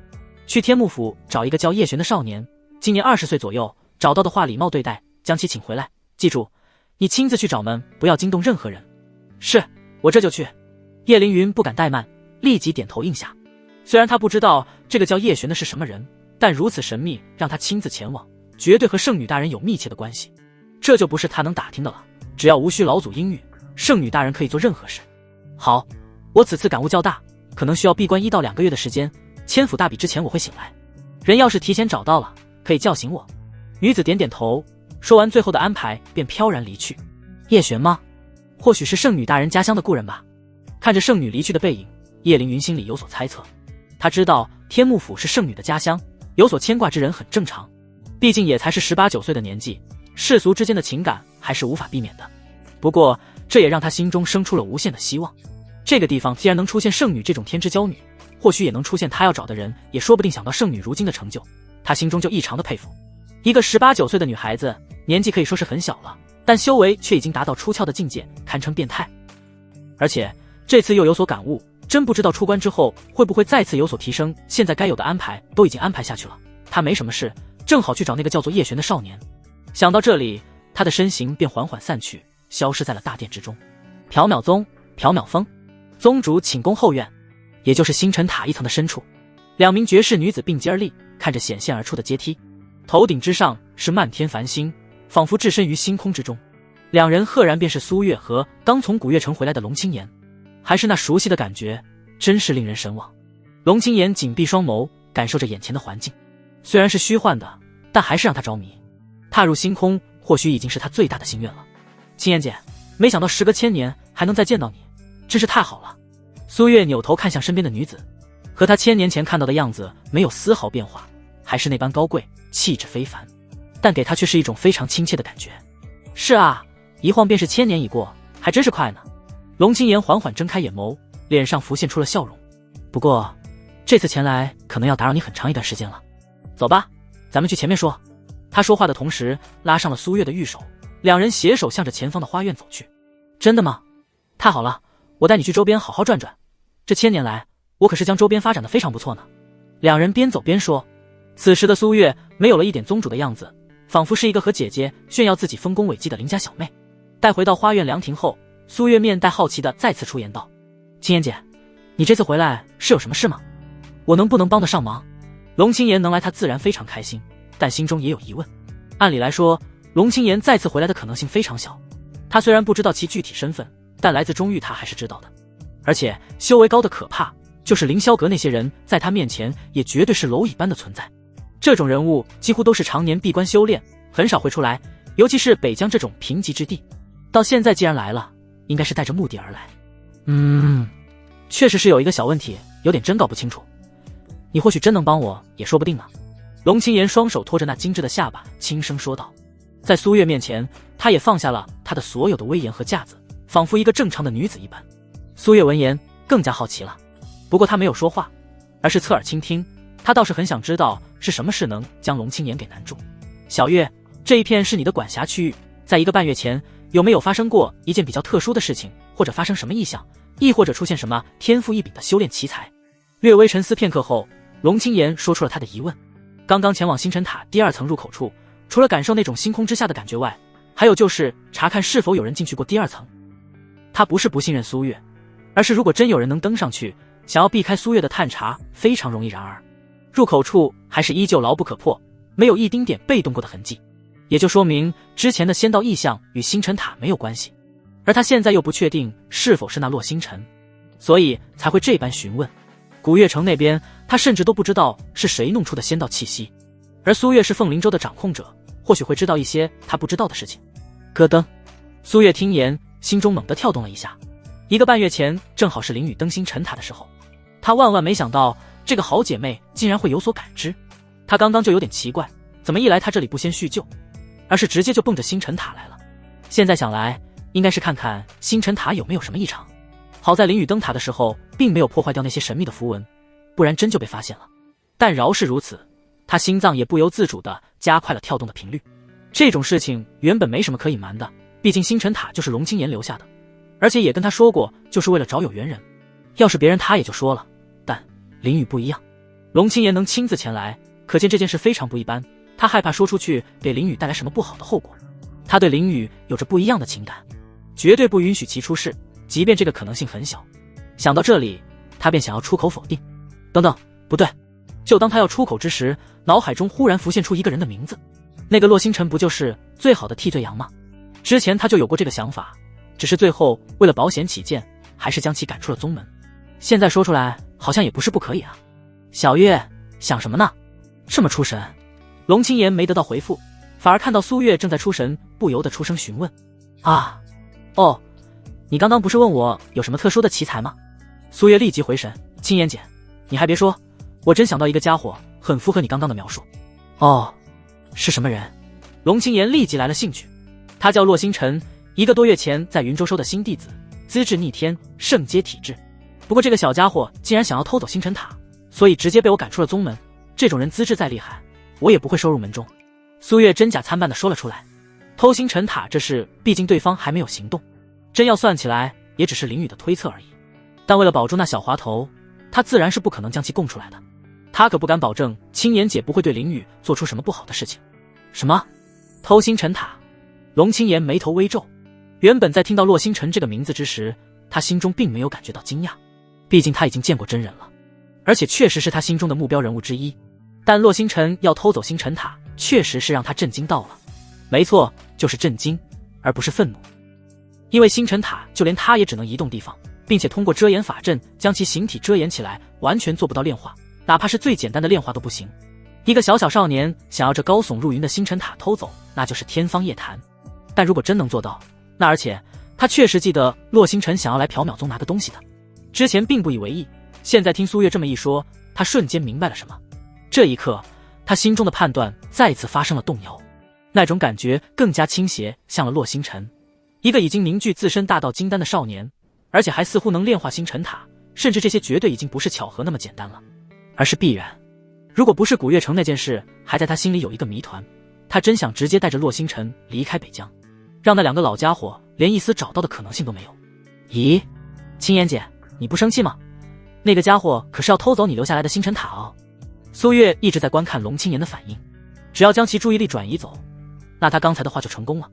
去天幕府找一个叫叶璇的少年，今年20岁左右，找到的话礼貌对待，将其请回来。记住，你亲自去找门，不要惊动任何人。是，我这就去。叶凌云不敢怠慢，立即点头应下。虽然他不知道这个叫叶璇的是什么人，但如此神秘，让他亲自前往，绝对和圣女大人有密切的关系。这就不是他能打听的了。只要无需老祖应允，圣女大人可以做任何事。好，我此次感悟较大，可能需要闭关1到2个月的时间，千府大比之前我会醒来。人要是提前找到了，可以叫醒我。女子点点头，说完最后的安排，便飘然离去。叶璇吗？或许是圣女大人家乡的故人吧。看着圣女离去的背影，叶凌云心里有所猜测。他知道天幕府是圣女的家乡，有所牵挂之人很正常，毕竟也才是18、19岁的年纪，世俗之间的情感还是无法避免的。不过这也让他心中生出了无限的希望。这个地方既然能出现圣女这种天之娇女，或许也能出现他要找的人，也说不定。想到圣女如今的成就，他心中就异常的佩服。一个18、19岁的女孩子，年纪可以说是很小了，但修为却已经达到出窍的境界，堪称变态。而且这次又有所感悟，真不知道出关之后会不会再次有所提升。现在该有的安排都已经安排下去了，他没什么事，正好去找那个叫做叶璇的少年。想到这里，他的身形便缓缓散去，消失在了大殿之中。缥缈宗，缥缈峰，宗主寝宫后院，也就是星辰塔一层的深处。2名绝世女子并肩而立，看着显现而出的阶梯，头顶之上是漫天繁星，仿佛置身于星空之中。2人赫然便是苏月和刚从古月城回来的龙青岩，还是那熟悉的感觉，真是令人神往。龙青岩紧闭双眸，感受着眼前的环境，虽然是虚幻的，但还是让他着迷。踏入星空，或许已经是他最大的心愿了。青岩姐，没想到时隔千年还能再见到你，真是太好了。苏月扭头看向身边的女子，和她1000年前看到的样子没有丝毫变化，还是那般高贵，气质非凡，但给她却是一种非常亲切的感觉。是啊，一晃便是1000年已过，还真是快呢。龙青岩缓缓睁开眼眸，脸上浮现出了笑容。不过这次前来可能要打扰你很长一段时间了，走吧，咱们去前面说。他说话的同时拉上了苏月的玉手，2人携手向着前方的花院走去。真的吗？太好了，我带你去周边好好转转，这1000年来我可是将周边发展的非常不错呢。2人边走边说。此时的苏月没有了一点宗主的样子，仿佛是一个和姐姐炫耀自己丰功伟绩的邻家小妹。带回到花院凉亭后，苏月面带好奇的再次出言道：青岩姐，你这次回来是有什么事吗？我能不能帮得上忙？龙青岩能来，他自然非常开心，但心中也有疑问。按理来说，龙青岩再次回来的可能性非常小。他虽然不知道其具体身份，但来自中域他还是知道的。而且修为高的可怕，就是凌霄阁那些人在他面前也绝对是蝼蚁般的存在。这种人物几乎都是常年闭关修炼，很少会出来，尤其是北疆这种贫瘠之地。到现在既然来了，应该是带着目的而来。确实是有一个小问题，有点真搞不清楚。你或许真能帮我，也说不定呢。龙清言双手托着那精致的下巴，轻声说道。在苏月面前，他也放下了他的所有的威严和架子，仿佛一个正常的女子一般。苏月闻言更加好奇了，不过他没有说话，而是侧耳倾听。他倒是很想知道是什么事能将龙清言给难住。小月，这一片是你的管辖区域，在1个半月前，有没有发生过一件比较特殊的事情，或者发生什么异象，亦或者出现什么天赋异禀的修炼奇才？略微沉思片刻后，龙清言说出了他的疑问。刚刚前往星辰塔第2层入口处，除了感受那种星空之下的感觉外，还有就是查看是否有人进去过第2层。他不是不信任苏月，而是如果真有人能登上去，想要避开苏月的探查非常容易。然而入口处还是依旧牢不可破，没有一丁点被动过的痕迹，也就说明之前的仙道异象与星辰塔没有关系。而他现在又不确定是否是那落星辰，所以才会这般询问。古月城那边，他甚至都不知道是谁弄出的仙道气息，而苏月是凤灵州的掌控者，或许会知道一些他不知道的事情。咯噔，苏月听言，心中猛地跳动了一下。1个半月前，正好是林雨登星辰塔的时候，他万万没想到这个好姐妹竟然会有所感知。他刚刚就有点奇怪，怎么一来他这里不先叙旧，而是直接就奔着星辰塔来了。现在想来，应该是看看星辰塔有没有什么异常。好在林雨登塔的时候并没有破坏掉那些神秘的符文，不然真就被发现了。但饶是如此，他心脏也不由自主地加快了跳动的频率。这种事情原本没什么可隐瞒的，毕竟星辰塔就是龙清言留下的，而且也跟他说过，就是为了找有缘人。要是别人他也就说了，但林雨不一样，龙清言能亲自前来，可见这件事非常不一般。他害怕说出去给林雨带来什么不好的后果，他对林雨有着不一样的情感，绝对不允许其出事，即便这个可能性很小。想到这里，他便想要出口否定。等等，不对！就当他要出口之时，脑海中忽然浮现出一个人的名字。那个洛星辰不就是最好的替罪羊吗？之前他就有过这个想法，只是最后为了保险起见，还是将其赶出了宗门。现在说出来好像也不是不可以啊。小月，想什么呢？这么出神？龙清言没得到回复，反而看到苏月正在出神，不由得出声询问。你刚刚不是问我有什么特殊的奇才吗？苏月立即回神。清言姐，你还别说，我真想到一个家伙，很符合你刚刚的描述。是什么人？龙清言立即来了兴趣。他叫洛星辰，1个多月前在云州收的新弟子，资质逆天，圣阶体质。不过这个小家伙竟然想要偷走星辰塔，所以直接被我赶出了宗门。这种人资质再厉害，我也不会收入门中。苏月真假参半地说了出来。偷星辰塔这事，毕竟对方还没有行动，真要算起来，也只是林雨的推测而已。但为了保住那小滑头，他自然是不可能将其供出来的。他可不敢保证青言姐不会对林雨做出什么不好的事情。什么？偷星辰塔？龙清言眉头微皱。原本在听到洛星辰这个名字之时，他心中并没有感觉到惊讶，毕竟他已经见过真人了，而且确实是他心中的目标人物之一。但洛星辰要偷走星辰塔，确实是让他震惊到了。没错，就是震惊，而不是愤怒。因为星辰塔就连他也只能移动地方，并且通过遮掩法阵将其形体遮掩起来，完全做不到炼化，哪怕是最简单的炼化都不行。一个小小少年想要这高耸入云的星辰塔偷走，那就是天方夜谭。但如果真能做到，那而且他确实记得洛星辰想要来缥缈宗拿个东西的，之前并不以为意，现在听苏月这么一说，他瞬间明白了什么。这一刻，他心中的判断再次发生了动摇，那种感觉更加倾斜向了洛星辰，一个已经凝聚自身大道金丹的少年，而且还似乎能炼化星辰塔，甚至这些绝对已经不是巧合那么简单了，而是必然。如果不是古月城那件事还在他心里有一个谜团，他真想直接带着洛星辰离开北疆，让那2个老家伙连一丝找到的可能性都没有。咦，青言姐，你不生气吗？那个家伙可是要偷走你留下来的星辰塔哦。苏月一直在观看龙青言的反应，只要将其注意力转移走，那他刚才的话就成功了。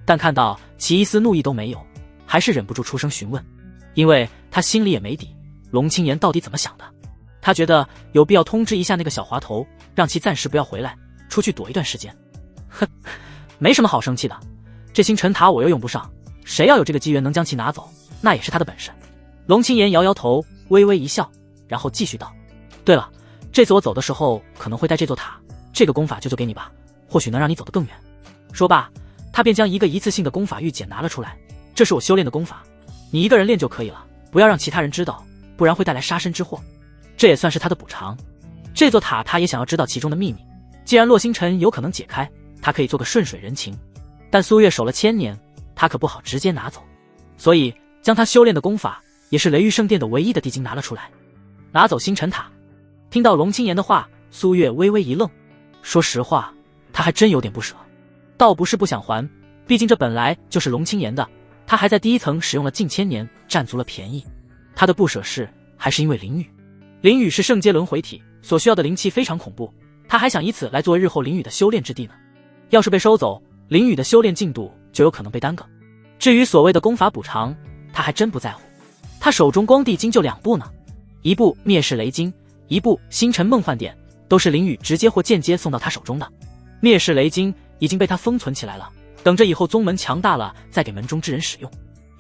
但看到其一丝怒意都没有，还是忍不住出声询问，因为他心里也没底，龙青言到底怎么想的。他觉得有必要通知一下那个小滑头，让其暂时不要回来，出去躲一段时间。没什么好生气的，这星辰塔我又用不上，谁要有这个机缘能将其拿走，那也是他的本事。龙青言摇摇头，微微一笑，然后继续道：对了，这次我走的时候可能会带这座塔，这个功法就给你吧，或许能让你走得更远。说罢，他便将一个一次性的功法玉简拿了出来，这是我修炼的功法，你一个人练就可以了，不要让其他人知道，不然会带来杀身之祸。这也算是他的补偿。这座塔他也想要知道其中的秘密，既然洛星辰有可能解开，他可以做个顺水人情。但苏月守了1000年，他可不好直接拿走，所以将他修炼的功法，也是雷玉圣殿的唯一的地精拿了出来，拿走星辰塔。听到龙青岩的话，苏月微微一愣，说实话，他还真有点不舍，倒不是不想还，毕竟这本来就是龙青岩的，他还在第一层使用了近1000年，占足了便宜。他的不舍还是因为灵雨。灵雨是圣阶轮回体，所需要的灵气非常恐怖，他还想以此来作为日后灵雨的修炼之地呢。要是被收走，灵雨的修炼进度就有可能被耽搁。至于所谓的功法补偿，他还真不在乎。他手中光地经就2部呢，一部灭世雷经，一部星辰梦幻典，都是灵雨直接或间接送到他手中的。灭世雷经已经被他封存起来了，等着以后宗门强大了再给门中之人使用。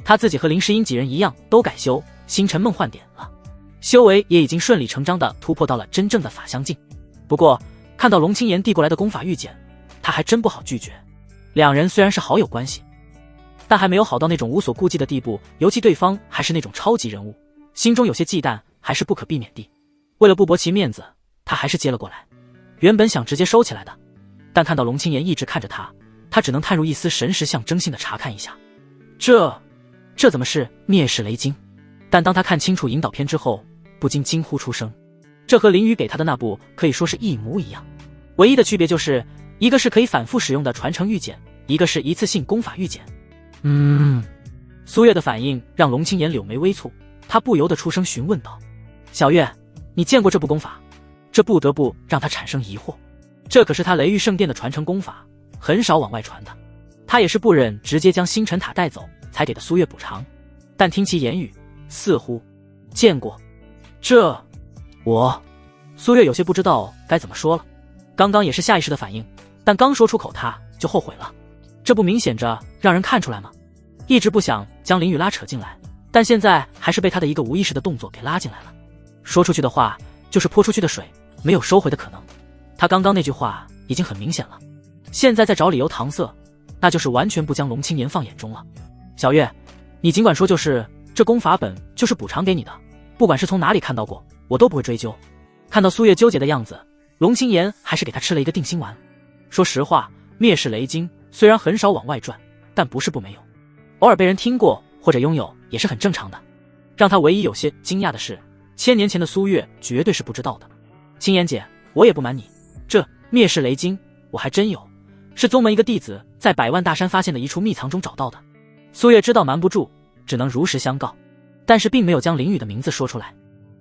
他自己和林诗音几人一样，都改修星辰梦幻典了，修为也已经顺理成章地突破到了真正的法相境。不过看到龙青岩递过来的功法玉简，他还真不好拒绝。两人虽然是好友关系，但还没有好到那种无所顾忌的地步，尤其对方还是那种超级人物，心中有些忌惮还是不可避免的。为了不驳其面子，他还是接了过来。原本想直接收起来的，但看到龙青岩一直看着他，他只能探入一丝神识，象征性的查看一下。这怎么是灭世雷经？但当他看清楚引导篇之后，不禁惊呼出声。这和林雨给他的那部可以说是一模一样，唯一的区别就是一个是可以反复使用的传承玉简，一个是一次性功法玉简。苏月的反应让龙青岩柳眉微蹙，他不由得出声询问道：小月，你见过这部功法？这不得不让他产生疑惑，这可是他雷玉圣殿的传承功法，很少往外传的。他也是不忍直接将星辰塔带走，才给的苏月补偿，但听其言语，似乎见过。苏月有些不知道该怎么说了。刚刚也是下意识的反应，但刚说出口他就后悔了，这不明显着让人看出来吗？一直不想将林雨拉扯进来，但现在还是被他的一个无意识的动作给拉进来了。说出去的话就是泼出去的水，没有收回的可能。他刚刚那句话已经很明显了，现在再找理由搪塞，那就是完全不将龙青岩放眼中了。小月，你尽管说，就是这功法本就是补偿给你的，不管是从哪里看到过，我都不会追究。看到苏月纠结的样子，龙青岩还是给他吃了一个定心丸。说实话，灭世雷经虽然很少往外传，但不是不没有，偶尔被人听过或者拥有也是很正常的。让他唯一有些惊讶的是，1000年前的苏月绝对是不知道的。青岩姐，我也不瞒你，这灭世雷经我还真有，是宗门一个弟子在百万大山发现的一处秘藏中找到的。苏月知道瞒不住，只能如实相告，但是并没有将林雨的名字说出来。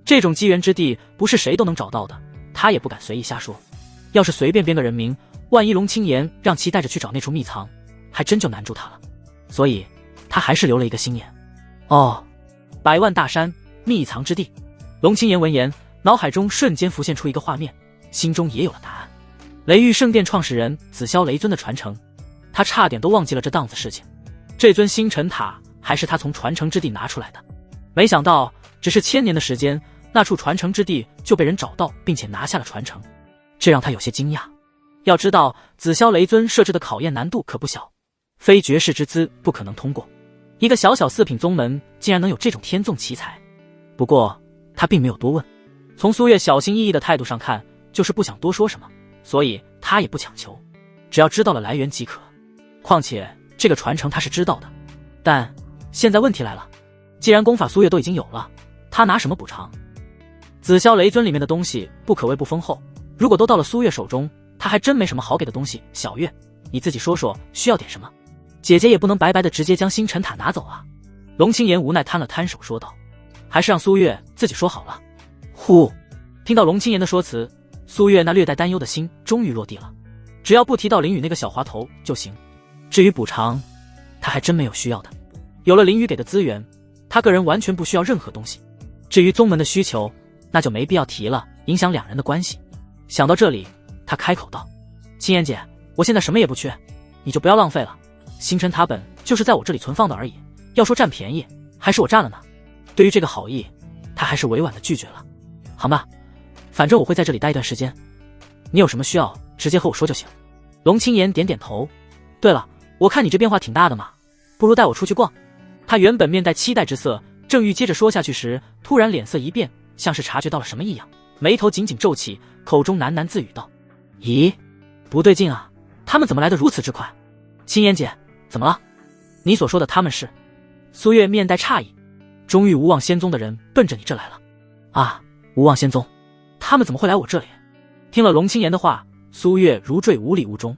这种机缘之地不是谁都能找到的，他也不敢随意瞎说。要是随便编个人名，万一龙青岩让其带着去找那处秘藏，还真就难住他了。所以他还是留了一个心眼。百万大山秘藏之地。龙青岩闻言，脑海中瞬间浮现出一个画面，心中也有了答案。雷玉圣殿创始人紫霄雷尊的传承，他差点都忘记了这档子事情。这尊星辰塔还是他从传承之地拿出来的，没想到只是1000年的时间，那处传承之地就被人找到并且拿下了传承，这让他有些惊讶。要知道紫霄雷尊设置的考验难度可不小，非绝世之资不可能通过，一个小小4品宗门竟然能有这种天纵奇才。不过他并没有多问，从苏月小心翼翼的态度上看，就是不想多说什么，所以他也不强求，只要知道了来源即可。况且这个传承他是知道的，但现在问题来了，既然功法苏月都已经有了，他拿什么补偿？紫霄雷尊里面的东西不可谓不丰厚，如果都到了苏月手中，他还真没什么好给的东西。小月，你自己说说需要点什么？姐姐也不能白白的直接将星辰塔拿走啊。龙青岩无奈摊了摊手说道，还是让苏月自己说好了。听到龙青岩的说辞，苏月那略带担忧的心终于落地了，只要不提到林雨那个小滑头就行。至于补偿，他还真没有需要的，有了林雨给的资源，他个人完全不需要任何东西。至于宗门的需求，那就没必要提了，影响两人的关系。想到这里，他开口道，青岩姐，我现在什么也不缺，你就不要浪费了，星辰塔本就是在我这里存放的而已，要说占便宜，还是我占了呢。对于这个好意，他还是委婉的拒绝了。好吧，反正我会在这里待一段时间，你有什么需要直接和我说就行。龙青岩点点头。对了，我看你这变化挺大的嘛，不如带我出去逛。他原本面带期待之色，正欲接着说下去时，突然脸色一变，像是察觉到了什么异样，眉头紧紧皱起，口中喃喃自语道：咦，不对劲啊，他们怎么来得如此之快？青岩姐，怎么了？你所说的他们是？苏月面带诧异。终于无望仙宗的人奔着你这来了。啊，无望仙宗，他们怎么会来我这里？听了龙青岩的话，苏月如坠无里雾中。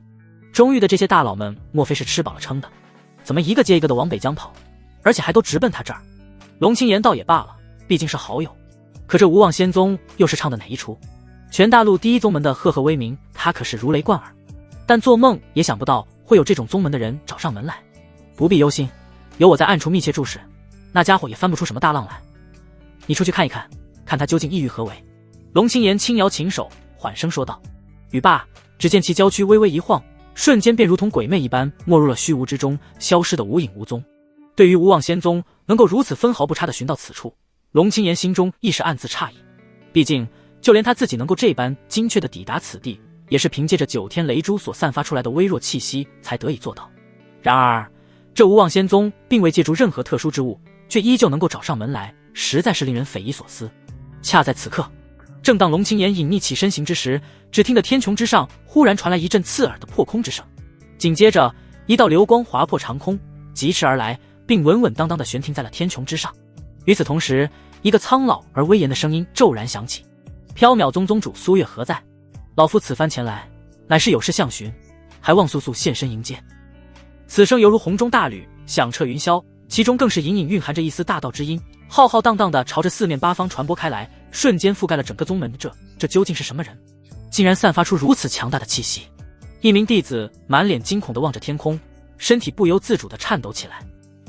中域的这些大佬们莫非是吃饱了撑的？怎么一个接一个的往北疆跑，而且还都直奔他这儿？龙青岩倒也罢了，毕竟是好友，可这无望仙宗又是唱的哪一出？全大陆第一宗门的赫赫威名，他可是如雷贯耳，但做梦也想不到会有这种宗门的人找上门来。不必忧心，有我在暗处密切注视，那家伙也翻不出什么大浪来。你出去看一看，看他究竟意欲何为。龙青岩轻摇琴手，缓声说道。语罢，只见其娇躯微微一晃，瞬间便如同鬼魅一般没入了虚无之中，消失得无影无踪。对于无望仙宗能够如此分毫不差地寻到此处，龙青岩心中亦是暗自诧异。毕竟就连他自己能够这般精确地抵达此地，也是凭借着9天雷珠所散发出来的微弱气息才得以做到。然而这无望仙宗并未借助任何特殊之物，却依旧能够找上门来，实在是令人匪夷所思。恰在此刻，正当龙青岩隐匿起身形之时，只听得天穹之上忽然传来一阵刺耳的破空之声，紧接着一道流光划破长空，疾驰而来，并稳稳当当地悬停在了天穹之上。与此同时，一个苍老而威严的声音骤然响起：缥缈宗宗主苏月何在？老夫此番前来，乃是有事相询，还望速速现身迎接。此声犹如洪钟大吕，响彻云霄，其中更是隐隐蕴含着一丝大道之音，浩浩荡荡地朝着四面八方传播开来，瞬间覆盖了整个宗门。这究竟是什么人？竟然散发出如此强大的气息！一名弟子满脸惊恐地望着天空，身体不由自主地颤抖起来。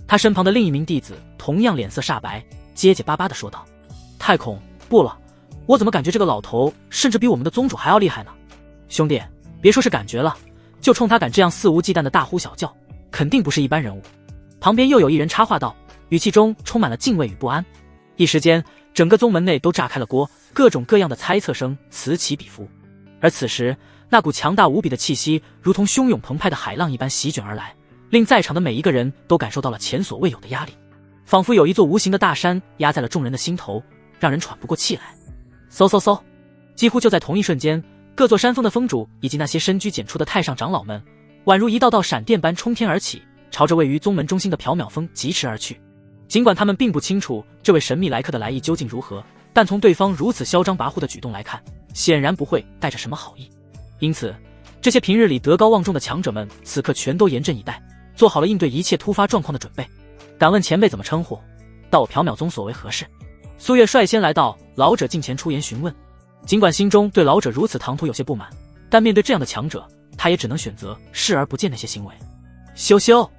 他身旁的另一名弟子同样脸色煞白，结结巴巴地说道：太恐怖了，我怎么感觉这个老头甚至比我们的宗主还要厉害呢？兄弟，别说是感觉了，就冲他敢这样肆无忌惮的大呼小叫，肯定不是一般人物。旁边又有一人插话道，语气中充满了敬畏与不安。一时间，整个宗门内都炸开了锅，各种各样的猜测声此起彼伏。而此时，那股强大无比的气息如同汹涌澎湃的海浪一般席卷而来，令在场的每一个人都感受到了前所未有的压力，仿佛有一座无形的大山压在了众人的心头，让人喘不过气来。嗖嗖嗖！几乎就在同一瞬间，各座山峰的峰主以及那些深居简出的太上长老们，宛如一道道闪电般冲天而起，朝着位于宗门中心的缥缈峰疾驰而去。尽管他们并不清楚这位神秘来客的来意究竟如何，但从对方如此嚣张跋扈的举动来看，显然不会带着什么好意。因此，这些平日里德高望重的强者们此刻全都严阵以待，做好了应对一切突发状况的准备。敢问前辈怎么称呼？到我缥缈宗所为何事？苏月率先来到老者近前出言询问。尽管心中对老者如此唐突有些不满，但面对这样的强者，他也只能选择视而不见那些行为。羞羞！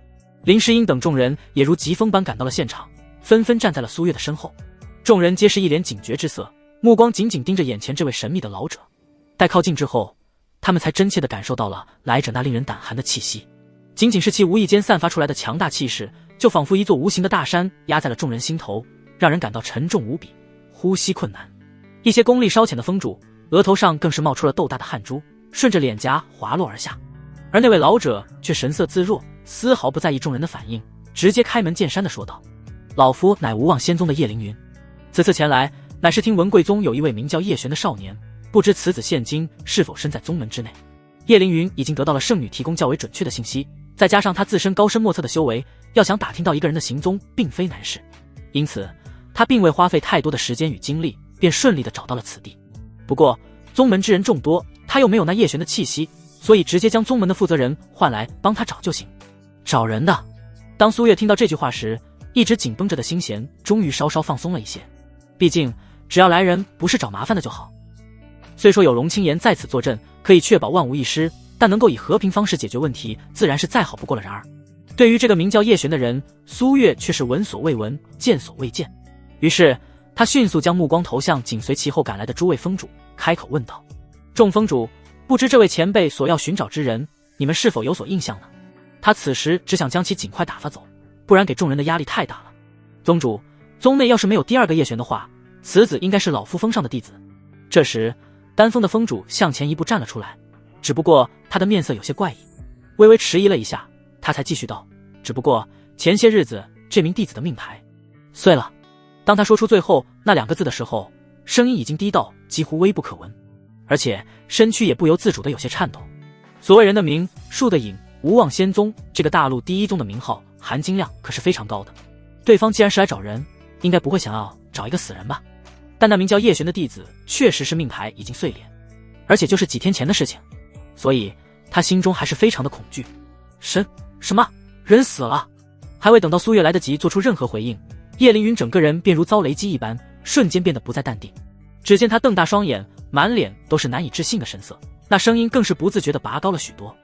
林诗音等众人也如疾风般赶到了现场，纷纷站在了苏月的身后。众人皆是一脸警觉之色，目光紧紧盯着眼前这位神秘的老者。待靠近之后，他们才真切地感受到了来者那令人胆寒的气息。仅仅是其无意间散发出来的强大气势，就仿佛一座无形的大山压在了众人心头，让人感到沉重无比，呼吸困难。一些功力稍浅的峰主，额头上更是冒出了豆大的汗珠，顺着脸颊滑落而下。而那位老者却神色自若，丝毫不在意众人的反应，直接开门见山地说道：老夫乃无望仙宗的叶凌云，此次前来乃是听闻贵宗有一位名叫叶璇的少年，不知此子现今是否身在宗门之内。叶凌云已经得到了圣女提供较为准确的信息，再加上他自身高深莫测的修为，要想打听到一个人的行踪并非难事，因此他并未花费太多的时间与精力，便顺利地找到了此地。不过宗门之人众多，他又没有那叶璇的气息，所以直接将宗门的负责人换来帮他找就行。找人的。当苏月听到这句话时，一直紧绷着的心弦终于稍稍放松了一些，毕竟只要来人不是找麻烦的就好。虽说有龙青岩在此坐镇，可以确保万无一失，但能够以和平方式解决问题，自然是再好不过了。然而对于这个名叫叶璇的人，苏月却是闻所未闻，见所未见。于是他迅速将目光投向紧随其后赶来的诸位峰主，开口问道：众峰主，不知这位前辈所要寻找之人，你们是否有所印象呢？他此时只想将其尽快打发走，不然给众人的压力太大了。宗主，宗内要是没有第二个叶璇的话，此子应该是老夫封上的弟子。这时丹峰的峰主向前一步站了出来，只不过他的面色有些怪异，微微迟疑了一下，他才继续道：“只不过前些日子这名弟子的命牌碎了。”当他说出最后那2个字的时候，声音已经低到几乎微不可闻，而且身躯也不由自主的有些颤抖。所谓人的名，树的影，无望仙宗这个大陆第一宗的名号，含金量可是非常高的。对方既然是来找人，应该不会想要找一个死人吧？但那名叫叶璇的弟子确实是命牌已经碎裂，而且就是几天前的事情，所以他心中还是非常的恐惧。什么？人死了？还未等到苏月来得及做出任何回应，叶凌云整个人便如遭雷击一般，瞬间变得不再淡定。只见他瞪大双眼，满脸都是难以置信的神色，那声音更是不自觉地拔高了许多。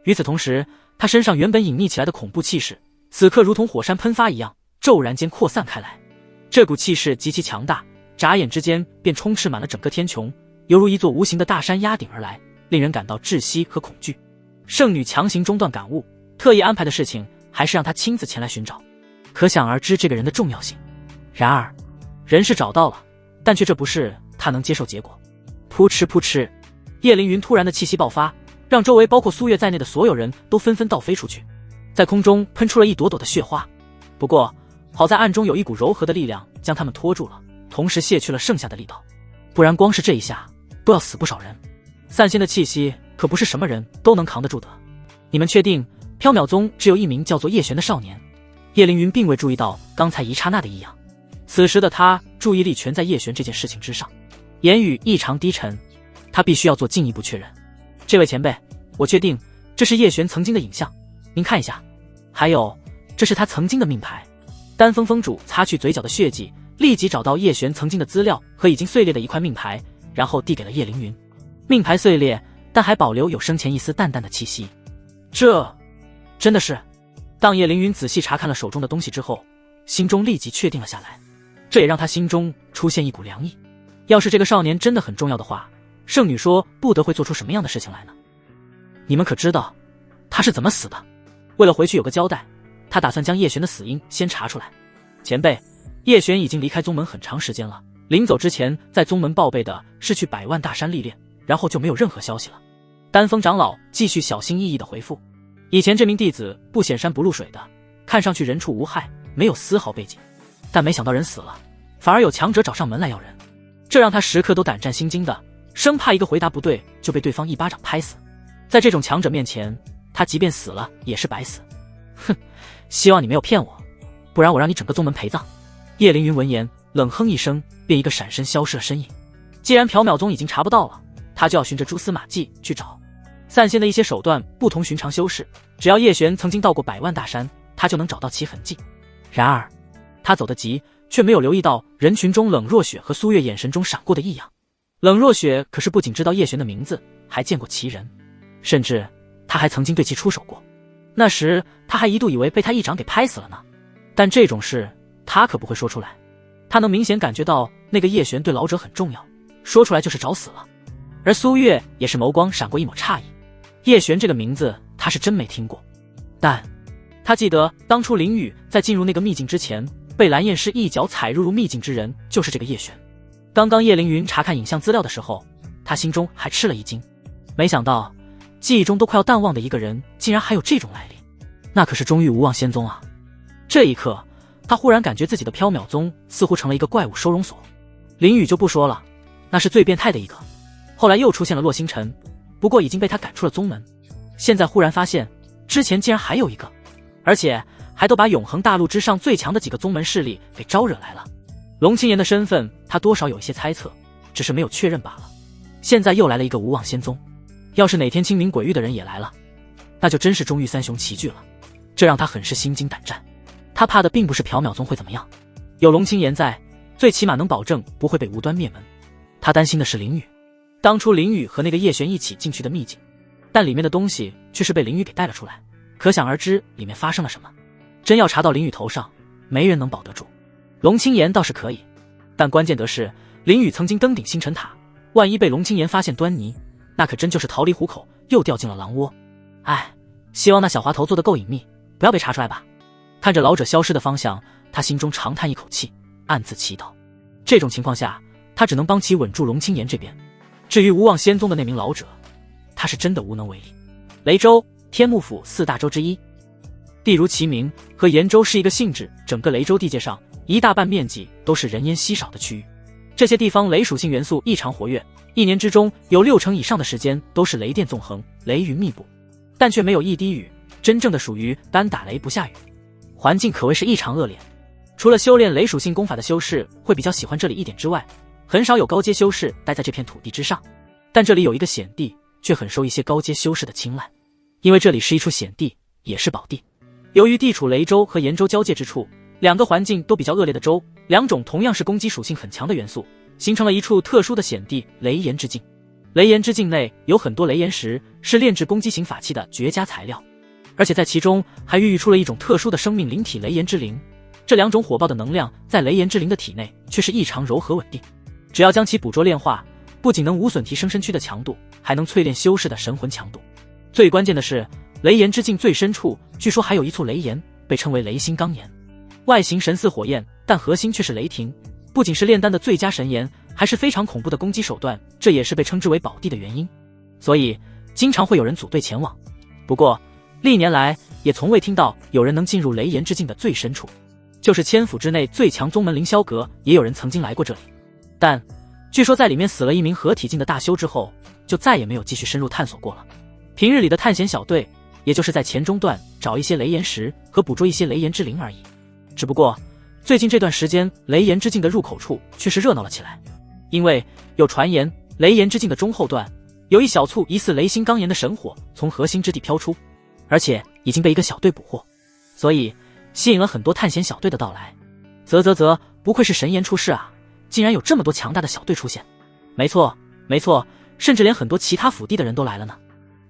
与此同时，他身上原本隐匿起来的恐怖气势，此刻如同火山喷发一样，骤然间扩散开来。这股气势极其强大，眨眼之间便充斥满了整个天穹，犹如一座无形的大山压顶而来，令人感到窒息和恐惧。圣女强行中断感悟，特意安排的事情还是让他亲自前来寻找，可想而知这个人的重要性。然而人是找到了，但却这不是他能接受结果。扑哧扑哧，叶凌云突然的气息爆发，让周围包括苏月在内的所有人都纷纷倒飞出去，在空中喷出了一朵朵的血花。不过好在暗中有一股柔和的力量将他们拖住了，同时卸去了剩下的力道，不然光是这一下都要死不少人。散仙的气息可不是什么人都能扛得住的。你们确定缥缈宗只有一名叫做叶璇的少年？叶凌云并未注意到刚才一刹那的异样，此时的他注意力全在叶璇这件事情之上，言语异常低沉，他必须要做进一步确认。这位前辈，我确定这是叶璇曾经的影像，您看一下。还有，这是他曾经的命牌。丹峰峰主擦去嘴角的血迹，立即找到叶璇曾经的资料和已经碎裂的一块命牌，然后递给了叶凌云。命牌碎裂，但还保留有生前一丝淡淡的气息。这真的是？当叶凌云仔细查看了手中的东西之后，心中立即确定了下来，这也让他心中出现一股凉意。要是这个少年真的很重要的话，圣女说不得会做出什么样的事情来呢？你们可知道他是怎么死的？为了回去有个交代，他打算将叶璇的死因先查出来。前辈，叶璇已经离开宗门很长时间了，临走之前在宗门报备的是去百万大山历练，然后就没有任何消息了。丹峰长老继续小心翼翼地回复，以前这名弟子不显山不露水的，看上去人畜无害，没有丝毫背景，但没想到人死了，反而有强者找上门来要人，这让他时刻都胆战心惊的，生怕一个回答不对就被对方一巴掌拍死。在这种强者面前，他即便死了也是白死。哼，希望你没有骗我，不然我让你整个宗门陪葬。叶凌云闻言冷哼一声，便一个闪身消失了身影。既然缥缈宗已经查不到了，他就要循着蛛丝马迹去找。散仙的一些手段不同寻常修士，只要叶璇曾经到过百万大山，他就能找到其痕迹。然而他走得急，却没有留意到人群中冷若雪和苏月眼神中闪过的异样。冷若雪可是不仅知道叶璇的名字，还见过其人，甚至他还曾经对其出手过。那时他还一度以为被他一掌给拍死了呢。但这种事他可不会说出来，他能明显感觉到那个叶璇对老者很重要，说出来就是找死了。而苏月也是眸光闪过一抹诧异，叶璇这个名字他是真没听过，但他记得当初林雨在进入那个秘境之前，被蓝焰师一脚踩入秘境之人就是这个叶璇。刚刚叶凌云查看影像资料的时候，他心中还吃了一惊，没想到记忆中都快要淡忘的一个人竟然还有这种来历，那可是中域无望仙宗啊。这一刻他忽然感觉自己的缥缈宗似乎成了一个怪物收容所。林雨就不说了，那是最变态的一个，后来又出现了洛星辰，不过已经被他赶出了宗门。现在忽然发现之前竟然还有一个，而且还都把永恒大陆之上最强的几个宗门势力给招惹来了。龙青岩的身份他多少有一些猜测，只是没有确认罢了。现在又来了一个无望仙宗，要是哪天清明鬼域的人也来了，那就真是中域三雄齐聚了，这让他很是心惊胆战。他怕的并不是缥缈宗会怎么样，有龙青岩在，最起码能保证不会被无端灭门。他担心的是林雨，当初林雨和那个叶璇一起进去的秘境，但里面的东西却是被林雨给带了出来，可想而知里面发生了什么。真要查到林雨头上，没人能保得住。龙青岩倒是可以，但关键的是林雨曾经登顶星辰塔，万一被龙青岩发现端倪，那可真就是逃离虎口又掉进了狼窝。唉，希望那小滑头做得够隐秘，不要被查出来吧。看着老者消失的方向，他心中长叹一口气，暗自祈祷。这种情况下他只能帮其稳住龙青岩这边，至于无望仙宗的那名老者，他是真的无能为力。雷州，天幕府4大州之一，地如其名，和延州是一个性质。整个雷州地界上，一大半面积都是人烟稀少的区域。这些地方雷属性元素异常活跃，一年之中有60%以上的时间都是雷电纵横，雷云密布，但却没有一滴雨，真正的属于单打雷不下雨，环境可谓是异常恶劣。除了修炼雷属性功法的修士会比较喜欢这里一点之外，很少有高阶修士待在这片土地之上。但这里有一个险地，却很受一些高阶修士的青睐，因为这里是一处险地，也是宝地。由于地处雷州和延州交界之处，两个环境都比较恶劣的州，两种同样是攻击属性很强的元素，形成了一处特殊的险地——雷炎之境。雷炎之境内有很多雷炎石，是炼制攻击型法器的绝佳材料，而且在其中还孕育出了一种特殊的生命灵体——雷炎之灵。这两种火爆的能量在雷炎之灵的体内却是异常柔和稳定，只要将其捕捉炼化，不仅能无损提升身躯的强度，还能淬炼修士的神魂强度。最关键的是，雷炎之境最深处据说还有一簇雷炎，被称为雷星钢炎，外形神似火焰，但核心却是雷霆，不仅是炼丹的最佳神炎，还是非常恐怖的攻击手段，这也是被称之为宝地的原因。所以经常会有人组队前往。不过历年来也从未听到有人能进入雷炎之境的最深处，就是千府之内最强宗门凌霄阁，也有人曾经来过这里，但据说在里面死了一名合体境的大修之后，就再也没有继续深入探索过了。平日里的探险小队，也就是在前中段找一些雷炎石和捕捉一些雷炎之灵而已。只不过最近这段时间，雷炎之境的入口处却是热闹了起来，因为有传言雷炎之境的中后段有一小簇疑似雷星钢炎的神火从核心之地飘出，而且已经被一个小队捕获，所以吸引了很多探险小队的到来。啧，不愧是神炎出世啊，竟然有这么多强大的小队出现。没错，甚至连很多其他府地的人都来了呢。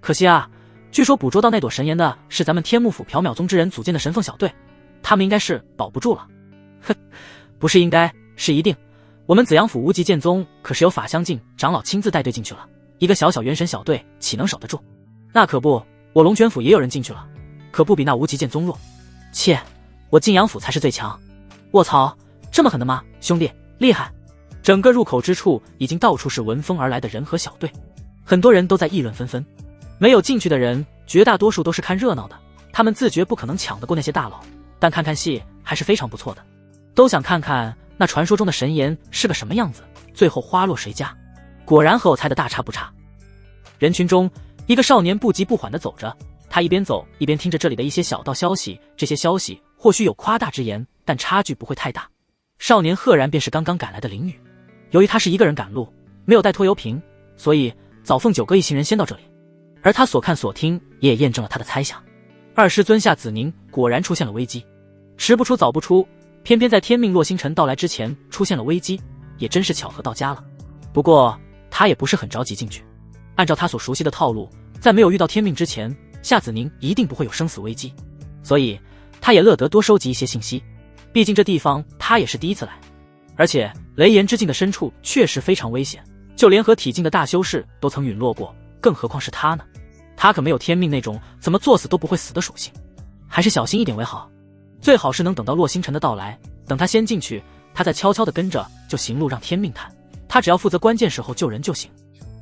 可惜啊，据说捕捉到那朵神炎的是咱们天幕府缥缈宗之人组建的神凤小队，他们应该是保不住了。哼，不是应该，是一定。我们紫阳府无极剑宗可是有法相境长老亲自带队进去了，一个小小元神小队岂能守得住？那可不，我龙泉府也有人进去了，可不比那无极剑宗弱。切，我晋阳府才是最强。卧槽，这么狠的吗？兄弟，厉害！整个入口之处已经到处是闻风而来的人和小队，很多人都在议论纷纷。没有进去的人，绝大多数都是看热闹的，他们自觉不可能抢得过那些大佬，但看看戏还是非常不错的，都想看看那传说中的神炎是个什么样子，最后花落谁家。果然和我猜的大差不差。人群中，一个少年不急不缓地走着，他一边走一边听着这里的一些小道消息，这些消息或许有夸大之言，但差距不会太大。少年赫然便是刚刚赶来的凌雨，由于他是一个人赶路，没有带拖油瓶，所以早凤九哥一行人先到这里，而他所看所听也验证了他的猜想。二师尊夏子宁果然出现了危机，迟不出早不出，偏偏在天命落星辰到来之前出现了危机，也真是巧合到家了。不过他也不是很着急进去，按照他所熟悉的套路，在没有遇到天命之前，夏子宁一定不会有生死危机，所以他也乐得多收集一些信息，毕竟这地方他也是第一次来，而且雷炎之境的深处确实非常危险，就连合体境的大修士都曾陨落过，更何况是他呢？他可没有天命那种怎么作死都不会死的属性，还是小心一点为好。最好是能等到洛星辰的到来，等他先进去，他再悄悄地跟着就行路让天命谈，他只要负责关键时候救人就行，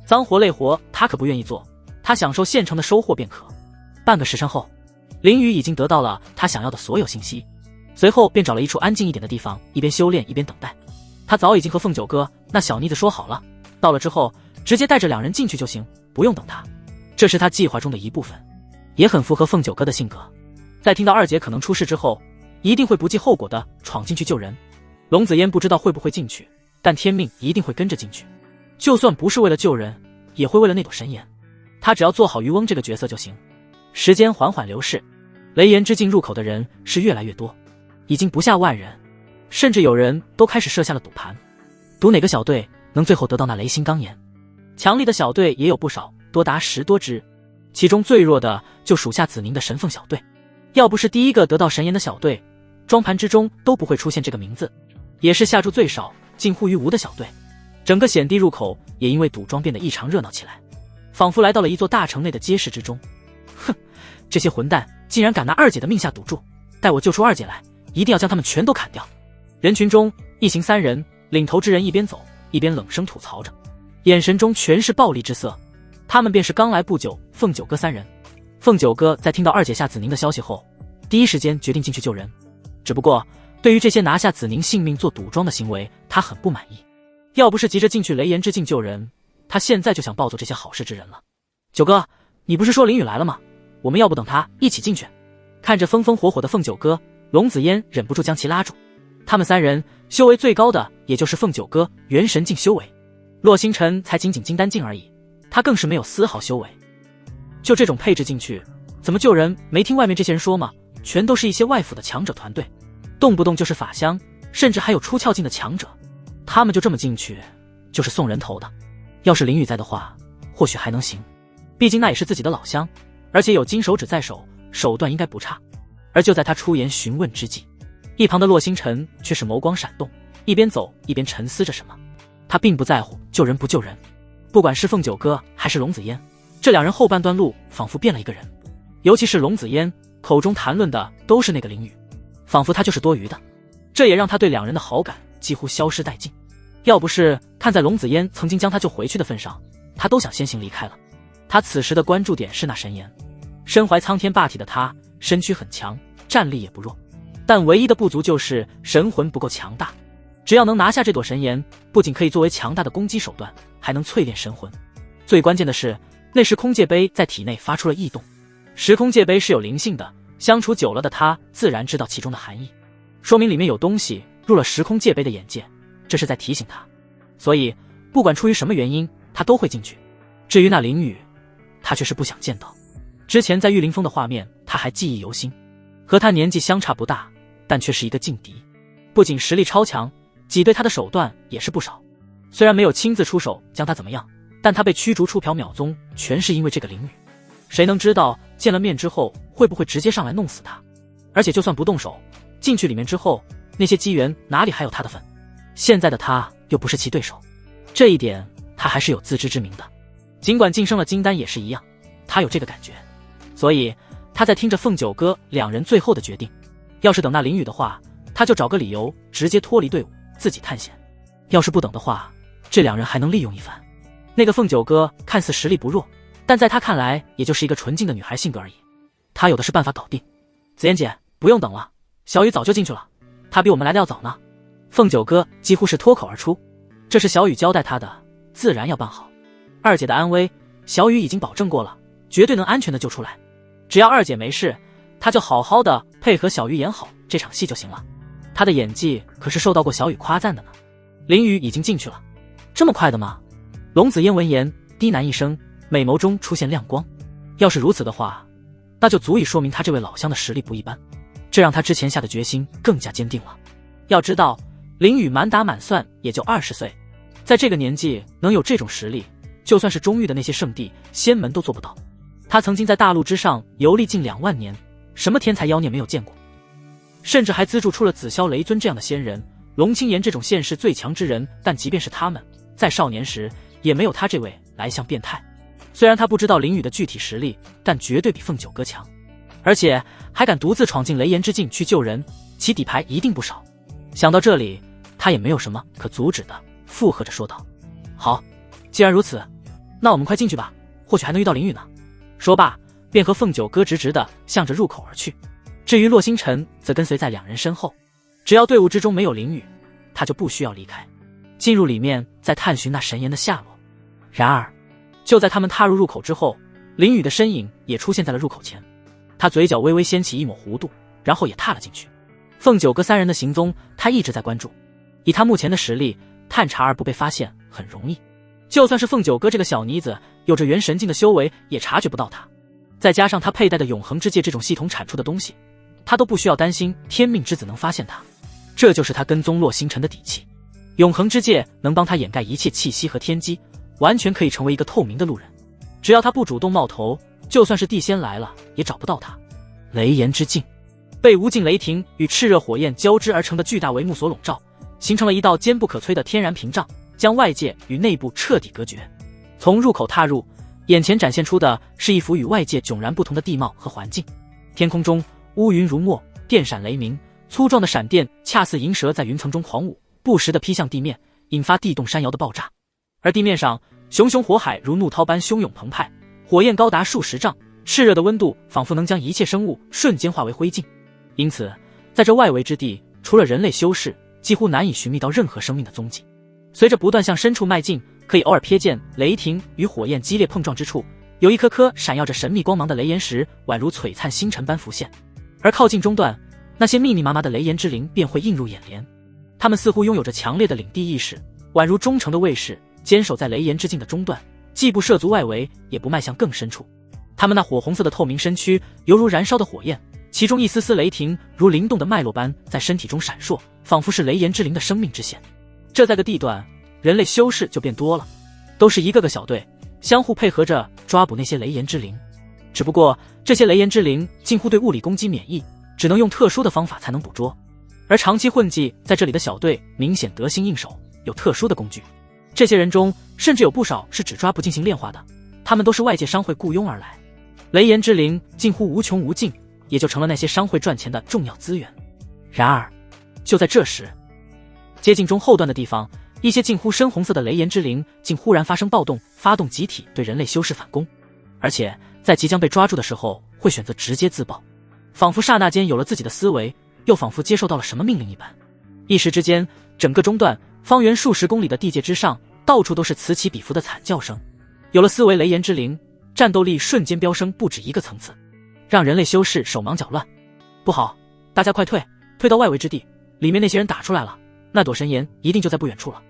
脏活累活他可不愿意做，他享受现成的收获便可。半个时辰后，凌雨已经得到了他想要的所有信息，随后便找了一处安静一点的地方，一边修炼一边等待。他早已经和凤九哥那小妮子说好了，到了之后直接带着两人进去就行，不用等他。这是他计划中的一部分，也很符合凤九哥的性格。在听到二姐可能出事之后，一定会不计后果的闯进去救人。龙子嫣不知道会不会进去，但天命一定会跟着进去，就算不是为了救人，也会为了那朵神炎。他只要做好渔翁这个角色就行。时间缓缓流逝，雷炎之境入口的人是越来越多，已经不下万人，甚至有人都开始设下了赌盘，赌哪个小队能最后得到那雷星钢炎。强力的小队也有不少，多达10多支，其中最弱的就属下子宁的神凤小队。要不是第一个得到神炎的小队，庄盘之中都不会出现这个名字，也是下注最少近乎于无的小队。整个险地入口也因为赌庄变得异常热闹起来，仿佛来到了一座大城内的街市之中。哼，这些混蛋竟然敢拿二姐的命下赌注，待我救出二姐来，一定要将他们全都砍掉。人群中一行3人，领头之人一边走一边冷声吐槽着，眼神中全是暴戾之色。他们便是刚来不久凤九哥三人。凤九哥在听到二姐夏子宁的消息后，第一时间决定进去救人。只不过对于这些拿下子宁性命做赌庄的行为，他很不满意。要不是急着进去雷岩之境救人，他现在就想抱走这些好事之人了。九哥，你不是说林雨来了吗？我们要不等他一起进去？看着风风火火的凤九哥，龙子嫣忍不住将其拉住。他们三人修为最高的也就是凤九哥元神境修为，洛星辰才仅仅金丹境而已，他更是没有丝毫修为。就这种配置进去，怎么救人？没听外面这些人说吗？全都是一些外府的强者团队，动不动就是法相，甚至还有出窍境的强者。他们就这么进去，就是送人头的。要是林雨在的话，或许还能行，毕竟那也是自己的老乡，而且有金手指在手，手段应该不差。而就在他出言询问之际，一旁的洛星辰却是眸光闪动，一边走一边沉思着什么。他并不在乎救人不救人，不管是凤九哥还是龙子嫣，这两人后半段路仿佛变了一个人。尤其是龙子嫣口中谈论的都是那个林雨，仿佛他就是多余的，这也让他对两人的好感几乎消失殆尽。要不是看在龙子嫣曾经将他救回去的份上，他都想先行离开了。他此时的关注点是那神岩，身怀苍天霸体的他身躯很强，战力也不弱，但唯一的不足就是神魂不够强大。只要能拿下这朵神岩，不仅可以作为强大的攻击手段，还能淬炼神魂。最关键的是，那时空界碑在体内发出了异动。时空界碑是有灵性的，相处久了的他自然知道其中的含义，说明里面有东西入了时空界碑的眼界，这是在提醒他。所以不管出于什么原因，他都会进去。至于那林雨，他却是不想见到。之前在玉凌峰的画面他还记忆犹新，和他年纪相差不大，但却是一个劲敌，不仅实力超强，挤兑他的手段也是不少。虽然没有亲自出手将他怎么样，但他被驱逐出缥缈宗全是因为这个林雨。谁能知道见了面之后会不会直接上来弄死他？而且就算不动手，进去里面之后，那些机缘哪里还有他的份？现在的他又不是其对手，这一点他还是有自知之明的。尽管晋升了金丹也是一样，他有这个感觉。所以他在听着凤九哥两人最后的决定，要是等那林雨的话，他就找个理由直接脱离队伍自己探险；要是不等的话，这两人还能利用一番。那个凤九哥看似实力不弱，但在他看来也就是一个纯净的女孩性格而已，他有的是办法搞定。子嫣姐，不用等了，小雨早就进去了，他比我们来的要早呢。凤九哥几乎是脱口而出，这是小雨交代他的，自然要办好。二姐的安危，小雨已经保证过了，绝对能安全的救出来。只要二姐没事，他就好好的配合小雨演好这场戏就行了。他的演技可是受到过小雨夸赞的呢。林雨已经进去了，这么快的吗？龙子嫣闻言低喃一声，美眸中出现亮光。要是如此的话，那就足以说明他这位老乡的实力不一般，这让他之前下的决心更加坚定了。要知道林雨满打满算也就20岁，在这个年纪能有这种实力，就算是中域的那些圣地仙门都做不到。他曾经在大陆之上游历近2万年，什么天才妖孽没有见过，甚至还资助出了紫霄雷尊这样的仙人，龙青岩这种现世最强之人，但即便是他们在少年时也没有他这位来相变态。虽然他不知道林雨的具体实力，但绝对比凤九哥强，而且还敢独自闯进雷岩之境去救人，其底牌一定不少。想到这里，他也没有什么可阻止的，附和着说道：好，既然如此，那我们快进去吧，或许还能遇到林雨呢。说罢便和凤九哥直直地向着入口而去。至于洛星辰则跟随在两人身后，只要队伍之中没有林雨，他就不需要离开，进入里面再探寻那神岩的下落。然而就在他们踏入入口之后，林雨的身影也出现在了入口前，他嘴角微微掀起一抹弧度，然后也踏了进去。凤九哥三人的行踪他一直在关注，以他目前的实力，探查而不被发现很容易，就算是凤九哥这个小妮子有着元神境的修为，也察觉不到他。再加上他佩戴的永恒之戒这种系统产出的东西，他都不需要担心天命之子能发现他，这就是他跟踪洛星辰的底气。永恒之戒能帮他掩盖一切气息和天机，完全可以成为一个透明的路人，只要他不主动冒头，就算是地仙来了也找不到他。雷炎之境被无尽雷霆与炽热火焰交织而成的巨大帷幕所笼罩，形成了一道坚不可摧的天然屏障，将外界与内部彻底隔绝。从入口踏入，眼前展现出的是一幅与外界迥然不同的地貌和环境。天空中乌云如墨，电闪雷鸣，粗壮的闪电恰似银蛇在云层中狂舞，不时地劈向地面，引发地动山摇的爆炸。而地面上熊熊火海如怒涛般汹涌澎湃，火焰高达数十丈，炽热的温度仿佛能将一切生物瞬间化为灰烬。因此，在这外围之地，除了人类修士，几乎难以寻觅到任何生命的踪迹。随着不断向深处迈进，可以偶尔瞥见雷霆与火焰激烈碰撞之处，有一颗颗闪耀着神秘光芒的雷岩石，宛如璀璨星辰般浮现。而靠近中段，那些密密麻麻的雷岩之灵便会映入眼帘。他们似乎拥有着强烈的领地意识，宛如忠诚的卫士，坚守在雷岩之境的中段，既不涉足外围，也不迈向更深处。他们那火红色的透明身躯犹如燃烧的火焰，其中一丝丝雷霆如灵动的脉络般在身体中闪烁，仿佛是雷岩之灵的生命之线。这在个地段，人类修士就变多了，都是一个个小队，相互配合着抓捕那些雷岩之灵。只不过这些雷岩之灵近乎对物理攻击免疫，只能用特殊的方法才能捕捉。而长期混迹在这里的小队明显得心应手，有特殊的工具。这些人中甚至有不少是只抓不进行炼化的，他们都是外界商会雇佣而来。雷岩之灵近乎无穷无尽，也就成了那些商会赚钱的重要资源。然而就在这时，接近中后段的地方，一些近乎深红色的雷岩之灵竟忽然发生暴动，发动集体对人类修士反攻，而且在即将被抓住的时候会选择直接自爆，仿佛刹那间有了自己的思维，又仿佛接受到了什么命令一般。一时之间，整个中段方圆数十公里的地界之上，到处都是此起彼伏的惨叫声。有了思维雷岩之灵，战斗力瞬间飙升不止一个层次，让人类修士手忙脚乱。不好，大家快退，退到外围之地，里面那些人打出来了，那朵神岩一定就在不远处了。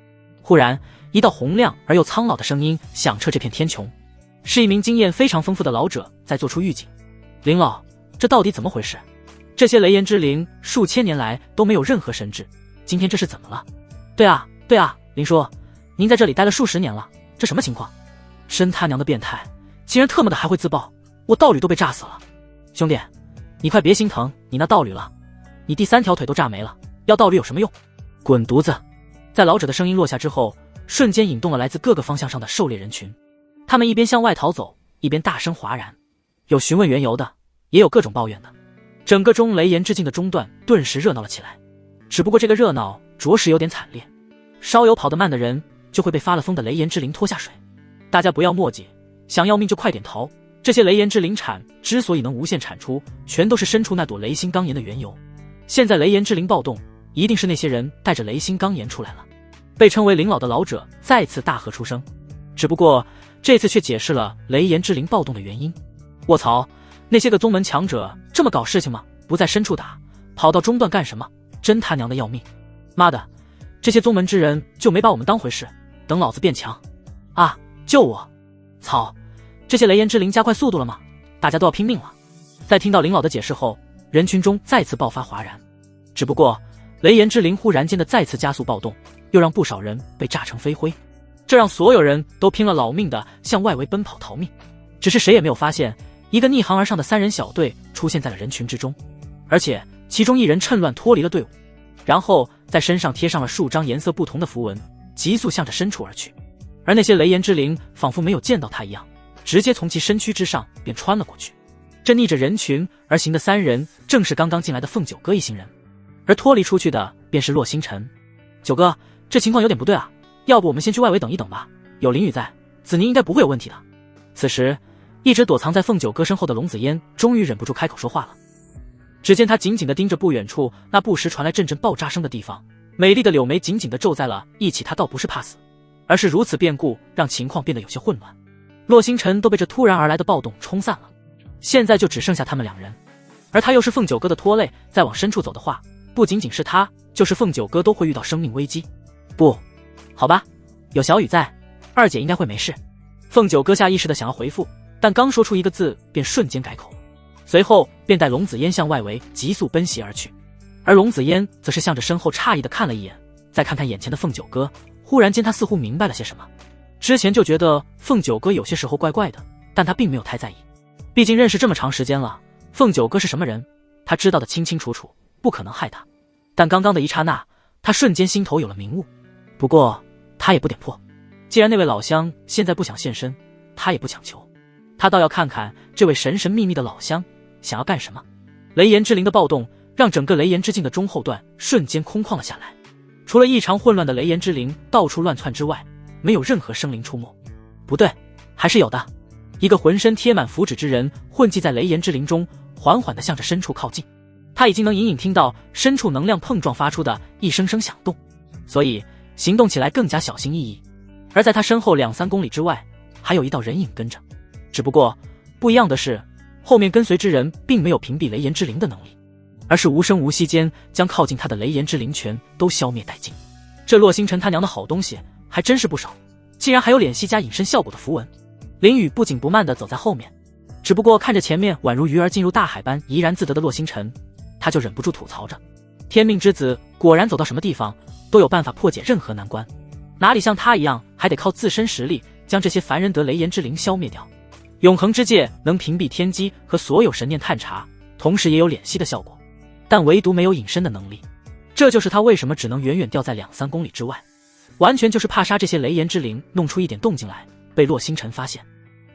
忽然，一道洪亮而又苍老的声音响彻这片天穹，是一名经验非常丰富的老者在做出预警。林老，这到底怎么回事？这些雷岩之灵数千年来都没有任何神智，今天这是怎么了？对啊，林叔，您在这里待了数十年了，这什么情况？真他娘的变态，竟然特么的还会自爆，我道侣都被炸死了。兄弟，你快别心疼你那道侣了，你第3条腿都炸没了，要道侣有什么用？滚犊子！在老者的声音落下之后，瞬间引动了来自各个方向上的狩猎人群，他们一边向外逃走，一边大声哗然，有询问缘由的，也有各种抱怨的。整个中雷岩之境的中段顿时热闹了起来，只不过这个热闹着实有点惨烈，稍有跑得慢的人就会被发了疯的雷岩之灵拖下水。大家不要墨迹，想要命就快点逃，这些雷岩之灵产之所以能无限产出，全都是身处那朵雷星钢岩的缘由。现在雷岩之灵暴动，一定是那些人带着雷星钢岩出来了。被称为灵老的老者再次大喝出声，只不过这次却解释了雷岩之灵暴动的原因。卧槽，那些个宗门强者这么搞事情吗？不在深处打，跑到中段干什么？真他娘的要命！妈的，这些宗门之人就没把我们当回事，等老子变强啊！救我！操，这些雷岩之灵加快速度了吗？大家都要拼命了。在听到林老的解释后，人群中再次爆发哗然。只不过雷岩之灵忽然间的再次加速暴动，又让不少人被炸成飞灰，这让所有人都拼了老命的向外围奔跑逃命。只是谁也没有发现，一个逆行而上的3人小队出现在了人群之中，而且其中一人趁乱脱离了队伍，然后在身上贴上了数张颜色不同的符文，急速向着深处而去。而那些雷岩之灵仿佛没有见到他一样，直接从其身躯之上便穿了过去。这逆着人群而行的3人正是刚刚进来的凤九哥一行人，而脱离出去的便是洛星辰。九哥，这情况有点不对啊，要不我们先去外围等一等吧，有林雨在，子宁应该不会有问题的。此时一直躲藏在凤九哥身后的龙子嫣终于忍不住开口说话了。只见他紧紧地盯着不远处那不时传来阵阵爆炸声的地方，美丽的柳眉紧紧地皱在了一起。他倒不是怕死，而是如此变故让情况变得有些混乱。洛星辰都被这突然而来的暴动冲散了，现在就只剩下他们2人，而他又是凤九哥的拖累，再往深处走的话，不仅仅是他，就是凤九哥都会遇到生命危机。不，好吧，有小雨在，二姐应该会没事。凤九哥下意识的想要回复，但刚说出一个字便瞬间改口，随后便带龙子嫣向外围急速奔袭而去。而龙子嫣则是向着身后诧异的看了一眼，再看看眼前的凤九哥，忽然间他似乎明白了些什么。之前就觉得凤九哥有些时候怪怪的，但他并没有太在意，毕竟认识这么长时间了，凤九哥是什么人他知道的清清楚楚，不可能害他。但刚刚的一刹那，他瞬间心头有了明悟。不过他也不点破，既然那位老乡现在不想现身，他也不强求，他倒要看看这位神神秘秘的老乡想要干什么。雷岩之灵的暴动让整个雷岩之境的中后段瞬间空旷了下来，除了异常混乱的雷岩之灵到处乱窜之外，没有任何生灵出没。不对，还是有的。一个浑身贴满符纸之人混迹在雷炎之林中，缓缓地向着深处靠近。他已经能隐隐听到深处能量碰撞发出的一声声响动，所以行动起来更加小心翼翼。而在他身后2-3公里之外，还有一道人影跟着。只不过不一样的是，后面跟随之人并没有屏蔽雷炎之灵的能力，而是无声无息间将靠近他的雷炎之灵全都消灭殆尽。这洛星辰他娘的好东西还真是不少，竟然还有敛息加隐身效果的符文。林雨不紧不慢地走在后面，只不过看着前面宛如鱼儿进入大海般怡然自得的洛星辰，他就忍不住吐槽着：天命之子果然走到什么地方都有办法破解任何难关，哪里像他一样还得靠自身实力将这些凡人得雷炎之灵消灭掉。永恒之戒能屏蔽天机和所有神念探查，同时也有敛息的效果，但唯独没有隐身的能力。这就是他为什么只能远远掉在2-3公里之外，完全就是怕杀这些雷炎之灵弄出一点动静来被洛星辰发现。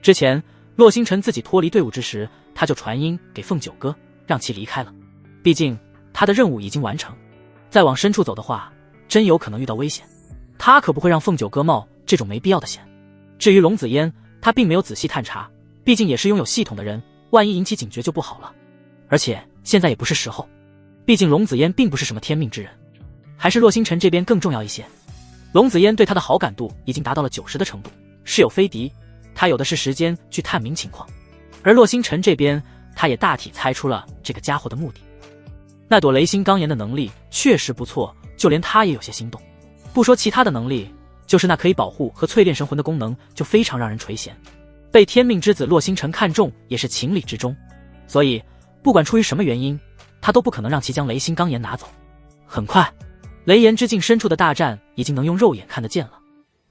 之前洛星辰自己脱离队伍之时，他就传音给凤九哥让其离开了，毕竟他的任务已经完成，再往深处走的话真有可能遇到危险，他可不会让凤九哥冒这种没必要的险。至于龙子嫣，他并没有仔细探查，毕竟也是拥有系统的人，万一引起警觉就不好了。而且现在也不是时候，毕竟龙子嫣并不是什么天命之人，还是洛星辰这边更重要一些。龙子嫣对他的好感度已经达到了90的程度，事有非敌，他有的是时间去探明情况。而洛星辰这边，他也大体猜出了这个家伙的目的。那朵雷星钢炎的能力确实不错，就连他也有些心动。不说其他的能力，就是那可以保护和淬炼神魂的功能就非常让人垂涎，被天命之子洛星辰看中也是情理之中。所以不管出于什么原因，他都不可能让其将雷星钢炎拿走。很快，雷炎之境深处的大战已经能用肉眼看得见了，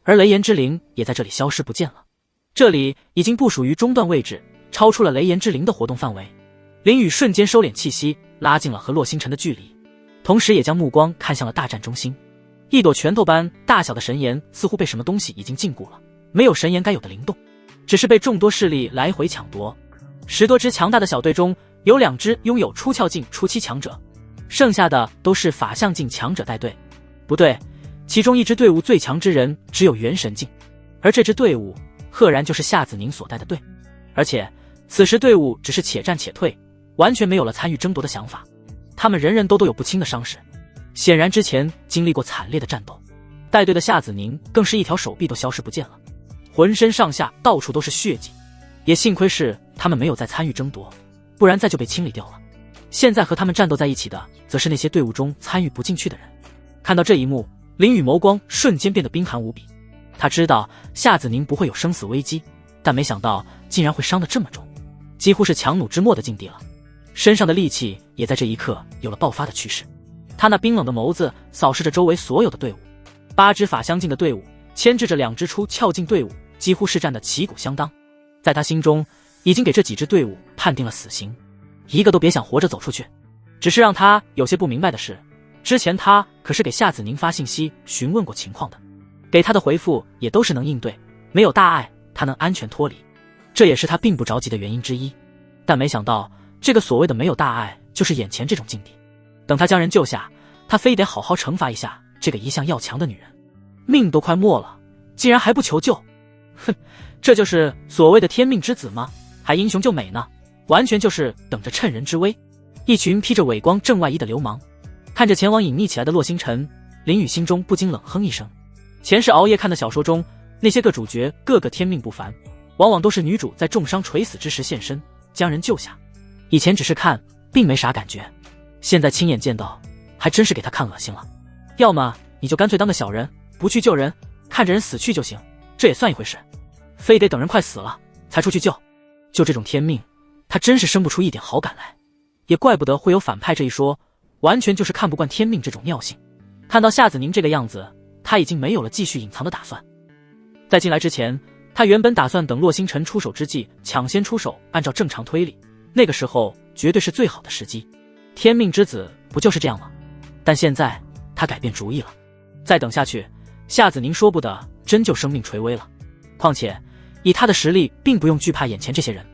而雷炎之灵也在这里消失不见了。这里已经不属于中段位置，超出了雷炎之灵的活动范围。林雨瞬间收敛气息，拉近了和洛星辰的距离，同时也将目光看向了大战中心。一朵拳头般大小的神岩似乎被什么东西已经禁锢了，没有神岩该有的灵动，只是被众多势力来回抢夺。10多支强大的小队中，有2支拥有出窍境初期强者，剩下的都是法相境强者带队。不对，其中一支队伍最强之人只有元神境，而这支队伍赫然就是夏子宁所带的队。而且此时队伍只是且战且退，完全没有了参与争夺的想法。他们人人都有不轻的伤势，显然之前经历过惨烈的战斗。带队的夏子宁更是一条手臂都消失不见了，浑身上下到处都是血迹。也幸亏是他们没有再参与争夺，不然再就被清理掉了。现在和他们战斗在一起的，则是那些队伍中参与不进去的人。看到这一幕，林雨眸光瞬间变得冰寒无比。他知道夏子宁不会有生死危机，但没想到竟然会伤得这么重，几乎是强弩之末的境地了。身上的戾气也在这一刻有了爆发的趋势。他那冰冷的眸子扫视着周围所有的队伍，8支法相境的队伍牵制着2支出窍境队伍，几乎是战得旗鼓相当。在他心中，已经给这几支队伍判定了死刑，一个都别想活着走出去。只是让他有些不明白的是，之前他可是给夏子宁发信息询问过情况的，给他的回复也都是能应对，没有大碍，他能安全脱离，这也是他并不着急的原因之一。但没想到，这个所谓的没有大碍，就是眼前这种境地。等他将人救下，他非得好好惩罚一下这个一向要强的女人，命都快没了，竟然还不求救。哼，这就是所谓的天命之子吗？还英雄救美呢，完全就是等着趁人之危。一群披着伪光正外衣的流氓，看着前往隐匿起来的洛星辰，林雨心中不禁冷哼一声。前世熬夜看的小说中，那些个主角个个天命不凡，往往都是女主在重伤垂死之时现身，将人救下。以前只是看，并没啥感觉，现在亲眼见到，还真是给他看恶心了。要么你就干脆当个小人，不去救人，看着人死去就行，这也算一回事。非得等人快死了才出去救，就这种天命，他真是生不出一点好感来。也怪不得会有反派这一说，完全就是看不惯天命这种尿性。看到夏子宁这个样子，他已经没有了继续隐藏的打算。在进来之前，他原本打算等洛星辰出手之际抢先出手，按照正常推理，那个时候绝对是最好的时机。天命之子不就是这样吗？但现在他改变主意了，再等下去，夏子宁说不得真就生命垂危了。况且以他的实力，并不用惧怕眼前这些人，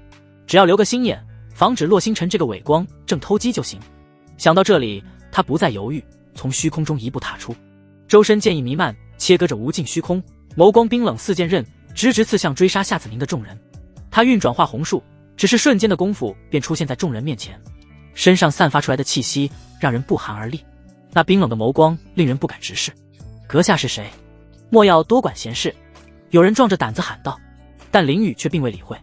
只要留个心眼，防止洛星辰这个伪光正偷鸡就行。想到这里，他不再犹豫，从虚空中一步踏出，周身剑意弥漫，切割着无尽虚空，眸光冰冷似剑刃，直直刺向追杀夏子宁的众人。他运转化红术，只是瞬间的功夫便出现在众人面前，身上散发出来的气息让人不寒而栗，那冰冷的眸光令人不敢直视。阁下是谁？莫要多管闲事！有人壮着胆子喊道，但林雨却并未理会。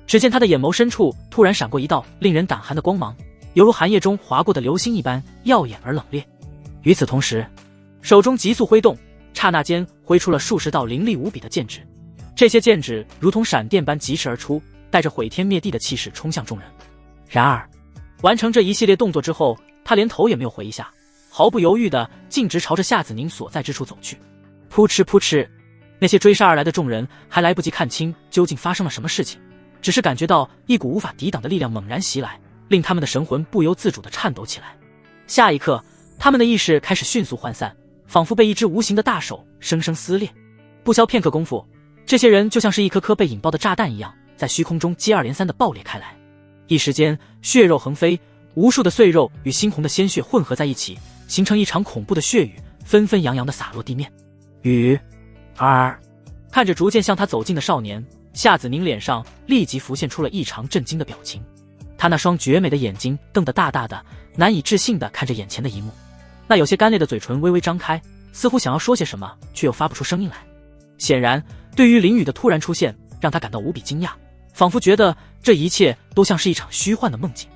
只见他的眼眸深处突然闪过一道令人胆寒的光芒，犹如寒夜中划过的流星一般耀眼而冷冽。与此同时，手中急速挥动，刹那间挥出了数十道凌厉无比的剑指，这些剑指如同闪电般疾驰而出，带着毁天灭地的气势冲向众人。然而完成这一系列动作之后，他连头也没有回一下，毫不犹豫地径直朝着夏子宁所在之处走去。扑哧扑哧，那些追杀而来的众人还来不及看清究竟发生了什么事情，只是感觉到一股无法抵挡的力量猛然袭来，令他们的神魂不由自主地颤抖起来。下一刻，他们的意识开始迅速涣散，仿佛被一只无形的大手生生撕裂。不消片刻功夫，这些人就像是一颗颗被引爆的炸弹一样，在虚空中接二连三地爆裂开来。一时间，血肉横飞，无数的碎肉与猩红的鲜血混合在一起，形成一场恐怖的血雨，纷纷扬扬地洒落地面。看着逐渐向他走近的少年，夏子宁脸上立即浮现出了异常震惊的表情。他那双绝美的眼睛瞪得大大的，难以置信地看着眼前的一幕，那有些干裂的嘴唇微微张开，似乎想要说些什么，却又发不出声音来。显然，对于林雨的突然出现，让他感到无比惊讶，仿佛觉得这一切都像是一场虚幻的梦境。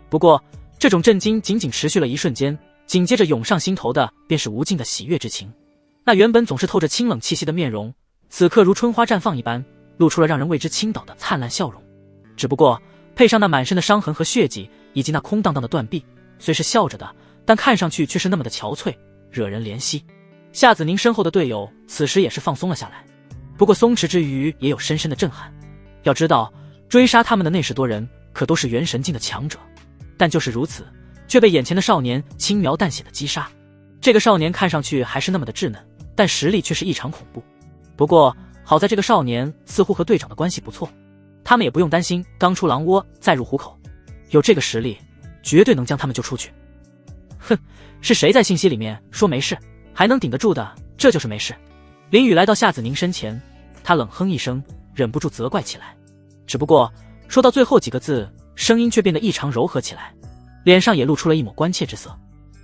不过，这种震惊仅仅持续了一瞬间，紧接着涌上心头的便是无尽的喜悦之情。那原本总是透着清冷气息的面容，此刻如春花绽放一般，露出了让人为之倾倒的灿烂笑容。只不过配上那满身的伤痕和血迹，以及那空荡荡的断臂，虽是笑着的，但看上去却是那么的憔悴，惹人怜惜。夏子宁身后的队友此时也是放松了下来，不过松弛之余也有深深的震撼。要知道，追杀他们的那10多人可都是元神境的强者，但就是如此，却被眼前的少年轻描淡写的击杀。这个少年看上去还是那么的稚嫩，但实力却是异常恐怖。不过好在这个少年似乎和队长的关系不错，他们也不用担心刚出狼窝再入虎口，有这个实力绝对能将他们救出去。哼，是谁在信息里面说没事还能顶得住的？这就是没事。林雨来到夏子宁身前，他冷哼一声，忍不住责怪起来。只不过说到最后几个字，声音却变得异常柔和起来，脸上也露出了一抹关切之色。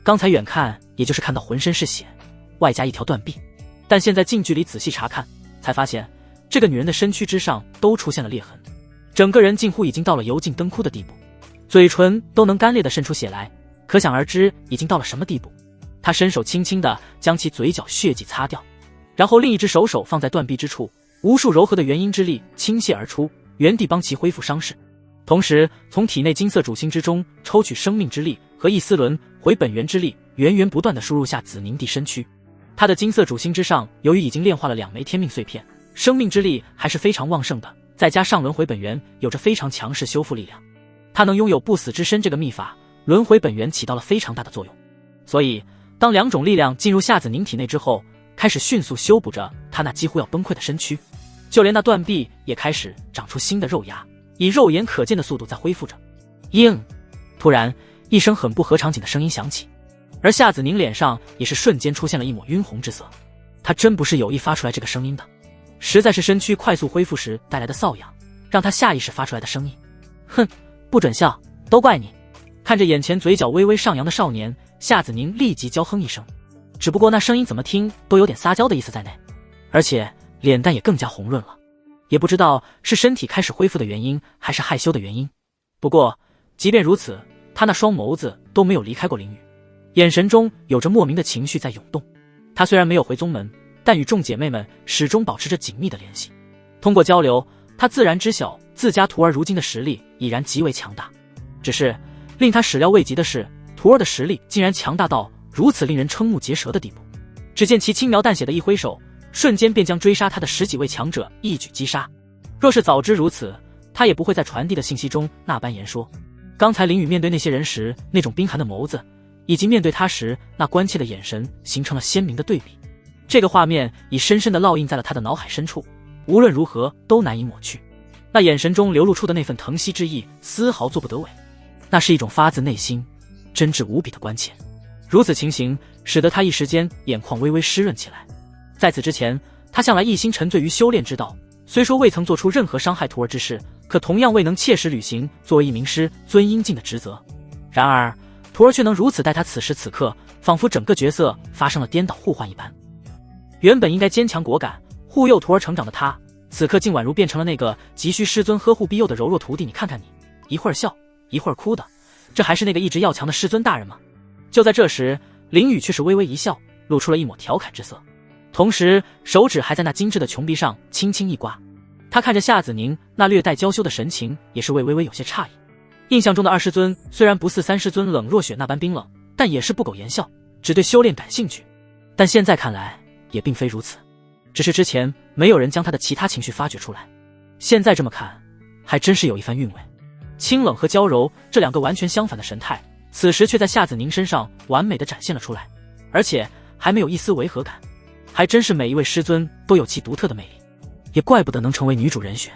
刚才远看也就是看到浑身是血，外加一条断臂，但现在近距离仔细查看，才发现这个女人的身躯之上都出现了裂痕，整个人近乎已经到了油尽灯枯的地步，嘴唇都能干裂地渗出血来，可想而知已经到了什么地步。他伸手轻轻地将其嘴角血迹擦掉，然后另一只手放在断臂之处，无数柔和的元阴之力倾泻而出，原地帮其恢复伤势，同时从体内金色主星之中抽取生命之力和一丝轮回本源之力，源源不断地输入夏子宁的身躯。他的金色主星之上由于已经炼化了2枚天命碎片，生命之力还是非常旺盛的，再加上轮回本源有着非常强势修复力量，他能拥有不死之身这个秘法，轮回本源起到了非常大的作用。所以当2种力量进入夏子宁体内之后，开始迅速修补着他那几乎要崩溃的身躯，就连那断臂也开始长出新的肉芽，以肉眼可见的速度在恢复着。应！突然一声很不合场景的声音响起，而夏子宁脸上也是瞬间出现了一抹晕红之色。他真不是有意发出来这个声音的，实在是身躯快速恢复时带来的瘙痒，让他下意识发出来的声音。哼，不准笑，都怪你！看着眼前嘴角微微上扬的少年，夏子宁立即娇哼一声，只不过那声音怎么听都有点撒娇的意思在内，而且脸蛋也更加红润了，也不知道是身体开始恢复的原因，还是害羞的原因。不过即便如此，他那双眸子都没有离开过林雨，眼神中有着莫名的情绪在涌动。他虽然没有回宗门，但与众姐妹们始终保持着紧密的联系。通过交流，他自然知晓自家徒儿如今的实力已然极为强大。只是令他始料未及的是，徒儿的实力竟然强大到如此令人瞠目结舌的地步。只见其轻描淡写的一挥手，瞬间便将追杀他的10几位强者一举击杀。若是早知如此，他也不会在传递的信息中那般言说。刚才林雨面对那些人时那种冰寒的眸子，以及面对他时那关切的眼神，形成了鲜明的对比。这个画面已深深地烙印在了他的脑海深处，无论如何都难以抹去。那眼神中流露出的那份疼惜之意，丝毫做不得伪，那是一种发自内心、真挚无比的关切。如此情形，使得他一时间眼眶微微湿润起来。在此之前，他向来一心沉醉于修炼之道，虽说未曾做出任何伤害徒儿之事，可同样未能切实履行作为一名师尊应尽的职责。然而徒儿却能如此待他，此时此刻仿佛整个角色发生了颠倒互换一般。原本应该坚强果敢护佑徒儿成长的他，此刻竟宛如变成了那个急需师尊呵护庇佑的柔弱徒弟。你看看你，一会儿笑一会儿哭的，这还是那个一直要强的师尊大人吗？就在这时，林雨却是微微一笑，露出了一抹调侃之色，同时手指还在那精致的琼鼻上轻轻一刮。他看着夏子宁那略带娇羞的神情，也是微微有些诧异。印象中的二师尊虽然不似三师尊冷若雪那般冰冷，但也是不苟言笑，只对修炼感兴趣。但现在看来也并非如此，只是之前没有人将他的其他情绪发掘出来，现在这么看还真是有一番韵味。清冷和娇柔这两个完全相反的神态，此时却在夏子宁身上完美的展现了出来，而且还没有一丝违和感。还真是每一位师尊都有其独特的魅力，也怪不得能成为女主人选。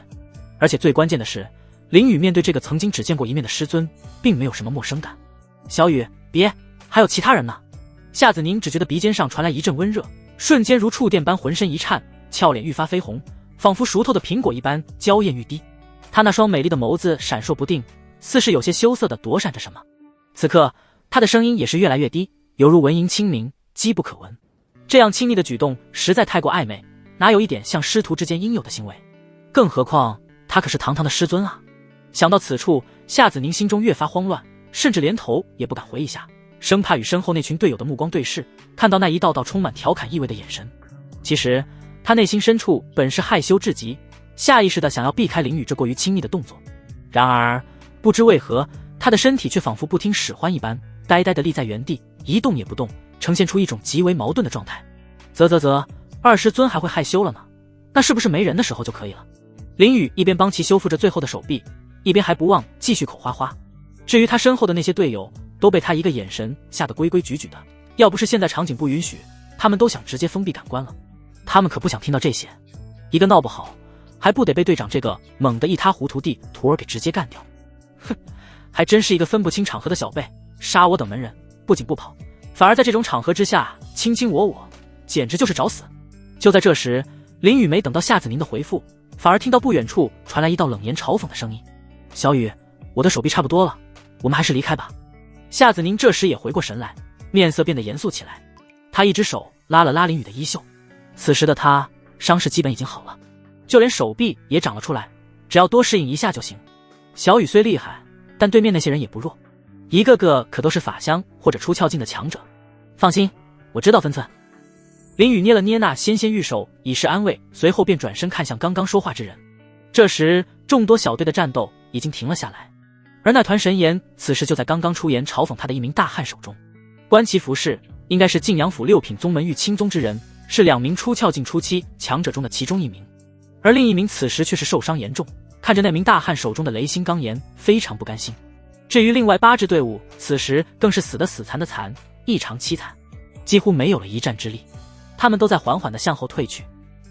而且最关键的是，林雨面对这个曾经只见过一面的师尊，并没有什么陌生感。小雨，别，还有其他人呢。夏子宁只觉得鼻尖上传来一阵温热，瞬间如触电般浑身一颤，俏脸愈发绯红，仿佛熟透的苹果一般娇艳欲滴。她那双美丽的眸子闪烁不定，似是有些羞涩地躲闪着什么。此刻她的声音也是越来越低，犹如蚊蝇轻鸣，机不可闻。这样亲昵的举动实在太过暧昧，哪有一点像师徒之间应有的行为？更何况他可是堂堂的师尊啊！想到此处，夏子宁心中越发慌乱，甚至连头也不敢回一下，生怕与身后那群队友的目光对视，看到那一道道充满调侃意味的眼神。其实他内心深处本是害羞至极，下意识地想要避开林雨这过于亲密的动作。然而不知为何，他的身体却仿佛不听使唤一般，呆呆地立在原地，一动也不动，呈现出一种极为矛盾的状态。二师尊还会害羞了呢？那是不是没人的时候就可以了？林雨一边帮其修复着最后的手臂，一边还不忘继续口花花。至于他身后的那些队友，都被他一个眼神吓得规规矩矩的，要不是现在场景不允许，他们都想直接封闭感官了。他们可不想听到这些，一个闹不好还不得被队长这个猛的一塌糊涂地徒儿给直接干掉。哼，还真是一个分不清场合的小辈，杀我等门人不仅不跑，反而在这种场合之下卿卿我我，简直就是找死。就在这时，林雨没等到夏子宁的回复，反而听到不远处传来一道冷言嘲讽的声音：小雨，我的手臂差不多了，我们还是离开吧。夏子宁这时也回过神来，面色变得严肃起来，他一只手拉了拉林雨的衣袖。此时的他伤势基本已经好了，就连手臂也长了出来，只要多适应一下就行。小雨虽厉害，但对面那些人也不弱，一个个可都是法相或者出窍境的强者。放心，我知道分寸。林雨捏了捏那纤纤玉手以示安慰，随后便转身看向刚刚说话之人。这时众多小队的战斗已经停了下来，而那团神岩此时就在刚刚出言嘲讽他的一名大汉手中。观其服饰，应该是晋阳府6品宗门玉清宗之人，是2名出窍境初期强者中的其中一名。而另一名此时却是受伤严重，看着那名大汉手中的雷星钢岩，非常不甘心。至于另外8支队伍，此时更是死的死，残的残，异常凄惨，几乎没有了一战之力。他们都在缓缓地向后退去，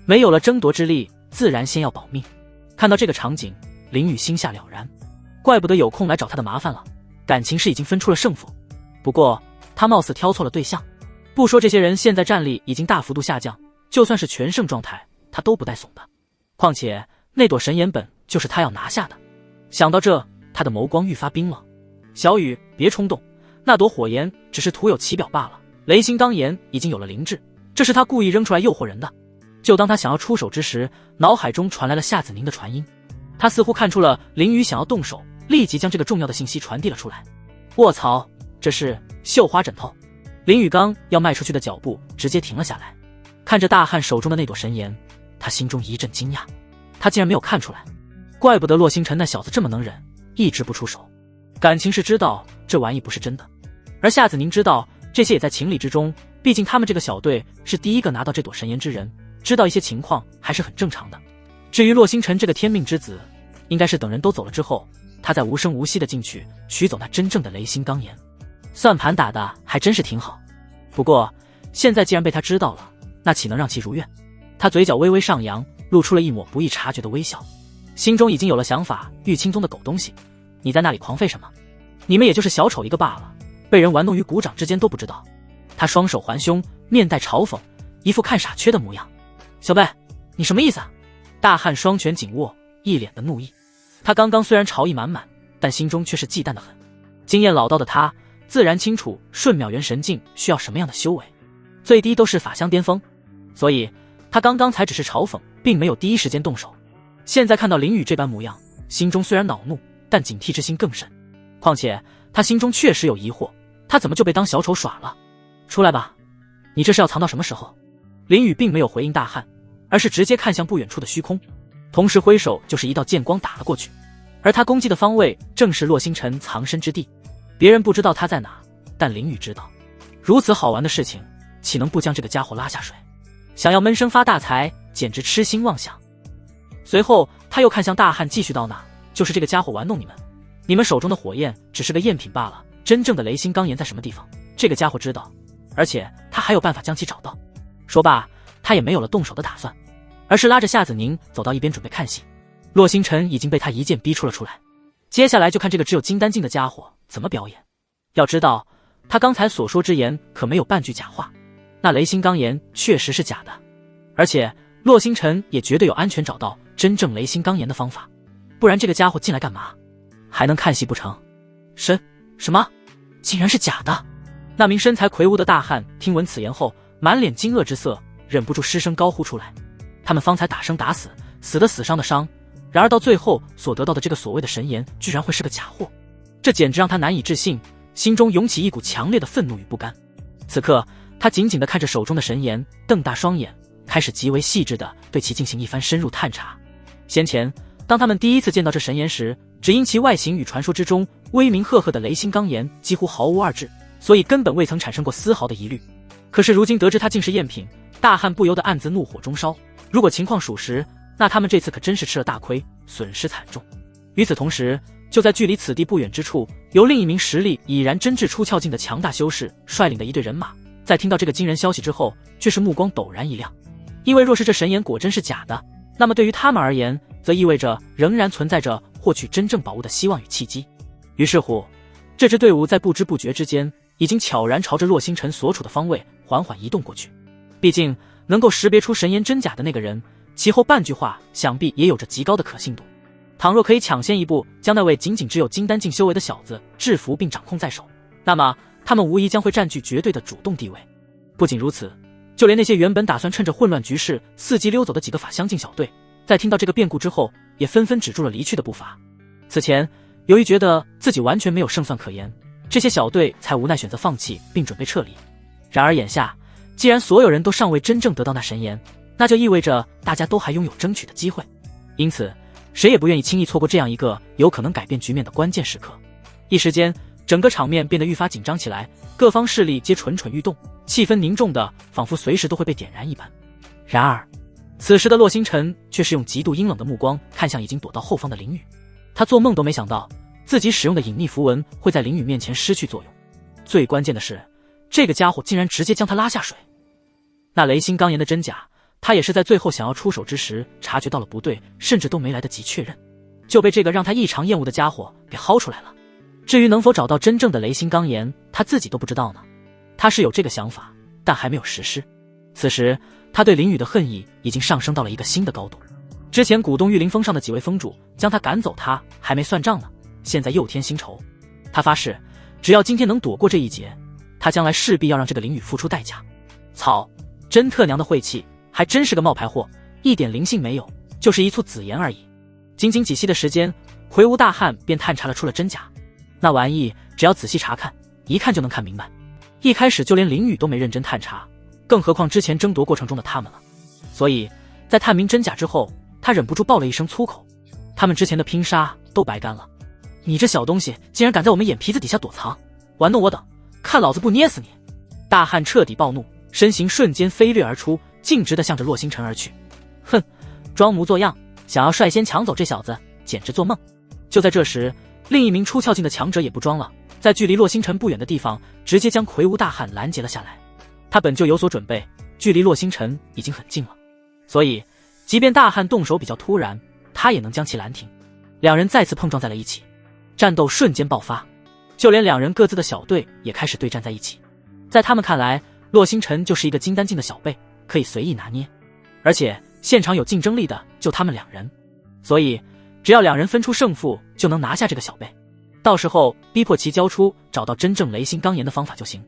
没有了争夺之力，自然先要保命。看到这个场景，林雨心下了然，怪不得有空来找他的麻烦了，感情是已经分出了胜负。不过他貌似挑错了对象，不说这些人现在战力已经大幅度下降，就算是全胜状态，他都不带怂的。况且那朵神岩本就是他要拿下的。想到这，他的眸光愈发冰冷。小雨，别冲动，那朵火焰只是徒有其表罢了，雷星钢岩已经有了灵智，这是他故意扔出来诱惑人的。就当他想要出手之时，脑海中传来了夏子宁的传音，他似乎看出了林雨想要动手，立即将这个重要的信息传递了出来。卧槽，这是绣花枕头！林雨刚要迈出去的脚步直接停了下来，看着大汉手中的那朵神岩，他心中一阵惊讶，他竟然没有看出来，怪不得洛星辰那小子这么能忍，一直不出手，感情是知道这玩意不是真的。而夏子宁知道这些也在情理之中，毕竟他们这个小队是第一个拿到这朵神岩之人，知道一些情况还是很正常的。至于洛星辰这个天命之子，应该是等人都走了之后，他再无声无息的进去取走那真正的雷星钢岩。算盘打的还真是挺好，不过现在既然被他知道了，那岂能让其如愿？他嘴角微微上扬，露出了一抹不易察觉的微笑，心中已经有了想法。玉清宗的狗东西，你在那里狂吠什么？你们也就是小丑一个罢了，被人玩弄于股掌之间都不知道。他双手环胸，面带嘲讽，一副看傻缺的模样。小贝，你什么意思啊？大汉双拳紧握，一脸的怒意。他刚刚虽然潮意满满，但心中却是忌惮的很。经验老道的他自然清楚瞬秒元神境需要什么样的修为，最低都是法相巅峰，所以他刚刚才只是嘲讽，并没有第一时间动手。现在看到林宇这般模样，心中虽然恼怒，但警惕之心更甚。况且他心中确实有疑惑，他怎么就被当小丑耍了？出来吧，你这是要藏到什么时候？林宇并没有回应大汉，而是直接看向不远处的虚空，同时挥手就是一道剑光打了过去。而他攻击的方位正是洛星辰藏身之地，别人不知道他在哪，但林宇知道。如此好玩的事情，岂能不将这个家伙拉下水？想要闷声发大财，简直痴心妄想。随后他又看向大汉，继续道：那就是这个家伙玩弄你们，你们手中的火焰只是个赝品罢了，真正的雷星罡炎在什么地方，这个家伙知道，而且他还有办法将其找到。说罢，他也没有了动手的打算，而是拉着夏子宁走到一边准备看戏。洛星辰已经被他一剑逼出了出来，接下来就看这个只有金丹境的家伙怎么表演。要知道他刚才所说之言可没有半句假话，那雷星罡炎确实是假的，而且洛星辰也绝对有安全找到真正雷星罡炎的方法，不然这个家伙进来干嘛？还能看戏不成？什么？竟然是假的！那名身材魁梧的大汉听闻此言后，满脸惊愕之色，忍不住失声高呼出来。他们方才打生打死，死的死伤的伤，然而到最后所得到的这个所谓的神颜，居然会是个假货，这简直让他难以置信，心中涌起一股强烈的愤怒与不甘。此刻他紧紧地看着手中的神颜，瞪大双眼，开始极为细致地对其进行一番深入探查。先前当他们第一次见到这神颜时，只因其外形与传说之中威名赫赫的雷星罡炎几乎毫无二致，所以根本未曾产生过丝毫的疑虑。可是如今得知他竟是赝品，大汉不由得暗自怒火中烧。如果情况属实，那他们这次可真是吃了大亏，损失惨重。与此同时，就在距离此地不远之处，由另一名实力已然真至出窍境的强大修士率领的一队人马，在听到这个惊人消息之后，却是目光陡然一亮。因为若是这神颜果真是假的，那么对于他们而言，则意味着仍然存在着获取真正宝物的希望与契机。于是乎，这支队伍在不知不觉之间，已经悄然朝着洛星辰所处的方位缓缓移动过去。毕竟能够识别出神颜真假的那个人，其后半句话想必也有着极高的可信度。倘若可以抢先一步将那位仅仅只有金丹境修为的小子制服并掌控在手，那么他们无疑将会占据绝对的主动地位。不仅如此，就连那些原本打算趁着混乱局势伺机溜走的几个法相境小队，在听到这个变故之后，也纷纷止住了离去的步伐。此前由于觉得自己完全没有胜算可言，这些小队才无奈选择放弃并准备撤离。然而眼下，既然所有人都尚未真正得到那神颜，那就意味着大家都还拥有争取的机会，因此谁也不愿意轻易错过这样一个有可能改变局面的关键时刻。一时间，整个场面变得愈发紧张起来，各方势力皆蠢蠢欲动，气氛凝重的仿佛随时都会被点燃一般。然而此时的洛星辰却是用极度阴冷的目光看向已经躲到后方的林宇，他做梦都没想到自己使用的隐匿符文会在林宇面前失去作用，最关键的是这个家伙竟然直接将他拉下水。那雷星罡炎的真假，他也是在最后想要出手之时察觉到了不对，甚至都没来得及确认，就被这个让他异常厌恶的家伙给薅出来了。至于能否找到真正的雷星罡炎，他自己都不知道呢。他是有这个想法，但还没有实施。此时他对林宇的恨意已经上升到了一个新的高度。之前鼓动御灵峰上的几位峰主将他赶走，他还没算账呢，现在又添新仇。他发誓，只要今天能躲过这一劫，他将来势必要让这个林宇付出代价。操，真特娘的晦气，还真是个冒牌货，一点灵性没有，就是一簇紫炎而已。仅仅几息的时间，魁梧大汉便探查了出了真假。那玩意只要仔细查看，一看就能看明白。一开始就连林宇都没认真探查，更何况之前争夺过程中的他们了。所以在探明真假之后，他忍不住爆了一声粗口，他们之前的拼杀都白干了。你这小东西竟然敢在我们眼皮子底下躲藏，玩弄我等，看老子不捏死你！大汉彻底暴怒，身形瞬间飞掠而出，径直地向着洛星辰而去。哼，装模作样，想要率先抢走这小子，简直做梦。就在这时，另一名出窍境的强者也不装了，在距离洛星辰不远的地方，直接将魁梧大汉拦截了下来。他本就有所准备，距离洛星辰已经很近了，所以即便大汉动手比较突然，他也能将其拦停。两人再次碰撞在了一起，战斗瞬间爆发，就连两人各自的小队也开始对战在一起。在他们看来，洛星辰就是一个金丹境的小辈，可以随意拿捏。而且现场有竞争力的就他们2人，所以只要2人分出胜负，就能拿下这个小贝。到时候逼迫其交出找到真正雷星钢炎的方法就行。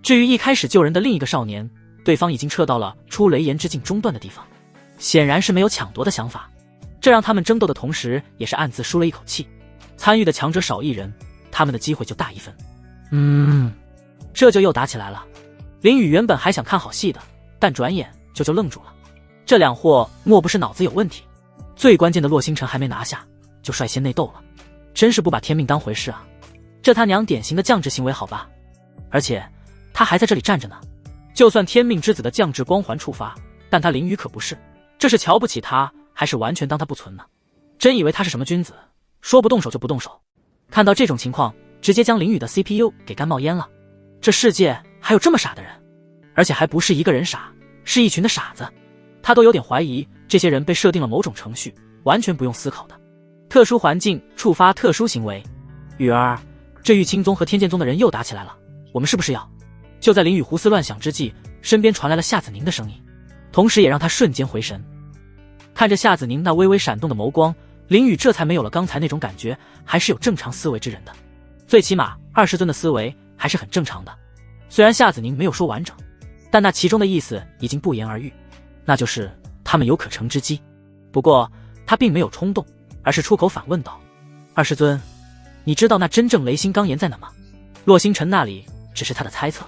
至于一开始救人的另一个少年，对方已经撤到了出雷炎之境中断的地方，显然是没有抢夺的想法。这让他们争斗的同时，也是暗自舒了一口气。参与的强者少1人，他们的机会就大1分。这就又打起来了。林宇原本还想看好戏的，但转眼就愣住了。这2货莫不是脑子有问题？最关键的洛星辰还没拿下，就率先内斗了，真是不把天命当回事啊！这他娘典型的降智行为好吧？而且他还在这里站着呢。就算天命之子的降智光环触发，但他林宇可不是，这是瞧不起他，还是完全当他不存呢？真以为他是什么君子，说不动手就不动手？看到这种情况，直接将林宇的 CPU 给干冒烟了。这世界还有这么傻的人，而且还不是一个人傻，是一群的傻子。他都有点怀疑，这些人被设定了某种程序，完全不用思考的。特殊环境触发特殊行为。雨儿，这玉清宗和天剑宗的人又打起来了，我们是不是要……就在林宇胡思乱想之际，身边传来了夏子宁的声音，同时也让他瞬间回神。看着夏子宁那微微闪动的眸光，林宇这才没有了刚才那种感觉，还是有正常思维之人的。最起码20尊的思维还是很正常的。虽然夏子宁没有说完整，但那其中的意思已经不言而喻，那就是他们有可乘之机。不过他并没有冲动，而是出口反问道：“20尊，你知道那真正雷星钢炎在哪吗？”洛星辰那里只是他的猜测，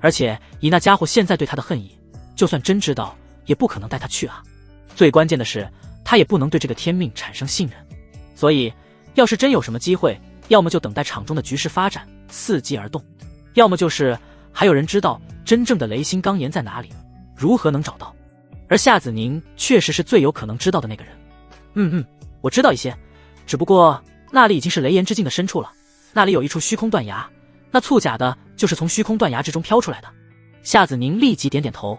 而且以那家伙现在对他的恨意，就算真知道也不可能带他去啊。最关键的是，他也不能对这个天命产生信任。所以要是真有什么机会，要么就等待场中的局势发展，伺机而动，要么就是还有人知道真正的雷星钢炎在哪里，如何能找到。而夏子宁确实是最有可能知道的那个人。我知道一些，只不过那里已经是雷炎之境的深处了，那里有一处虚空断崖，那簇甲的就是从虚空断崖之中飘出来的。夏子宁立即点点头。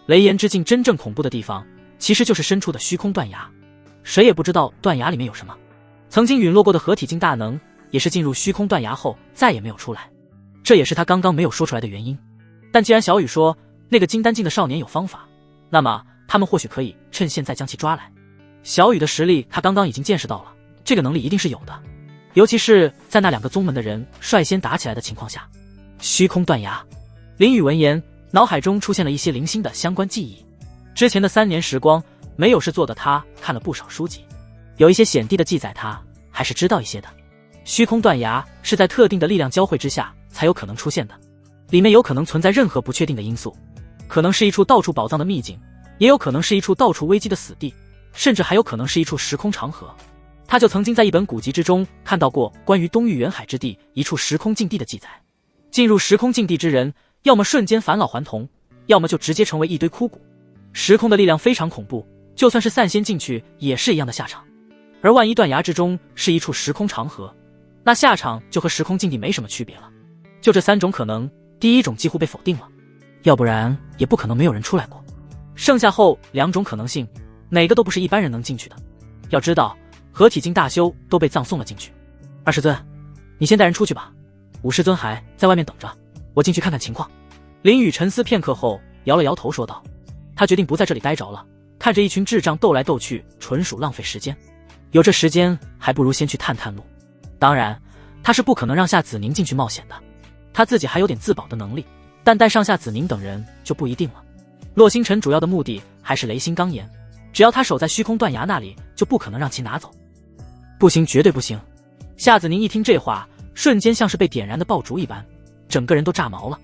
雷炎之境真正恐怖的地方，其实就是深处的虚空断崖，谁也不知道断崖里面有什么。曾经陨落过的合体境大能，也是进入虚空断崖后再也没有出来，这也是他刚刚没有说出来的原因。但既然小雨说那个金丹境的少年有方法，那么他们或许可以趁现在将其抓来。小雨的实力他刚刚已经见识到了，这个能力一定是有的，尤其是在那2个宗门的人率先打起来的情况下。虚空断崖，林宇闻言，脑海中出现了一些零星的相关记忆。之前的3年时光，没有事做的他看了不少书籍，有一些显地的记载他还是知道一些的。虚空断崖是在特定的力量交汇之下才有可能出现的，里面有可能存在任何不确定的因素，可能是一处到处宝藏的秘境，也有可能是一处到处危机的死地，甚至还有可能是一处时空长河。他就曾经在一本古籍之中看到过关于东域远海之地一处时空禁地的记载。进入时空禁地之人，要么瞬间返老还童，要么就直接成为一堆枯骨。时空的力量非常恐怖，就算是散仙进去也是一样的下场。而万一断崖之中是一处时空长河，那下场就和时空禁地没什么区别了。就这3种可能，第一种几乎被否定了，要不然也不可能没有人出来过。剩下后2种可能性，哪个都不是一般人能进去的。要知道合体境大修都被葬送了进去。20尊，你先带人出去吧，50尊还在外面等着，我进去看看情况。林宇沉思片刻后摇了摇头说道，他决定不在这里待着了，看着一群智障斗来斗去纯属浪费时间，有这时间还不如先去探探路。当然他是不可能让夏子宁进去冒险的，他自己还有点自保的能力，但带上夏子宁等人就不一定了。洛星辰主要的目的还是雷星钢炎，只要他守在虚空断崖那里，就不可能让其拿走。不行，绝对不行。夏子宁一听这话，瞬间像是被点燃的爆竹一般，整个人都炸毛了。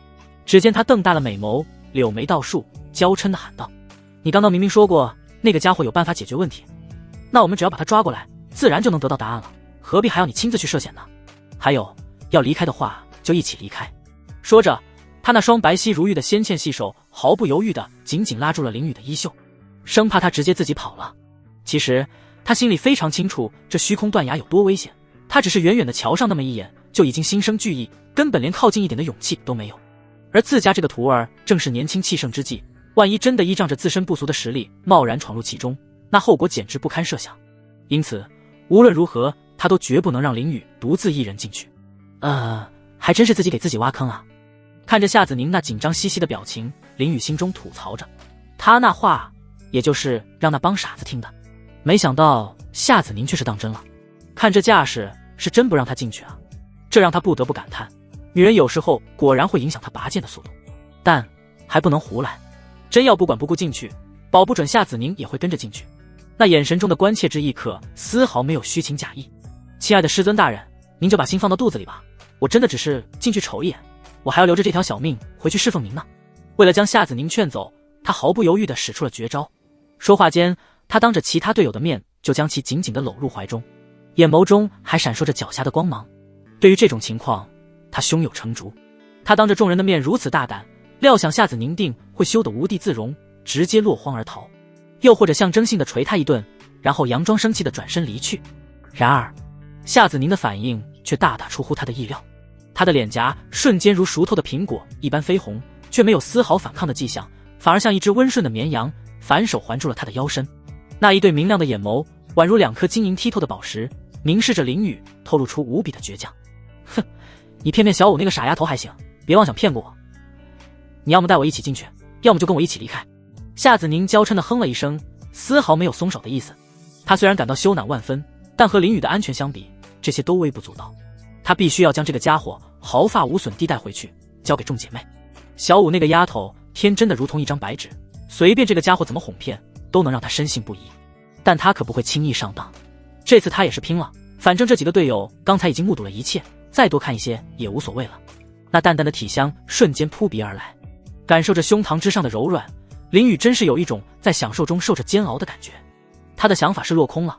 只见他瞪大了美眸，柳眉倒竖，娇嗔地喊道，你刚刚明明说过那个家伙有办法解决问题，那我们只要把他抓过来，自然就能得到答案了，何必还要你亲自去涉险呢？还有，要离开的话就一起离开。说着，他那双白皙如玉的纤纤细手毫不犹豫地紧紧拉住了林宇的衣袖，生怕他直接自己跑了。其实他心里非常清楚这虚空断崖有多危险，他只是远远地瞧上那么一眼，就已经心生惧意，根本连靠近一点的勇气都没有。而自家这个徒儿正是年轻气盛之际，万一真的依仗着自身不俗的实力贸然闯入其中，那后果简直不堪设想。因此无论如何他都绝不能让林宇独自一人进去。还真是自己给自己挖坑啊。看着夏子宁那紧张兮兮的表情，林宇心中吐槽着，他那话也就是让那帮傻子听的。没想到夏子宁却是当真了，看这架势是真不让他进去啊！这让他不得不感叹，女人有时候果然会影响他拔剑的速度，但还不能胡来。真要不管不顾进去，保不准夏子宁也会跟着进去。那眼神中的关切之意可丝毫没有虚情假意。亲爱的师尊大人，您就把心放到肚子里吧，我真的只是进去瞅一眼，我还要留着这条小命回去侍奉您呢。为了将夏子宁劝走，他毫不犹豫地使出了绝招。说话间，他当着其他队友的面就将其紧紧地搂入怀中，眼眸中还闪烁着狡黠的光芒。对于这种情况，他胸有成竹。他当着众人的面如此大胆，料想夏子宁定会羞得无地自容，直接落荒而逃，又或者象征性地捶他一顿，然后佯装生气地转身离去。然而夏子宁的反应却大大出乎他的意料，他的脸颊瞬间如熟透的苹果一般绯红，却没有丝毫反抗的迹象，反而像一只温顺的绵羊，反手环住了他的腰身。那一对明亮的眼眸宛如两颗晶莹剔透的宝石，凝视着林雨，透露出无比的倔强。哼，你骗骗小五那个傻丫头还行，别妄想骗过我。你要么带我一起进去，要么就跟我一起离开。夏子宁娇嗔地哼了一声，丝毫没有松手的意思。他虽然感到羞赧万分，但和林雨的安全相比，这些都微不足道。他必须要将这个家伙毫发无损地带回去，交给众姐妹。小五那个丫头天真的如同一张白纸，随便这个家伙怎么哄骗，都能让他深信不疑。但他可不会轻易上当，这次他也是拼了。反正这几个队友刚才已经目睹了一切，再多看一些也无所谓了。那淡淡的体香瞬间扑鼻而来，感受着胸膛之上的柔软，林雨真是有一种在享受中受着煎熬的感觉。他的想法是落空了，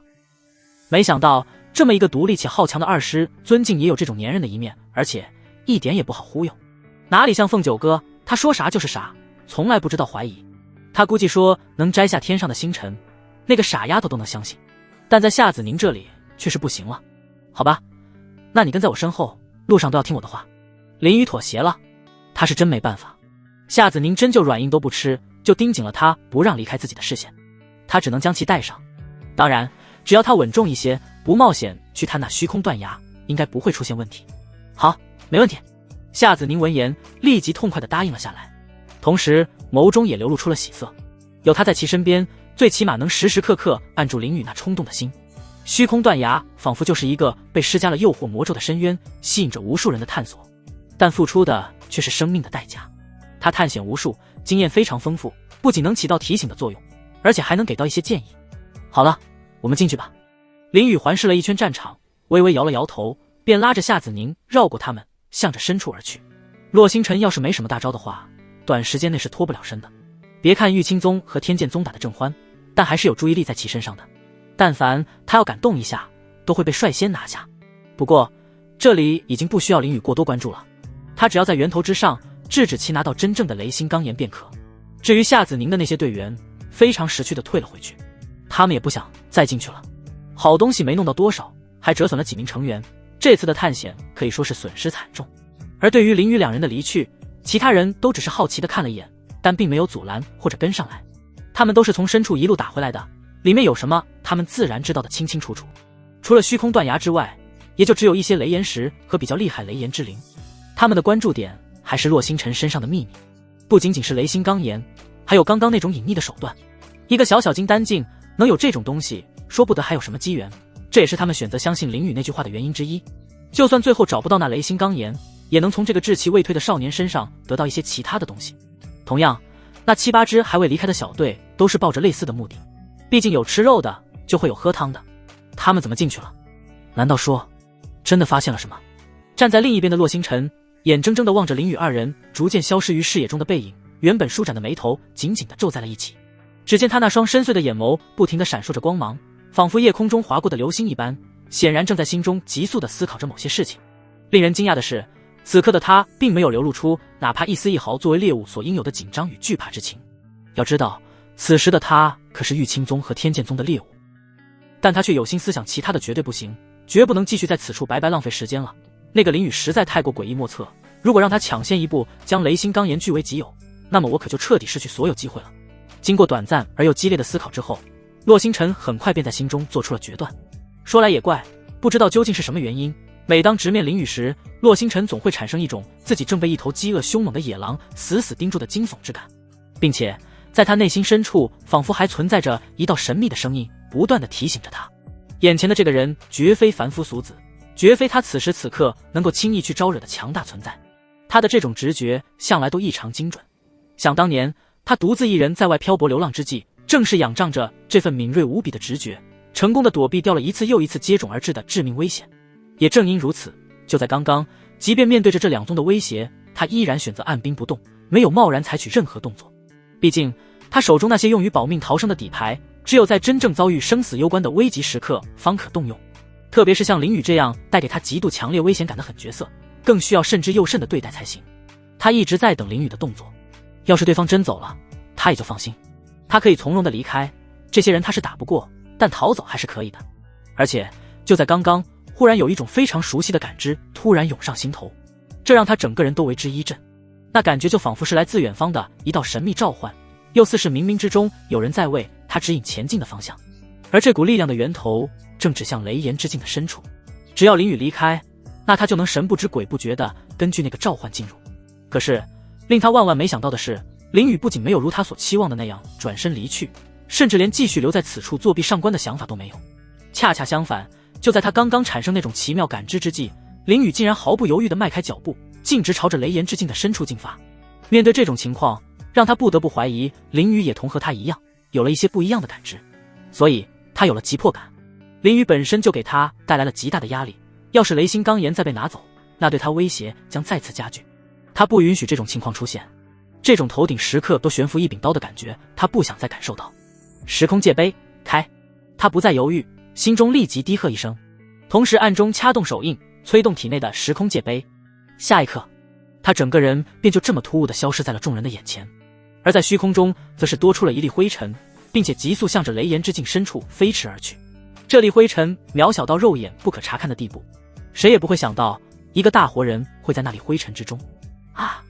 没想到这么一个独立且好强的二师尊竟也有这种粘人的一面，而且一点也不好忽悠。哪里像凤九哥，他说啥就是啥，从来不知道怀疑。他估计说能摘下天上的星辰，那个傻丫头都能相信，但在夏子宁这里却是不行了。好吧，那你跟在我身后，路上都要听我的话。林雨妥协了，他是真没办法。夏子宁真就软硬都不吃，就盯紧了他，不让离开自己的视线。他只能将其带上，当然只要他稳重一些，不冒险去探那虚空断崖，应该不会出现问题。好，没问题。夏子宁闻言立即痛快地答应了下来，同时眸中也流露出了喜色。有他在其身边，最起码能时时刻刻按住林雨那冲动的心。虚空断崖仿佛就是一个被施加了诱惑魔咒的深渊，吸引着无数人的探索，但付出的却是生命的代价。他探险无数，经验非常丰富，不仅能起到提醒的作用，而且还能给到一些建议。好了，我们进去吧。林雨环视了一圈战场，微微摇了摇头，便拉着夏子宁绕过他们，向着深处而去。洛星辰要是没什么大招的话，短时间内是脱不了身的。别看玉清宗和天剑宗打得正欢，但还是有注意力在其身上的。但凡他要敢动一下，都会被率先拿下。不过这里已经不需要林雨过多关注了，他只要在源头之上制止其拿到真正的雷星钢炎便可。至于夏子宁的那些队员，非常识趣地退了回去，他们也不想再进去了。好东西没弄到多少，还折损了几名成员，这次的探险可以说是损失惨重。而对于林雨两人的离去，其他人都只是好奇地看了一眼，但并没有阻拦或者跟上来。他们都是从深处一路打回来的，里面有什么他们自然知道得清清楚楚。除了虚空断崖之外，也就只有一些雷岩石和比较厉害雷炎之灵。他们的关注点还是洛星辰身上的秘密，不仅仅是雷星钢炎，还有刚刚那种隐匿的手段。一个小小金丹境能有这种东西，说不得还有什么机缘，这也是他们选择相信林雨那句话的原因之一。就算最后找不到那雷星钢炎，也能从这个志气未退的少年身上得到一些其他的东西。同样，那7、8支还未离开的小队都是抱着类似的目的，毕竟有吃肉的就会有喝汤的。他们怎么进去了？难道说真的发现了什么？站在另一边的洛星辰眼睁睁地望着林雨二人逐渐消失于视野中的背影，原本舒展的眉头紧紧地皱在了一起。只见他那双深邃的眼眸不停地闪烁着光芒，仿佛夜空中划过的流星一般，显然正在心中急速地思考着某些事情。令人惊讶的是，此刻的他并没有流露出哪怕一丝一毫作为猎物所应有的紧张与惧怕之情。要知道，此时的他可是玉清宗和天剑宗的猎物，但他却有心思想其他的，绝对不行，绝不能继续在此处白白浪费时间了。那个林雨实在太过诡异莫测，如果让他抢先一步将雷星钢炎据为己有，那么我可就彻底失去所有机会了。经过短暂而又激烈的思考之后，洛星辰很快便在心中做出了决断。说来也怪，不知道究竟是什么原因，每当直面林雨时，洛星辰总会产生一种自己正被一头饥饿凶猛的野狼死死盯住的惊悚之感，并且在他内心深处仿佛还存在着一道神秘的声音，不断地提醒着他，眼前的这个人绝非凡夫俗子，绝非他此时此刻能够轻易去招惹的强大存在。他的这种直觉向来都异常精准。想当年他独自一人在外漂泊流浪之际，正是仰仗着这份敏锐无比的直觉，成功的躲避掉了一次又一次接踵而至的致命危险。也正因如此，就在刚刚，即便面对着这两宗的威胁，他依然选择按兵不动，没有贸然采取任何动作。毕竟他手中那些用于保命逃生的底牌，只有在真正遭遇生死攸关的危急时刻方可动用，特别是像林宇这样带给他极度强烈危险感的狠角色，更需要慎之又慎的对待才行。他一直在等林宇的动作，要是对方真走了，他也就放心，他可以从容的离开。这些人他是打不过，但逃走还是可以的。而且就在刚刚，忽然有一种非常熟悉的感知突然涌上心头，这让他整个人都为之一震。那感觉就仿佛是来自远方的一道神秘召唤，又似是冥冥之中有人在为他指引前进的方向。而这股力量的源头正指向雷岩之境的深处，只要林宇离开，那他就能神不知鬼不觉地根据那个召唤进入。可是令他万万没想到的是，林宇不仅没有如他所期望的那样转身离去，甚至连继续留在此处作弊上官的想法都没有。恰恰相反，就在他刚刚产生那种奇妙感知之际，林宇竟然毫不犹豫地迈开脚步，径直朝着雷岩之境的深处进发。面对这种情况，让他不得不怀疑林宇也同和他一样有了一些不一样的感知，所以他有了急迫感。林宇本身就给他带来了极大的压力，要是雷星钢岩再被拿走，那对他威胁将再次加剧。他不允许这种情况出现，这种头顶时刻都悬浮一柄刀的感觉，他不想再感受到。时空界碑开，他不再犹豫，心中立即低喝一声，同时暗中掐动手印，催动体内的时空界碑。下一刻，他整个人便就这么突兀地消失在了众人的眼前，而在虚空中则是多出了一粒灰尘，并且急速向着雷岩之境深处飞驰而去。这粒灰尘渺小到肉眼不可查看的地步，谁也不会想到一个大活人会在那里灰尘之中。啊！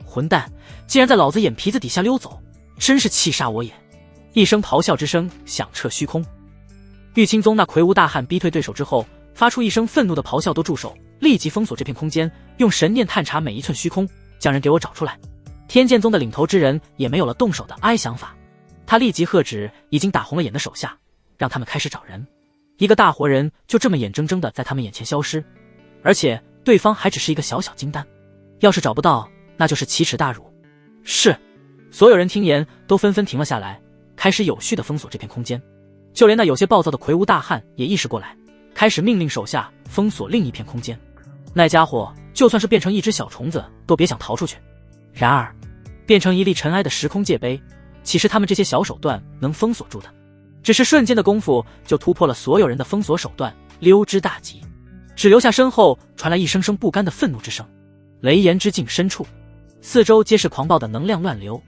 混蛋，竟然在老子眼皮子底下溜走，真是气煞我也！一声咆哮之声响彻虚空。玉清宗那魁梧大汉逼退对手之后，发出一声愤怒的咆哮，都住手！立即封锁这片空间，用神念探查每一寸虚空，将人给我找出来。天剑宗的领头之人也没有了动手的哀想法，他立即喝止已经打红了眼的手下，让他们开始找人。一个大活人就这么眼睁睁的在他们眼前消失，而且对方还只是一个小小金丹，要是找不到，那就是奇耻大辱。是，所有人听言都纷纷停了下来，开始有序的封锁这片空间。就连那有些暴躁的魁梧大汉也意识过来，开始命令手下封锁另一片空间。那家伙就算是变成一只小虫子，都别想逃出去。然而，变成一粒尘埃的时空界碑，岂是他们这些小手段能封锁住的？只是瞬间的功夫，就突破了所有人的封锁手段，溜之大吉，只留下身后传来一声声不甘的愤怒之声。雷岩之境深处，四周皆是狂暴的能量乱流，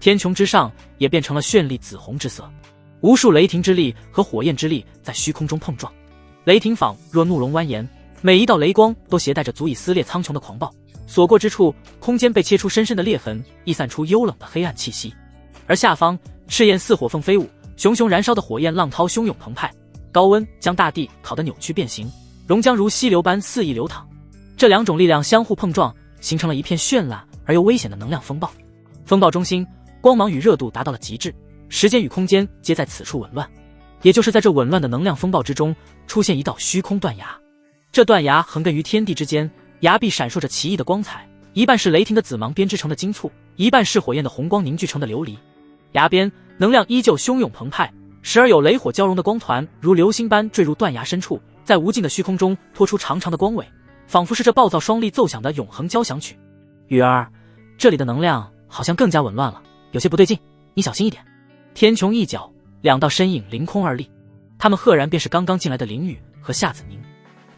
天穹之上也变成了绚丽紫红之色，无数雷霆之力和火焰之力在虚空中碰撞。雷霆仿若怒龙蜿蜒，每一道雷光都携带着足以撕裂苍穹的狂暴，所过之处，空间被切出深深的裂痕，溢散出幽冷的黑暗气息。而下方，赤焰似火凤飞舞，熊熊燃烧的火焰浪涛汹涌澎湃，高温将大地烤得扭曲变形，熔浆如溪流般肆意流淌。这两种力量相互碰撞，形成了一片绚烂而又危险的能量风暴。风暴中心，光芒与热度达到了极致，时间与空间皆在此处紊乱。也就是在这紊乱的能量风暴之中，出现一道虚空断崖。这断崖横亘于天地之间，崖壁闪烁着奇异的光彩，一半是雷霆的紫芒编织成的金簇，一半是火焰的红光凝聚成的琉璃。崖边能量依旧汹涌澎湃，时而有雷火交融的光团如流星般坠入断崖深处，在无尽的虚空中拖出长长的光尾，仿佛是这暴躁双力奏响的永恒交响曲。雨儿，这里的能量好像更加紊乱了，有些不对劲，你小心一点。天穹一角，两道身影凌空而立，他们赫然便是刚刚进来的林雨和夏子宁。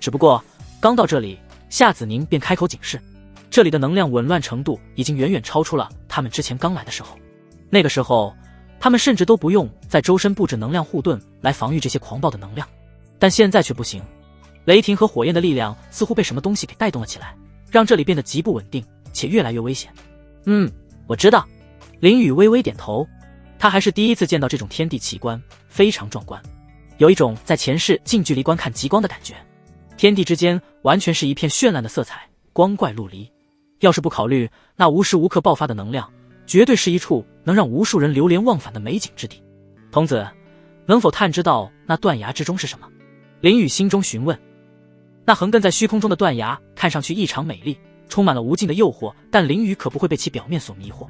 只不过刚到这里，夏子宁便开口警示，这里的能量紊乱程度已经远远超出了他们之前刚来的时候。那个时候他们甚至都不用在周身布置能量护盾来防御这些狂暴的能量，但现在却不行。雷霆和火焰的力量似乎被什么东西给带动了起来，让这里变得极不稳定且越来越危险。我知道。林雨微微点头，他还是第一次见到这种天地奇观，非常壮观，有一种在前世近距离观看极光的感觉。天地之间完全是一片绚烂的色彩，光怪陆离。要是不考虑那无时无刻爆发的能量，绝对是一处能让无数人流连忘返的美景之地。童子，能否探知到那断崖之中是什么？林雨心中询问。那横亘在虚空中的断崖看上去异常美丽，充满了无尽的诱惑，但林雨可不会被其表面所迷惑。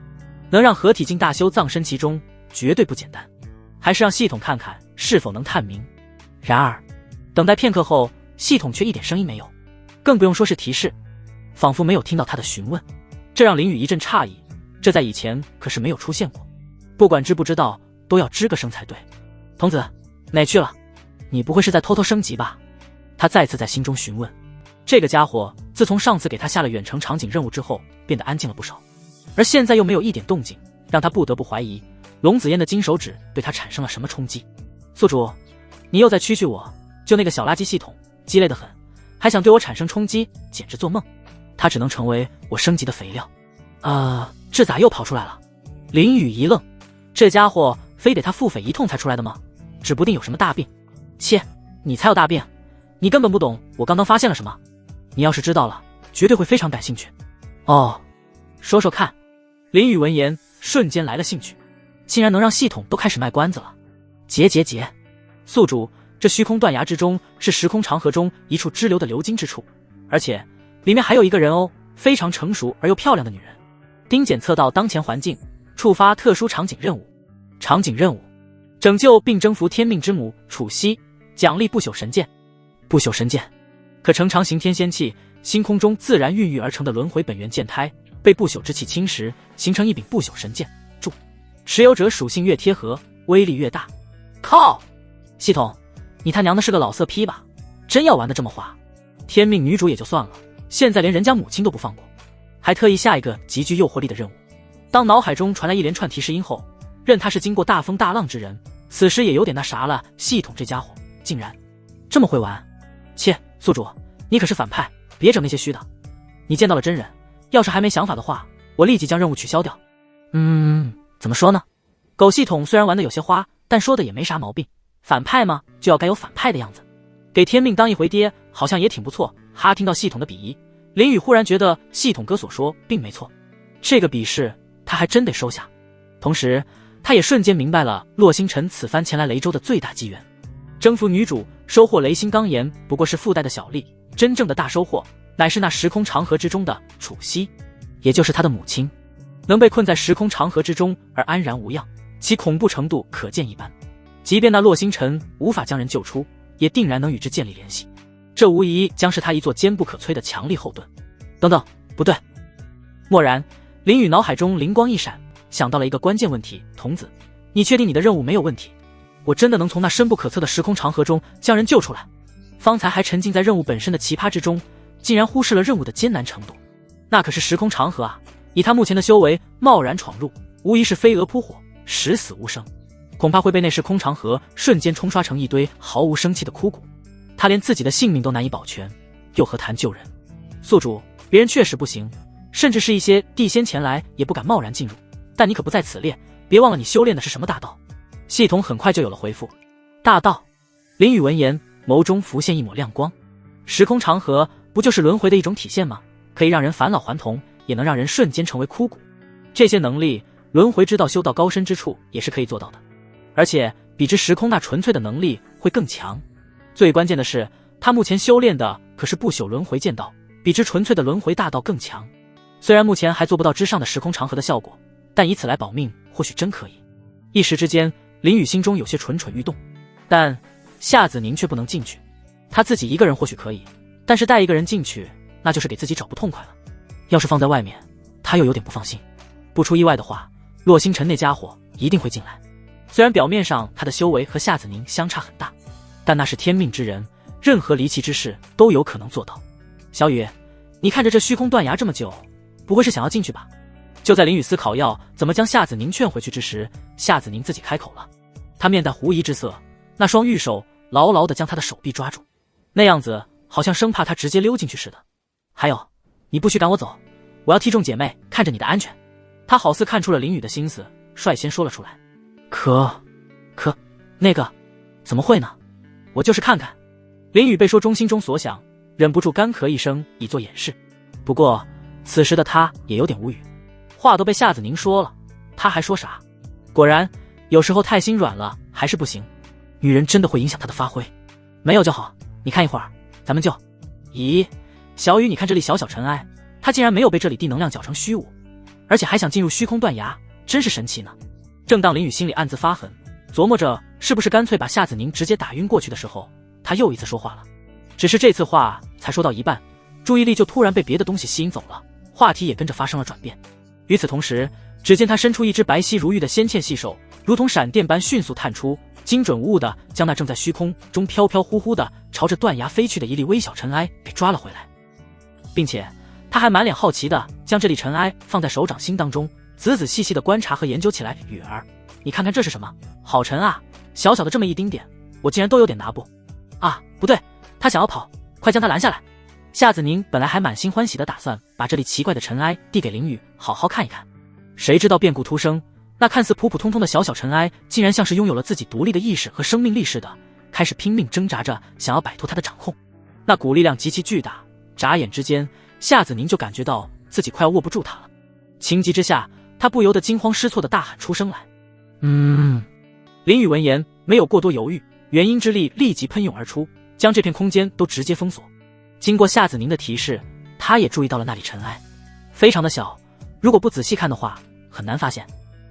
能让合体境大修葬身其中，绝对不简单。还是让系统看看是否能探明。然而，等待片刻后，系统却一点声音没有，更不用说是提示，仿佛没有听到他的询问。这让林雨一阵诧异，这在以前可是没有出现过。不管知不知道，都要吱个声才对。童子，哪去了？你不会是在偷偷升级吧？他再次在心中询问。这个家伙自从上次给他下了远程场景任务之后，变得安静了不少，而现在又没有一点动静，让他不得不怀疑龙子烟的金手指对他产生了什么冲击。宿主，你又在蛐蛐我，就那个小垃圾系统，鸡肋得很，还想对我产生冲击，简直做梦。他只能成为我升级的肥料。这咋又跑出来了？林雨一愣，这家伙非得他腹诽一通才出来的吗？指不定有什么大病。切，你才有大病，你根本不懂我刚刚发现了什么。你要是知道了，绝对会非常感兴趣。哦，说说看。林雨闻言瞬间来了兴趣，竟然能让系统都开始卖关子了。结，宿主，这虚空断崖之中是时空长河中一处支流的流经之处，而且里面还有一个人哦，非常成熟而又漂亮的女人。丁检测到当前环境，触发特殊场景任务。场景任务：拯救并征服天命之母楚西，奖励不朽神剑。不朽神剑可乘长行天仙气，星空中自然孕育而成的轮回本源剑胎，被不朽之气侵蚀，形成一柄不朽神剑。注：持有者属性越贴合，威力越大。靠！系统，你他娘的是个老色批吧？真要玩得这么花？天命女主也就算了，现在连人家母亲都不放过，还特意下一个极具诱惑力的任务。当脑海中传来一连串提示音后，认他是经过大风大浪之人，此时也有点那啥了。系统这家伙竟然这么会玩。切，宿主，你可是反派，别整那些虚的。你见到了真人，要是还没想法的话，我立即将任务取消掉。怎么说呢？狗系统虽然玩得有些花，但说的也没啥毛病。反派嘛，就要该有反派的样子。给天命当一回爹，好像也挺不错。听到系统的鄙夷，林雨忽然觉得系统哥所说并没错，这个鄙视他还真得收下。同时，他也瞬间明白了洛星辰此番前来雷州的最大机缘。征服女主，收获雷星钢岩不过是附带的小利，真正的大收获乃是那时空长河之中的楚西，也就是他的母亲。能被困在时空长河之中而安然无恙，其恐怖程度可见一斑。即便那洛星辰无法将人救出，也定然能与之建立联系，这无疑将是他一座坚不可摧的强力后盾。等等，不对！蓦然，林雨脑海中灵光一闪，想到了一个关键问题：童子，你确定你的任务没有问题？我真的能从那深不可测的时空长河中将人救出来？方才还沉浸在任务本身的奇葩之中，竟然忽视了任务的艰难程度。那可是时空长河啊！以他目前的修为，贸然闯入，无疑是飞蛾扑火，十死无生。恐怕会被那时空长河瞬间冲刷成一堆毫无生气的枯骨。他连自己的性命都难以保全，又何谈救人？宿主，别人确实不行，甚至是一些地仙前来也不敢贸然进入，但你可不在此列，别忘了你修炼的是什么大道。系统很快就有了回复。大道。林雨闻言，眸中浮现一抹亮光。时空长河不就是轮回的一种体现吗？可以让人返老还童，也能让人瞬间成为枯骨。这些能力，轮回之道修到高深之处也是可以做到的，而且比之时空那纯粹的能力会更强。最关键的是，他目前修炼的可是不朽轮回剑道，比之纯粹的轮回大道更强。虽然目前还做不到之上的时空长河的效果，但以此来保命，或许真可以。一时之间，林雨心中有些蠢蠢欲动，但夏子宁却不能进去。他自己一个人或许可以，但是带一个人进去，那就是给自己找不痛快了。要是放在外面，他又有点不放心。不出意外的话，洛星辰那家伙一定会进来。虽然表面上他的修为和夏子宁相差很大，但那是天命之人，任何离奇之事都有可能做到。小雨，你看着这虚空断崖这么久，不会是想要进去吧？就在林雨思考要怎么将夏子宁劝回去之时，夏子宁自己开口了。他面带狐疑之色，那双玉手牢牢地将他的手臂抓住，那样子好像生怕他直接溜进去似的。还有，你不许赶我走，我要替众姐妹看着你的安全。他好似看出了林雨的心思，率先说了出来。可，那个，怎么会呢？我就是看看。林雨被说中心中所想，忍不住干咳一声以作掩饰。不过，此时的他也有点无语，话都被夏子宁说了，他还说啥？果然，有时候太心软了还是不行，女人真的会影响她的发挥。没有就好，你看一会儿，咱们就……咦，小雨，你看这里小小尘埃，他竟然没有被这里地能量搅成虚无，而且还想进入虚空断崖，真是神奇呢。正当林雨心里暗自发狠，琢磨着是不是干脆把夏子宁直接打晕过去的时候，他又一次说话了。只是这次话才说到一半，注意力就突然被别的东西吸引走了，话题也跟着发生了转变。与此同时，只见他伸出一只白皙如玉的纤纤细手，如同闪电般迅速探出，精准无误地将那正在虚空中飘飘忽忽地朝着断崖飞去的一粒微小尘埃给抓了回来，并且他还满脸好奇地将这粒尘埃放在手掌心当中，仔仔细细地观察和研究起来。雨儿，你看看这是什么？好沉啊，小小的这么一丁点，我竟然都有点拿不。啊，不对，他想要跑，快将他拦下来。夏子宁本来还满心欢喜的打算把这粒奇怪的尘埃递给林雨好好看一看，谁知道变故突生，那看似普普通通的小小尘埃竟然像是拥有了自己独立的意识和生命力似的，开始拼命挣扎着想要摆脱他的掌控。那股力量极其巨大，眨眼之间夏子宁就感觉到自己快要握不住他了。情急之下，他不由得惊慌失措地大喊出声来。林雨闻言没有过多犹豫，元婴之力立即喷涌而出，将这片空间都直接封锁。经过夏子宁的提示，他也注意到了那里尘埃非常的小，如果不仔细看的话很难发现。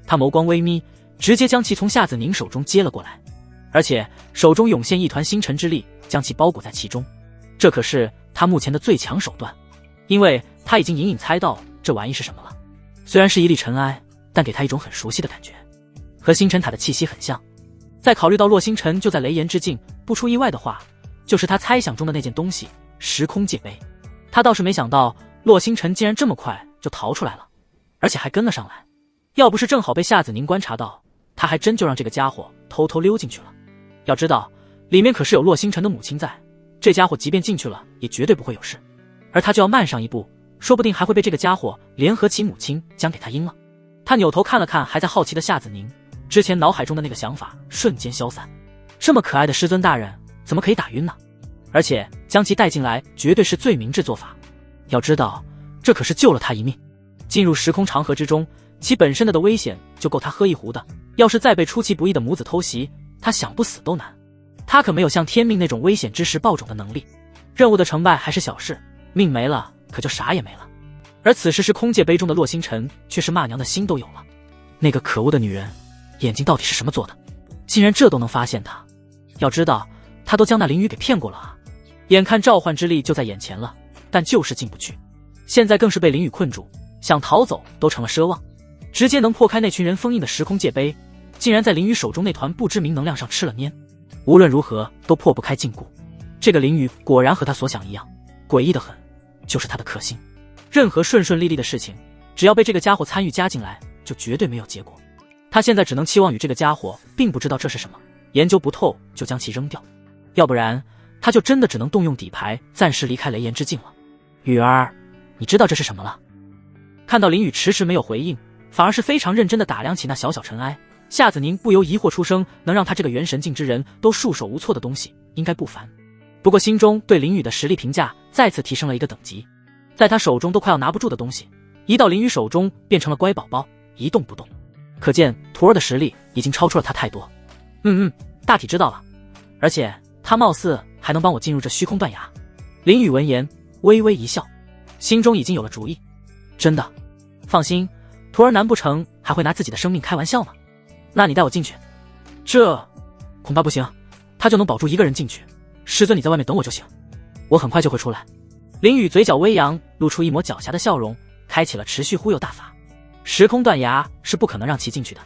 他眸光微眯，直接将其从夏子宁手中接了过来，而且手中涌现一团星辰之力，将其包裹在其中。这可是他目前的最强手段，因为他已经隐隐猜到这玩意是什么了。虽然是一粒尘埃，但给他一种很熟悉的感觉，和星辰塔的气息很像。再考虑到洛星辰就在雷炎之境，不出意外的话，就是他猜想中的那件东西——时空界杯。他倒是没想到洛星辰竟然这么快就逃出来了，而且还跟了上来。要不是正好被夏子宁观察到，他还真就让这个家伙偷偷溜进去了。要知道，里面可是有洛星辰的母亲在，这家伙即便进去了，也绝对不会有事。而他就要慢上一步，说不定还会被这个家伙联合其母亲将给他阴了。他扭头看了看还在好奇的夏子宁，之前脑海中的那个想法瞬间消散。这么可爱的师尊大人怎么可以打晕呢？而且将其带进来绝对是最明智做法。要知道，这可是救了他一命。进入时空长河之中，其本身的危险就够他喝一壶的，要是再被出其不意的母子偷袭，他想不死都难。他可没有像天命那种危险之时爆种的能力，任务的成败还是小事，命没了可就啥也没了。而此时是空界杯中的洛星辰却是骂娘的心都有了。那个可恶的女人眼睛到底是什么做的，竟然这都能发现他。要知道他都将那林雨给骗过了啊！眼看召唤之力就在眼前了，但就是进不去，现在更是被林雨困住，想逃走都成了奢望。直接能破开那群人封印的时空界杯，竟然在林雨手中那团不知名能量上吃了粘，无论如何都破不开禁锢。这个林雨果然和他所想一样，诡异的很，就是他的克星。任何顺顺利利的事情，只要被这个家伙参与加进来，就绝对没有结果。他现在只能期望与这个家伙并不知道这是什么，研究不透就将其扔掉，要不然他就真的只能动用底牌暂时离开雷炎之境了。雨儿，你知道这是什么了？看到林雨迟迟没有回应，反而是非常认真地打量起那小小尘埃，夏子宁不由疑惑出声，能让他这个元神境之人都束手无措的东西应该不凡。不过心中对林雨的实力评价再次提升了一个等级，在他手中都快要拿不住的东西，一到林雨手中变成了乖宝宝，一动不动。可见徒儿的实力已经超出了他太多。大体知道了，而且他貌似还能帮我进入这虚空断崖。林雨闻言微微一笑，心中已经有了主意。真的？放心，徒儿难不成还会拿自己的生命开玩笑吗？那你带我进去。这恐怕不行，他就能保住一个人进去，师尊你在外面等我就行，我很快就会出来。林雨嘴角微扬，露出一抹狡黠的笑容，开启了持续忽悠大法。时空断崖是不可能让其进去的，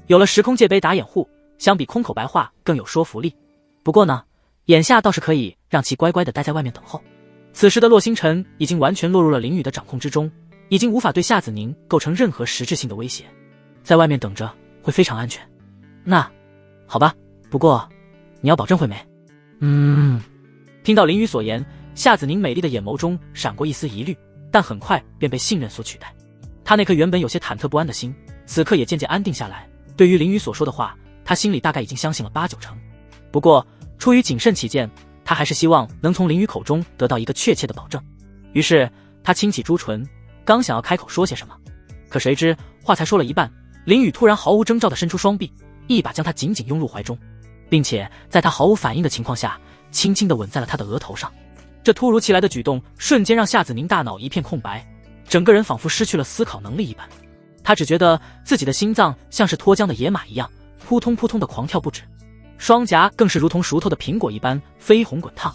有了时空界杯打掩护，相比空口白话更有说服力。不过呢，眼下倒是可以让其乖乖地待在外面等候。此时的洛星辰已经完全落入了林雨的掌控之中，已经无法对夏子宁构成任何实质性的威胁，在外面等着会非常安全。那好吧，不过你要保证会没？听到林雨所言，夏子宁美丽的眼眸中闪过一丝疑虑，但很快便被信任所取代。他那颗原本有些忐忑不安的心，此刻也渐渐安定下来。对于林雨所说的话，他心里大概已经相信了8、9成。不过出于谨慎起见，他还是希望能从林雨口中得到一个确切的保证。于是他轻启朱唇，刚想要开口说些什么，可谁知话才说了一半，林雨突然毫无征兆地伸出双臂，一把将他紧紧拥入怀中，并且在他毫无反应的情况下，轻轻地吻在了他的额头上。这突如其来的举动瞬间让夏子宁大脑一片空白，整个人仿佛失去了思考能力一般。他只觉得自己的心脏像是脱缰的野马一样，扑通扑通地狂跳不止，双颊更是如同熟透的苹果一般绯红滚烫。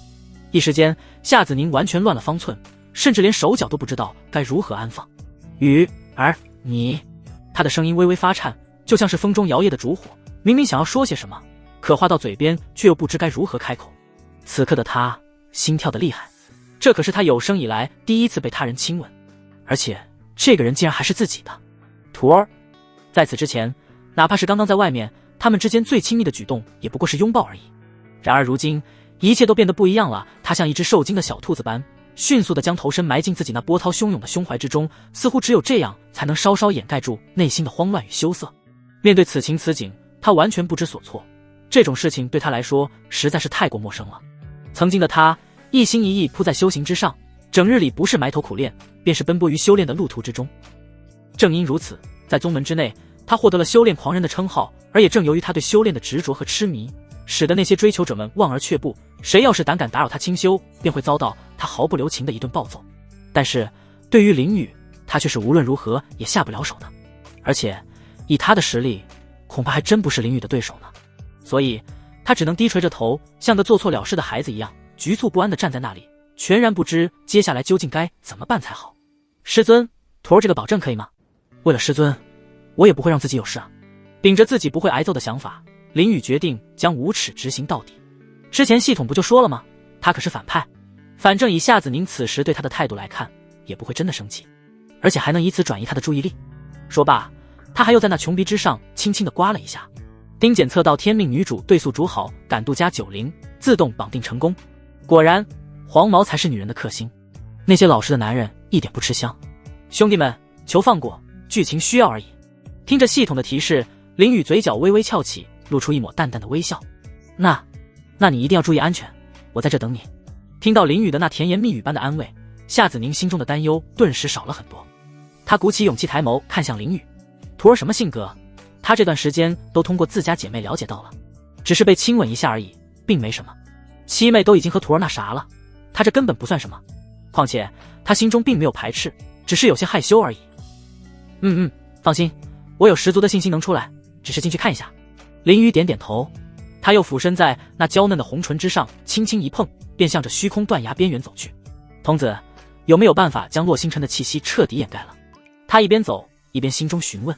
一时间，夏子宁完全乱了方寸，甚至连手脚都不知道该如何安放。雨儿，你……他的声音微微发颤，就像是风中摇曳的烛火，明明想要说些什么，可话到嘴边却又不知该如何开口。此刻的他心跳得厉害，这可是他有生以来第一次被他人亲吻，而且这个人竟然还是自己的徒儿。在此之前，哪怕是刚刚在外面，他们之间最亲密的举动也不过是拥抱而已。然而如今，一切都变得不一样了。他像一只受惊的小兔子般，迅速地将头身埋进自己那波涛汹涌的胸怀之中，似乎只有这样才能稍稍掩盖住内心的慌乱与羞涩。面对此情此景，他完全不知所措，这种事情对他来说实在是太过陌生了。曾经的他一心一意扑在修行之上，整日里不是埋头苦练，便是奔波于修炼的路途之中。正因如此，在宗门之内，他获得了修炼狂人的称号，而也正由于他对修炼的执着和痴迷，使得那些追求者们望而却步，谁要是胆敢打扰他清修，便会遭到他毫不留情的一顿暴揍。但是对于林雨，他却是无论如何也下不了手的，而且以他的实力，恐怕还真不是林雨的对手呢。所以他只能低垂着头，像个做错了事的孩子一样，局促不安地站在那里，全然不知接下来究竟该怎么办才好。师尊，徒儿这个保证可以吗？为了师尊，我也不会让自己有事啊。秉着自己不会挨揍的想法，林雨决定将无耻执行到底。之前系统不就说了吗？他可是反派，反正以夏子宁此时对他的态度来看，也不会真的生气，而且还能以此转移他的注意力。说罢，他还又在那琼鼻之上轻轻地刮了一下。丁检测到天命女主对素煮好，感度加90，自动绑定成功。果然，黄毛才是女人的克星，那些老实的男人一点不吃香。兄弟们，求放过，剧情需要而已。听着系统的提示，林雨嘴角微微翘起，露出一抹淡淡的微笑。那你一定要注意安全，我在这等你。听到林雨的那甜言蜜语般的安慰，夏子宁心中的担忧顿时少了很多。他鼓起勇气抬眸看向林雨，徒儿什么性格，他这段时间都通过自家姐妹了解到了，只是被亲吻一下而已，并没什么。七妹都已经和徒儿那啥了，他这根本不算什么。况且他心中并没有排斥，只是有些害羞而已。放心，我有十足的信心能出来，只是进去看一下。林雨点点头，他又俯身在那娇嫩的红唇之上轻轻一碰，便向着虚空断崖边缘走去。童子，有没有办法将洛星辰的气息彻底掩盖了？他一边走一边心中询问。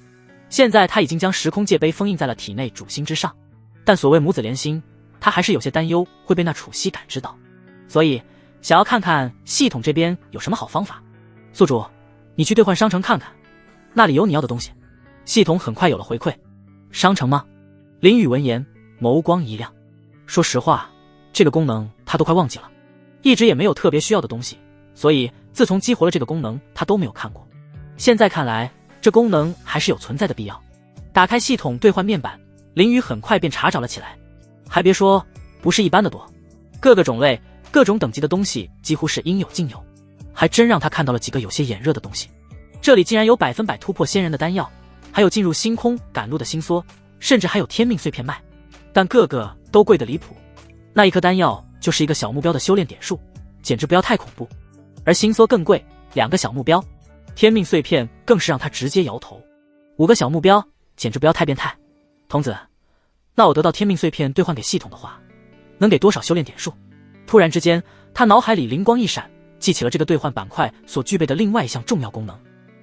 现在他已经将时空界碑封印在了体内主心之上，但所谓母子连心，他还是有些担忧会被那楚西感知到，所以想要看看系统这边有什么好方法。宿主，你去兑换商城看看，那里有你要的东西。系统很快有了回馈。商城吗？林雨闻言眸光一亮。说实话，这个功能他都快忘记了，一直也没有特别需要的东西，所以自从激活了这个功能，他都没有看过。现在看来，这功能还是有存在的必要。打开系统兑换面板，林雨很快便查找了起来。还别说，不是一般的多，各个种类、各种等级的东西几乎是应有尽有，还真让他看到了几个有些眼热的东西。这里竟然有100%突破仙人的丹药，还有进入星空赶路的星梭，甚至还有天命碎片卖，但个个都贵得离谱。那一颗丹药就是一个小目标的修炼点数，简直不要太恐怖。而星梭更贵，2个小目标，天命碎片更是让他直接摇头，5个小目标简直不要太变态。童子，那我得到天命碎片兑换给系统的话，能给多少修炼点数？突然之间，他脑海里灵光一闪，记起了这个兑换板块所具备的另外一项重要功能。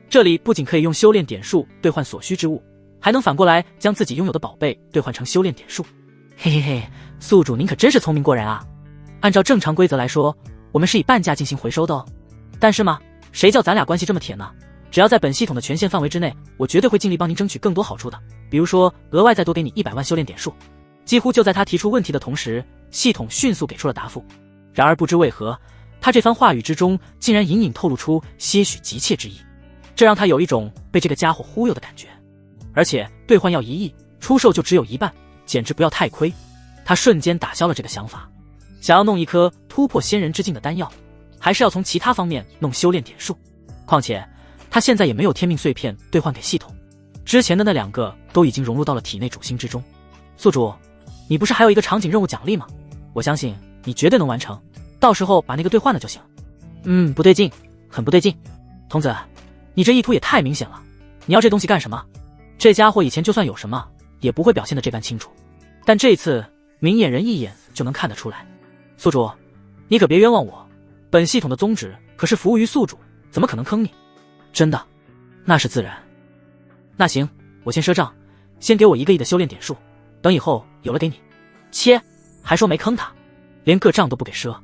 这里不仅可以用修炼点数兑换所需之物，还能反过来将自己拥有的宝贝兑换成修炼点数。嘿嘿嘿，宿主您可真是聪明过人啊！按照正常规则来说，我们是以半价进行回收的哦。但是嘛，谁叫咱俩关系这么铁呢？只要在本系统的权限范围之内，我绝对会尽力帮您争取更多好处的，比如说额外再多给你100万修炼点数。几乎就在他提出问题的同时，系统迅速给出了答复。然而不知为何，他这番话语之中竟然隐隐透露出些许急切之意，这让他有一种被这个家伙忽悠的感觉。而且兑换要1亿，出售就只有1半，简直不要太亏。他瞬间打消了这个想法，想要弄一颗突破仙人之境的丹药，还是要从其他方面弄修炼点数。况且他现在也没有天命碎片兑换给系统，之前的那2个都已经融入到了体内主心之中。宿主，你不是还有一个场景任务奖励吗？我相信你绝对能完成，到时候把那个兑换了就行。不对劲，很不对劲。童子，你这意图也太明显了，你要这东西干什么？这家伙以前就算有什么，也不会表现得这般清楚，但这次明眼人一眼就能看得出来。宿主，你可别冤枉我，本系统的宗旨可是服务于宿主，怎么可能坑你？真的？那是自然。那行，我先赊账，先给我1个亿的修炼点数，等以后有了给你。切，还说没坑他，连个账都不给赊。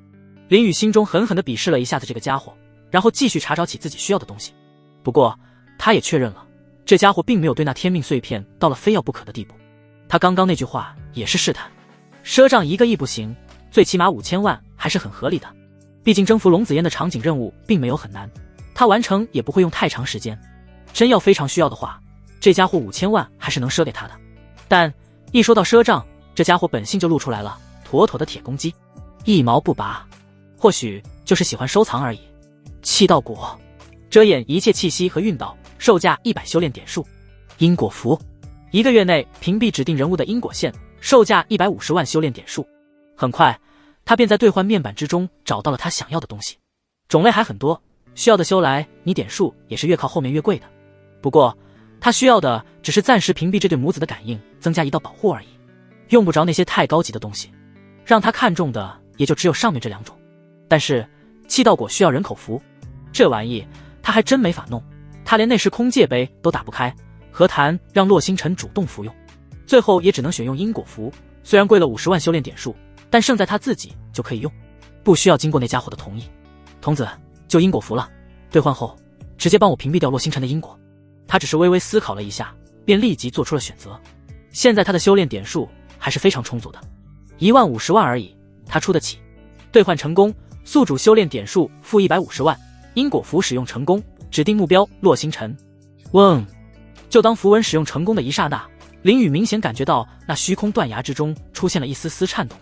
林宇心中狠狠地鄙视了一下子这个家伙，然后继续查找起自己需要的东西。不过他也确认了，这家伙并没有对那天命碎片到了非要不可的地步。他刚刚那句话也是试探，赊账1个亿不行，最起码5000万还是很合理的。毕竟征服龙子烟的场景任务并没有很难，他完成也不会用太长时间。真要非常需要的话，这家伙5000万还是能赊给他的。但一说到赊账，这家伙本性就露出来了，妥妥的铁公鸡，一毛不拔。或许就是喜欢收藏而已。气道果，遮掩一切气息和晕倒，售价100修炼点数。因果符，1个月内屏蔽指定人物的因果线，售价150万修炼点数。很快他便在兑换面板之中找到了他想要的东西，种类还很多，需要的修来你点数也是越靠后面越贵的。不过他需要的只是暂时屏蔽这对母子的感应，增加1道保护而已，用不着那些太高级的东西。让他看中的也就只有上面这2种。但是气道果需要人口符，这玩意他还真没法弄，他连那时空界杯都打不开，何谈让洛星辰主动服用？最后也只能选用因果符，虽然贵了50万修炼点数，但胜在他自己就可以用，不需要经过那家伙的同意。童子，就因果符了，兑换后直接帮我屏蔽掉洛星辰的因果。他只是微微思考了一下，便立即做出了选择。现在他的修炼点数还是非常充足的，1万50万而已，他出得起。兑换成功，宿主修炼点数负150万，因果符使用成功，指定目标洛星辰。嗡！就当符文使用成功的一刹那，林宇明显感觉到那虚空断崖之中出现了一丝丝颤动，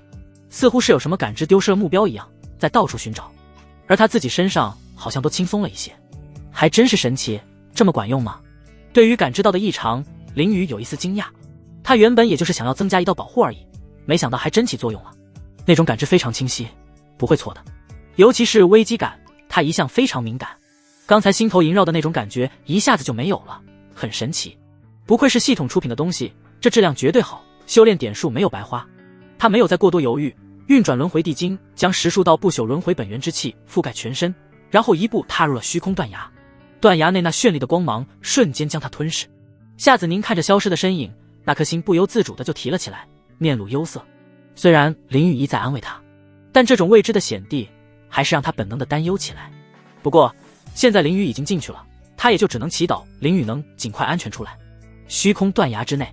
似乎是有什么感知丢失了目标一样，在到处寻找。而他自己身上好像都轻松了一些，还真是神奇，这么管用吗？对于感知到的异常，林宇有一丝惊讶。他原本也就是想要增加1道保护而已，没想到还真起作用了。那种感知非常清晰，不会错的。尤其是危机感，他一向非常敏感。刚才心头萦绕的那种感觉一下子就没有了，很神奇。不愧是系统出品的东西，这质量绝对好，修炼点数没有白花。他没有再过多犹豫，运转轮回地经，将10数道不朽轮回本源之气覆盖全身，然后1步踏入了虚空断崖。断崖内那绚丽的光芒瞬间将他吞噬。夏子宁看着消失的身影，那颗心不由自主的就提了起来，面露忧色。虽然林宇一再安慰他，但这种未知的险地还是让他本能的担忧起来。不过现在林宇已经进去了，他也就只能祈祷林宇能尽快安全出来。虚空断崖之内，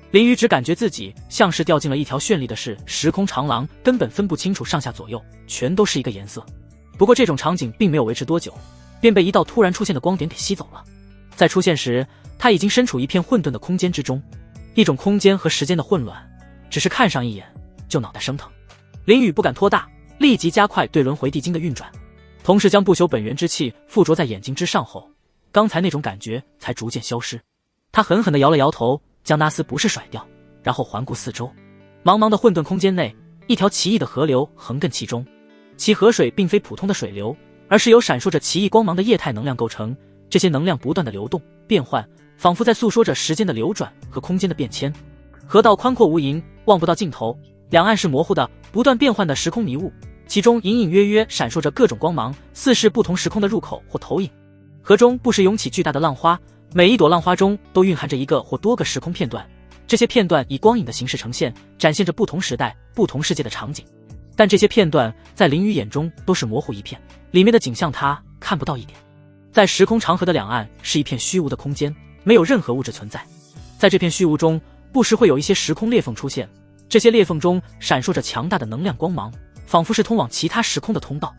林宇只感觉自己像是掉进了一条绚丽的时空长廊，根本分不清楚上下左右，全都是一个颜色。不过这种场景并没有维持多久，便被一道突然出现的光点给吸走了。在出现时，他已经身处一片混沌的空间之中，一种空间和时间的混乱，只是看上一眼就脑袋生疼。林宇不敢拖大，立即加快对轮回地经的运转，同时将不朽本源之气附着在眼睛之上后，刚才那种感觉才逐渐消失。他狠狠地摇了摇头，将那丝不适甩掉，然后环顾四周。茫茫的混沌空间内，一条奇异的河流横亘其中，其河水并非普通的水流，而是由闪烁着奇异光芒的液态能量构成。这些能量不断的流动变换，仿佛在诉说着时间的流转和空间的变迁。河道宽阔无垠，望不到尽头，两岸是模糊的不断变换的时空迷雾，其中隐隐约约闪烁着各种光芒，似是不同时空的入口或投影。河中不时涌起巨大的浪花，每一朵浪花中都蕴含着一个或多个时空片段，这些片段以光影的形式呈现，展现着不同时代不同世界的场景。但这些片段在林宇眼中都是模糊一片，里面的景象他看不到一点。在时空长河的两岸是一片虚无的空间，没有任何物质存在。在这片虚无中，不时会有一些时空裂缝出现，这些裂缝中闪烁着强大的能量光芒，仿佛是通往其他时空的通道。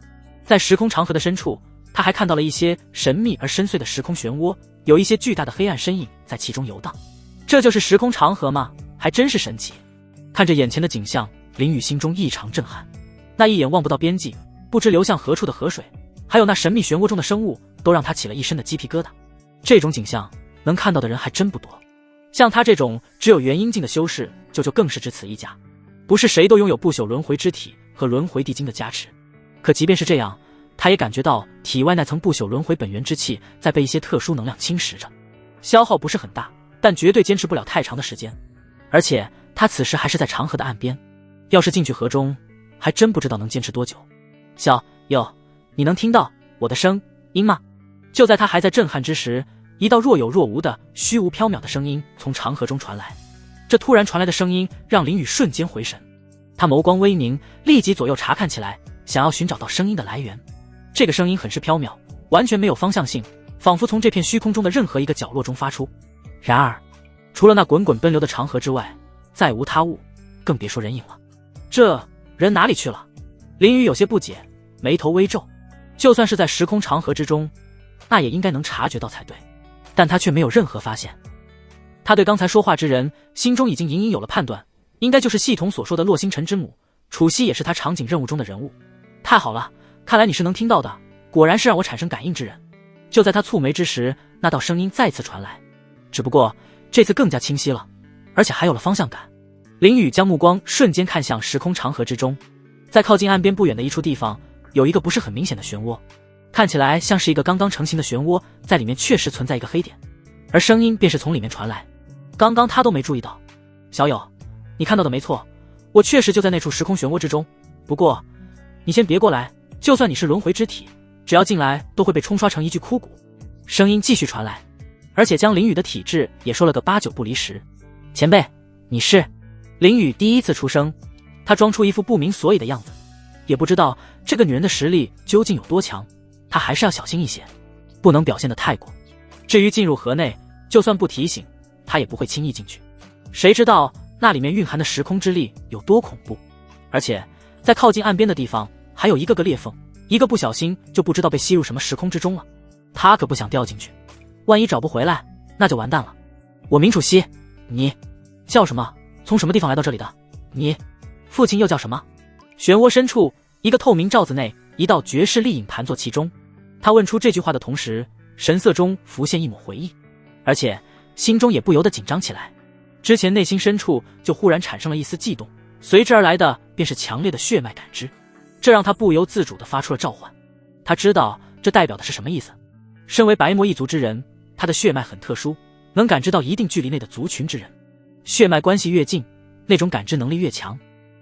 在时空长河的深处，他还看到了一些神秘而深邃的时空漩涡，有一些巨大的黑暗身影在其中游荡。这就是时空长河吗？还真是神奇。看着眼前的景象，林宇心中异常震撼。那一眼望不到边际，不知流向何处的河水，还有那神秘漩涡中的生物，都让他起了一身的鸡皮疙瘩。这种景象能看到的人还真不多。像他这种只有元婴境的修士，就更是只此一家，不是谁都拥有不朽轮回之体和轮回地精的加持。可即便是这样，他也感觉到体外那层不朽轮回本源之气在被一些特殊能量侵蚀着，消耗不是很大，但绝对坚持不了太长的时间。而且他此时还是在长河的岸边，要是进去河中，还真不知道能坚持多久。小友，你能听到我的声音吗？就在他还在震撼之时，一道若有若无的虚无缥缈的声音从长河中传来。这突然传来的声音让林宇瞬间回神，他眸光微凝，立即左右查看起来，想要寻找到声音的来源。这个声音很是缥缈，完全没有方向性，仿佛从这片虚空中的任何一个角落中发出。然而除了那滚滚奔流的长河之外，再无他物，更别说人影了。这人哪里去了？林宇有些不解，眉头微皱。就算是在时空长河之中，那也应该能察觉到才对，但他却没有任何发现。他对刚才说话之人心中已经隐隐有了判断，应该就是系统所说的洛星辰之母，楚曦也是他场景任务中的人物。太好了，看来你是能听到的，果然是让我产生感应之人。就在他蹙眉之时，那道声音再次传来，只不过这次更加清晰了，而且还有了方向感。林宇将目光瞬间看向时空长河之中，在靠近岸边不远的一处地方，有一个不是很明显的漩涡，看起来像是一个刚刚成型的漩涡，在里面确实存在一个黑点，而声音便是从里面传来。刚刚他都没注意到。小友，你看到的没错，我确实就在那处时空漩涡之中，不过你先别过来，就算你是轮回之体，只要进来都会被冲刷成一具枯骨。声音继续传来，而且将林宇的体质也说了个8-9不离10。前辈，你是？林宇第一次出声，他装出一副不明所以的样子，也不知道这个女人的实力究竟有多强，他还是要小心一些，不能表现得太过。至于进入河内，就算不提醒，他也不会轻易进去。谁知道那里面蕴含的时空之力有多恐怖，而且在靠近岸边的地方还有一个个裂缝，一个不小心就不知道被吸入什么时空之中了。他可不想掉进去，万一找不回来，那就完蛋了。我名楚曦，你叫什么？从什么地方来到这里的？你父亲又叫什么？漩涡深处，一个透明罩子内，一道绝世丽影盘坐其中。他问出这句话的同时，神色中浮现一抹回忆，而且心中也不由得紧张起来。之前内心深处就忽然产生了一丝悸动，随之而来的便是强烈的血脉感知，这让他不由自主地发出了召唤。他知道这代表的是什么意思。身为白魔一族之人，他的血脉很特殊，能感知到一定距离内的族群之人。血脉关系越近，那种感知能力越强，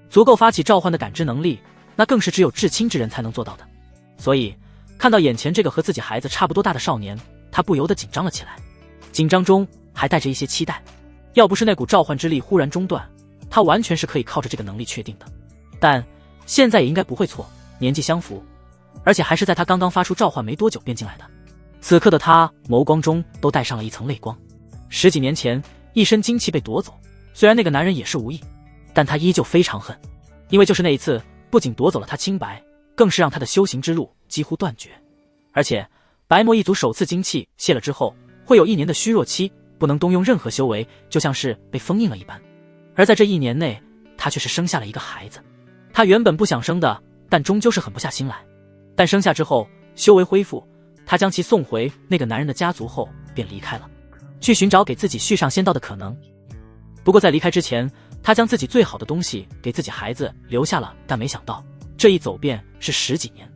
足够发起召唤的感知能力，那更是只有至亲之人才能做到的。所以看到眼前这个和自己孩子差不多大的少年，他不由得紧张了起来，紧张中还带着一些期待。要不是那股召唤之力忽然中断，他完全是可以靠着这个能力确定的。但现在也应该不会错，年纪相符，而且还是在他刚刚发出召唤没多久便进来的。此刻的他眸光中都带上了一层泪光。10几年前一身精气被夺走，虽然那个男人也是无意，但他依旧非常恨，因为就是那一次，不仅夺走了他清白，更是让他的修行之路几乎断绝。而且白魔一族首次精气泄了之后，会有1年的虚弱期，不能动用任何修为，就像是被封印了一般。而在这1年内，他却是生下了一个孩子。他原本不想生的，但终究是狠不下心来。但生下之后，修为恢复，他将其送回那个男人的家族后，便离开了，去寻找给自己续上仙道的可能。不过在离开之前，他将自己最好的东西给自己孩子留下了，但没想到这一走便是10几年。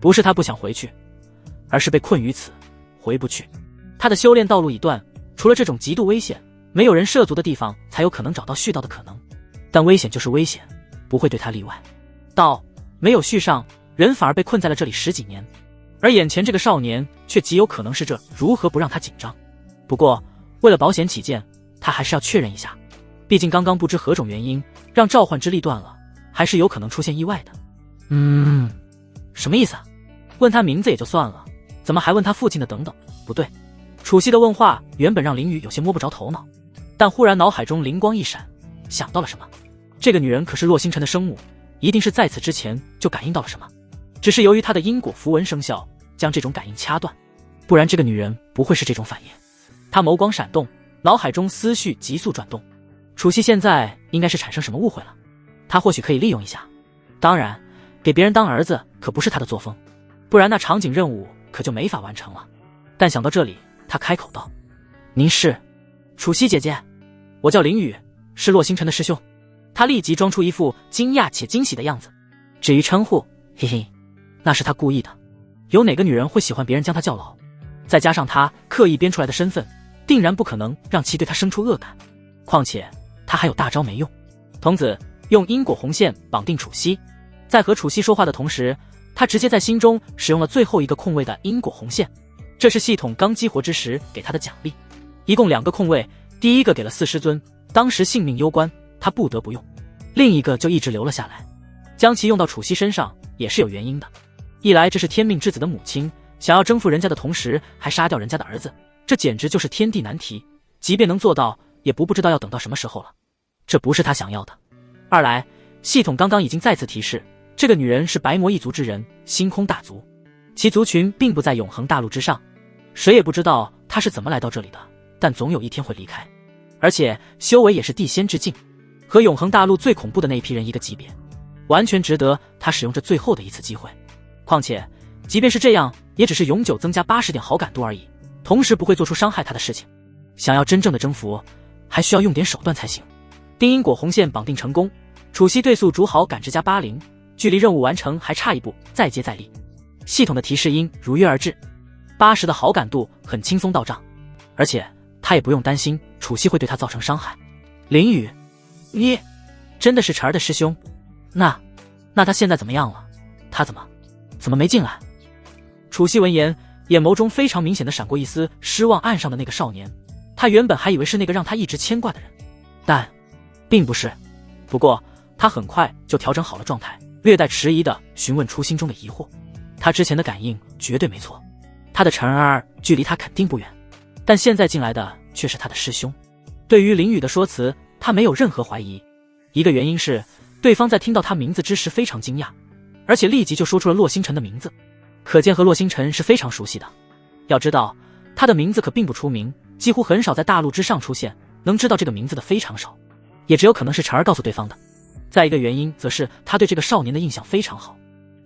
不是他不想回去，而是被困于此，回不去。他的修炼道路已断，除了这种极度危险，没有人涉足的地方才有可能找到续道的可能。但危险就是危险，不会对他例外。道没有续上，人反而被困在了这里10几年，而眼前这个少年却极有可能是这，如何不让他紧张？不过为了保险起见，他还是要确认一下，毕竟刚刚不知何种原因让召唤之力断了，还是有可能出现意外的。什么意思啊？问他名字也就算了，怎么还问他父亲的等等？不对，楚曦的问话原本让林宇有些摸不着头脑，但忽然脑海中灵光一闪，想到了什么。这个女人可是洛星辰的生母，一定是在此之前就感应到了什么，只是由于她的因果符文生效，将这种感应掐断，不然这个女人不会是这种反应。他眸光闪动，脑海中思绪急速转动。楚曦现在应该是产生什么误会了，他或许可以利用一下。当然给别人当儿子可不是他的作风，不然那场景任务可就没法完成了。但想到这里，他开口道：您是？楚西姐姐，我叫林雨，是洛星辰的师兄。他立即装出一副惊讶且惊喜的样子。至于称呼，嘿嘿，那是他故意的。有哪个女人会喜欢别人将她叫老？再加上他刻意编出来的身份，定然不可能让其对他生出恶感。况且他还有大招没用。童子用因果红线绑定楚西，在和楚西说话的同时，他直接在心中使用了最后一个空位的因果红线，这是系统刚激活之时给他的奖励。一共2个空位，第一个给了4师尊，当时性命攸关，他不得不用；另一个就一直留了下来。将其用到楚西身上也是有原因的，一来这是天命之子的母亲，想要征服人家的同时还杀掉人家的儿子，这简直就是天地难题，即便能做到，也不知道要等到什么时候了，这不是他想要的。二来，系统刚刚已经再次提示，这个女人是白魔一族之人，星空大族，其族群并不在永恒大陆之上，谁也不知道她是怎么来到这里的，但总有一天会离开，而且修为也是地仙之境，和永恒大陆最恐怖的那批人一个级别，完全值得他使用这最后的一次机会。况且即便是这样，也只是永久增加80点好感度而已，同时不会做出伤害他的事情。想要真正的征服，还需要用点手段才行。丁因果红线绑定成功，楚西对速主好感值加80，距离任务完成还差一步，再接再厉。系统的提示音如约而至，80的好感度很轻松到账，而且他也不用担心楚西会对他造成伤害。林雨，你真的是晨儿的师兄？那他现在怎么样了？他怎么没进来？楚西闻言，眼眸中非常明显的闪过一丝失望，岸上的那个少年，他原本还以为是那个让他一直牵挂的人，但并不是。不过他很快就调整好了状态，略带迟疑地询问出心中的疑惑。他之前的感应绝对没错，他的晨儿距离他肯定不远，但现在进来的却是他的师兄。对于林雨的说辞，他没有任何怀疑。一个原因是对方在听到他名字之时非常惊讶，而且立即就说出了洛星辰的名字，可见和洛星辰是非常熟悉的。要知道他的名字可并不出名，几乎很少在大陆之上出现，能知道这个名字的非常少，也只有可能是晨儿告诉对方的。再一个原因则是他对这个少年的印象非常好，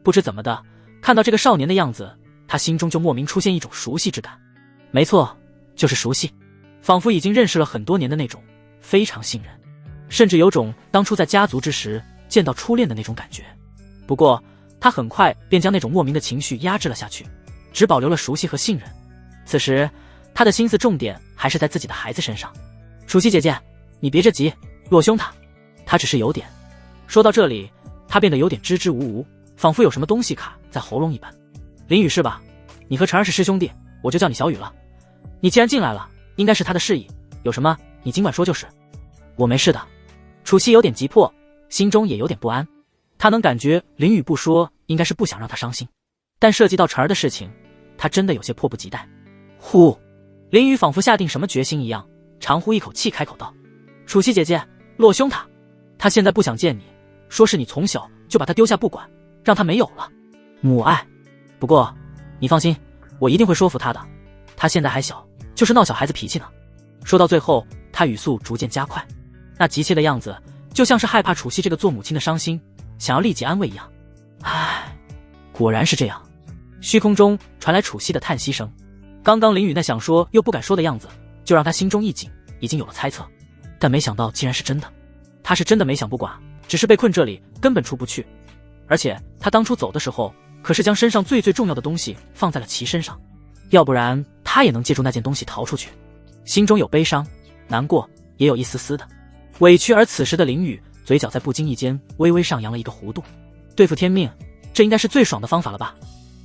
不知怎么的，看到这个少年的样子，他心中就莫名出现一种熟悉之感。没错，就是熟悉，仿佛已经认识了很多年的那种，非常信任，甚至有种当初在家族之时见到初恋的那种感觉。不过他很快便将那种莫名的情绪压制了下去，只保留了熟悉和信任。此时他的心思重点还是在自己的孩子身上。楚西姐姐，你别着急，洛兄他只是有点……说到这里，他变得有点支支吾吾，仿佛有什么东西卡在喉咙一般。林雨是吧？你和晨儿是师兄弟，我就叫你小雨了。你既然进来了，应该是他的示意，有什么你尽管说就是。我没事的。楚西有点急迫，心中也有点不安。他能感觉林雨不说，应该是不想让他伤心，但涉及到晨儿的事情，他真的有些迫不及待。呼，林雨仿佛下定什么决心一样，长呼一口气，开口道：楚西姐姐，洛兄他现在不想见你，说是你从小就把他丢下不管，让他没有了母爱。不过你放心，我一定会说服他的，他现在还小，就是闹小孩子脾气呢。说到最后，他语速逐渐加快，那急切的样子就像是害怕楚西这个做母亲的伤心，想要立即安慰一样。唉，果然是这样。虚空中传来楚西的叹息声，刚刚林雨那想说又不敢说的样子，就让他心中一紧，已经有了猜测，但没想到竟然是真的。他是真的没想不寡，只是被困这里根本出不去，而且他当初走的时候可是将身上最重要的东西放在了其身上，要不然他也能借助那件东西逃出去。心中有悲伤、难过，也有一丝丝的委屈。而此时的林雨嘴角在不经意间微微上扬了一个弧度。对付天命，这应该是最爽的方法了吧？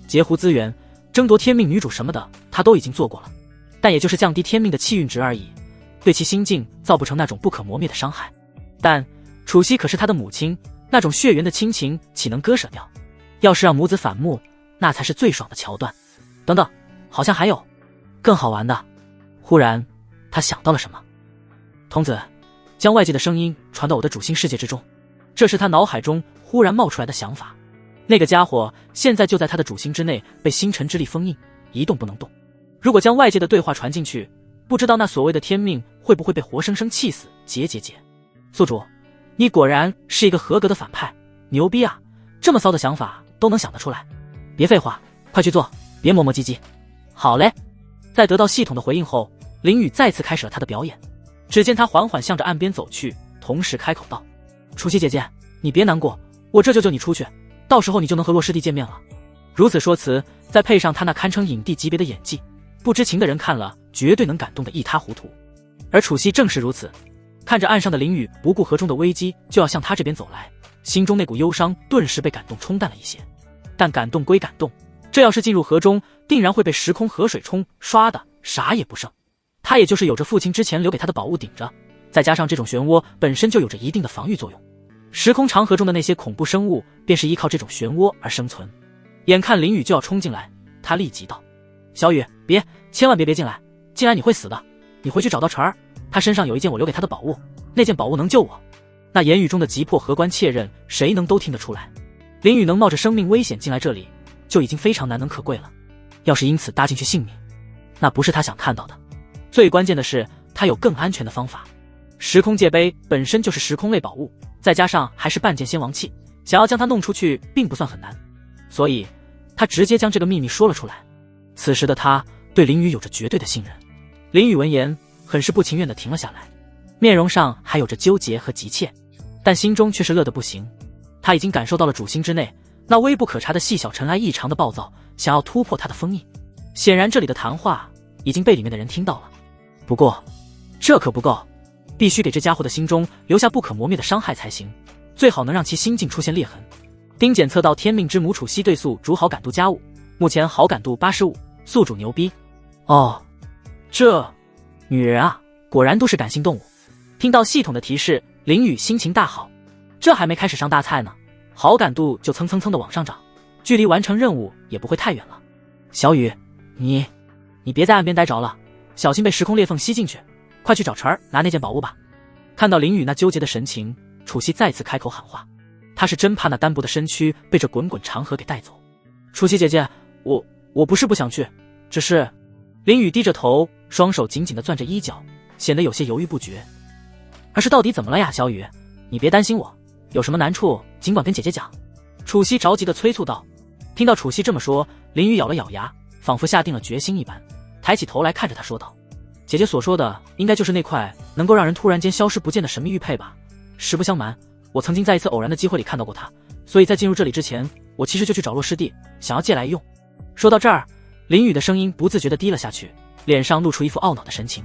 截胡资源、争夺天命女主什么的，他都已经做过了，但也就是降低天命的气运值而已，对其心境造不成那种不可磨灭的伤害。但楚西可是他的母亲，那种血缘的亲情岂能割舍掉？要是让母子反目，那才是最爽的桥段。等等，好像还有更好玩的。忽然他想到了什么，童子，将外界的声音传到我的主星世界之中。这是他脑海中忽然冒出来的想法。那个家伙现在就在他的主星之内，被星辰之力封印，一动不能动。如果将外界的对话传进去，不知道那所谓的天命会不会被活生生气死。宿主，你果然是一个合格的反派，牛逼啊，这么骚的想法都能想得出来。别废话，快去做，别磨磨唧唧。好嘞。在得到系统的回应后，林雨再次开始了他的表演。只见他缓缓向着岸边走去，同时开口道：“楚曦姐姐，你别难过，我这就救你出去，到时候你就能和洛师弟见面了。”如此说辞，再配上他那堪称影帝级别的演技，不知情的人看了绝对能感动得一塌糊涂。而楚曦正是如此，看着岸上的林雨不顾河中的危机就要向他这边走来，心中那股忧伤顿时被感动冲淡了一些。但感动归感动，这要是进入河中，定然会被时空河水冲刷的啥也不剩。他也就是有着父亲之前留给他的宝物顶着，再加上这种漩涡本身就有着一定的防御作用，时空长河中的那些恐怖生物便是依靠这种漩涡而生存。眼看林雨就要冲进来，他立即道：“小雨，别，千万别进来，进来你会死的。你回去找到晨儿，他身上有一件我留给他的宝物，那件宝物能救我。”那言语中的急迫和关切刃，谁能都听得出来。林雨能冒着生命危险进来这里，就已经非常难能可贵了。要是因此搭进去性命，那不是他想看到的。最关键的是，他有更安全的方法。时空界杯本身就是时空类宝物，再加上还是半件仙王器，想要将它弄出去并不算很难。所以他直接将这个秘密说了出来。此时的他对林雨有着绝对的信任。林雨闻言很是不情愿地停了下来，面容上还有着纠结和急切，但心中却是乐得不行。他已经感受到了主心之内那微不可察的细小尘埃异常的暴躁，想要突破他的封印。显然这里的谈话已经被里面的人听到了。不过这可不够，必须给这家伙的心中留下不可磨灭的伤害才行，最好能让其心境出现裂痕。丁检测到天命之母楚曦对宿主好感度加5，目前好感度85，宿主牛逼。哦，这女人啊，果然都是感性动物。听到系统的提示，林雨心情大好，这还没开始上大菜呢，好感度就蹭蹭蹭的往上涨，距离完成任务也不会太远了。小雨，你别在岸边待着了，小心被时空裂缝吸进去，快去找晨儿拿那件宝物吧。看到林雨那纠结的神情，楚曦再次开口喊话，他是真怕那单薄的身躯被这滚滚长河给带走。楚曦姐姐，我不是不想去，只是……林雨低着头，双手紧紧地攥着衣角，显得有些犹豫不决。而是到底怎么了呀，小雨？你别担心我，有什么难处尽管跟姐姐讲。楚曦着急地催促道。听到楚曦这么说，林雨咬了咬牙，仿佛下定了决心一般，抬起头来看着他说道：“姐姐所说的应该就是那块能够让人突然间消失不见的神秘玉佩吧？实不相瞒，我曾经在一次偶然的机会里看到过它，所以在进入这里之前，我其实就去找洛师弟，想要借来用。”说到这儿，林雨的声音不自觉地低了下去，脸上露出一副懊恼的神情。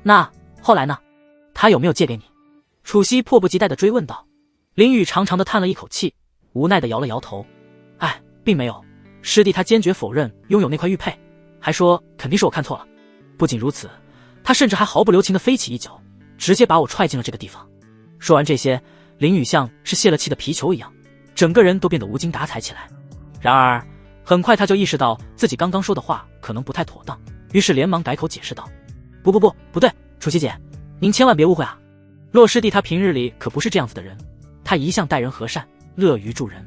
那后来呢？他有没有借给你？楚曦迫不及待地追问道。林雨长长地叹了一口气，无奈地摇了摇头。哎，并没有，师弟他坚决否认拥有那块玉佩，还说肯定是我看错了。不仅如此，他甚至还毫不留情地飞起一脚，直接把我踹进了这个地方。说完这些，林雨像是泄了气的皮球一样，整个人都变得无精打采起来。然而很快他就意识到自己刚刚说的话可能不太妥当，于是连忙改口解释道：“不对，楚曦姐，您千万别误会啊，洛师弟他平日里可不是这样子的人，他一向待人和善，乐于助人。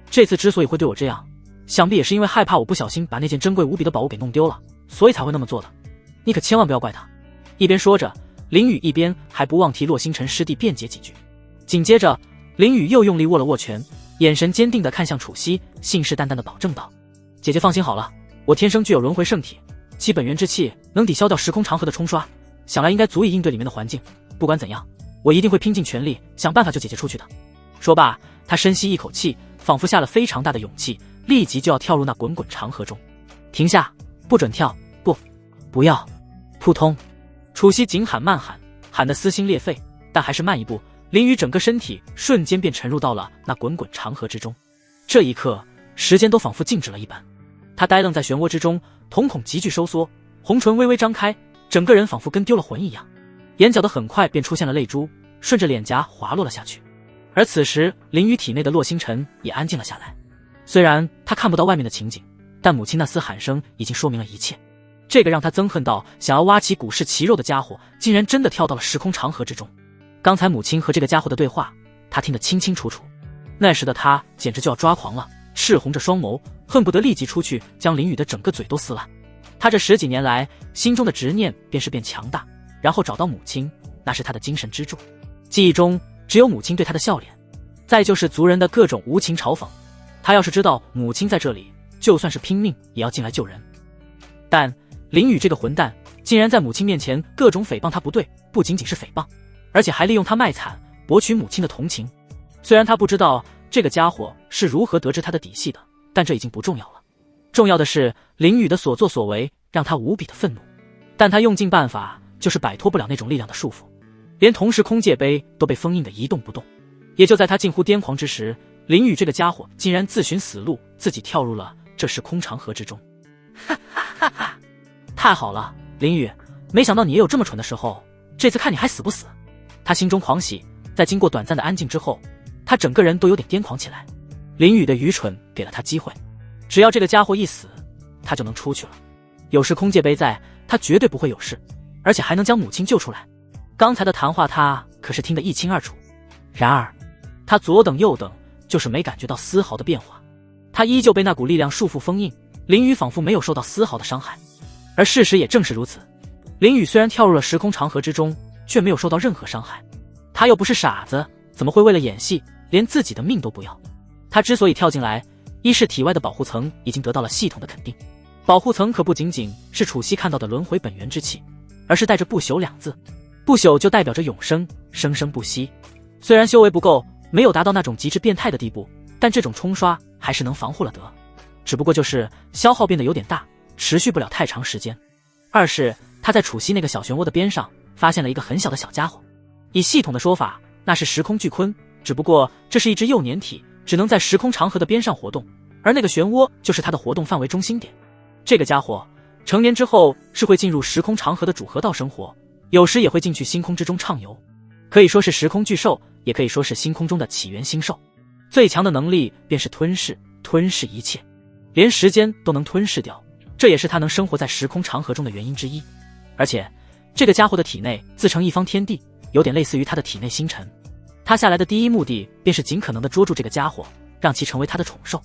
这次之所以会对我这样，想必也是因为害怕我不小心把那件珍贵无比的宝物给弄丢了，所以才会那么做的。你可千万不要怪他。”一边说着，林雨一边还不忘替洛星辰师弟辩解几句。紧接着，林雨又用力握了握拳，眼神坚定地看向楚曦，信誓旦旦地保证道：“姐姐放心好了，我天生具有轮回圣体，其本源之气能抵消掉时空长河的冲刷，想来应该足以应对里面的环境。不管怎样，我一定会拼尽全力想办法救姐姐出去的。”说罢，他深吸一口气，仿佛下了非常大的勇气，立即就要跳入那滚滚长河中。停下，不准跳，不要！扑通！楚曦紧喊慢喊，喊得撕心裂肺，但还是慢一步，林雨整个身体瞬间便沉入到了那滚滚长河之中。这一刻，时间都仿佛静止了一般。他呆愣在漩涡之中，瞳孔急剧收缩，红唇微微张开，整个人仿佛跟丢了魂一样，眼角的很快便出现了泪珠，顺着脸颊滑落了下去。而此时，林雨体内的洛星辰也安静了下来。虽然他看不到外面的情景，但母亲那嘶喊声已经说明了一切。这个让他憎恨到想要挖起古氏奇肉的家伙，竟然真的跳到了时空长河之中。刚才母亲和这个家伙的对话，他听得清清楚楚。那时的他简直就要抓狂了，赤红着双眸，恨不得立即出去将林雨的整个嘴都撕烂。他这10几年来心中的执念便是变强大，然后找到母亲，那是他的精神支柱。记忆中只有母亲对他的笑脸，再就是族人的各种无情嘲讽。他要是知道母亲在这里，就算是拼命也要进来救人。但林雨这个混蛋竟然在母亲面前各种诽谤他不对，不仅仅是诽谤，而且还利用他卖惨博取母亲的同情。虽然他不知道这个家伙是如何得知他的底细的，但这已经不重要了。重要的是林宇的所作所为让他无比的愤怒，但他用尽办法就是摆脱不了那种力量的束缚，连同时空界碑都被封印的一动不动。也就在他近乎癫狂之时，林宇这个家伙竟然自寻死路，自己跳入了这时空长河之中。哈哈哈哈！太好了，林宇，没想到你也有这么蠢的时候，这次看你还死不死。他心中狂喜，在经过短暂的安静之后，他整个人都有点癫狂起来。林宇的愚蠢给了他机会，只要这个家伙一死，他就能出去了。有时空界碑在，他绝对不会有事，而且还能将母亲救出来。刚才的谈话他可是听得一清二楚。然而他左等右等，就是没感觉到丝毫的变化。他依旧被那股力量束缚封印，林宇仿佛没有受到丝毫的伤害。而事实也正是如此，林宇虽然跳入了时空长河之中，却没有受到任何伤害。他又不是傻子，怎么会为了演戏连自己的命都不要？他之所以跳进来，一是体外的保护层已经得到了系统的肯定，保护层可不仅仅是楚西看到的轮回本源之气，而是带着不朽两字，不朽就代表着永生，生生不息。虽然修为不够，没有达到那种极致变态的地步，但这种冲刷还是能防护了得，只不过就是消耗变得有点大，持续不了太长时间。二是他在楚西那个小漩涡的边上发现了一个很小的小家伙，以系统的说法，那是时空巨鲲，只不过这是一只幼年体，只能在时空长河的边上活动，而那个漩涡就是它的活动范围中心点。这个家伙成年之后是会进入时空长河的主河道生活，有时也会进去星空之中畅游，可以说是时空巨兽，也可以说是星空中的起源星兽。最强的能力便是吞噬，吞噬一切，连时间都能吞噬掉，这也是他能生活在时空长河中的原因之一。而且这个家伙的体内自成一方天地，有点类似于他的体内星辰。他下来的第一目的便是尽可能的捉住这个家伙，让其成为他的宠兽。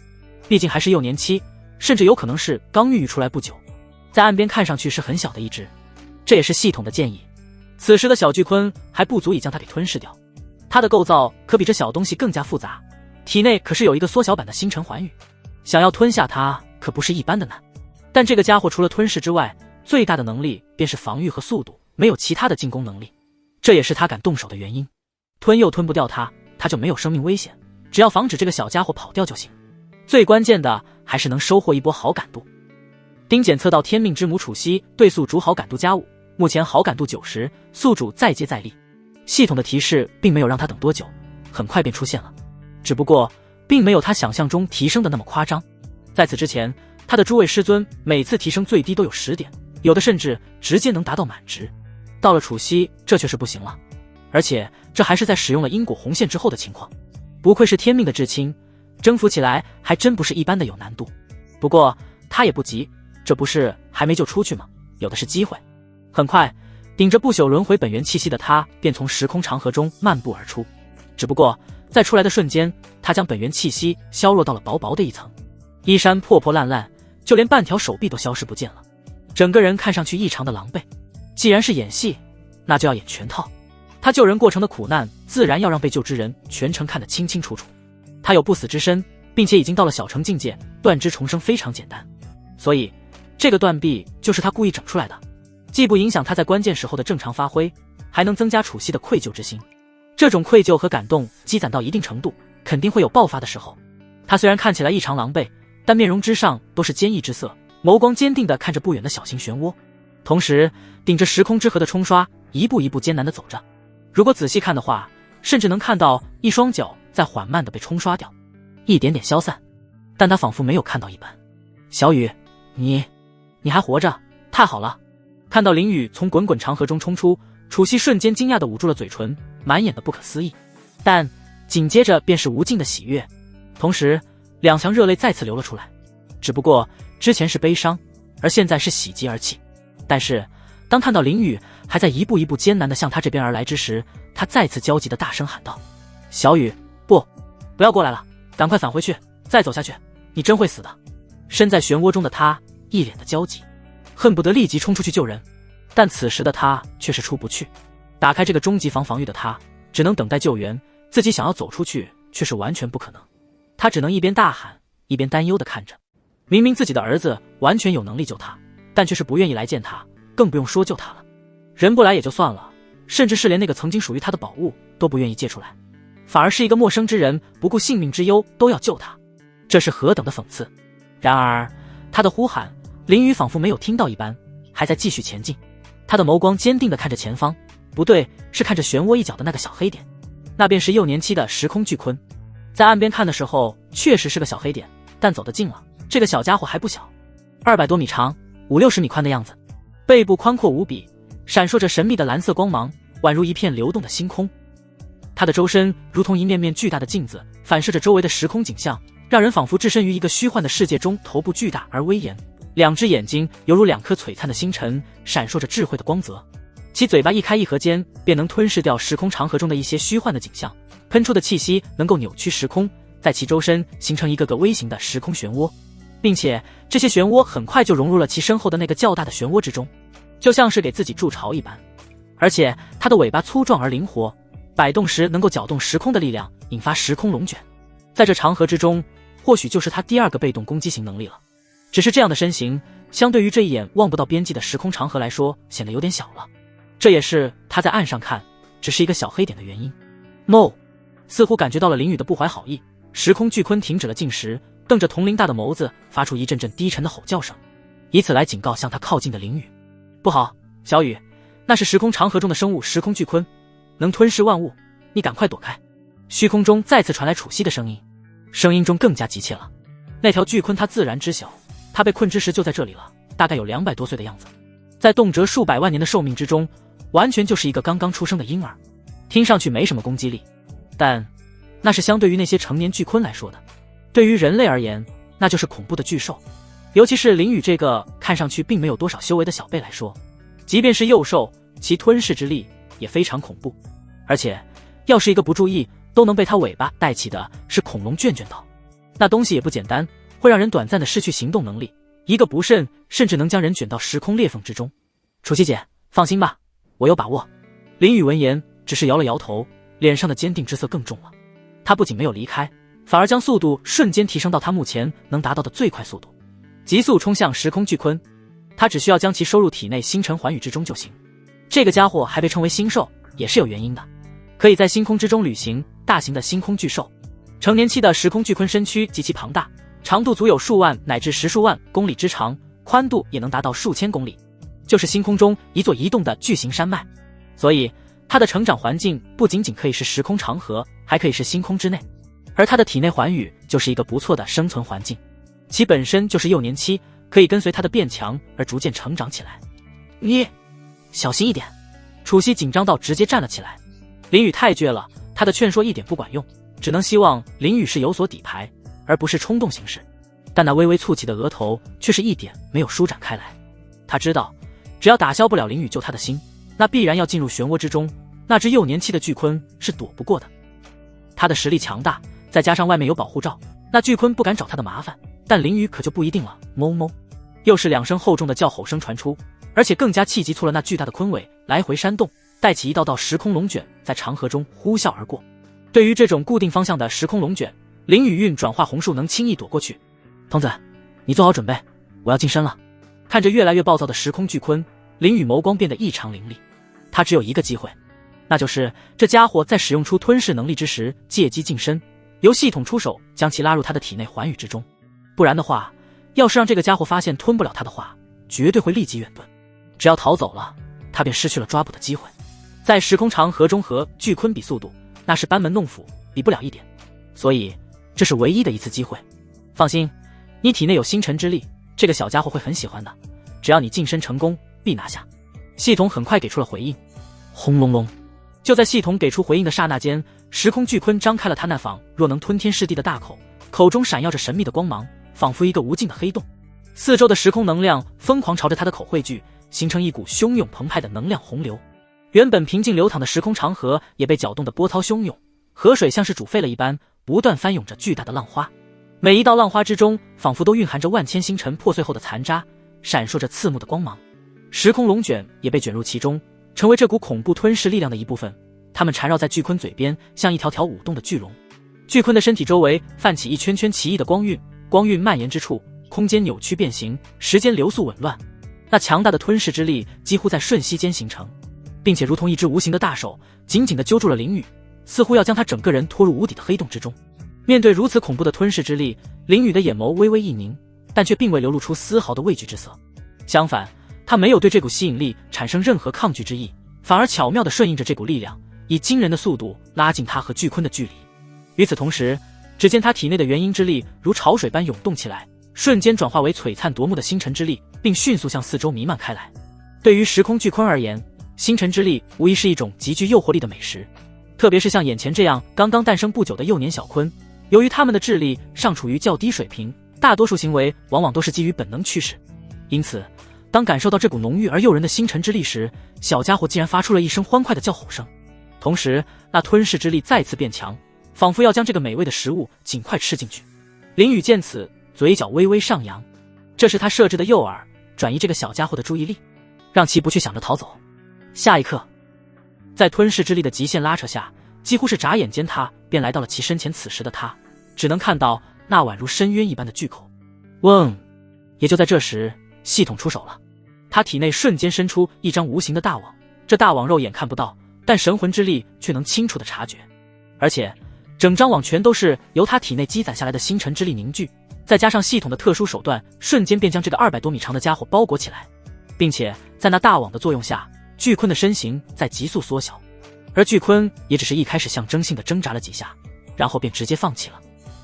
毕竟还是幼年期，甚至有可能是刚孕育出来不久，在岸边看上去是很小的一只，这也是系统的建议。此时的小巨鲲还不足以将它给吞噬掉，它的构造可比这小东西更加复杂，体内可是有一个缩小版的星辰环宇，想要吞下它可不是一般的难。但这个家伙除了吞噬之外，最大的能力便是防御和速度，没有其他的进攻能力，这也是他敢动手的原因。吞又吞不掉它，他就没有生命危险，只要防止这个小家伙跑掉就行。最关键的还是能收获一波好感度。丁检测到天命之母楚西对宿主好感度加5，目前好感度90，宿主再接再厉。系统的提示并没有让他等多久，很快便出现了，只不过并没有他想象中提升的那么夸张。在此之前，他的诸位师尊每次提升最低都有10点，有的甚至直接能达到满值。到了楚西，这却是不行了，而且这还是在使用了因果红线之后的情况。不愧是天命的至亲，征服起来还真不是一般的有难度。不过他也不急，这不是还没救出去吗？有的是机会。很快，顶着不朽轮回本源气息的他便从时空长河中漫步而出，只不过在出来的瞬间，他将本源气息削弱到了薄薄的一层，衣衫破破烂烂，就连半条手臂都消失不见了，整个人看上去异常的狼狈。既然是演戏，那就要演全套。他救人过程的苦难，自然要让被救之人全程看得清清楚楚。他有不死之身，并且已经到了小成境界，断肢重生非常简单，所以这个断臂就是他故意整出来的，既不影响他在关键时候的正常发挥，还能增加楚西的愧疚之心。这种愧疚和感动积攒到一定程度，肯定会有爆发的时候。他虽然看起来异常狼狈，但面容之上都是坚毅之色，眸光坚定地看着不远的小型漩涡，同时顶着时空之河的冲刷，一步一步艰难地走着。如果仔细看的话，甚至能看到一双脚在缓慢地被冲刷掉，一点点消散，但他仿佛没有看到一般。小雨，你还活着，太好了。看到林雨从滚滚长河中冲出，楚西瞬间惊讶地捂住了嘴唇，满眼的不可思议，但紧接着便是无尽的喜悦，同时两行热泪再次流了出来。只不过之前是悲伤，而现在是喜极而泣。但是当看到林雨还在一步一步艰难地向他这边而来之时，他再次焦急地大声喊道：小雨，不要过来了，赶快返回去，再走下去你真会死的。身在漩涡中的他一脸的焦急，恨不得立即冲出去救人，但此时的他却是出不去。打开这个终极防御的他只能等待救援，自己想要走出去却是完全不可能。他只能一边大喊一边担忧地看着，明明自己的儿子完全有能力救他，但却是不愿意来见他，更不用说救他了。人不来也就算了，甚至是连那个曾经属于他的宝物都不愿意借出来，反而是一个陌生之人不顾性命之忧都要救他，这是何等的讽刺。然而他的呼喊，林雨仿佛没有听到一般，还在继续前进。他的眸光坚定地看着前方，不对，是看着漩涡一角的那个小黑点，那便是幼年期的时空巨鲲。在岸边看的时候确实是个小黑点，但走得近了，这个小家伙还不小，200多米长，50-60米宽的样子，背部宽阔无比，闪烁着神秘的蓝色光芒，宛如一片流动的星空。它的周身如同一面面巨大的镜子，反射着周围的时空景象，让人仿佛置身于一个虚幻的世界中。头部巨大而威严，两只眼睛犹如2颗璀璨的星辰，闪烁着智慧的光泽。其嘴巴一开一合间，便能吞噬掉时空长河中的一些虚幻的景象，喷出的气息能够扭曲时空，在其周身形成一个个微型的时空漩涡，并且这些漩涡很快就融入了其身后的那个较大的漩涡之中，就像是给自己筑巢一般。而且它的尾巴粗壮而灵活，摆动时能够搅动时空的力量，引发时空龙卷。在这长河之中，或许就是它第2个被动攻击型能力了。只是这样的身形，相对于这一眼望不到边际的时空长河来说，显得有点小了。这也是他在岸上看只是一个小黑点的原因。No， 似乎感觉到了林雨的不怀好意，时空巨鲲停止了进食，瞪着铜铃大的眸子，发出一阵阵低沉的吼叫声，以此来警告向他靠近的林雨。不好，小雨，那是时空长河中的生物时空巨鲲，能吞噬万物，你赶快躲开。虚空中再次传来楚西的声音，声音中更加急切了。那条巨鲲他自然知晓，他被困之时就在这里了，大概有200多岁的样子，在动辄数百万年的寿命之中，完全就是一个刚刚出生的婴儿。听上去没什么攻击力，但那是相对于那些成年巨鲲来说的。对于人类而言，那就是恐怖的巨兽。尤其是林雨这个看上去并没有多少修为的小辈来说，即便是幼兽，其吞噬之力也非常恐怖。而且要是一个不注意都能被它尾巴带起的是恐龙卷卷岛，那东西也不简单，会让人短暂的失去行动能力，一个不慎甚至能将人卷到时空裂缝之中。楚西姐，放心吧，我有把握。林雨闻言只是摇了摇头，脸上的坚定之色更重了。他不仅没有离开，反而将速度瞬间提升到他目前能达到的最快速度，急速冲向时空巨鲲。他只需要将其收入体内星辰寰宇之中就行。这个家伙还被称为星兽，也是有原因的，可以在星空之中旅行，大型的星空巨兽。成年期的时空巨鲲身躯极其庞大，长度足有数万乃至10数万公里之长，宽度也能达到数千公里，就是星空中一座移动的巨型山脉。所以它的成长环境不仅仅可以是时空长河，还可以是星空之内，而它的体内寰宇就是一个不错的生存环境。其本身就是幼年期，可以跟随它的变强而逐渐成长起来。你小心一点。楚西紧张到直接站了起来。林雨太倔了，他的劝说一点不管用，只能希望林雨是有所底牌，而不是冲动行事。但那微微蹙起的额头却是一点没有舒展开来。他知道，只要打消不了林雨救他的心，那必然要进入漩涡之中，那只幼年期的巨鲲是躲不过的。他的实力强大，再加上外面有保护罩，那巨鲲不敢找他的麻烦，但林雨可就不一定了。哞哞，又是2声厚重的叫吼声传出，而且更加气急促了那巨大的鲲尾来回扇动，带起一道道时空龙卷在长河中呼啸而过。对于这种固定方向的时空龙卷，林雨运转化红术能轻易躲过去。童子，你做好准备，我要近身了。看着越来越暴躁的时空巨鲲，林雨眸光变得异常凌厉。他只有一个机会，那就是这家伙在使用出吞噬能力之时借机近身，由系统出手将其拉入他的体内寰宇之中。不然的话，要是让这个家伙发现吞不了他的话，绝对会立即远遁。只要逃走了，他便失去了抓捕的机会。在时空长河中和巨鲲比速度，那是班门弄斧，比不了一点。所以这是唯一的一次机会。放心，你体内有星辰之力，这个小家伙会很喜欢的。只要你近身成功，必拿下。系统很快给出了回应。轰隆隆，就在系统给出回应的刹那间，时空巨鲲张开了他那仿若能吞天噬地的大口，口中闪耀着神秘的光芒，仿佛一个无尽的黑洞。四周的时空能量疯狂朝着他的口汇聚，形成一股汹涌澎湃的能量洪流。原本平静流淌的时空长河也被搅动得波涛汹涌，河水像是煮沸了一般，不断翻涌着巨大的浪花。每一道浪花之中，仿佛都蕴含着万千星辰破碎后的残渣，闪烁着刺目的光芒。时空龙卷也被卷入其中，成为这股恐怖吞噬力量的一部分。它们缠绕在巨鲲嘴边，像一条条舞动的巨龙。巨鲲的身体周围泛起一圈圈奇异的光晕，光晕蔓延之处，空间扭曲变形，时间流速紊乱。那强大的吞噬之力几乎在瞬息间形成，并且如同一只无形的大手紧紧地揪住了林雨，似乎要将他整个人拖入无底的黑洞之中。面对如此恐怖的吞噬之力，林雨的眼眸微微一凝，但却并未流露出丝毫的畏惧之色。相反，他没有对这股吸引力产生任何抗拒之意，反而巧妙地顺应着这股力量，以惊人的速度拉近他和巨鲲的距离。与此同时，只见他体内的元婴之力如潮水般涌动起来，瞬间转化为璀璨夺目的星辰之力，并迅速向四周弥漫开来。对于时空巨鲲而言，星辰之力无疑是一种极具诱惑力的美食，特别是像眼前这样刚刚诞生不久的幼年小鲲，由于他们的智力尚处于较低水平，大多数行为往往都是基于本能驱使。因此，当感受到这股浓郁而诱人的星辰之力时，小家伙竟然发出了一声欢快的叫吼声，同时那吞噬之力再次变强，仿佛要将这个美味的食物尽快吃进去。林雨见此，嘴角微微上扬，这是他设置的诱饵，转移这个小家伙的注意力，让其不去想着逃走。下一刻，在吞噬之力的极限拉扯下，几乎是眨眼间他便来到了其身前。此时的他只能看到那宛如深渊一般的巨口。嗡！也就在这时，系统出手了，他体内瞬间伸出一张无形的大网，这大网肉眼看不到，但神魂之力却能清楚地察觉，而且整张网全都是由他体内积攒下来的星辰之力凝聚，再加上系统的特殊手段，瞬间便将这个200多米长的家伙包裹起来，并且在那大网的作用下，巨鲲的身形在急速缩小，而巨鲲也只是一开始象征性的挣扎了几下，然后便直接放弃了，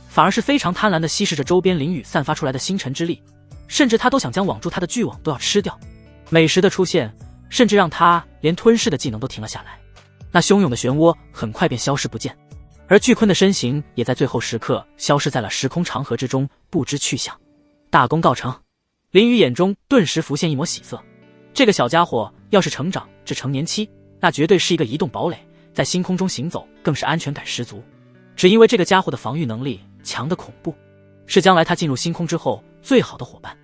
反而是非常贪婪地吸食着周边林雨散发出来的星辰之力，甚至他都想将网住他的巨网都要吃掉。美食的出现甚至让他连吞噬的技能都停了下来，那汹涌的漩涡很快便消失不见，而巨鲲的身形也在最后时刻消失在了时空长河之中，不知去向。大功告成，林雨眼中顿时浮现一抹喜色，这个小家伙要是成长至成年期，那绝对是一个移动堡垒，在星空中行走更是安全感十足。只因为这个家伙的防御能力强得恐怖，是将来他进入星空之后最好的伙伴。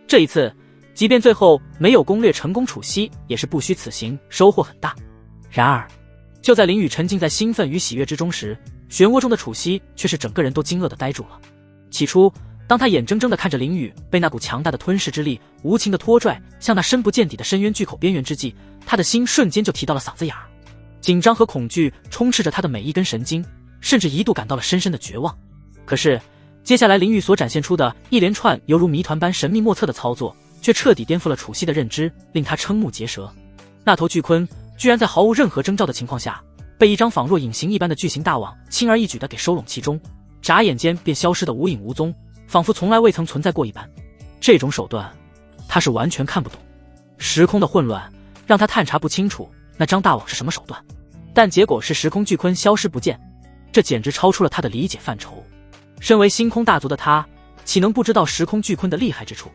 这一次即便最后没有攻略成功，楚西也是不虚此行，收获很大。然而就在林雨沉浸在兴奋与喜悦之中时，漩涡中的楚西却是整个人都惊愕地呆住了。起初当他眼睁睁地看着林雨被那股强大的吞噬之力无情地拖拽向那深不见底的深渊巨口边缘之际，他的心瞬间就提到了嗓子眼儿，紧张和恐惧充斥着他的每一根神经，甚至一度感到了深深的绝望。可是接下来林雨所展现出的一连串犹如谜团般神秘莫测的操作，却彻底颠覆了楚西的认知，令他瞠目结舌。那头巨鲲居然在毫无任何征兆的情况下，被一张仿若隐形一般的巨型大网轻而易举地给收拢其中，眨眼间便消失得无影无踪，仿佛从来未曾存在过一般。这种手段他是完全看不懂，时空的混乱让他探查不清楚那张大网是什么手段，但结果是时空巨鲲消失不见，这简直超出了他的理解范畴。身为星空大族的他，岂能不知道时空巨鲲的厉害之处？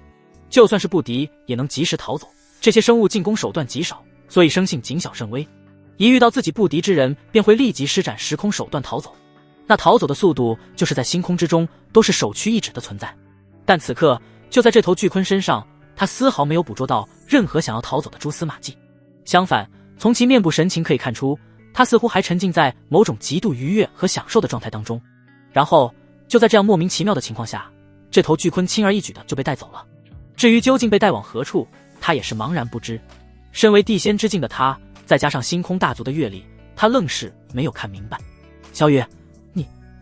就算是不敌也能及时逃走，这些生物进攻手段极少，所以生性谨小慎微，一遇到自己不敌之人便会立即施展时空手段逃走，那逃走的速度就是在星空之中都是首屈一指的存在。但此刻就在这头巨鲲身上，他丝毫没有捕捉到任何想要逃走的蛛丝马迹，相反，从其面部神情可以看出，他似乎还沉浸在某种极度愉悦和享受的状态当中。然后就在这样莫名其妙的情况下，这头巨鲲轻而易举的就被带走了。至于究竟被带往何处，他也是茫然不知。身为地仙之境的他，再加上星空大族的阅历，他愣是没有看明白。小雨，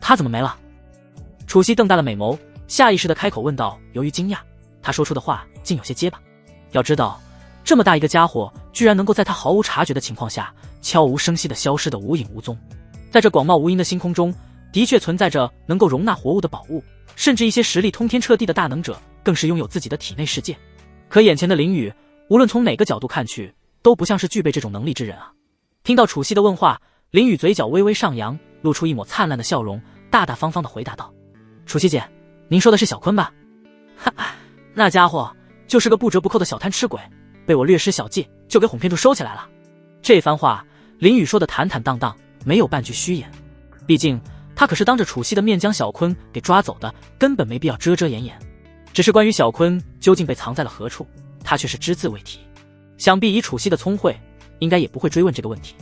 他怎么没了？楚西瞪大了美眸，下意识地开口问道。由于惊讶，他说出的话竟有些结巴。要知道，这么大一个家伙，居然能够在他毫无察觉的情况下，悄无声息地消失得无影无踪。在这广袤无垠的星空中，的确存在着能够容纳活物的宝物，甚至一些实力通天彻地的大能者，更是拥有自己的体内世界。可眼前的林雨，无论从哪个角度看去，都不像是具备这种能力之人啊。听到楚西的问话，林雨嘴角微微上扬，露出一抹灿烂的笑容，大大方方地回答道：楚西姐，您说的是小鲲吧？哈，那家伙就是个不折不扣的小贪吃鬼，被我略施小计就给哄骗住收起来了。这番话林雨说的坦坦荡荡，没有半句虚言，毕竟他可是当着楚西的面将小鲲给抓走的，根本没必要遮遮掩掩。只是关于小鲲究竟被藏在了何处，他却是只字未提。想必以楚西的聪慧，应该也不会追问这个问题。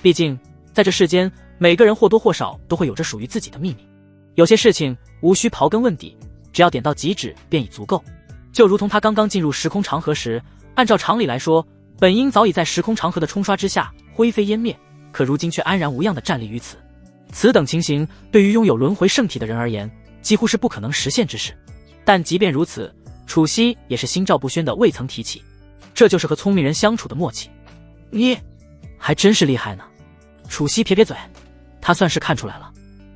毕竟在这世间，每个人或多或少都会有着属于自己的秘密，有些事情无需刨根问底，只要点到即止便已足够。就如同他刚刚进入时空长河时，按照常理来说，本应早已在时空长河的冲刷之下灰飞烟灭，可如今却安然无恙地站立于此。此等情形对于拥有轮回圣体的人而言，几乎是不可能实现之事。但即便如此，楚西也是心照不宣的未曾提起。这就是和聪明人相处的默契。你还真是厉害呢。楚西撇撇嘴，他算是看出来了，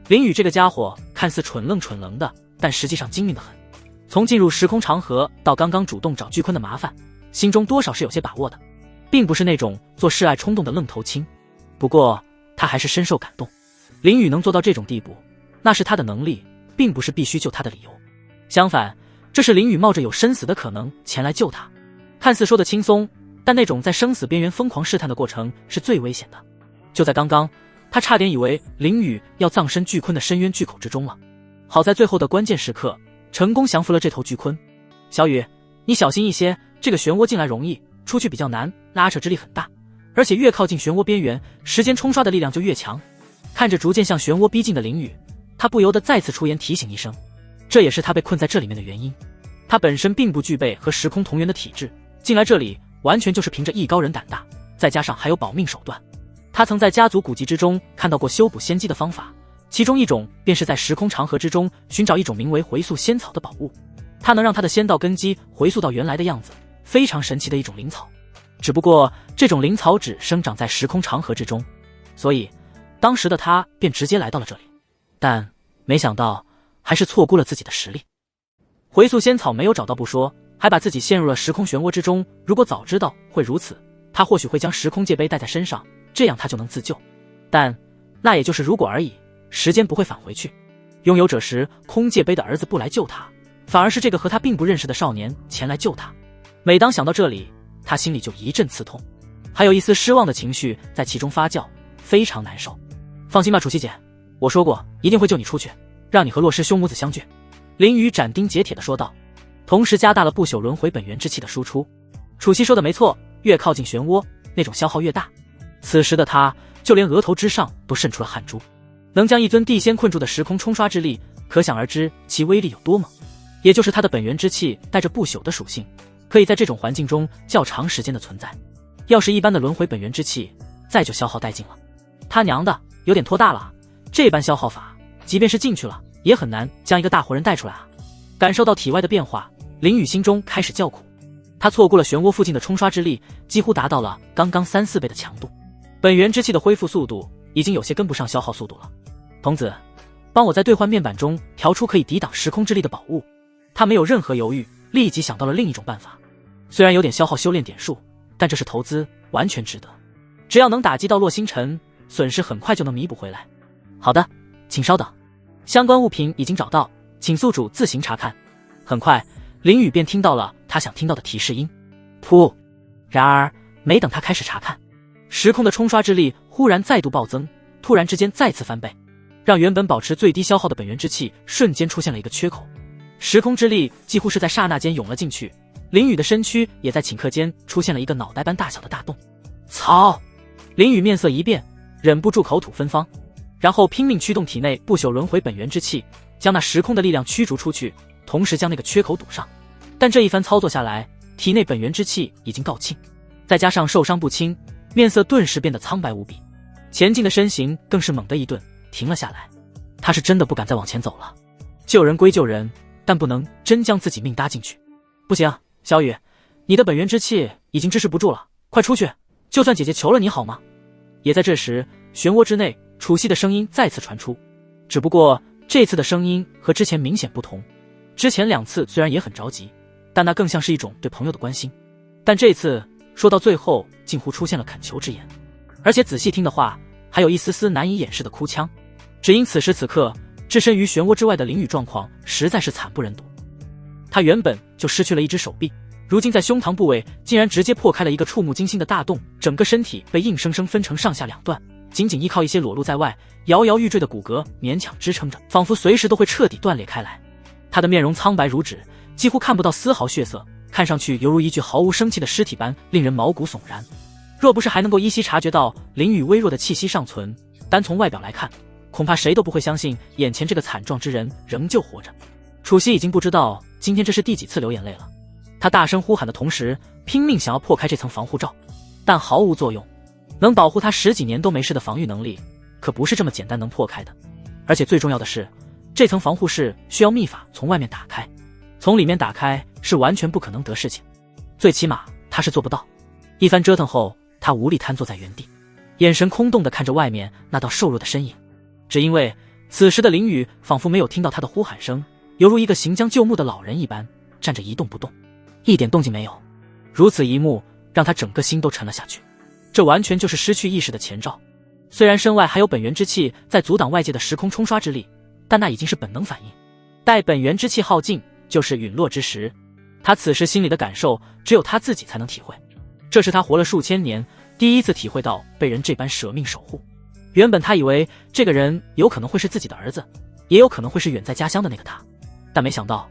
林宇这个家伙看似蠢愣的，但实际上精明得很。从进入时空长河到刚刚主动找巨坤的麻烦，心中多少是有些把握的，并不是那种做示爱冲动的愣头青。不过他还是深受感动，林宇能做到这种地步，那是他的能力，并不是必须救他的理由。相反，这是林宇冒着有生死的可能前来救他。看似说的轻松，但那种在生死边缘疯狂试探的过程是最危险的。就在刚刚，他差点以为林宇要葬身巨鲲的深渊巨口之中了。好在最后的关键时刻成功降服了这头巨鲲。小雨，你小心一些，这个漩涡进来容易，出去比较难，拉扯之力很大，而且越靠近漩涡边缘，时间冲刷的力量就越强。看着逐渐向漩涡逼近的林宇，他不由得再次出言提醒一声，这也是他被困在这里面的原因。他本身并不具备和时空同源的体质，进来这里完全就是凭着艺高人胆大，再加上还有保命手段。他曾在家族古籍之中看到过修补仙机的方法，其中一种便是在时空长河之中寻找一种名为回溯仙草的宝物，它能让他的仙道根基回溯到原来的样子，非常神奇的一种灵草。只不过这种灵草只生长在时空长河之中，所以当时的他便直接来到了这里，但没想到还是错估了自己的实力。回溯仙草没有找到不说，还把自己陷入了时空漩涡之中，如果早知道会如此，他或许会将时空界杯带在身上，这样他就能自救。但那也就是如果而已，时间不会返回去。拥有者时空界杯的儿子不来救他，反而是这个和他并不认识的少年前来救他。每当想到这里，他心里就一阵刺痛，还有一丝失望的情绪在其中发酵，非常难受。放心吧，楚西姐，我说过一定会救你出去，让你和洛师兄母子相聚。林宇斩钉截铁地说道，同时加大了不朽轮回本源之气的输出。楚西说的没错，越靠近漩涡，那种消耗越大。此时的他就连额头之上都渗出了汗珠。能将一尊地仙困住的时空冲刷之力，可想而知其威力有多猛。也就是他的本源之气带着不朽的属性，可以在这种环境中较长时间的存在。要是一般的轮回本源之气，再就消耗殆尽了。他娘的，有点拖大了，这般消耗法，即便是进去了，也很难将一个大活人带出来啊。感受到体外的变化，林宇心中开始叫苦。他错过了漩涡附近的冲刷之力，几乎达到了刚刚3-4倍的强度。本源之气的恢复速度已经有些跟不上消耗速度了。童子，帮我在兑换面板中调出可以抵挡时空之力的宝物。他没有任何犹豫，立即想到了另一种办法。虽然有点消耗修炼点数，但这是投资，完全值得。只要能打击到洛星辰，损失很快就能弥补回来。好的，请稍等，相关物品已经找到，请宿主自行查看。很快，林宇便听到了他想听到的提示音。噗！然而没等他开始查看，时空的冲刷之力忽然再度暴增，突然之间再次翻倍，让原本保持最低消耗的本源之气瞬间出现了一个缺口。时空之力几乎是在刹那间涌了进去，林宇的身躯也在顷刻间出现了一个脑袋般大小的大洞。操！林宇面色一变，忍不住口吐芬芳，然后拼命驱动体内不朽轮回本源之气，将那时空的力量驱逐出去，同时将那个缺口堵上。但这一番操作下来，体内本源之气已经告罄，再加上受伤不轻，面色顿时变得苍白无比，前进的身形更是猛地一顿，停了下来。他是真的不敢再往前走了。救人归救人，但不能真将自己命搭进去。不行，小雨，你的本源之气已经支持不住了，快出去，就算姐姐求了你好吗？也在这时，漩涡之内楚西的声音再次传出，只不过这次的声音和之前明显不同。之前2次虽然也很着急，但那更像是一种对朋友的关心，但这次说到最后近乎出现了恳求之言，而且仔细听的话还有一丝丝难以掩饰的哭腔。只因此时此刻置身于漩涡之外的林宇状况实在是惨不忍睹。他原本就失去了一只手臂，如今在胸膛部位竟然直接破开了一个触目惊心的大洞，整个身体被硬生生分成上下2段，仅仅依靠一些裸露在外摇摇欲坠的骨骼勉强支撑着，仿佛随时都会彻底断裂开来。他的面容苍白如纸，几乎看不到丝毫血色，看上去犹如一具毫无生气的尸体般令人毛骨悚然。若不是还能够依稀察觉到林宇微弱的气息尚存，单从外表来看，恐怕谁都不会相信眼前这个惨状之人仍旧活着。楚西已经不知道今天这是第几次流眼泪了。他大声呼喊的同时，拼命想要破开这层防护罩，但毫无作用。能保护他10几年都没事的防御能力，可不是这么简单能破开的。而且最重要的是，这层防护室需要秘法从外面打开，从里面打开是完全不可能得事情，最起码他是做不到。一番折腾后，他无力瘫坐在原地，眼神空洞地看着外面那道瘦弱的身影。只因为此时的林雨仿佛没有听到他的呼喊声，犹如一个行将就木的老人一般，站着一动不动，一点动静没有。如此一幕让他整个心都沉了下去，这完全就是失去意识的前兆。虽然身外还有本源之气在阻挡外界的时空冲刷之力，但那已经是本能反应。待本源之气耗尽，就是陨落之时。他此时心里的感受，只有他自己才能体会。这是他活了数千年，第一次体会到被人这般舍命守护。原本他以为这个人有可能会是自己的儿子，也有可能会是远在家乡的那个他，但没想到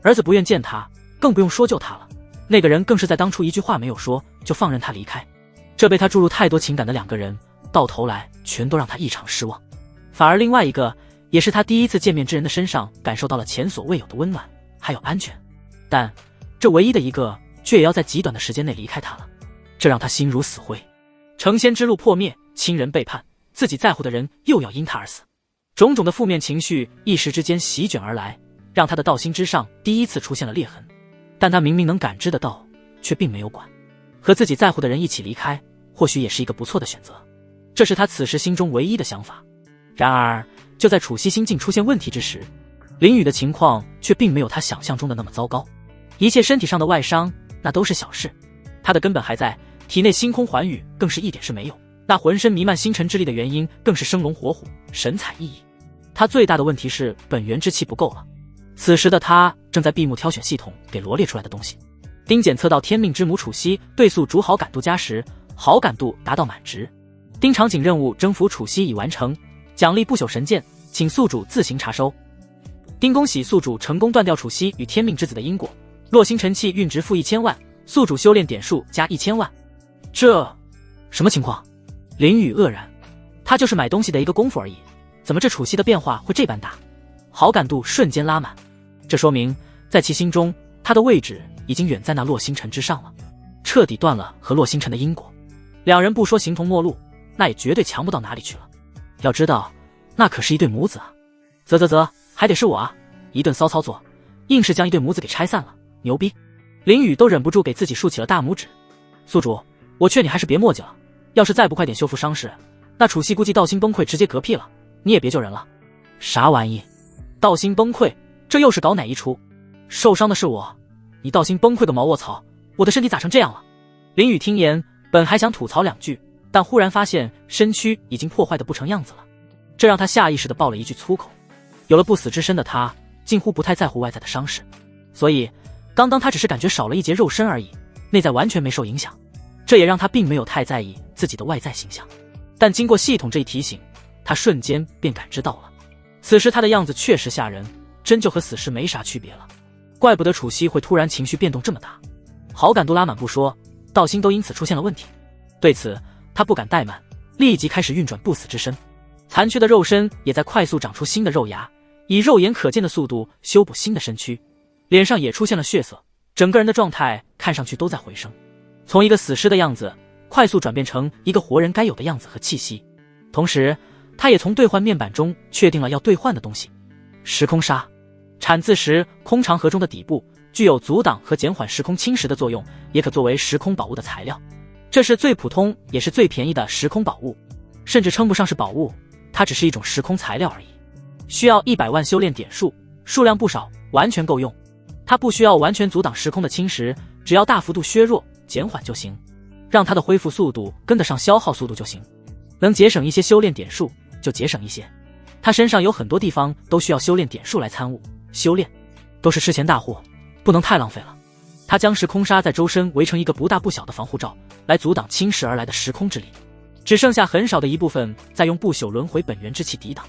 儿子不愿见他，更不用说救他了。那个人更是在当初一句话没有说就放任他离开。这被他注入太多情感的两个人，到头来全都让他异常失望。反而另外一个，也是他第一次见面之人的身上感受到了前所未有的温暖还有安全，但这唯一的一个却也要在极短的时间内离开他了，这让他心如死灰。成仙之路破灭，亲人背叛，自己在乎的人又要因他而死，种种的负面情绪一时之间席卷而来，让他的道心之上第一次出现了裂痕。但他明明能感知得到，却并没有管。和自己在乎的人一起离开，或许也是一个不错的选择，这是他此时心中唯一的想法。然而就在楚西心境出现问题之时，林雨的情况却并没有他想象中的那么糟糕。一切身体上的外伤那都是小事，他的根本还在，体内星空环宇更是一点事没有，那浑身弥漫星辰之力的原因更是生龙活虎，神采奕奕。他最大的问题是本源之气不够了。此时的他正在闭目挑选系统给罗列出来的东西。丁检测到天命之母楚西对宿主好感度加10，好感度达到满值。丁场景任务征服楚西已完成，奖励不朽神剑，请宿主自行查收。丁恭喜宿主成功断掉楚西与天命之子的因果，洛星辰气运值负1000万，宿主修炼点数加1000万。这什么情况？林雨愕然，他就是买东西的一个功夫而已，怎么这楚西的变化会这般大？好感度瞬间拉满，这说明在其心中，他的位置已经远在那洛星辰之上了，彻底断了和洛星辰的因果。两人不说形同陌路，那也绝对强不到哪里去了。要知道，那可是一对母子啊！啧，还得是我啊！一顿骚操作，硬是将一对母子给拆散了，牛逼！林雨都忍不住给自己竖起了大拇指。宿主，我劝你还是别墨迹了，要是再不快点修复伤势，那楚西估计道心崩溃直接嗝屁了，你也别救人了。啥玩意？道心崩溃？这又是搞哪一出？受伤的是我，你道心崩溃个毛卧槽！我的身体咋成这样了？林雨听言，本还想吐槽两句，但忽然发现身躯已经破坏得不成样子了，这让他下意识地爆了一句粗口。有了不死之身的他，近乎不太在乎外在的伤势，所以刚刚他只是感觉少了一截肉身而已，内在完全没受影响，这也让他并没有太在意自己的外在形象。但经过系统这一提醒，他瞬间便感知到了，此时他的样子确实吓人，真就和死尸没啥区别了。怪不得楚西会突然情绪变动这么大，好感度拉满不说，道心都因此出现了问题。对此他不敢怠慢，立即开始运转不死之身，残缺的肉身也在快速长出新的肉芽，以肉眼可见的速度修补新的身躯，脸上也出现了血色，整个人的状态看上去都在回升，从一个死尸的样子快速转变成一个活人该有的样子和气息。同时他也从兑换面板中确定了要兑换的东西，时空砂，产自时空长河中的底部，具有阻挡和减缓时空侵蚀的作用，也可作为时空宝物的材料。这是最普通也是最便宜的时空宝物，甚至称不上是宝物，它只是一种时空材料而已。需要100万修炼点数，数量不少，完全够用。它不需要完全阻挡时空的侵蚀，只要大幅度削弱减缓就行，让它的恢复速度跟得上消耗速度就行。能节省一些修炼点数就节省一些，他身上有很多地方都需要修炼点数来参悟修炼，都是吃钱大户，不能太浪费了。他将时空砂在周身围成一个不大不小的防护罩，来阻挡侵蚀而来的时空之力，只剩下很少的一部分再用不朽轮回本源之气抵挡。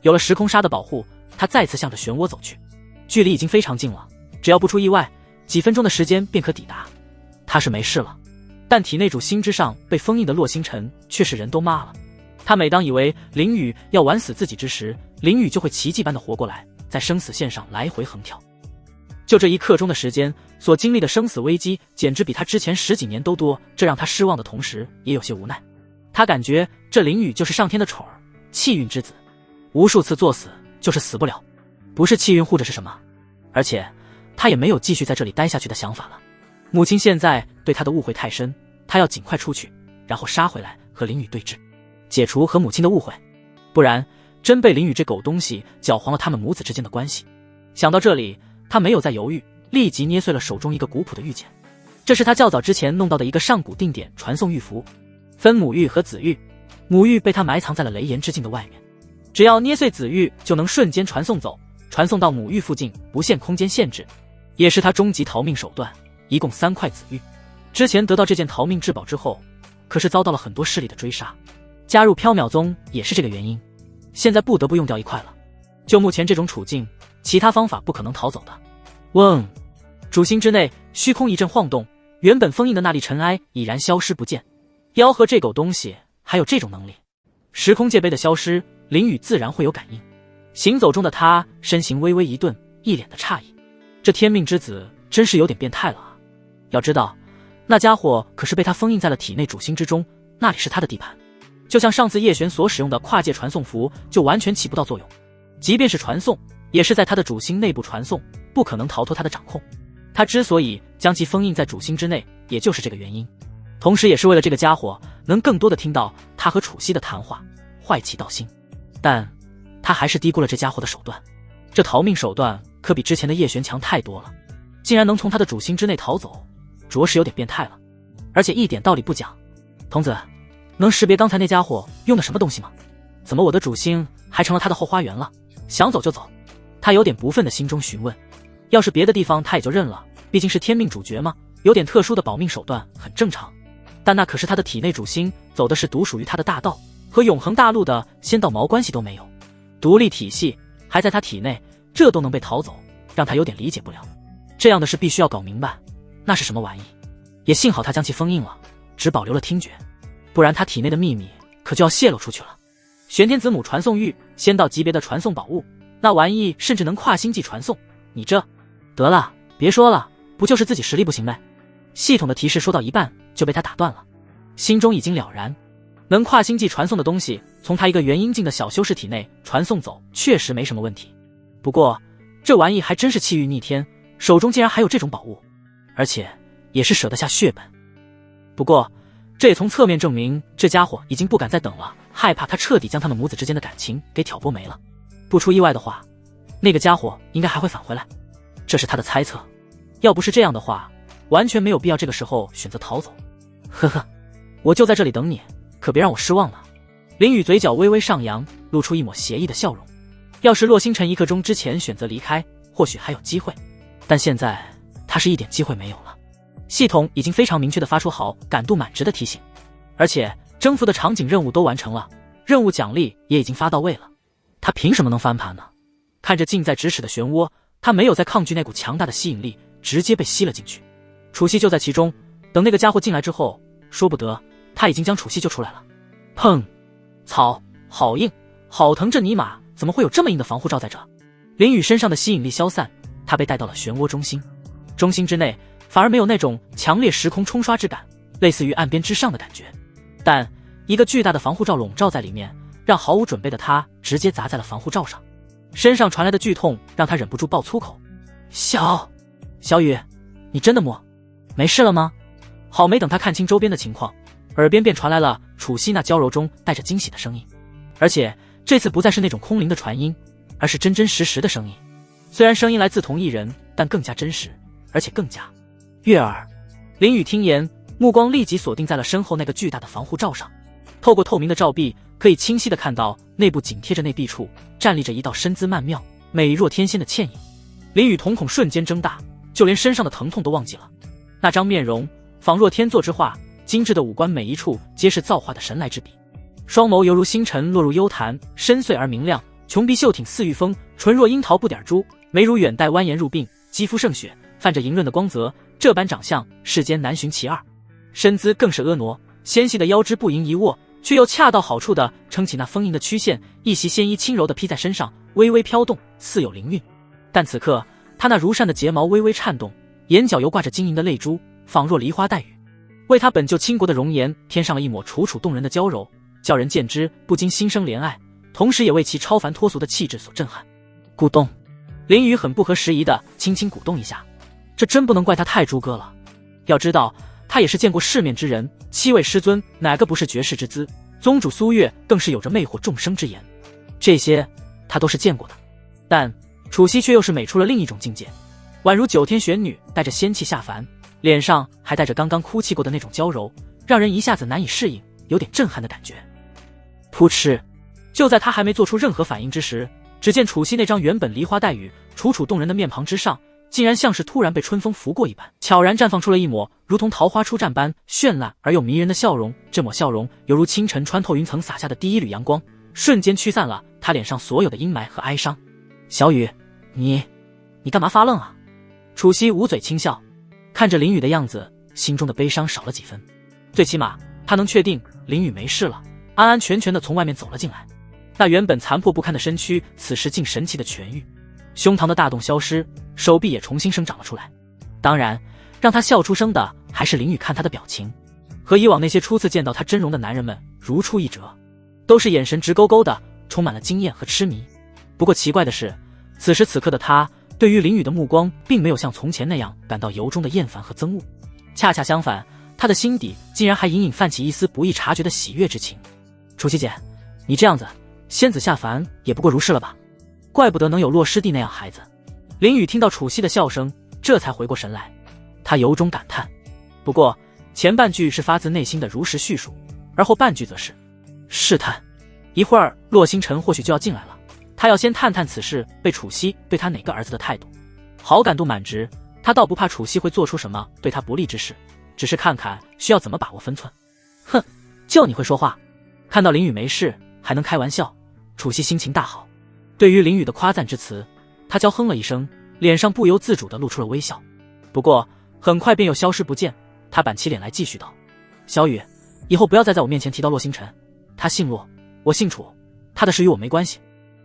有了时空砂的保护，他再次向着漩涡走去，距离已经非常近了，只要不出意外，几分钟的时间便可抵达。他是没事了，但体内主心之上被封印的洛星辰却是人都麻了。他每当以为林雨要玩死自己之时，林雨就会奇迹般的活过来，在生死线上来回横跳。就这一刻钟的时间，所经历的生死危机简直比他之前10几年都多，这让他失望的同时也有些无奈。他感觉这林雨就是上天的宠儿，气运之子，无数次作死就是死不了，不是气运护着是什么？而且他也没有继续在这里待下去的想法了。母亲现在对他的误会太深，他要尽快出去，然后杀回来和林雨对峙，解除和母亲的误会，不然真被林雨这狗东西搅黄了他们母子之间的关系。想到这里，他没有再犹豫，立即捏碎了手中一个古朴的玉简。这是他较早之前弄到的一个上古定点传送玉符，分母玉和子玉，母玉被他埋藏在了雷岩之境的外面，只要捏碎子玉就能瞬间传送走，传送到母玉附近，不限空间限制，也是他终极逃命手段。一共3块子玉。之前得到这件逃命至宝之后，可是遭到了很多势力的追杀，加入缥缈宗也是这个原因。现在不得不用掉1块了。就目前这种处境，其他方法不可能逃走的。嗡！主心之内，虚空一阵晃动，原本封印的那粒尘埃已然消失不见。妖和这狗东西还有这种能力，时空界碑的消失，林雨自然会有感应。行走中的他身形微微一顿，一脸的诧异，这天命之子真是有点变态了啊！要知道，那家伙可是被他封印在了体内主心之中，那里是他的地盘。就像上次叶璇所使用的跨界传送符，就完全起不到作用。即便是传送，也是在他的主心内部传送，不可能逃脱他的掌控。他之所以将其封印在主心之内，也就是这个原因。同时也是为了这个家伙能更多的听到他和楚曦的谈话，坏其道心。但他还是低估了这家伙的手段，这逃命手段可比之前的叶璇强太多了，竟然能从他的主心之内逃走，着实有点变态了。而且一点道理不讲，童子，能识别刚才那家伙用的什么东西吗？怎么我的主心还成了他的后花园了？想走就走。他有点不忿的心中询问。要是别的地方他也就认了，毕竟是天命主角嘛，有点特殊的保命手段很正常。但那可是他的体内主心，走的是独属于他的大道，和永恒大陆的仙道毛关系都没有，独立体系还在他体内，这都能被逃走，让他有点理解不了。这样的事必须要搞明白，那是什么玩意？也幸好他将其封印了，只保留了听觉，不然他体内的秘密可就要泄露出去了。玄天子母传送玉，仙道级别的传送宝物，那玩意甚至能跨星际传送。你这……得了，别说了，不就是自己实力不行呗？系统的提示说到一半就被他打断了，心中已经了然，能跨星际传送的东西，从他一个元婴境的小修士体内传送走，确实没什么问题。不过这玩意还真是气运逆天，手中竟然还有这种宝物，而且也是舍得下血本。不过这也从侧面证明这家伙已经不敢再等了，害怕他彻底将他们母子之间的感情给挑拨没了。不出意外的话，那个家伙应该还会返回来，这是他的猜测。要不是这样的话，完全没有必要这个时候选择逃走。呵呵，我就在这里等你，可别让我失望了。林雨嘴角微微上扬，露出一抹邪异的笑容。要是洛星辰1刻钟之前选择离开，或许还有机会，但现在他是一点机会没有了。系统已经非常明确地发出好感度满值的提醒，而且征服的场景任务都完成了，任务奖励也已经发到位了。他凭什么能翻盘呢？看着近在咫尺的漩涡，他没有再抗拒那股强大的吸引力，直接被吸了进去。楚曦就在其中，等那个家伙进来之后，说不得他已经将楚曦救出来了。砰！草好硬，好疼！这尼玛怎么会有这么硬的防护罩在这？林雨身上的吸引力消散，他被带到了漩涡中心，中心之内反而没有那种强烈时空冲刷之感，类似于岸边之上的感觉。但一个巨大的防护罩笼罩在里面，让毫无准备的他直接砸在了防护罩上，身上传来的剧痛让他忍不住爆粗口。小雨，你真的没事了吗？好没等他看清周边的情况，耳边便传来了楚曦那娇柔中带着惊喜的声音，而且这次不再是那种空灵的传音，而是真真实实的声音。虽然声音来自同一人，但更加真实，而且更加悦耳。林雨听言，目光立即锁定在了身后那个巨大的防护罩上，透过透明的罩壁，可以清晰地看到内部紧贴着内壁处站立着一道身姿曼妙、美若天仙的倩影。林雨瞳孔瞬间睁大，就连身上的疼痛都忘记了。那张面容仿若天作之画，精致的五官每一处皆是造化的神来之笔，双眸犹如星辰落入幽潭，深邃而明亮，琼鼻秀挺似玉峰，唇若樱桃不点珠，眉如远黛蜿蜒入鬓，肌肤胜雪，泛着莹润的光泽，这般长相世间难寻其二。身姿更是婀娜，纤细的腰肢不盈一握，却又恰到好处地撑起那丰盈的曲线，一袭仙衣轻柔地披在身上，微微飘动，似有灵韵。但此刻他她那如扇的睫毛微微颤动，眼角犹挂着晶莹的泪珠，仿若梨花带雨，为她本就倾国的容颜添上了一抹楚楚动人的娇柔，叫人见之不禁心生怜爱，同时也为其超凡脱俗的气质所震撼。咕咚，林雨很不合时宜的轻轻鼓动一下，这真不能怪他太猪哥了。要知道他也是见过世面之人，7位师尊哪个不是绝世之姿，宗主苏月更是有着魅惑众生之言，这些他都是见过的。但楚曦却又是美出了另一种境界，宛如9天玄女带着仙气下凡，脸上还带着刚刚哭泣过的那种娇柔，让人一下子难以适应，有点震撼的感觉。噗嗤，就在他还没做出任何反应之时，只见楚曦那张原本梨花带雨、楚楚动人的面庞之上，竟然像是突然被春风拂过一般，悄然绽放出了一抹如同桃花出绽般绚烂而又迷人的笑容。这抹笑容犹如清晨穿透云层洒下的第一缕阳光，瞬间驱散了他脸上所有的阴霾和哀伤。小雨，你干嘛发愣啊？楚曦捂嘴轻笑，看着林雨的样子，心中的悲伤少了几分。最起码他能确定林雨没事了，安安全全的从外面走了进来。那原本残破不堪的身躯，此时竟神奇的痊愈，胸膛的大洞消失，手臂也重新生长了出来。当然，让他笑出声的还是林雨看他的表情，和以往那些初次见到他真容的男人们如出一辙，都是眼神直勾勾的，充满了惊艳和痴迷。不过奇怪的是，此时此刻的他对于林雨的目光并没有像从前那样感到由衷的厌烦和憎恶，恰恰相反，他的心底竟然还隐隐泛起一丝不易察觉的喜悦之情。楚曦姐，你这样子仙子下凡也不过如是了吧，怪不得能有洛师弟那样孩子。林雨听到楚曦的笑声，这才回过神来，他由衷感叹。不过前半句是发自内心的如实叙述，而后半句则是试探。一会儿洛星辰或许就要进来了，他要先探探此事被楚曦对他哪个儿子的态度。好感度满值，他倒不怕楚曦会做出什么对他不利之事，只是看看需要怎么把握分寸。哼，就你会说话。看到林雨没事还能开玩笑，楚曦心情大好。对于林雨的夸赞之词，他娇哼了一声，脸上不由自主地露出了微笑。不过很快便又消失不见，他板起脸来继续道：小雨，以后不要再在我面前提到洛星辰，他姓洛，我姓楚，他的事与我没关系。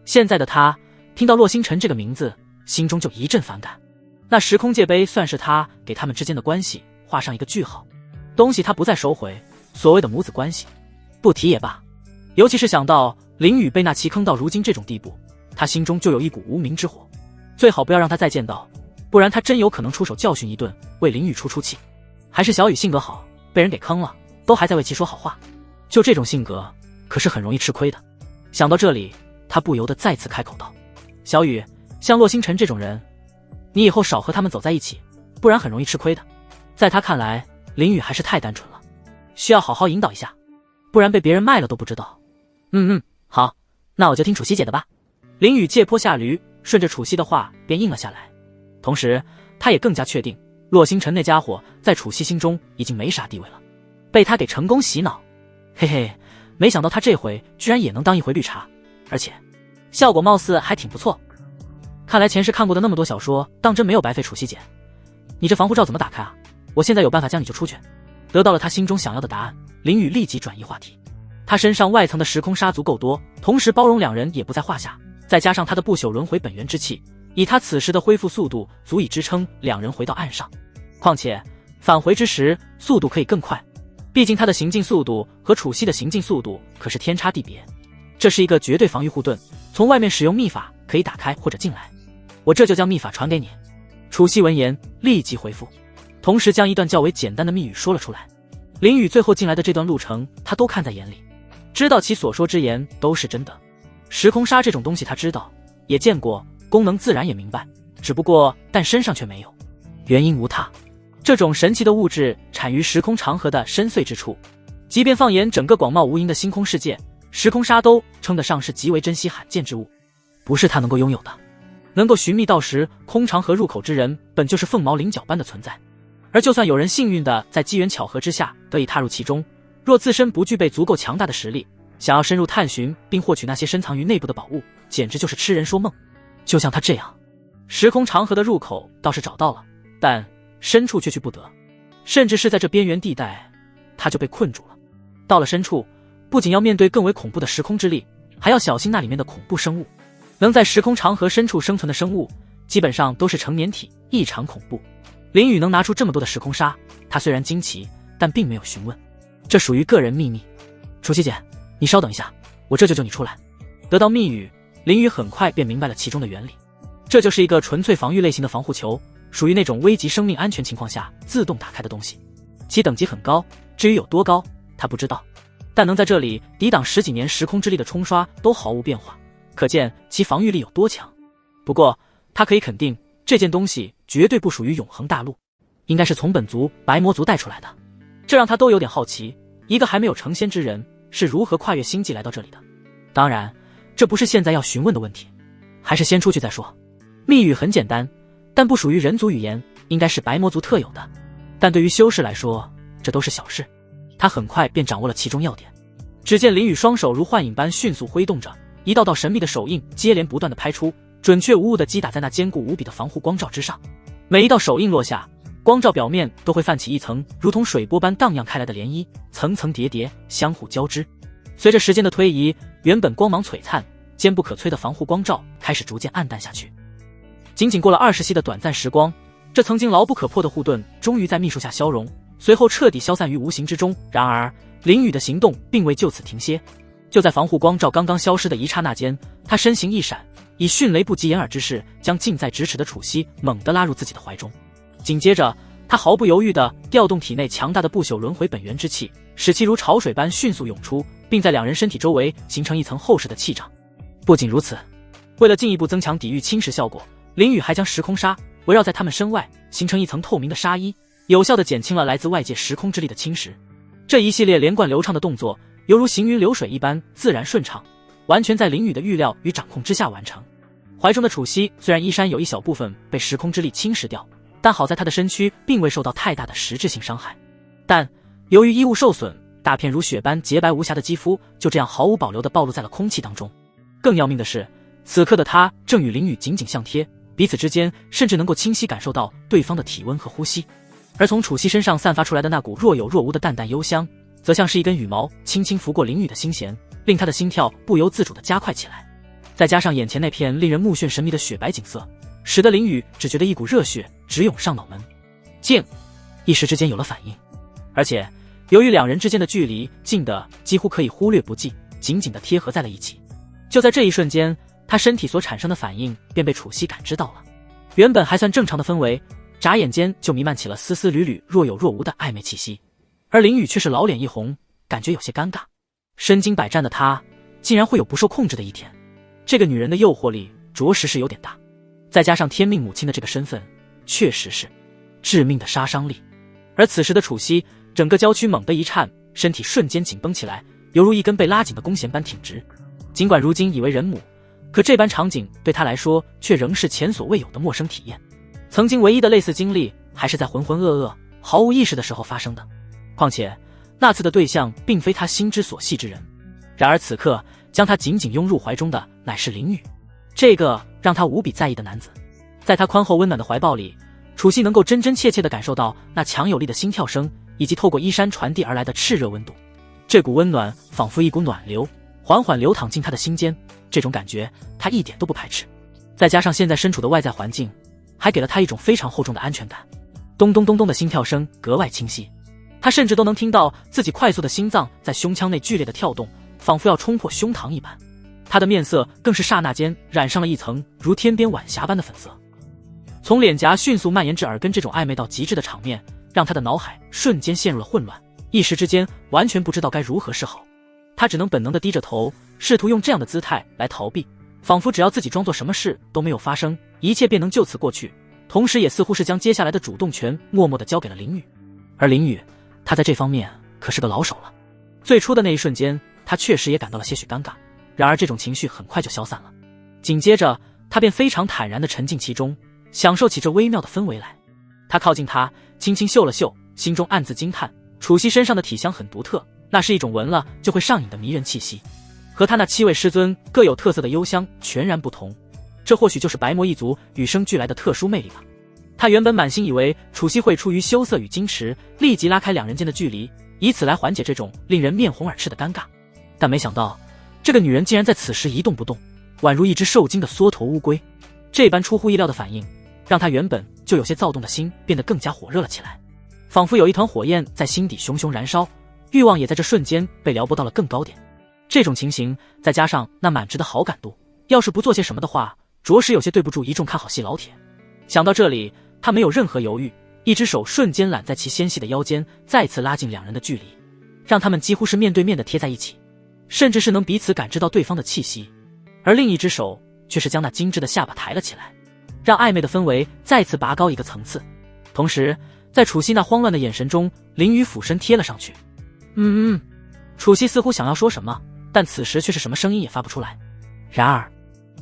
现在的他听到洛星辰这个名字，心中就一阵反感。那时空界碑算是他给他们之间的关系画上一个句号，东西他不再收回，所谓的母子关系不提也罢。尤其是想到林雨被那棋坑到如今这种地步，他心中就有一股无名之火，最好不要让他再见到，不然他真有可能出手教训一顿，为林雨出气。还是小雨性格好，被人给坑了都还在为其说好话，就这种性格可是很容易吃亏的。想到这里，他不由得再次开口道：小雨，像洛星辰这种人，你以后少和他们走在一起，不然很容易吃亏的。在他看来，林雨还是太单纯了，需要好好引导一下，不然被别人卖了都不知道。好，那我就听楚曦姐的吧。林雨借坡下驴，顺着楚曦的话便应了下来。同时他也更加确定洛星辰那家伙在楚曦心中已经没啥地位了，被他给成功洗脑。嘿嘿，没想到他这回居然也能当一回绿茶，而且效果貌似还挺不错。看来前世看过的那么多小说当真没有白费。楚曦姐，你这防护罩怎么打开啊？我现在有办法将你救出去。得到了他心中想要的答案，林雨立即转移话题。他身上外层的时空沙足够多，同时包容两人也不在话下，再加上他的不朽轮回本源之气，以他此时的恢复速度足以支撑两人回到岸上。况且返回之时速度可以更快，毕竟他的行进速度和楚曦的行进速度可是天差地别。这是一个绝对防御护盾，从外面使用秘法可以打开或者进来，我这就将秘法传给你。楚曦闻言立即回复，同时将一段较为简单的密语说了出来。林雨最后进来的这段路程他都看在眼里，知道其所说之言都是真的。时空沙这种东西他知道，也见过，功能自然也明白，只不过但身上却没有。原因无他，这种神奇的物质产于时空长河的深邃之处，即便放眼整个广袤无垠的星空世界，时空沙都称得上是极为珍稀罕见之物，不是他能够拥有的。能够寻觅到时空长河入口之人，本就是凤毛麟角般的存在。而就算有人幸运的在机缘巧合之下得以踏入其中，若自身不具备足够强大的实力，想要深入探寻并获取那些深藏于内部的宝物，简直就是痴人说梦。就像他这样，时空长河的入口倒是找到了，但深处却去不得，甚至是在这边缘地带，他就被困住了。到了深处，不仅要面对更为恐怖的时空之力，还要小心那里面的恐怖生物。能在时空长河深处生存的生物，基本上都是成年体，异常恐怖。林雨能拿出这么多的时空沙，他虽然惊奇，但并没有询问，这属于个人秘密。楚西姐，你稍等一下，我这就救你出来。得到密语，林雨很快便明白了其中的原理。这就是一个纯粹防御类型的防护球，属于那种危及生命安全情况下自动打开的东西，其等级很高，至于有多高，他不知道，但能在这里抵挡10几年时空之力的冲刷都毫无变化，可见其防御力有多强。不过他可以肯定，这件东西绝对不属于永恒大陆，应该是从本族白魔族带出来的。这让他都有点好奇，一个还没有成仙之人是如何跨越星际来到这里的。当然，这不是现在要询问的问题，还是先出去再说。密语很简单，但不属于人族语言，应该是白魔族特有的。但对于修士来说，这都是小事。他很快便掌握了其中要点。只见林雨双手如幻影般迅速挥动着，一道道神秘的手印接连不断的拍出，准确无误地击打在那坚固无比的防护光罩之上。每一道手印落下，光罩表面都会泛起一层如同水波般荡漾开来的涟漪，层层叠叠，相互交织。随着时间的推移，原本光芒璀璨、坚不可摧的防护光罩开始逐渐暗淡下去。仅仅过了20息的短暂时光，这曾经牢不可破的护盾终于在秘术下消融，随后彻底消散于无形之中。然而林雨的行动并未就此停歇，就在防护光罩刚刚消失的一刹那间，他身形一闪，以迅雷不及掩耳之势将近在咫尺的楚西猛地拉入自己的怀中。紧接着他毫不犹豫地调动体内强大的不朽轮回本源之气，使其如潮水般迅速涌出，并在两人身体周围形成一层厚实的气场。不仅如此，为了进一步增强抵御侵蚀效果，林雨还将时空沙围绕在他们身外，形成一层透明的纱衣，有效地减轻了来自外界时空之力的侵蚀。这一系列连贯流畅的动作，犹如行云流水一般自然顺畅，完全在林雨的预料与掌控之下完成。怀中的楚西虽然衣衫有一小部分被时空之力侵蚀掉，但好在他的身躯并未受到太大的实质性伤害。但由于衣物受损，大片如雪般洁白无瑕的肌肤就这样毫无保留地暴露在了空气当中。更要命的是，此刻的他正与林雨紧紧相贴，彼此之间甚至能够清晰感受到对方的体温和呼吸。而从楚西身上散发出来的那股若有若无的淡淡幽香，则像是一根羽毛轻轻拂过林雨的心弦，令他的心跳不由自主地加快起来。再加上眼前那片令人目眩神迷的雪白景色，使得林雨只觉得一股热血直涌上脑门，静，一时之间有了反应。而且由于两人之间的距离近的几乎可以忽略不计，紧紧地贴合在了一起。就在这一瞬间，他身体所产生的反应便被楚西感知到了。原本还算正常的氛围，眨眼间就弥漫起了丝丝缕缕若有若无的暧昧气息。而林雨却是老脸一红，感觉有些尴尬。身经百战的他竟然会有不受控制的一天，这个女人的诱惑力着实是有点大，再加上天命母亲的这个身份，确实是致命的杀伤力。而此时的楚西整个娇躯猛地一颤，身体瞬间紧绷起来，犹如一根被拉紧的弓弦般挺直。尽管如今已为人母，可这般场景对他来说却仍是前所未有的陌生体验。曾经唯一的类似经历还是在浑浑噩噩毫无意识的时候发生的，况且那次的对象并非他心之所系之人。然而此刻将他紧紧拥入怀中的乃是林雨，这个让他无比在意的男子。在他宽厚温暖的怀抱里，楚西能够真真切切地感受到那强有力的心跳声，以及透过衣衫传递而来的炽热温度。这股温暖仿佛一股暖流，缓缓流淌进他的心间，这种感觉他一点都不排斥。再加上现在身处的外在环境，还给了他一种非常厚重的安全感。咚咚咚咚的心跳声格外清晰，他甚至都能听到自己快速的心脏在胸腔内剧烈的跳动，仿佛要冲破胸膛一般。他的面色更是刹那间染上了一层如天边晚霞般的粉色。从脸颊迅速蔓延至耳根，这种暧昧到极致的场面让他的脑海瞬间陷入了混乱，一时之间完全不知道该如何是好。他只能本能地低着头，试图用这样的姿态来逃避，仿佛只要自己装作什么事都没有发生，一切便能就此过去，同时也似乎是将接下来的主动权默默地交给了林雨。而林雨，他在这方面可是个老手了。最初的那一瞬间，他确实也感到了些许尴尬，然而这种情绪很快就消散了。紧接着他便非常坦然地沉浸其中，享受起这微妙的氛围来。他靠近他，轻轻嗅了嗅，心中暗自惊叹，楚西身上的体香很独特，那是一种闻了就会上瘾的迷人气息，和他那7位师尊各有特色的幽香全然不同。这或许就是白魔一族与生俱来的特殊魅力吧。他原本满心以为楚西会出于羞涩与矜持，立即拉开两人间的距离，以此来缓解这种令人面红耳赤的尴尬。但没想到，这个女人竟然在此时一动不动，宛如一只受惊的缩头乌龟。这般出乎意料的反应，让他原本就有些躁动的心变得更加火热了起来，仿佛有一团火焰在心底熊熊燃烧，欲望也在这瞬间被撩拨到了更高点。这种情形再加上那满值的好感度，要是不做些什么的话，着实有些对不住一众看好戏老铁。想到这里，他没有任何犹豫，一只手瞬间揽在其纤细的腰间，再次拉近两人的距离，让他们几乎是面对面的贴在一起，甚至是能彼此感知到对方的气息。而另一只手却是将那精致的下巴抬了起来，让暧昧的氛围再次拔高一个层次。同时在楚西那慌乱的眼神中，林雨俯身贴了上去。楚西似乎想要说什么，但此时却是什么声音也发不出来。然而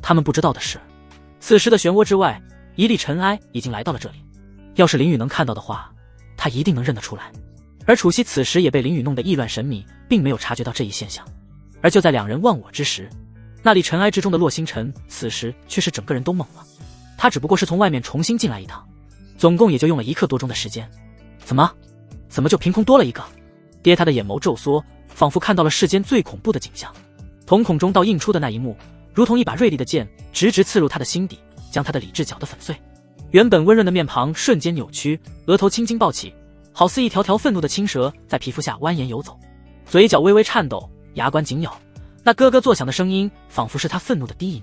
他们不知道的是，此时的漩涡之外，一粒尘埃已经来到了这里。要是林雨能看到的话，他一定能认得出来。而楚西此时也被林雨弄得意乱神迷，并没有察觉到这一现象。而就在两人忘我之时，那粒尘埃之中的洛星辰此时却是整个人都懵了。他只不过是从外面重新进来一趟，总共也就用了1刻多钟的时间，怎么就凭空多了一个？爹他的眼眸骤缩，仿佛看到了世间最恐怖的景象。瞳孔中倒映出的那一幕，如同一把锐利的剑，直直刺入他的心底，将他的理智搅得粉碎。原本温润的面庞瞬间扭曲，额头青筋暴起，好似一条条愤怒的青蛇在皮肤下蜿蜒游走，嘴角微微颤抖，牙关紧咬，那咯咯作响的声音仿佛是他愤怒的低吟。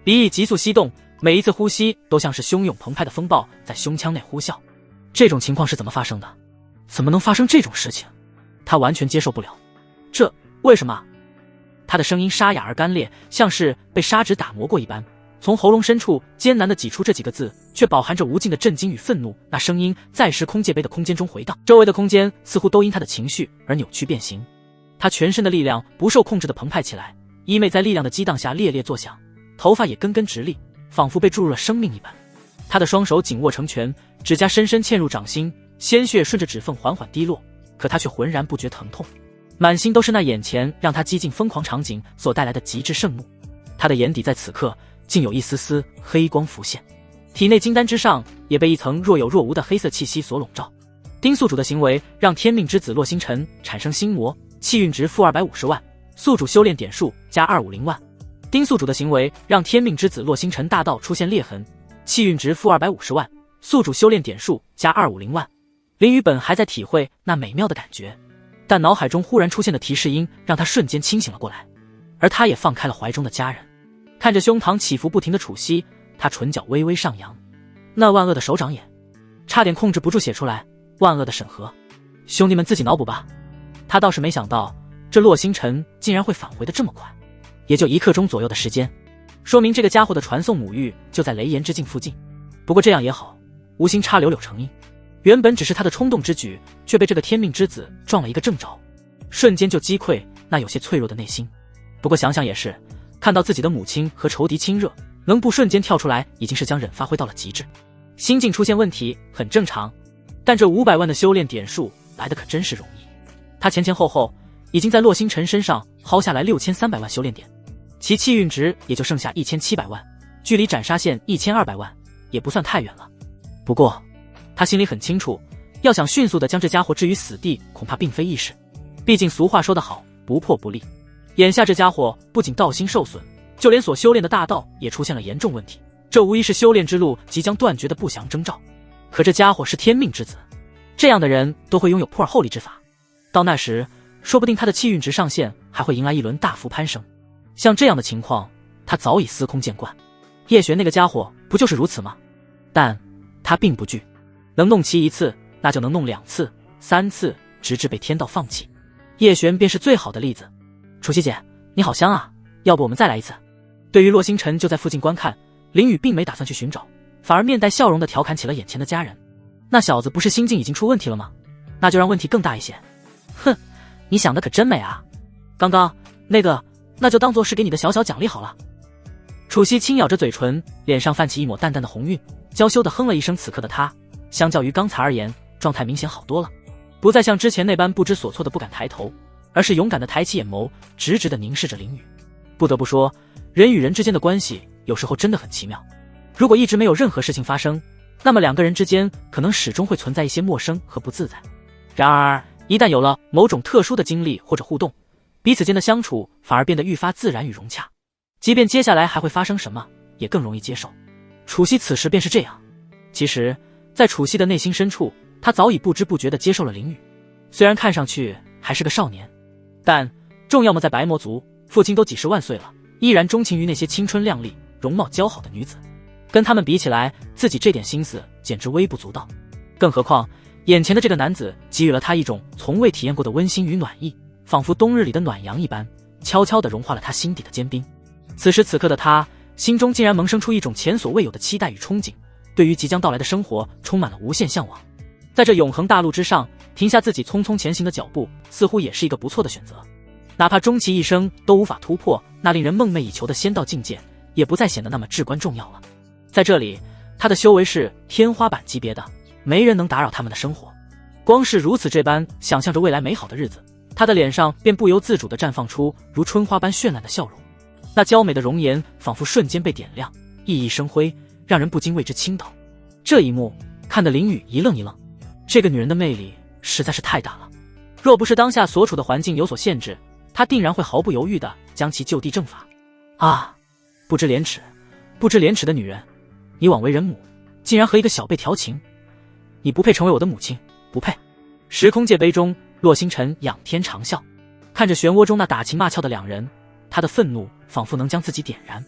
鼻翼急速吸动，每一次呼吸都像是汹涌澎湃的风暴在胸腔内呼啸。这种情况是怎么发生的？怎么能发生这种事情？他完全接受不了。这为什么？他的声音沙哑而干裂，像是被砂纸打磨过一般，从喉咙深处艰难地挤出这几个字，却饱含着无尽的震惊与愤怒。那声音在时空界杯的空间中回荡，周围的空间似乎都因他的情绪而扭曲变形。他全身的力量不受控制地澎湃起来，衣袂在力量的激荡下猎猎作响，头发也根根直立，仿佛被注入了生命一般。他的双手紧握成拳，指甲深深嵌入掌心，鲜血顺着指缝缓缓滴落，可他却浑然不觉疼痛，满心都是那眼前让他几近疯狂场景所带来的极致盛怒。他的眼底在此刻竟有一丝丝黑光浮现，体内金丹之上也被一层若有若无的黑色气息所笼罩。丁宿主的行为让天命之子洛星辰产生心魔，气运值-250万，宿主修炼点数加250万。丁宿主的行为让天命之子洛星辰大道出现裂痕，气运值-250万，宿主修炼点数加250万。林雨本还在体会那美妙的感觉，但脑海中忽然出现的提示音让他瞬间清醒了过来，而他也放开了怀中的家人。看着胸膛起伏不停的楚西，他唇角微微上扬，那万恶的手掌也差点控制不住写出来，万恶的审核。兄弟们自己脑补吧。他倒是没想到这洛星辰竟然会返回的这么快，也就1刻钟左右的时间，说明这个家伙的传送母域就在雷岩之境附近。不过这样也好，无心插柳柳成荫，原本只是他的冲动之举，却被这个天命之子撞了一个正着，瞬间就击溃那有些脆弱的内心。不过想想也是，看到自己的母亲和仇敌亲热，能不瞬间跳出来已经是将忍发挥到了极致。心境出现问题很正常，但这500万的修炼点数来的可真是容易。他前前后后已经在洛星辰身上薅下来6300万修炼点，其气运值也就剩下1700万，距离斩杀线1200万也不算太远了。不过他心里很清楚，要想迅速地将这家伙置于死地，恐怕并非易事。毕竟俗话说得好，不破不立。眼下这家伙不仅道心受损，就连所修炼的大道也出现了严重问题，这无疑是修炼之路即将断绝的不祥征兆。可这家伙是天命之子，这样的人都会拥有普尔后力之法，到那时说不定他的气运值上限还会迎来一轮大幅攀升。像这样的情况他早已司空见惯，叶璇那个家伙不就是如此吗？但他并不惧，能弄其1次，那就能弄2次、3次，直至被天道放弃。叶璇便是最好的例子。楚西姐，你好香啊，要不我们再来一次？对于洛星辰就在附近观看，林雨并没打算去寻找，反而面带笑容地调侃起了眼前的家人。那小子不是心境已经出问题了吗？那就让问题更大一些。哼，你想的可真美啊！刚刚那就当做是给你的小小奖励好了。楚西轻咬着嘴唇，脸上泛起一抹淡淡的红晕，娇羞地哼了一声。此刻的他相较于刚才而言，状态明显好多了，不再像之前那般不知所措的不敢抬头，而是勇敢地抬起眼眸，直直地凝视着林雨。不得不说，人与人之间的关系有时候真的很奇妙。如果一直没有任何事情发生，那么2个人之间可能始终会存在一些陌生和不自在。然而一旦有了某种特殊的经历或者互动，彼此间的相处反而变得愈发自然与融洽，即便接下来还会发生什么，也更容易接受。楚西此时便是这样。其实，在楚西的内心深处，他早已不知不觉地接受了林雨。虽然看上去还是个少年，但重要么在白魔族，父亲都几十万岁了，依然钟情于那些青春靓丽、容貌姣好的女子。跟他们比起来，自己这点心思简直微不足道。更何况，眼前的这个男子给予了他一种从未体验过的温馨与暖意，仿佛冬日里的暖阳一般，悄悄地融化了他心底的坚冰。此时此刻的他，心中竟然萌生出一种前所未有的期待与憧憬，对于即将到来的生活充满了无限向往。在这永恒大陆之上，停下自己匆匆前行的脚步，似乎也是一个不错的选择。哪怕终其一生都无法突破那令人梦寐以求的仙道境界，也不再显得那么至关重要了。在这里，他的修为是天花板级别的，没人能打扰他们的生活。光是如此这般想象着未来美好的日子，他的脸上便不由自主地绽放出如春花般绚烂的笑容。那娇美的容颜仿佛瞬间被点亮，熠熠生辉，让人不禁为之倾倒。这一幕看得林雨一愣一愣，这个女人的魅力实在是太大了。若不是当下所处的环境有所限制，他定然会毫不犹豫地将其就地正法。啊，不知廉耻，不知廉耻的女人，你枉为人母，竟然和一个小辈调情，你不配成为我的母亲，不配。时空界杯中，洛星辰仰天长啸，看着漩涡中那打情骂俏的两人，他的愤怒仿佛能将自己点燃，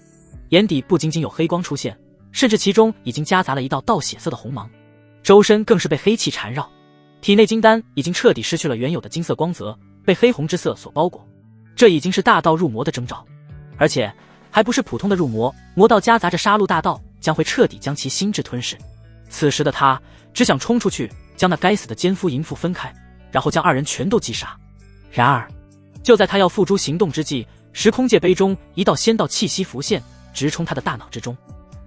眼底不仅仅有黑光出现，甚至其中已经夹杂了一道道血色的红芒，周身更是被黑气缠绕，体内金丹已经彻底失去了原有的金色光泽，被黑红之色所包裹。这已经是大道入魔的征兆，而且还不是普通的入魔，魔道夹杂着杀戮大道，将会彻底将其心智吞噬。此时的他只想冲出去，将那该死的奸夫淫妇分开，然后将二人全都击杀。然而就在他要付诸行动之际，时空界杯中一道仙道气息浮现，直冲他的大脑之中，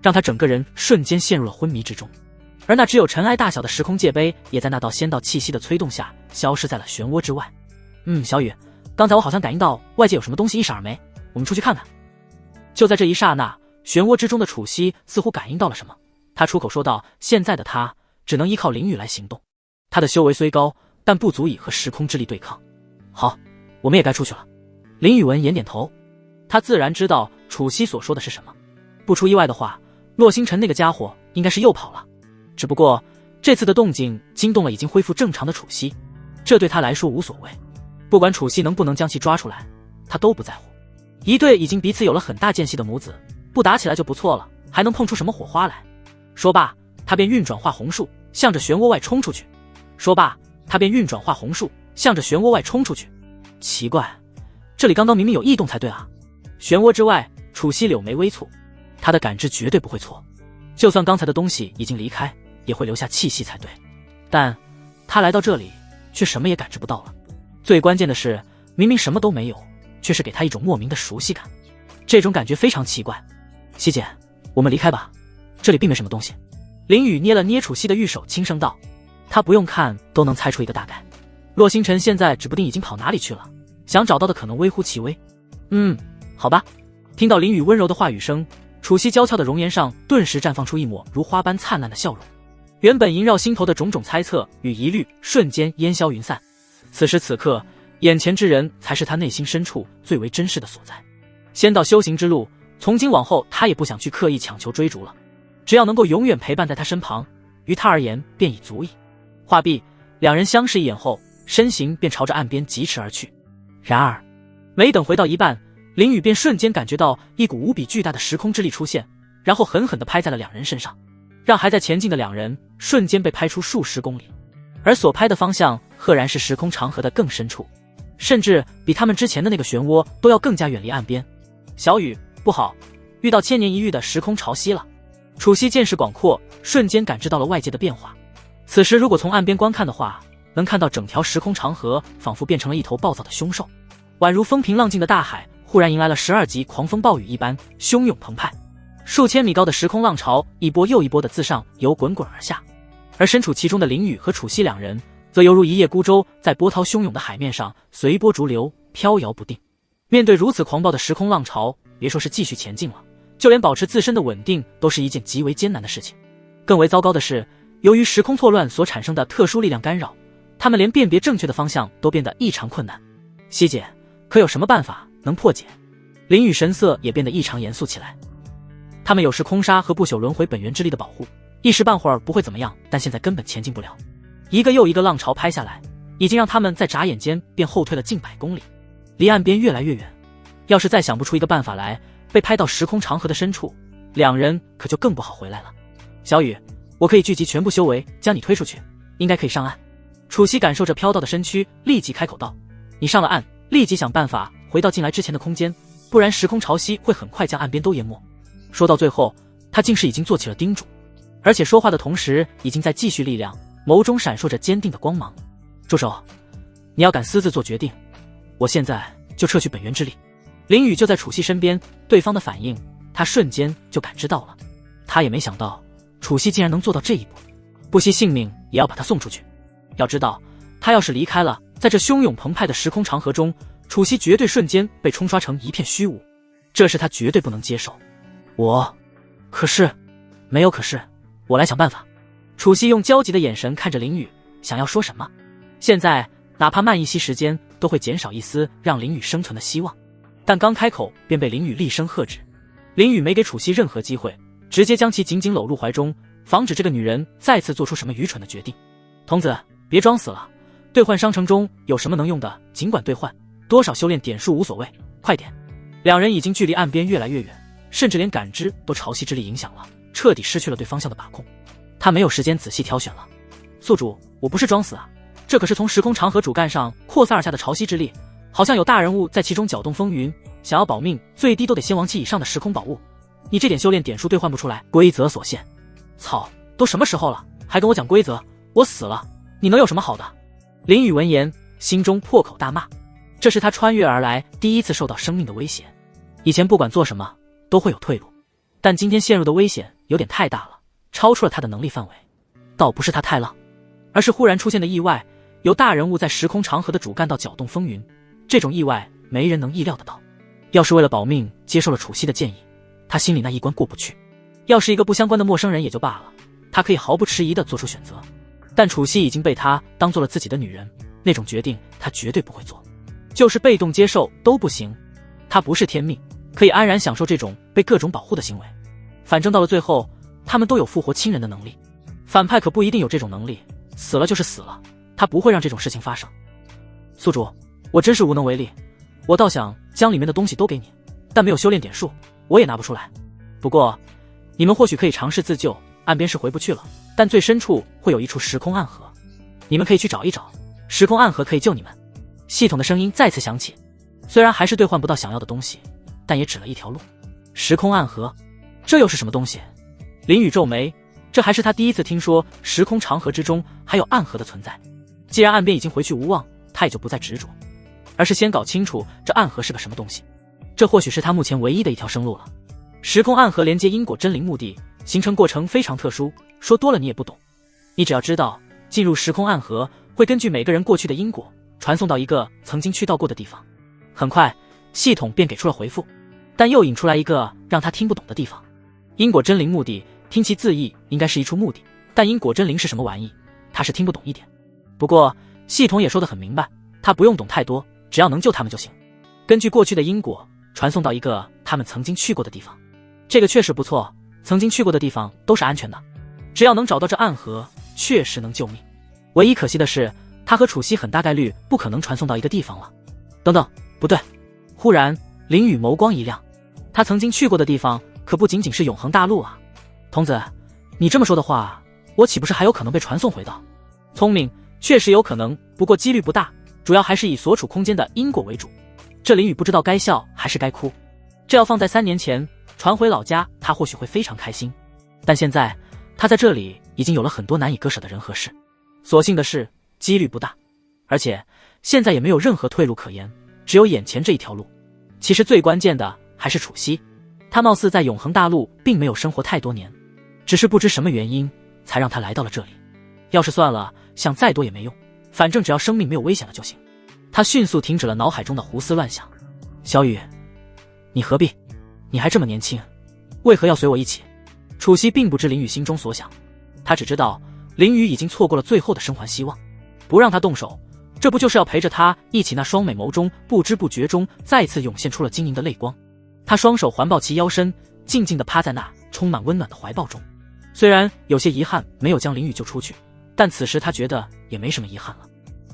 让他整个人瞬间陷入了昏迷之中。而那只有尘埃大小的时空界杯也在那道仙道气息的催动下消失在了漩涡之外。小雨，刚才我好像感应到外界有什么东西一闪而没，我们出去看看。就在这一刹那，漩涡之中的楚西似乎感应到了什么，他出口说道：现在的他只能依靠灵雨来行动，他的修为虽高，但不足以和时空之力对抗。好，我们也该出去了。林雨文点点头，他自然知道楚西所说的是什么。不出意外的话，洛星辰那个家伙应该是又跑了，只不过这次的动静惊动了已经恢复正常的楚西，这对他来说无所谓，不管楚西能不能将其抓出来，他都不在乎。一对已经彼此有了很大间隙的母子，不打起来就不错了，还能碰出什么火花来？说罢，他便运转化红术，向着漩涡外冲出去。奇怪，这里刚刚明明有异动才对啊！漩涡之外，楚西柳眉微蹙，他的感知绝对不会错，就算刚才的东西已经离开，也会留下气息才对。但他来到这里，却什么也感知不到了。最关键的是，明明什么都没有，却是给他一种莫名的熟悉感。这种感觉非常奇怪。西姐，我们离开吧，这里并没什么东西。林雨捏了捏楚西的玉手，轻声道。他不用看都能猜出一个大概。洛星辰现在指不定已经跑哪里去了，想找到的可能微乎其微。好吧。听到林雨温柔的话语声，楚西娇俏的容颜上顿时绽放出一抹如花般灿烂的笑容。原本萦绕心头的种种猜测与疑虑瞬间烟消云散。此时此刻，眼前之人才是他内心深处最为珍视的所在。仙道修行之路，从今往后他也不想去刻意强求追逐了，只要能够永远陪伴在他身旁，于他而言便已足矣。话毕，两人相视一眼后，身形便朝着岸边疾驰而去。然而没等回到一半，林雨便瞬间感觉到一股无比巨大的时空之力出现，然后狠狠地拍在了两人身上，让还在前进的两人瞬间被拍出数十公里，而所拍的方向赫然是时空长河的更深处，甚至比他们之前的那个漩涡都要更加远离岸边。小雨，不好，遇到千年一遇的时空潮汐了。楚西见识广阔，瞬间感知到了外界的变化。此时如果从岸边观看的话，能看到整条时空长河仿佛变成了一头暴躁的凶兽，宛如风平浪静的大海忽然迎来了12级狂风暴雨一般汹涌澎湃，数千米高的时空浪潮一波又一波的自上游滚滚而下，而身处其中的林雨和楚西两人则犹如一叶孤舟，在波涛汹涌的海面上随波逐流，飘摇不定。面对如此狂暴的时空浪潮，别说是继续前进了，就连保持自身的稳定都是一件极为艰难的事情。更为糟糕的是，由于时空错乱所产生的特殊力量干扰，他们连辨别正确的方向都变得异常困难。西姐，可有什么办法能破解？林雨神色也变得异常严肃起来。他们有时空杀和不朽轮回本源之力的保护，一时半会儿不会怎么样，但现在根本前进不了。一个又一个浪潮拍下来，已经让他们在眨眼间便后退了近100公里，离岸边越来越远。要是再想不出一个办法来，被拍到时空长河的深处，两人可就更不好回来了。小雨，我可以聚集全部修为将你推出去，应该可以上岸。楚西感受着飘到的身躯，立即开口道：你上了岸，立即想办法回到进来之前的空间，不然时空潮汐会很快将岸边都淹没。说到最后，他竟是已经做起了叮嘱，而且说话的同时已经在继续力量，眸中闪烁着坚定的光芒。住手！你要敢私自做决定，我现在就撤去本源之力。林雨就在楚西身边，对方的反应他瞬间就感知到了，他也没想到楚西竟然能做到这一步，不惜性命也要把他送出去。要知道，他要是离开了，在这汹涌澎湃的时空长河中，楚西绝对瞬间被冲刷成一片虚无，这是他绝对不能接受。可是没有可是，我来想办法。楚西用焦急的眼神看着林雨，想要说什么，现在哪怕慢一些时间都会减少一丝让林雨生存的希望，但刚开口便被林雨厉声喝止。林雨没给楚西任何机会，直接将其紧紧搂入怀中，防止这个女人再次做出什么愚蠢的决定。童子，别装死了，兑换商城中有什么能用的尽管兑换，多少修炼点数无所谓，快点。两人已经距离岸边越来越远，甚至连感知都潮汐之力影响了，彻底失去了对方向的把控。他没有时间仔细挑选了。宿主，我不是装死啊，这可是从时空长河主干上扩散而下的潮汐之力，好像有大人物在其中搅动风云，想要保命最低都得仙王期以上的时空宝物，你这点修炼点数兑换不出来，规则所限。操，都什么时候了还跟我讲规则，我死了你能有什么好的？林雨闻言心中破口大骂，这是他穿越而来第一次受到生命的威胁。以前不管做什么都会有退路，但今天陷入的危险有点太大了，超出了他的能力范围。倒不是他太浪，而是忽然出现的意外，有大人物在时空长河的主干道搅动风云，这种意外没人能意料得到。要是为了保命接受了楚西的建议，他心里那一关过不去。要是一个不相关的陌生人也就罢了，他可以毫不迟疑地做出选择，但楚西已经被他当做了自己的女人，那种决定他绝对不会做，就是被动接受都不行。他不是天命，可以安然享受这种被各种保护的行为，反正到了最后他们都有复活亲人的能力，反派可不一定有这种能力，死了就是死了，他不会让这种事情发生。宿主，我真是无能为力，我倒想将里面的东西都给你，但没有修炼点数，我也拿不出来。不过你们或许可以尝试自救，岸边是回不去了，但最深处会有一处时空暗河，你们可以去找一找，时空暗河可以救你们。系统的声音再次响起，虽然还是兑换不到想要的东西，但也指了一条路。时空暗河，这又是什么东西？林雨皱眉，这还是他第一次听说时空长河之中还有暗河的存在。既然岸边已经回去无望，他也就不再执着，而是先搞清楚这暗河是个什么东西。这或许是他目前唯一的一条生路了。时空暗河连接因果真灵墓地，形成过程非常特殊，说多了你也不懂。你只要知道，进入时空暗河会根据每个人过去的因果，传送到一个曾经去到过的地方。很快，系统便给出了回复，但又引出来一个让他听不懂的地方。因果真灵墓地，听其字义应该是一处墓地，但因果真灵是什么玩意，他是听不懂一点。不过系统也说得很明白，他不用懂太多，只要能救他们就行。根据过去的因果，传送到一个他们曾经去过的地方。这个确实不错，曾经去过的地方都是安全的，只要能找到这暗河，确实能救命。唯一可惜的是，他和楚西很大概率不可能传送到一个地方了。等等，不对！忽然林雨眸光一亮，他曾经去过的地方可不仅仅是永恒大陆啊。童子，你这么说的话，我岂不是还有可能被传送回到？聪明，确实有可能，不过几率不大，主要还是以所处空间的因果为主。这林雨不知道该笑还是该哭。这要放在3年前传回老家，他或许会非常开心，但现在他在这里已经有了很多难以割舍的人和事。所幸的是几率不大，而且现在也没有任何退路可言，只有眼前这一条路。其实最关键的还是楚西，他貌似在永恒大陆并没有生活太多年，只是不知什么原因才让他来到了这里。要是算了，想再多也没用，反正只要生命没有危险了就行。他迅速停止了脑海中的胡思乱想。小雨，你何必？你还这么年轻，为何要随我一起？楚西并不知林雨心中所想，他只知道林雨已经错过了最后的生还希望，不让他动手，这不就是要陪着他一起？那双美眸中不知不觉中再次涌现出了晶莹的泪光。他双手环抱其腰身，静静地趴在那，充满温暖的怀抱中。虽然有些遗憾没有将林雨救出去，但此时他觉得也没什么遗憾了。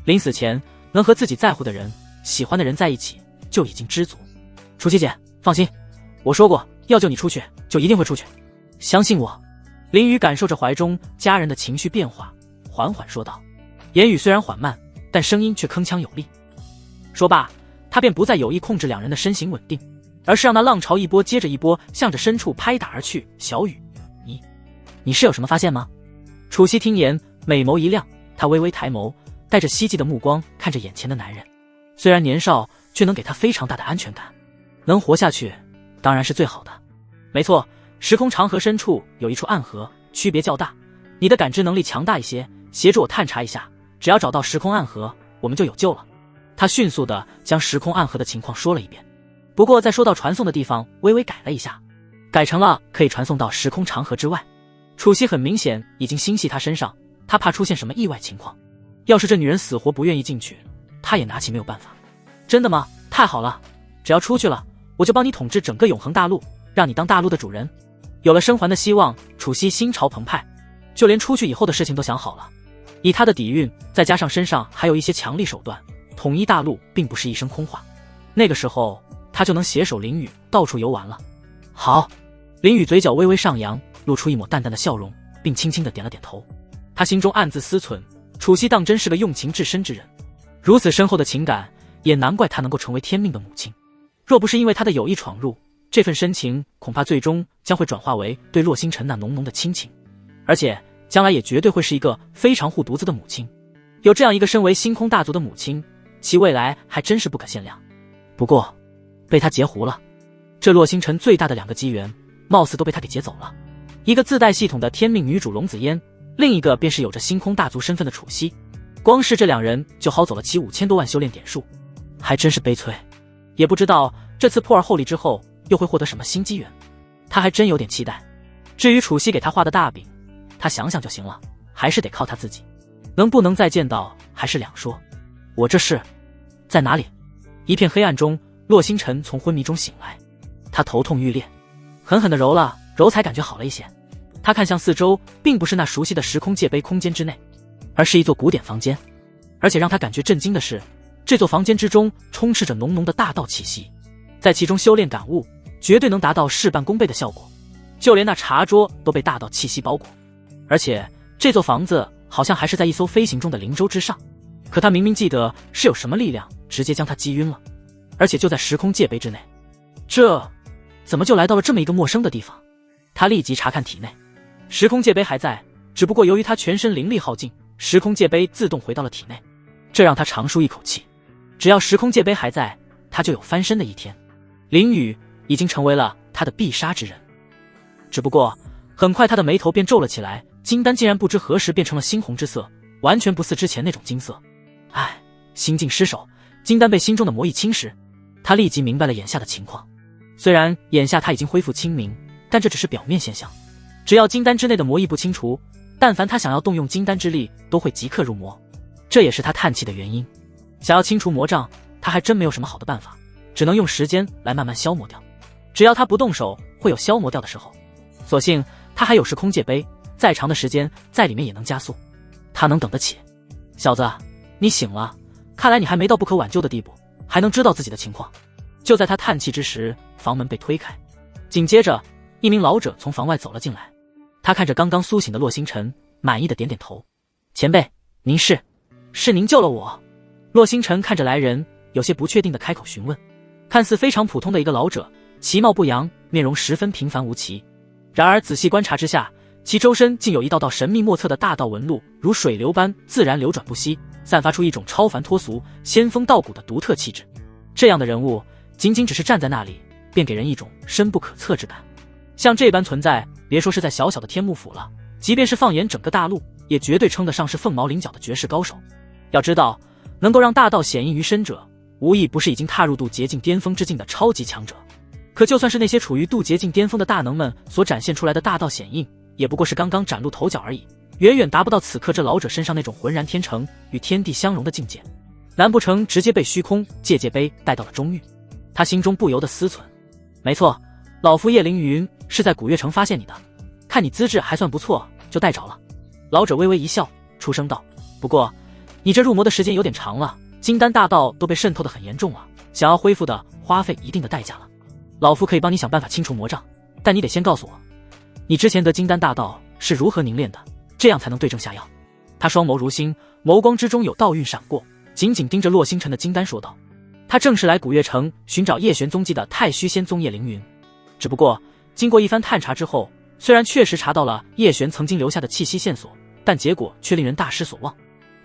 临死前能和自己在乎的人、喜欢的人在一起，就已经知足。楚七姐，放心，我说过要救你出去，就一定会出去，相信我。林雨感受着怀中家人的情绪变化，缓缓说道，言语虽然缓慢，但声音却铿锵有力。说罢，他便不再有意控制两人的身形稳定，而是让那浪潮一波接着一波向着深处拍打而去。小雨，你是有什么发现吗？楚西听言，美眸一亮，他微微抬眸，带着希冀的目光看着眼前的男人。虽然年少，却能给他非常大的安全感。能活下去，当然是最好的。没错，时空长河深处有一处暗河，区别较大。你的感知能力强大一些，协助我探查一下，只要找到时空暗河，我们就有救了。他迅速地将时空暗河的情况说了一遍，不过在说到传送的地方微微改了一下，改成了可以传送到时空长河之外。楚西很明显已经心系他身上，他怕出现什么意外情况。要是这女人死活不愿意进去，他也拿起没有办法。真的吗？太好了，只要出去了，我就帮你统治整个永恒大陆，让你当大陆的主人。有了生还的希望，楚西心潮澎湃，就连出去以后的事情都想好了。以他的底蕴，再加上身上还有一些强力手段，统一大陆并不是一声空话。那个时候，他就能携手林雨到处游玩了。好，林雨嘴角微微上扬，露出一抹淡淡的笑容，并轻轻地点了点头。他心中暗自思忖，楚西当真是个用情至深之人，如此深厚的情感，也难怪他能够成为天命的母亲。若不是因为他的有意闯入，这份深情恐怕最终将会转化为对洛星辰那浓浓的亲情，而且将来也绝对会是一个非常护犊子的母亲。有这样一个身为星空大族的母亲，其未来还真是不可限量。不过被他截胡了，这洛星辰最大的2个机缘貌似都被他给劫走了，一个自带系统的天命女主龙子嫣，另一个便是有着星空大族身份的楚西。光是这2人就薅走了其5000多万修炼点数，还真是悲催。也不知道这次破而后立之后又会获得什么新机缘，他还真有点期待。至于楚西给他画的大饼，他想想就行了，还是得靠他自己。能不能再见到还是两说。我这是在哪里？一片黑暗中，洛星辰从昏迷中醒来，他头痛欲裂，狠狠地揉了揉，才感觉好了一些。他看向四周，并不是那熟悉的时空界杯空间之内，而是一座古典房间。而且让他感觉震惊的是，这座房间之中充斥着浓浓的大道气息，在其中修炼感悟，绝对能达到事半功倍的效果。就连那茶桌都被大道气息包裹，而且这座房子好像还是在一艘飞行中的灵舟之上。可他明明记得是有什么力量直接将他击晕了，而且就在时空界杯之内，这怎么就来到了这么一个陌生的地方？他立即查看体内，时空界杯还在，只不过由于他全身灵力耗尽，时空界杯自动回到了体内，这让他长舒一口气。只要时空界杯还在，他就有翻身的一天。林雨已经成为了他的必杀之人。只不过很快他的眉头便皱了起来，金丹竟然不知何时变成了猩红之色，完全不似之前那种金色。唉，心境失守，金丹被心中的魔意侵蚀。他立即明白了眼下的情况。虽然眼下他已经恢复清明，但这只是表面现象。只要金丹之内的魔意不清除，但凡他想要动用金丹之力，都会即刻入魔。这也是他叹气的原因。想要清除魔障，他还真没有什么好的办法，只能用时间来慢慢消磨掉。只要他不动手，会有消磨掉的时候。所幸他还有时空界杯，再长的时间在里面也能加速，他能等得起。小子，你醒了，看来你还没到不可挽救的地步，还能知道自己的情况。就在他叹气之时，房门被推开，紧接着一名老者从房外走了进来。他看着刚刚苏醒的洛星辰，满意的点点头。前辈，您是您救了我。洛星辰看着来人，有些不确定的开口询问。看似非常普通的一个老者，其貌不扬，面容十分平凡无奇。然而仔细观察之下，其周身竟有一道道神秘莫测的大道纹路，如水流般自然流转不息，散发出一种超凡脱俗、仙风道骨的独特气质。这样的人物，仅仅只是站在那里，便给人一种深不可测之感。像这般存在，别说是在小小的天幕府了，即便是放眼整个大陆，也绝对称得上是凤毛麟角的绝世高手。要知道，能够让大道显印于身者，无疑不是已经踏入渡劫境巅峰之境的超级强者。可就算是那些处于渡劫境巅峰的大能们所展现出来的大道显印，也不过是刚刚崭露头角而已，远远达不到此刻这老者身上那种浑然天成、与天地相融的境界。难不成直接被虚空界杯带到了中域？他心中不由得思忖。没错，老夫叶凌云是在古月城发现你的，看你资质还算不错，就带着了。老者微微一笑，出声道：不过你这入魔的时间有点长了，金丹大道都被渗透得很严重了，想要恢复的花费一定的代价了。老夫可以帮你想办法清除魔障，但你得先告诉我，你之前得金丹大道是如何凝练的，这样才能对症下药。他双眸如星，眸光之中有道韵闪过，紧紧盯着洛星辰的金丹说道：他正是来古月城寻找叶玄踪迹的太虚仙宗叶凌云，只不过经过一番探查之后，虽然确实查到了叶玄曾经留下的气息线索，但结果却令人大失所望。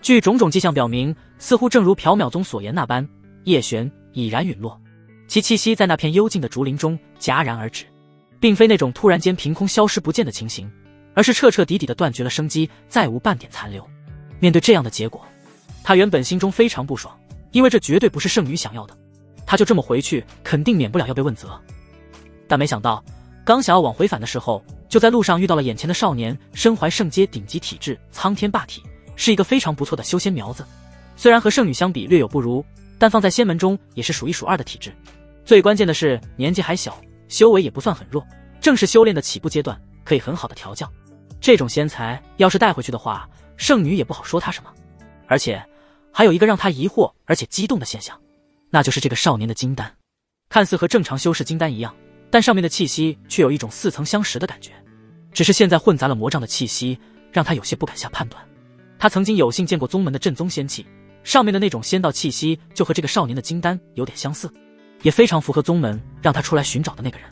据种种迹象表明，似乎正如缥缈宗所言那般，叶玄已然陨落，其气息在那片幽静的竹林中戛然而止，并非那种突然间凭空消失不见的情形，而是彻彻底底地断绝了生机，再无半点残留。面对这样的结果，他原本心中非常不爽，因为这绝对不是圣女想要的，他就这么回去肯定免不了要被问责。但没想到刚想要往回返的时候，就在路上遇到了眼前的少年，身怀圣阶顶级体质苍天霸体，是一个非常不错的修仙苗子，虽然和圣女相比略有不如，但放在仙门中也是数一数二的体质。最关键的是年纪还小，修为也不算很弱，正是修炼的起步阶段，可以很好的调教。这种仙才要是带回去的话，圣女也不好说他什么。而且还有一个让他疑惑而且激动的现象，那就是这个少年的金丹，看似和正常修士金丹一样，但上面的气息却有一种似曾相识的感觉，只是现在混杂了魔障的气息，让他有些不敢下判断。他曾经有幸见过宗门的正宗仙气，上面的那种仙道气息就和这个少年的金丹有点相似，也非常符合宗门让他出来寻找的那个人。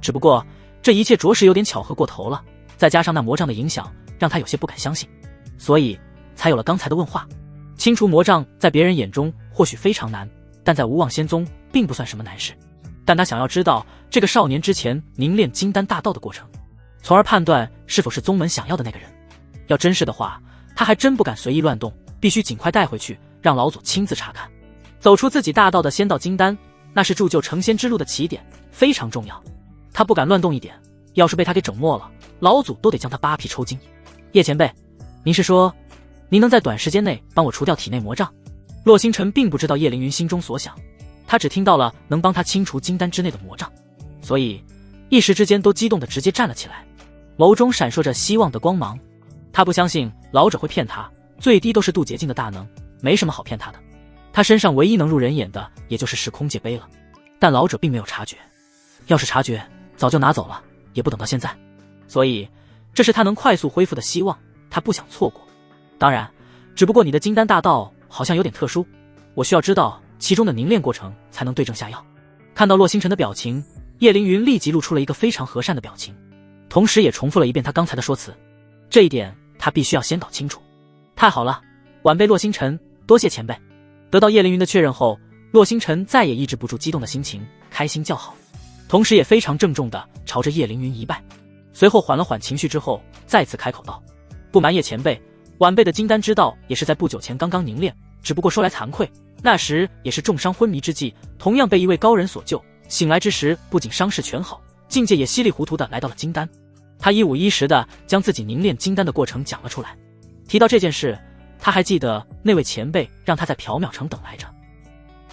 只不过这一切着实有点巧合过头了，再加上那魔障的影响，让他有些不敢相信，所以才有了刚才的问话。清除魔障在别人眼中或许非常难，但在无妄仙宗并不算什么难事。但他想要知道这个少年之前凝练金丹大道的过程，从而判断是否是宗门想要的那个人。要真是的话，他还真不敢随意乱动，必须尽快带回去，让老祖亲自查看。走出自己大道的仙道金丹，那是铸就成仙之路的起点，非常重要。他不敢乱动一点，要是被他给整没了，老祖都得将他扒皮抽筋。叶前辈，您是说您能在短时间内帮我除掉体内魔障？洛星辰并不知道叶凌云心中所想，他只听到了能帮他清除金丹之内的魔障，所以一时之间都激动的直接站了起来，眸中闪烁着希望的光芒。他不相信老者会骗他，最低都是渡劫境的大能，没什么好骗他的。他身上唯一能入人眼的也就是时空界碑了，但老者并没有察觉，要是察觉早就拿走了，也不等到现在。所以这是他能快速恢复的希望，他不想错过。当然，只不过你的金丹大道好像有点特殊，我需要知道其中的凝练过程，才能对症下药。看到洛星辰的表情，叶凌云立即露出了一个非常和善的表情，同时也重复了一遍他刚才的说辞。这一点他必须要先搞清楚。太好了，晚辈洛星辰，多谢前辈。得到叶凌云的确认后，洛星辰再也抑制不住激动的心情，开心叫好，同时也非常郑重地朝着叶凌云一拜。随后缓了缓情绪之后，再次开口道：不瞒叶前辈，晚辈的金丹之道也是在不久前刚刚凝练，只不过说来惭愧，那时也是重伤昏迷之际，同样被一位高人所救，醒来之时不仅伤势全好，境界也稀里糊涂地来到了金丹。他一五一十地将自己凝练金丹的过程讲了出来。提到这件事，他还记得那位前辈让他在缥缈城等来着，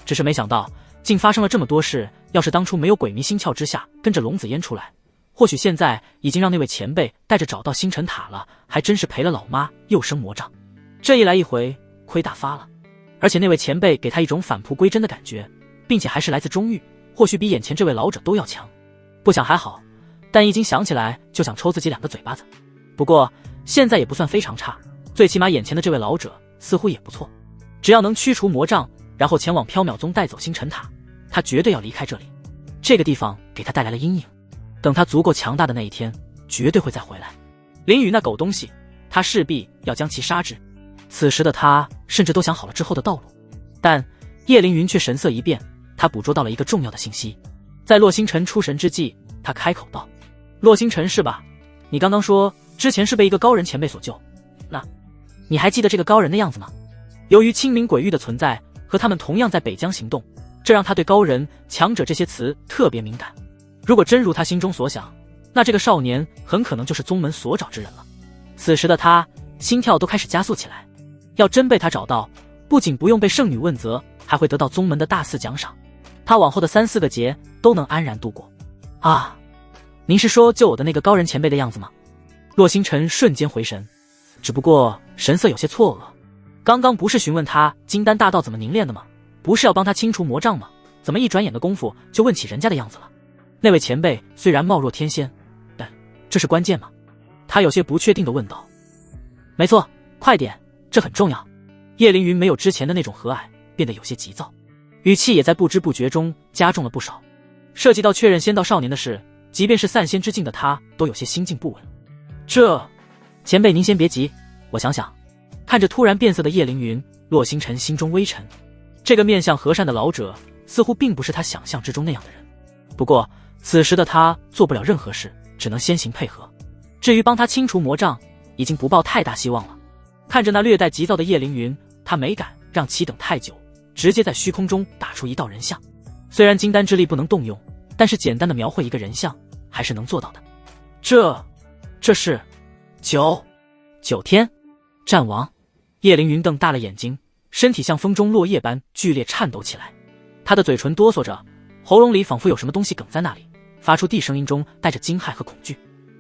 只是没想到竟发生了这么多事。要是当初没有鬼迷心窍之下跟着龙子烟出来，或许现在已经让那位前辈带着找到星辰塔了，还真是赔了老妈又生魔障。这一来一回，亏大发了。而且那位前辈给他一种返璞归真的感觉，并且还是来自中域，或许比眼前这位老者都要强。不想还好，但一经想起来就想抽自己2个嘴巴子。不过现在也不算非常差，最起码眼前的这位老者似乎也不错。只要能驱除魔障，然后前往缥缈宗带走星辰塔，他绝对要离开这里。这个地方给他带来了阴影，等他足够强大的那一天，绝对会再回来。林雨那狗东西，他势必要将其杀之。此时的他甚至都想好了之后的道路，但叶凌云却神色一变，他捕捉到了一个重要的信息。在洛星辰出神之际，他开口道：洛星辰是吧？你刚刚说之前是被一个高人前辈所救，那你还记得这个高人的样子吗？由于清明鬼域的存在，和他们同样在北疆行动，这让他对高人、强者这些词特别敏感。如果真如他心中所想，那这个少年很可能就是宗门所找之人了。此时的他心跳都开始加速起来，要真被他找到，不仅不用被圣女问责，还会得到宗门的大肆奖赏，他往后的3、4个劫都能安然度过。啊，您是说救我的那个高人前辈的样子吗？洛星辰瞬间回神，只不过神色有些错愕。刚刚不是询问他金丹大道怎么凝练的吗？不是要帮他清除魔障吗？怎么一转眼的功夫就问起人家的样子了？那位前辈虽然貌若天仙，但这是关键吗？他有些不确定地问道。没错，快点，这很重要。叶凌云没有之前的那种和蔼，变得有些急躁，语气也在不知不觉中加重了不少。涉及到确认仙道少年的事，即便是散仙之境的他都有些心境不稳。前辈您先别急，我想想。看着突然变色的叶凌云，洛星辰心中微沉。这个面相和善的老者似乎并不是他想象之中那样的人。不过此时的他做不了任何事，只能先行配合。至于帮他清除魔障，已经不抱太大希望了。看着那略带急躁的叶凌云，他没敢让其等太久，直接在虚空中打出一道人像。虽然金丹之力不能动用，但是简单的描绘一个人像还是能做到的。这是九天战王。叶凌云瞪大了眼睛，身体像风中落叶般剧烈颤抖起来。他的嘴唇哆嗦着，喉咙里仿佛有什么东西哽在那里，发出地声音中带着惊骇和恐惧。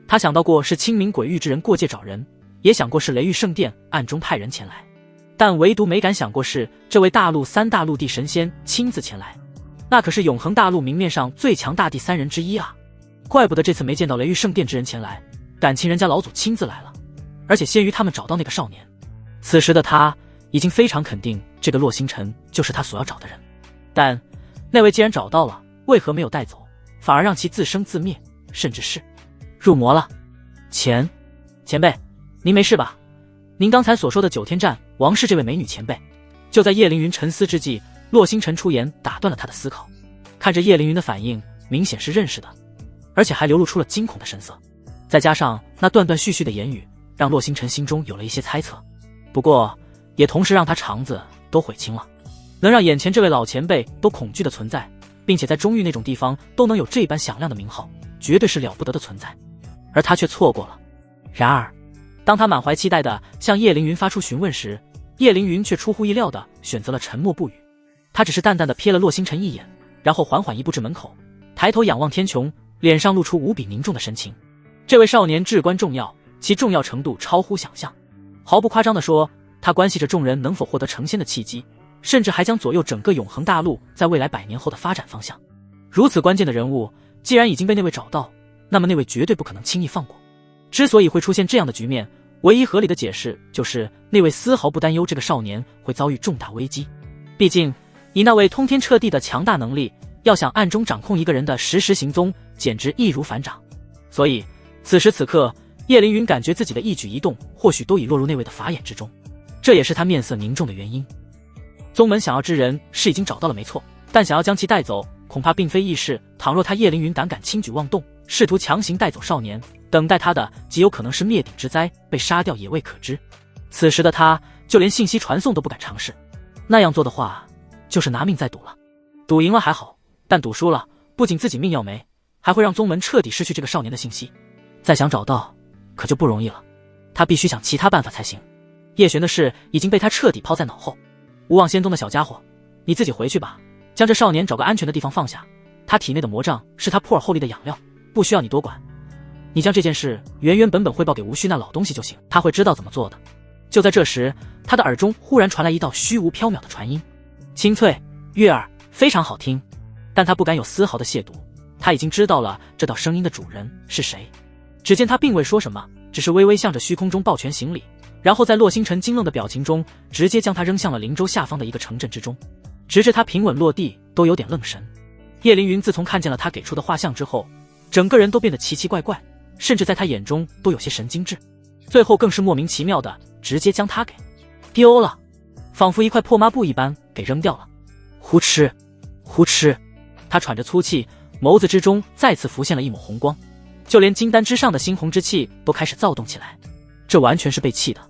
他想到过是清明鬼域之人过界找人，也想过是雷域圣殿暗中派人前来，但唯独没敢想过是这位大陆三大陆地神仙亲自前来。那可是永恒大陆明面上最强大地三人之一啊！怪不得这次没见到雷域圣殿之人前来，感情人家老祖亲自来了，而且先于他们找到那个少年。此时的他已经非常肯定这个洛星辰就是他所要找的人，但那位既然找到了，为何没有带走，反而让其自生自灭，甚至是入魔了？前辈，您没事吧？您刚才所说的九天战王是这位美女前辈。就在叶凌云沉思之际，洛星辰出言打断了他的思考。看着叶凌云的反应，明显是认识的，而且还流露出了惊恐的神色，再加上那断断续续的言语，让洛星辰心中有了一些猜测。不过也同时让他肠子都悔青了。能让眼前这位老前辈都恐惧的存在，并且在中域那种地方都能有这般响亮的名号，绝对是了不得的存在，而他却错过了。然而当他满怀期待地向叶凌云发出询问时，叶凌云却出乎意料地选择了沉默不语。他只是淡淡地瞥了洛星辰一眼，然后缓缓移步至门口，抬头仰望天穹，脸上露出无比凝重的神情。这位少年至关重要，其重要程度超乎想象。毫不夸张地说，它关系着众人能否获得成仙的契机，甚至还将左右整个永恒大陆在未来100年后的发展方向。如此关键的人物，既然已经被那位找到，那么那位绝对不可能轻易放过。之所以会出现这样的局面，唯一合理的解释就是那位丝毫不担忧这个少年会遭遇重大危机。毕竟以那位通天彻地的强大能力，要想暗中掌控一个人的实时行踪，简直易如反掌。所以此时此刻，叶凌云感觉自己的一举一动或许都已落入那位的法眼之中，这也是他面色凝重的原因。宗门想要之人是已经找到了没错，但想要将其带走恐怕并非易事。倘若他叶凌云胆敢轻举妄动，试图强行带走少年，等待他的极有可能是灭顶之灾，被杀掉也未可知。此时的他就连信息传送都不敢尝试，那样做的话就是拿命在赌了。赌赢了还好，但赌输了不仅自己命要没，还会让宗门彻底失去这个少年的信息，再想找到可就不容易了。他必须想其他办法才行。叶璇的事已经被他彻底抛在脑后。无望仙宗的小家伙，你自己回去吧，将这少年找个安全的地方放下。他体内的魔障是他破尔后力的养料，不需要你多管。你将这件事原原本本汇报给无须那老东西就行，他会知道怎么做的。就在这时，他的耳中忽然传来一道虚无缥缈的传音，清脆悦耳，非常好听。但他不敢有丝毫的亵渎，他已经知道了这道声音的主人是谁。只见他并未说什么，只是微微向着虚空中抱拳行礼，然后在洛星辰惊愣的表情中，直接将他扔向了灵州下方的一个城镇之中。直至他平稳落地，都有点愣神。叶凌云自从看见了他给出的画像之后，整个人都变得奇奇怪怪，甚至在他眼中都有些神经质，最后更是莫名其妙的直接将他给丢了，仿佛一块破抹布一般给扔掉了。呼哧呼哧，他喘着粗气，眸子之中再次浮现了一抹红光，就连金丹之上的猩红之气都开始躁动起来。这完全是被气的，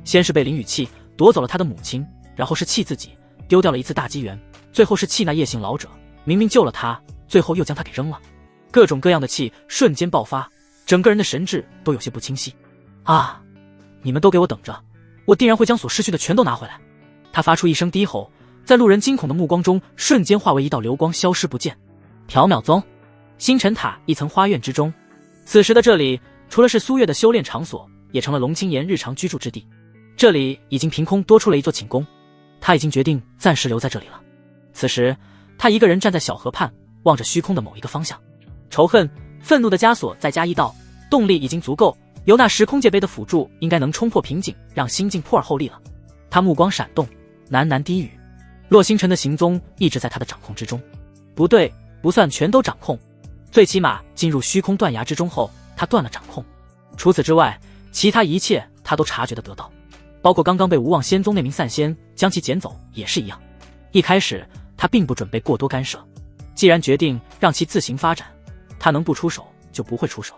先是被林雨气夺走了他的母亲，然后是气自己丢掉了一次大机缘，最后是气那叶姓老者明明救了他，最后又将他给扔了。各种各样的气瞬间爆发，整个人的神智都有些不清晰。啊！你们都给我等着，我定然会将所失去的全都拿回来。他发出一声低吼，在路人惊恐的目光中瞬间化为一道流光消失不见。缥缈宗星辰塔一层花院之中，此时的这里，除了是苏月的修炼场所，也成了龙清言日常居住之地。这里已经凭空多出了一座寝宫，他已经决定暂时留在这里了。此时，他一个人站在小河畔，望着虚空的某一个方向。仇恨、愤怒的枷锁再加一道，动力已经足够，由那时空界杯的辅助，应该能冲破瓶颈，让心境破而后立了。他目光闪动，喃喃低语：洛星辰的行踪一直在他的掌控之中。不对，不算全都掌控，最起码进入虚空断崖之中后，他断了掌控。除此之外，其他一切他都察觉得到，包括刚刚被无望仙宗那名散仙将其捡走也是一样。一开始他并不准备过多干涉，既然决定让其自行发展，他能不出手就不会出手，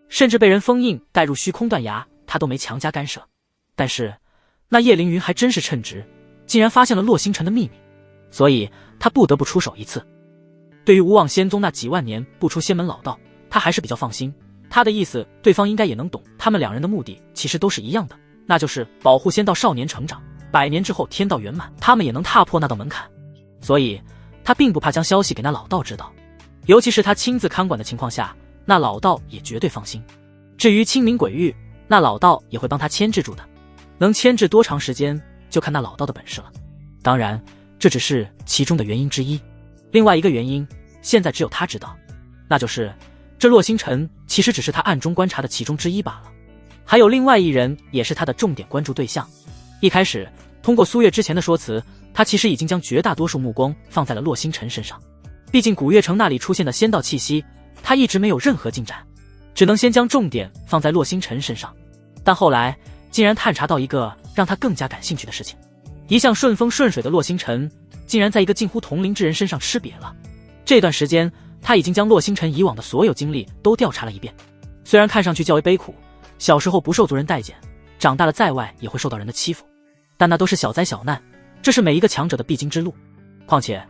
甚至被人封印带入虚空断崖，他都没强加干涉。但是那叶凌云还真是称职，竟然发现了洛星辰的秘密，所以他不得不出手一次。对于无望仙宗那几万年不出仙门老道，他还是比较放心。他的意思对方应该也能懂，他们两人的目的其实都是一样的，那就是保护仙道少年成长，100年之后天道圆满，他们也能踏破那道门槛。所以他并不怕将消息给那老道知道，尤其是他亲自看管的情况下，那老道也绝对放心。至于清明鬼域，那老道也会帮他牵制住的，能牵制多长时间就看那老道的本事了。当然这只是其中的原因之一，另外一个原因现在只有他知道，那就是这洛星辰其实只是他暗中观察的其中之一罢了。还有另外一人也是他的重点关注对象。一开始通过苏月之前的说辞，他其实已经将绝大多数目光放在了洛星辰身上。毕竟古月城那里出现的仙道气息，他一直没有任何进展，只能先将重点放在洛星辰身上。但后来竟然探查到一个让他更加感兴趣的事情，一向顺风顺水的洛星辰竟然在一个近乎同龄之人身上吃瘪了。这段时间他已经将洛星辰以往的所有经历都调查了一遍，虽然看上去较为悲苦，小时候不受族人待见，长大了在外也会受到人的欺负，但那都是小灾小难，这是每一个强者的必经之路。况且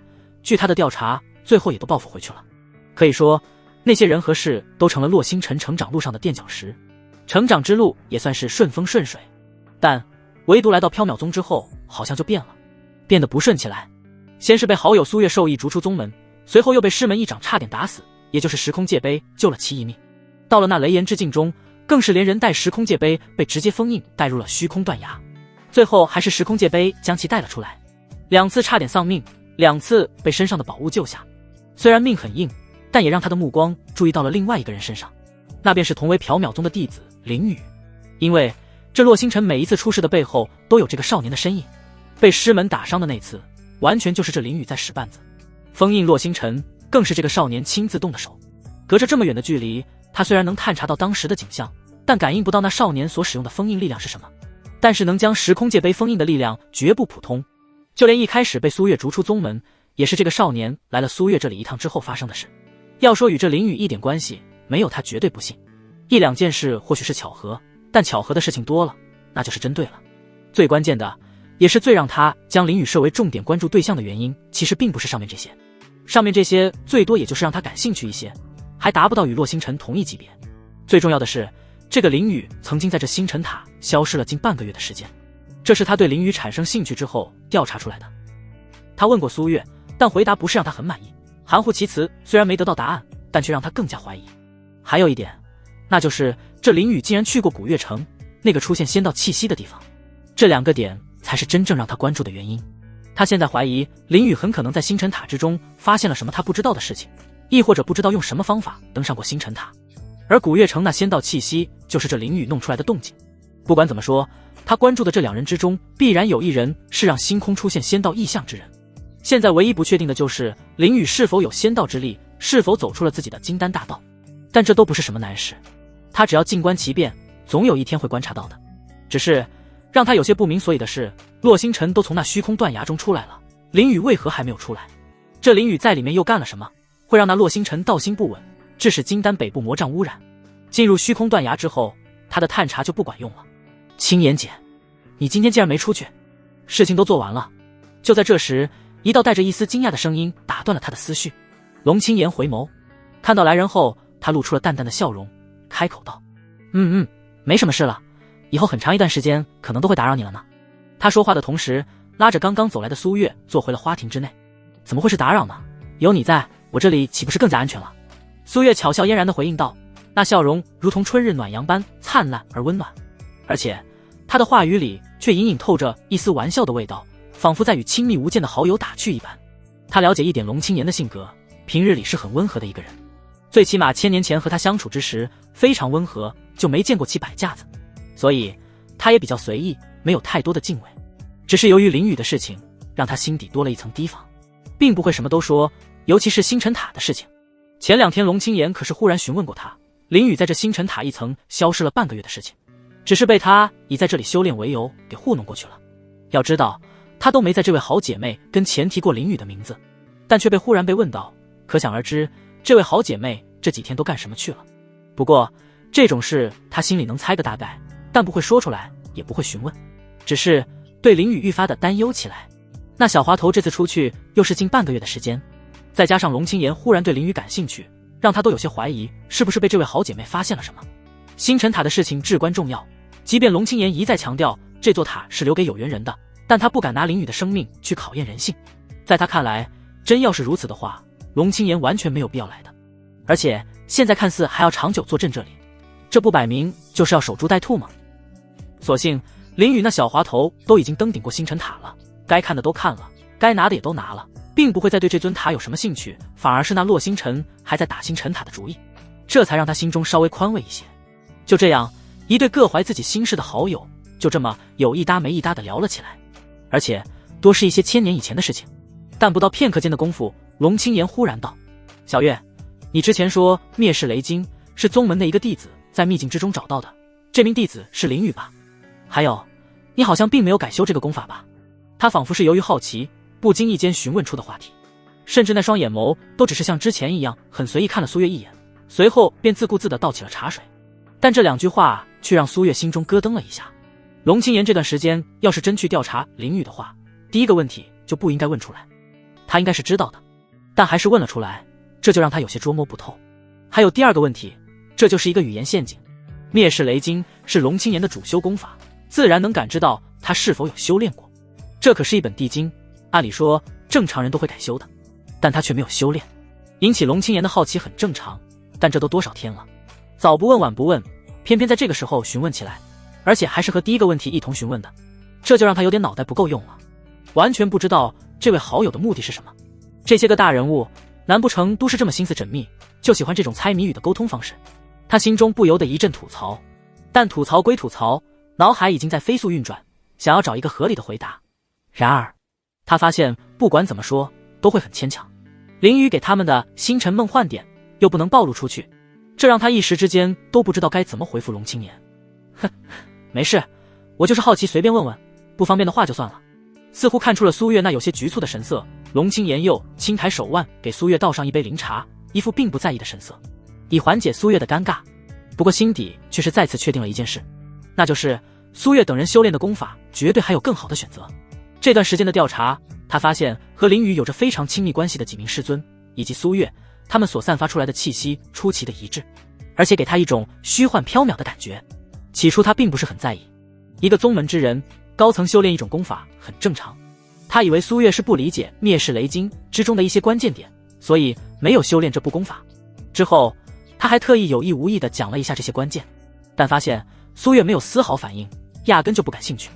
据他的调查，最后也都报复回去了。可以说那些人和事都成了洛星辰成长路上的垫脚石，成长之路也算是顺风顺水。但唯独来到缥缈宗之后，好像就变了，变得不顺起来。先是被好友苏月授意逐出宗门，随后又被师门一掌差点打死，也就是时空界杯救了其一命。到了那雷炎之境中，更是连人带时空界杯被直接封印带入了虚空断崖，最后还是时空界杯将其带了出来。2次差点丧命，2次被身上的宝物救下。虽然命很硬，但也让他的目光注意到了另外一个人身上，那便是同为缥缈宗的弟子凌雨。因为这洛星辰每一次出事的背后都有这个少年的身影，被师门打伤的那次完全就是这凌雨在使绊子，封印洛星辰更是这个少年亲自动的手。隔着这么远的距离，他虽然能探查到当时的景象，但感应不到那少年所使用的封印力量是什么。但是能将时空界杯封印的力量绝不普通，就连一开始被苏月逐出宗门，也是这个少年来了苏月这里一趟之后发生的事。要说与这凌雨一点关系没有，他绝对不信。1-2件事或许是巧合，但巧合的事情多了，那就是真对了。最关键的，也是最让他将凌雨设为重点关注对象的原因，其实并不是上面这些。上面这些最多也就是让他感兴趣一些，还达不到与洛星辰同一级别。最重要的是，这个凌雨曾经在这星辰塔消失了近半个月的时间，这是他对凌雨产生兴趣之后调查出来的。他问过苏月，但回答不是让他很满意，含糊其辞，虽然没得到答案，但却让他更加怀疑。还有一点，那就是这凌雨竟然去过古月城，那个出现仙道气息的地方。这2个点才是真正让他关注的原因。他现在怀疑凌雨很可能在星辰塔之中发现了什么他不知道的事情，亦或者不知道用什么方法登上过星辰塔，而古月城那仙道气息就是这凌雨弄出来的动静。不管怎么说，他关注的这2人之中必然有一人是让星空出现仙道异象之人。现在唯一不确定的就是凌雨是否有仙道之力，是否走出了自己的金丹大道，但这都不是什么难事，他只要静观其变，总有一天会观察到的。只是让他有些不明所以的是，洛星辰都从那虚空断崖中出来了，凌雨为何还没有出来？这凌雨在里面又干了什么，会让那洛星辰道心不稳，致使金丹北部魔障污染？进入虚空断崖之后，他的探查就不管用了。青岩姐，你今天竟然没出去，事情都做完了。就在这时，一道带着一丝惊讶的声音打断了他的思绪。龙青岩回眸，看到来人后，他露出了淡淡的笑容，开口道：没什么事了，以后很长一段时间可能都会打扰你了呢。他说话的同时，拉着刚刚走来的苏月坐回了花亭之内。怎么会是打扰呢？有你在，我这里岂不是更加安全了？苏月巧笑嫣然地回应道，那笑容如同春日暖阳般灿烂而温暖，而且他的话语里却隐隐透着一丝玩笑的味道，仿佛在与亲密无间的好友打趣一般。他了解一点龙青言的性格，平日里是很温和的一个人，最起码1000年前和他相处之时非常温和，就没见过其摆架子，所以他也比较随意，没有太多的敬畏。只是由于林雨的事情，让他心底多了一层提防，并不会什么都说，尤其是星辰塔的事情。前2天龙青言可是忽然询问过他，林雨在这星辰塔一层消失了半个月的事情，只是被他以在这里修炼为由给糊弄过去了。要知道他都没在这位好姐妹跟前提过林雨的名字，但却忽然被问到，可想而知这位好姐妹这几天都干什么去了。不过这种事他心里能猜个大概，但不会说出来，也不会询问，只是对林雨愈发的担忧起来。那小滑头这次出去又是近半个月的时间，再加上龙青言忽然对林雨感兴趣，让他都有些怀疑是不是被这位好姐妹发现了什么。星辰塔的事情至关重要，即便龙青言一再强调这座塔是留给有缘人的，但他不敢拿林雨的生命去考验人性。在他看来，真要是如此的话，龙青言完全没有必要来的。而且现在看似还要长久坐镇这里，这不摆明就是要守株待兔吗？所幸林雨那小滑头都已经登顶过星辰塔了，该看的都看了，该拿的也都拿了，并不会再对这尊塔有什么兴趣，反而是那洛星辰还在打星辰塔的主意，这才让他心中稍微宽慰一些。就这样，一对各怀自己心事的好友就这么有一搭没一搭的聊了起来，而且多是一些1000年以前的事情。但不到片刻间的功夫，龙青言忽然道：小月，你之前说灭世雷晶是宗门的一个弟子在秘境之中找到的，这名弟子是林雨吧？还有，你好像并没有改修这个功法吧？他仿佛是由于好奇，不经意间询问出的话题，甚至那双眼眸都只是像之前一样很随意看了苏月一眼，随后便自顾自地倒起了茶水。但这2句话却让苏月心中咯噔了一下。龙青言这段时间要是真去调查林雨的话，第一个问题就不应该问出来，他应该是知道的，但还是问了出来，这就让他有些捉摸不透。还有第2个问题，这就是一个语言陷阱。灭世雷晶是龙青言的主修功法，自然能感知到他是否有修炼过，这可是一本地经，按理说正常人都会改修的，但他却没有修炼，引起龙青言的好奇很正常。但这都多少天了，早不问晚不问，偏偏在这个时候询问起来，而且还是和第1个问题一同询问的，这就让他有点脑袋不够用了，完全不知道这位好友的目的是什么。这些个大人物难不成都是这么心思缜密，就喜欢这种猜谜语的沟通方式？他心中不由得一阵吐槽，但吐槽归吐槽，脑海已经在飞速运转，想要找一个合理的回答。然而他发现不管怎么说都会很牵强，林雨给他们的星辰梦幻点又不能暴露出去，这让他一时之间都不知道该怎么回复龙青年。哼，没事，我就是好奇，随便问问，不方便的话就算了。似乎看出了苏月那有些局促的神色，龙青言又轻抬手腕给苏月倒上一杯灵茶，一副并不在意的神色，以缓解苏月的尴尬。不过心底却是再次确定了一件事，那就是苏月等人修炼的功法绝对还有更好的选择。这段时间的调查，他发现和林雨有着非常亲密关系的几名师尊以及苏月，他们所散发出来的气息出奇的一致，而且给他一种虚幻缥缈的感觉。起初他并不是很在意，一个宗门之人高层修炼一种功法很正常，他以为苏月是不理解灭世雷晶之中的一些关键点，所以没有修炼这部功法。之后他还特意有意无意地讲了一下这些关键，但发现苏月没有丝毫反应，压根就不感兴趣。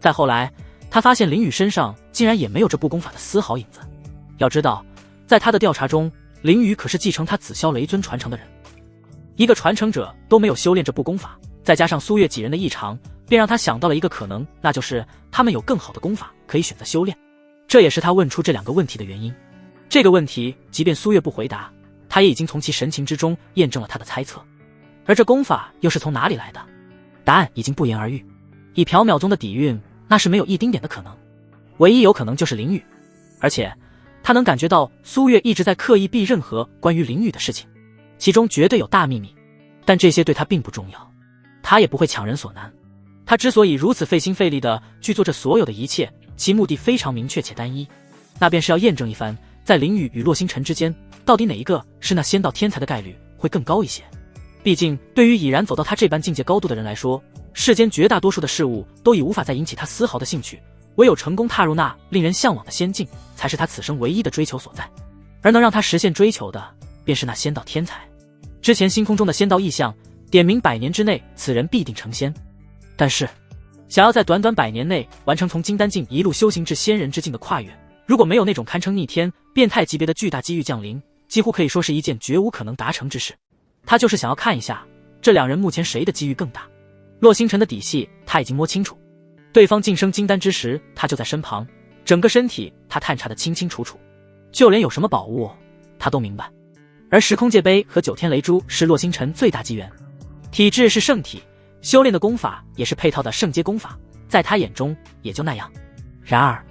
再后来他发现林雨身上竟然也没有这部功法的丝毫影子。要知道在他的调查中，林雨可是继承他紫霄雷尊传承的人，一个传承者都没有修炼这部功法，再加上苏月几人的异常，便让他想到了一个可能，那就是他们有更好的功法可以选择修炼。这也是他问出这2个问题的原因。这个问题即便苏月不回答，他也已经从其神情之中验证了他的猜测。而这功法又是从哪里来的？答案已经不言而喻，以缥缈宗的底蕴，那是没有一丁点的可能，唯一有可能就是林雨。而且他能感觉到苏月一直在刻意避任何关于林雨的事情，其中绝对有大秘密，但这些对他并不重要，他也不会强人所难。他之所以如此费心费力地去做这所有的一切，其目的非常明确且单一，那便是要验证一番，在林雨与洛星辰之间，到底哪一个是那仙道天才的概率会更高一些。毕竟对于已然走到他这般境界高度的人来说，世间绝大多数的事物都已无法再引起他丝毫的兴趣，唯有成功踏入那令人向往的仙境，才是他此生唯一的追求所在。而能让他实现追求的，便是那仙道天才。之前星空中的仙道异象点明100年之内此人必定成仙，但是想要在短短100年内完成从金丹境一路修行至仙人之境的跨越，如果没有那种堪称逆天变态级别的巨大机遇降临，几乎可以说是一件绝无可能达成之事。他就是想要看一下这2人目前谁的机遇更大。洛星辰的底细他已经摸清楚，对方晋升金丹之时他就在身旁，整个身体他探查得清清楚楚，就连有什么宝物他都明白。而时空界杯和9天雷珠是洛星辰最大机缘，体质是圣体，修炼的功法也是配套的圣阶功法，在他眼中也就那样。然而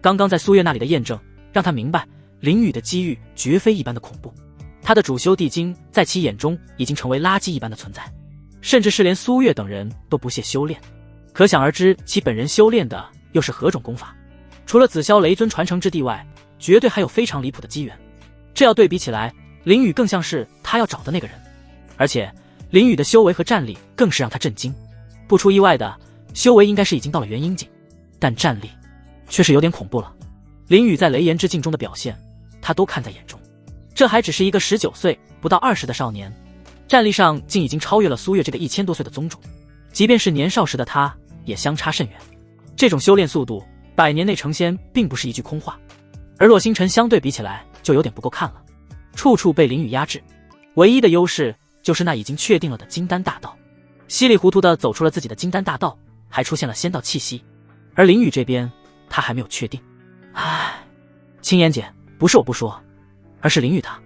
刚刚在苏月那里的验证让他明白林雨的机遇绝非一般的恐怖，他的主修地经在其眼中已经成为垃圾一般的存在，甚至是连苏月等人都不屑修炼，可想而知其本人修炼的又是何种功法。除了紫霄雷尊传承之地外，绝对还有非常离谱的机缘。这要对比起来，林雨更像是他要找的那个人，而且林雨的修为和战力更是让他震惊。不出意外的，修为应该是已经到了元婴境，但战力却是有点恐怖了。林雨在雷炎之境中的表现他都看在眼中，这还只是一个19岁不到20的少年，战力上竟已经超越了苏月这个1000多岁的宗主，即便是年少时的他也相差甚远。这种修炼速度100年内成仙并不是一句空话，而洛星辰相对比起来就有点不够看了，处处被林雨压制，唯一的优势就是那已经确定了的金丹大道，稀里糊涂地走出了自己的金丹大道，还出现了仙道气息。而林雨这边他还没有确定。唉，青妍姐，不是我不说，而是林雨他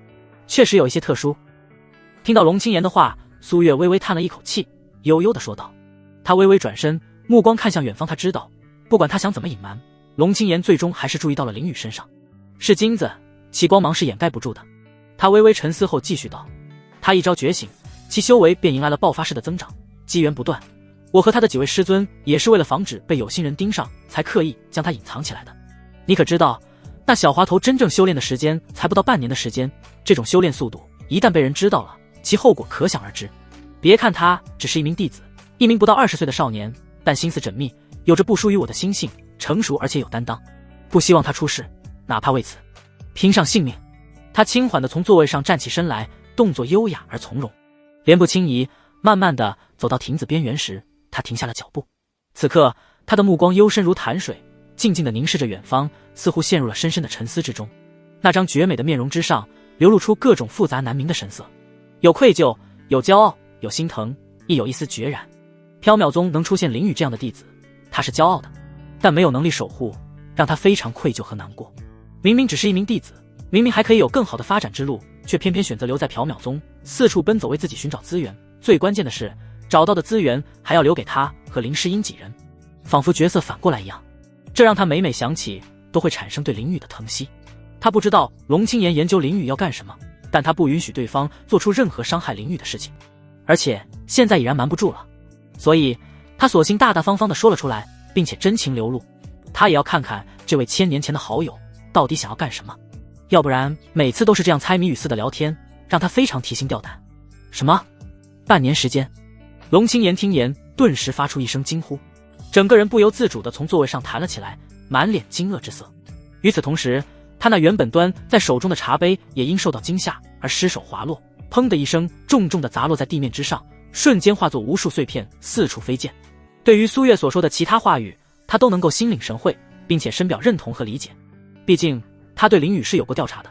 确实有一些特殊。听到龙青妍的话，苏月微微叹了一口气，悠悠地说道。他微微转身，目光看向远方，他知道不管他想怎么隐瞒，龙青妍最终还是注意到了林雨身上，是金子，其光芒是掩盖不住的。他微微沉思后继续道，他一朝觉醒，其修为便迎来了爆发式的增长，机缘不断，我和他的几位师尊也是为了防止被有心人盯上，才刻意将他隐藏起来的。你可知道，那小滑头真正修炼的时间才不到半年的时间，这种修炼速度一旦被人知道了，其后果可想而知。别看他只是一名弟子，一名不到20岁的少年，但心思缜密，有着不输于我的心性，成熟而且有担当，不希望他出事，哪怕为此拼上性命。他轻缓地从座位上站起身来，动作优雅而从容，莲步轻移，慢慢地走到亭子边缘时，他停下了脚步。此刻他的目光幽深如潭水，静静地凝视着远方，似乎陷入了深深的沉思之中。那张绝美的面容之上流露出各种复杂难明的神色，有愧疚，有骄傲，有心疼，亦有一丝决然。缥缈宗能出现林雨这样的弟子，他是骄傲的，但没有能力守护，让他非常愧疚和难过。明明只是一名弟子，明明还可以有更好的发展之路，却偏偏选择留在缥缈宗，四处奔走为自己寻找资源。最关键的是，找到的资源还要留给他和林诗音几人，仿佛角色反过来一样。这让他每每想起都会产生对林雨的疼惜。他不知道龙青岩研究林雨要干什么，但他不允许对方做出任何伤害林雨的事情，而且现在已然瞒不住了，所以他索性大大方方地说了出来，并且真情流露。他也要看看这位1000年前的好友到底想要干什么，要不然每次都是这样猜谜语似的聊天，让他非常提心吊胆。什么？半年时间？龙青岩听言，顿时发出一声惊呼，整个人不由自主地从座位上弹了起来，满脸惊愕之色。与此同时，他那原本端在手中的茶杯也因受到惊吓而失手滑落，砰的一声重重地砸落在地面之上，瞬间化作无数碎片四处飞溅。对于苏月所说的其他话语，他都能够心领神会，并且深表认同和理解，毕竟他对林雨是有过调查的。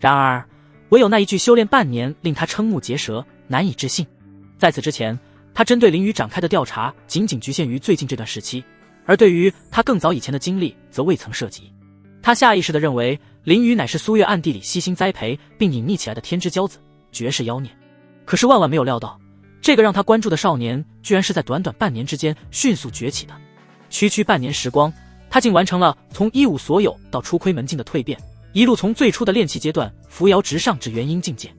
然而唯有那一句修炼半年令他瞠目结舌，难以置信。在此之前，他针对林雨展开的调查仅仅局限于最近这段时期，而对于他更早以前的经历则未曾涉及。他下意识地认为林雨乃是苏月暗地里悉心栽培并隐匿起来的天之骄子，绝世妖孽。可是万万没有料到，这个让他关注的少年居然是在短短半年之间迅速崛起的。区半年时光，他竟完成了从一无所有到出窥门境的蜕变，一路从最初的炼气阶段扶摇直上至元婴境界。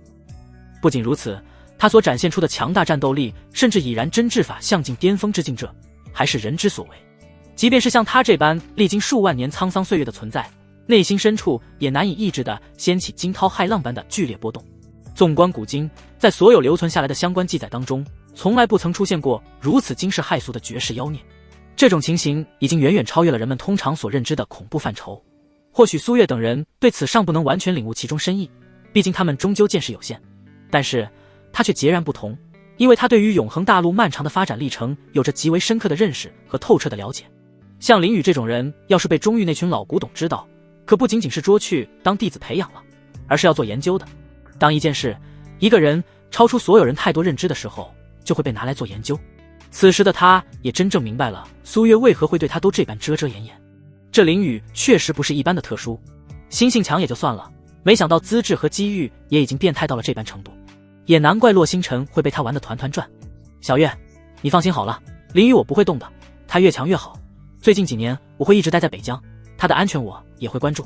不仅如此，他所展现出的强大战斗力，甚至已然真至法向尽巅峰之境，这还是人之所为。即便是像他这般历经数万年沧桑岁月的存在，内心深处也难以抑制地掀起惊涛骇浪般的剧烈波动。纵观古今，在所有留存下来的相关记载当中，从来不曾出现过如此惊世骇俗的绝世妖孽。这种情形已经远远超越了人们通常所认知的恐怖范畴。或许苏月等人对此尚不能完全领悟其中深意，毕竟他们终究见识有限，但是他却截然不同，因为他对于永恒大陆漫长的发展历程有着极为深刻的认识和透彻的了解。像林宇这种人，要是被中域那群老古董知道，可不仅仅是捉去当弟子培养了，而是要做研究的。当一件事、一个人超出所有人太多认知的时候，就会被拿来做研究。此时的他也真正明白了苏月为何会对他都这般遮遮掩掩。这林宇确实不是一般的特殊，心性强也就算了，没想到资质和机遇也已经变态到了这般程度，也难怪洛星辰会被他玩得团团转。小月，你放心好了，林宇我不会动的，他越强越好。最近几年我会一直待在北疆，他的安全我也会关注。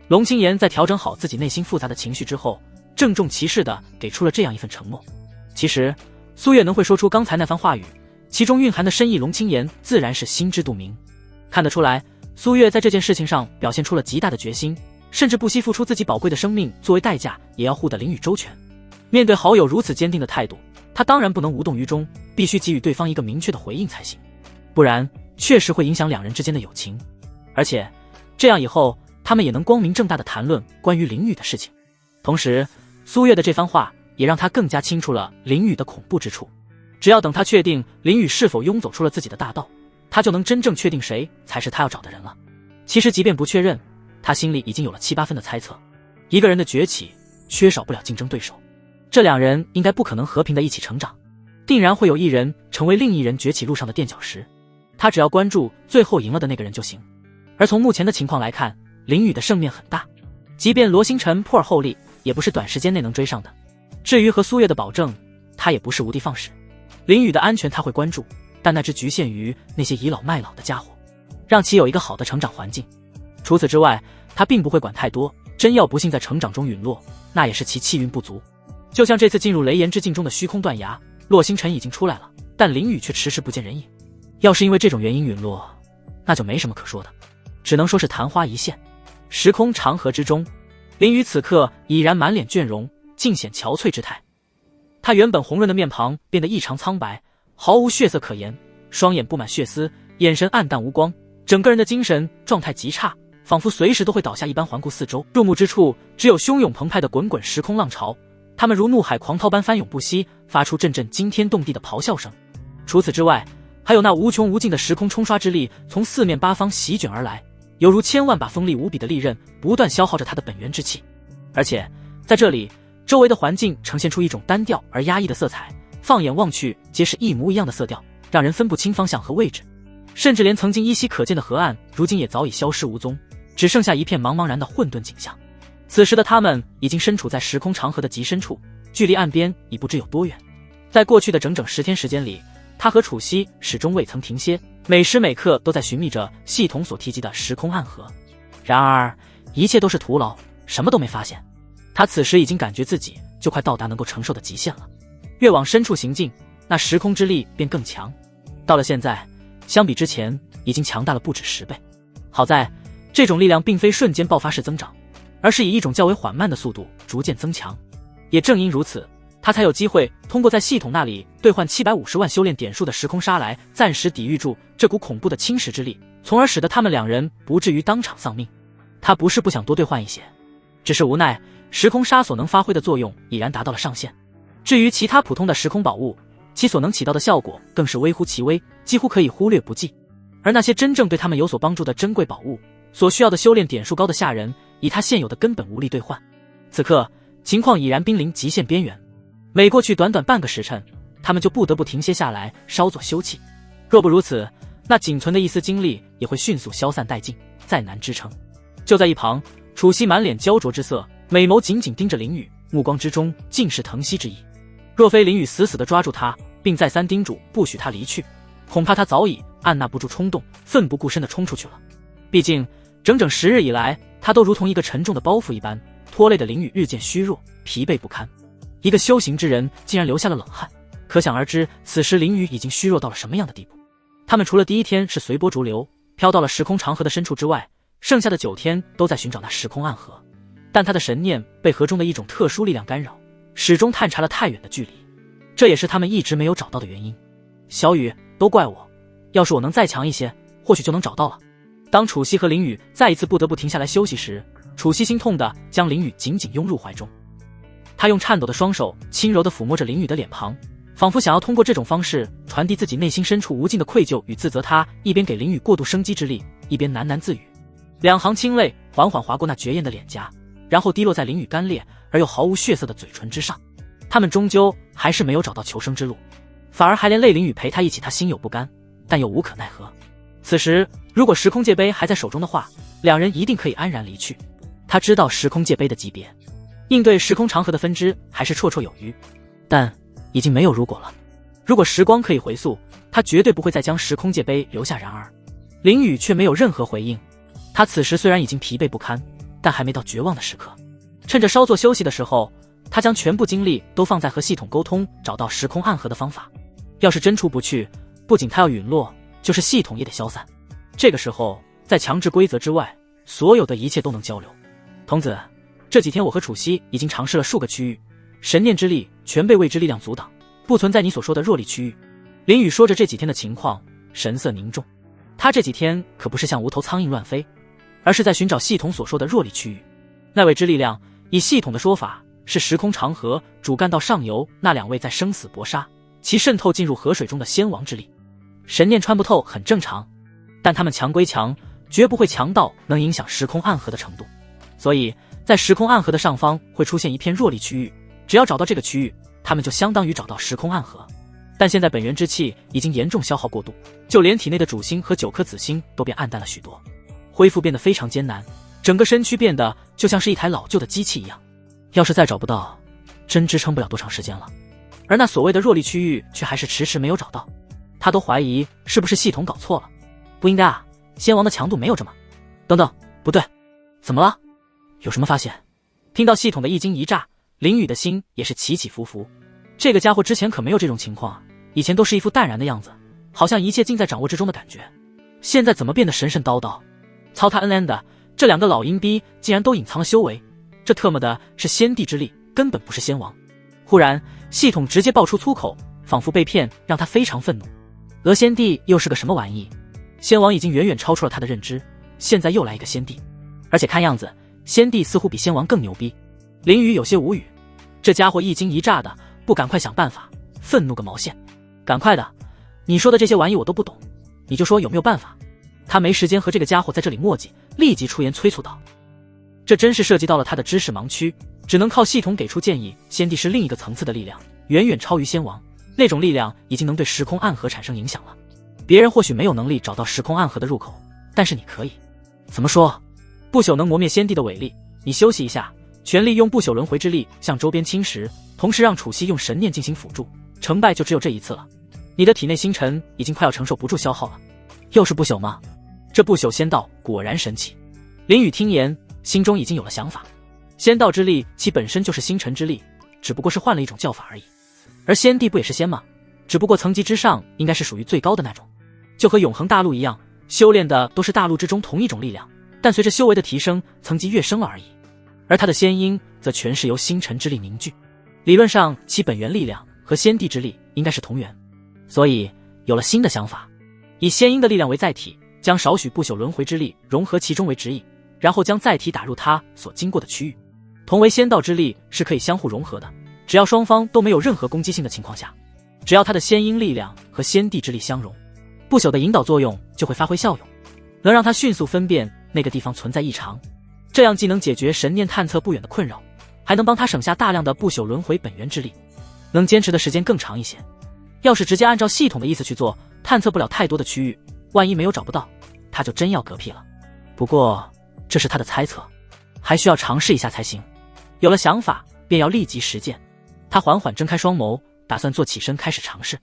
龙清言在调整好自己内心复杂的情绪之后，郑重其事地给出了这样一份承诺。其实苏月能会说出刚才那番话语，其中蕴含的深意，龙清言自然是心知肚明。看得出来，苏月在这件事情上表现出了极大的决心，甚至不惜付出自己宝贵的生命作为代价，也要护得林宇周全。面对好友如此坚定的态度，他当然不能无动于衷，必须给予对方一个明确的回应才行，不然确实会影响两人之间的友情。而且这样以后他们也能光明正大地谈论关于林宇的事情。同时苏月的这番话也让他更加清楚了林宇的恐怖之处。只要等他确定林宇是否拥走出了自己的大道，他就能真正确定谁才是他要找的人了。其实即便不确认，他心里已经有了7、8分的猜测。一个人的崛起缺少不了竞争对手，这两人应该不可能和平的一起成长，定然会有一人成为另一人崛起路上的垫脚石。他只要关注最后赢了的那个人就行。而从目前的情况来看，林宇的胜面很大，即便罗星辰破而后立，也不是短时间内能追上的。至于和苏月的保证，他也不是无的放矢。林宇的安全他会关注，但那只局限于那些倚老卖老的家伙，让其有一个好的成长环境。除此之外，他并不会管太多，真要不幸在成长中陨落，那也是其气运不足。就像这次进入雷炎之境中的虚空断崖，洛星辰已经出来了，但林宇却迟迟不见人影。要是因为这种原因陨落，那就没什么可说的，只能说是昙花一现。时空长河之中，林宇此刻已然满脸倦容，尽显憔悴之态。他原本红润的面庞变得异常苍白，毫无血色可言，双眼布满血丝，眼神暗淡无光，整个人的精神状态极差，仿佛随时都会倒下一般环顾四周。入目之处只有汹涌澎湃的滚滚时空浪潮，它们如怒海狂涛般翻涌不息，发出阵阵惊天动地的咆哮声。除此之外，还有那无穷无尽的时空冲刷之力从四面八方席卷而来，犹如千万把锋利无比的利刃，不断消耗着他的本源之气。而且在这里，周围的环境呈现出一种单调而压抑的色彩，放眼望去皆是一模一样的色调，让人分不清方向和位置。甚至连曾经依稀可见的河岸，如今也早已消失无踪，只剩下一片茫茫然的混沌景象。此时的他们已经身处在时空长河的极深处，距离岸边已不知有多远。在过去的整整10天时间里，他和楚西始终未曾停歇，每时每刻都在寻觅着系统所提及的时空暗河。然而一切都是徒劳，什么都没发现。他此时已经感觉自己就快到达能够承受的极限了，越往深处行进，那时空之力便更强。到了现在，相比之前已经强大了不止10倍。好在这种力量并非瞬间爆发式增长，而是以一种较为缓慢的速度逐渐增强。也正因如此，他才有机会通过在系统那里兑换750万修炼点数的时空沙来暂时抵御住这股恐怖的侵蚀之力，从而使得他们两人不至于当场丧命。他不是不想多兑换一些，只是无奈时空沙所能发挥的作用已然达到了上限。至于其他普通的时空宝物，其所能起到的效果更是微乎其微，几乎可以忽略不计。而那些真正对他们有所帮助的珍贵宝物，所需要的修炼点数高的吓人，以他现有的根本无力兑换。此刻情况已然濒临极限边缘，每过去短短半个时辰，他们就不得不停歇下来稍作休憩。若不如此，那仅存的一丝精力也会迅速消散殆尽，再难支撑。就在一旁，楚西满脸焦灼之色，美眸紧紧盯着林宇，目光之中尽是疼惜之意。若非林宇死死地抓住他，并再三叮嘱不许他离去，恐怕他早已按捺不住冲动，奋不顾身地冲出去了。毕竟整整10日以来，他都如同一个沉重的包袱一般，拖累的林宇日渐虚弱，疲惫不堪。一个修行之人竟然流下了冷汗，可想而知此时林宇已经虚弱到了什么样的地步。他们除了第一天是随波逐流飘到了时空长河的深处之外，剩下的9天都在寻找那时空暗河。但他的神念被河中的一种特殊力量干扰，始终探查了太远的距离，这也是他们一直没有找到的原因。小雨，都怪我，要是我能再强一些，或许就能找到了。当楚西和林宇再一次不得不停下来休息时，楚西心痛地将林宇紧紧拥入怀中。他用颤抖的双手轻柔地抚摸着林雨的脸庞，仿佛想要通过这种方式传递自己内心深处无尽的愧疚与自责。他一边给林雨过度生机之力，一边喃喃自语，两行清泪缓缓划过那绝艳的脸颊，然后滴落在林雨干裂而又毫无血色的嘴唇之上。他们终究还是没有找到求生之路，反而还连累林雨陪他一起，他心有不甘，但又无可奈何。此时如果时空界杯还在手中的话，两人一定可以安然离去。他知道时空界杯的级别，应对时空长河的分支还是绰绰有余，但已经没有如果了。如果时光可以回溯，他绝对不会再将时空界杯留下。然而林雨却没有任何回应。他此时虽然已经疲惫不堪，但还没到绝望的时刻。趁着稍作休息的时候，他将全部精力都放在和系统沟通，找到时空暗河的方法。要是真出不去，不仅他要陨落，就是系统也得消散。这个时候在强制规则之外，所有的一切都能交流。童子，这几天我和楚西已经尝试了数个区域，神念之力全被未知力量阻挡，不存在你所说的弱力区域。林雨说着这几天的情况，神色凝重。他这几天可不是像无头苍蝇乱飞，而是在寻找系统所说的弱力区域。那未知力量，以系统的说法，是时空长河主干道上游那两位在生死搏杀，其渗透进入河水中的仙王之力。神念穿不透很正常，但他们强归强，绝不会强到能影响时空暗河的程度。所以在时空暗河的上方会出现一片弱力区域，只要找到这个区域，他们就相当于找到时空暗河。但现在本源之气已经严重消耗过度，就连体内的主星和9颗子星都变暗淡了许多，恢复变得非常艰难，整个身躯变得就像是一台老旧的机器一样。要是再找不到，真支撑不了多长时间了。而那所谓的弱力区域却还是迟迟没有找到，他都怀疑是不是系统搞错了。不应该啊，仙王的强度没有这么……等等，不对，怎么了？有什么发现？听到系统的一惊一乍，林雨的心也是起起伏伏。这个家伙之前可没有这种情况，以前都是一副淡然的样子，好像一切尽在掌握之中的感觉。现在怎么变得神神叨叨？操他恩的，这两个老阴逼竟然都隐藏了修为，这特么的是先帝之力，根本不是仙王。忽然系统直接爆出粗口，仿佛被骗，让他非常愤怒。鹅先帝又是个什么玩意？仙王已经远远超出了他的认知，现在又来一个先帝，而且看样子先帝似乎比仙王更牛逼。林雨有些无语，这家伙一惊一乍的，不赶快想办法，愤怒个毛线！赶快的，你说的这些玩意我都不懂，你就说有没有办法。他没时间和这个家伙在这里磨叽，立即出言催促道。这真是涉及到了他的知识盲区，只能靠系统给出建议。先帝是另一个层次的力量，远远超于仙王，那种力量已经能对时空暗河产生影响了。别人或许没有能力找到时空暗河的入口，但是你可以。怎么说？不朽能磨灭先帝的伟力，你休息一下，全力用不朽轮回之力向周边侵蚀，同时让楚西用神念进行辅助，成败就只有这一次了。你的体内星辰已经快要承受不住消耗了。又是不朽吗？这不朽仙道果然神奇。林雨听言，心中已经有了想法。仙道之力其本身就是星辰之力，只不过是换了一种叫法而已。而先帝不也是仙吗？只不过层级之上应该是属于最高的那种，就和永恒大陆一样，修炼的都是大陆之中同一种力量，但随着修为的提升，层级跃升了而已。而他的仙音则全是由星辰之力凝聚，理论上其本源力量和先帝之力应该是同源。所以有了新的想法，以仙音的力量为载体，将少许不朽轮回之力融合其中为指引，然后将载体打入他所经过的区域。同为仙道之力是可以相互融合的，只要双方都没有任何攻击性的情况下，只要他的仙音力量和先帝之力相融，不朽的引导作用就会发挥效用，能让他迅速分辨那个地方存在异常。这样既能解决神念探测不远的困扰，还能帮他省下大量的不朽轮回本源之力，能坚持的时间更长一些。要是直接按照系统的意思去做，探测不了太多的区域，万一没有找不到，他就真要嗝屁了。不过这是他的猜测，还需要尝试一下才行。有了想法便要立即实践。他缓缓睁开双眸，打算坐起身开始尝试。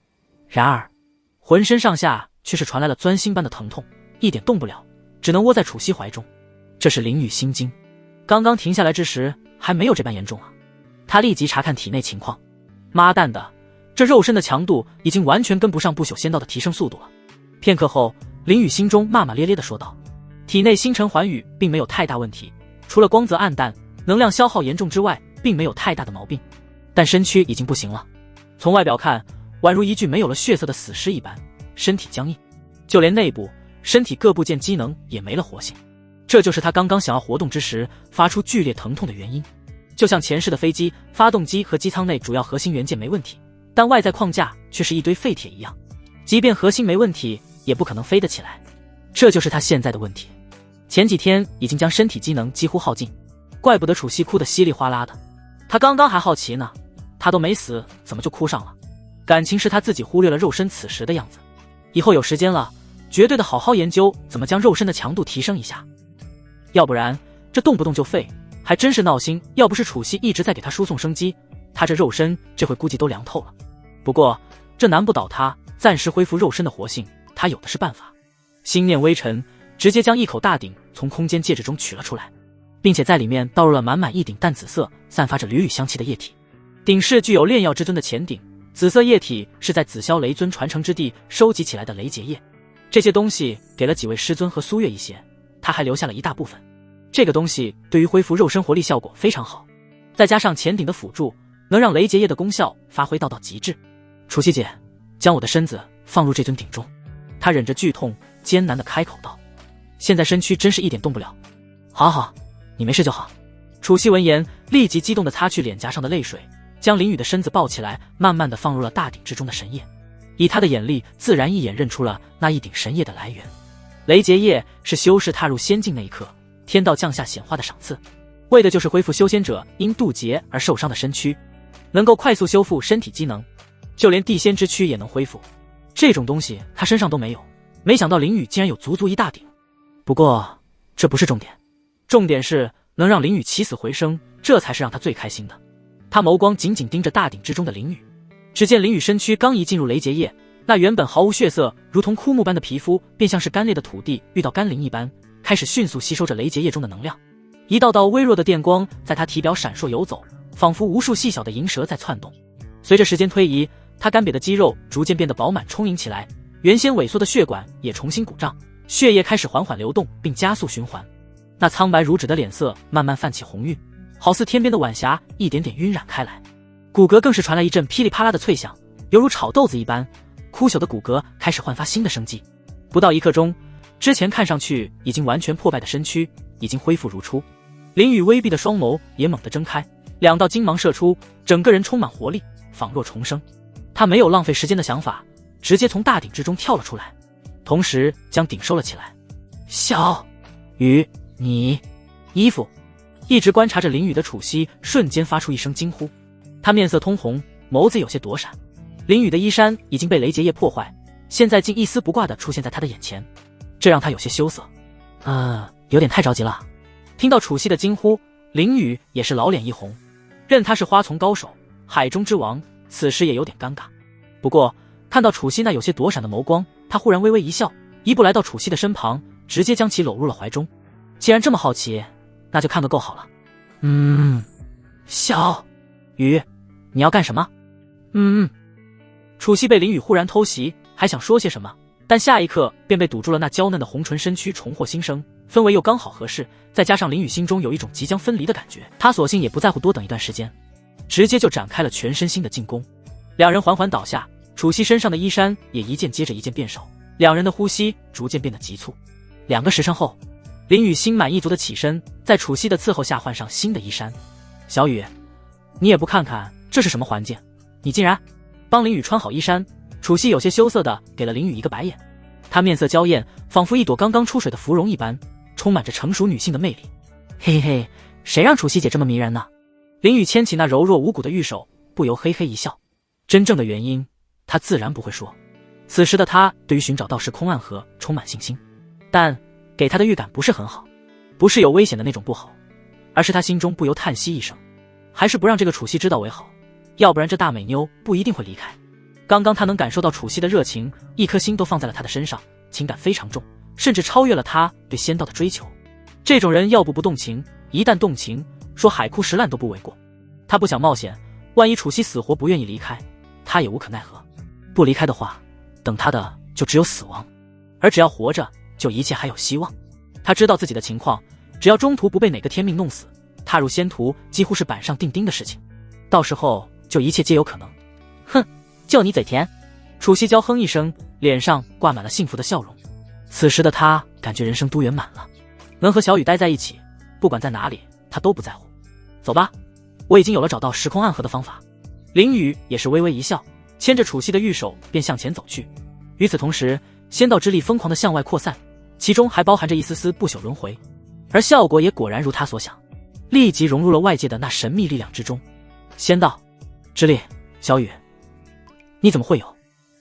然而浑身上下却是传来了钻心般的疼痛，一点动不了，只能窝在楚西怀中。这是林雨心惊，刚刚停下来之时还没有这般严重啊。他立即查看体内情况，妈蛋的，这肉身的强度已经完全跟不上不朽仙道的提升速度了。片刻后，林雨心中骂骂咧咧地说道，体内星辰寰宇并没有太大问题，除了光泽暗淡，能量消耗严重之外，并没有太大的毛病，但身躯已经不行了。从外表看，宛如一具没有了血色的死尸一般，身体僵硬，就连内部身体各部件机能也没了活性。这就是他刚刚想要活动之时发出剧烈疼痛的原因。就像前世的飞机，发动机和机舱内主要核心元件没问题，但外在框架却是一堆废铁一样，即便核心没问题，也不可能飞得起来。这就是他现在的问题。前几天已经将身体机能几乎耗尽，怪不得楚西哭得稀里哗啦的。他刚刚还好奇呢，他都没死，怎么就哭上了？感情是他自己忽略了肉身此时的样子。以后有时间了，绝对的好好研究怎么将肉身的强度提升一下，要不然这动不动就废，还真是闹心。要不是楚西一直在给他输送生机，他这肉身这回估计都凉透了。不过这难不倒他，暂时恢复肉身的活性，他有的是办法。心念微沉，直接将一口大鼎从空间戒指中取了出来，并且在里面倒入了满满一鼎淡紫色、散发着缕缕香气的液体。鼎是具有炼药之尊的前鼎，紫色液体是在紫霄雷尊传承之地收集起来的雷结液。这些东西给了几位师尊和苏月一些，他还留下了一大部分。这个东西对于恢复肉身活力效果非常好，再加上前鼎的辅助，能让雷结液的功效发挥到极致。楚西姐，将我的身子放入这尊鼎中。他忍着剧痛，艰难地开口道。现在身躯真是一点动不了。好好，你没事就好。楚西闻言，立即激动地擦去脸颊上的泪水，将林雨的身子抱起来，慢慢地放入了大鼎之中的神液。以他的眼力，自然一眼认出了那一鼎神液的来源。雷结液是修士踏入仙境那一刻，天道降下显化的赏赐，为的就是恢复修仙者因渡劫而受伤的身躯，能够快速修复身体机能，就连地仙之躯也能恢复。这种东西他身上都没有，没想到林雨竟然有足足一大鼎。不过这不是重点，重点是能让林雨起死回生，这才是让他最开心的。他眸光紧紧盯着大鼎之中的林雨，只见林雨身躯刚一进入雷结液，那原本毫无血色如同枯木般的皮肤，便像是干裂的土地遇到甘霖一般，开始迅速吸收着雷结液中的能量。一道道微弱的电光在他体表闪烁游走，仿佛无数细小的银蛇在窜动。随着时间推移，他干瘪的肌肉逐渐变得饱满充盈起来，原先萎缩的血管也重新鼓胀，血液开始缓缓流动并加速循环。那苍白如纸的脸色慢慢泛起红晕，好似天边的晚霞一点点晕染开来。骨骼更是传来一阵噼里啪啦的脆响，犹如炒豆子一般，枯朽的骨骼开始焕发新的生机。不到1刻钟，之前看上去已经完全破败的身躯已经恢复如初。林雨微闭的双眸也猛地睁开，两道金芒射出，整个人充满活力，仿若重生。他没有浪费时间的想法，直接从大鼎之中跳了出来，同时将鼎收了起来。小雨，你衣服。一直观察着林雨的楚西瞬间发出一声惊呼，他面色通红，眸子有些躲闪。林雨的衣衫已经被雷结液破坏，现在竟一丝不挂地出现在他的眼前，这让他有些羞涩。有点太着急了。听到楚西的惊呼，林雨也是老脸一红，认他是花丛高手，海中之王，此时也有点尴尬。不过看到楚西那有些躲闪的眸光，他忽然微微一笑，一步来到楚西的身旁，直接将其搂入了怀中。既然这么好奇，那就看个够好了。小雨，你要干什么？楚西被林雨忽然偷袭，还想说些什么，但下一刻便被堵住了那娇嫩的红唇身躯重获新生，氛围又刚好合适，再加上林雨心中有一种即将分离的感觉，他索性也不在乎多等一段时间，直接就展开了全身心的进攻。两人缓缓倒下，楚西身上的衣衫也一件接着一件变少，两人的呼吸逐渐变得急促。2个时辰后，林雨心满意足的起身，在楚西的伺候下换上新的衣衫。小雨，你也不看看这是什么环境，你竟然帮林雨穿好衣衫。楚西有些羞涩的给了林雨一个白眼，她面色娇艳，仿佛一朵刚刚出水的芙蓉一般，充满着成熟女性的魅力。嘿嘿嘿，谁让楚西姐这么迷人呢？林雨牵起那柔弱无骨的玉手，不由嘿嘿一笑。真正的原因她自然不会说。此时的她对于寻找到时空暗河充满信心，但给她的预感不是很好，不是有危险的那种不好，而是她心中不由叹息一声，还是不让这个楚西知道为好，要不然这大美妞不一定会离开。刚刚她能感受到楚西的热情，一颗心都放在了她的身上，情感非常重，甚至超越了她对仙道的追求。这种人要不动情，一旦动情，说海枯石烂都不为过。她不想冒险，万一楚西死活不愿意离开，她也无可奈何。不离开的话，等她的就只有死亡，而只要活着，就一切还有希望。她知道自己的情况，只要中途不被哪个天命弄死，踏入仙途几乎是板上钉钉的事情，到时候就一切皆有可能。哼，就你嘴甜。楚西娇哼一声，脸上挂满了幸福的笑容。此时的他感觉人生都圆满了，能和小雨待在一起，不管在哪里他都不在乎。走吧，我已经有了找到时空暗河的方法。林雨也是微微一笑，牵着楚西的玉手便向前走去。与此同时，仙道之力疯狂地向外扩散，其中还包含着一丝丝不朽轮回，而效果也果然如他所想，立即融入了外界的那神秘力量之中。仙道之力，小雨，你怎么会有？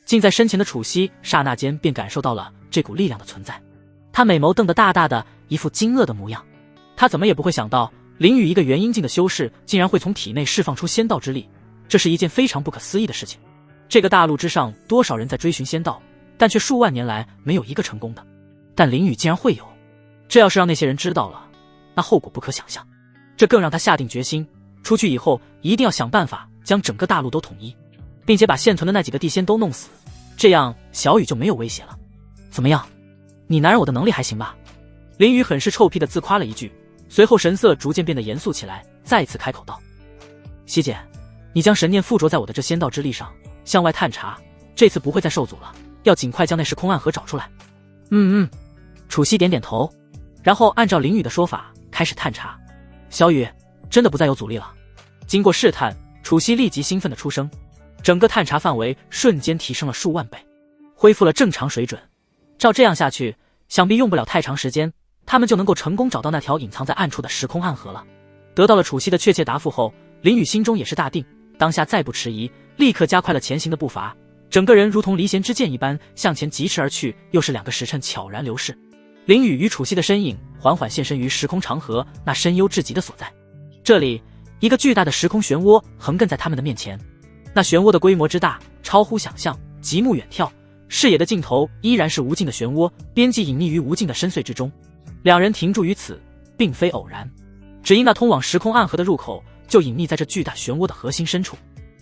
近在身前的楚西刹那间便感受到了这股力量的存在，他美眸瞪得大大的，一副惊愕的模样。他怎么也不会想到，林雨一个元婴境的修士竟然会从体内释放出仙道之力，这是一件非常不可思议的事情。这个大陆之上，多少人在追寻仙道，但却数万年来没有一个成功的，但林雨竟然会有。这要是让那些人知道了，那后果不可想象。这更让他下定决心，出去以后一定要想办法将整个大陆都统一，并且把现存的那几个地仙都弄死，这样小雨就没有威胁了。怎么样，你男人我的能力还行吧？林雨很是臭屁地自夸了一句，随后神色逐渐变得严肃起来，再次开口道：西姐，你将神念附着在我的这仙道之力上，向外探查，这次不会再受阻了，要尽快将那时空暗河找出来。楚西点点头，然后按照林雨的说法开始探查。小雨，真的不再有阻力了。经过试探，楚西立即兴奋地出声，整个探查范围瞬间提升了数万倍，恢复了正常水准。照这样下去，想必用不了太长时间，他们就能够成功找到那条隐藏在暗处的时空暗河了。得到了楚西的确切答复后，林雨心中也是大定，当下再不迟疑，立刻加快了前行的步伐，整个人如同离弦之箭一般向前疾驰而去。又是2个时辰悄然流逝，林雨与楚西的身影缓缓现身于时空长河那深幽至极的所在。这里，一个巨大的时空漩涡横亘在他们的面前，那漩涡的规模之大，超乎想象，极目远眺，视野的尽头依然是无尽的漩涡，边际隐匿于无尽的深邃之中。两人停住于此，并非偶然，只因那通往时空暗河的入口就隐匿在这巨大漩涡的核心深处。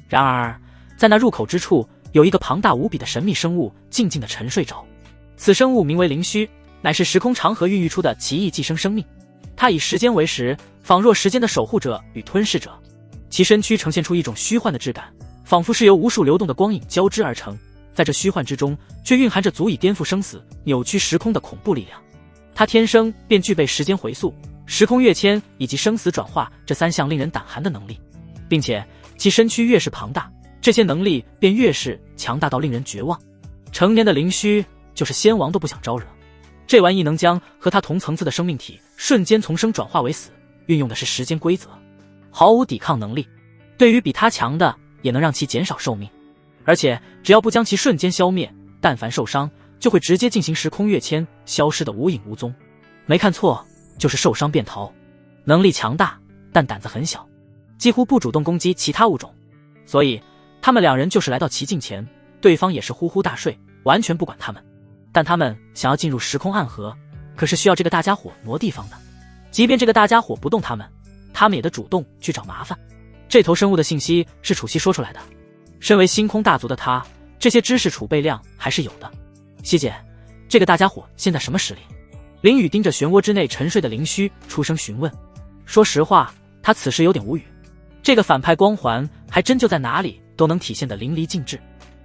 然而，在那入口之处，有一个庞大无比的神秘生物静静地沉睡着。此生物名为灵虚，乃是时空长河孕育出的奇异寄生生命。它以时间为食，仿若时间的守护者与吞噬者，其身躯呈现出一种虚幻的质感，仿佛是由无数流动的光影交织而成。在这虚幻之中，却蕴含着足以颠覆生死、扭曲时空的恐怖力量。它天生便具备时间回溯、时空跃迁以及生死转化这3项令人胆寒的能力，并且其身躯越是庞大，这些能力便越是强大到令人绝望。成年的灵虚，就是仙王都不想招惹。这玩意能将和他同层次的生命体瞬间从生转化为死，运用的是时间规则，毫无抵抗能力。对于比他强的，也能让其减少寿命，而且只要不将其瞬间消灭，但凡受伤，就会直接进行时空跃迁，消失得无影无踪。没看错，就是受伤便逃。能力强大，但胆子很小，几乎不主动攻击其他物种，所以他们2人就是来到其近前，对方也是呼呼大睡，完全不管他们。但他们想要进入时空暗河，可是需要这个大家伙挪地方的。即便这个大家伙不动他们也得主动去找麻烦。这头生物的信息是楚西说出来的，身为星空大族的他，这些知识储备量还是有的。西姐，这个大家伙现在什么实力？林雨盯着漩涡之内沉睡的灵虚出声询问。说实话，他此时有点无语，这个反派光环还真就在哪里都能体现得淋漓尽致。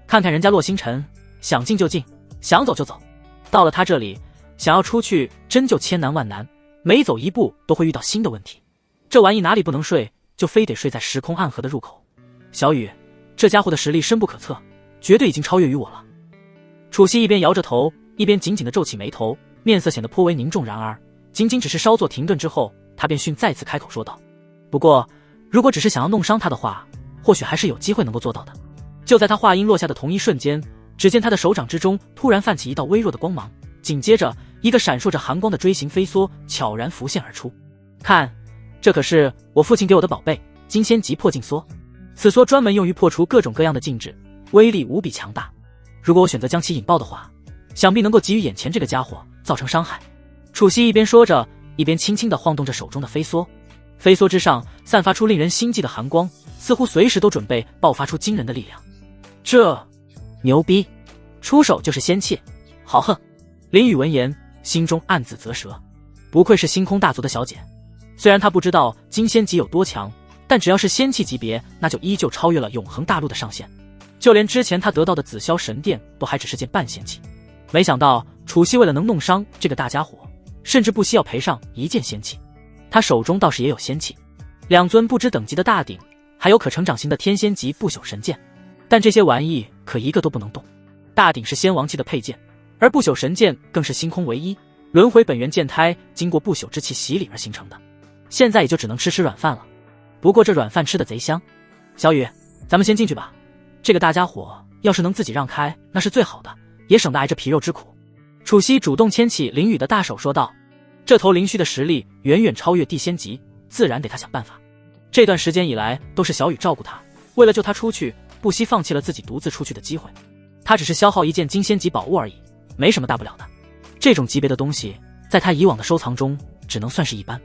看看人家洛星辰，想进就进，想走就走，到了他这里，想要出去真就千难万难，每走一步都会遇到新的问题。这玩意哪里不能睡，就非得睡在时空暗河的入口。小雨，这家伙的实力深不可测，绝对已经超越于我了。楚西一边摇着头，一边紧紧地皱起眉头，面色显得颇为凝重。然而仅仅只是稍作停顿之后，他便再次开口说道：不过如果只是想要弄伤他的话，或许还是有机会能够做到的。就在他话音落下的同一瞬间，只见他的手掌之中突然泛起一道微弱的光芒，紧接着一个闪烁着寒光的锥形飞梭悄然浮现而出。看，这可是我父亲给我的宝贝金仙级破镜梭，此梭专门用于破除各种各样的禁制，威力无比强大。如果我选择将其引爆的话，想必能够给予眼前这个家伙造成伤害。楚西一边说着，一边轻轻地晃动着手中的飞梭，飞梭之上散发出令人心悸的寒光，似乎随时都准备爆发出惊人的力量。这牛逼，出手就是仙气，好横。林雨闻言，心中暗自啧舌，不愧是星空大族的小姐。虽然他不知道金仙级有多强，但只要是仙气级别，那就依旧超越了永恒大陆的上限。就连之前他得到的紫霄神殿都还只是件半仙气。没想到楚西为了能弄伤这个大家伙，甚至不惜要赔上一件仙气。他手中倒是也有仙气， 2尊不知等级的大鼎，还有可成长型的天仙级不朽神剑，但这些玩意可一个都不能动。大鼎是仙王期的配件，而不朽神剑更是星空唯一，轮回本源剑胎经过不朽之气洗礼而形成的，现在也就只能吃软饭了。不过这软饭吃得贼香。小雨，咱们先进去吧，这个大家伙要是能自己让开，那是最好的，也省得挨着皮肉之苦。楚西主动牵起林雨的大手说道，这头灵虚的实力远远超越地仙级，自然得他想办法。这段时间以来都是小雨照顾他，为了救他出去，不惜放弃了自己独自出去的机会。他只是消耗一件金仙级宝物而已，没什么大不了的。这种级别的东西在他以往的收藏中只能算是一般，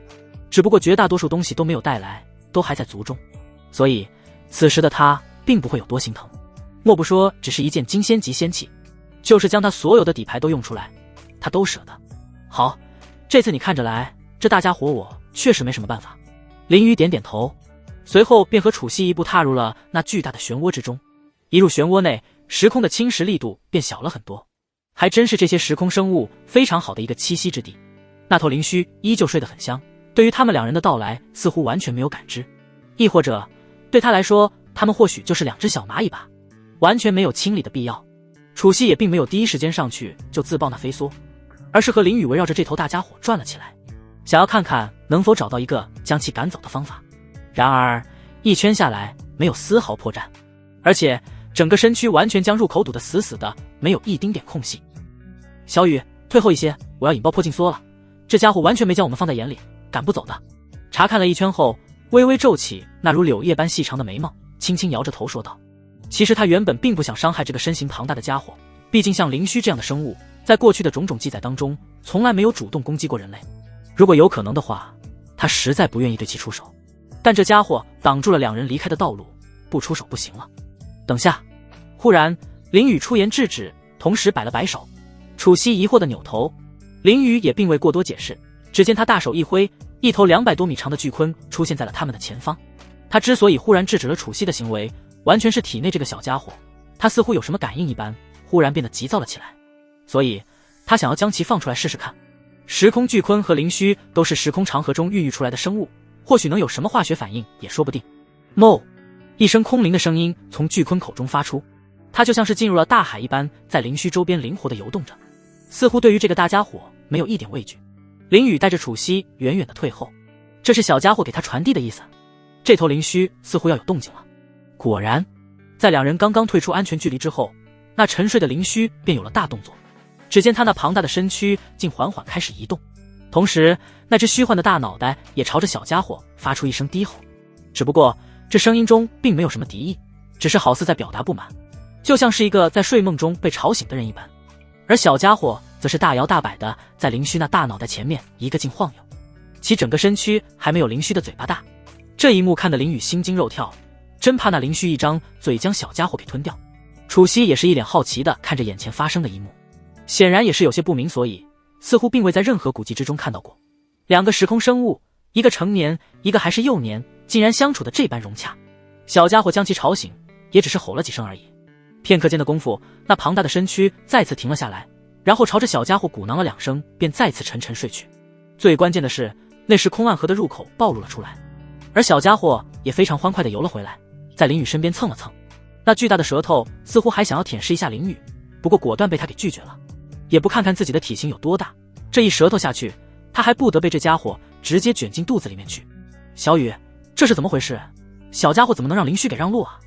只不过绝大多数东西都没有带来，都还在族中，所以此时的他并不会有多心疼。莫不说只是一件金仙级仙器，就是将他所有的底牌都用出来，他都舍得。好，这次你看着来，这大家伙我确实没什么办法。林雨点点头，随后便和楚西一步踏入了那巨大的漩涡之中。一入漩涡内，时空的侵蚀力度便小了很多，还真是这些时空生物非常好的一个栖息之地。那头灵虚依旧睡得很香，对于他们2人的到来似乎完全没有感知，亦或者对他来说，他们或许就是2只小蚂蚁吧，完全没有清理的必要。楚西也并没有第一时间上去就自爆那飞梭，而是和林雨围绕着这头大家伙转了起来，想要看看能否找到一个将其赶走的方法。然而一圈下来没有丝毫破绽，而且整个身躯完全将入口堵得死死的，没有一丁点空隙。小雨，退后一些，我要引爆破镜梭了，这家伙完全没将我们放在眼里，赶不走的。查看了一圈后，微微皱起那如柳叶般细长的眉毛，轻轻摇着头说道，其实他原本并不想伤害这个身形庞大的家伙，毕竟像灵虚这样的生物在过去的种种记载当中从来没有主动攻击过人类，如果有可能的话，他实在不愿意对其出手，但这家伙挡住了2人离开的道路，不出手不行了。等下，忽然林雨出言制止，同时摆了摆手。楚西疑惑的扭头，林雨也并未过多解释，只见他大手一挥，一头200多米长的巨鲲出现在了他们的前方。他之所以忽然制止了楚西的行为，完全是体内这个小家伙，他似乎有什么感应一般，忽然变得急躁了起来，所以他想要将其放出来试试看。时空巨鲲和灵虚都是时空长河中孕育出来的生物，或许能有什么化学反应也说不定。哞！一声空灵的声音从巨鲲口中发出，它就像是进入了大海一般，在灵虚周边灵活地游动着，似乎对于这个大家伙没有一点畏惧。林雨带着楚西远远地退后，这是小家伙给他传递的意思，这头灵虚似乎要有动静了。果然，在2人刚刚退出安全距离之后，那沉睡的灵虚便有了大动作。只见他那庞大的身躯竟缓缓开始移动，同时那只虚幻的大脑袋也朝着小家伙发出一声低吼，只不过这声音中并没有什么敌意，只是好似在表达不满，就像是一个在睡梦中被吵醒的人一般。而小家伙则是大摇大摆的在灵虚那大脑袋前面一个劲晃悠，其整个身躯还没有灵虚的嘴巴大。这一幕看得林雨心惊肉跳，真怕那灵虚一张嘴将小家伙给吞掉。楚西也是一脸好奇的看着眼前发生的一幕，显然也是有些不明所以，似乎并未在任何古迹之中看到过2个时空生物，一个成年，一个还是幼年，竟然相处的这般融洽。小家伙将其吵醒，也只是吼了几声而已。片刻间的功夫，那庞大的身躯再次停了下来，然后朝着小家伙鼓囊了2声，便再次沉沉睡去。最关键的是，那时空暗河的入口暴露了出来，而小家伙也非常欢快地游了回来，在林雨身边蹭了蹭，那巨大的舌头似乎还想要舔舐一下林雨，不过果断被他给拒绝了。也不看看自己的体型有多大，这一舌头下去，他还不得被这家伙直接卷进肚子里面去。小雨，这是怎么回事？小家伙怎么能让灵虚给让路啊？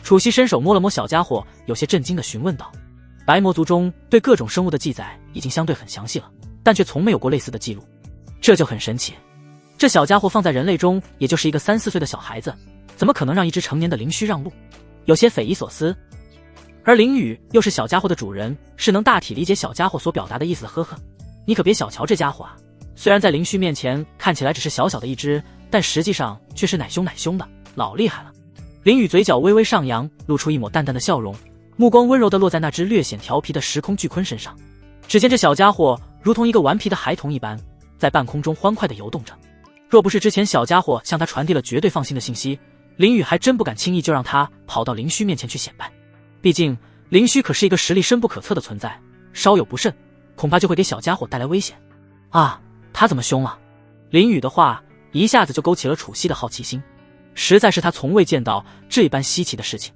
楚西伸手摸了摸小家伙，有些震惊地询问道。白魔族中对各种生物的记载已经相对很详细了，但却从没有过类似的记录，这就很神奇。这小家伙放在人类中也就是一个3、4岁的小孩子，怎么可能让一只成年的灵虚让路？有些匪夷所思。而林雨又是小家伙的主人，是能大体理解小家伙所表达的意思的。呵呵，你可别小瞧这家伙啊，虽然在灵虚面前看起来只是小小的一只，但实际上却是奶凶奶凶的，老厉害了。林雨嘴角微微上扬，露出一抹淡淡的笑容，目光温柔地落在那只略显调皮的时空巨鲲身上。只见这小家伙如同一个顽皮的孩童一般，在半空中欢快地游动着。若不是之前小家伙向他传递了绝对放心的信息，林雨还真不敢轻易就让他跑到灵虚面前去显摆。毕竟灵虚可是一个实力深不可测的存在，稍有不慎，恐怕就会给小家伙带来危险。啊，他怎么凶了？林雨的话一下子就勾起了楚西的好奇心。实在是他从未见到这般稀奇的事情。